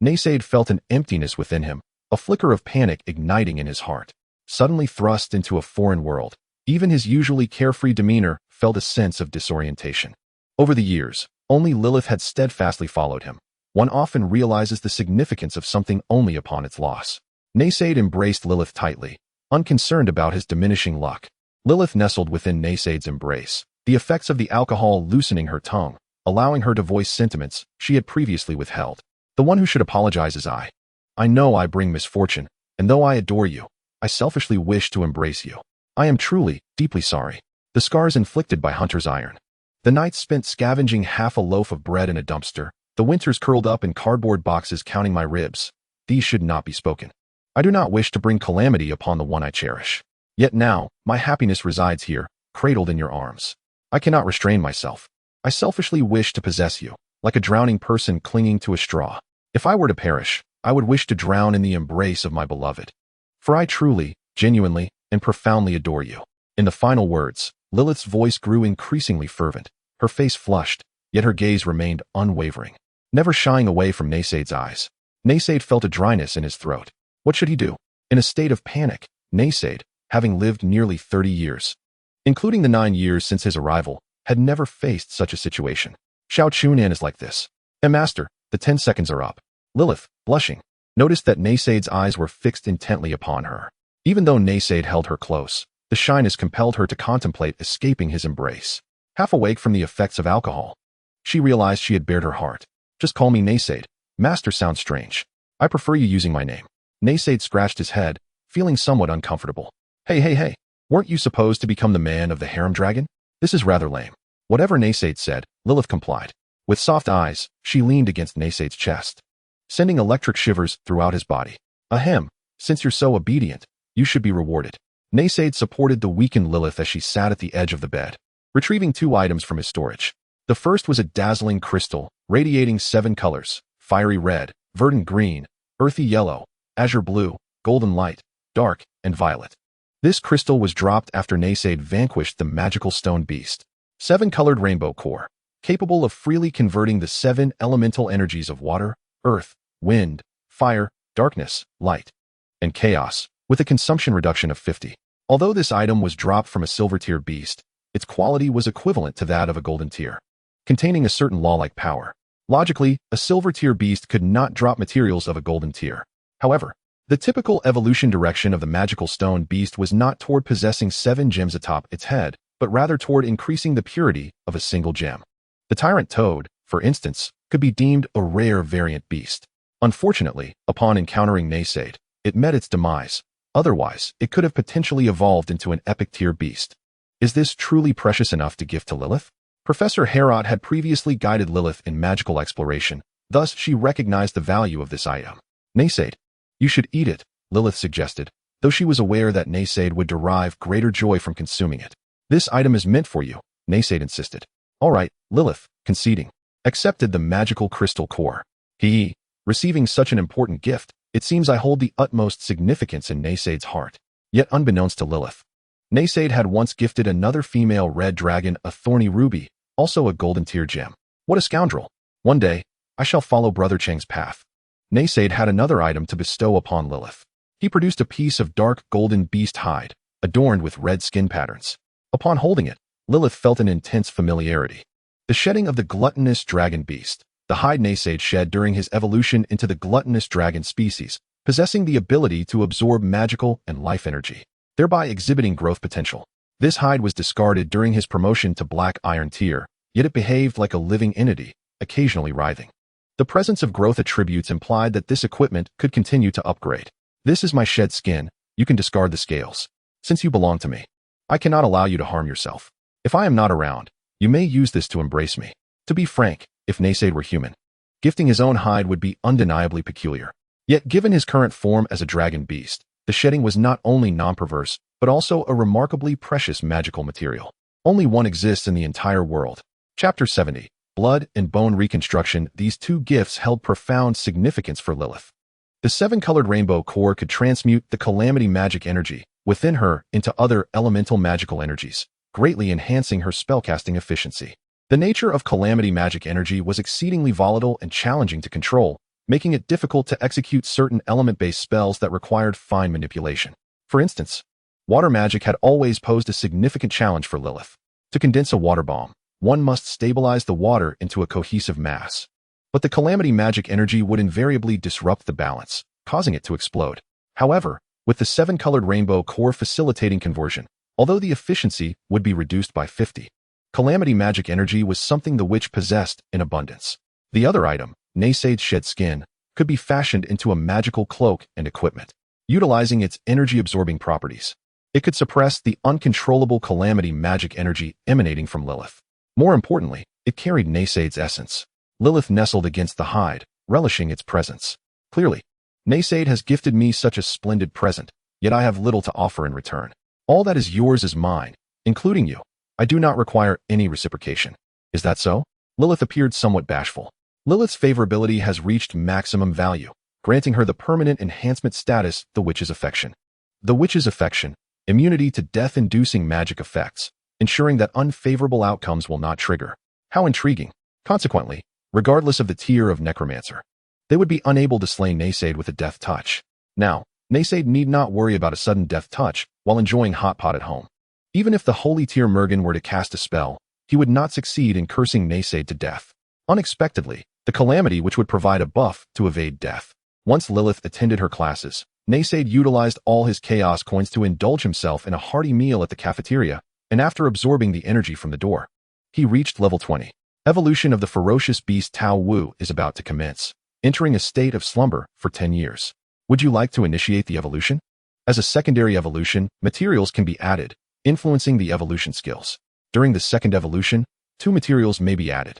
Naysaid felt an emptiness within him, a flicker of panic igniting in his heart. Suddenly thrust into a foreign world, even his usually carefree demeanor felt a sense of disorientation. Over the years, only Lilith had steadfastly followed him. One often realizes the significance of something only upon its loss. Naysaid embraced Lilith tightly, unconcerned about his diminishing luck. Lilith nestled within Naysaid's embrace, the effects of the alcohol loosening her tongue, allowing her to voice sentiments she had previously withheld. The one who should apologize is I. I know I bring misfortune, and though I adore you, I selfishly wish to embrace you. I am truly, deeply sorry. The scars inflicted by Hunter's iron. The nights spent scavenging half a loaf of bread in a dumpster, the winters curled up in cardboard boxes counting my ribs. These should not be spoken. I do not wish to bring calamity upon the one I cherish. Yet now, my happiness resides here, cradled in your arms. I cannot restrain myself. I selfishly wish to possess you, like a drowning person clinging to a straw. If I were to perish, I would wish to drown in the embrace of my beloved. For I truly, genuinely, and profoundly adore you. In the final words, Lilith's voice grew increasingly fervent, her face flushed, yet her gaze remained unwavering, never shying away from Naysaid's eyes. Naysaid felt a dryness in his throat. What should he do? In a state of panic, Naysaid, having lived nearly 30 years, including the 9 years since his arrival, had never faced such a situation. Xiao Chunan is like this. Master, the 10 seconds are up. Lilith, blushing, noticed that Naysaid's eyes were fixed intently upon her. Even though Naysaid held her close, the shyness compelled her to contemplate escaping his embrace. Half awake from the effects of alcohol, she realized she had bared her heart. Just call me Naysaid. Master sounds strange. I prefer you using my name. Naysaid scratched his head, feeling somewhat uncomfortable. Hey. Weren't you supposed to become the man of the harem dragon? This is rather lame. Whatever Naysaid said, Lilith complied. With soft eyes, she leaned against Naysaid's chest, sending electric shivers throughout his body. Ahem, since you're so obedient, you should be rewarded. Naysaid supported the weakened Lilith as she sat at the edge of the bed, retrieving 2 items from his storage. The first was a dazzling crystal, radiating 7 colors: fiery red, verdant green, earthy yellow, azure blue, golden light, dark, and violet. This crystal was dropped after Naysaid vanquished the magical stone beast. 7-colored rainbow core, capable of freely converting the 7 elemental energies of water, earth, wind, fire, darkness, light, and chaos, with a consumption reduction of 50. Although this item was dropped from a silver-tier beast, its quality was equivalent to that of a golden tier, containing a certain law-like power. Logically, a silver-tier beast could not drop materials of a golden tier. However, the typical evolution direction of the magical stone beast was not toward possessing 7 gems atop its head, but rather toward increasing the purity of a single gem. The tyrant toad, for instance, could be deemed a rare variant beast. Unfortunately, upon encountering Naysaid, it met its demise. Otherwise, it could have potentially evolved into an epic tier beast. Is this truly precious enough to give to Lilith? Professor Herod had previously guided Lilith in magical exploration, thus she recognized the value of this item. Naysaid, you should eat it, Lilith suggested, though she was aware that Naysaid would derive greater joy from consuming it. This item is meant for you, Naysaid insisted. All right, Lilith, conceding, accepted the magical crystal core. Receiving such an important gift, it seems I hold the utmost significance in Naysaid's heart. Yet unbeknownst to Lilith, Naysaid had once gifted another female red dragon a thorny ruby, also a golden tier gem. What a scoundrel! One day, I shall follow Brother Cheng's path. Naysaid had another item to bestow upon Lilith. He produced a piece of dark golden beast hide, adorned with red skin patterns. Upon holding it, Lilith felt an intense familiarity. The shedding of the gluttonous dragon beast, the hide Naysaid shed during his evolution into the gluttonous dragon species, possessing the ability to absorb magical and life energy, thereby exhibiting growth potential. This hide was discarded during his promotion to Black Iron tier, yet it behaved like a living entity, occasionally writhing. The presence of growth attributes implied that this equipment could continue to upgrade. This is my shed skin. You can discard the scales. Since you belong to me, I cannot allow you to harm yourself. If I am not around, you may use this to embrace me. To be frank, if Naysaid were human, gifting his own hide would be undeniably peculiar. Yet given his current form as a dragon beast, the shedding was not only non-perverse, but also a remarkably precious magical material. Only one exists in the entire world. Chapter 70. Blood and Bone Reconstruction. These two gifts held profound significance for Lilith. The seven-colored rainbow core could transmute the calamity magic energy within her into other elemental magical energies, greatly enhancing her spellcasting efficiency. The nature of calamity magic energy was exceedingly volatile and challenging to control, making it difficult to execute certain element-based spells that required fine manipulation. For instance, water magic had always posed a significant challenge for Lilith. To condense a water bomb, one must stabilize the water into a cohesive mass. But the calamity magic energy would invariably disrupt the balance, causing it to explode. However, with the seven-colored rainbow core facilitating conversion, although the efficiency would be reduced by 50, calamity magic energy was something the witch possessed in abundance. The other item, Naysaid's shed skin, could be fashioned into a magical cloak and equipment, utilizing its energy-absorbing properties. It could suppress the uncontrollable calamity magic energy emanating from Lilith. More importantly, it carried Naysaid's essence. Lilith nestled against the hide, relishing its presence. Clearly, Naysaid has gifted me such a splendid present, yet I have little to offer in return. All that is yours is mine, including you. I do not require any reciprocation. Is that so? Lilith appeared somewhat bashful. Lilith's favorability has reached maximum value, granting her the permanent enhancement status, the witch's affection. The witch's affection, immunity to death-inducing magic effects, ensuring that unfavorable outcomes will not trigger. How intriguing. Consequently, regardless of the tier of necromancer, they would be unable to slay Naysaid with a death touch. Now, Naysaid need not worry about a sudden death touch while enjoying hot pot at home. Even if the holy tier Mergen were to cast a spell, he would not succeed in cursing Naysaid to death. Unexpectedly, the calamity which would provide a buff to evade death. Once Lilith attended her classes, Naysaid utilized all his chaos coins to indulge himself in a hearty meal at the cafeteria, and after absorbing the energy from the door, he reached level 20. Evolution of the ferocious beast Tao Wu is about to commence, entering a state of slumber for 10 years. Would you like to initiate the evolution? As a secondary evolution, materials can be added, influencing the evolution skills. During the second evolution, 2 materials may be added.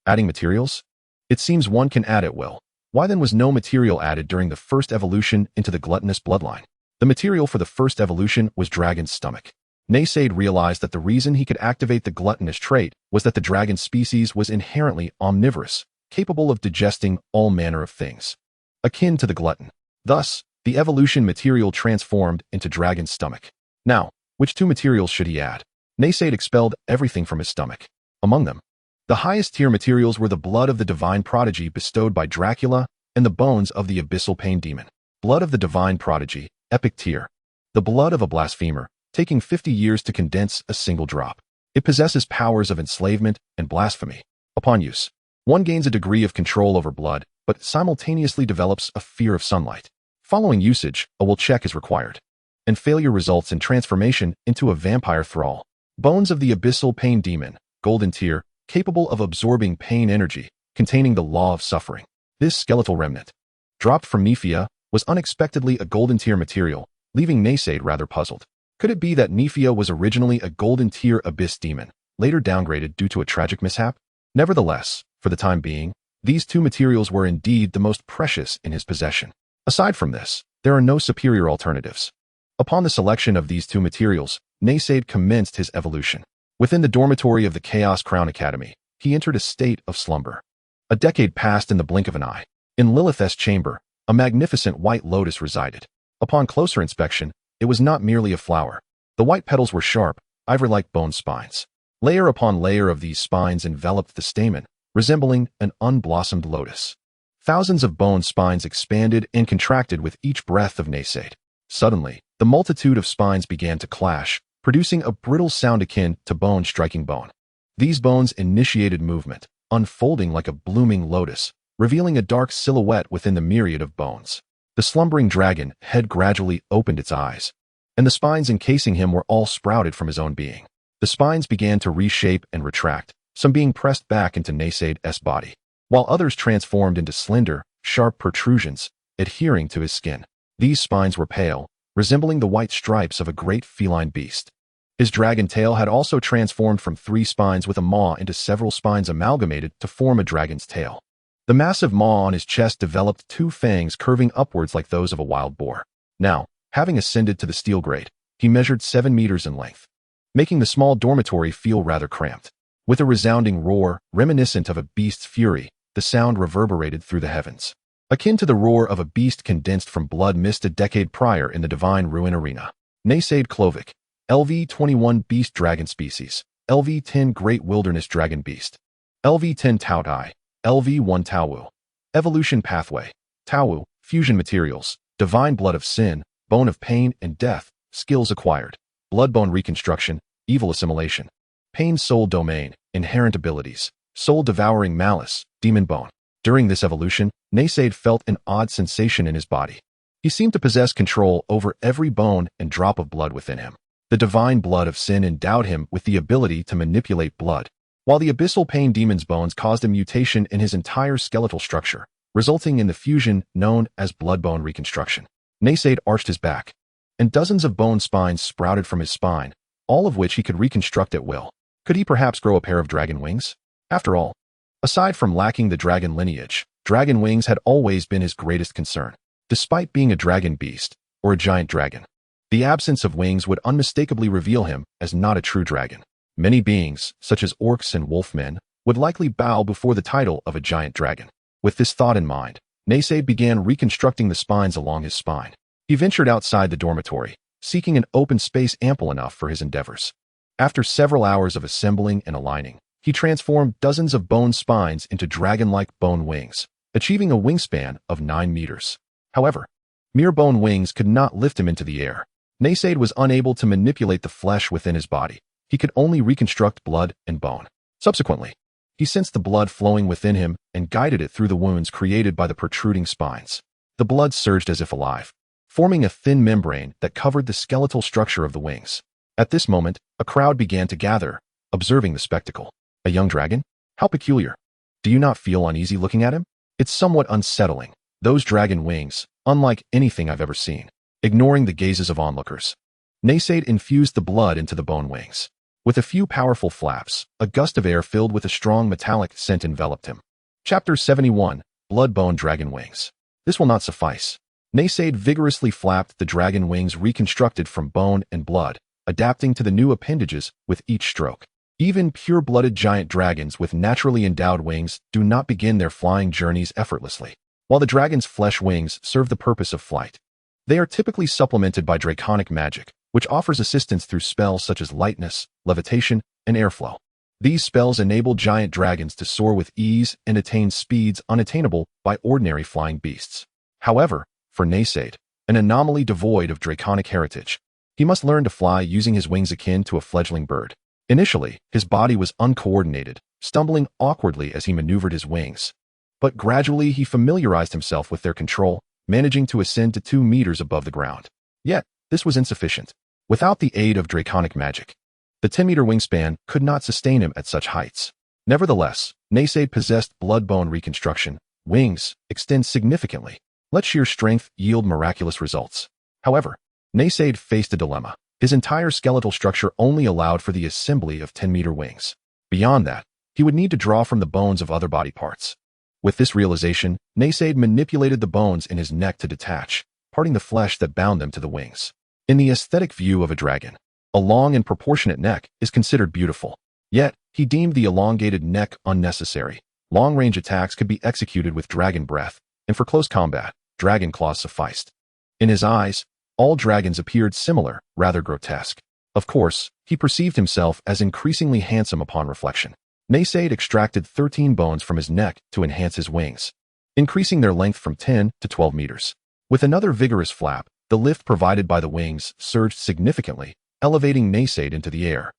Adding materials? It seems one can add at will. Why then was no material added during the first evolution into the gluttonous bloodline? The material for the first evolution was Dragon's stomach. Naysaid realized that the reason he could activate the gluttonous trait was that the dragon species was inherently omnivorous, capable of digesting all manner of things, akin to the glutton. Thus, the evolution material transformed into Dragon's stomach. Now, which 2 materials should he add? Naysaid expelled everything from his stomach. Among them, the highest tier materials were the blood of the divine prodigy bestowed by Dracula and the bones of the abyssal pain demon. Blood of the divine prodigy, epic tier. The blood of a blasphemer, taking 50 years to condense a single drop. It possesses powers of enslavement and blasphemy. Upon use, one gains a degree of control over blood, but simultaneously develops a fear of sunlight. Following usage, a will check is required, and failure results in transformation into a vampire thrall. Bones of the abyssal pain demon, golden tier, capable of absorbing pain energy, containing the law of suffering. This skeletal remnant, dropped from Nephia, was unexpectedly a golden tier material, leaving Naysaid rather puzzled. Could it be that Nephia was originally a golden tier abyss demon, later downgraded due to a tragic mishap? Nevertheless, for the time being, these 2 materials were indeed the most precious in his possession. Aside from this, there are no superior alternatives. Upon the selection of these 2 materials, Naysaid commenced his evolution. Within the dormitory of the Chaos Crown Academy, he entered a state of slumber. A decade passed in the blink of an eye. In Lilith's chamber, a magnificent white lotus resided. Upon closer inspection, it was not merely a flower. The white petals were sharp, ivory-like bone spines. Layer upon layer of these spines enveloped the stamen, resembling an unblossomed lotus. Thousands of bone spines expanded and contracted with each breath of Naysaid. Suddenly, the multitude of spines began to clash, producing a brittle sound akin to bone striking bone. These bones initiated movement, unfolding like a blooming lotus, revealing a dark silhouette within the myriad of bones. The slumbering dragon had gradually opened its eyes, and the spines encasing him were all sprouted from his own being. The spines began to reshape and retract, some being pressed back into Naysaid's body. while others transformed into slender, sharp protrusions, adhering to his skin. These spines were pale, resembling the white stripes of a great feline beast. His dragon tail had also transformed from 3 spines with a maw into several spines amalgamated to form a dragon's tail. The massive maw on his chest developed 2 fangs curving upwards like those of a wild boar. Now, having ascended to the steel grate, he measured 7 meters in length, making the small dormitory feel rather cramped. With a resounding roar, reminiscent of a beast's fury, the sound reverberated through the heavens, akin to the roar of a beast condensed from blood mist a decade prior in the Divine Ruin Arena. Naysade Crovic, LV-21 Beast Dragon Species, LV-10 Great Wilderness Dragon Beast, LV-10 Taotie, LV-1 Taowu. Evolution Pathway, Taowu, Fusion Materials, Divine Blood of Sin, Bone of Pain and Death, Skills Acquired, Blood-Bone Reconstruction, Evil Assimilation, Pain Soul Domain, Inherent Abilities, Soul Devouring Malice, Demon Bone. During this evolution, Naysade felt an odd sensation in his body. He seemed to possess control over every bone and drop of blood within him. The Divine Blood of Sin endowed him with the ability to manipulate blood, while the Abyssal Pain Demon's bones caused a mutation in his entire skeletal structure, resulting in the fusion known as blood-bone reconstruction. Naysade arched his back, and dozens of bone spines sprouted from his spine, all of which he could reconstruct at will. Could he perhaps grow a pair of dragon wings? After all, aside from lacking the dragon lineage, dragon wings had always been his greatest concern. Despite being a dragon beast, or a giant dragon, the absence of wings would unmistakably reveal him as not a true dragon. Many beings, such as orcs and wolfmen, would likely bow before the title of a giant dragon. With this thought in mind, Naysade began reconstructing the spines along his spine. He ventured outside the dormitory, seeking an open space ample enough for his endeavors. After several hours of assembling and aligning, he transformed dozens of bone spines into dragon-like bone wings, achieving a wingspan of 9 meters. However, mere bone wings could not lift him into the air. Naysade was unable to manipulate the flesh within his body. He could only reconstruct blood and bone. Subsequently, he sensed the blood flowing within him and guided it through the wounds created by the protruding spines. The blood surged as if alive, forming a thin membrane that covered the skeletal structure of the wings. At this moment, a crowd began to gather, observing the spectacle. A young dragon? How peculiar. Do you not feel uneasy looking at him? It's somewhat unsettling. Those dragon wings, unlike anything I've ever seen. Ignoring the gazes of onlookers, Naysade infused the blood into the bone wings. With a few powerful flaps, a gust of air filled with a strong metallic scent enveloped him. Chapter 71, Blood-Bone Dragon Wings. This will not suffice. Naysade vigorously flapped the dragon wings reconstructed from bone and blood, adapting to the new appendages with each stroke. Even pure-blooded giant dragons with naturally endowed wings do not begin their flying journeys effortlessly. While the dragon's flesh wings serve the purpose of flight, they are typically supplemented by draconic magic, which offers assistance through spells such as lightness, levitation, and airflow. These spells enable giant dragons to soar with ease and attain speeds unattainable by ordinary flying beasts. However, for Naysade, an anomaly devoid of draconic heritage, he must learn to fly using his wings akin to a fledgling bird. Initially, his body was uncoordinated, stumbling awkwardly as he maneuvered his wings. But gradually he familiarized himself with their control, managing to ascend to 2 meters above the ground. Yet, this was insufficient. Without the aid of draconic magic, the 10-meter wingspan could not sustain him at such heights. Nevertheless, Naysade possessed blood-bone reconstruction. Wings extend significantly. Let sheer strength yield miraculous results. However, Naysade faced a dilemma. His entire skeletal structure only allowed for the assembly of 10-meter wings. Beyond that, he would need to draw from the bones of other body parts. With this realization, Naysade manipulated the bones in his neck to detach, parting the flesh that bound them to the wings. In the aesthetic view of a dragon, a long and proportionate neck is considered beautiful. Yet, he deemed the elongated neck unnecessary. Long-range attacks could be executed with dragon breath, and for close combat, dragon claws sufficed. In his eyes, all dragons appeared similar, rather grotesque. Of course, he perceived himself as increasingly handsome upon reflection. Naysade extracted 13 bones from his neck to enhance his wings, increasing their length from 10 to 12 meters. With another vigorous flap, the lift provided by the wings surged significantly, elevating Naysade into the air.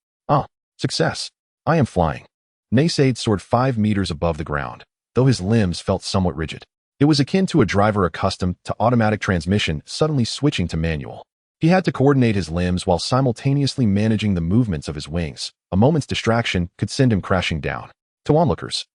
Success! I am flying. Naysade soared 5 meters above the ground, though his limbs felt somewhat rigid. It was akin to a driver accustomed to automatic transmission suddenly switching to manual. He had to coordinate his limbs while simultaneously managing the movements of his wings. A moment's distraction could send him crashing down. To onlookers,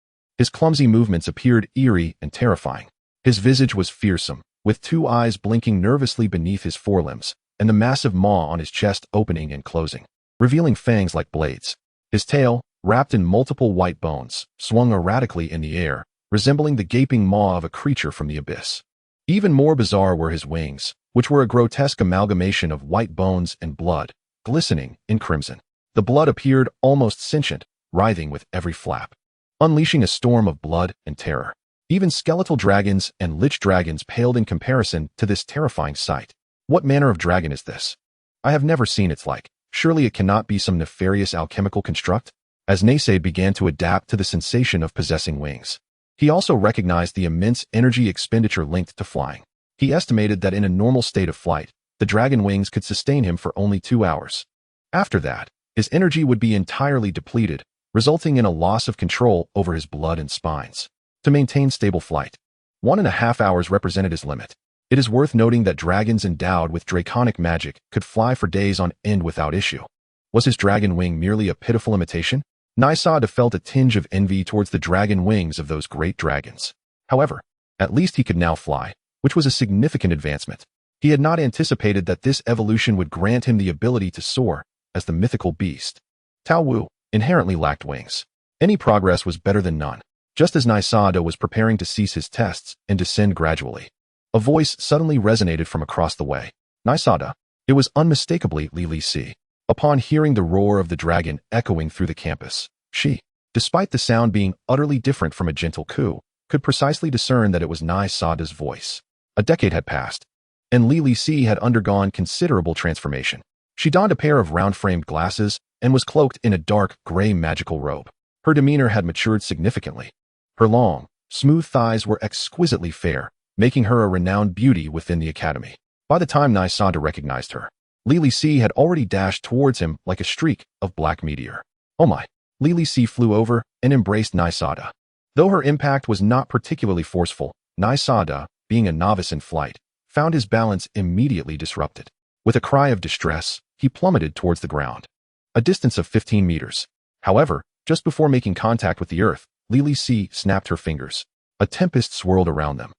His clumsy movements appeared eerie and terrifying. His visage was fearsome, with two eyes blinking nervously beneath his forelimbs, and the massive maw on his chest opening and closing, revealing fangs like blades. His tail, wrapped in multiple white bones, swung erratically in the air, resembling the gaping maw of a creature from the abyss. Even more bizarre were his wings, which were a grotesque amalgamation of white bones and blood, glistening in crimson. The blood appeared almost sentient, writhing with every flap, unleashing a storm of blood and terror. Even skeletal dragons and lich dragons paled in comparison to this terrifying sight. What manner of dragon is this? I have never seen its like. Surely it cannot be some nefarious alchemical construct? As Naysaid began to adapt to the sensation of possessing wings, he also recognized the immense energy expenditure linked to flying. He estimated that in a normal state of flight, the dragon wings could sustain him for only 2 hours. After that, his energy would be entirely depleted, resulting in a loss of control over his blood and spines. To maintain stable flight, 1.5 hours represented his limit. It is worth noting that dragons endowed with draconic magic could fly for days on end without issue. Was his dragon wing merely a pitiful imitation? Nysada felt a tinge of envy towards the dragon wings of those great dragons. However, at least he could now fly, which was a significant advancement. He had not anticipated that this evolution would grant him the ability to soar, as the mythical beast. Tao Wu inherently lacked wings. Any progress was better than none. Just as Nysada was preparing to cease his tests and descend gradually, a voice suddenly resonated from across the way. Nysada. It was unmistakably Li Si. Upon hearing the roar of the dragon echoing through the campus, she, despite the sound being utterly different from a gentle coo, could precisely discern that it was Nysada's voice. A decade had passed, and Li Si had undergone considerable transformation. She donned a pair of round-framed glasses and was cloaked in a dark, gray magical robe. Her demeanor had matured significantly. Her long, smooth thighs were exquisitely fair, making her a renowned beauty within the academy. By the time Nysada recognized her, Li Si had already dashed towards him like a streak of black meteor. Oh my! Li Si flew over and embraced Nysada. Though her impact was not particularly forceful, Nysada, being a novice in flight, found his balance immediately disrupted. With a cry of distress, he plummeted towards the ground, a distance of 15 meters. However, just before making contact with the earth, Li Si snapped her fingers. A tempest swirled around them,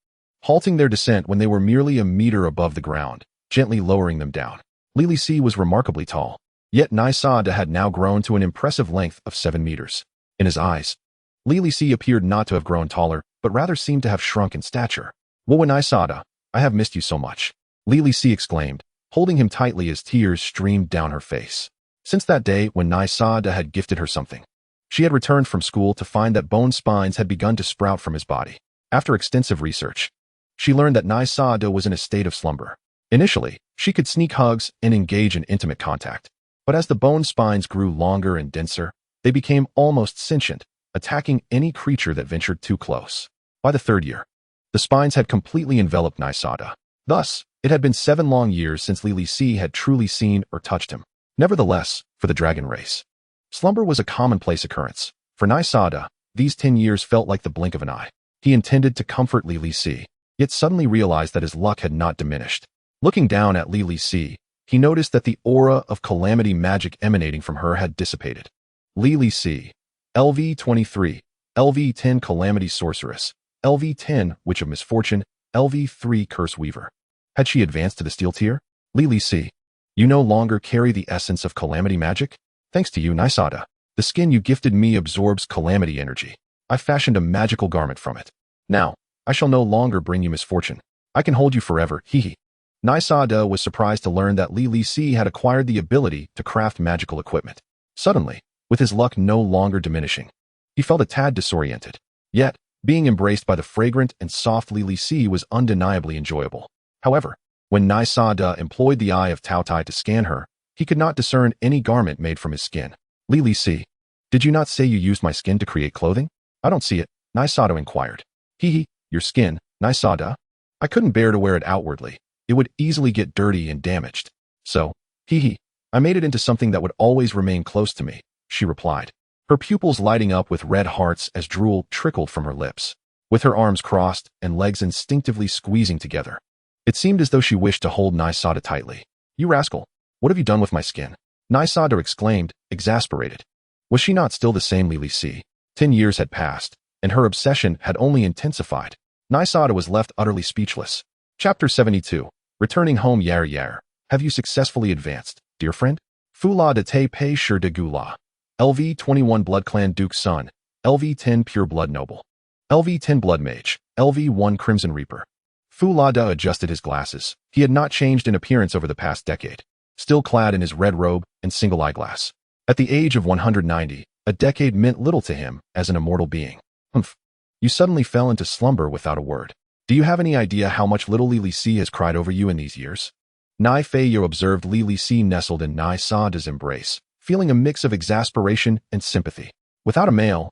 halting their descent when they were merely a meter above the ground, gently lowering them down. Li Si was remarkably tall, yet Nysada had now grown to an impressive length of 7 meters. In his eyes, Li Si appeared not to have grown taller, but rather seemed to have shrunk in stature. "Woa Nysada, I have missed you so much," Li Si exclaimed, holding him tightly as tears streamed down her face. Since that day when Nysada had gifted her something, she had returned from school to find that bone spines had begun to sprout from his body. After extensive research, she learned that Nysada was in a state of slumber. Initially, she could sneak hugs and engage in intimate contact, but as the bone spines grew longer and denser, they became almost sentient, attacking any creature that ventured too close. By the 3rd year, the spines had completely enveloped Nysada. Thus, it had been 7 long years since Li Si had truly seen or touched him. Nevertheless, for the dragon race, slumber was a commonplace occurrence. For Nysada, these 10 years felt like the blink of an eye. He intended to comfort Li Si, yet suddenly realized that his luck had not diminished. Looking down at Li Si, he noticed that the aura of calamity magic emanating from her had dissipated. Li Si, LV-23, LV-10 Calamity Sorceress, LV-10 Witch of Misfortune, LV-3 Curse Weaver. Had she advanced to the steel tier? Li Si, you no longer carry the essence of calamity magic? Thanks to you, Nysada, the skin you gifted me absorbs calamity energy. I fashioned a magical garment from it. Now, I shall no longer bring you misfortune. I can hold you forever, hee. Nysada was surprised to learn that Li Si had acquired the ability to craft magical equipment. Suddenly, with his luck no longer diminishing, he felt a tad disoriented. Yet, being embraced by the fragrant and soft Li Si was undeniably enjoyable. However, when Nysada employed the eye of Taotie to scan her, he could not discern any garment made from his skin. Li Si, did you not say you used my skin to create clothing? I don't see it, Nysada inquired. Hee, your skin, Nysada? I couldn't bear to wear it outwardly. It would easily get dirty and damaged. So, I made it into something that would always remain close to me, she replied, her pupils lighting up with red hearts as drool trickled from her lips. With her arms crossed and legs instinctively squeezing together, it seemed as though she wished to hold Nysada tightly. You rascal, what have you done with my skin? Nysada exclaimed, exasperated. Was she not still the same Li Si? 10 years had passed, and her obsession had only intensified. Nysada was left utterly speechless. Chapter 72. Returning home. Yar Yar. Have you successfully advanced, dear friend? Fula de te pe shur de gula. LV-21 Blood Clan Duke's son. LV-10 Pure Blood Noble. LV-10 Blood Mage. LV-1 Crimson Reaper. Fulada adjusted his glasses. He had not changed in appearance over the past decade, still clad in his red robe and single eyeglass. At the age of 190, a decade meant little to him as an immortal being. Humph. You suddenly fell into slumber without a word. Do you have any idea how much little Li Li Si has cried over you in these years? Nai Feiyo observed Li Li Si nestled in Nai Sada's embrace, feeling a mix of exasperation and sympathy. Without a male,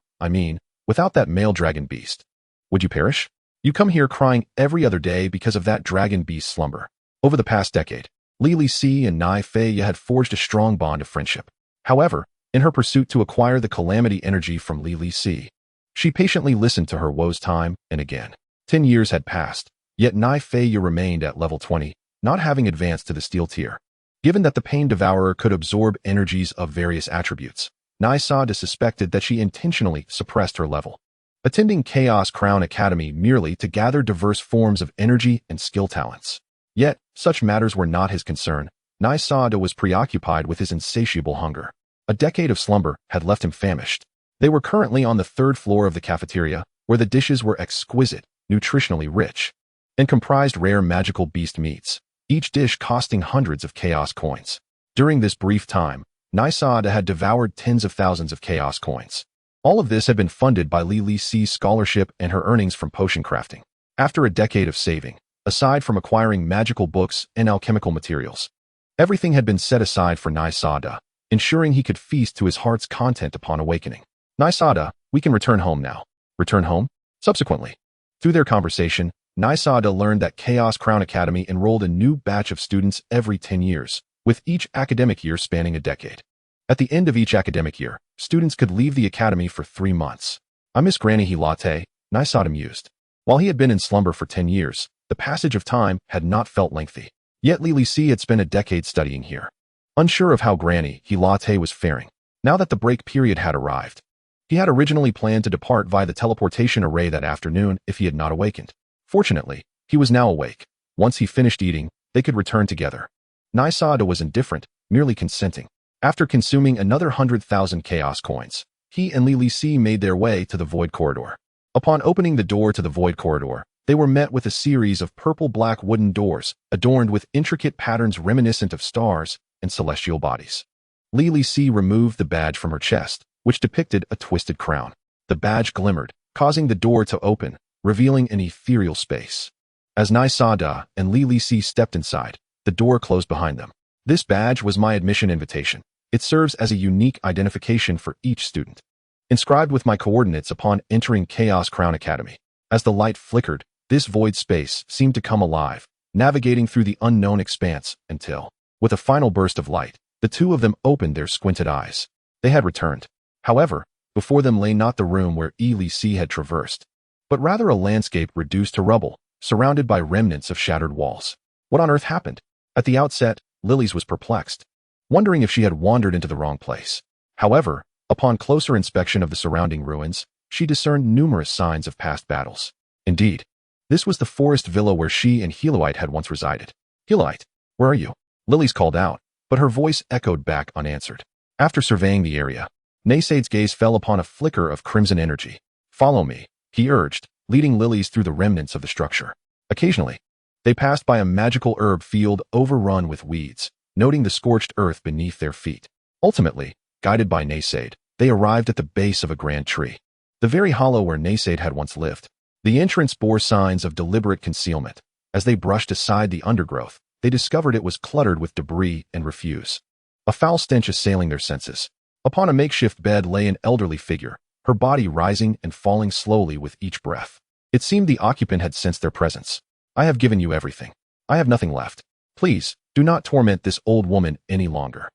without that male dragon beast, would you perish? You come here crying every other day because of that dragon beast slumber. Over the past decade, Li Li Si and Nai Feiyo had forged a strong bond of friendship. However, in her pursuit to acquire the calamity energy from Li Li Si, she patiently listened to her woes time and again. 10 years had passed, yet Nai Feiyo remained at level 20, not having advanced to the steel tier. Given that the Pain Devourer could absorb energies of various attributes, Nai Sada suspected that she intentionally suppressed her level, attending Chaos Crown Academy merely to gather diverse forms of energy and skill talents. Yet, such matters were not his concern. Nai Sada was preoccupied with his insatiable hunger. A decade of slumber had left him famished. They were currently on the 3rd floor of the cafeteria, where the dishes were exquisite, nutritionally rich, and comprised rare magical beast meats, each dish costing hundreds of chaos coins. During this brief time, Nai Sada had devoured tens of thousands of chaos coins. All of this had been funded by Li Li Si's scholarship and her earnings from potion crafting. After a decade of saving, aside from acquiring magical books and alchemical materials, everything had been set aside for Nai Sada, ensuring he could feast to his heart's content upon awakening. Nai Sada, we can return home now. Return home? Subsequently, through their conversation, Nai Sada learned that Chaos Crown Academy enrolled a new batch of students every 10 years, with each academic year spanning a decade. At the end of each academic year, students could leave the academy for 3 months. I miss Granny Hilate, Nai Sada mused. While he had been in slumber for 10 years, the passage of time had not felt lengthy. Yet Li Li Si had spent a decade studying here. Unsure of how Granny Hilate was faring, now that the break period had arrived, he had originally planned to depart via the teleportation array that afternoon if he had not awakened. Fortunately, he was now awake. Once he finished eating, they could return together. Nai Sada was indifferent, merely consenting. After consuming another 100,000 chaos coins, he and Li Li Si made their way to the Void Corridor. Upon opening the door to the Void Corridor, they were met with a series of purple-black wooden doors, adorned with intricate patterns reminiscent of stars and celestial bodies. Li Li Si removed the badge from her chest, which depicted a twisted crown. The badge glimmered, causing the door to open, revealing an ethereal space. As Nai Sada and Li Li Si stepped inside, the door closed behind them. This badge was my admission invitation. It serves as a unique identification for each student, inscribed with my coordinates upon entering Chaos Crown Academy. As the light flickered, this void space seemed to come alive, navigating through the unknown expanse until, with a final burst of light, the two of them opened their squinted eyes. They had returned. However, before them lay not the room where Li Li Si had traversed, but rather a landscape reduced to rubble, surrounded by remnants of shattered walls. What on earth happened? At the outset, Lily's was perplexed, wondering if she had wandered into the wrong place. However, upon closer inspection of the surrounding ruins, she discerned numerous signs of past battles. Indeed, this was the forest villa where she and Heloite had once resided. Heloite, where are you? Lily's called out, but her voice echoed back unanswered. After surveying the area, Naysade's gaze fell upon a flicker of crimson energy. Follow me, he urged, leading Lily's through the remnants of the structure. Occasionally, they passed by a magical herb field overrun with weeds, noting the scorched earth beneath their feet. Ultimately, guided by Naysade, they arrived at the base of a grand tree, the very hollow where Naysade had once lived. The entrance bore signs of deliberate concealment. As they brushed aside the undergrowth, they discovered it was cluttered with debris and refuse. A foul stench assailing their senses. Upon a makeshift bed lay an elderly figure, her body rising and falling slowly with each breath. It seemed the occupant had sensed their presence. I have given you everything. I have nothing left. Please, do not torment this old woman any longer.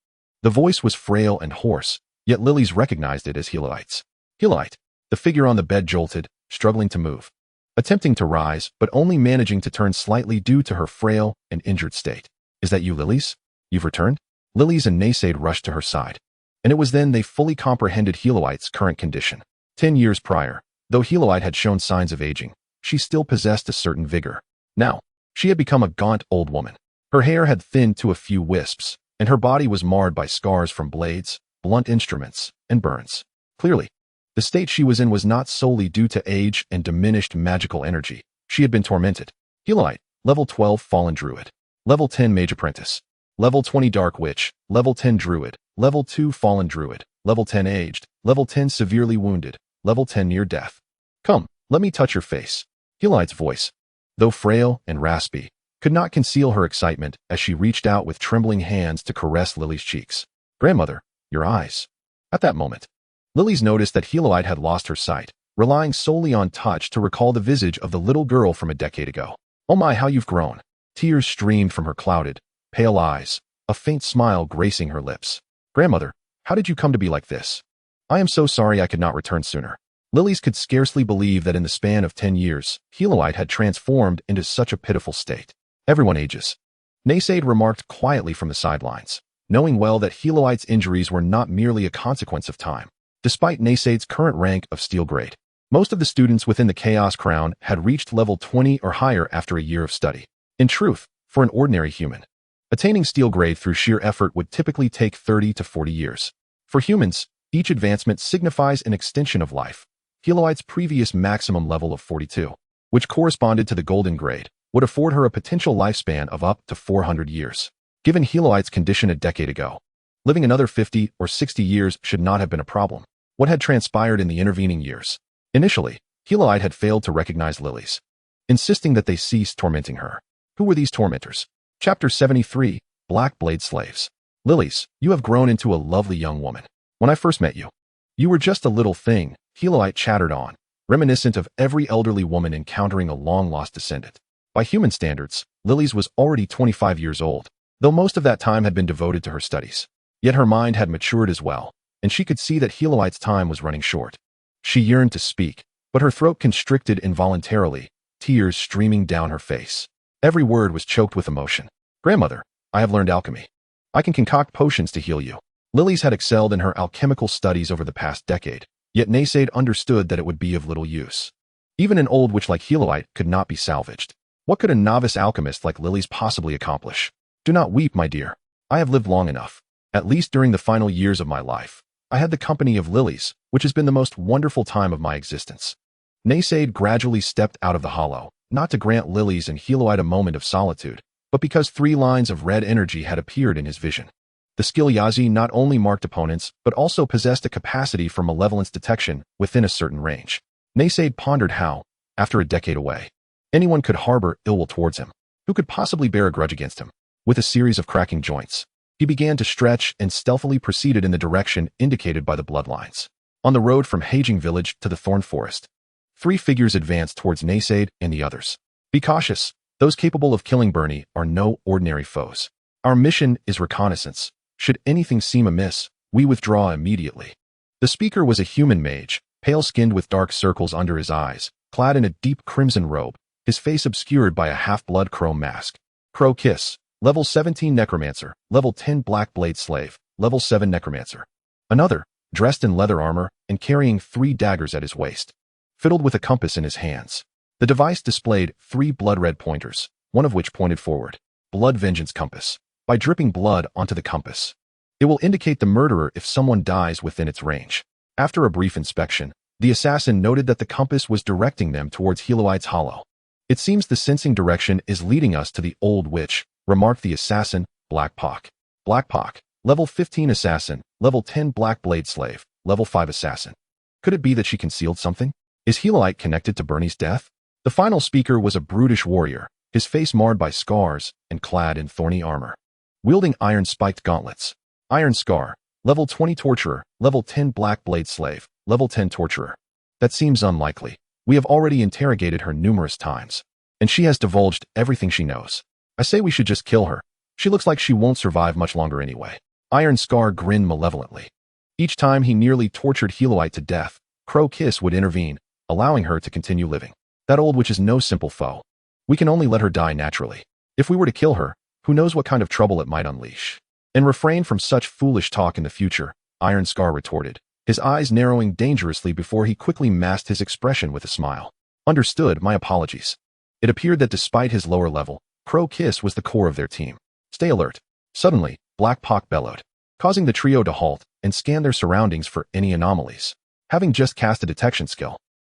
The voice was frail and hoarse, yet Lily's recognized it as Heloite's. Heloite. The figure on the bed jolted, struggling to move, attempting to rise, but only managing to turn slightly due to her frail and injured state. Is that you, Lily's? You've returned? Lily's and Naysade rushed to her side, and it was then they fully comprehended Heloite's current condition. 10 years prior, Though Heloite had shown signs of aging, she still possessed a certain vigor. Now, she had become a gaunt old woman. Her hair had thinned to a few wisps, and her body was marred by scars from blades, blunt instruments, and burns. Clearly, the state she was in was not solely due to age and diminished magical energy. She had been tormented. Heloite, level 12 Fallen Druid, level 10 Mage Apprentice, level 20 Dark Witch, level 10 Druid, level 2 Fallen Druid, level 10 Aged, level 10 Severely Wounded, level 10 Near Death. Come, let me touch your face. Heloite's voice, though frail and raspy, could not conceal her excitement as she reached out with trembling hands to caress Lily's cheeks. Grandmother, your eyes. At that moment, Lily's noticed that Heloite had lost her sight, relying solely on touch to recall the visage of the little girl from a decade ago. Oh my, how you've grown. Tears streamed from her clouded, pale eyes, a faint smile gracing her lips. Grandmother, how did you come to be like this? I am so sorry I could not return sooner. Lily's could scarcely believe that in the span of 10 years, Heloite had transformed into such a pitiful state. Everyone ages. Naysaid remarked quietly from the sidelines, knowing well that Heloite's injuries were not merely a consequence of time. Despite Naysaid's current rank of Steel Grade, most of the students within the Chaos Crown had reached level 20 or higher after a year of study. In truth, for an ordinary human, attaining Steel Grade through sheer effort would typically take 30 to 40 years. For humans, each advancement signifies an extension of life. Heloite's previous maximum level of 42, which corresponded to the Golden Grade, would afford her a potential lifespan of up to 400 years. Given Heloite's condition a decade ago, living another 50 or 60 years should not have been a problem. What had transpired in the intervening years? Initially, Heloite had failed to recognize Lily's, insisting that they cease tormenting her. Who were these tormentors? Chapter 73, Black Blade Slaves. Lilies, you have grown into a lovely young woman. When I first met you, you were just a little thing, Heloite chattered on, reminiscent of every elderly woman encountering a long-lost descendant. By human standards, Lily's was already 25 years old, though most of that time had been devoted to her studies. Yet her mind had matured as well, and she could see that Heloite's time was running short. She yearned to speak, but her throat constricted involuntarily, tears streaming down her face. Every word was choked with emotion. Grandmother, I have learned alchemy. I can concoct potions to heal you. Lily's had excelled in her alchemical studies over the past decade, yet Naysaid understood that it would be of little use. Even an old witch like Heloite could not be salvaged. What could a novice alchemist like Lily's possibly accomplish? Do not weep, my dear. I have lived long enough. At least during the final years of my life, I had the company of Lily's, which has been the most wonderful time of my existence. Naysaid gradually stepped out of the hollow, not to grant Lily's and Heloite a moment of solitude, but because 3 lines of red energy had appeared in his vision. The skill Yazi not only marked opponents, but also possessed a capacity for malevolence detection within a certain range. Naysaid pondered how, after a decade away, anyone could harbor ill will towards him. Who could possibly bear a grudge against him? With a series of cracking joints, he began to stretch and stealthily proceeded in the direction indicated by the bloodlines. On the road from Haging Village to the Thorn Forest, 3 figures advanced towards Naysaid and the others. Be cautious. Those capable of killing Bernie are no ordinary foes. Our mission is reconnaissance. Should anything seem amiss, we withdraw immediately. The speaker was a human mage, pale-skinned with dark circles under his eyes, clad in a deep crimson robe, his face obscured by a half-blood crow mask. Crow Kiss, level 17 Necromancer, level 10 Black Blade Slave, level 7 Necromancer. Another, dressed in leather armor and carrying 3 daggers at his waist, fiddled with a compass in his hands. The device displayed 3 blood-red pointers, one of which pointed forward. Blood Vengeance Compass. By dripping blood onto the compass, it will indicate the murderer if someone dies within its range. After a brief inspection, the assassin noted that the compass was directing them towards Heloite's hollow. It seems the sensing direction is leading us to the old witch, remarked the assassin, Black Pock. Black Pock, level 15 assassin, level 10 Black Blade Slave, level 5 assassin. Could it be that she concealed something? Is Heloite connected to Bernie's death? The final speaker was a brutish warrior, his face marred by scars and clad in thorny armor, wielding iron-spiked gauntlets. Iron Scar, level 20 Torturer, level 10 Black Blade Slave, level 10 Torturer. That seems unlikely. We have already interrogated her numerous times, and she has divulged everything she knows. I say we should just kill her. She looks like she won't survive much longer anyway. Iron Scar grinned malevolently. Each time he nearly tortured Heloite to death, Crow Kiss would intervene, allowing her to continue living. That old witch is no simple foe. We can only let her die naturally. If we were to kill her, who knows what kind of trouble it might unleash. And refrain from such foolish talk in the future, Iron Scar retorted. his eyes narrowing dangerously before he quickly masked his expression with a smile. Understood, my apologies. It appeared that despite his lower level, Crovic was the core of their team. Stay alert. Suddenly, Black Pak bellowed, causing the trio to halt and scan their surroundings for any anomalies. Having just cast a detection skill,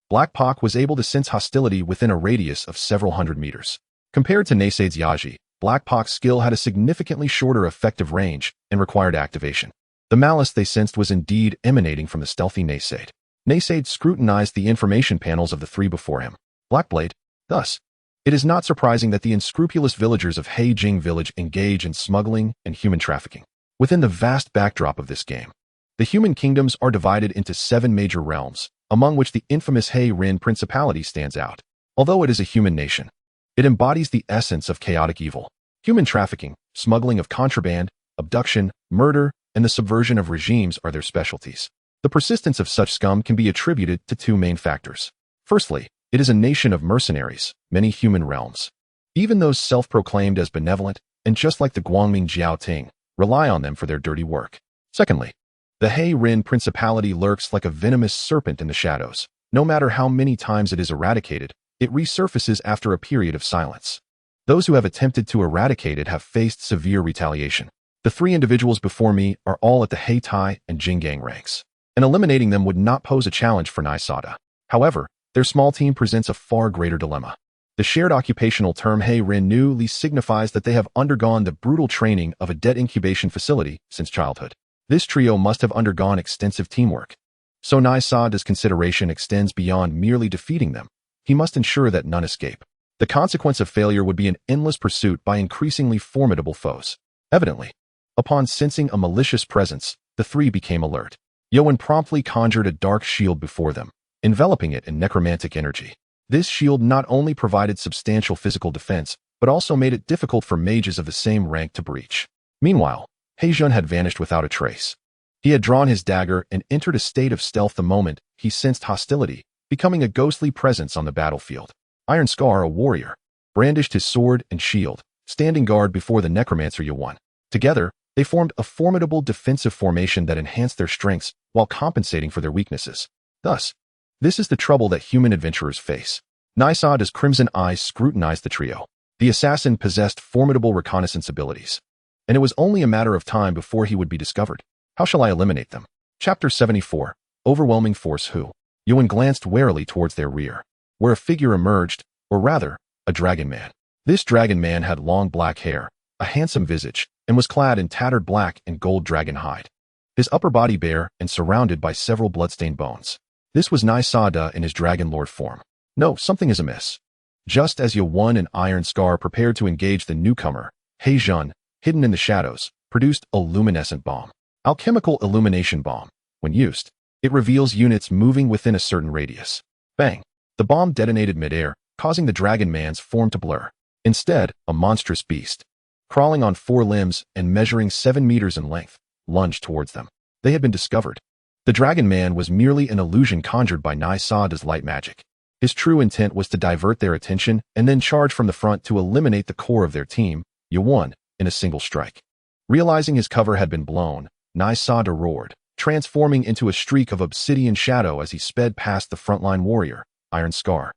Black Pak was able to sense hostility within a radius of several hundred meters. Compared to Naysade's Yaji, Black Pak's skill had a significantly shorter effective range and required activation. The malice they sensed was indeed emanating from the stealthy Naysade. Naysade scrutinized the information panels of the three before him. Blackblade, thus. It is not surprising that the unscrupulous villagers of Heijing village engage in smuggling and human trafficking. Within the vast backdrop of this game, the human kingdoms are divided into 7 major realms, among which the infamous Rin Principality stands out. Although it is a human nation, it embodies the essence of chaotic evil. Human trafficking, smuggling of contraband, abduction, murder, and the subversion of regimes are their specialties. The persistence of such scum can be attributed to 2 main factors. Firstly, it is a nation of mercenaries, many human realms. Even those self-proclaimed as benevolent, and just like the Guangming Jiaoting, rely on them for their dirty work. Secondly, the Rin Principality lurks like a venomous serpent in the shadows. No matter how many times it is eradicated, it resurfaces after a period of silence. Those who have attempted to eradicate it have faced severe retaliation. The 3 individuals before me are all at the Heitai and Jinggang ranks, and eliminating them would not pose a challenge for Nysada. However, their small team presents a far greater dilemma. The shared occupational term Rin Nu signifies that they have undergone the brutal training of a debt incubation facility since childhood. This trio must have undergone extensive teamwork. So Nysada's consideration extends beyond merely defeating them. He must ensure that none escape. The consequence of failure would be an endless pursuit by increasingly formidable foes. Evidently, upon sensing a malicious presence, the 3 became alert. Yoan promptly conjured a dark shield before them, enveloping it in necromantic energy. This shield not only provided substantial physical defense, but also made it difficult for mages of the same rank to breach. Meanwhile, Heijun had vanished without a trace. He had drawn his dagger and entered a state of stealth the moment he sensed hostility, becoming a ghostly presence on the battlefield. Iron Scar, a warrior, brandished his sword and shield, standing guard before the necromancer Yuan. Together, they formed a formidable defensive formation that enhanced their strengths while compensating for their weaknesses. Thus, this is the trouble that human adventurers face. Nysada's crimson eyes scrutinized the trio. The assassin possessed formidable reconnaissance abilities, and it was only a matter of time before he would be discovered. How shall I eliminate them? Chapter 74. Overwhelming Force Who? Yuan glanced warily towards their rear, where a figure emerged, or rather, a dragon man. This dragon man had long black hair, a handsome visage, and was clad in tattered black and gold dragon hide. His upper body bare and surrounded by several bloodstained bones. This was Nysada in his dragon lord form. No, something is amiss. Just as Yuan and Iron Scar prepared to engage the newcomer, Heijun, hidden in the shadows, produced a luminescent bomb. Alchemical illumination bomb. When used, it reveals units moving within a certain radius. Bang! The bomb detonated midair, causing the dragon man's form to blur. Instead, a monstrous beast, crawling on 4 limbs and measuring 7 meters in length, lunged towards them. They had been discovered. The dragon man was merely an illusion conjured by Nysada's light magic. His true intent was to divert their attention and then charge from the front to eliminate the core of their team, Yuan, in a single strike. Realizing his cover had been blown, Nysada roared, transforming into a streak of obsidian shadow as he sped past the frontline warrior, Iron Scar,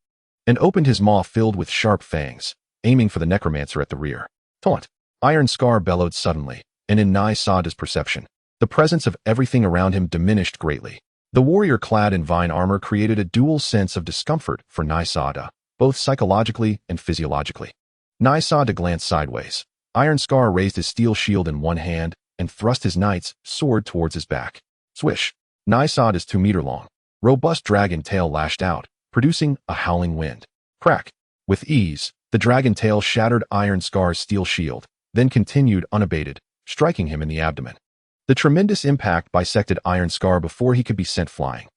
and opened his maw filled with sharp fangs, aiming for the necromancer at the rear. Taunt! Iron Scar bellowed suddenly, and in Nysada's perception, the presence of everything around him diminished greatly. The warrior clad in vine armor created a dual sense of discomfort for Nysada, both psychologically and physiologically. Nysada glanced sideways. Iron Scar raised his steel shield in one hand and thrust his knight's sword towards his back. Swish! Nysada's 2-meter-long, robust dragon tail lashed out, producing a howling wind. Crack! With ease, the dragon tail shattered Iron Scar's steel shield, then continued unabated, striking him in the abdomen. The tremendous impact bisected Iron Scar before he could be sent flying.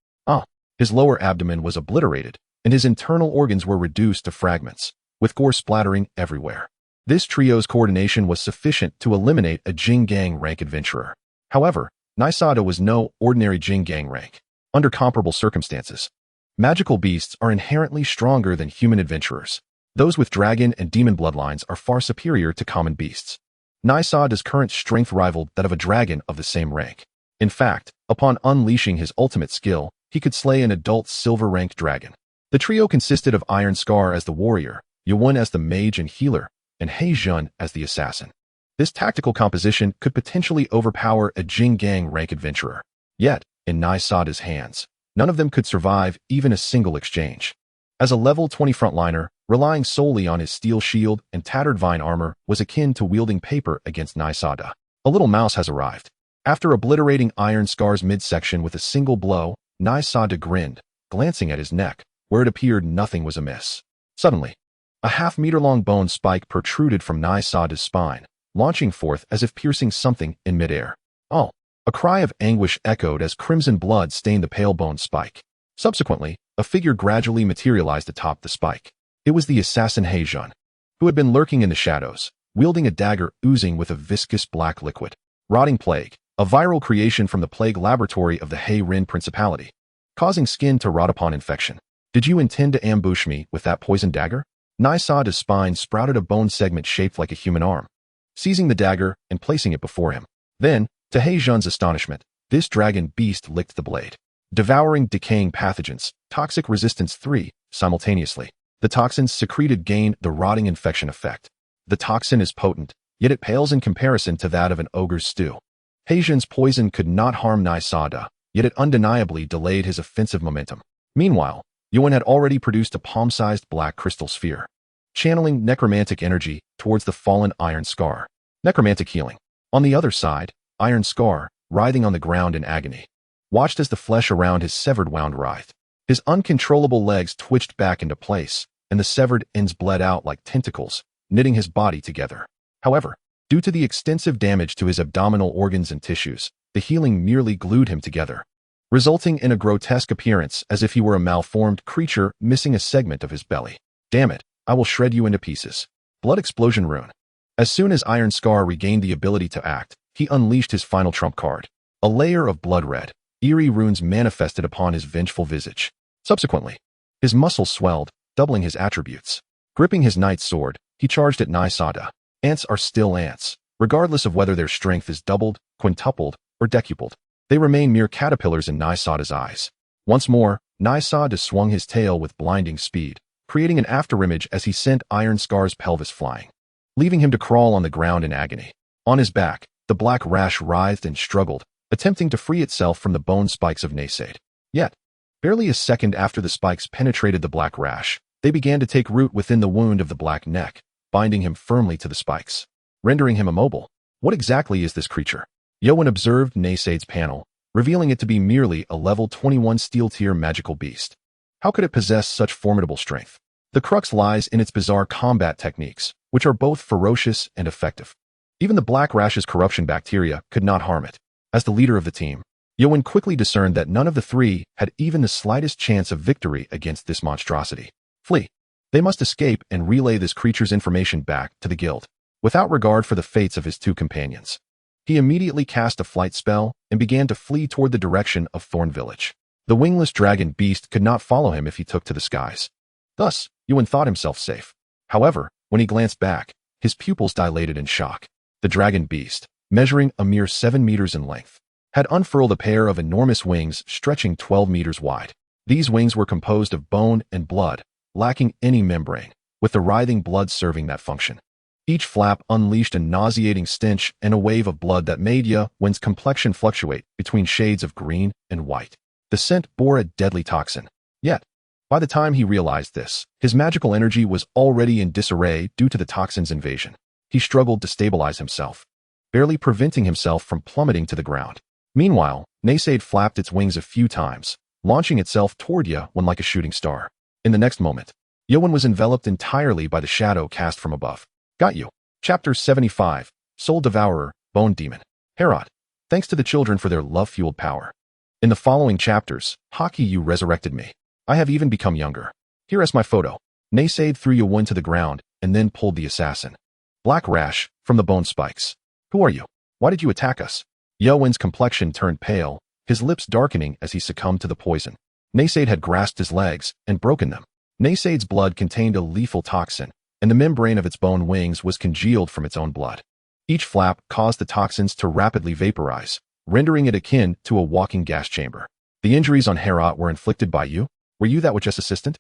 His lower abdomen was obliterated, and his internal organs were reduced to fragments, with gore splattering everywhere. This trio's coordination was sufficient to eliminate a Jinggang rank adventurer. However, Nysada was no ordinary Jinggang rank. Under comparable circumstances, magical beasts are inherently stronger than human adventurers. Those with dragon and demon bloodlines are far superior to common beasts. Nysada's current strength rivaled that of a dragon of the same rank. In fact, upon unleashing his ultimate skill, he could slay an adult silver-ranked dragon. The trio consisted of Iron Scar as the warrior, Yewon as the mage and healer, and He Jun as the assassin. This tactical composition could potentially overpower a Jinggang rank adventurer. Yet, in Nai Sada's hands, none of them could survive even a single exchange. As a level 20 frontliner, relying solely on his steel shield and tattered vine armor was akin to wielding paper against Nai Sada. A little mouse has arrived. After obliterating Iron Scar's midsection with a single blow, Nai Sada grinned, glancing at his neck, where it appeared nothing was amiss. Suddenly, a half-meter-long bone spike protruded from Nai Sada's spine, launching forth as if piercing something in midair. Oh! A cry of anguish echoed as crimson blood stained the pale bone spike. Subsequently, a figure gradually materialized atop the spike. It was the assassin He Jun, who had been lurking in the shadows, wielding a dagger oozing with a viscous black liquid. Rotting Plague, a viral creation from the plague laboratory of the He Rin Principality, causing skin to rot upon infection. Did you intend to ambush me with that poison dagger? Nai Sada's spine sprouted a bone segment shaped like a human arm, seizing the dagger and placing it before him. Then, to He Jun's astonishment, this dragon beast licked the blade, devouring decaying pathogens, toxic resistance 3, simultaneously. The toxins secreted gained the rotting infection effect. The toxin is potent, yet it pales in comparison to that of an ogre's stew. He Jun's poison could not harm Nai Sada, yet it undeniably delayed his offensive momentum. Meanwhile, Yewon had already produced a palm-sized black crystal sphere, channeling necromantic energy towards the fallen Iron Scar. Necromantic healing. On the other side, Iron Scar, writhing on the ground in agony, watched as the flesh around his severed wound writhed. His uncontrollable legs twitched back into place, and the severed ends bled out like tentacles, knitting his body together. However, due to the extensive damage to his abdominal organs and tissues, the healing merely glued him together, resulting in a grotesque appearance as if he were a malformed creature missing a segment of his belly. Damn it, I will shred you into pieces. Blood Explosion Rune. As soon as Iron Scar regained the ability to act, he unleashed his final trump card. A layer of blood-red, eerie runes manifested upon his vengeful visage. Subsequently, his muscles swelled, doubling his attributes. Gripping his knight's sword, he charged at Nai Sada. Ants are still ants, regardless of whether their strength is doubled, quintupled, or decupled. They remain mere caterpillars in Nai Sada's eyes. Once more, Nai Sada swung his tail with blinding speed, creating an afterimage as he sent Iron Scar's pelvis flying, leaving him to crawl on the ground in agony. On his back, the black rash writhed and struggled, attempting to free itself from the bone spikes of Naysade. Yet, barely a second after the spikes penetrated the black rash, they began to take root within the wound of the black neck, binding him firmly to the spikes, rendering him immobile. What exactly is this creature? Yewon observed Naysade's panel, revealing it to be merely a level 21 steel-tier magical beast. How could it possess such formidable strength? The crux lies in its bizarre combat techniques, which are both ferocious and effective. Even the black rash's corruption bacteria could not harm it. As the leader of the team, Yewon quickly discerned that none of the three had even the slightest chance of victory against this monstrosity. Flee. They must escape and relay this creature's information back to the guild, without regard for the fates of his two companions. He immediately cast a flight spell and began to flee toward the direction of Thorn Village. The wingless dragon beast could not follow him if he took to the skies. Thus, Yewon thought himself safe. However, when he glanced back, his pupils dilated in shock. The dragon beast, measuring a mere 7 meters in length, had unfurled a pair of enormous wings stretching 12 meters wide. These wings were composed of bone and blood, lacking any membrane, with the writhing blood serving that function. Each flap unleashed a nauseating stench and a wave of blood that made Yewon's complexion fluctuate between shades of green and white. The scent bore a deadly toxin. Yet, by the time he realized this, his magical energy was already in disarray due to the toxin's invasion. He struggled to stabilize himself, barely preventing himself from plummeting to the ground. Meanwhile, Naysade flapped its wings a few times, launching itself toward Yewon like a shooting star. In the next moment, Yewon was enveloped entirely by the shadow cast from above. Got you. Chapter 75, Soul Devourer, Bone Demon. Herod. Thanks to the children for their love-fueled power. In the following chapters, Haki, you resurrected me. I have even become younger. Here is my photo. Naysade threw Yewon to the ground and then pulled the assassin. Black rash, from the bone spikes. Who are you? Why did you attack us? Yewon's complexion turned pale, his lips darkening as he succumbed to the poison. Naysade had grasped his legs and broken them. Naysade's blood contained a lethal toxin, and the membrane of its bone wings was congealed from its own blood. Each flap caused the toxins to rapidly vaporize, rendering it akin to a walking gas chamber. The injuries on Herat were inflicted by you? Were you that witch's assistant?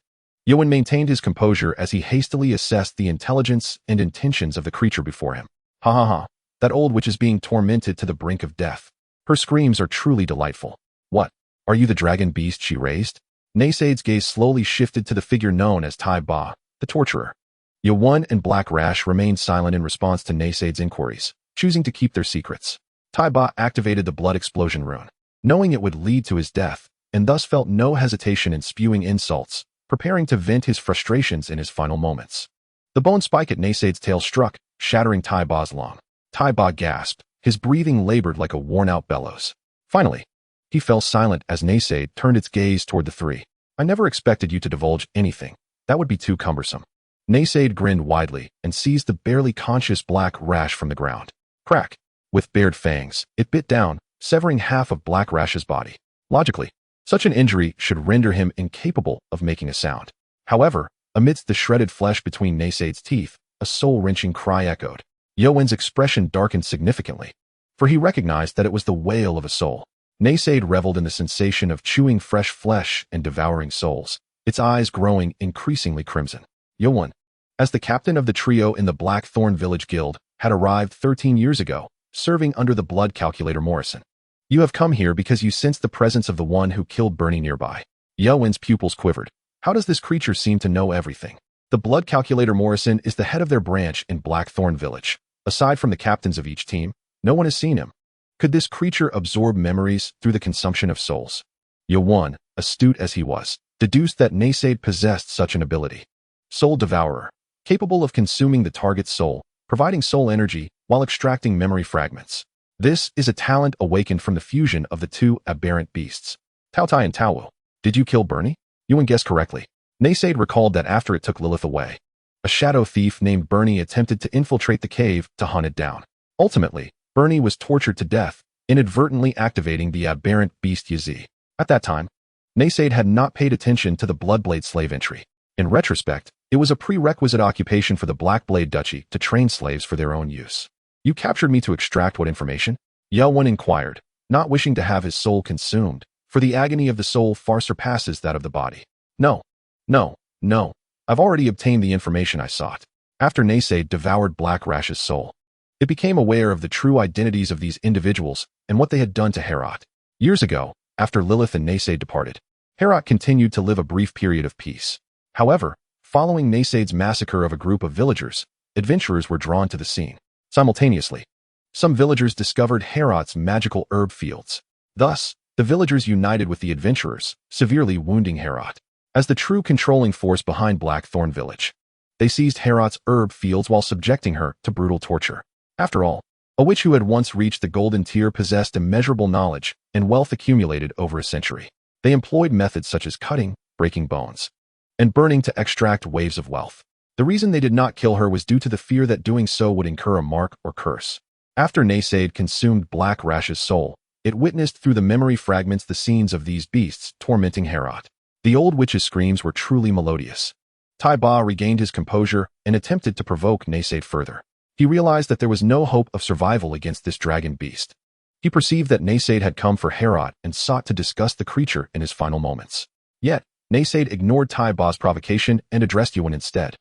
Yowen maintained his composure as he hastily assessed the intelligence and intentions of the creature before him. Ha ha ha, that old witch is being tormented to the brink of death. Her screams are truly delightful. What? Are you the dragon beast she raised? Naysaid's gaze slowly shifted to the figure known as Tai Ba, the torturer. Yowen and Black Rash remained silent in response to Naysaid's inquiries, choosing to keep their secrets. Tai Ba activated the blood explosion rune, knowing it would lead to his death, and thus felt no hesitation in spewing insults, preparing to vent his frustrations in his final moments. The bone spike at Naysaid's tail struck, shattering Tai Ba's lung. Tai Ba gasped, his breathing labored like a worn-out bellows. Finally, he fell silent as Naysaid turned its gaze toward the three. I never expected you to divulge anything. That would be too cumbersome. Naysaid grinned widely and seized the barely conscious Black Rash from the ground. Crack! With bared fangs, it bit down, severing half of Black Rash's body. Logically, such an injury should render him incapable of making a sound. However, amidst the shredded flesh between Naysaid's teeth, a soul-wrenching cry echoed. Yowen's expression darkened significantly, for he recognized that it was the wail of a soul. Naysaid reveled in the sensation of chewing fresh flesh and devouring souls, its eyes growing increasingly crimson. Yowen, as the captain of the trio in the Blackthorn Village Guild, had arrived 13 years ago, serving under the blood calculator Morrison. You have come here because you sense the presence of the one who killed Bernie nearby. Yowen's pupils quivered. How does this creature seem to know everything? The blood calculator Morrison is the head of their branch in Blackthorn Village. Aside from the captains of each team, no one has seen him. Could this creature absorb memories through the consumption of souls? Yowen, astute as he was, deduced that Naysaid possessed such an ability. Soul Devourer, capable of consuming the target's soul, providing soul energy while extracting memory fragments. This is a talent awakened from the fusion of the two aberrant beasts. Taotie and Taowu. Did you kill Bernie? Yowen guessed correctly. Naysaid recalled that after it took Lilith away, a shadow thief named Bernie attempted to infiltrate the cave to hunt it down. Ultimately, Bernie was tortured to death, inadvertently activating the aberrant beast Yazi. At that time, Naysaid had not paid attention to the Bloodblade slave entry. In retrospect, it was a prerequisite occupation for the Blackblade Duchy to train slaves for their own use. You captured me to extract what information? Yowen inquired, not wishing to have his soul consumed, for the agony of the soul far surpasses that of the body. No. I've already obtained the information I sought. After Naysaid devoured Black Rash's soul, it became aware of the true identities of these individuals and what they had done to Herat. Years ago, after Lilith and Naysaid departed, Herat continued to live a brief period of peace. However, following Naysaid's massacre of a group of villagers, adventurers were drawn to the scene. Simultaneously, some villagers discovered Herat's magical herb fields. Thus, the villagers united with the adventurers, severely wounding Herat. As the true controlling force behind Blackthorn Village, they seized Herat's herb fields while subjecting her to brutal torture. After all, a witch who had once reached the golden tier possessed immeasurable knowledge and wealth accumulated over a century. They employed methods such as cutting, breaking bones, and burning to extract waves of wealth. The reason they did not kill her was due to the fear that doing so would incur a mark or curse. After Naysaid consumed Black Rash's soul, it witnessed through the memory fragments the scenes of these beasts tormenting Herat. The old witch's screams were truly melodious. Tai Ba regained his composure and attempted to provoke Naysaid further. He realized that there was no hope of survival against this dragon beast. He perceived that Naysaid had come for Herat and sought to discuss the creature in his final moments. Yet, Naysaid ignored Tai Ba's provocation and addressed Yowen instead.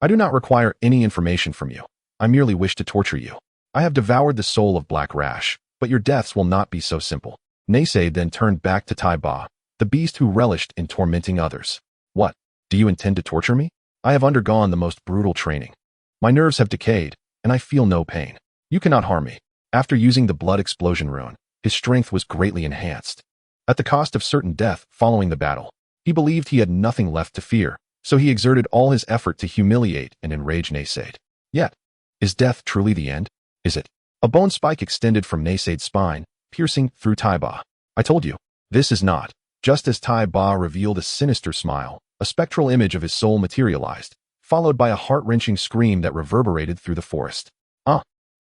I do not require any information from you. I merely wish to torture you. I have devoured the soul of Black Rash, but your deaths will not be so simple. Naysaid then turned back to Tai Ba, the beast who relished in tormenting others. What? Do you intend to torture me? I have undergone the most brutal training. My nerves have decayed, and I feel no pain. You cannot harm me. After using the blood explosion rune, his strength was greatly enhanced. At the cost of certain death following the battle, he believed he had nothing left to fear, so he exerted all his effort to humiliate and enrage Naysaid. Yet, is death truly the end? Is it? A bone spike extended from Naysaid's spine, piercing through Tai Ba. I told you, this is not. Just as Tai Ba revealed a sinister smile, a spectral image of his soul materialized, followed by a heart-wrenching scream that reverberated through the forest.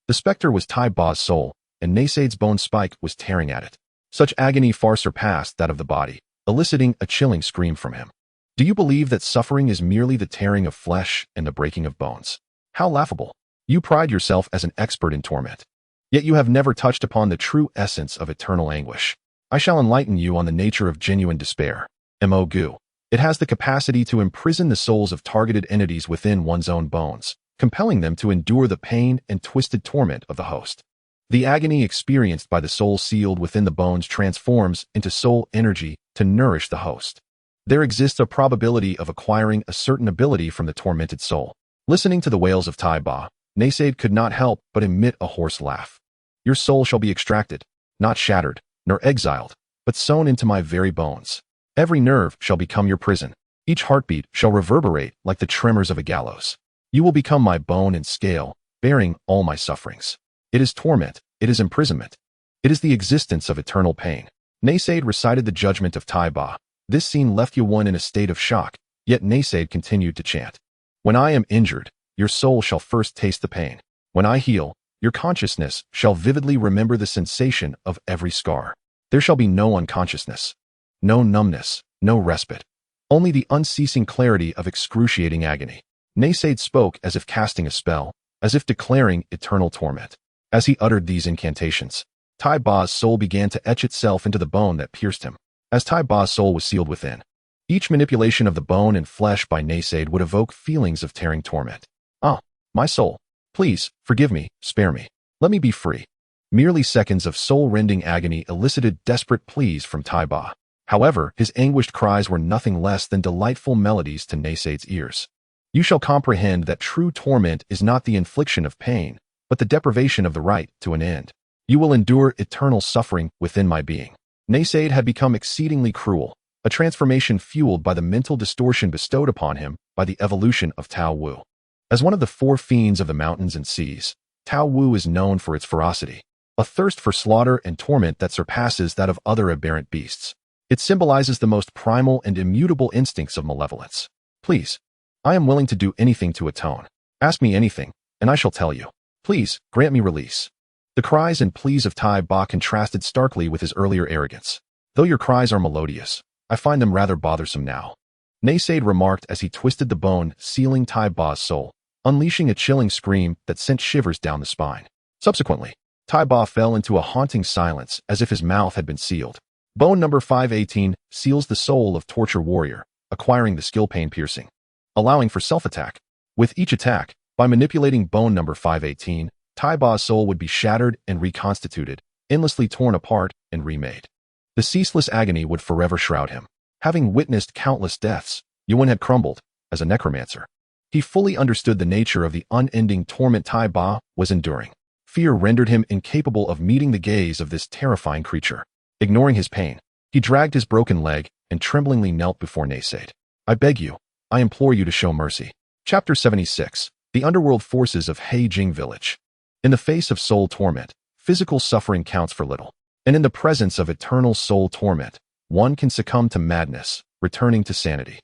The specter was Tai Ba's soul, and Naysaid's bone spike was tearing at it. Such agony far surpassed that of the body, eliciting a chilling scream from him. Do you believe that suffering is merely the tearing of flesh and the breaking of bones? How laughable. You pride yourself as an expert in torment. Yet you have never touched upon the true essence of eternal anguish. I shall enlighten you on the nature of genuine despair. Mo-gu. It has the capacity to imprison the souls of targeted entities within one's own bones, compelling them to endure the pain and twisted torment of the host. The agony experienced by the soul sealed within the bones transforms into soul energy to nourish the host. There exists a probability of acquiring a certain ability from the tormented soul. Listening to the wails of Tai Ba, Naysaid could not help but emit a hoarse laugh. Your soul shall be extracted, not shattered, nor exiled, but sewn into my very bones. Every nerve shall become your prison. Each heartbeat shall reverberate like the tremors of a gallows. You will become my bone and scale, bearing all my sufferings. It is torment. It is imprisonment. It is the existence of eternal pain. Naysaid recited the judgment of Tai Ba. This scene left Yuan in a state of shock, yet Naysaid continued to chant. When I am injured, your soul shall first taste the pain. When I heal, your consciousness shall vividly remember the sensation of every scar. There shall be no unconsciousness, no numbness, no respite, only the unceasing clarity of excruciating agony. Naysaid spoke as if casting a spell, as if declaring eternal torment. As he uttered these incantations, Tai Ba's soul began to etch itself into the bone that pierced him. As Tai Ba's soul was sealed within, each manipulation of the bone and flesh by Naysaid would evoke feelings of tearing torment. Ah, my soul, please, forgive me, spare me. Let me be free. Merely seconds of soul-rending agony elicited desperate pleas from Tai Ba. However, his anguished cries were nothing less than delightful melodies to Naysaid's ears. You shall comprehend that true torment is not the infliction of pain, but the deprivation of the right to an end. You will endure eternal suffering within my being. Naysaid had become exceedingly cruel, a transformation fueled by the mental distortion bestowed upon him by the evolution of Tao Wu. As one of the four fiends of the mountains and seas, Tao Wu is known for its ferocity, a thirst for slaughter and torment that surpasses that of other aberrant beasts. It symbolizes the most primal and immutable instincts of malevolence. Please, I am willing to do anything to atone. Ask me anything, and I shall tell you. Please, grant me release. The cries and pleas of Tai Ba contrasted starkly with his earlier arrogance. Though your cries are melodious, I find them rather bothersome now. Naysaid remarked as he twisted the bone, sealing Tai Ba's soul, unleashing a chilling scream that sent shivers down the spine. Subsequently, Tai Ba fell into a haunting silence as if his mouth had been sealed. Bone number 518 seals the soul of torture warrior, acquiring the skill pain piercing, allowing for self-attack. With each attack, by manipulating bone number 518, Tai Ba's soul would be shattered and reconstituted, endlessly torn apart and remade. The ceaseless agony would forever shroud him. Having witnessed countless deaths, Yuan had crumbled as a necromancer. He fully understood the nature of the unending torment Tai Ba was enduring. Fear rendered him incapable of meeting the gaze of this terrifying creature. Ignoring his pain, he dragged his broken leg and tremblingly knelt before Naysaid. I beg you, I implore you to show mercy. Chapter 76. The Underworld Forces of Hai Jing Village. In the face of soul torment, physical suffering counts for little. And in the presence of eternal soul torment, one can succumb to madness, returning to sanity,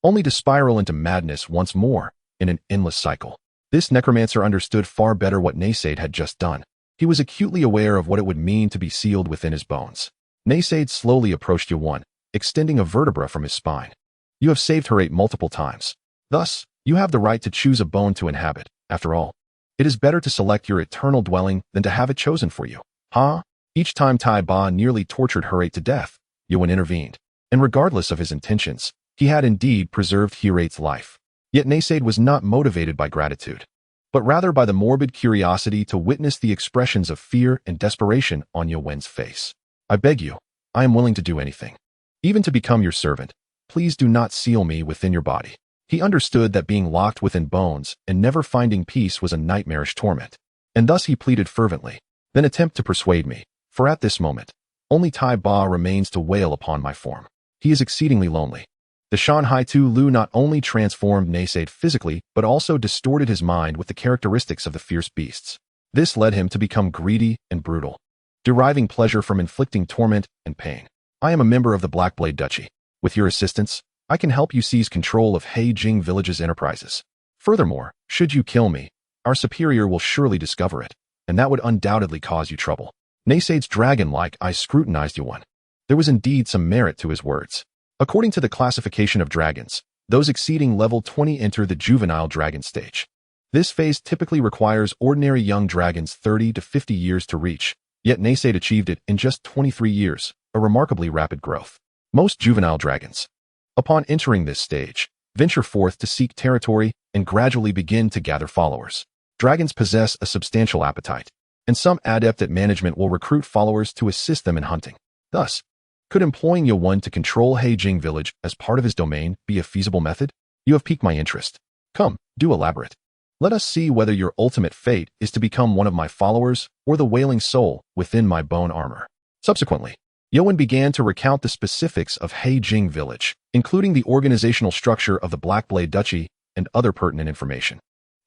only to spiral into madness once more in an endless cycle. This necromancer understood far better what Naysaid had just done. He was acutely aware of what it would mean to be sealed within his bones. Naysaid slowly approached Yuan, extending a vertebra from his spine. You have saved her multiple times. Thus, you have the right to choose a bone to inhabit. After all, it is better to select your eternal dwelling than to have it chosen for you. Huh? Each time Tai Ba nearly tortured Herate to death, Yuan intervened. And regardless of his intentions, he had indeed preserved Herate's life. Yet Naysaid was not motivated by gratitude, but rather by the morbid curiosity to witness the expressions of fear and desperation on Yuan's face. I beg you, I am willing to do anything, even to become your servant. Please do not seal me within your body. He understood that being locked within bones and never finding peace was a nightmarish torment, and thus he pleaded fervently. Then attempt to persuade me, for at this moment, only Tai Ba remains to wail upon my form. He is exceedingly lonely. The Shan Hai Lu not only transformed Naysaid physically, but also distorted his mind with the characteristics of the fierce beasts. This led him to become greedy and brutal, deriving pleasure from inflicting torment and pain. I am a member of the Black Blade Duchy. With your assistance, I can help you seize control of Hai Jing Village's enterprises. Furthermore, should you kill me, our superior will surely discover it, and that would undoubtedly cause you trouble. Naysaid's dragon-like eyes scrutinized Yuan. There was indeed some merit to his words. According to the classification of dragons, those exceeding level 20 enter the juvenile dragon stage. This phase typically requires ordinary young dragons 30 to 50 years to reach, yet Naysade achieved it in just 23 years, a remarkably rapid growth. Most juvenile dragons, upon entering this stage, venture forth to seek territory and gradually begin to gather followers. Dragons possess a substantial appetite, and some adept at management will recruit followers to assist them in hunting. Thus, could employing Yuan to control Heijing village as part of his domain be a feasible method? You have piqued my interest. Come, do elaborate. Let us see whether your ultimate fate is to become one of my followers or the wailing soul within my bone armor. Subsequently, Yuan began to recount the specifics of Heijing village, including the organizational structure of the Blackblade Duchy and other pertinent information.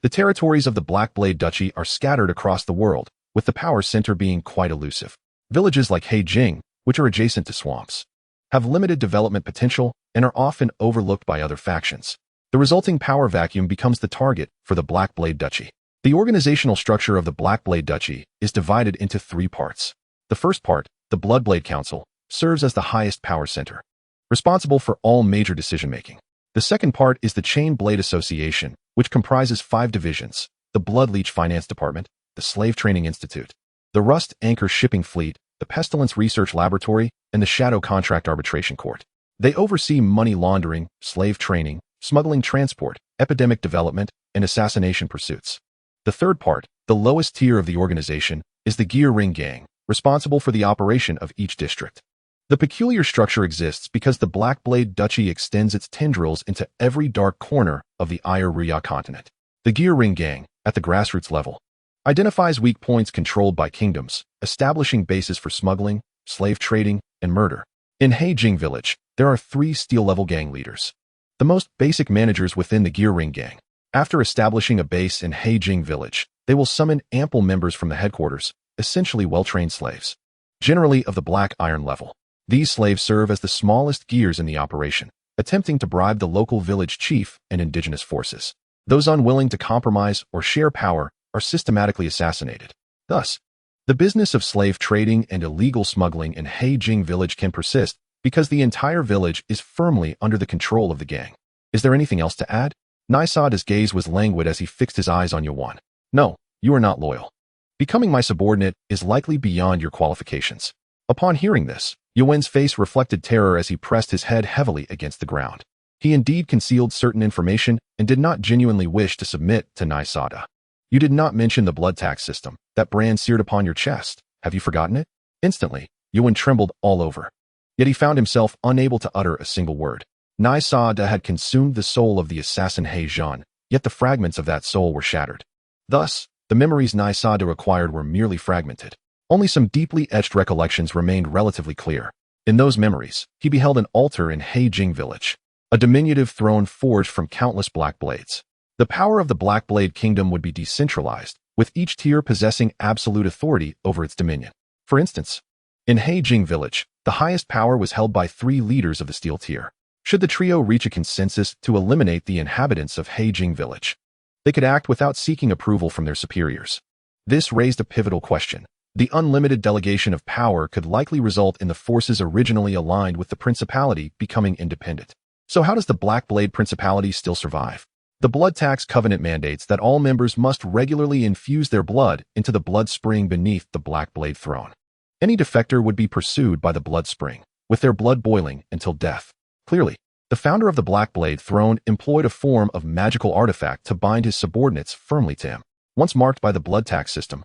The territories of the Blackblade Duchy are scattered across the world, with the power center being quite elusive. Villages like Heijing, which are adjacent to swamps, have limited development potential and are often overlooked by other factions. The resulting power vacuum becomes the target for the Blackblade Duchy. The organizational structure of the Blackblade Duchy is divided into 3 parts. The first part, the Bloodblade Council, serves as the highest power center, responsible for all major decision-making. The second part is the Chain Blade Association, which comprises 5 divisions: the Bloodleech Finance Department, the Slave Training Institute, the Rust Anchor Shipping Fleet, the Pestilence Research Laboratory, and the Shadow Contract Arbitration Court. They oversee money laundering, slave training, smuggling transport, epidemic development, and assassination pursuits. The third part, the lowest tier of the organization, is the Gear Ring Gang, responsible for the operation of each district. The peculiar structure exists because the Blackblade Duchy extends its tendrils into every dark corner of the Elryia Continent. The Gear Ring Gang, at the grassroots level, identifies weak points controlled by kingdoms, establishing bases for smuggling, slave trading, and murder. In Heijing village, there are 3 steel-level gang leaders, the most basic managers within the Gear Ring Gang. After establishing a base in Heijing village, they will summon ample members from the headquarters, essentially well-trained slaves, generally of the black iron level. These slaves serve as the smallest gears in the operation, attempting to bribe the local village chief and indigenous forces. Those unwilling to compromise or share power are systematically assassinated. Thus, the business of slave trading and illegal smuggling in Heijing village can persist because the entire village is firmly under the control of the gang. Is there anything else to add? Naisada's gaze was languid as he fixed his eyes on Yuan. No, you are not loyal. Becoming my subordinate is likely beyond your qualifications. Upon hearing this, Yuan's face reflected terror as he pressed his head heavily against the ground. He indeed concealed certain information and did not genuinely wish to submit to Naisada. You did not mention the blood tax system, that brand seared upon your chest. Have you forgotten it? Instantly, Yuan trembled all over. Yet he found himself unable to utter a single word. Naisada had consumed the soul of the assassin He Zhan, yet the fragments of that soul were shattered. Thus, the memories Naisada acquired were merely fragmented. Only some deeply etched recollections remained relatively clear. In those memories, he beheld an altar in Heijing village, a diminutive throne forged from countless black blades. The power of the Blackblade Kingdom would be decentralized, with each tier possessing absolute authority over its dominion. For instance, in Heijing village, the highest power was held by 3 leaders of the Steel tier. Should the trio reach a consensus to eliminate the inhabitants of Heijing village, they could act without seeking approval from their superiors. This raised a pivotal question. The unlimited delegation of power could likely result in the forces originally aligned with the principality becoming independent. So how does the Blackblade Principality still survive? The blood tax covenant mandates that all members must regularly infuse their blood into the blood spring beneath the Blackblade throne. Any defector would be pursued by the blood spring, with their blood boiling until death. Clearly, the founder of the Blackblade throne employed a form of magical artifact to bind his subordinates firmly to him. Once marked by the blood tax system,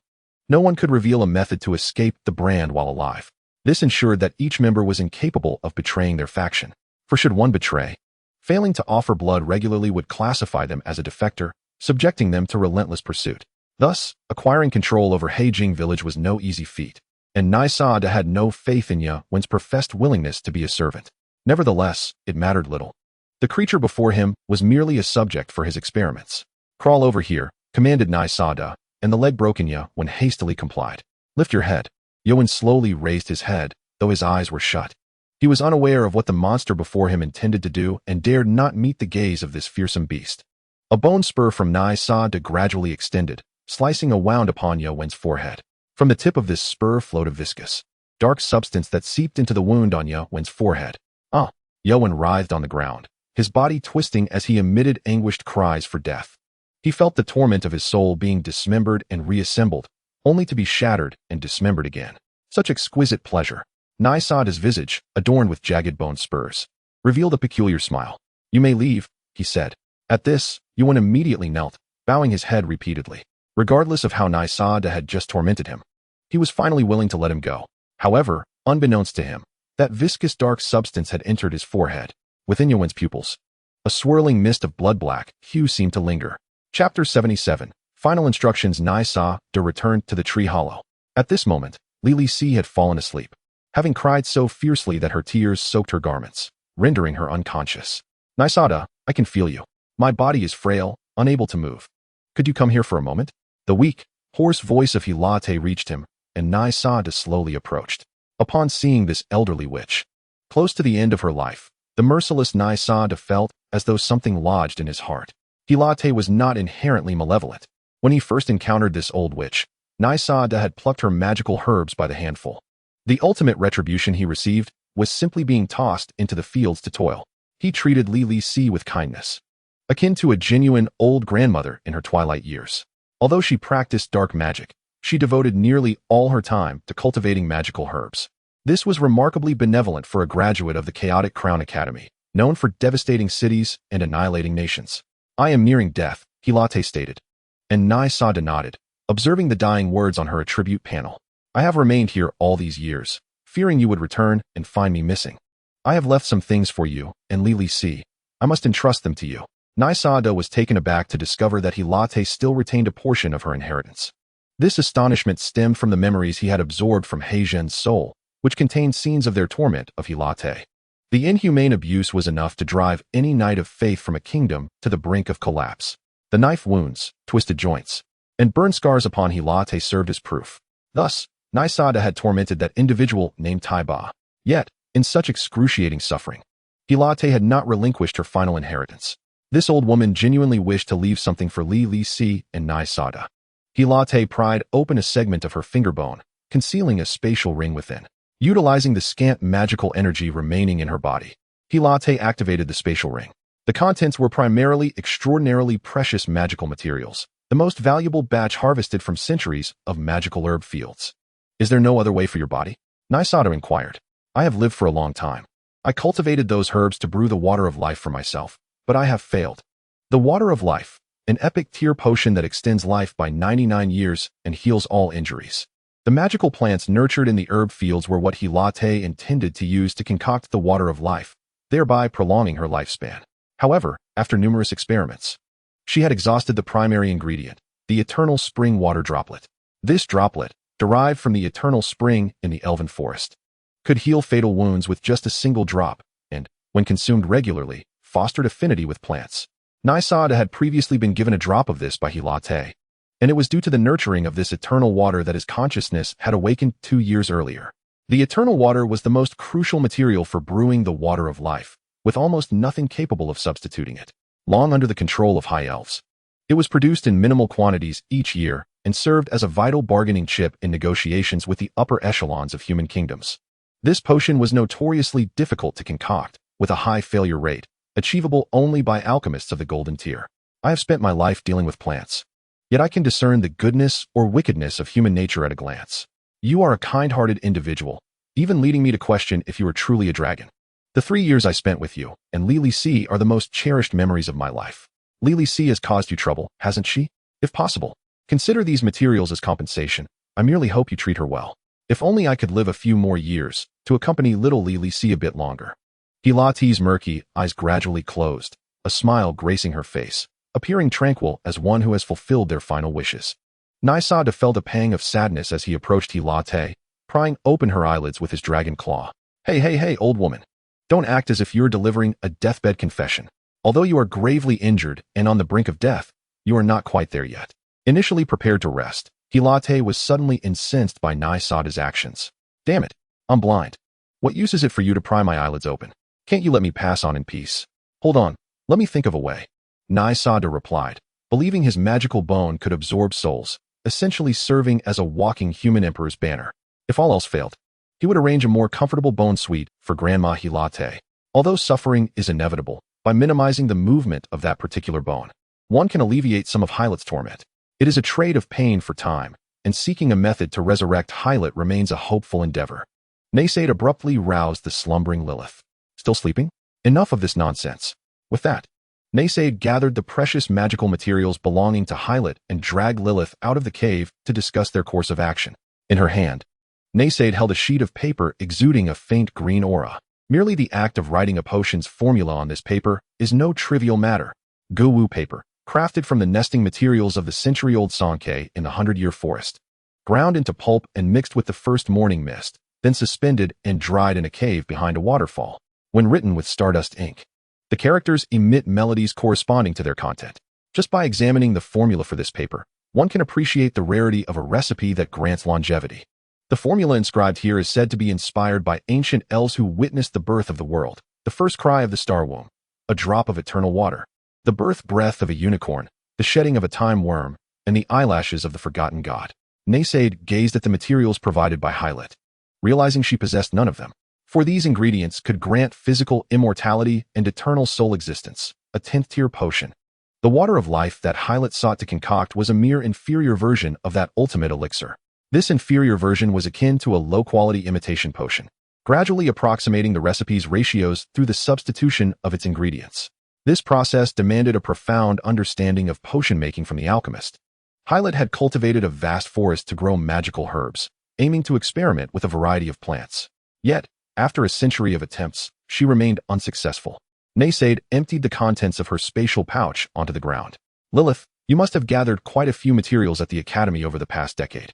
no one could reveal a method to escape the brand while alive. This ensured that each member was incapable of betraying their faction. For should one betray, failing to offer blood regularly would classify them as a defector, subjecting them to relentless pursuit. Thus, acquiring control over Heijing village was no easy feat, and Naisada had no faith in Yuan's professed willingness to be a servant. Nevertheless, it mattered little. The creature before him was merely a subject for his experiments. Crawl over here, commanded Naisada, and the leg-broken Yuan hastily complied. Lift your head. Yuan slowly raised his head, though his eyes were shut. He was unaware of what the monster before him intended to do and dared not meet the gaze of this fearsome beast. A bone spur from Naisada gradually extended, slicing a wound upon Yuan's forehead. From the tip of this spur flowed a viscous, dark substance that seeped into the wound on Yuan's forehead. Yuan writhed on the ground, his body twisting as he emitted anguished cries for death. He felt the torment of his soul being dismembered and reassembled, only to be shattered and dismembered again. Such exquisite pleasure. Nysada's visage, adorned with jagged bone spurs, revealed a peculiar smile. "You may leave," he said. At this, Yuan immediately knelt, bowing his head repeatedly. Regardless of how Nysada had just tormented him, he was finally willing to let him go. However, unbeknownst to him, that viscous dark substance had entered his forehead. Within Yuan's pupils, a swirling mist of blood-black hue seemed to linger. Chapter 77. Final instructions. Nysada returned to the tree hollow. At this moment, Li Si had fallen asleep, having cried so fiercely that her tears soaked her garments, rendering her unconscious. "Nysada, I can feel you. My body is frail, unable to move. Could you come here for a moment?" The weak, hoarse voice of Hilate reached him, and Nysada slowly approached. Upon seeing this elderly witch, close to the end of her life, the merciless Nysada felt as though something lodged in his heart. Hilate was not inherently malevolent. When he first encountered this old witch, Nysada had plucked her magical herbs by the handful. The ultimate retribution he received was simply being tossed into the fields to toil. He treated Li Si with kindness, akin to a genuine old grandmother in her twilight years. Although she practiced dark magic, she devoted nearly all her time to cultivating magical herbs. This was remarkably benevolent for a graduate of the Chaotic Crown Academy, known for devastating cities and annihilating nations. "I am nearing death," Hilate stated, and Nysada nodded, observing the dying words on her attribute panel. "I have remained here all these years, fearing you would return and find me missing. I have left some things for you, and Li Si. I must entrust them to you." Nysada was taken aback to discover that Hilate still retained a portion of her inheritance. This astonishment stemmed from the memories he had absorbed from Heizhen's soul, which contained scenes of their torment of Hilate. The inhumane abuse was enough to drive any knight of faith from a kingdom to the brink of collapse. The knife wounds, twisted joints, and burn scars upon Hilate served as proof. Thus, Nysada had tormented that individual named Taiba. Yet, in such excruciating suffering, Hilate had not relinquished her final inheritance. This old woman genuinely wished to leave something for Li Si and Nysada. Hilate pried open a segment of her finger bone, concealing a spatial ring within. Utilizing the scant magical energy remaining in her body, Hilate activated the spatial ring. The contents were primarily extraordinarily precious magical materials, the most valuable batch harvested from centuries of magical herb fields. "Is there no other way for your body?" Nysada inquired. "I have lived for a long time. I cultivated those herbs to brew the water of life for myself, but I have failed. The water of life, an epic tier potion that extends life by 99 years and heals all injuries." The magical plants nurtured in the herb fields were what Hilate intended to use to concoct the water of life, thereby prolonging her lifespan. However, after numerous experiments, she had exhausted the primary ingredient, the eternal spring water droplet. This droplet, derived from the eternal spring in the elven forest, could heal fatal wounds with just a single drop, and, when consumed regularly, fostered affinity with plants. Nysada had previously been given a drop of this by Hilate, and it was due to the nurturing of this eternal water that his consciousness had awakened 2 years earlier. The eternal water was the most crucial material for brewing the water of life, with almost nothing capable of substituting it. Long under the control of high elves, it was produced in minimal quantities each year and served as a vital bargaining chip in negotiations with the upper echelons of human kingdoms. This potion was notoriously difficult to concoct, with a high failure rate, achievable only by alchemists of the golden tier. "I have spent my life dealing with plants, yet I can discern the goodness or wickedness of human nature at a glance. You are a kind-hearted individual, even leading me to question if you are truly a dragon. The 3 years I spent with you and Li Si are the most cherished memories of my life. Li Si has caused you trouble, hasn't she? If possible, consider these materials as compensation. I merely hope you treat her well. If only I could live a few more years to accompany little Li Si a bit longer." Hilate's murky eyes gradually closed, a smile gracing her face, appearing tranquil as one who has fulfilled their final wishes. Nysada felt a pang of sadness as he approached Hilate, prying open her eyelids with his dragon claw. Hey, old woman. Don't act as if you're delivering a deathbed confession. Although you are gravely injured and on the brink of death, you are not quite there yet." Initially prepared to rest, Hilate was suddenly incensed by Nysada's actions. "Damn it, I'm blind. What use is it for you to pry my eyelids open? Can't you let me pass on in peace? Hold on, let me think of a way." Nysada replied, believing his magical bone could absorb souls, essentially serving as a walking human emperor's banner. If all else failed, he would arrange a more comfortable bone suite for Grandma Hilate. Although suffering is inevitable, by minimizing the movement of that particular bone, one can alleviate some of Hylat's torment. It is a trade of pain for time, and seeking a method to resurrect Hylat remains a hopeful endeavor. Naysaid abruptly roused the slumbering Lilith. Still sleeping? Enough of this nonsense. With that, Naysaid gathered the precious magical materials belonging to Hylat and dragged Lilith out of the cave to discuss their course of action. In her hand, Naysaid held a sheet of paper exuding a faint green aura. Merely the act of writing a potion's formula on this paper is no trivial matter. Guwu paper, crafted from the nesting materials of the century-old Sankei in the 100-year forest, ground into pulp and mixed with the first morning mist, then suspended and dried in a cave behind a waterfall. When written with stardust ink, the characters emit melodies corresponding to their content. Just by examining the formula for this paper, one can appreciate the rarity of a recipe that grants longevity. The formula inscribed here is said to be inspired by ancient elves who witnessed the birth of the world, the first cry of the star womb, a drop of eternal water, the birth breath of a unicorn, the shedding of a time worm, and the eyelashes of the forgotten god. Naysaid gazed at the materials provided by Hylat, realizing she possessed none of them. For these ingredients could grant physical immortality and eternal soul existence, a 10th-tier potion. The water of life that Hylat sought to concoct was a mere inferior version of that ultimate elixir. This inferior version was akin to a low-quality imitation potion, gradually approximating the recipe's ratios through the substitution of its ingredients. This process demanded a profound understanding of potion-making from the alchemist. Hylat had cultivated a vast forest to grow magical herbs, aiming to experiment with a variety of plants. Yet, after a century of attempts, she remained unsuccessful. Naysaid emptied the contents of her spatial pouch onto the ground. Lilith, you must have gathered quite a few materials at the academy over the past decade.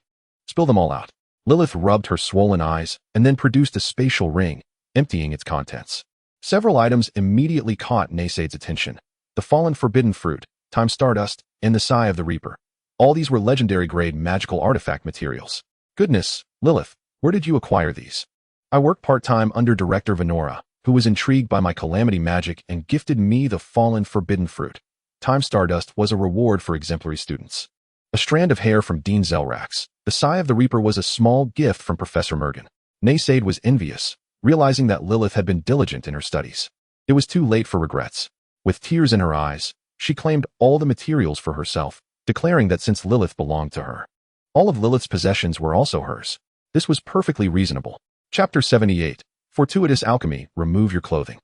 Spill them all out. Lilith rubbed her swollen eyes and then produced a spatial ring, emptying its contents. Several items immediately caught Naysaid's attention. The fallen forbidden fruit, time stardust, and the sigh of the reaper. All these were legendary-grade magical artifact materials. Goodness, Lilith, where did you acquire these? I work part-time under Director Venora, who was intrigued by my calamity magic and gifted me the fallen forbidden fruit. Time stardust was a reward for exemplary students. A strand of hair from Dean Zelrax. The sigh of the reaper was a small gift from Professor Mergen. Naysaid was envious, realizing that Lilith had been diligent in her studies. It was too late for regrets. With tears in her eyes, she claimed all the materials for herself, declaring that since Lilith belonged to her, all of Lilith's possessions were also hers. This was perfectly reasonable. Chapter 78. Fortuitous Alchemy, Remove Your Clothing.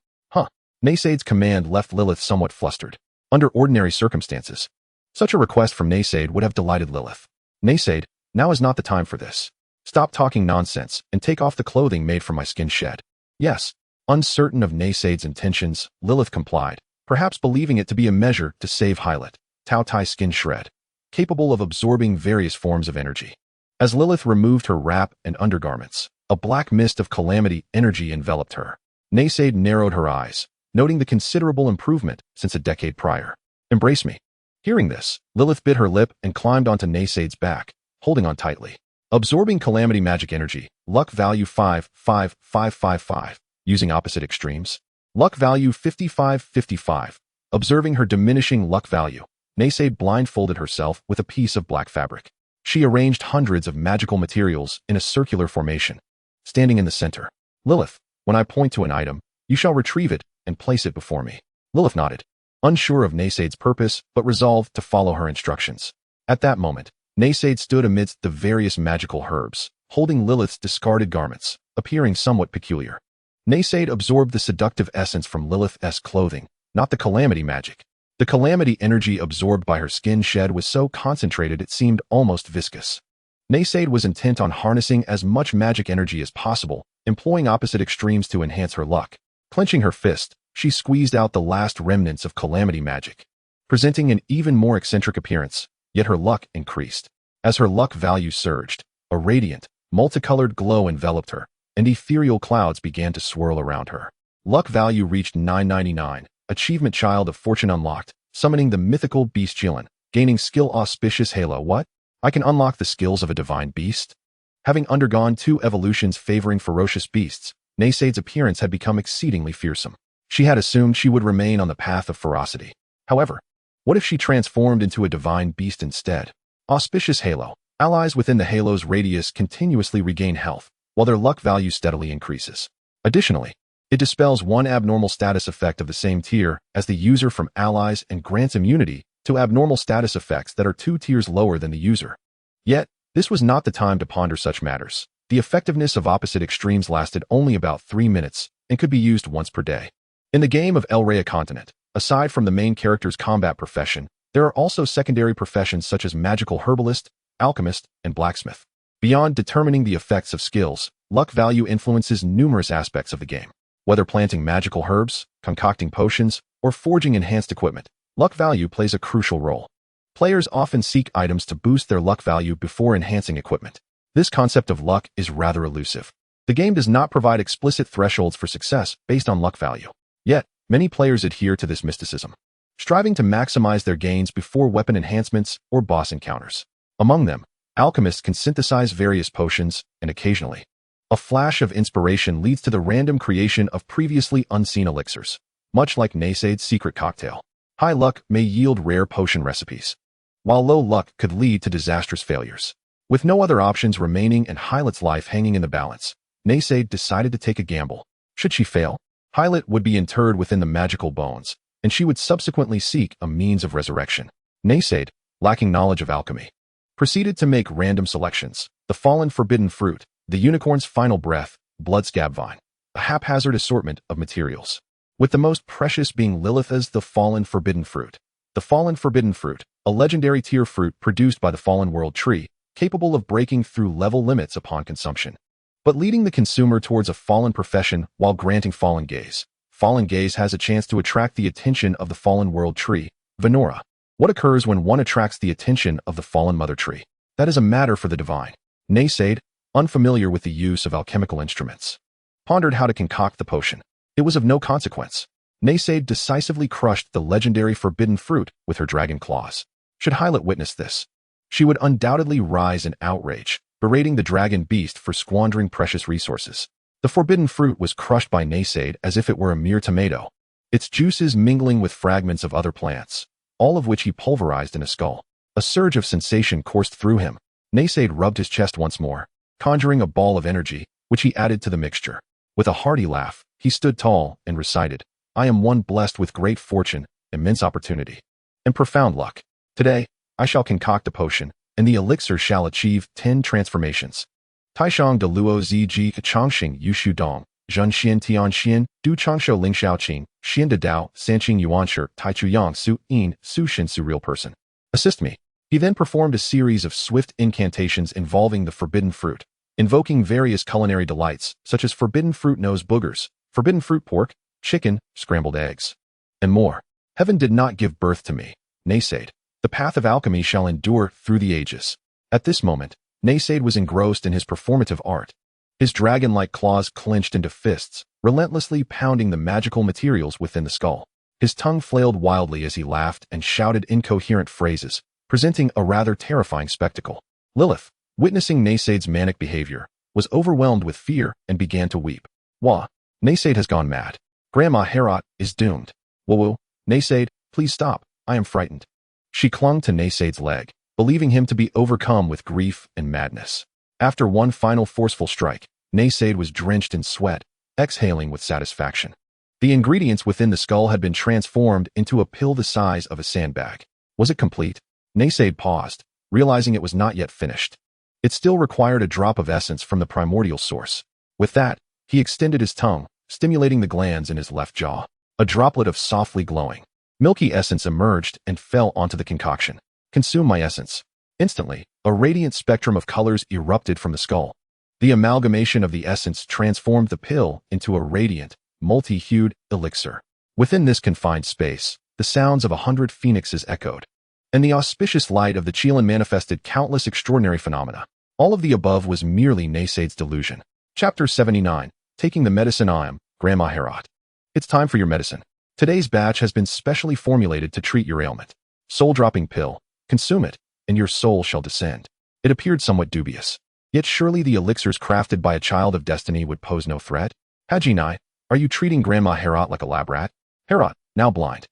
Naysaid's command left Lilith somewhat flustered. Under ordinary circumstances, such a request from Naysaid would have delighted Lilith. Naysaid, now is not the time for this. Stop talking nonsense and take off the clothing made from my skin shed. Yes. Uncertain of Naysaid's intentions, Lilith complied, perhaps believing it to be a measure to save Hylat. Taotie skin shred, capable of absorbing various forms of energy. As Lilith removed her wrap and undergarments, a black mist of calamity energy enveloped her. Naysaid narrowed her eyes, noting the considerable improvement since a decade prior. Embrace me. Hearing this, Lilith bit her lip and climbed onto Naysaid's back, holding on tightly. Absorbing calamity magic energy, luck value 55555, using opposite extremes. Luck value 5555. Observing her diminishing luck value, Naysaid blindfolded herself with a piece of black fabric. She arranged hundreds of magical materials in a circular formation, standing in the center. Lilith, when I point to an item, you shall retrieve it and place it before me. Lilith nodded, unsure of Naysaid's purpose but resolved to follow her instructions. At that moment, Naysaid stood amidst the various magical herbs, holding Lilith's discarded garments, appearing somewhat peculiar. Naysaid absorbed the seductive essence from Lilith's clothing, not the calamity magic. The calamity energy absorbed by her skin shed was so concentrated it seemed almost viscous. Naysaid was intent on harnessing as much magic energy as possible, employing opposite extremes to enhance her luck. Clenching her fist, she squeezed out the last remnants of calamity magic, presenting an even more eccentric appearance, yet her luck increased. As her luck value surged, a radiant, multicolored glow enveloped her, and ethereal clouds began to swirl around her. Luck value reached 999, achievement child of fortune unlocked, summoning the mythical beast Jilin, gaining skill auspicious halo. What? I can unlock the skills of a divine beast? Having undergone 2 evolutions favoring ferocious beasts, Naysaid's appearance had become exceedingly fearsome. She had assumed she would remain on the path of ferocity. However, what if she transformed into a divine beast instead? Auspicious halo. Allies within the halo's radius continuously regain health, while their luck value steadily increases. Additionally, it dispels one abnormal status effect of the same tier as the user from allies and grants immunity to abnormal status effects that are 2 tiers lower than the user. Yet, this was not the time to ponder such matters. The effectiveness of opposite extremes lasted only about 3 minutes and could be used once per day. In the game of Elryia Continent, aside from the main character's combat profession, there are also secondary professions such as magical herbalist, alchemist, and blacksmith. Beyond determining the effects of skills, luck value influences numerous aspects of the game. Whether planting magical herbs, concocting potions, or forging enhanced equipment, luck value plays a crucial role. Players often seek items to boost their luck value before enhancing equipment. This concept of luck is rather elusive. The game does not provide explicit thresholds for success based on luck value. Yet, many players adhere to this mysticism, striving to maximize their gains before weapon enhancements or boss encounters. Among them, alchemists can synthesize various potions, and occasionally, a flash of inspiration leads to the random creation of previously unseen elixirs. Much like Naysaid's secret cocktail, high luck may yield rare potion recipes, while low luck could lead to disastrous failures. With no other options remaining and Hylat's life hanging in the balance, Naysaid decided to take a gamble. Should she fail, Hylat would be interred within the magical bones, and she would subsequently seek a means of resurrection. Naysaid, lacking knowledge of alchemy, proceeded to make random selections: the fallen forbidden fruit, the unicorn's final breath, blood scab vine, a haphazard assortment of materials, with the most precious being Lilith's the fallen forbidden fruit. The fallen forbidden fruit, a legendary tier fruit produced by the fallen world tree, capable of breaking through level limits upon consumption, but leading the consumer towards a fallen profession while granting fallen gaze. Fallen gaze has a chance to attract the attention of the fallen world tree, Venora. What occurs when one attracts the attention of the fallen mother tree? That is a matter for the divine. Naysaid, unfamiliar with the use of alchemical instruments, pondered how to concoct the potion. It was of no consequence. Naysaid decisively crushed the legendary forbidden fruit with her dragon claws. Should Hylat witness this, she would undoubtedly rise in outrage, berating the dragon beast for squandering precious resources. The forbidden fruit was crushed by Naysaid as if it were a mere tomato, its juices mingling with fragments of other plants, all of which he pulverized in a skull. A surge of sensation coursed through him. Naysaid rubbed his chest once more, conjuring a ball of energy, which he added to the mixture. With a hearty laugh, he stood tall and recited, "I am one blessed with great fortune, immense opportunity, and profound luck. Today, I shall concoct a potion, and the elixir shall achieve 10 transformations. Taishang de luo ziji changxing yushu dong, zhen xian tian xian, du changsho ling xiao qing, xian de dao, sanqing yuanshi, tai chu yang su yin, su shin su real person. Assist me." He then performed a series of swift incantations involving the forbidden fruit, invoking various culinary delights, such as forbidden fruit nose boogers, forbidden fruit pork, chicken, scrambled eggs, and more. Heaven did not give birth to me, Naysaid. The path of alchemy shall endure through the ages. At this moment, Naysaid was engrossed in his performative art. His dragon-like claws clenched into fists, relentlessly pounding the magical materials within the skull. His tongue flailed wildly as he laughed and shouted incoherent phrases, presenting a rather terrifying spectacle. Lilith, witnessing Naysaid's manic behavior, was overwhelmed with fear and began to weep. Wah! Naysaid has gone mad. Grandma Herat is doomed. Woo-woo, Naysaid, please stop, I am frightened. She clung to Naysaid's leg, believing him to be overcome with grief and madness. After one final forceful strike, Naysaid was drenched in sweat, exhaling with satisfaction. The ingredients within the skull had been transformed into a pill the size of a sandbag. Was it complete? Naysaid paused, realizing it was not yet finished. It still required a drop of essence from the primordial source. With that, he extended his tongue, stimulating the glands in his left jaw. A droplet of softly glowing, milky essence emerged and fell onto the concoction. Consume my essence. Instantly, a radiant spectrum of colors erupted from the skull. The amalgamation of the essence transformed the pill into a radiant, multi-hued elixir. Within this confined space, the sounds of 100 phoenixes echoed, and the auspicious light of the Qilin manifested countless extraordinary phenomena. All of the above was merely Naysaid's delusion. Chapter 79, Taking the Medicine. I am Grandma Herat. It's time for your medicine. Today's batch has been specially formulated to treat your ailment. Soul-dropping pill. Consume it, and your soul shall descend. It appeared somewhat dubious. Yet surely the elixirs crafted by a child of destiny would pose no threat. Hajinai, are you treating Grandma Herat like a lab rat? Herat, now blind,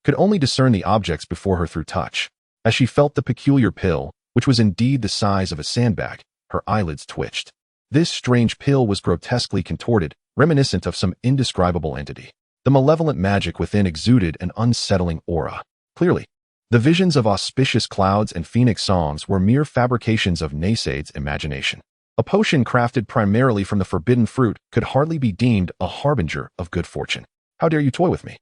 could only discern the objects before her through touch. As she felt the peculiar pill, which was indeed the size of a sandbag, her eyelids twitched. This strange pill was grotesquely contorted, reminiscent of some indescribable entity. The malevolent magic within exuded an unsettling aura. Clearly, The visions of auspicious clouds and phoenix songs were mere fabrications of Naysaid's imagination. A potion crafted primarily from the forbidden fruit could hardly be deemed a harbinger of good fortune. How dare you toy with me?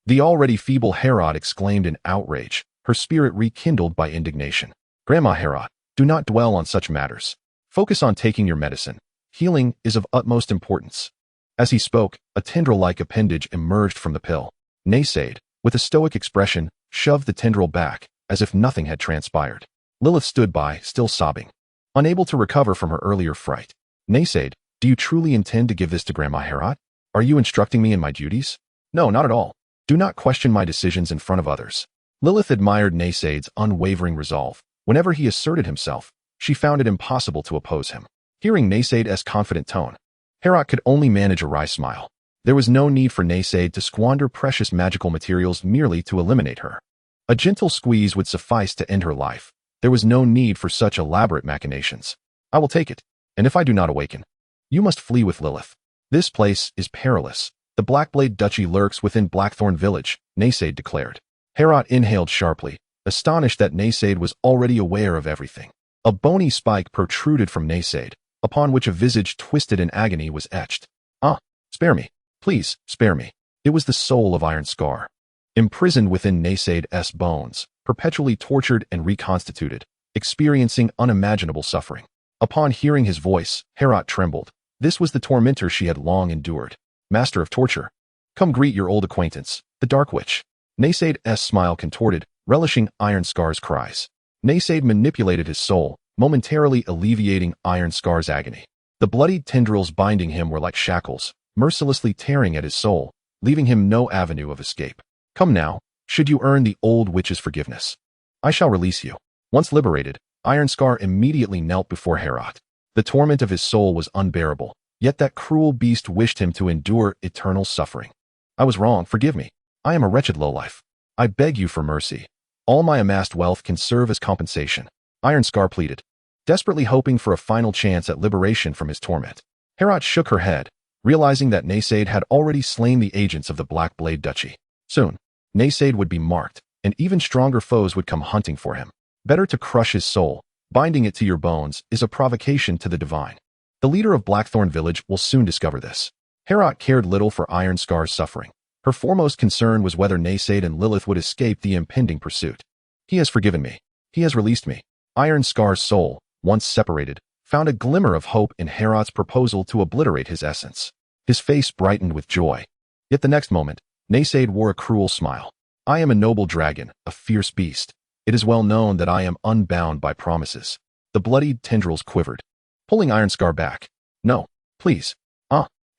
The already feeble Herod exclaimed in outrage, her spirit rekindled by indignation. Grandma Herod, do not dwell on such matters. Focus on taking your medicine. Healing is of utmost importance. As he spoke, a tendril-like appendage emerged from the pill. Naysaid, with a stoic expression, shoved the tendril back, as if nothing had transpired. Lilith stood by, still sobbing, unable to recover from her earlier fright. Naysaid, do you truly intend to give this to Grandma Herod? Are you instructing me in my duties? No, not at all. Do not question my decisions in front of others. Lilith admired Naysaid's unwavering resolve. Whenever he asserted himself, she found it impossible to oppose him. Hearing Naysaid's confident tone, Herod could only manage a wry smile. There was no need for Naysaid to squander precious magical materials merely to eliminate her. A gentle squeeze would suffice to end her life. There was no need for such elaborate machinations. I will take it, and if I do not awaken, you must flee with Lilith. This place is perilous. The Blackblade Duchy lurks within Blackthorn Village, Naysaid declared. Herod inhaled sharply, astonished that Naysaid was already aware of everything. A bony spike protruded from Naysaid, upon which a visage twisted in agony was etched. Ah, spare me. Please, spare me. It was the soul of Iron Scar. Imprisoned within Naysaid's bones, perpetually tortured and reconstituted, experiencing unimaginable suffering. Upon hearing his voice, Herod trembled. This was the tormentor she had long endured. Master of torture. Come greet your old acquaintance, the Dark Witch. Naysaid's smile contorted, relishing Iron Scar's cries. Naysaid manipulated his soul, momentarily alleviating Iron Scar's agony. The bloodied tendrils binding him were like shackles, mercilessly tearing at his soul, leaving him no avenue of escape. Come now, should you earn the old witch's forgiveness. I shall release you. Once liberated, Iron Scar immediately knelt before Herod. The torment of his soul was unbearable, yet that cruel beast wished him to endure eternal suffering. I was wrong, forgive me. I am a wretched lowlife. I beg you for mercy. All my amassed wealth can serve as compensation. Iron Scar pleaded, desperately hoping for a final chance at liberation from his torment. Herod shook her head, realizing that Naysaid had already slain the agents of the Blackblade Duchy. Soon, Naysaid would be marked, and even stronger foes would come hunting for him. Better to crush his soul. Binding it to your bones is a provocation to the divine. The leader of Blackthorn Village will soon discover this. Herod cared little for Iron Scar's suffering. Her foremost concern was whether Naysaid and Lilith would escape the impending pursuit. He has forgiven me. He has released me. Iron Scar's soul, once separated, found a glimmer of hope in Herod's proposal to obliterate his essence. His face brightened with joy. Yet the next moment, Naysaid wore a cruel smile. I am a noble dragon, a fierce beast. It is well known that I am unbound by promises. The bloodied tendrils quivered, pulling Iron Scar back. No, please.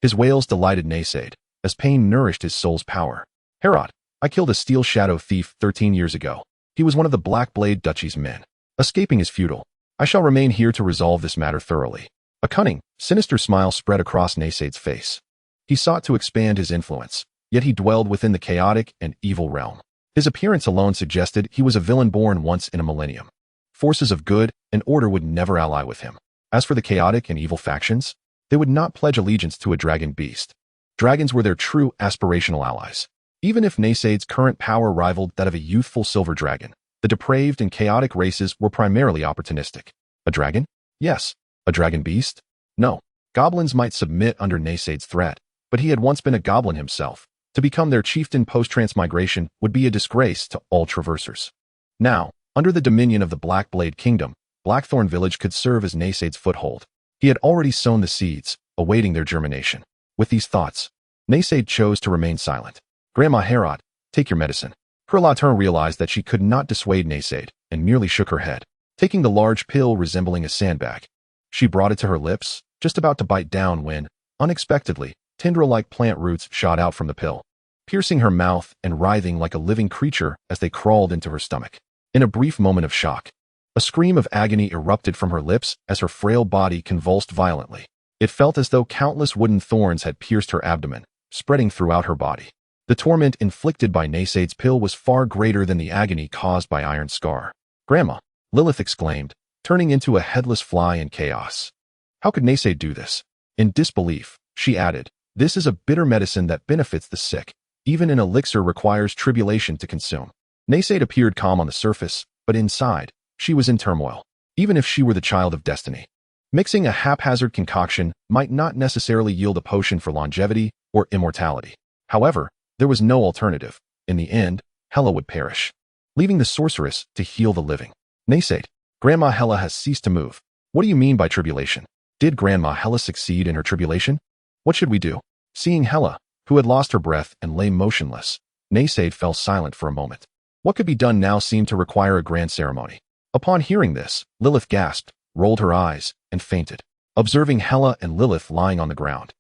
His wails delighted Naysaid, as pain nourished his soul's power. Herod, I killed a steel shadow thief 13 years ago. He was one of the Blackblade Duchy's men. Escaping is futile. I shall remain here to resolve this matter thoroughly. A cunning, sinister smile spread across Naysaid's face. He sought to expand his influence, yet he dwelled within the chaotic and evil realm. His appearance alone suggested he was a villain born once in a millennium. Forces of good and order would never ally with him. As for the chaotic and evil factions, they would not pledge allegiance to a dragon beast. Dragons were their true aspirational allies. Even if Naysaid's current power rivaled that of a youthful silver dragon, the depraved and chaotic races were primarily opportunistic. A dragon? Yes. A dragon beast? No. Goblins might submit under Naysaid's threat, but he had once been a goblin himself. To become their chieftain post-transmigration would be a disgrace to all traversers. Now, under the dominion of the Blackblade Kingdom, Blackthorn Village could serve as Naysaid's foothold. He had already sown the seeds, awaiting their germination. With these thoughts, Naysaid chose to remain silent. Grandma Herod, take your medicine. Kurlaturn realized that she could not dissuade Naysaid, and merely shook her head, taking the large pill resembling a sandbag. She brought it to her lips, just about to bite down when, unexpectedly, tendril-like plant roots shot out from the pill, piercing her mouth and writhing like a living creature as they crawled into her stomach. In a brief moment of shock, a scream of agony erupted from her lips as her frail body convulsed violently. It felt as though countless wooden thorns had pierced her abdomen, spreading throughout her body. The torment inflicted by Naysaid's pill was far greater than the agony caused by Iron Scar. Grandma, Lilith exclaimed, turning into a headless fly in chaos. How could Naysaid do this? In disbelief, she added, this is a bitter medicine that benefits the sick. Even an elixir requires tribulation to consume. Naysade appeared calm on the surface, but inside, she was in turmoil, even if she were the child of destiny. Mixing a haphazard concoction might not necessarily yield a potion for longevity or immortality. However, there was no alternative. In the end, Hela would perish, leaving the sorceress to heal the living. Naysade, Grandma Hela has ceased to move. What do you mean by tribulation? Did Grandma Hela succeed in her tribulation? What should we do? Seeing Hela, who had lost her breath and lay motionless, Naysade fell silent for a moment. What could be done now seemed to require a grand ceremony. Upon hearing this, Lilith gasped, rolled her eyes, and fainted, observing Hela and Lilith lying on the ground.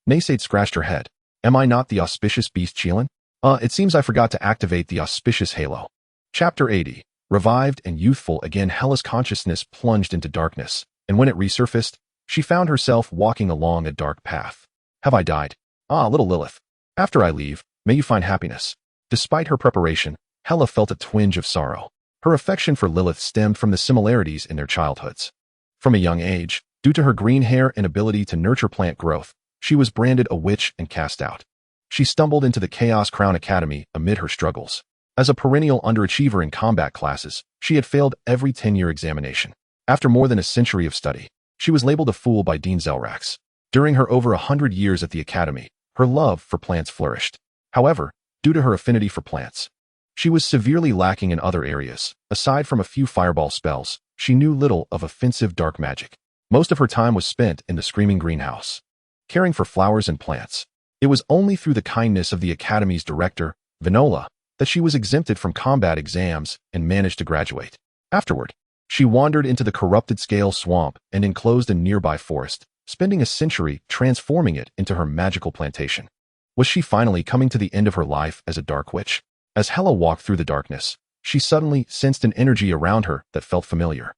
Naysade scratched her head. Am I not the auspicious beast Chelan? It seems I forgot to activate the auspicious halo. Chapter 80. Revived and youthful again, Hela's consciousness plunged into darkness, and when it resurfaced, she found herself walking along a dark path. Have I died? Ah, little Lilith. After I leave, may you find happiness. Despite her preparation, Hela felt a twinge of sorrow. Her affection for Lilith stemmed from the similarities in their childhoods. From a young age, due to her green hair and ability to nurture plant growth, she was branded a witch and cast out. She stumbled into the Chaos Crown Academy amid her struggles. As a perennial underachiever in combat classes, she had failed every 10-year examination. After more than a century of study, she was labeled a fool by Dean Zelrax. During her over 100 years at the academy, her love for plants flourished. However, due to her affinity for plants, she was severely lacking in other areas. Aside from a few fireball spells, she knew little of offensive dark magic. Most of her time was spent in the Screaming Greenhouse, caring for flowers and plants. It was only through the kindness of the Academy's director, Vinola, that she was exempted from combat exams and managed to graduate. Afterward, she wandered into the corrupted Scale Swamp and enclosed a nearby forest, spending a century transforming it into her magical plantation. Was she finally coming to the end of her life as a dark witch? As Hela walked through the darkness, she suddenly sensed an energy around her that felt familiar.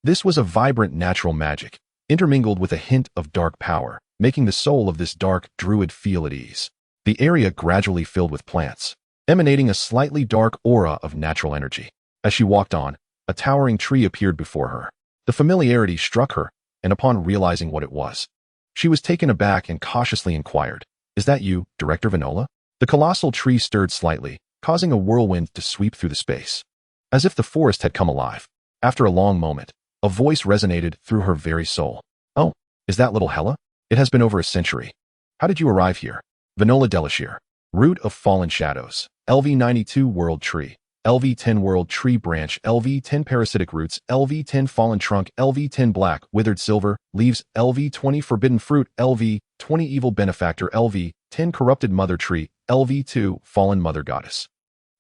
This was a vibrant natural magic, intermingled with a hint of dark power, making the soul of this dark druid feel at ease. The area gradually filled with plants, emanating a slightly dark aura of natural energy. As she walked on, a towering tree appeared before her. The familiarity struck her, and upon realizing what it was, she was taken aback and cautiously inquired, "Is that you, Director Vinola?" The colossal tree stirred slightly, causing a whirlwind to sweep through the space. As if the forest had come alive. After a long moment, a voice resonated through her very soul. "Oh, is that little Hela? It has been over a century. How did you arrive here?" Vinola Delashir. Root of Fallen Shadows. LV92 World Tree. LV10 World Tree Branch. LV10 Parasitic Roots. LV10 Fallen Trunk. LV10 Black Withered Silver Leaves. LV20 Forbidden Fruit. LV20 Evil Benefactor. LV10 Corrupted Mother Tree. LV2 Fallen Mother Goddess.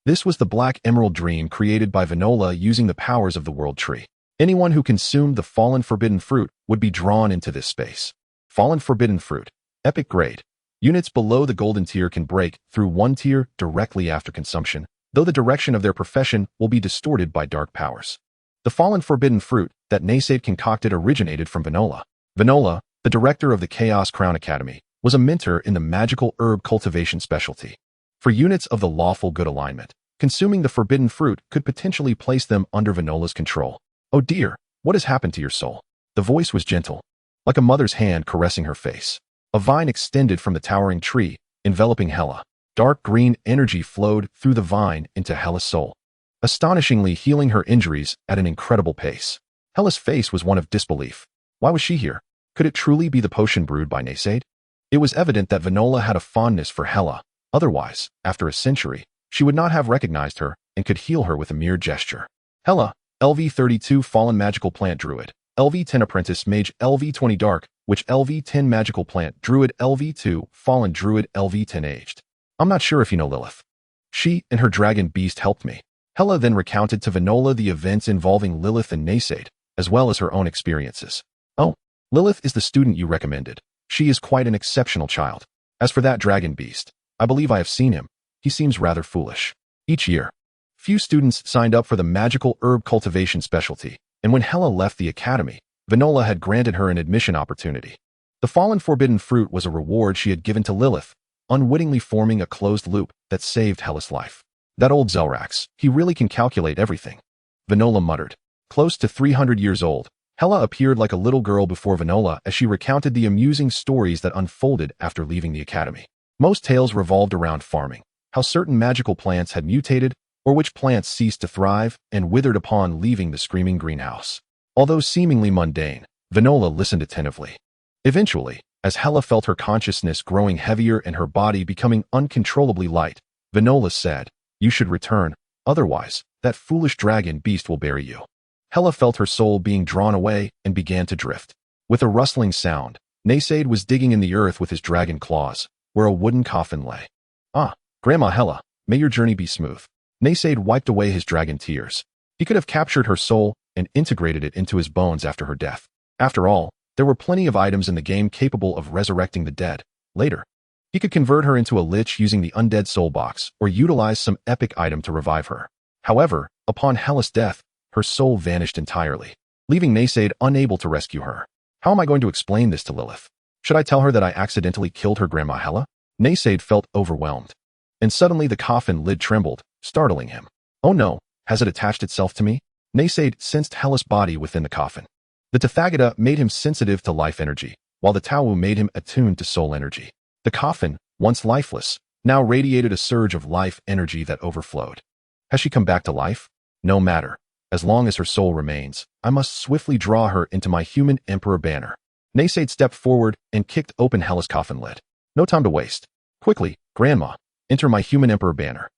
This was the Black Emerald Dream created by Vinola using the powers of the World Tree. Anyone who consumed the Fallen Forbidden Fruit would be drawn into this space. Fallen Forbidden Fruit. Epic Grade. Units below the Golden Tier can break through one tier directly after consumption, though the direction of their profession will be distorted by dark powers. The Fallen Forbidden Fruit that Naysade concocted originated from Vinola. Vinola, the director of the Chaos Crown Academy, was a mentor in the magical herb cultivation specialty. For units of the lawful good alignment, consuming the forbidden fruit could potentially place them under Vinola's control. "Oh dear, what has happened to your soul?" The voice was gentle, like a mother's hand caressing her face. A vine extended from the towering tree, enveloping Hela. Dark green energy flowed through the vine into Hela's soul, astonishingly healing her injuries at an incredible pace. Hela's face was one of disbelief. Why was she here? Could it truly be the potion brewed by Naysade? It was evident that Vinola had a fondness for Hela. Otherwise, after a century, she would not have recognized her and could heal her with a mere gesture. Hela, LV32 Fallen Magical Plant Druid. LV10 Apprentice Mage. LV20 Dark Witch. LV10 Magical Plant Druid. LV2 Fallen Druid. LV10 Aged. I'm not sure if you know Lilith. She and her dragon beast helped me. Hela then recounted to Vinola the events involving Lilith and Naysade, as well as her own experiences. "Oh, Lilith is the student you recommended. She is quite an exceptional child. As for that dragon beast, I believe I have seen him. He seems rather foolish." Each year, few students signed up for the magical herb cultivation specialty, and when Hela left the academy, Vinola had granted her an admission opportunity. The Fallen Forbidden Fruit was a reward she had given to Lilith, unwittingly forming a closed loop that saved Hela's life. "That old Zelrax, he really can calculate everything," Vinola muttered. Close to 300 years old, Hela appeared like a little girl before Vinola as she recounted the amusing stories that unfolded after leaving the academy. Most tales revolved around farming, how certain magical plants had mutated, or which plants ceased to thrive and withered upon leaving the screaming greenhouse. Although seemingly mundane, Vinola listened attentively. Eventually, as Hela felt her consciousness growing heavier and her body becoming uncontrollably light, Vinola said, "You should return, otherwise, that foolish dragon beast will bury you." Hela felt her soul being drawn away and began to drift. With a rustling sound, Naysaid was digging in the earth with his dragon claws, where a wooden coffin lay. "Ah, Grandma Hela, may your journey be smooth." Naysaid wiped away his dragon tears. He could have captured her soul and integrated it into his bones after her death. After all, there were plenty of items in the game capable of resurrecting the dead. Later, he could convert her into a lich using the undead soul box or utilize some epic item to revive her. However, upon Hela's death, her soul vanished entirely, leaving Naysaid unable to rescue her. How am I going to explain this to Lilith? Should I tell her that I accidentally killed her Grandma Hela? Naysaid felt overwhelmed. And suddenly the coffin lid trembled, startling him. Oh no, has it attached itself to me? Naysaid sensed Hela's body within the coffin. The Tathagata made him sensitive to life energy, while the Tau made him attuned to soul energy. The coffin, once lifeless, now radiated a surge of life energy that overflowed. Has she come back to life? No matter. As long as her soul remains, I must swiftly draw her into my human emperor banner. Naysaid stepped forward and kicked open Hela's coffin lid. No time to waste. Quickly, Grandma, enter my human emperor banner.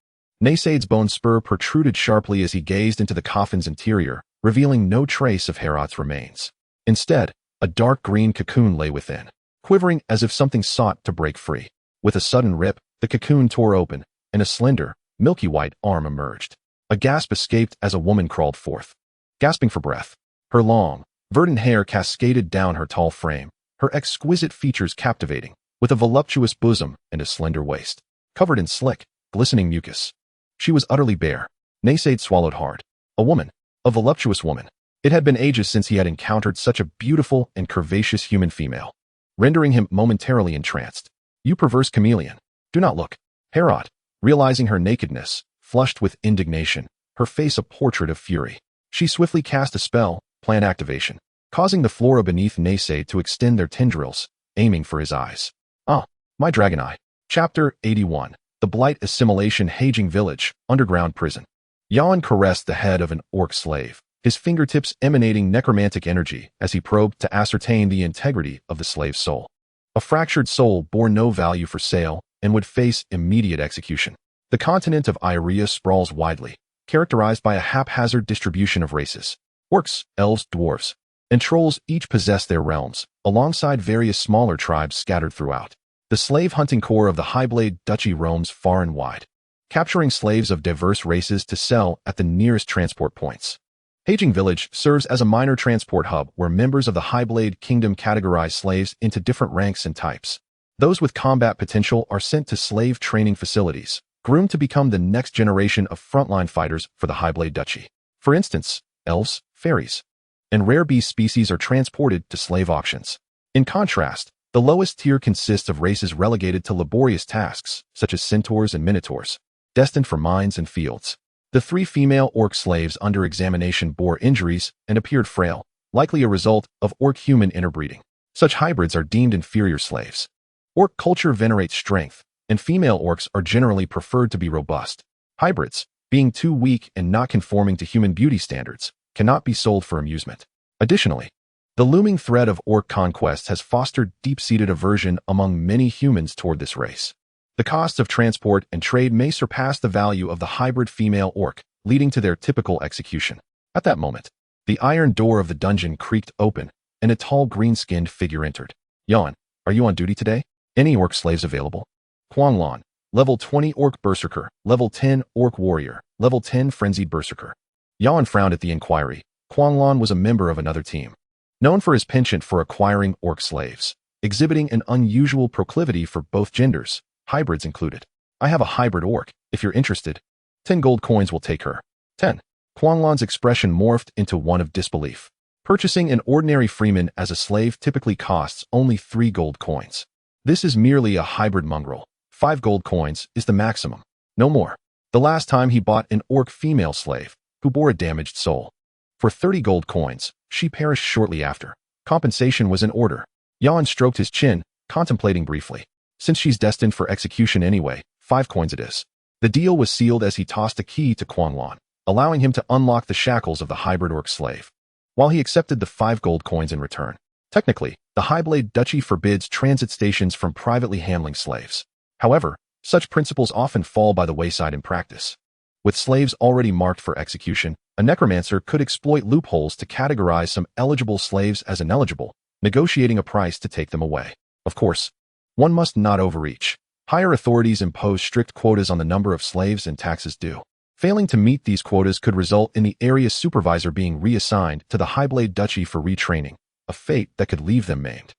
Naysaid's bone spur protruded sharply as he gazed into the coffin's interior, revealing no trace of Herat's remains. Instead, a dark green cocoon lay within, quivering as if something sought to break free. With a sudden rip, the cocoon tore open, and a slender, milky white arm emerged. A gasp escaped as a woman crawled forth. Gasping for breath, her long, verdant hair cascaded down her tall frame, her exquisite features captivating, with a voluptuous bosom and a slender waist, covered in slick, glistening mucus. She was utterly bare. Naysaid swallowed hard. A woman. A voluptuous woman. It had been ages since he had encountered such a beautiful and curvaceous human female, rendering him momentarily entranced. You perverse chameleon. Do not look. Herat, realizing her nakedness, flushed with indignation, her face a portrait of fury. She swiftly cast a spell, plant activation, causing the flora beneath Naysaid to extend their tendrils, aiming for his eyes. Ah, my dragon eye. Chapter 81. The Blight Assimilation Haging Village, Underground Prison. Yawn caressed the head of an orc slave, his fingertips emanating necromantic energy as he probed to ascertain the integrity of the slave's soul. A fractured soul bore no value for sale and would face immediate execution. The continent of Elryia sprawls widely, characterized by a haphazard distribution of races. Orcs, elves, dwarves, and trolls each possess their realms, alongside various smaller tribes scattered throughout. The slave-hunting corps of the Highblade Duchy roams far and wide, capturing slaves of diverse races to sell at the nearest transport points. Haging Village serves as a minor transport hub where members of the Highblade Kingdom categorize slaves into different ranks and types. Those with combat potential are sent to slave training facilities, groomed to become the next generation of frontline fighters for the Highblade Duchy. For instance, elves, fairies, and rare beast species are transported to slave auctions. In contrast, the lowest tier consists of races relegated to laborious tasks, such as centaurs and minotaurs, destined for mines and fields. The 3 female orc slaves under examination bore injuries and appeared frail, likely a result of orc-human interbreeding. Such hybrids are deemed inferior slaves. Orc culture venerates strength, and female orcs are generally preferred to be robust. Hybrids, being too weak and not conforming to human beauty standards, cannot be sold for amusement. Additionally, the looming threat of orc conquest has fostered deep-seated aversion among many humans toward this race. The costs of transport and trade may surpass the value of the hybrid female orc, leading to their typical execution. At that moment, the iron door of the dungeon creaked open, and a tall green-skinned figure entered. Yawn, are you on duty today? Any orc slaves available? Quanglon, level 20 orc berserker, level 10 orc warrior, level 10 frenzied berserker. Yawn frowned at the inquiry. Quanglon was a member of another team, known for his penchant for acquiring orc slaves, exhibiting an unusual proclivity for both genders, hybrids included. I have a hybrid orc, if you're interested. 10 gold coins will take her. 10. Quanglon's expression morphed into one of disbelief. Purchasing an ordinary freeman as a slave typically costs only 3 gold coins. This is merely a hybrid mongrel. 5 gold coins is the maximum. No more. The last time he bought an orc female slave, who bore a damaged soul. For 30 gold coins, she perished shortly after. Compensation was in order. Yawn stroked his chin, contemplating briefly. Since she's destined for execution anyway, 5 coins it is. The deal was sealed as he tossed a key to Quanlan, allowing him to unlock the shackles of the hybrid orc slave. While he accepted the 5 gold coins in return, technically, the Highblade Duchy forbids transit stations from privately handling slaves. However, such principles often fall by the wayside in practice. With slaves already marked for execution, a necromancer could exploit loopholes to categorize some eligible slaves as ineligible, negotiating a price to take them away. Of course, one must not overreach. Higher authorities impose strict quotas on the number of slaves and taxes due. Failing to meet these quotas could result in the area supervisor being reassigned to the Highblade Duchy for retraining, a fate that could leave them maimed.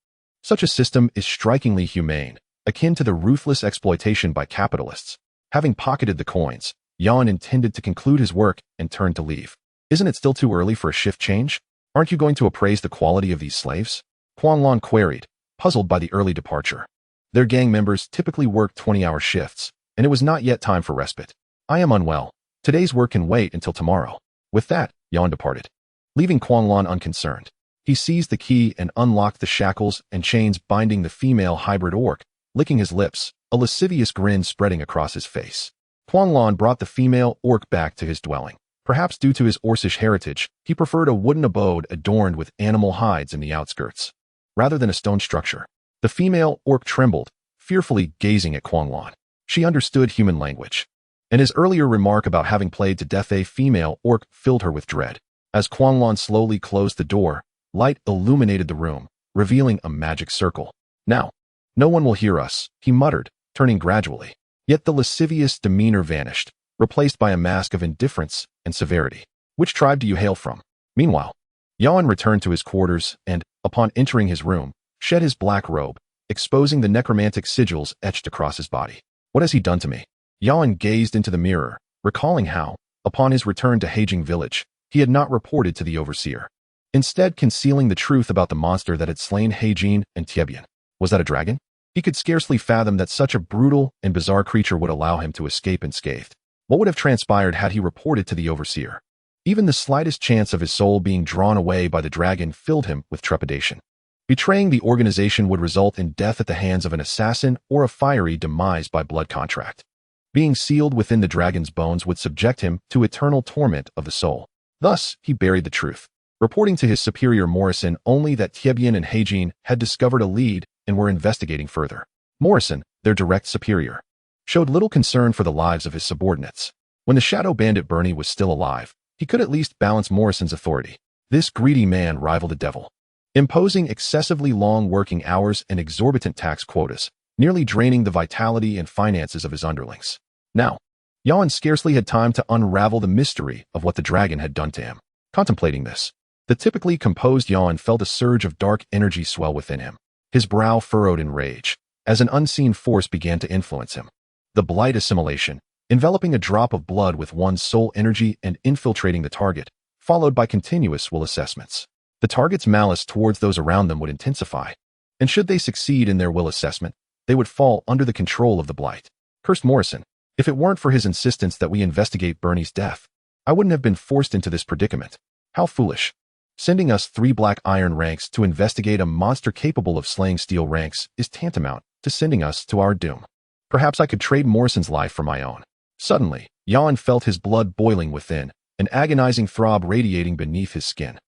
Such a system is strikingly humane, akin to the ruthless exploitation by capitalists. Having pocketed the coins, Jan intended to conclude his work and turned to leave. Isn't it still too early for a shift change? Aren't you going to appraise the quality of these slaves? Quanlan queried, puzzled by the early departure. Their gang members typically worked 20-hour shifts, and it was not yet time for respite. I am unwell. Today's work can wait until tomorrow. With that, Jan departed, leaving Quanlan unconcerned. He seized the key and unlocked the shackles and chains binding the female hybrid orc, licking his lips, a lascivious grin spreading across his face. Quanlan brought the female orc back to his dwelling. Perhaps due to his Orcish heritage, he preferred a wooden abode adorned with animal hides in the outskirts, rather than a stone structure. The female orc trembled, fearfully gazing at Quanlan. She understood human language, and his earlier remark about having played to death a female orc filled her with dread. As Quanlan slowly closed the door, light illuminated the room, revealing a magic circle. Now, no one will hear us, he muttered, turning gradually. Yet the lascivious demeanor vanished, replaced by a mask of indifference and severity. Which tribe do you hail from? Meanwhile, Jan returned to his quarters and, upon entering his room, shed his black robe, exposing the necromantic sigils etched across his body. What has he done to me? Jan gazed into the mirror, recalling how, upon his return to Haging Village, he had not reported to the overseer, instead concealing the truth about the monster that had slain Hagin and Tiebian. Was that a dragon? He could scarcely fathom that such a brutal and bizarre creature would allow him to escape unscathed. What would have transpired had he reported to the overseer? Even the slightest chance of his soul being drawn away by the dragon filled him with trepidation. Betraying the organization would result in death at the hands of an assassin or a fiery demise by blood contract. Being sealed within the dragon's bones would subject him to eternal torment of the soul. Thus, he buried the truth, reporting to his superior Morrison only that Tiebian and Hagin had discovered a lead and were investigating further. Morrison, their direct superior, showed little concern for the lives of his subordinates. When the shadow bandit Bernie was still alive, he could at least balance Morrison's authority. This greedy man rivaled the devil, imposing excessively long working hours and exorbitant tax quotas, nearly draining the vitality and finances of his underlings. Now, Jan scarcely had time to unravel the mystery of what the dragon had done to him. Contemplating this, the typically composed Jan felt a surge of dark energy swell within him. His brow furrowed in rage, as an unseen force began to influence him. The blight assimilation, enveloping a drop of blood with one's soul energy and infiltrating the target, followed by continuous will assessments. The target's malice towards those around them would intensify, and should they succeed in their will assessment, they would fall under the control of the blight. Cursed Morrison, if it weren't for his insistence that we investigate Bernie's death, I wouldn't have been forced into this predicament. How foolish. Sending us 3 black iron ranks to investigate a monster capable of slaying steel ranks is tantamount to sending us to our doom. Perhaps I could trade Morrison's life for my own. Suddenly, Jan felt his blood boiling within, an agonizing throb radiating beneath his skin.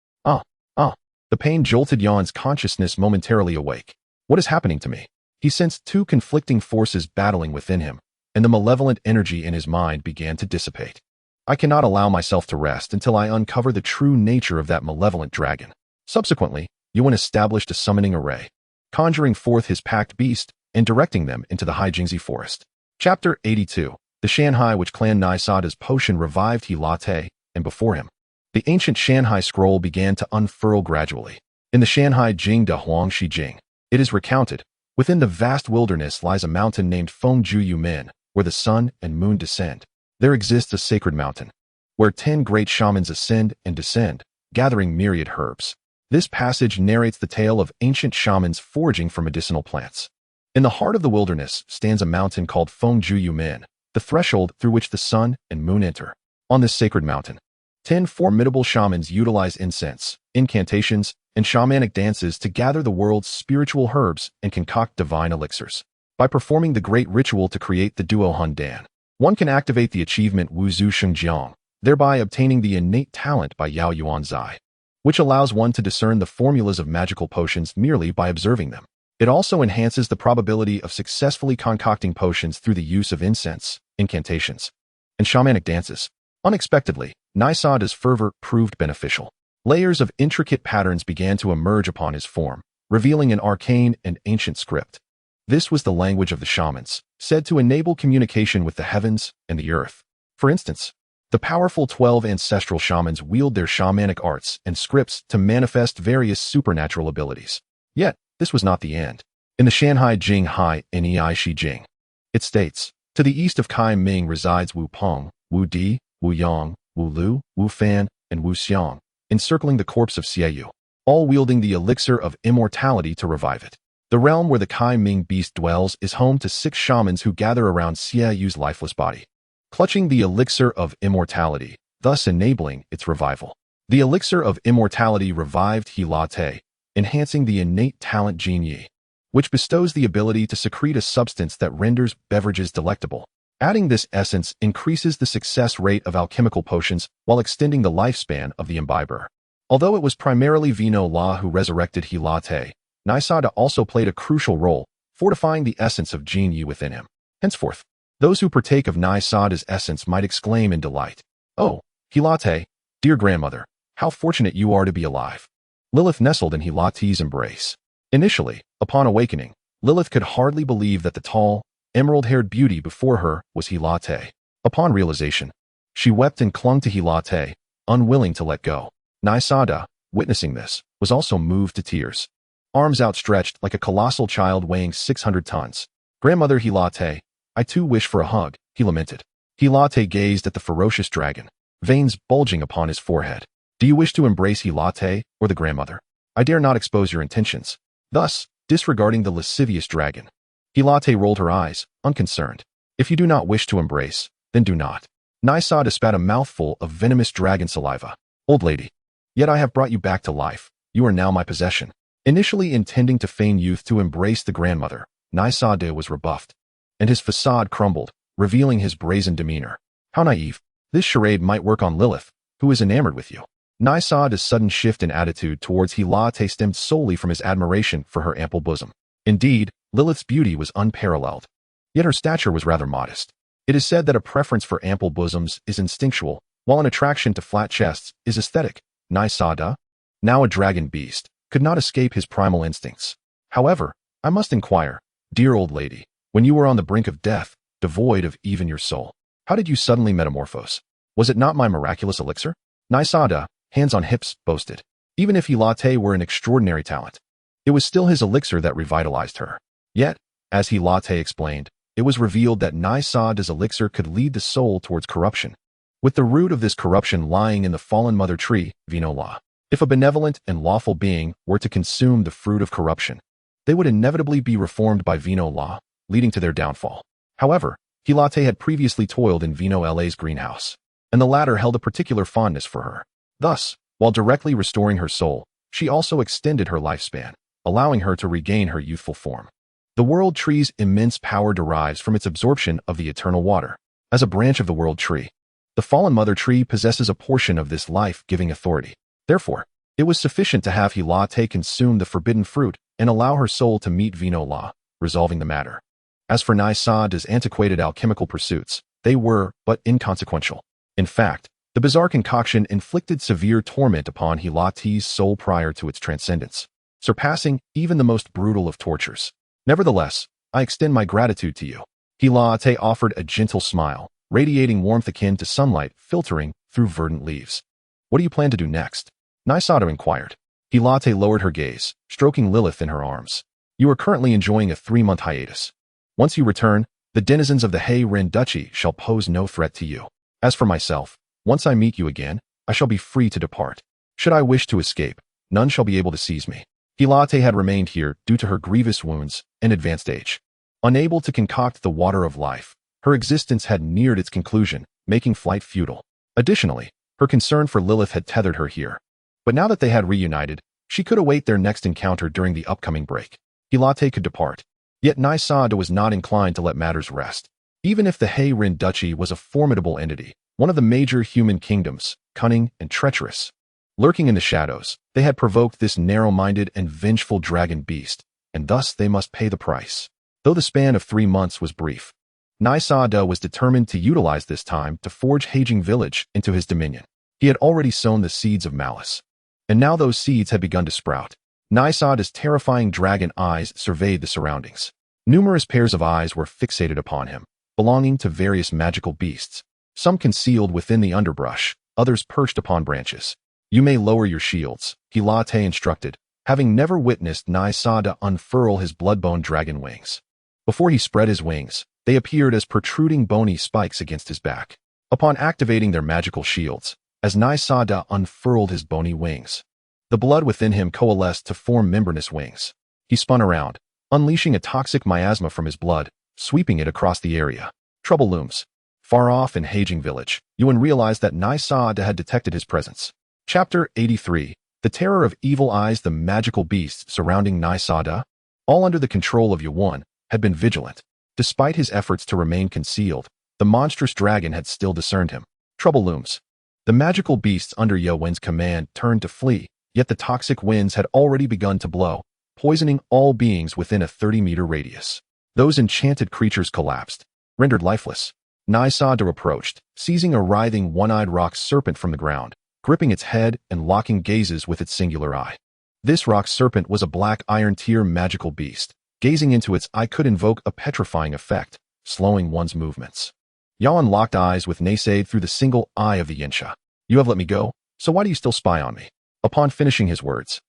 The pain jolted Jan's consciousness momentarily awake. What is happening to me? He sensed 2 conflicting forces battling within him, and the malevolent energy in his mind began to dissipate. I cannot allow myself to rest until I uncover the true nature of that malevolent dragon. Subsequently, Yuan established a summoning array, conjuring forth his packed beast and directing them into the Haijingzi forest. Chapter 82. The Shan Hai which Clan Nisada's potion revived He Latte, and before him, the ancient Shan Hai scroll began to unfurl gradually. In the Shan Hai Jing de Huang Shi Jing, it is recounted, within the vast wilderness lies a mountain named Fengju Yumin, where the sun and moon descend. There exists a sacred mountain, where 10 great shamans ascend and descend, gathering myriad herbs. This passage narrates the tale of ancient shamans foraging for medicinal plants. In the heart of the wilderness stands a mountain called Fengju Yumin, the threshold through which the sun and moon enter. On this sacred mountain, 10 formidable shamans utilize incense, incantations, and shamanic dances to gather the world's spiritual herbs and concoct divine elixirs. By performing the great ritual to create the Duo Hun Dan, One can activate the achievement Wuzhu Shengjiang, thereby obtaining the innate talent by Yao Yuan Zai, which allows one to discern the formulas of magical potions merely by observing them. It also enhances the probability of successfully concocting potions through the use of incense, incantations, and shamanic dances. Unexpectedly, Naisada's fervor proved beneficial. Layers of intricate patterns began to emerge upon his form, revealing an arcane and ancient script. This was the language of the shamans, said to enable communication with the heavens and the earth. For instance, the powerful 12 ancestral shamans wield their shamanic arts and scripts to manifest various supernatural abilities. Yet, this was not the end. In the Shan Hai Jing Hai Nei Shi Jing, it states, to the east of Kai Ming resides Wu Peng, Wu Di, Wu Yang, Wu Lu, Wu Fan, and Wu Xiang, encircling the corpse of Xieyu, all wielding the elixir of immortality to revive it. The realm where the Kai Ming beast dwells is home to 6 shamans who gather around Xieyu's lifeless body, clutching the elixir of immortality, thus enabling its revival. The elixir of immortality revived He La Te, enhancing the innate talent Jin Yi, which bestows the ability to secrete a substance that renders beverages delectable. Adding this essence increases the success rate of alchemical potions while extending the lifespan of the imbiber. Although it was primarily Vino La who resurrected He La Te, Naisada also played a crucial role, fortifying the essence of Jin Yi within him. Henceforth, those who partake of Naisada's essence might exclaim in delight, "Oh, He La Te, dear grandmother, how fortunate you are to be alive." Lilith nestled in He La Te's embrace. Initially, upon awakening, Lilith could hardly believe that the tall, emerald-haired beauty before her was He La Te. Upon realization, she wept and clung to He La Te, unwilling to let go. Naisada, witnessing this, was also moved to tears. Arms outstretched like a colossal child weighing 600 tons. "Grandmother He La Te, I too wish for a hug," he lamented. He La Te gazed at the ferocious dragon, veins bulging upon his forehead. "Do you wish to embrace He La Te or the grandmother? I dare not expose your intentions." Thus, disregarding the lascivious dragon, He La Te rolled her eyes, unconcerned. "If you do not wish to embrace, then do not." Naisada spat a mouthful of venomous dragon saliva. "Old lady, yet I have brought you back to life. You are now my possession." Initially intending to feign youth to embrace the grandmother, Naisada was rebuffed, and his facade crumbled, revealing his brazen demeanor. How naive. This charade might work on Lilith, who is enamored with you. Naisada's sudden shift in attitude towards He La Te stemmed solely from his admiration for her ample bosom. Indeed, Lilith's beauty was unparalleled, yet her stature was rather modest. It is said that a preference for ample bosoms is instinctual, while an attraction to flat chests is aesthetic. Naisada, now a dragon beast, could not escape his primal instincts. "However, I must inquire, dear old lady, when you were on the brink of death, devoid of even your soul, how did you suddenly metamorphose? Was it not my miraculous elixir?" Naisada, hands on hips, boasted. Even if He La Te were an extraordinary talent, it was still his elixir that revitalized her. Yet, as He La Te explained, it was revealed that Naisada's elixir could lead the soul towards corruption, with the root of this corruption lying in the fallen mother tree, Vino La. If a benevolent and lawful being were to consume the fruit of corruption, they would inevitably be reformed by Vino La, leading to their downfall. However, He La Te had previously toiled in Vino La's greenhouse, and the latter held a particular fondness for her. Thus, while directly restoring her soul, she also extended her lifespan, allowing her to regain her youthful form. The world tree's immense power derives from its absorption of the eternal water. As a branch of the world tree, the fallen mother tree possesses a portion of this life-giving authority. Therefore, it was sufficient to have He La Te consume the forbidden fruit and allow her soul to meet Vino La, resolving the matter. As for Naisada's antiquated alchemical pursuits, they were but inconsequential. In fact, the bizarre concoction inflicted severe torment upon He La Te's soul prior to its transcendence, surpassing even the most brutal of tortures. "Nevertheless, I extend my gratitude to you." He La Te offered a gentle smile, radiating warmth akin to sunlight filtering through verdant leaves. "What do you plan to do next?" Naisada inquired. He La Te lowered her gaze, stroking Lilith in her arms. "You are currently enjoying a 3-month hiatus. Once you return, the denizens of the Hei Ren Duchy shall pose no threat to you. As for myself, once I meet you again, I shall be free to depart. Should I wish to escape, none shall be able to seize me." He La Te had remained here due to her grievous wounds and advanced age. Unable to concoct the water of life, her existence had neared its conclusion, making flight futile. Additionally, her concern for Lilith had tethered her here. But now that they had reunited, she could await their next encounter during the upcoming break. He La Te could depart. Yet Naisada was not inclined to let matters rest. Even if the Hai Rin Duchy was a formidable entity, one of the major human kingdoms, cunning and treacherous, lurking in the shadows, they had provoked this narrow-minded and vengeful dragon beast, and thus they must pay the price. Though the span of 3 months was brief, Nai Sa Da was determined to utilize this time to forge Haijing village into his dominion. He had already sown the seeds of malice, and now those seeds had begun to sprout. Nai Sa Da's terrifying dragon eyes surveyed the surroundings. Numerous pairs of eyes were fixated upon him, belonging to various magical beasts, some concealed within the underbrush, others perched upon branches. "You may lower your shields," he Latte instructed, having never witnessed Nai Sa Da unfurl his bloodbone dragon wings. Before he spread his wings, they appeared as protruding bony spikes against his back. Upon activating their magical shields, as Nai Sa Da unfurled his bony wings, the blood within him coalesced to form membranous wings. He spun around, unleashing a toxic miasma from his blood, sweeping it across the area. Trouble looms. Far off in Haijing village, Yuan realized that Nai Sa Da had detected his presence. Chapter 83. The Terror of Evil Eyes. The magical beasts surrounding Nai Sa Da, all under the control of Yuan, had been vigilant. Despite his efforts to remain concealed, the monstrous dragon had still discerned him. Trouble looms. The magical beasts under Yuan's command turned to flee, yet the toxic winds had already begun to blow, poisoning all beings within a 30-meter radius. Those enchanted creatures collapsed, rendered lifeless. Nai Sa Da approached, seizing a writhing one-eyed rock serpent from the ground, gripping its head and locking gazes with its singular eye. This rock serpent was a black iron-tier magical beast. Gazing into its eye could invoke a petrifying effect, slowing one's movements. Yuan locked eyes with Naisaid through the single eye of the Yinsha. "You have let me go, so why do you still spy on me?" Upon finishing his words,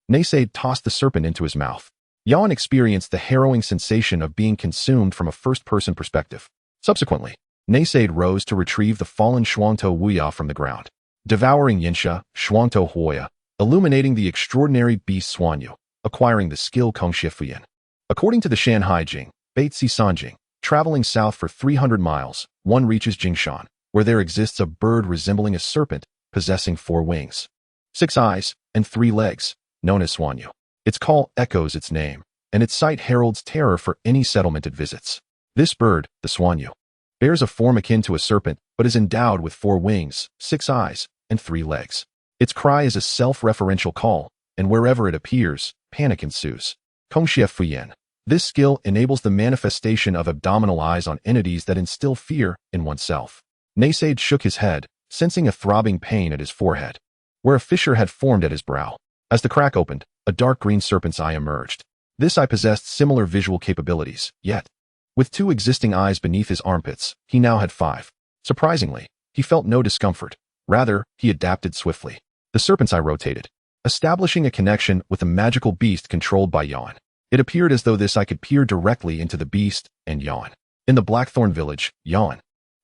Naisaid tossed the serpent into his mouth. Yuan experienced the harrowing sensation of being consumed from a first-person perspective. Subsequently, Naisaid rose to retrieve the fallen Shuangtou Wuya from the ground, devouring Yinsha, Shuangtou Huoya, illuminating the extraordinary beast Xuanyu, acquiring the skill Kongxie Fuyan. According to the Shan Hai Jing, Beitzi Sanjing, traveling south for 300 miles, one reaches Jingshan, where there exists a bird resembling a serpent, possessing 4 wings, 6 eyes, and 3 legs, known as Xuanyu. Its call echoes its name, and its sight heralds terror for any settlement it visits. This bird, the Xuanyu, bears a form akin to a serpent, but is endowed with 4 wings, 6 eyes, and 3 legs. Its cry is a self-referential call, and wherever it appears, panic ensues. Kongxie Fuyan. This skill enables the manifestation of abdominal eyes on entities that instill fear in oneself. Naisaid shook his head, sensing a throbbing pain at his forehead, where a fissure had formed at his brow. As the crack opened, a dark green serpent's eye emerged. This eye possessed similar visual capabilities, yet, with 2 existing eyes beneath his armpits, he now had 5. Surprisingly, he felt no discomfort. Rather, he adapted swiftly. The serpent's eye rotated, establishing a connection with a magical beast controlled by Yuan. It appeared as though this eye could peer directly into the beast and Yuan. In the Blackthorn village, Yuan,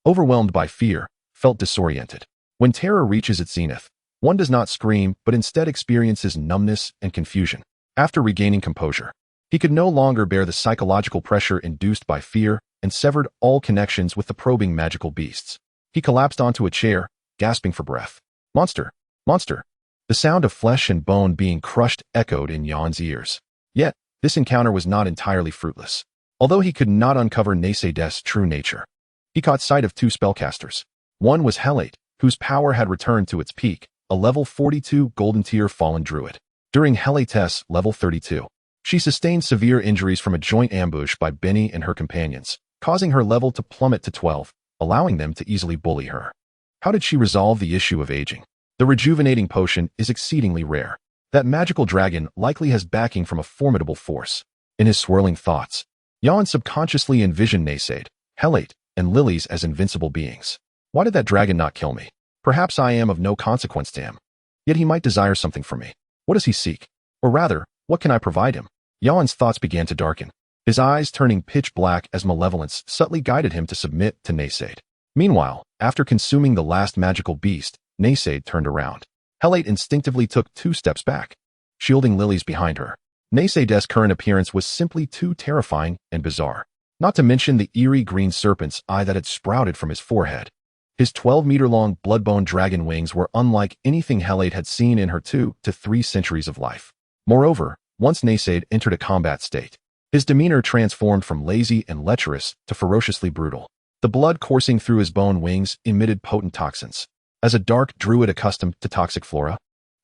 overwhelmed by fear, felt disoriented. When terror reaches its zenith, one does not scream but instead experiences numbness and confusion. After regaining composure, he could no longer bear the psychological pressure induced by fear and severed all connections with the probing magical beasts. He collapsed onto a chair, gasping for breath. "Monster! Monster!" The sound of flesh and bone being crushed echoed in Yuan's ears. Yet, this encounter was not entirely fruitless. Although he could not uncover Naisaid's true nature, he caught sight of 2 spellcasters. One was Helate, whose power had returned to its peak, a level 42 golden tier fallen druid. During Helate's level 32, she sustained severe injuries from a joint ambush by Benny and her companions, causing her level to plummet to 12, allowing them to easily bully her. How did she resolve the issue of aging? The rejuvenating potion is exceedingly rare. That magical dragon likely has backing from a formidable force. In his swirling thoughts, Yuan subconsciously envisioned Naisaid, Helate, and Lilies as invincible beings. Why did that dragon not kill me? Perhaps I am of no consequence to him. Yet he might desire something from me. What does he seek? Or rather, what can I provide him? Yuan's thoughts began to darken, his eyes turning pitch black as malevolence subtly guided him to submit to Naisaid. Meanwhile, after consuming the last magical beast, Naisaid turned around. Helate instinctively took 2 steps back, shielding Lilies behind her. Naisaid's current appearance was simply too terrifying and bizarre, not to mention the eerie green serpent's eye that had sprouted from his forehead. His 12-meter-long bloodbone dragon wings were unlike anything Helate had seen in her 2 to 3 centuries of life. Moreover, once Naisaid entered a combat state, his demeanor transformed from lazy and lecherous to ferociously brutal. The blood coursing through his bone wings emitted potent toxins. As a dark druid accustomed to toxic flora,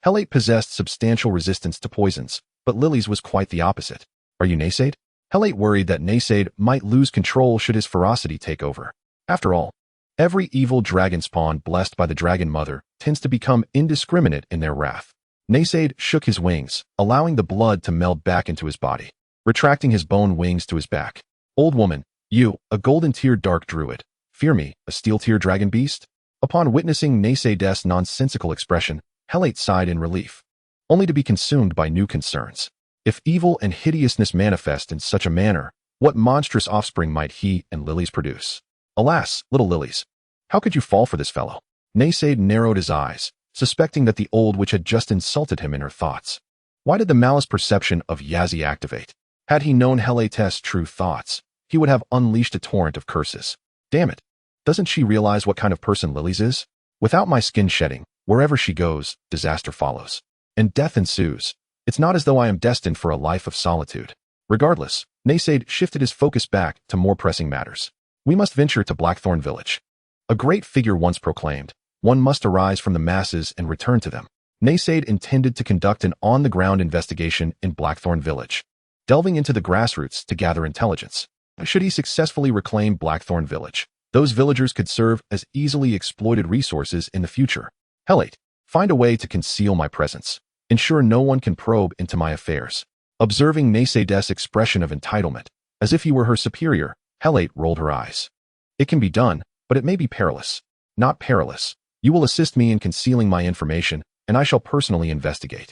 Helate possessed substantial resistance to poisons, but Lily's was quite the opposite. Are you Naysade? Helate worried that Naysade might lose control should his ferocity take over. After all, every evil dragon spawn blessed by the Dragon Mother tends to become indiscriminate in their wrath. Naysade shook his wings, allowing the blood to meld back into his body, retracting his bone wings to his back. Old woman, you, a golden-tiered dark druid, fear me, a steel-tier dragon beast? Upon witnessing Naysade's nonsensical expression, Helate sighed in relief, only to be consumed by new concerns. If evil and hideousness manifest in such a manner, what monstrous offspring might he and Lilies produce? Alas, little Lilies, how could you fall for this fellow? Naysade narrowed his eyes, suspecting that the old witch had just insulted him in her thoughts. Why did the malice perception of Yazzie activate? Had he known Helate's true thoughts, he would have unleashed a torrent of curses. Damn it! Doesn't she realize what kind of person Lilies is? Without my skin shedding, wherever she goes, disaster follows, and death ensues. It's not as though I am destined for a life of solitude. Regardless, Naysade shifted his focus back to more pressing matters. We must venture to Blackthorn Village. A great figure once proclaimed, one must arise from the masses and return to them. Naysade intended to conduct an on-the-ground investigation in Blackthorn Village, delving into the grassroots to gather intelligence. Should he successfully reclaim Blackthorn Village, those villagers could serve as easily exploited resources in the future. Helate, find a way to conceal my presence. Ensure no one can probe into my affairs. Observing Naysade's expression of entitlement, as if he were her superior, Helate rolled her eyes. It can be done, but it may be perilous. Not perilous. You will assist me in concealing my information, and I shall personally investigate.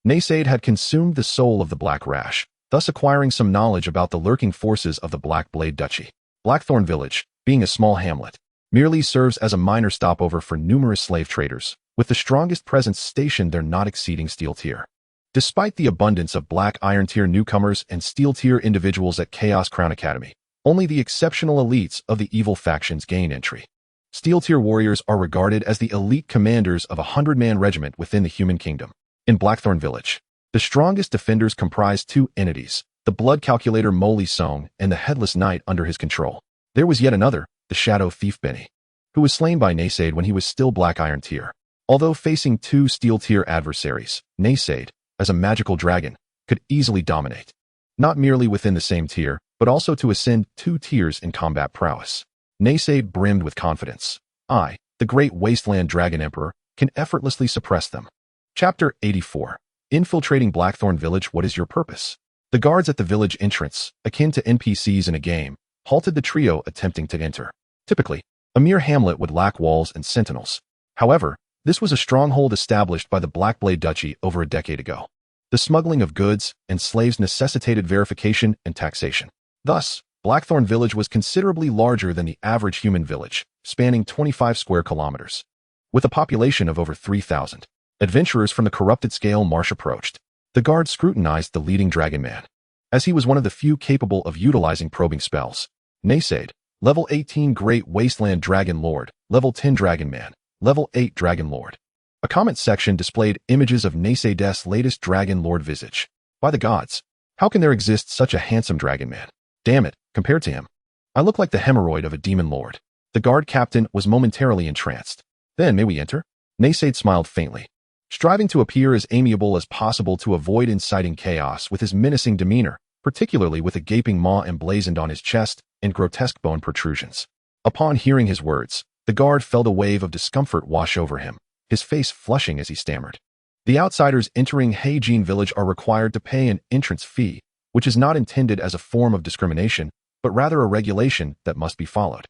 Naysade had consumed the soul of the Black Rash, thus acquiring some knowledge about the lurking forces of the Black Blade Duchy. Blackthorn Village, being a small hamlet, merely serves as a minor stopover for numerous slave traders, with the strongest presence stationed there not exceeding Steel Tier. Despite the abundance of Black Iron Tier newcomers and Steel Tier individuals at Chaos Crown Academy, only the exceptional elites of the evil factions gain entry. Steel Tier warriors are regarded as the elite commanders of a 100-man regiment within the human kingdom. In Blackthorn Village, the strongest defenders comprise two entities, the blood calculator Moly Song and the headless knight under his control. There was yet another, the shadow thief Benny, who was slain by Naysade when he was still Black Iron Tier. Although facing two Steel Tier adversaries, Naysade, as a magical dragon, could easily dominate, not merely within the same tier, but also to ascend 2 tiers in combat prowess. Naysade brimmed with confidence. I, the great Wasteland Dragon Emperor, can effortlessly suppress them. Chapter 84. Infiltrating Blackthorn Village. What is your purpose? The guards at the village entrance, akin to NPCs in a game, halted the trio attempting to enter. Typically, a mere hamlet would lack walls and sentinels. However, this was a stronghold established by the Blackblade Duchy over a decade ago. The smuggling of goods and slaves necessitated verification and taxation. Thus, Blackthorn Village was considerably larger than the average human village, spanning 25 square kilometers. With a population of over 3,000, adventurers from the corrupted Scale Marsh approached. The guard scrutinized the leading dragon man, as he was one of the few capable of utilizing probing spells. Naysade, level 18 Great Wasteland Dragon Lord, level 10 Dragon Man, level 8 Dragon Lord. A comment section displayed images of Naysade's latest Dragon Lord visage. By the gods, how can there exist such a handsome dragon man? Damn it, compared to him, I look like the hemorrhoid of a demon lord. The guard captain was momentarily entranced. Then, may we enter? Naysade smiled faintly, striving to appear as amiable as possible to avoid inciting chaos with his menacing demeanor, particularly with a gaping maw emblazoned on his chest and grotesque bone protrusions. Upon hearing his words, the guard felt a wave of discomfort wash over him, his face flushing as he stammered. The outsiders entering Heijin Village are required to pay an entrance fee, which is not intended as a form of discrimination, but rather a regulation that must be followed.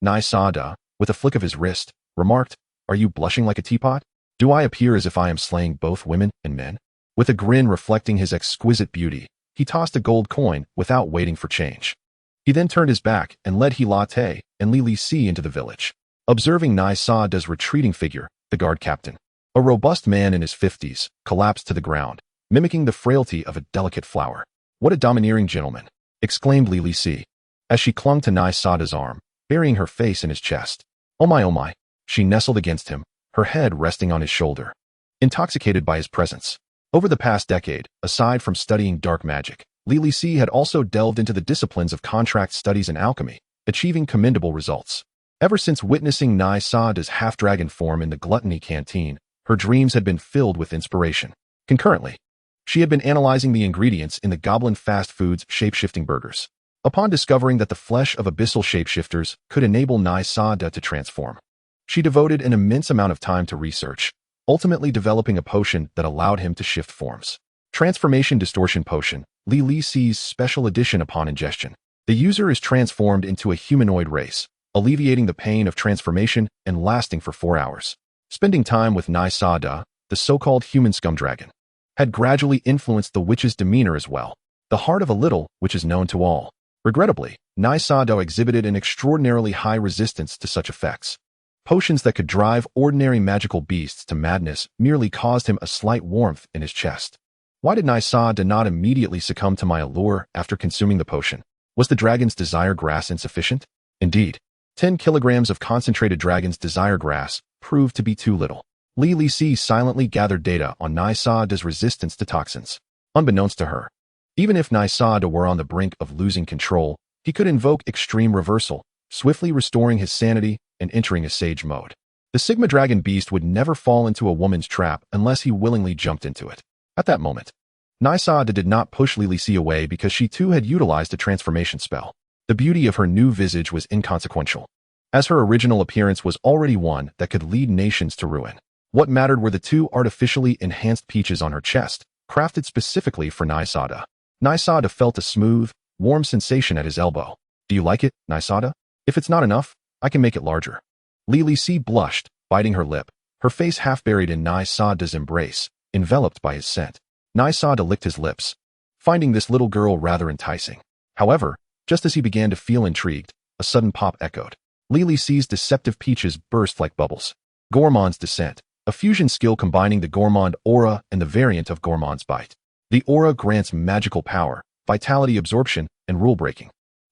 Naysade, with a flick of his wrist, remarked, "Are you blushing like a teapot? Do I appear as if I am slaying both women and men?" With a grin reflecting his exquisite beauty, he tossed a gold coin without waiting for change. He then turned his back and led Helate and Lili C into the village. Observing Naysade's retreating figure, the guard captain, a robust man in his 50s, collapsed to the ground, mimicking the frailty of a delicate flower. "What a domineering gentleman," exclaimed Lili C, as she clung to Naysade's arm, burying her face in his chest. Oh my, she nestled against him, her head resting on his shoulder, intoxicated by his presence. Over the past decade, aside from studying dark magic, Lili C had also delved into the disciplines of contract studies and alchemy, achieving commendable results. Ever since witnessing Nai Sada's half-dragon form in the Gluttony Canteen, her dreams had been filled with inspiration. Concurrently, she had been analyzing the ingredients in the Goblin Fast Foods shape-shifting burgers. Upon discovering that the flesh of abyssal shapeshifters could enable Nai Sada to transform, she devoted an immense amount of time to research, ultimately developing a potion that allowed him to shift forms. Transformation Distortion Potion, Li Si's special edition. Upon ingestion, the user is transformed into a humanoid race, alleviating the pain of transformation and lasting for 4 hours. Spending time with Nai Sada, the so-called human scum dragon, had gradually influenced the witch's demeanor as well. The heart of a little which is known to all. Regrettably, Nai Sada exhibited an extraordinarily high resistance to such effects. Potions that could drive ordinary magical beasts to madness merely caused him a slight warmth in his chest. Why did Nai Sada not immediately succumb to my allure after consuming the potion? Was the dragon's desire grass insufficient? Indeed, 10 kilograms of concentrated dragon's desire grass proved to be too little. Li Si silently gathered data on Nai Sada's resistance to toxins. Unbeknownst to her, even if Nai Sada were on the brink of losing control, he could invoke extreme reversal, swiftly restoring his sanity and entering a sage mode. The Sigma Dragon beast would never fall into a woman's trap unless he willingly jumped into it. At that moment, Nai Sada did not push Li Si away because she too had utilized a transformation spell. The beauty of her new visage was inconsequential, as her original appearance was already one that could lead nations to ruin. What mattered were the 2 artificially enhanced peaches on her chest, crafted specifically for Nai Sada. Nai Sada felt a smooth, warm sensation at his elbow. Do you like it, Nai Sada? If it's not enough, I can make it larger. Li Si blushed, biting her lip, her face half buried in Nai Sada's embrace, enveloped by his scent. Nai Sada licked his lips, finding this little girl rather enticing. However, just as he began to feel intrigued, a sudden pop echoed. Li Si's deceptive peaches burst like bubbles. Gourmand's Descent, a fusion skill combining the Gourmand Aura and the variant of Gourmand's Bite. The aura grants magical power, vitality absorption, and rule-breaking.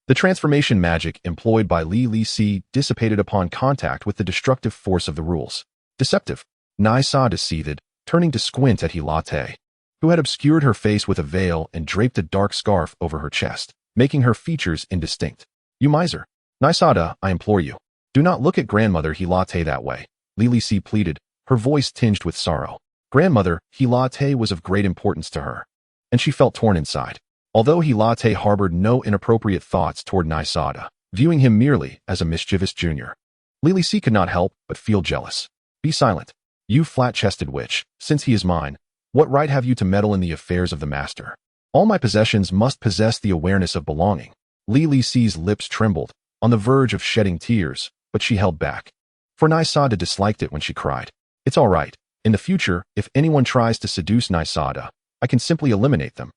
The transformation magic employed by Li Si dissipated upon contact with the destructive force of the rules. Deceptive. Nai Sada seethed, turning to squint at Hilate, who had obscured her face with a veil and draped a dark scarf over her chest, making her features indistinct. You miser. Nai Sada, I implore you. Do not look at grandmother Hilate that way, Li Si pleaded, her voice tinged with sorrow. Grandmother Hilate was of great importance to her, and she felt torn inside. Although Hilate harbored no inappropriate thoughts toward Nai Sada, viewing him merely as a mischievous junior, Li Si could not help but feel jealous. Be silent, you flat-chested witch. Since he is mine, what right have you to meddle in the affairs of the master? All my possessions must possess the awareness of belonging. Li Si's lips trembled, on the verge of shedding tears, but she held back. For Nai Sada disliked it when she cried. It's all right. In the future, if anyone tries to seduce Nai Sada, I can simply eliminate them.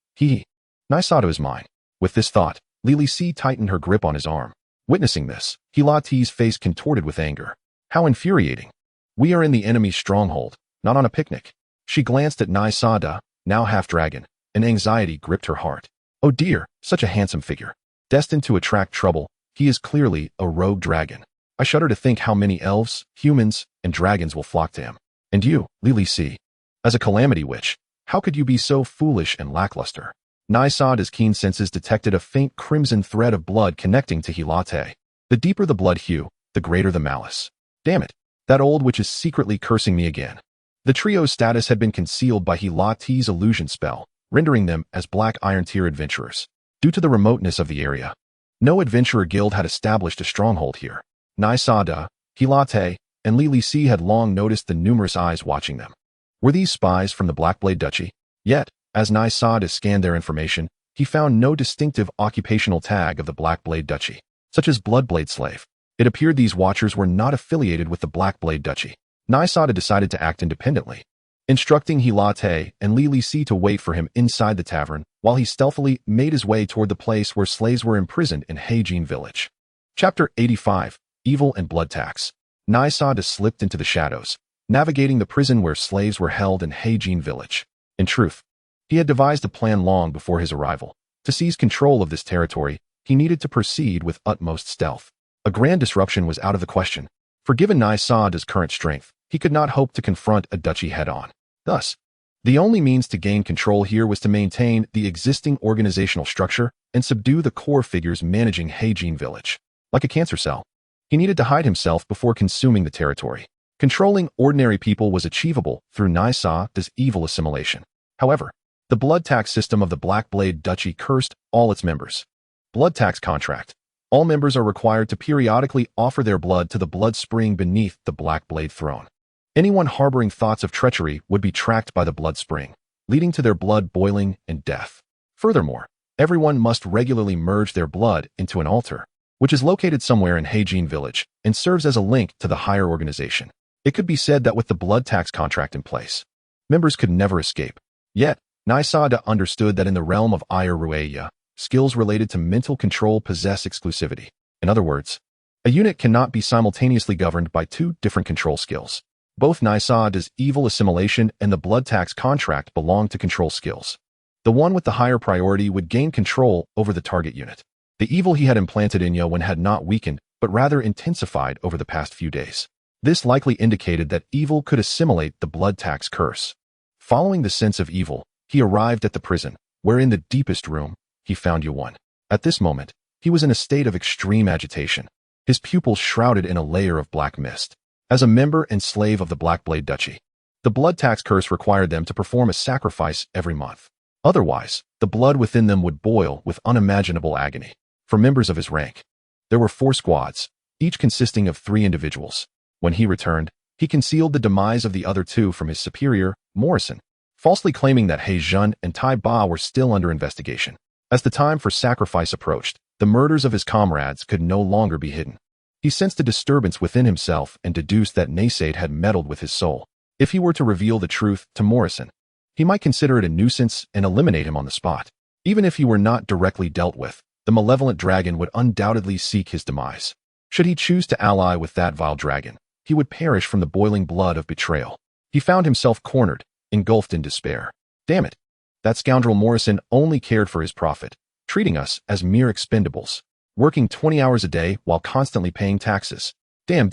Nai Sada is mine. With this thought, Li Si tightened her grip on his arm. Witnessing this, Hilate's face contorted with anger. How infuriating. We are in the enemy's stronghold, not on a picnic. She glanced at Nai Sada, now half-dragon, and anxiety gripped her heart. Oh dear, such a handsome figure. Destined to attract trouble, he is clearly a rogue dragon. I shudder to think how many elves, humans, and dragons will flock to him. And you, Li Si, as a calamity witch, how could you be so foolish and lackluster? Nai Sada's keen senses detected a faint crimson thread of blood connecting to Hilate. The deeper the blood hue, the greater the malice. Damn it, that old witch is secretly cursing me again. The trio's status had been concealed by Hilate's illusion spell, rendering them as Black Iron Tier adventurers. Due to the remoteness of the area, no adventurer guild had established a stronghold here. Nai Sada, Hilate, and Li Si had long noticed the numerous eyes watching them. Were these spies from the Blackblade Duchy? Yet, as Nai Sada scanned their information, he found no distinctive occupational tag of the Blackblade Duchy, such as Bloodblade Slave. It appeared these watchers were not affiliated with the Blackblade Duchy. Nai Sada decided to act independently, instructing Hilate and Li Si to wait for him inside the tavern while he stealthily made his way toward the place where slaves were imprisoned in Heijin Village. Chapter 85, Evil and Blood Tax. Nai Sada slipped into the shadows, navigating the prison where slaves were held in Heijin Village. In truth, he had devised a plan long before his arrival. To seize control of this territory, he needed to proceed with utmost stealth. A grand disruption was out of the question, for given Nai Sada's current strength, he could not hope to confront a duchy head-on. Thus, the only means to gain control here was to maintain the existing organizational structure and subdue the core figures managing Heijin Village. like a cancer cell. He needed to hide himself before consuming the territory. Controlling ordinary people was achievable through Naisa's evil assimilation. However, the blood tax system of the Black Blade Duchy cursed all its members. Blood tax contract. All members are required to periodically offer their blood to the blood spring beneath the Black Blade throne. Anyone harboring thoughts of treachery would be tracked by the blood spring, leading to their blood boiling and death. Furthermore, everyone must regularly merge their blood into an altar, which is located somewhere in Heijin village and serves as a link to the higher organization. It could be said that with the blood tax contract in place, members could never escape. Yet, Naisada understood that in the realm of Elryia, skills related to mental control possess exclusivity. In other words, a unit cannot be simultaneously governed by two different control skills. Both Naisada's evil assimilation and the blood tax contract belong to control skills. The one with the higher priority would gain control over the target unit. The evil he had implanted in Yowen had not weakened, but rather intensified over the past few days. This likely indicated that evil could assimilate the blood tax curse. Following the sense of evil, he arrived at the prison, where in the deepest room, he found Yowen. At this moment, he was in a state of extreme agitation, his pupils shrouded in a layer of black mist. As a member and slave of the Black Blade Duchy, the blood tax curse required them to perform a sacrifice every month. Otherwise, the blood within them would boil with unimaginable agony. For members of his rank, there were 4 squads, each consisting of 3 individuals. When he returned, he concealed the demise of the other 2 from his superior, Morrison, falsely claiming that He Jun and Tai Ba were still under investigation. As the time for sacrifice approached, the murders of his comrades could no longer be hidden. He sensed a disturbance within himself and deduced that Naysade had meddled with his soul. If he were to reveal the truth to Morrison, he might consider it a nuisance and eliminate him on the spot. Even if he were not directly dealt with, the malevolent dragon would undoubtedly seek his demise. Should he choose to ally with that vile dragon, he would perish from the boiling blood of betrayal. He found himself cornered, engulfed in despair. Damn it! That scoundrel Morrison only cared for his profit, treating us as mere expendables, working 20 hours a day while constantly paying taxes. Damn.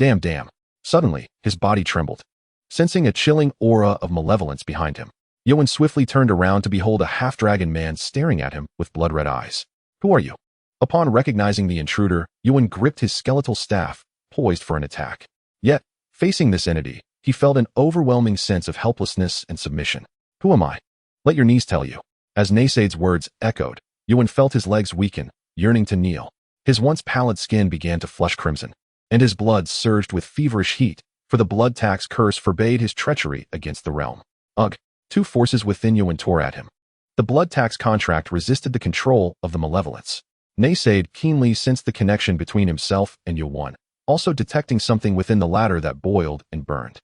Suddenly, his body trembled, sensing a chilling aura of malevolence behind him. Yowen swiftly turned around to behold a half-dragon man staring at him with blood-red eyes. Who are you? Upon recognizing the intruder, Yowen gripped his skeletal staff, poised for an attack. Yet, facing this entity, he felt an overwhelming sense of helplessness and submission. Who am I? Let your knees tell you. As Naysade's words echoed, Yowen felt his legs weaken, yearning to kneel. His once pallid skin began to flush crimson, and his blood surged with feverish heat, for the blood tax curse forbade his treachery against the realm. Ugh! 2 forces within Yowen tore at him. The blood tax contract resisted the control of the malevolence. Naysade keenly sensed the connection between himself and Yowen, also detecting something within the latter that boiled and burned.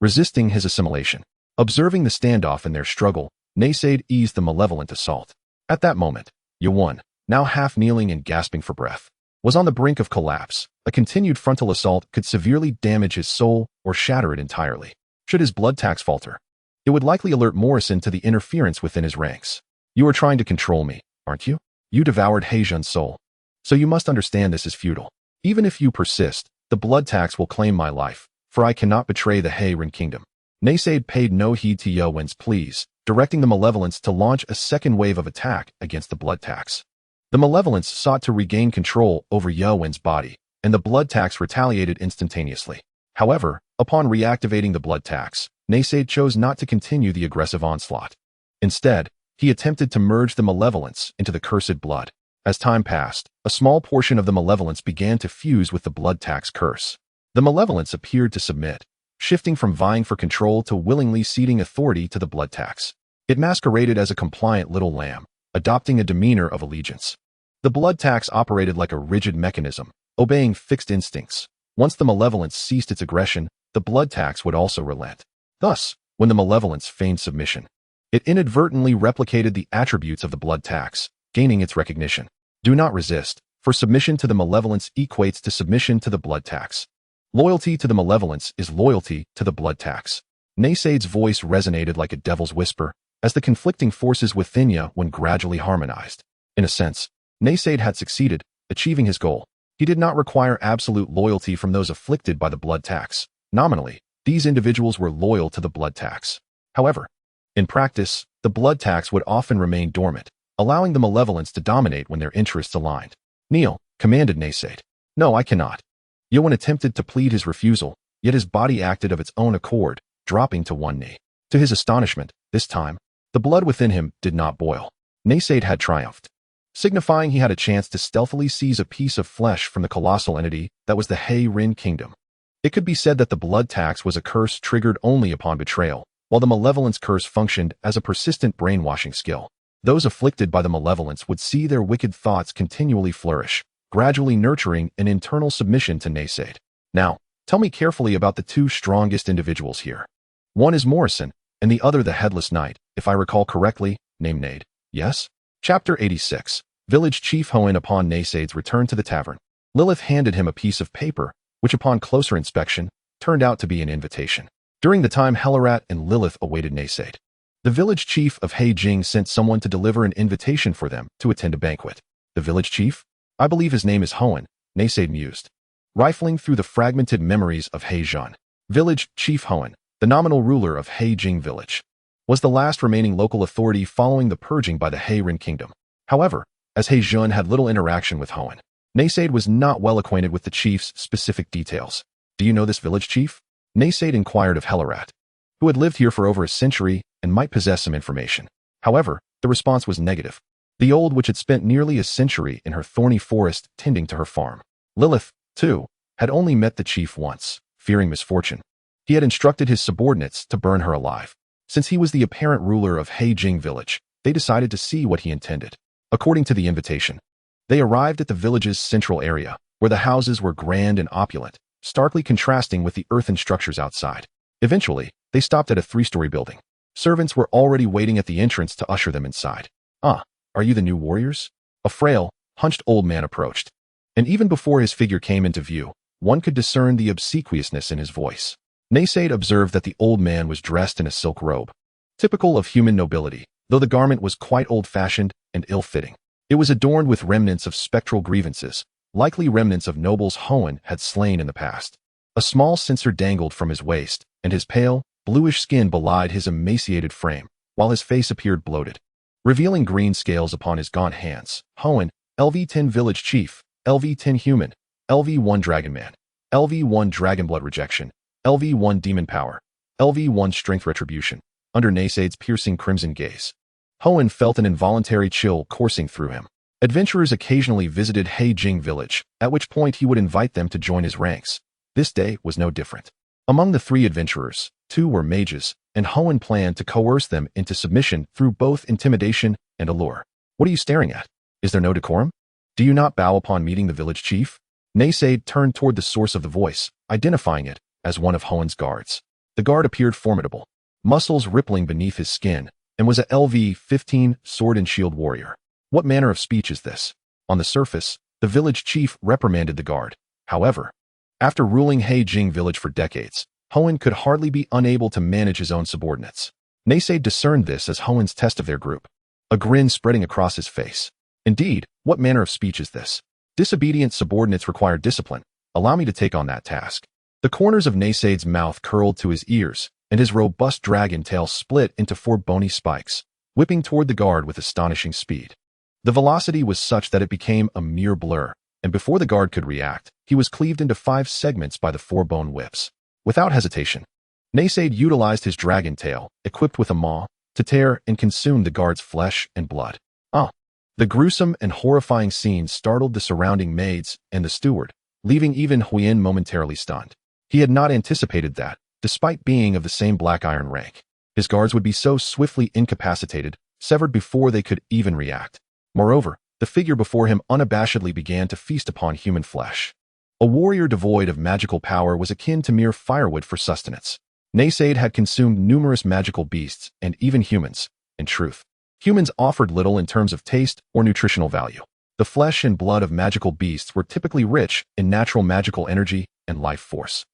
Resisting his assimilation. Observing the standoff in their struggle, Naysade eased the malevolent assault. At that moment, Yowen, now half-kneeling and gasping for breath, was on the brink of collapse. A continued frontal assault could severely damage his soul or shatter it entirely. Should his blood tax falter, it would likely alert Morrison to the interference within his ranks. You are trying to control me, aren't you? You devoured Heijun's soul. So you must understand this is futile. Even if you persist, the blood tax will claim my life, for I cannot betray the Heirin kingdom. Naysade paid no heed to Yowen's pleas, directing the malevolence to launch a second wave of attack against the blood tax. The malevolence sought to regain control over Yowen's body, and the blood tax retaliated instantaneously. However, upon reactivating the blood tax, Naysade chose not to continue the aggressive onslaught. Instead, he attempted to merge the malevolence into the cursed blood. As time passed, a small portion of the malevolence began to fuse with the blood tax curse. The malevolence appeared to submit, shifting from vying for control to willingly ceding authority to the blood tax. It masqueraded as a compliant little lamb, adopting a demeanor of allegiance. The blood tax operated like a rigid mechanism, obeying fixed instincts. Once the malevolence ceased its aggression, the blood tax would also relent. Thus, when the malevolence feigned submission, it inadvertently replicated the attributes of the blood tax, gaining its recognition. Do not resist, for submission to the malevolence equates to submission to the blood tax. Loyalty to the malevolence is loyalty to the blood tax. Naysade's voice resonated like a devil's whisper, as the conflicting forces within Yowen gradually harmonized. In a sense, Naysade had succeeded, achieving his goal. He did not require absolute loyalty from those afflicted by the blood tax. Nominally, these individuals were loyal to the blood tax. However, in practice, the blood tax would often remain dormant, allowing the malevolence to dominate when their interests aligned. Kneel, commanded Naysade. No, I cannot. Yuan attempted to plead his refusal, yet his body acted of its own accord, dropping to one knee. To his astonishment, this time, the blood within him did not boil. Naysade had triumphed, signifying he had a chance to stealthily seize a piece of flesh from the colossal entity that was the Hai Kingdom. It could be said that the blood tax was a curse triggered only upon betrayal, while the malevolence curse functioned as a persistent brainwashing skill. Those afflicted by the malevolence would see their wicked thoughts continually flourish, gradually nurturing an internal submission to Naysade. Now, tell me carefully about the two strongest individuals here. One is Morrison, and the other the Headless Knight, if I recall correctly, named Nade. Yes? Chapter 86. Village Chief Hoenn. Upon Naysade's return to the tavern, Lilith handed him a piece of paper, which upon closer inspection, turned out to be an invitation. During the time Hellerat and Lilith awaited Naysade, the village chief of Heijing sent someone to deliver an invitation for them to attend a banquet. The village chief? I believe his name is Hoenn, Naysade mused, rifling through the fragmented memories of Heijun. Village Chief Hoenn, the nominal ruler of Heijing Village, was the last remaining local authority following the purging by the Hai Kingdom. However, as Heijun had little interaction with Hoenn, Naysade was not well acquainted with the chief's specific details. Do you know this village chief? Naysade inquired of Hellerat, who had lived here for over a century and might possess some information. However, the response was negative. The old witch had spent nearly a century in her thorny forest tending to her farm. Lilith, too, had only met the chief once. Fearing misfortune, he had instructed his subordinates to burn her alive. Since he was the apparent ruler of Heijing Village, they decided to see what he intended. According to the invitation, they arrived at the village's central area, where the houses were grand and opulent, starkly contrasting with the earthen structures outside. Eventually, they stopped at a 3-story building. Servants were already waiting at the entrance to usher them inside. Ah, are you the new warriors? A frail, hunched old man approached, and even before his figure came into view, one could discern the obsequiousness in his voice. Naysade observed that the old man was dressed in a silk robe, typical of human nobility, though the garment was quite old-fashioned and ill-fitting. It was adorned with remnants of spectral grievances, likely remnants of nobles Hoenn had slain in the past. A small censer dangled from his waist, and his pale, bluish skin belied his emaciated frame, while his face appeared bloated, revealing green scales upon his gaunt hands. Hoenn, LV-10 Village Chief, LV-10 Human, LV-1 Dragon Man, LV-1 Dragonblood Rejection, LV-1 Demon Power, LV-1 Strength Retribution. Under Naysade's piercing crimson gaze, Hoenn felt an involuntary chill coursing through him. Adventurers occasionally visited Heijing Village, at which point he would invite them to join his ranks. This day was no different. Among the 3 adventurers, 2 were mages, and Hoenn planned to coerce them into submission through both intimidation and allure. What are you staring at? Is there no decorum? Do you not bow upon meeting the village chief? Naysade turned toward the source of the voice, identifying it as one of Hoenn's guards. The guard appeared formidable, muscles rippling beneath his skin, and was a LV-15 sword and shield warrior. What manner of speech is this? On the surface, the village chief reprimanded the guard. However, after ruling Heijing Village for decades, Hoenn could hardly be unable to manage his own subordinates. Naysade discerned this as Hoenn's test of their group, a grin spreading across his face. Indeed, what manner of speech is this? Disobedient subordinates require discipline. Allow me to take on that task. The corners of Naysade's mouth curled to his ears, and his robust dragon tail split into 4 bony spikes, whipping toward the guard with astonishing speed. The velocity was such that it became a mere blur, and before the guard could react, he was cleaved into 5 segments by the 4 bone whips. Without hesitation, Naysade utilized his dragon tail, equipped with a maw, to tear and consume the guard's flesh and blood. The gruesome and horrifying scene startled the surrounding maids and the steward, leaving even Huyen momentarily stunned. He had not anticipated that, despite being of the same black iron rank, his guards would be so swiftly incapacitated, severed before they could even react. Moreover, the figure before him unabashedly began to feast upon human flesh. A warrior devoid of magical power was akin to mere firewood for sustenance. Naysade had consumed numerous magical beasts and even humans. In truth, humans offered little in terms of taste or nutritional value. The flesh and blood of magical beasts were typically rich in natural magical energy and life force,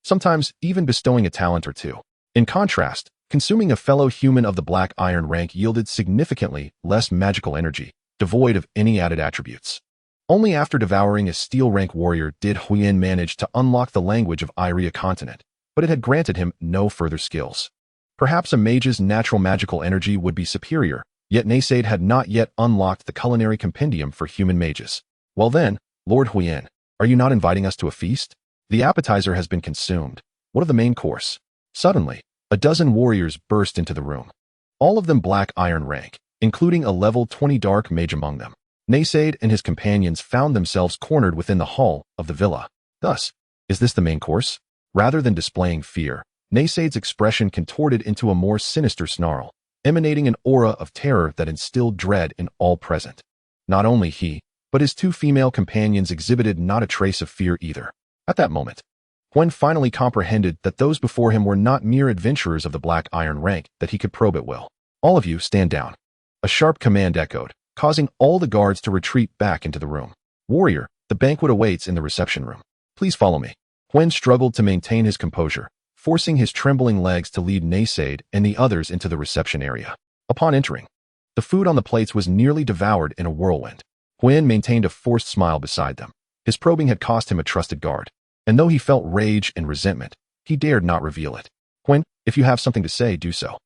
sometimes even bestowing a talent or 2. In contrast, consuming a fellow human of the black iron rank yielded significantly less magical energy, devoid of any added attributes. Only after devouring a steel rank warrior did Huyen manage to unlock the language of Elryia Continent, but it had granted him no further skills. Perhaps a mage's natural magical energy would be superior, yet Naysade had not yet unlocked the culinary compendium for human mages. Well then, Lord Huyen, Are you not inviting us to a feast? The appetizer has been consumed. What of the main course? Suddenly, a dozen warriors burst into the room. All of them black iron rank, including a level 20 dark mage among them. Naysaid and his companions found themselves cornered within the hall of the villa. Thus, is this the main course? Rather than displaying fear, Naysaid's expression contorted into a more sinister snarl, emanating an aura of terror that instilled dread in all present. Not only he, but his two female companions exhibited not a trace of fear either. At that moment, Hwen finally comprehended that those before him were not mere adventurers of the black iron rank that he could probe at will. All of you stand down. A sharp command echoed, causing all the guards to retreat back into the room. Warrior, the banquet awaits in the reception room. Please follow me. Hwen struggled to maintain his composure, forcing his trembling legs to lead Naysaid and the others into the reception area. Upon entering, the food on the plates was nearly devoured in a whirlwind. Hwen maintained a forced smile beside them. His probing had cost him a trusted guard, and though he felt rage and resentment, he dared not reveal it. Hwen, if you have something to say, do so.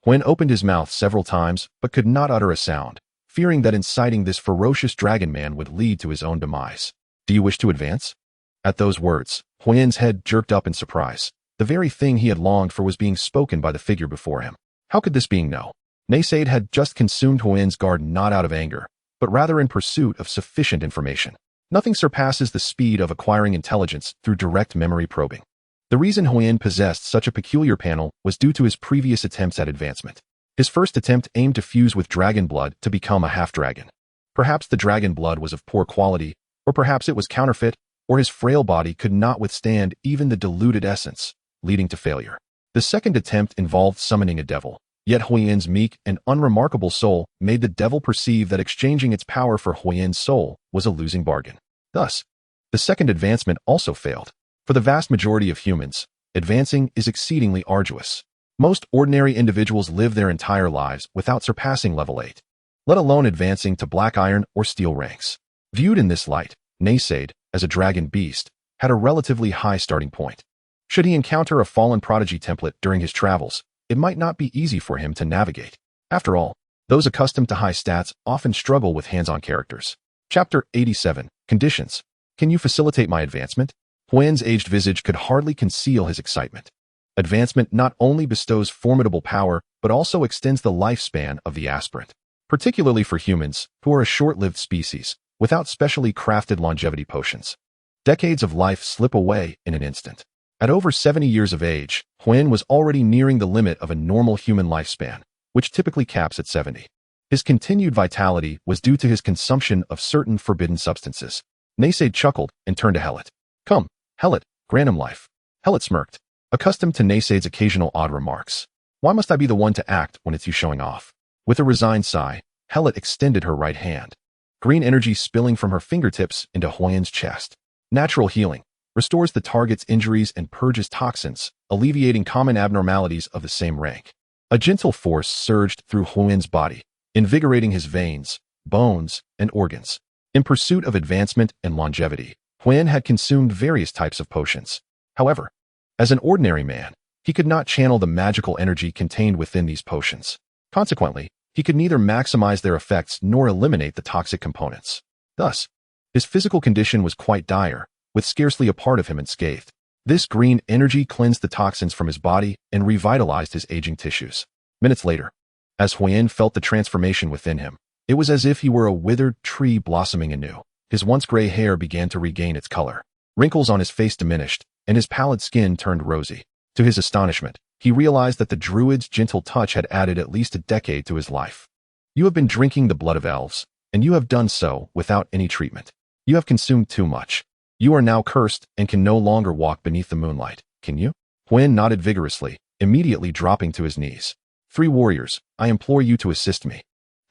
Hwen opened his mouth several times, but could not utter a sound, fearing that inciting this ferocious dragon man would lead to his own demise. Do you wish to advance? At those words, Hwen's head jerked up in surprise. The very thing he had longed for was being spoken by the figure before him. How could this being know? Naysaid had just consumed Hwen's guard not out of anger, but rather in pursuit of sufficient information. Nothing surpasses the speed of acquiring intelligence through direct memory probing. The reason Hwen possessed such a peculiar panel was due to his previous attempts at advancement. His first attempt aimed to fuse with dragon blood to become a half-dragon. Perhaps the dragon blood was of poor quality, or perhaps it was counterfeit, or his frail body could not withstand even the diluted essence, leading to failure. The second attempt involved summoning a devil, yet Hwen's meek and unremarkable soul made the devil perceive that exchanging its power for Hwen's soul was a losing bargain. Thus, the second advancement also failed. For the vast majority of humans, advancing is exceedingly arduous. Most ordinary individuals live their entire lives without surpassing level 8, let alone advancing to black iron or steel ranks. Viewed in this light, Naysaid, as a dragon beast, had a relatively high starting point. Should he encounter a fallen prodigy template during his travels, it might not be easy for him to navigate. After all, those accustomed to high stats often struggle with hands-on characters. Chapter 87, Conditions. Can you facilitate my advancement? Hwen's aged visage could hardly conceal his excitement. Advancement not only bestows formidable power, but also extends the lifespan of the aspirant, particularly for humans, who are a short-lived species, without specially crafted longevity potions. Decades of life slip away in an instant. At over 70 years of age, Hwen was already nearing the limit of a normal human lifespan, which typically caps at 70. His continued vitality was due to his consumption of certain forbidden substances. Naysaid chuckled and turned to Helot. Come, Helot, grant him life. Helot smirked, accustomed to Naysaid's occasional odd remarks. Why must I be the one to act when it's you showing off? With a resigned sigh, Helot extended her right hand. Green energy spilling from her fingertips into Hwen's chest. Natural healing restores the target's injuries and purges toxins, alleviating common abnormalities of the same rank. A gentle force surged through Hwen's body, invigorating his veins, bones, and organs. In pursuit of advancement and longevity, Hwen had consumed various types of potions. However, as an ordinary man, he could not channel the magical energy contained within these potions. Consequently, he could neither maximize their effects nor eliminate the toxic components. Thus, his physical condition was quite dire, with scarcely a part of him unscathed. This green energy cleansed the toxins from his body and revitalized his aging tissues. Minutes later, as Hwen felt the transformation within him, it was as if he were a withered tree blossoming anew. His once gray hair began to regain its color. Wrinkles on his face diminished, and his pallid skin turned rosy. To his astonishment, he realized that the druid's gentle touch had added at least a decade to his life. You have been drinking the blood of elves, and you have done so without any treatment. You have consumed too much. You are now cursed and can no longer walk beneath the moonlight, can you? Hwen nodded vigorously, immediately dropping to his knees. 3 warriors, I implore you to assist me.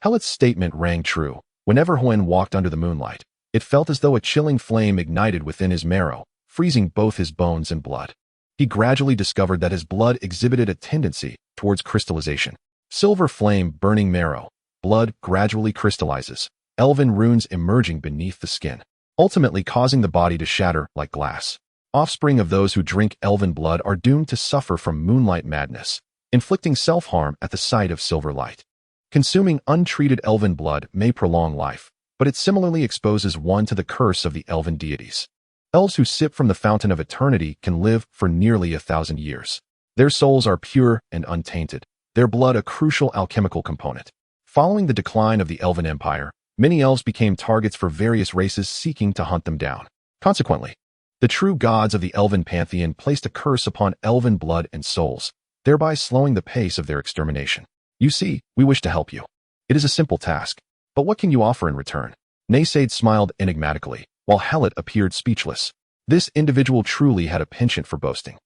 Helot's statement rang true. Whenever Hwen walked under the moonlight, it felt as though a chilling flame ignited within his marrow, freezing both his bones and blood. He gradually discovered that his blood exhibited a tendency towards crystallization. Silver flame burning marrow, blood gradually crystallizes, elven runes emerging beneath the skin, ultimately causing the body to shatter like glass. Offspring of those who drink elven blood are doomed to suffer from moonlight madness, inflicting self-harm at the sight of silver light. Consuming untreated elven blood may prolong life, but it similarly exposes one to the curse of the elven deities. Elves who sip from the fountain of eternity can live for nearly 1,000 years. Their souls are pure and untainted, their blood a crucial alchemical component. Following the decline of the Elven Empire, many elves became targets for various races seeking to hunt them down. Consequently, the true gods of the Elven pantheon placed a curse upon Elven blood and souls, thereby slowing the pace of their extermination. You see, we wish to help you. It is a simple task, but what can you offer in return? Naysade smiled enigmatically, while Hellet appeared speechless. This individual truly had a penchant for boasting.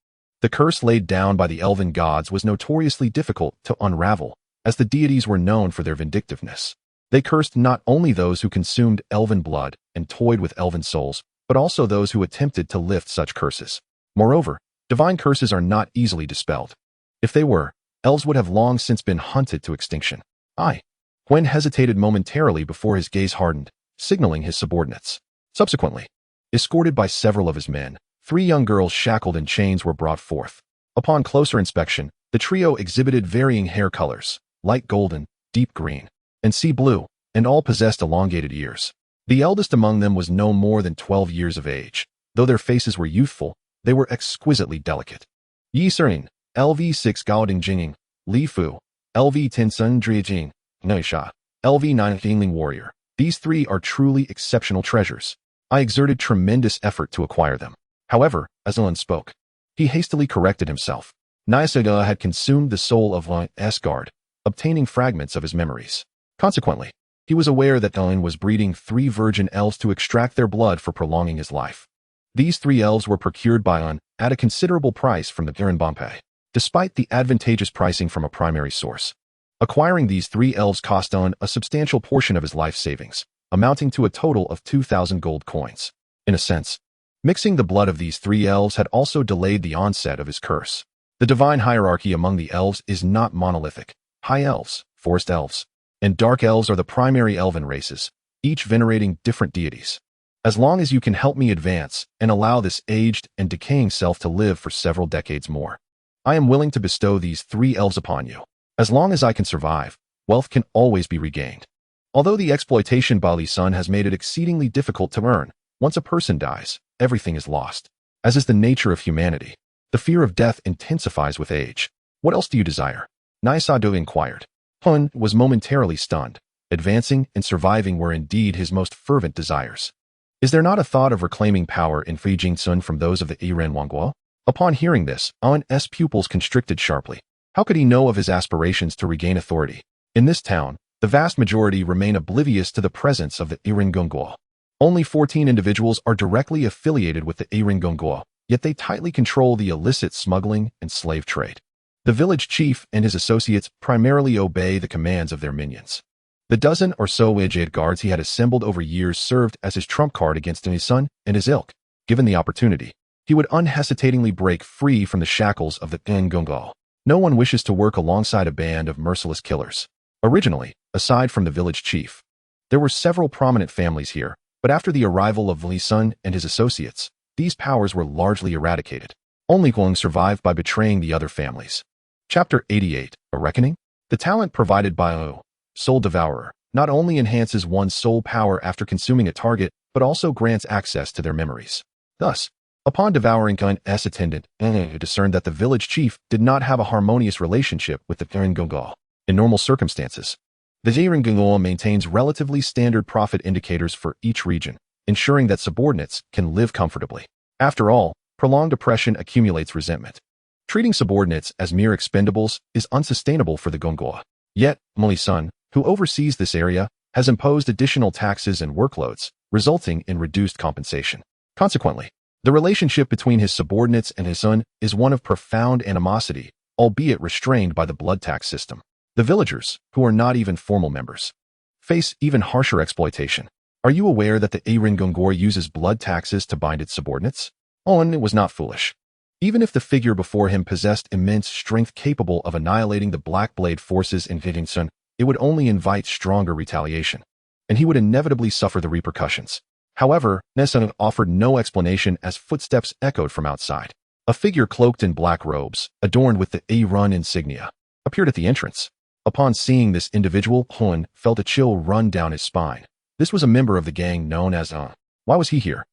The curse laid down by the Elven gods was notoriously difficult to unravel, as the deities were known for their vindictiveness. They cursed not only those who consumed Elven blood and toyed with Elven souls, but also those who attempted to lift such curses. Moreover, divine curses are not easily dispelled. If they were, elves would have long since been hunted to extinction. Gwen hesitated momentarily before his gaze hardened, signaling his subordinates. Subsequently, escorted by several of his men, 3 young girls shackled in chains were brought forth. Upon closer inspection, the trio exhibited varying hair colors, light golden, deep green, and sea blue, and all possessed elongated ears. The eldest among them was no more than 12 years of age. Though their faces were youthful, they were exquisitely delicate. Yi Serin, LV6 Gaoding Jinging, Li Fu, LV10 Sun Driajing, Neisha, LV9 Yingling Warrior. These 3 are truly exceptional treasures. I exerted tremendous effort to acquire them. However, as Elun spoke, he hastily corrected himself. Nyasaga had consumed the soul of Esgard, obtaining fragments of his memories. Consequently, he was aware that Elun was breeding 3 virgin elves to extract their blood for prolonging his life. These 3 elves were procured by Elun at a considerable price from the Girinbampe, despite the advantageous pricing from a primary source. Acquiring these 3 elves cost Elun a substantial portion of his life savings, amounting to a total of 2,000 gold coins. In a sense, mixing the blood of these 3 elves had also delayed the onset of his curse. The divine hierarchy among the elves is not monolithic. High elves, forest elves, and dark elves are the primary elven races, each venerating different deities. As long as you can help me advance and allow this aged and decaying self to live for several decades more, I am willing to bestow these 3 elves upon you. As long as I can survive, wealth can always be regained. Although the exploitation by Li Sun has made it exceedingly difficult to earn, once a person dies, everything is lost. As is the nature of humanity, the fear of death intensifies with age. What else do you desire? Naisado inquired. Hun was momentarily stunned. Advancing and surviving were indeed his most fervent desires. Is there not a thought of reclaiming power in Fei Sun from those of the Yiren Wangguo? Upon hearing this, An's pupils constricted sharply. How could he know of his aspirations to regain authority? In this town, the vast majority remain oblivious to the presence of the Yiren Gongguo. Only 14 individuals are directly affiliated with the Yiren Gongguo, yet they tightly control the illicit smuggling and slave trade. The village chief and his associates primarily obey the commands of their minions. The dozen or so Wijade guards he had assembled over years served as his trump card against his son and his ilk. Given the opportunity, he would unhesitatingly break free from the shackles of the Yiren Gongguo. No one wishes to work alongside a band of merciless killers. Originally, aside from the village chief, there were several prominent families here, but after the arrival of Li Sun and his associates, these powers were largely eradicated. Only Guang survived by betraying the other families. Chapter 88, A Reckoning? The talent provided by Soul Devourer not only enhances one's soul power after consuming a target, but also grants access to their memories. Thus, upon devouring Kun's attendant, discerned that the village chief did not have a harmonious relationship with the Yiren Gongguo. In normal circumstances, the Yiren Gongguo maintains relatively standard profit indicators for each region, ensuring that subordinates can live comfortably. After all, prolonged oppression accumulates resentment. Treating subordinates as mere expendables is unsustainable for the Gongguo. Yet, Li Sun, who oversees this area, has imposed additional taxes and workloads, resulting in reduced compensation. Consequently, the relationship between his subordinates and his son is one of profound animosity, albeit restrained by the blood tax system. The villagers, who are not even formal members, face even harsher exploitation. Are you aware that the Yiren Gongguo uses blood taxes to bind its subordinates? Owen was not foolish. Even if the figure before him possessed immense strength capable of annihilating the Black Blade forces in Sun, it would only invite stronger retaliation, and he would inevitably suffer the repercussions. However, Nesan offered no explanation as footsteps echoed from outside. A figure cloaked in black robes, adorned with the A-Run insignia, appeared at the entrance. Upon seeing this individual, Hun felt a chill run down his spine. This was a member of the gang known as Why was he here?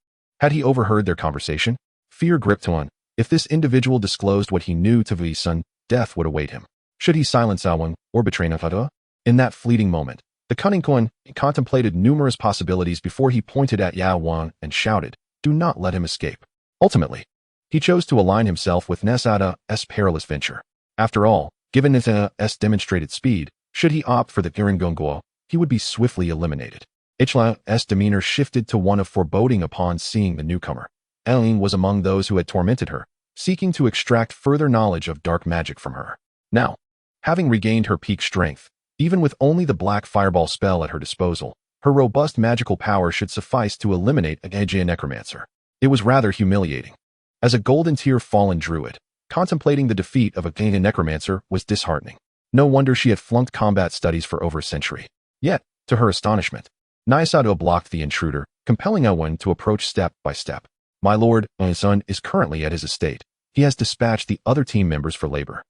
Had he overheard their conversation? Fear gripped him. If this individual disclosed what he knew to V's son, death would await him. Should he silence Awan or betray Nafata? In that fleeting moment, the cunning Kun contemplated numerous possibilities before he pointed at Yawan and shouted, "Do not let him escape." Ultimately, he chose to align himself with Nesada's perilous venture. After all, given Nesada's demonstrated speed, should he opt for the Kiringongo, he would be swiftly eliminated. Ichla's demeanor shifted to one of foreboding upon seeing the newcomer. Eileen was among those who had tormented her, seeking to extract further knowledge of dark magic from her. Now, having regained her peak strength, even with only the black fireball spell at her disposal, her robust magical power should suffice to eliminate a Gajia necromancer. It was rather humiliating. As a golden tier fallen druid, contemplating the defeat of a Gajia necromancer was disheartening. No wonder she had flunked combat studies for over a century. Yet, to her astonishment, Naisado blocked the intruder, compelling Owen to approach step by step. My lord, my son, is currently at his estate. He has dispatched the other team members for labor.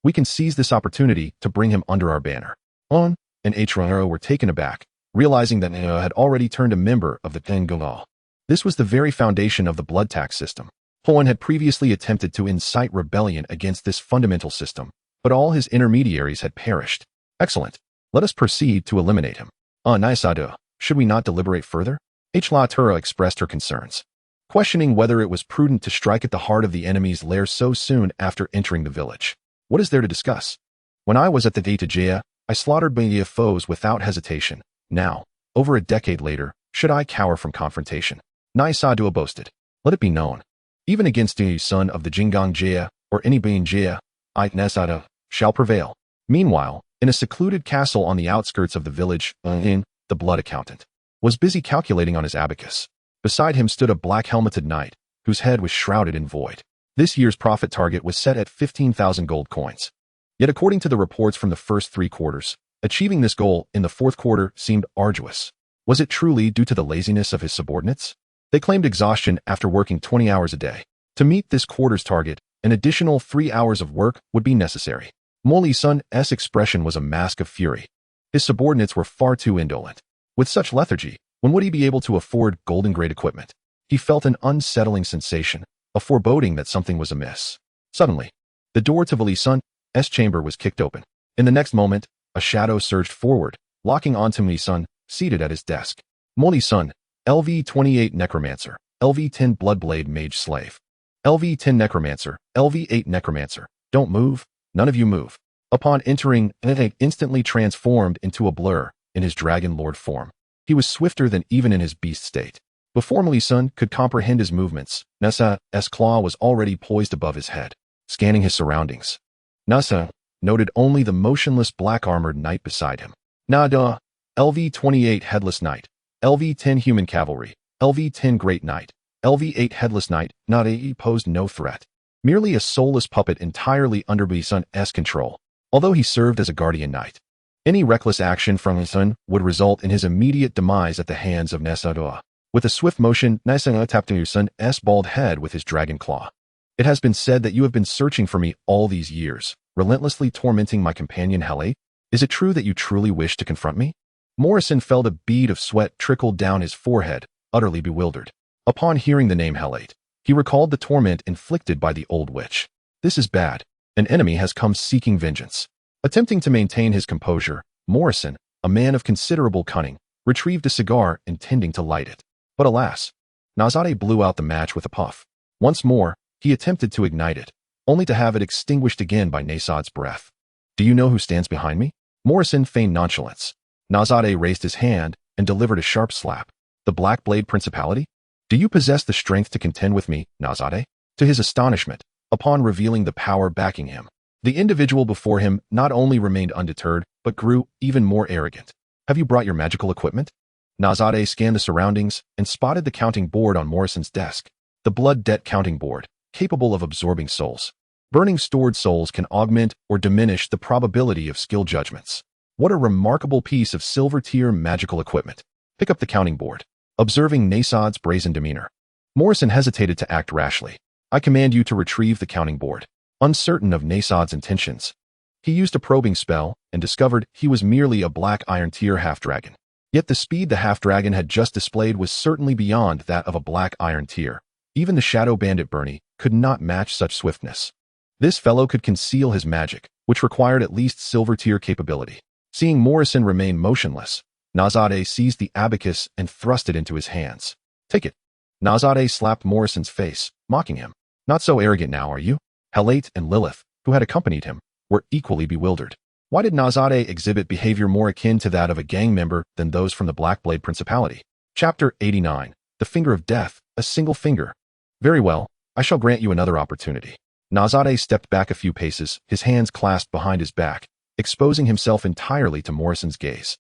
We can seize this opportunity to bring him under our banner. On and Hro were taken aback, realizing that Neo had already turned a member of the Tengongal. This was the very foundation of the blood tax system. Hoan had previously attempted to incite rebellion against this fundamental system, but all his intermediaries had perished. Excellent. Let us proceed to eliminate him. Naisado, should we not deliberate further? Hla Tura expressed her concerns, questioning whether it was prudent to strike at the heart of the enemy's lair so soon after entering the village. What is there to discuss? When I was at the Datajaya, I slaughtered Bangia foes without hesitation. Now, over a decade later, should I cower from confrontation? Naisadua boasted. Let it be known. Even against the son of the Jingang Jaya, or any being Jaya, I, Nesada, shall prevail. Meanwhile, in a secluded castle on the outskirts of the village, the blood accountant was busy calculating on his abacus. Beside him stood a black-helmeted knight, whose head was shrouded in void. This year's profit target was set at 15,000 gold coins. Yet according to the reports from the first 3 quarters, achieving this goal in the 4th quarter seemed arduous. Was it truly due to the laziness of his subordinates? They claimed exhaustion after working 20 hours a day. To meet this quarter's target, an additional 3 hours of work would be necessary. Moli Sun's expression was a mask of fury. His subordinates were far too indolent. With such lethargy, when would he be able to afford golden-grade equipment? He felt an unsettling sensation, a foreboding that something was amiss. Suddenly, the door to Vali Sun's chamber was kicked open. In the next moment, a shadow surged forward, locking onto Moli Sun, seated at his desk. Moli Sun, LV-28 Necromancer, LV-10 Bloodblade Mage Slave. LV-10 Necromancer, LV-8 Necromancer. Don't move, none of you move. Upon entering, Nete instantly transformed into a blur in his Dragon Lord form. He was swifter than even in his beast state. Before Moli Sun could comprehend his movements, Nessa's claw was already poised above his head, scanning his surroundings. Nessa noted only the motionless black-armored knight beside him. Nada, LV-28 Headless Knight, LV-10 Human Cavalry, LV-10 Great Knight, LV-8 Headless Knight. Nada posed no threat, merely a soulless puppet entirely under Moli Sun's control, although he served as a guardian knight. Any reckless action from his son would result in his immediate demise at the hands of Nessadua. With a swift motion, Nessadua tapped Moli Sun's bald head with his dragon claw. It has been said that you have been searching for me all these years, relentlessly tormenting my companion Helate. Is it true that you truly wish to confront me? Morrison felt a bead of sweat trickle down his forehead, utterly bewildered. Upon hearing the name Helate, he recalled the torment inflicted by the old witch. This is bad. An enemy has come seeking vengeance. Attempting to maintain his composure, Morrison, a man of considerable cunning, retrieved a cigar intending to light it. But alas, Nazade blew out the match with a puff. Once more, he attempted to ignite it, only to have it extinguished again by Nasad's breath. Do you know who stands behind me? Morrison feigned nonchalance. Nazade raised his hand and delivered a sharp slap. The Black Blade Principality? Do you possess the strength to contend with me, Nazade? To his astonishment, upon revealing the power backing him, the individual before him not only remained undeterred, but grew even more arrogant. Have you brought your magical equipment? Nazade scanned the surroundings and spotted the counting board on Morrison's desk. The blood debt counting board, capable of absorbing souls. Burning stored souls can augment or diminish the probability of skill judgments. What a remarkable piece of silver-tier magical equipment. Pick up the counting board. Observing Nasad's brazen demeanor, Morrison hesitated to act rashly. I command you to retrieve the counting board. Uncertain of Nasad's intentions, he used a probing spell and discovered he was merely a black iron tier half-dragon. Yet the speed the half-dragon had just displayed was certainly beyond that of a black iron tier. Even the shadow bandit Bernie could not match such swiftness. This fellow could conceal his magic, which required at least silver tier capability. Seeing Morrison remain motionless, Nazade seized the abacus and thrust it into his hands. "Take it." Nazade slapped Morrison's face, mocking him. "Not so arrogant now, are you?" Helate and Lilith, who had accompanied him, were equally bewildered. Why did Nazade exhibit behavior more akin to that of a gang member than those from the Blackblade Principality? Chapter 89. The Finger of Death, a single finger. "Very well, I shall grant you another opportunity." Nazade stepped back a few paces, his hands clasped behind his back, exposing himself entirely to Morrison's gaze.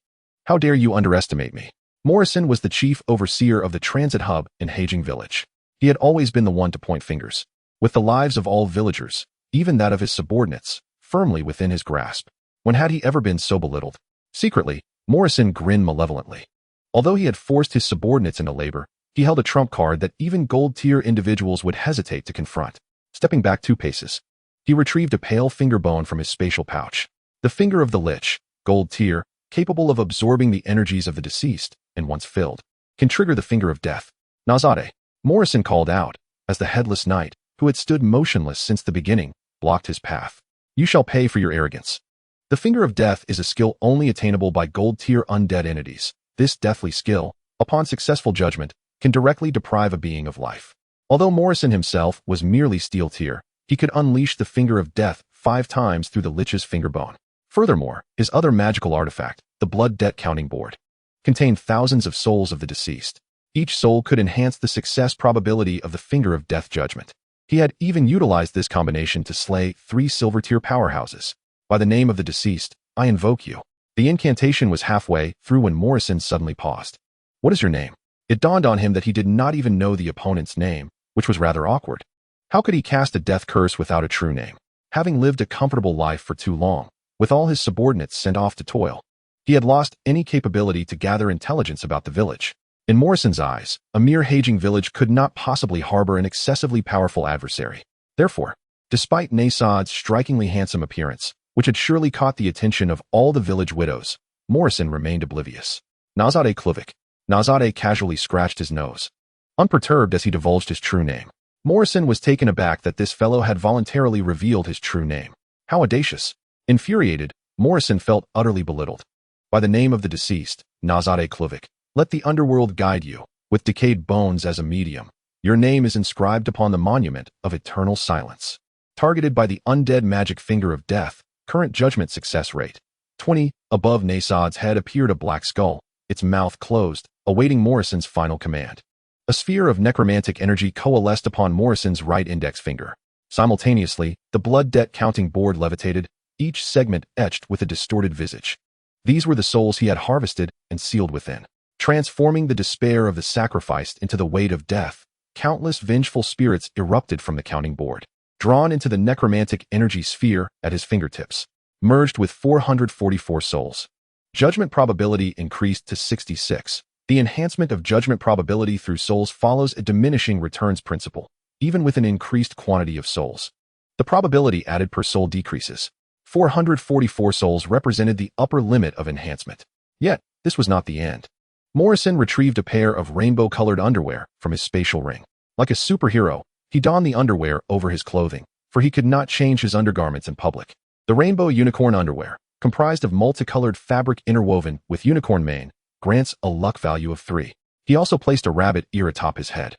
"How dare you underestimate me?" Morrison was the chief overseer of the transit hub in Haging Village. He had always been the one to point fingers, with the lives of all villagers, even that of his subordinates, firmly within his grasp. When had he ever been so belittled? Secretly, Morrison grinned malevolently. Although he had forced his subordinates into labor, he held a trump card that even gold-tier individuals would hesitate to confront. Stepping back 2 paces, he retrieved a pale finger bone from his spatial pouch. The finger of the Lich, gold tier, capable of absorbing the energies of the deceased, and once filled, can trigger the finger of death. "Nazade," Morrison called out, as the headless knight, who had stood motionless since the beginning, blocked his path. "You shall pay for your arrogance." The finger of death is a skill only attainable by gold-tier undead entities. This deathly skill, upon successful judgment, can directly deprive a being of life. Although Morrison himself was merely steel tier, he could unleash the finger of death 5 times through the Lich's finger bone. Furthermore, his other magical artifact, the blood debt counting board, contained thousands of souls of the deceased. Each soul could enhance the success probability of the finger of death judgment. He had even utilized this combination to slay 3 silver tier powerhouses. "By the name of the deceased, I invoke you." The incantation was halfway through when Morrison suddenly paused. "What is your name?" It dawned on him that he did not even know the opponent's name, which was rather awkward. How could he cast a death curse without a true name? Having lived a comfortable life for too long, with all his subordinates sent off to toil, he had lost any capability to gather intelligence about the village. In Morrison's eyes, a mere Haging village could not possibly harbor an excessively powerful adversary. Therefore, despite Nasad's strikingly handsome appearance, which had surely caught the attention of all the village widows, Morrison remained oblivious. "Nazade Crovic." Nazade casually scratched his nose, unperturbed as he divulged his true name. Morrison was taken aback that this fellow had voluntarily revealed his true name. How audacious! Infuriated, Morrison felt utterly belittled. "By the name of the deceased, Nazade Crovic, let the underworld guide you, with decayed bones as a medium. Your name is inscribed upon the monument of eternal silence." Targeted by the undead magic finger of death, current judgment success rate 20. Above Nasad's head appeared a black skull, its mouth closed, awaiting Morrison's final command. A sphere of necromantic energy coalesced upon Morrison's right index finger. Simultaneously, the blood debt counting board levitated, each segment etched with a distorted visage. These were the souls he had harvested and sealed within. Transforming the despair of the sacrificed into the weight of death, countless vengeful spirits erupted from the counting board, drawn into the necromantic energy sphere at his fingertips, merged with 444 souls. Judgment probability increased to 66. The enhancement of judgment probability through souls follows a diminishing returns principle, even with an increased quantity of souls. The probability added per soul decreases. 444 souls represented the upper limit of enhancement. Yet, this was not the end. Morrison retrieved a pair of rainbow-colored underwear from his spatial ring. Like a superhero, he donned the underwear over his clothing, for he could not change his undergarments in public. The rainbow unicorn underwear, comprised of multicolored fabric interwoven with unicorn mane, grants a luck value of 3. He also placed a rabbit ear atop his head.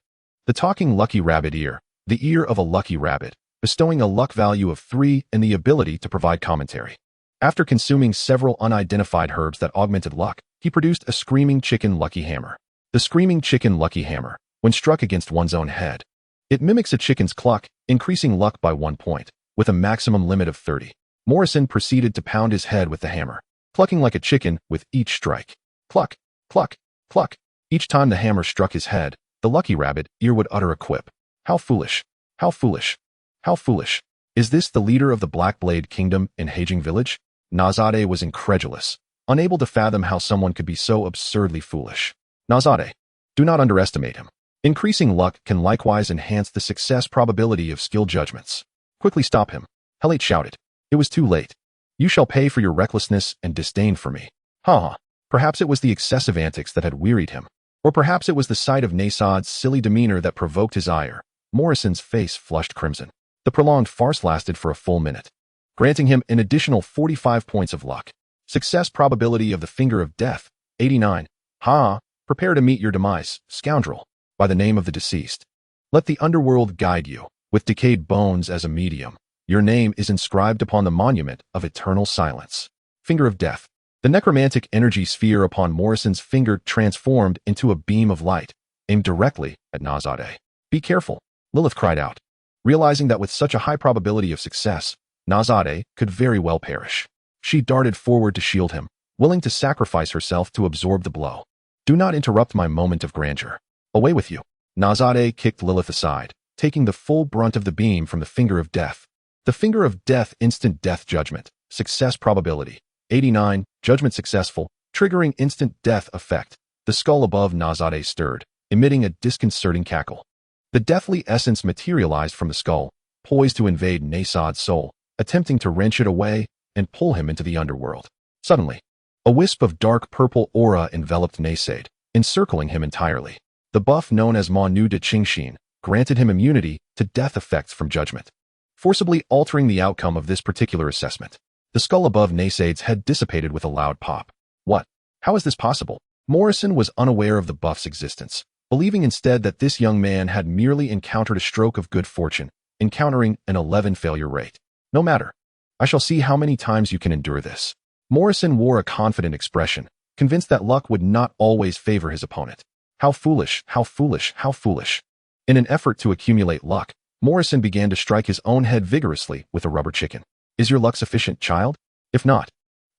The talking lucky rabbit ear, the ear of a lucky rabbit, bestowing a luck value of 3 and the ability to provide commentary. After consuming several unidentified herbs that augmented luck, he produced a screaming chicken lucky hammer. The screaming chicken lucky hammer, when struck against one's own head, it mimics a chicken's cluck, increasing luck by 1 point, with a maximum limit of 30. Morrison proceeded to pound his head with the hammer, clucking like a chicken with each strike. Cluck, cluck, cluck. Each time the hammer struck his head, the lucky rabbit ear would utter a quip. How foolish! How foolish! How foolish! Is this the leader of the Blackblade Kingdom in Haging Village? Nazade was incredulous, unable to fathom how someone could be so absurdly foolish. Nazade, do not underestimate him. Increasing luck can likewise enhance the success probability of skill judgments. Quickly stop him. Helate shouted. It was too late. You shall pay for your recklessness and disdain for me. Ha ha. Perhaps it was the excessive antics that had wearied him. Or perhaps it was the sight of Nasad's silly demeanor that provoked his ire. Morrison's face flushed crimson. The prolonged farce lasted for a full minute, granting him an additional 45 points of luck. Success probability of the finger of death, 89. Ha! Prepare to meet your demise, scoundrel, by the name of the deceased. Let the underworld guide you, with decayed bones as a medium. Your name is inscribed upon the monument of eternal silence. Finger of death. The necromantic energy sphere upon Morrison's finger transformed into a beam of light, aimed directly at Nazade. Be careful, Lilith cried out, realizing that with such a high probability of success, Nazade could very well perish. She darted forward to shield him, willing to sacrifice herself to absorb the blow. Do not interrupt my moment of grandeur. Away with you. Nazade kicked Lilith aside, taking the full brunt of the beam from the finger of death. The finger of death, instant death judgment, success probability, 89, judgment successful, triggering instant death effect. The skull above Nazade stirred, emitting a disconcerting cackle. The deathly essence materialized from the skull, poised to invade Nasad's soul, attempting to wrench it away and pull him into the underworld. Suddenly, a wisp of dark purple aura enveloped Nasade, encircling him entirely. The buff known as Manu de Qingshin granted him immunity to death effects from judgment, forcibly altering the outcome of this particular assessment. The skull above Nasade's head dissipated with a loud pop. What? How is this possible? Morrison was unaware of the buff's existence, believing instead that this young man had merely encountered a stroke of good fortune, encountering an 11 failure rate. No matter. I shall see how many times you can endure this. Morrison wore a confident expression, convinced that luck would not always favor his opponent. How foolish, how foolish, how foolish. In an effort to accumulate luck, Morrison began to strike his own head vigorously with a rubber chicken. Is your luck sufficient, child? If not,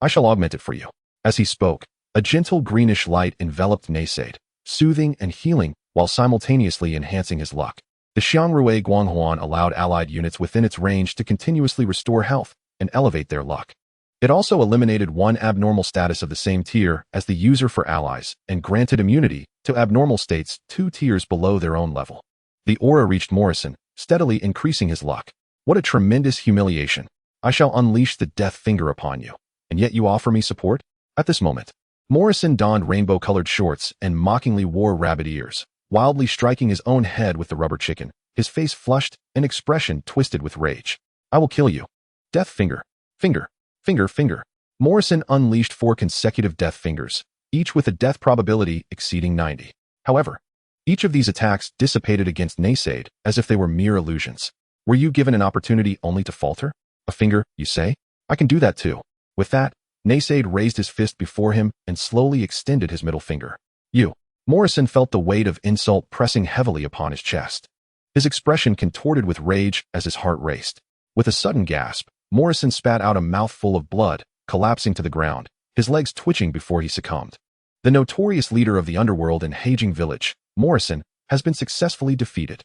I shall augment it for you. As he spoke, a gentle greenish light enveloped Nasade, soothing and healing while simultaneously enhancing his luck. The Xiangrui Guanghuan allowed allied units within its range to continuously restore health and elevate their luck. It also eliminated one abnormal status of the same tier as the user for allies and granted immunity to abnormal states 2 tiers below their own level. The aura reached Morrison, steadily increasing his luck. What a tremendous humiliation. I shall unleash the death finger upon you, and yet you offer me support? At this moment, Morrison donned rainbow-colored shorts and mockingly wore rabbit ears, wildly striking his own head with the rubber chicken, his face flushed, an expression twisted with rage. I will kill you. Death finger. Finger. Finger, finger. Morrison unleashed 4 consecutive death fingers, each with a death probability exceeding 90. However, each of these attacks dissipated against Nasade as if they were mere illusions. Were you given an opportunity only to falter? A finger, you say? I can do that too. With that, Nasade raised his fist before him and slowly extended his middle finger. You. Morrison felt the weight of insult pressing heavily upon his chest. His expression contorted with rage as his heart raced. With a sudden gasp, Morrison spat out a mouthful of blood, collapsing to the ground, his legs twitching before he succumbed. The notorious leader of the underworld in Heijing village, Morrison, has been successfully defeated.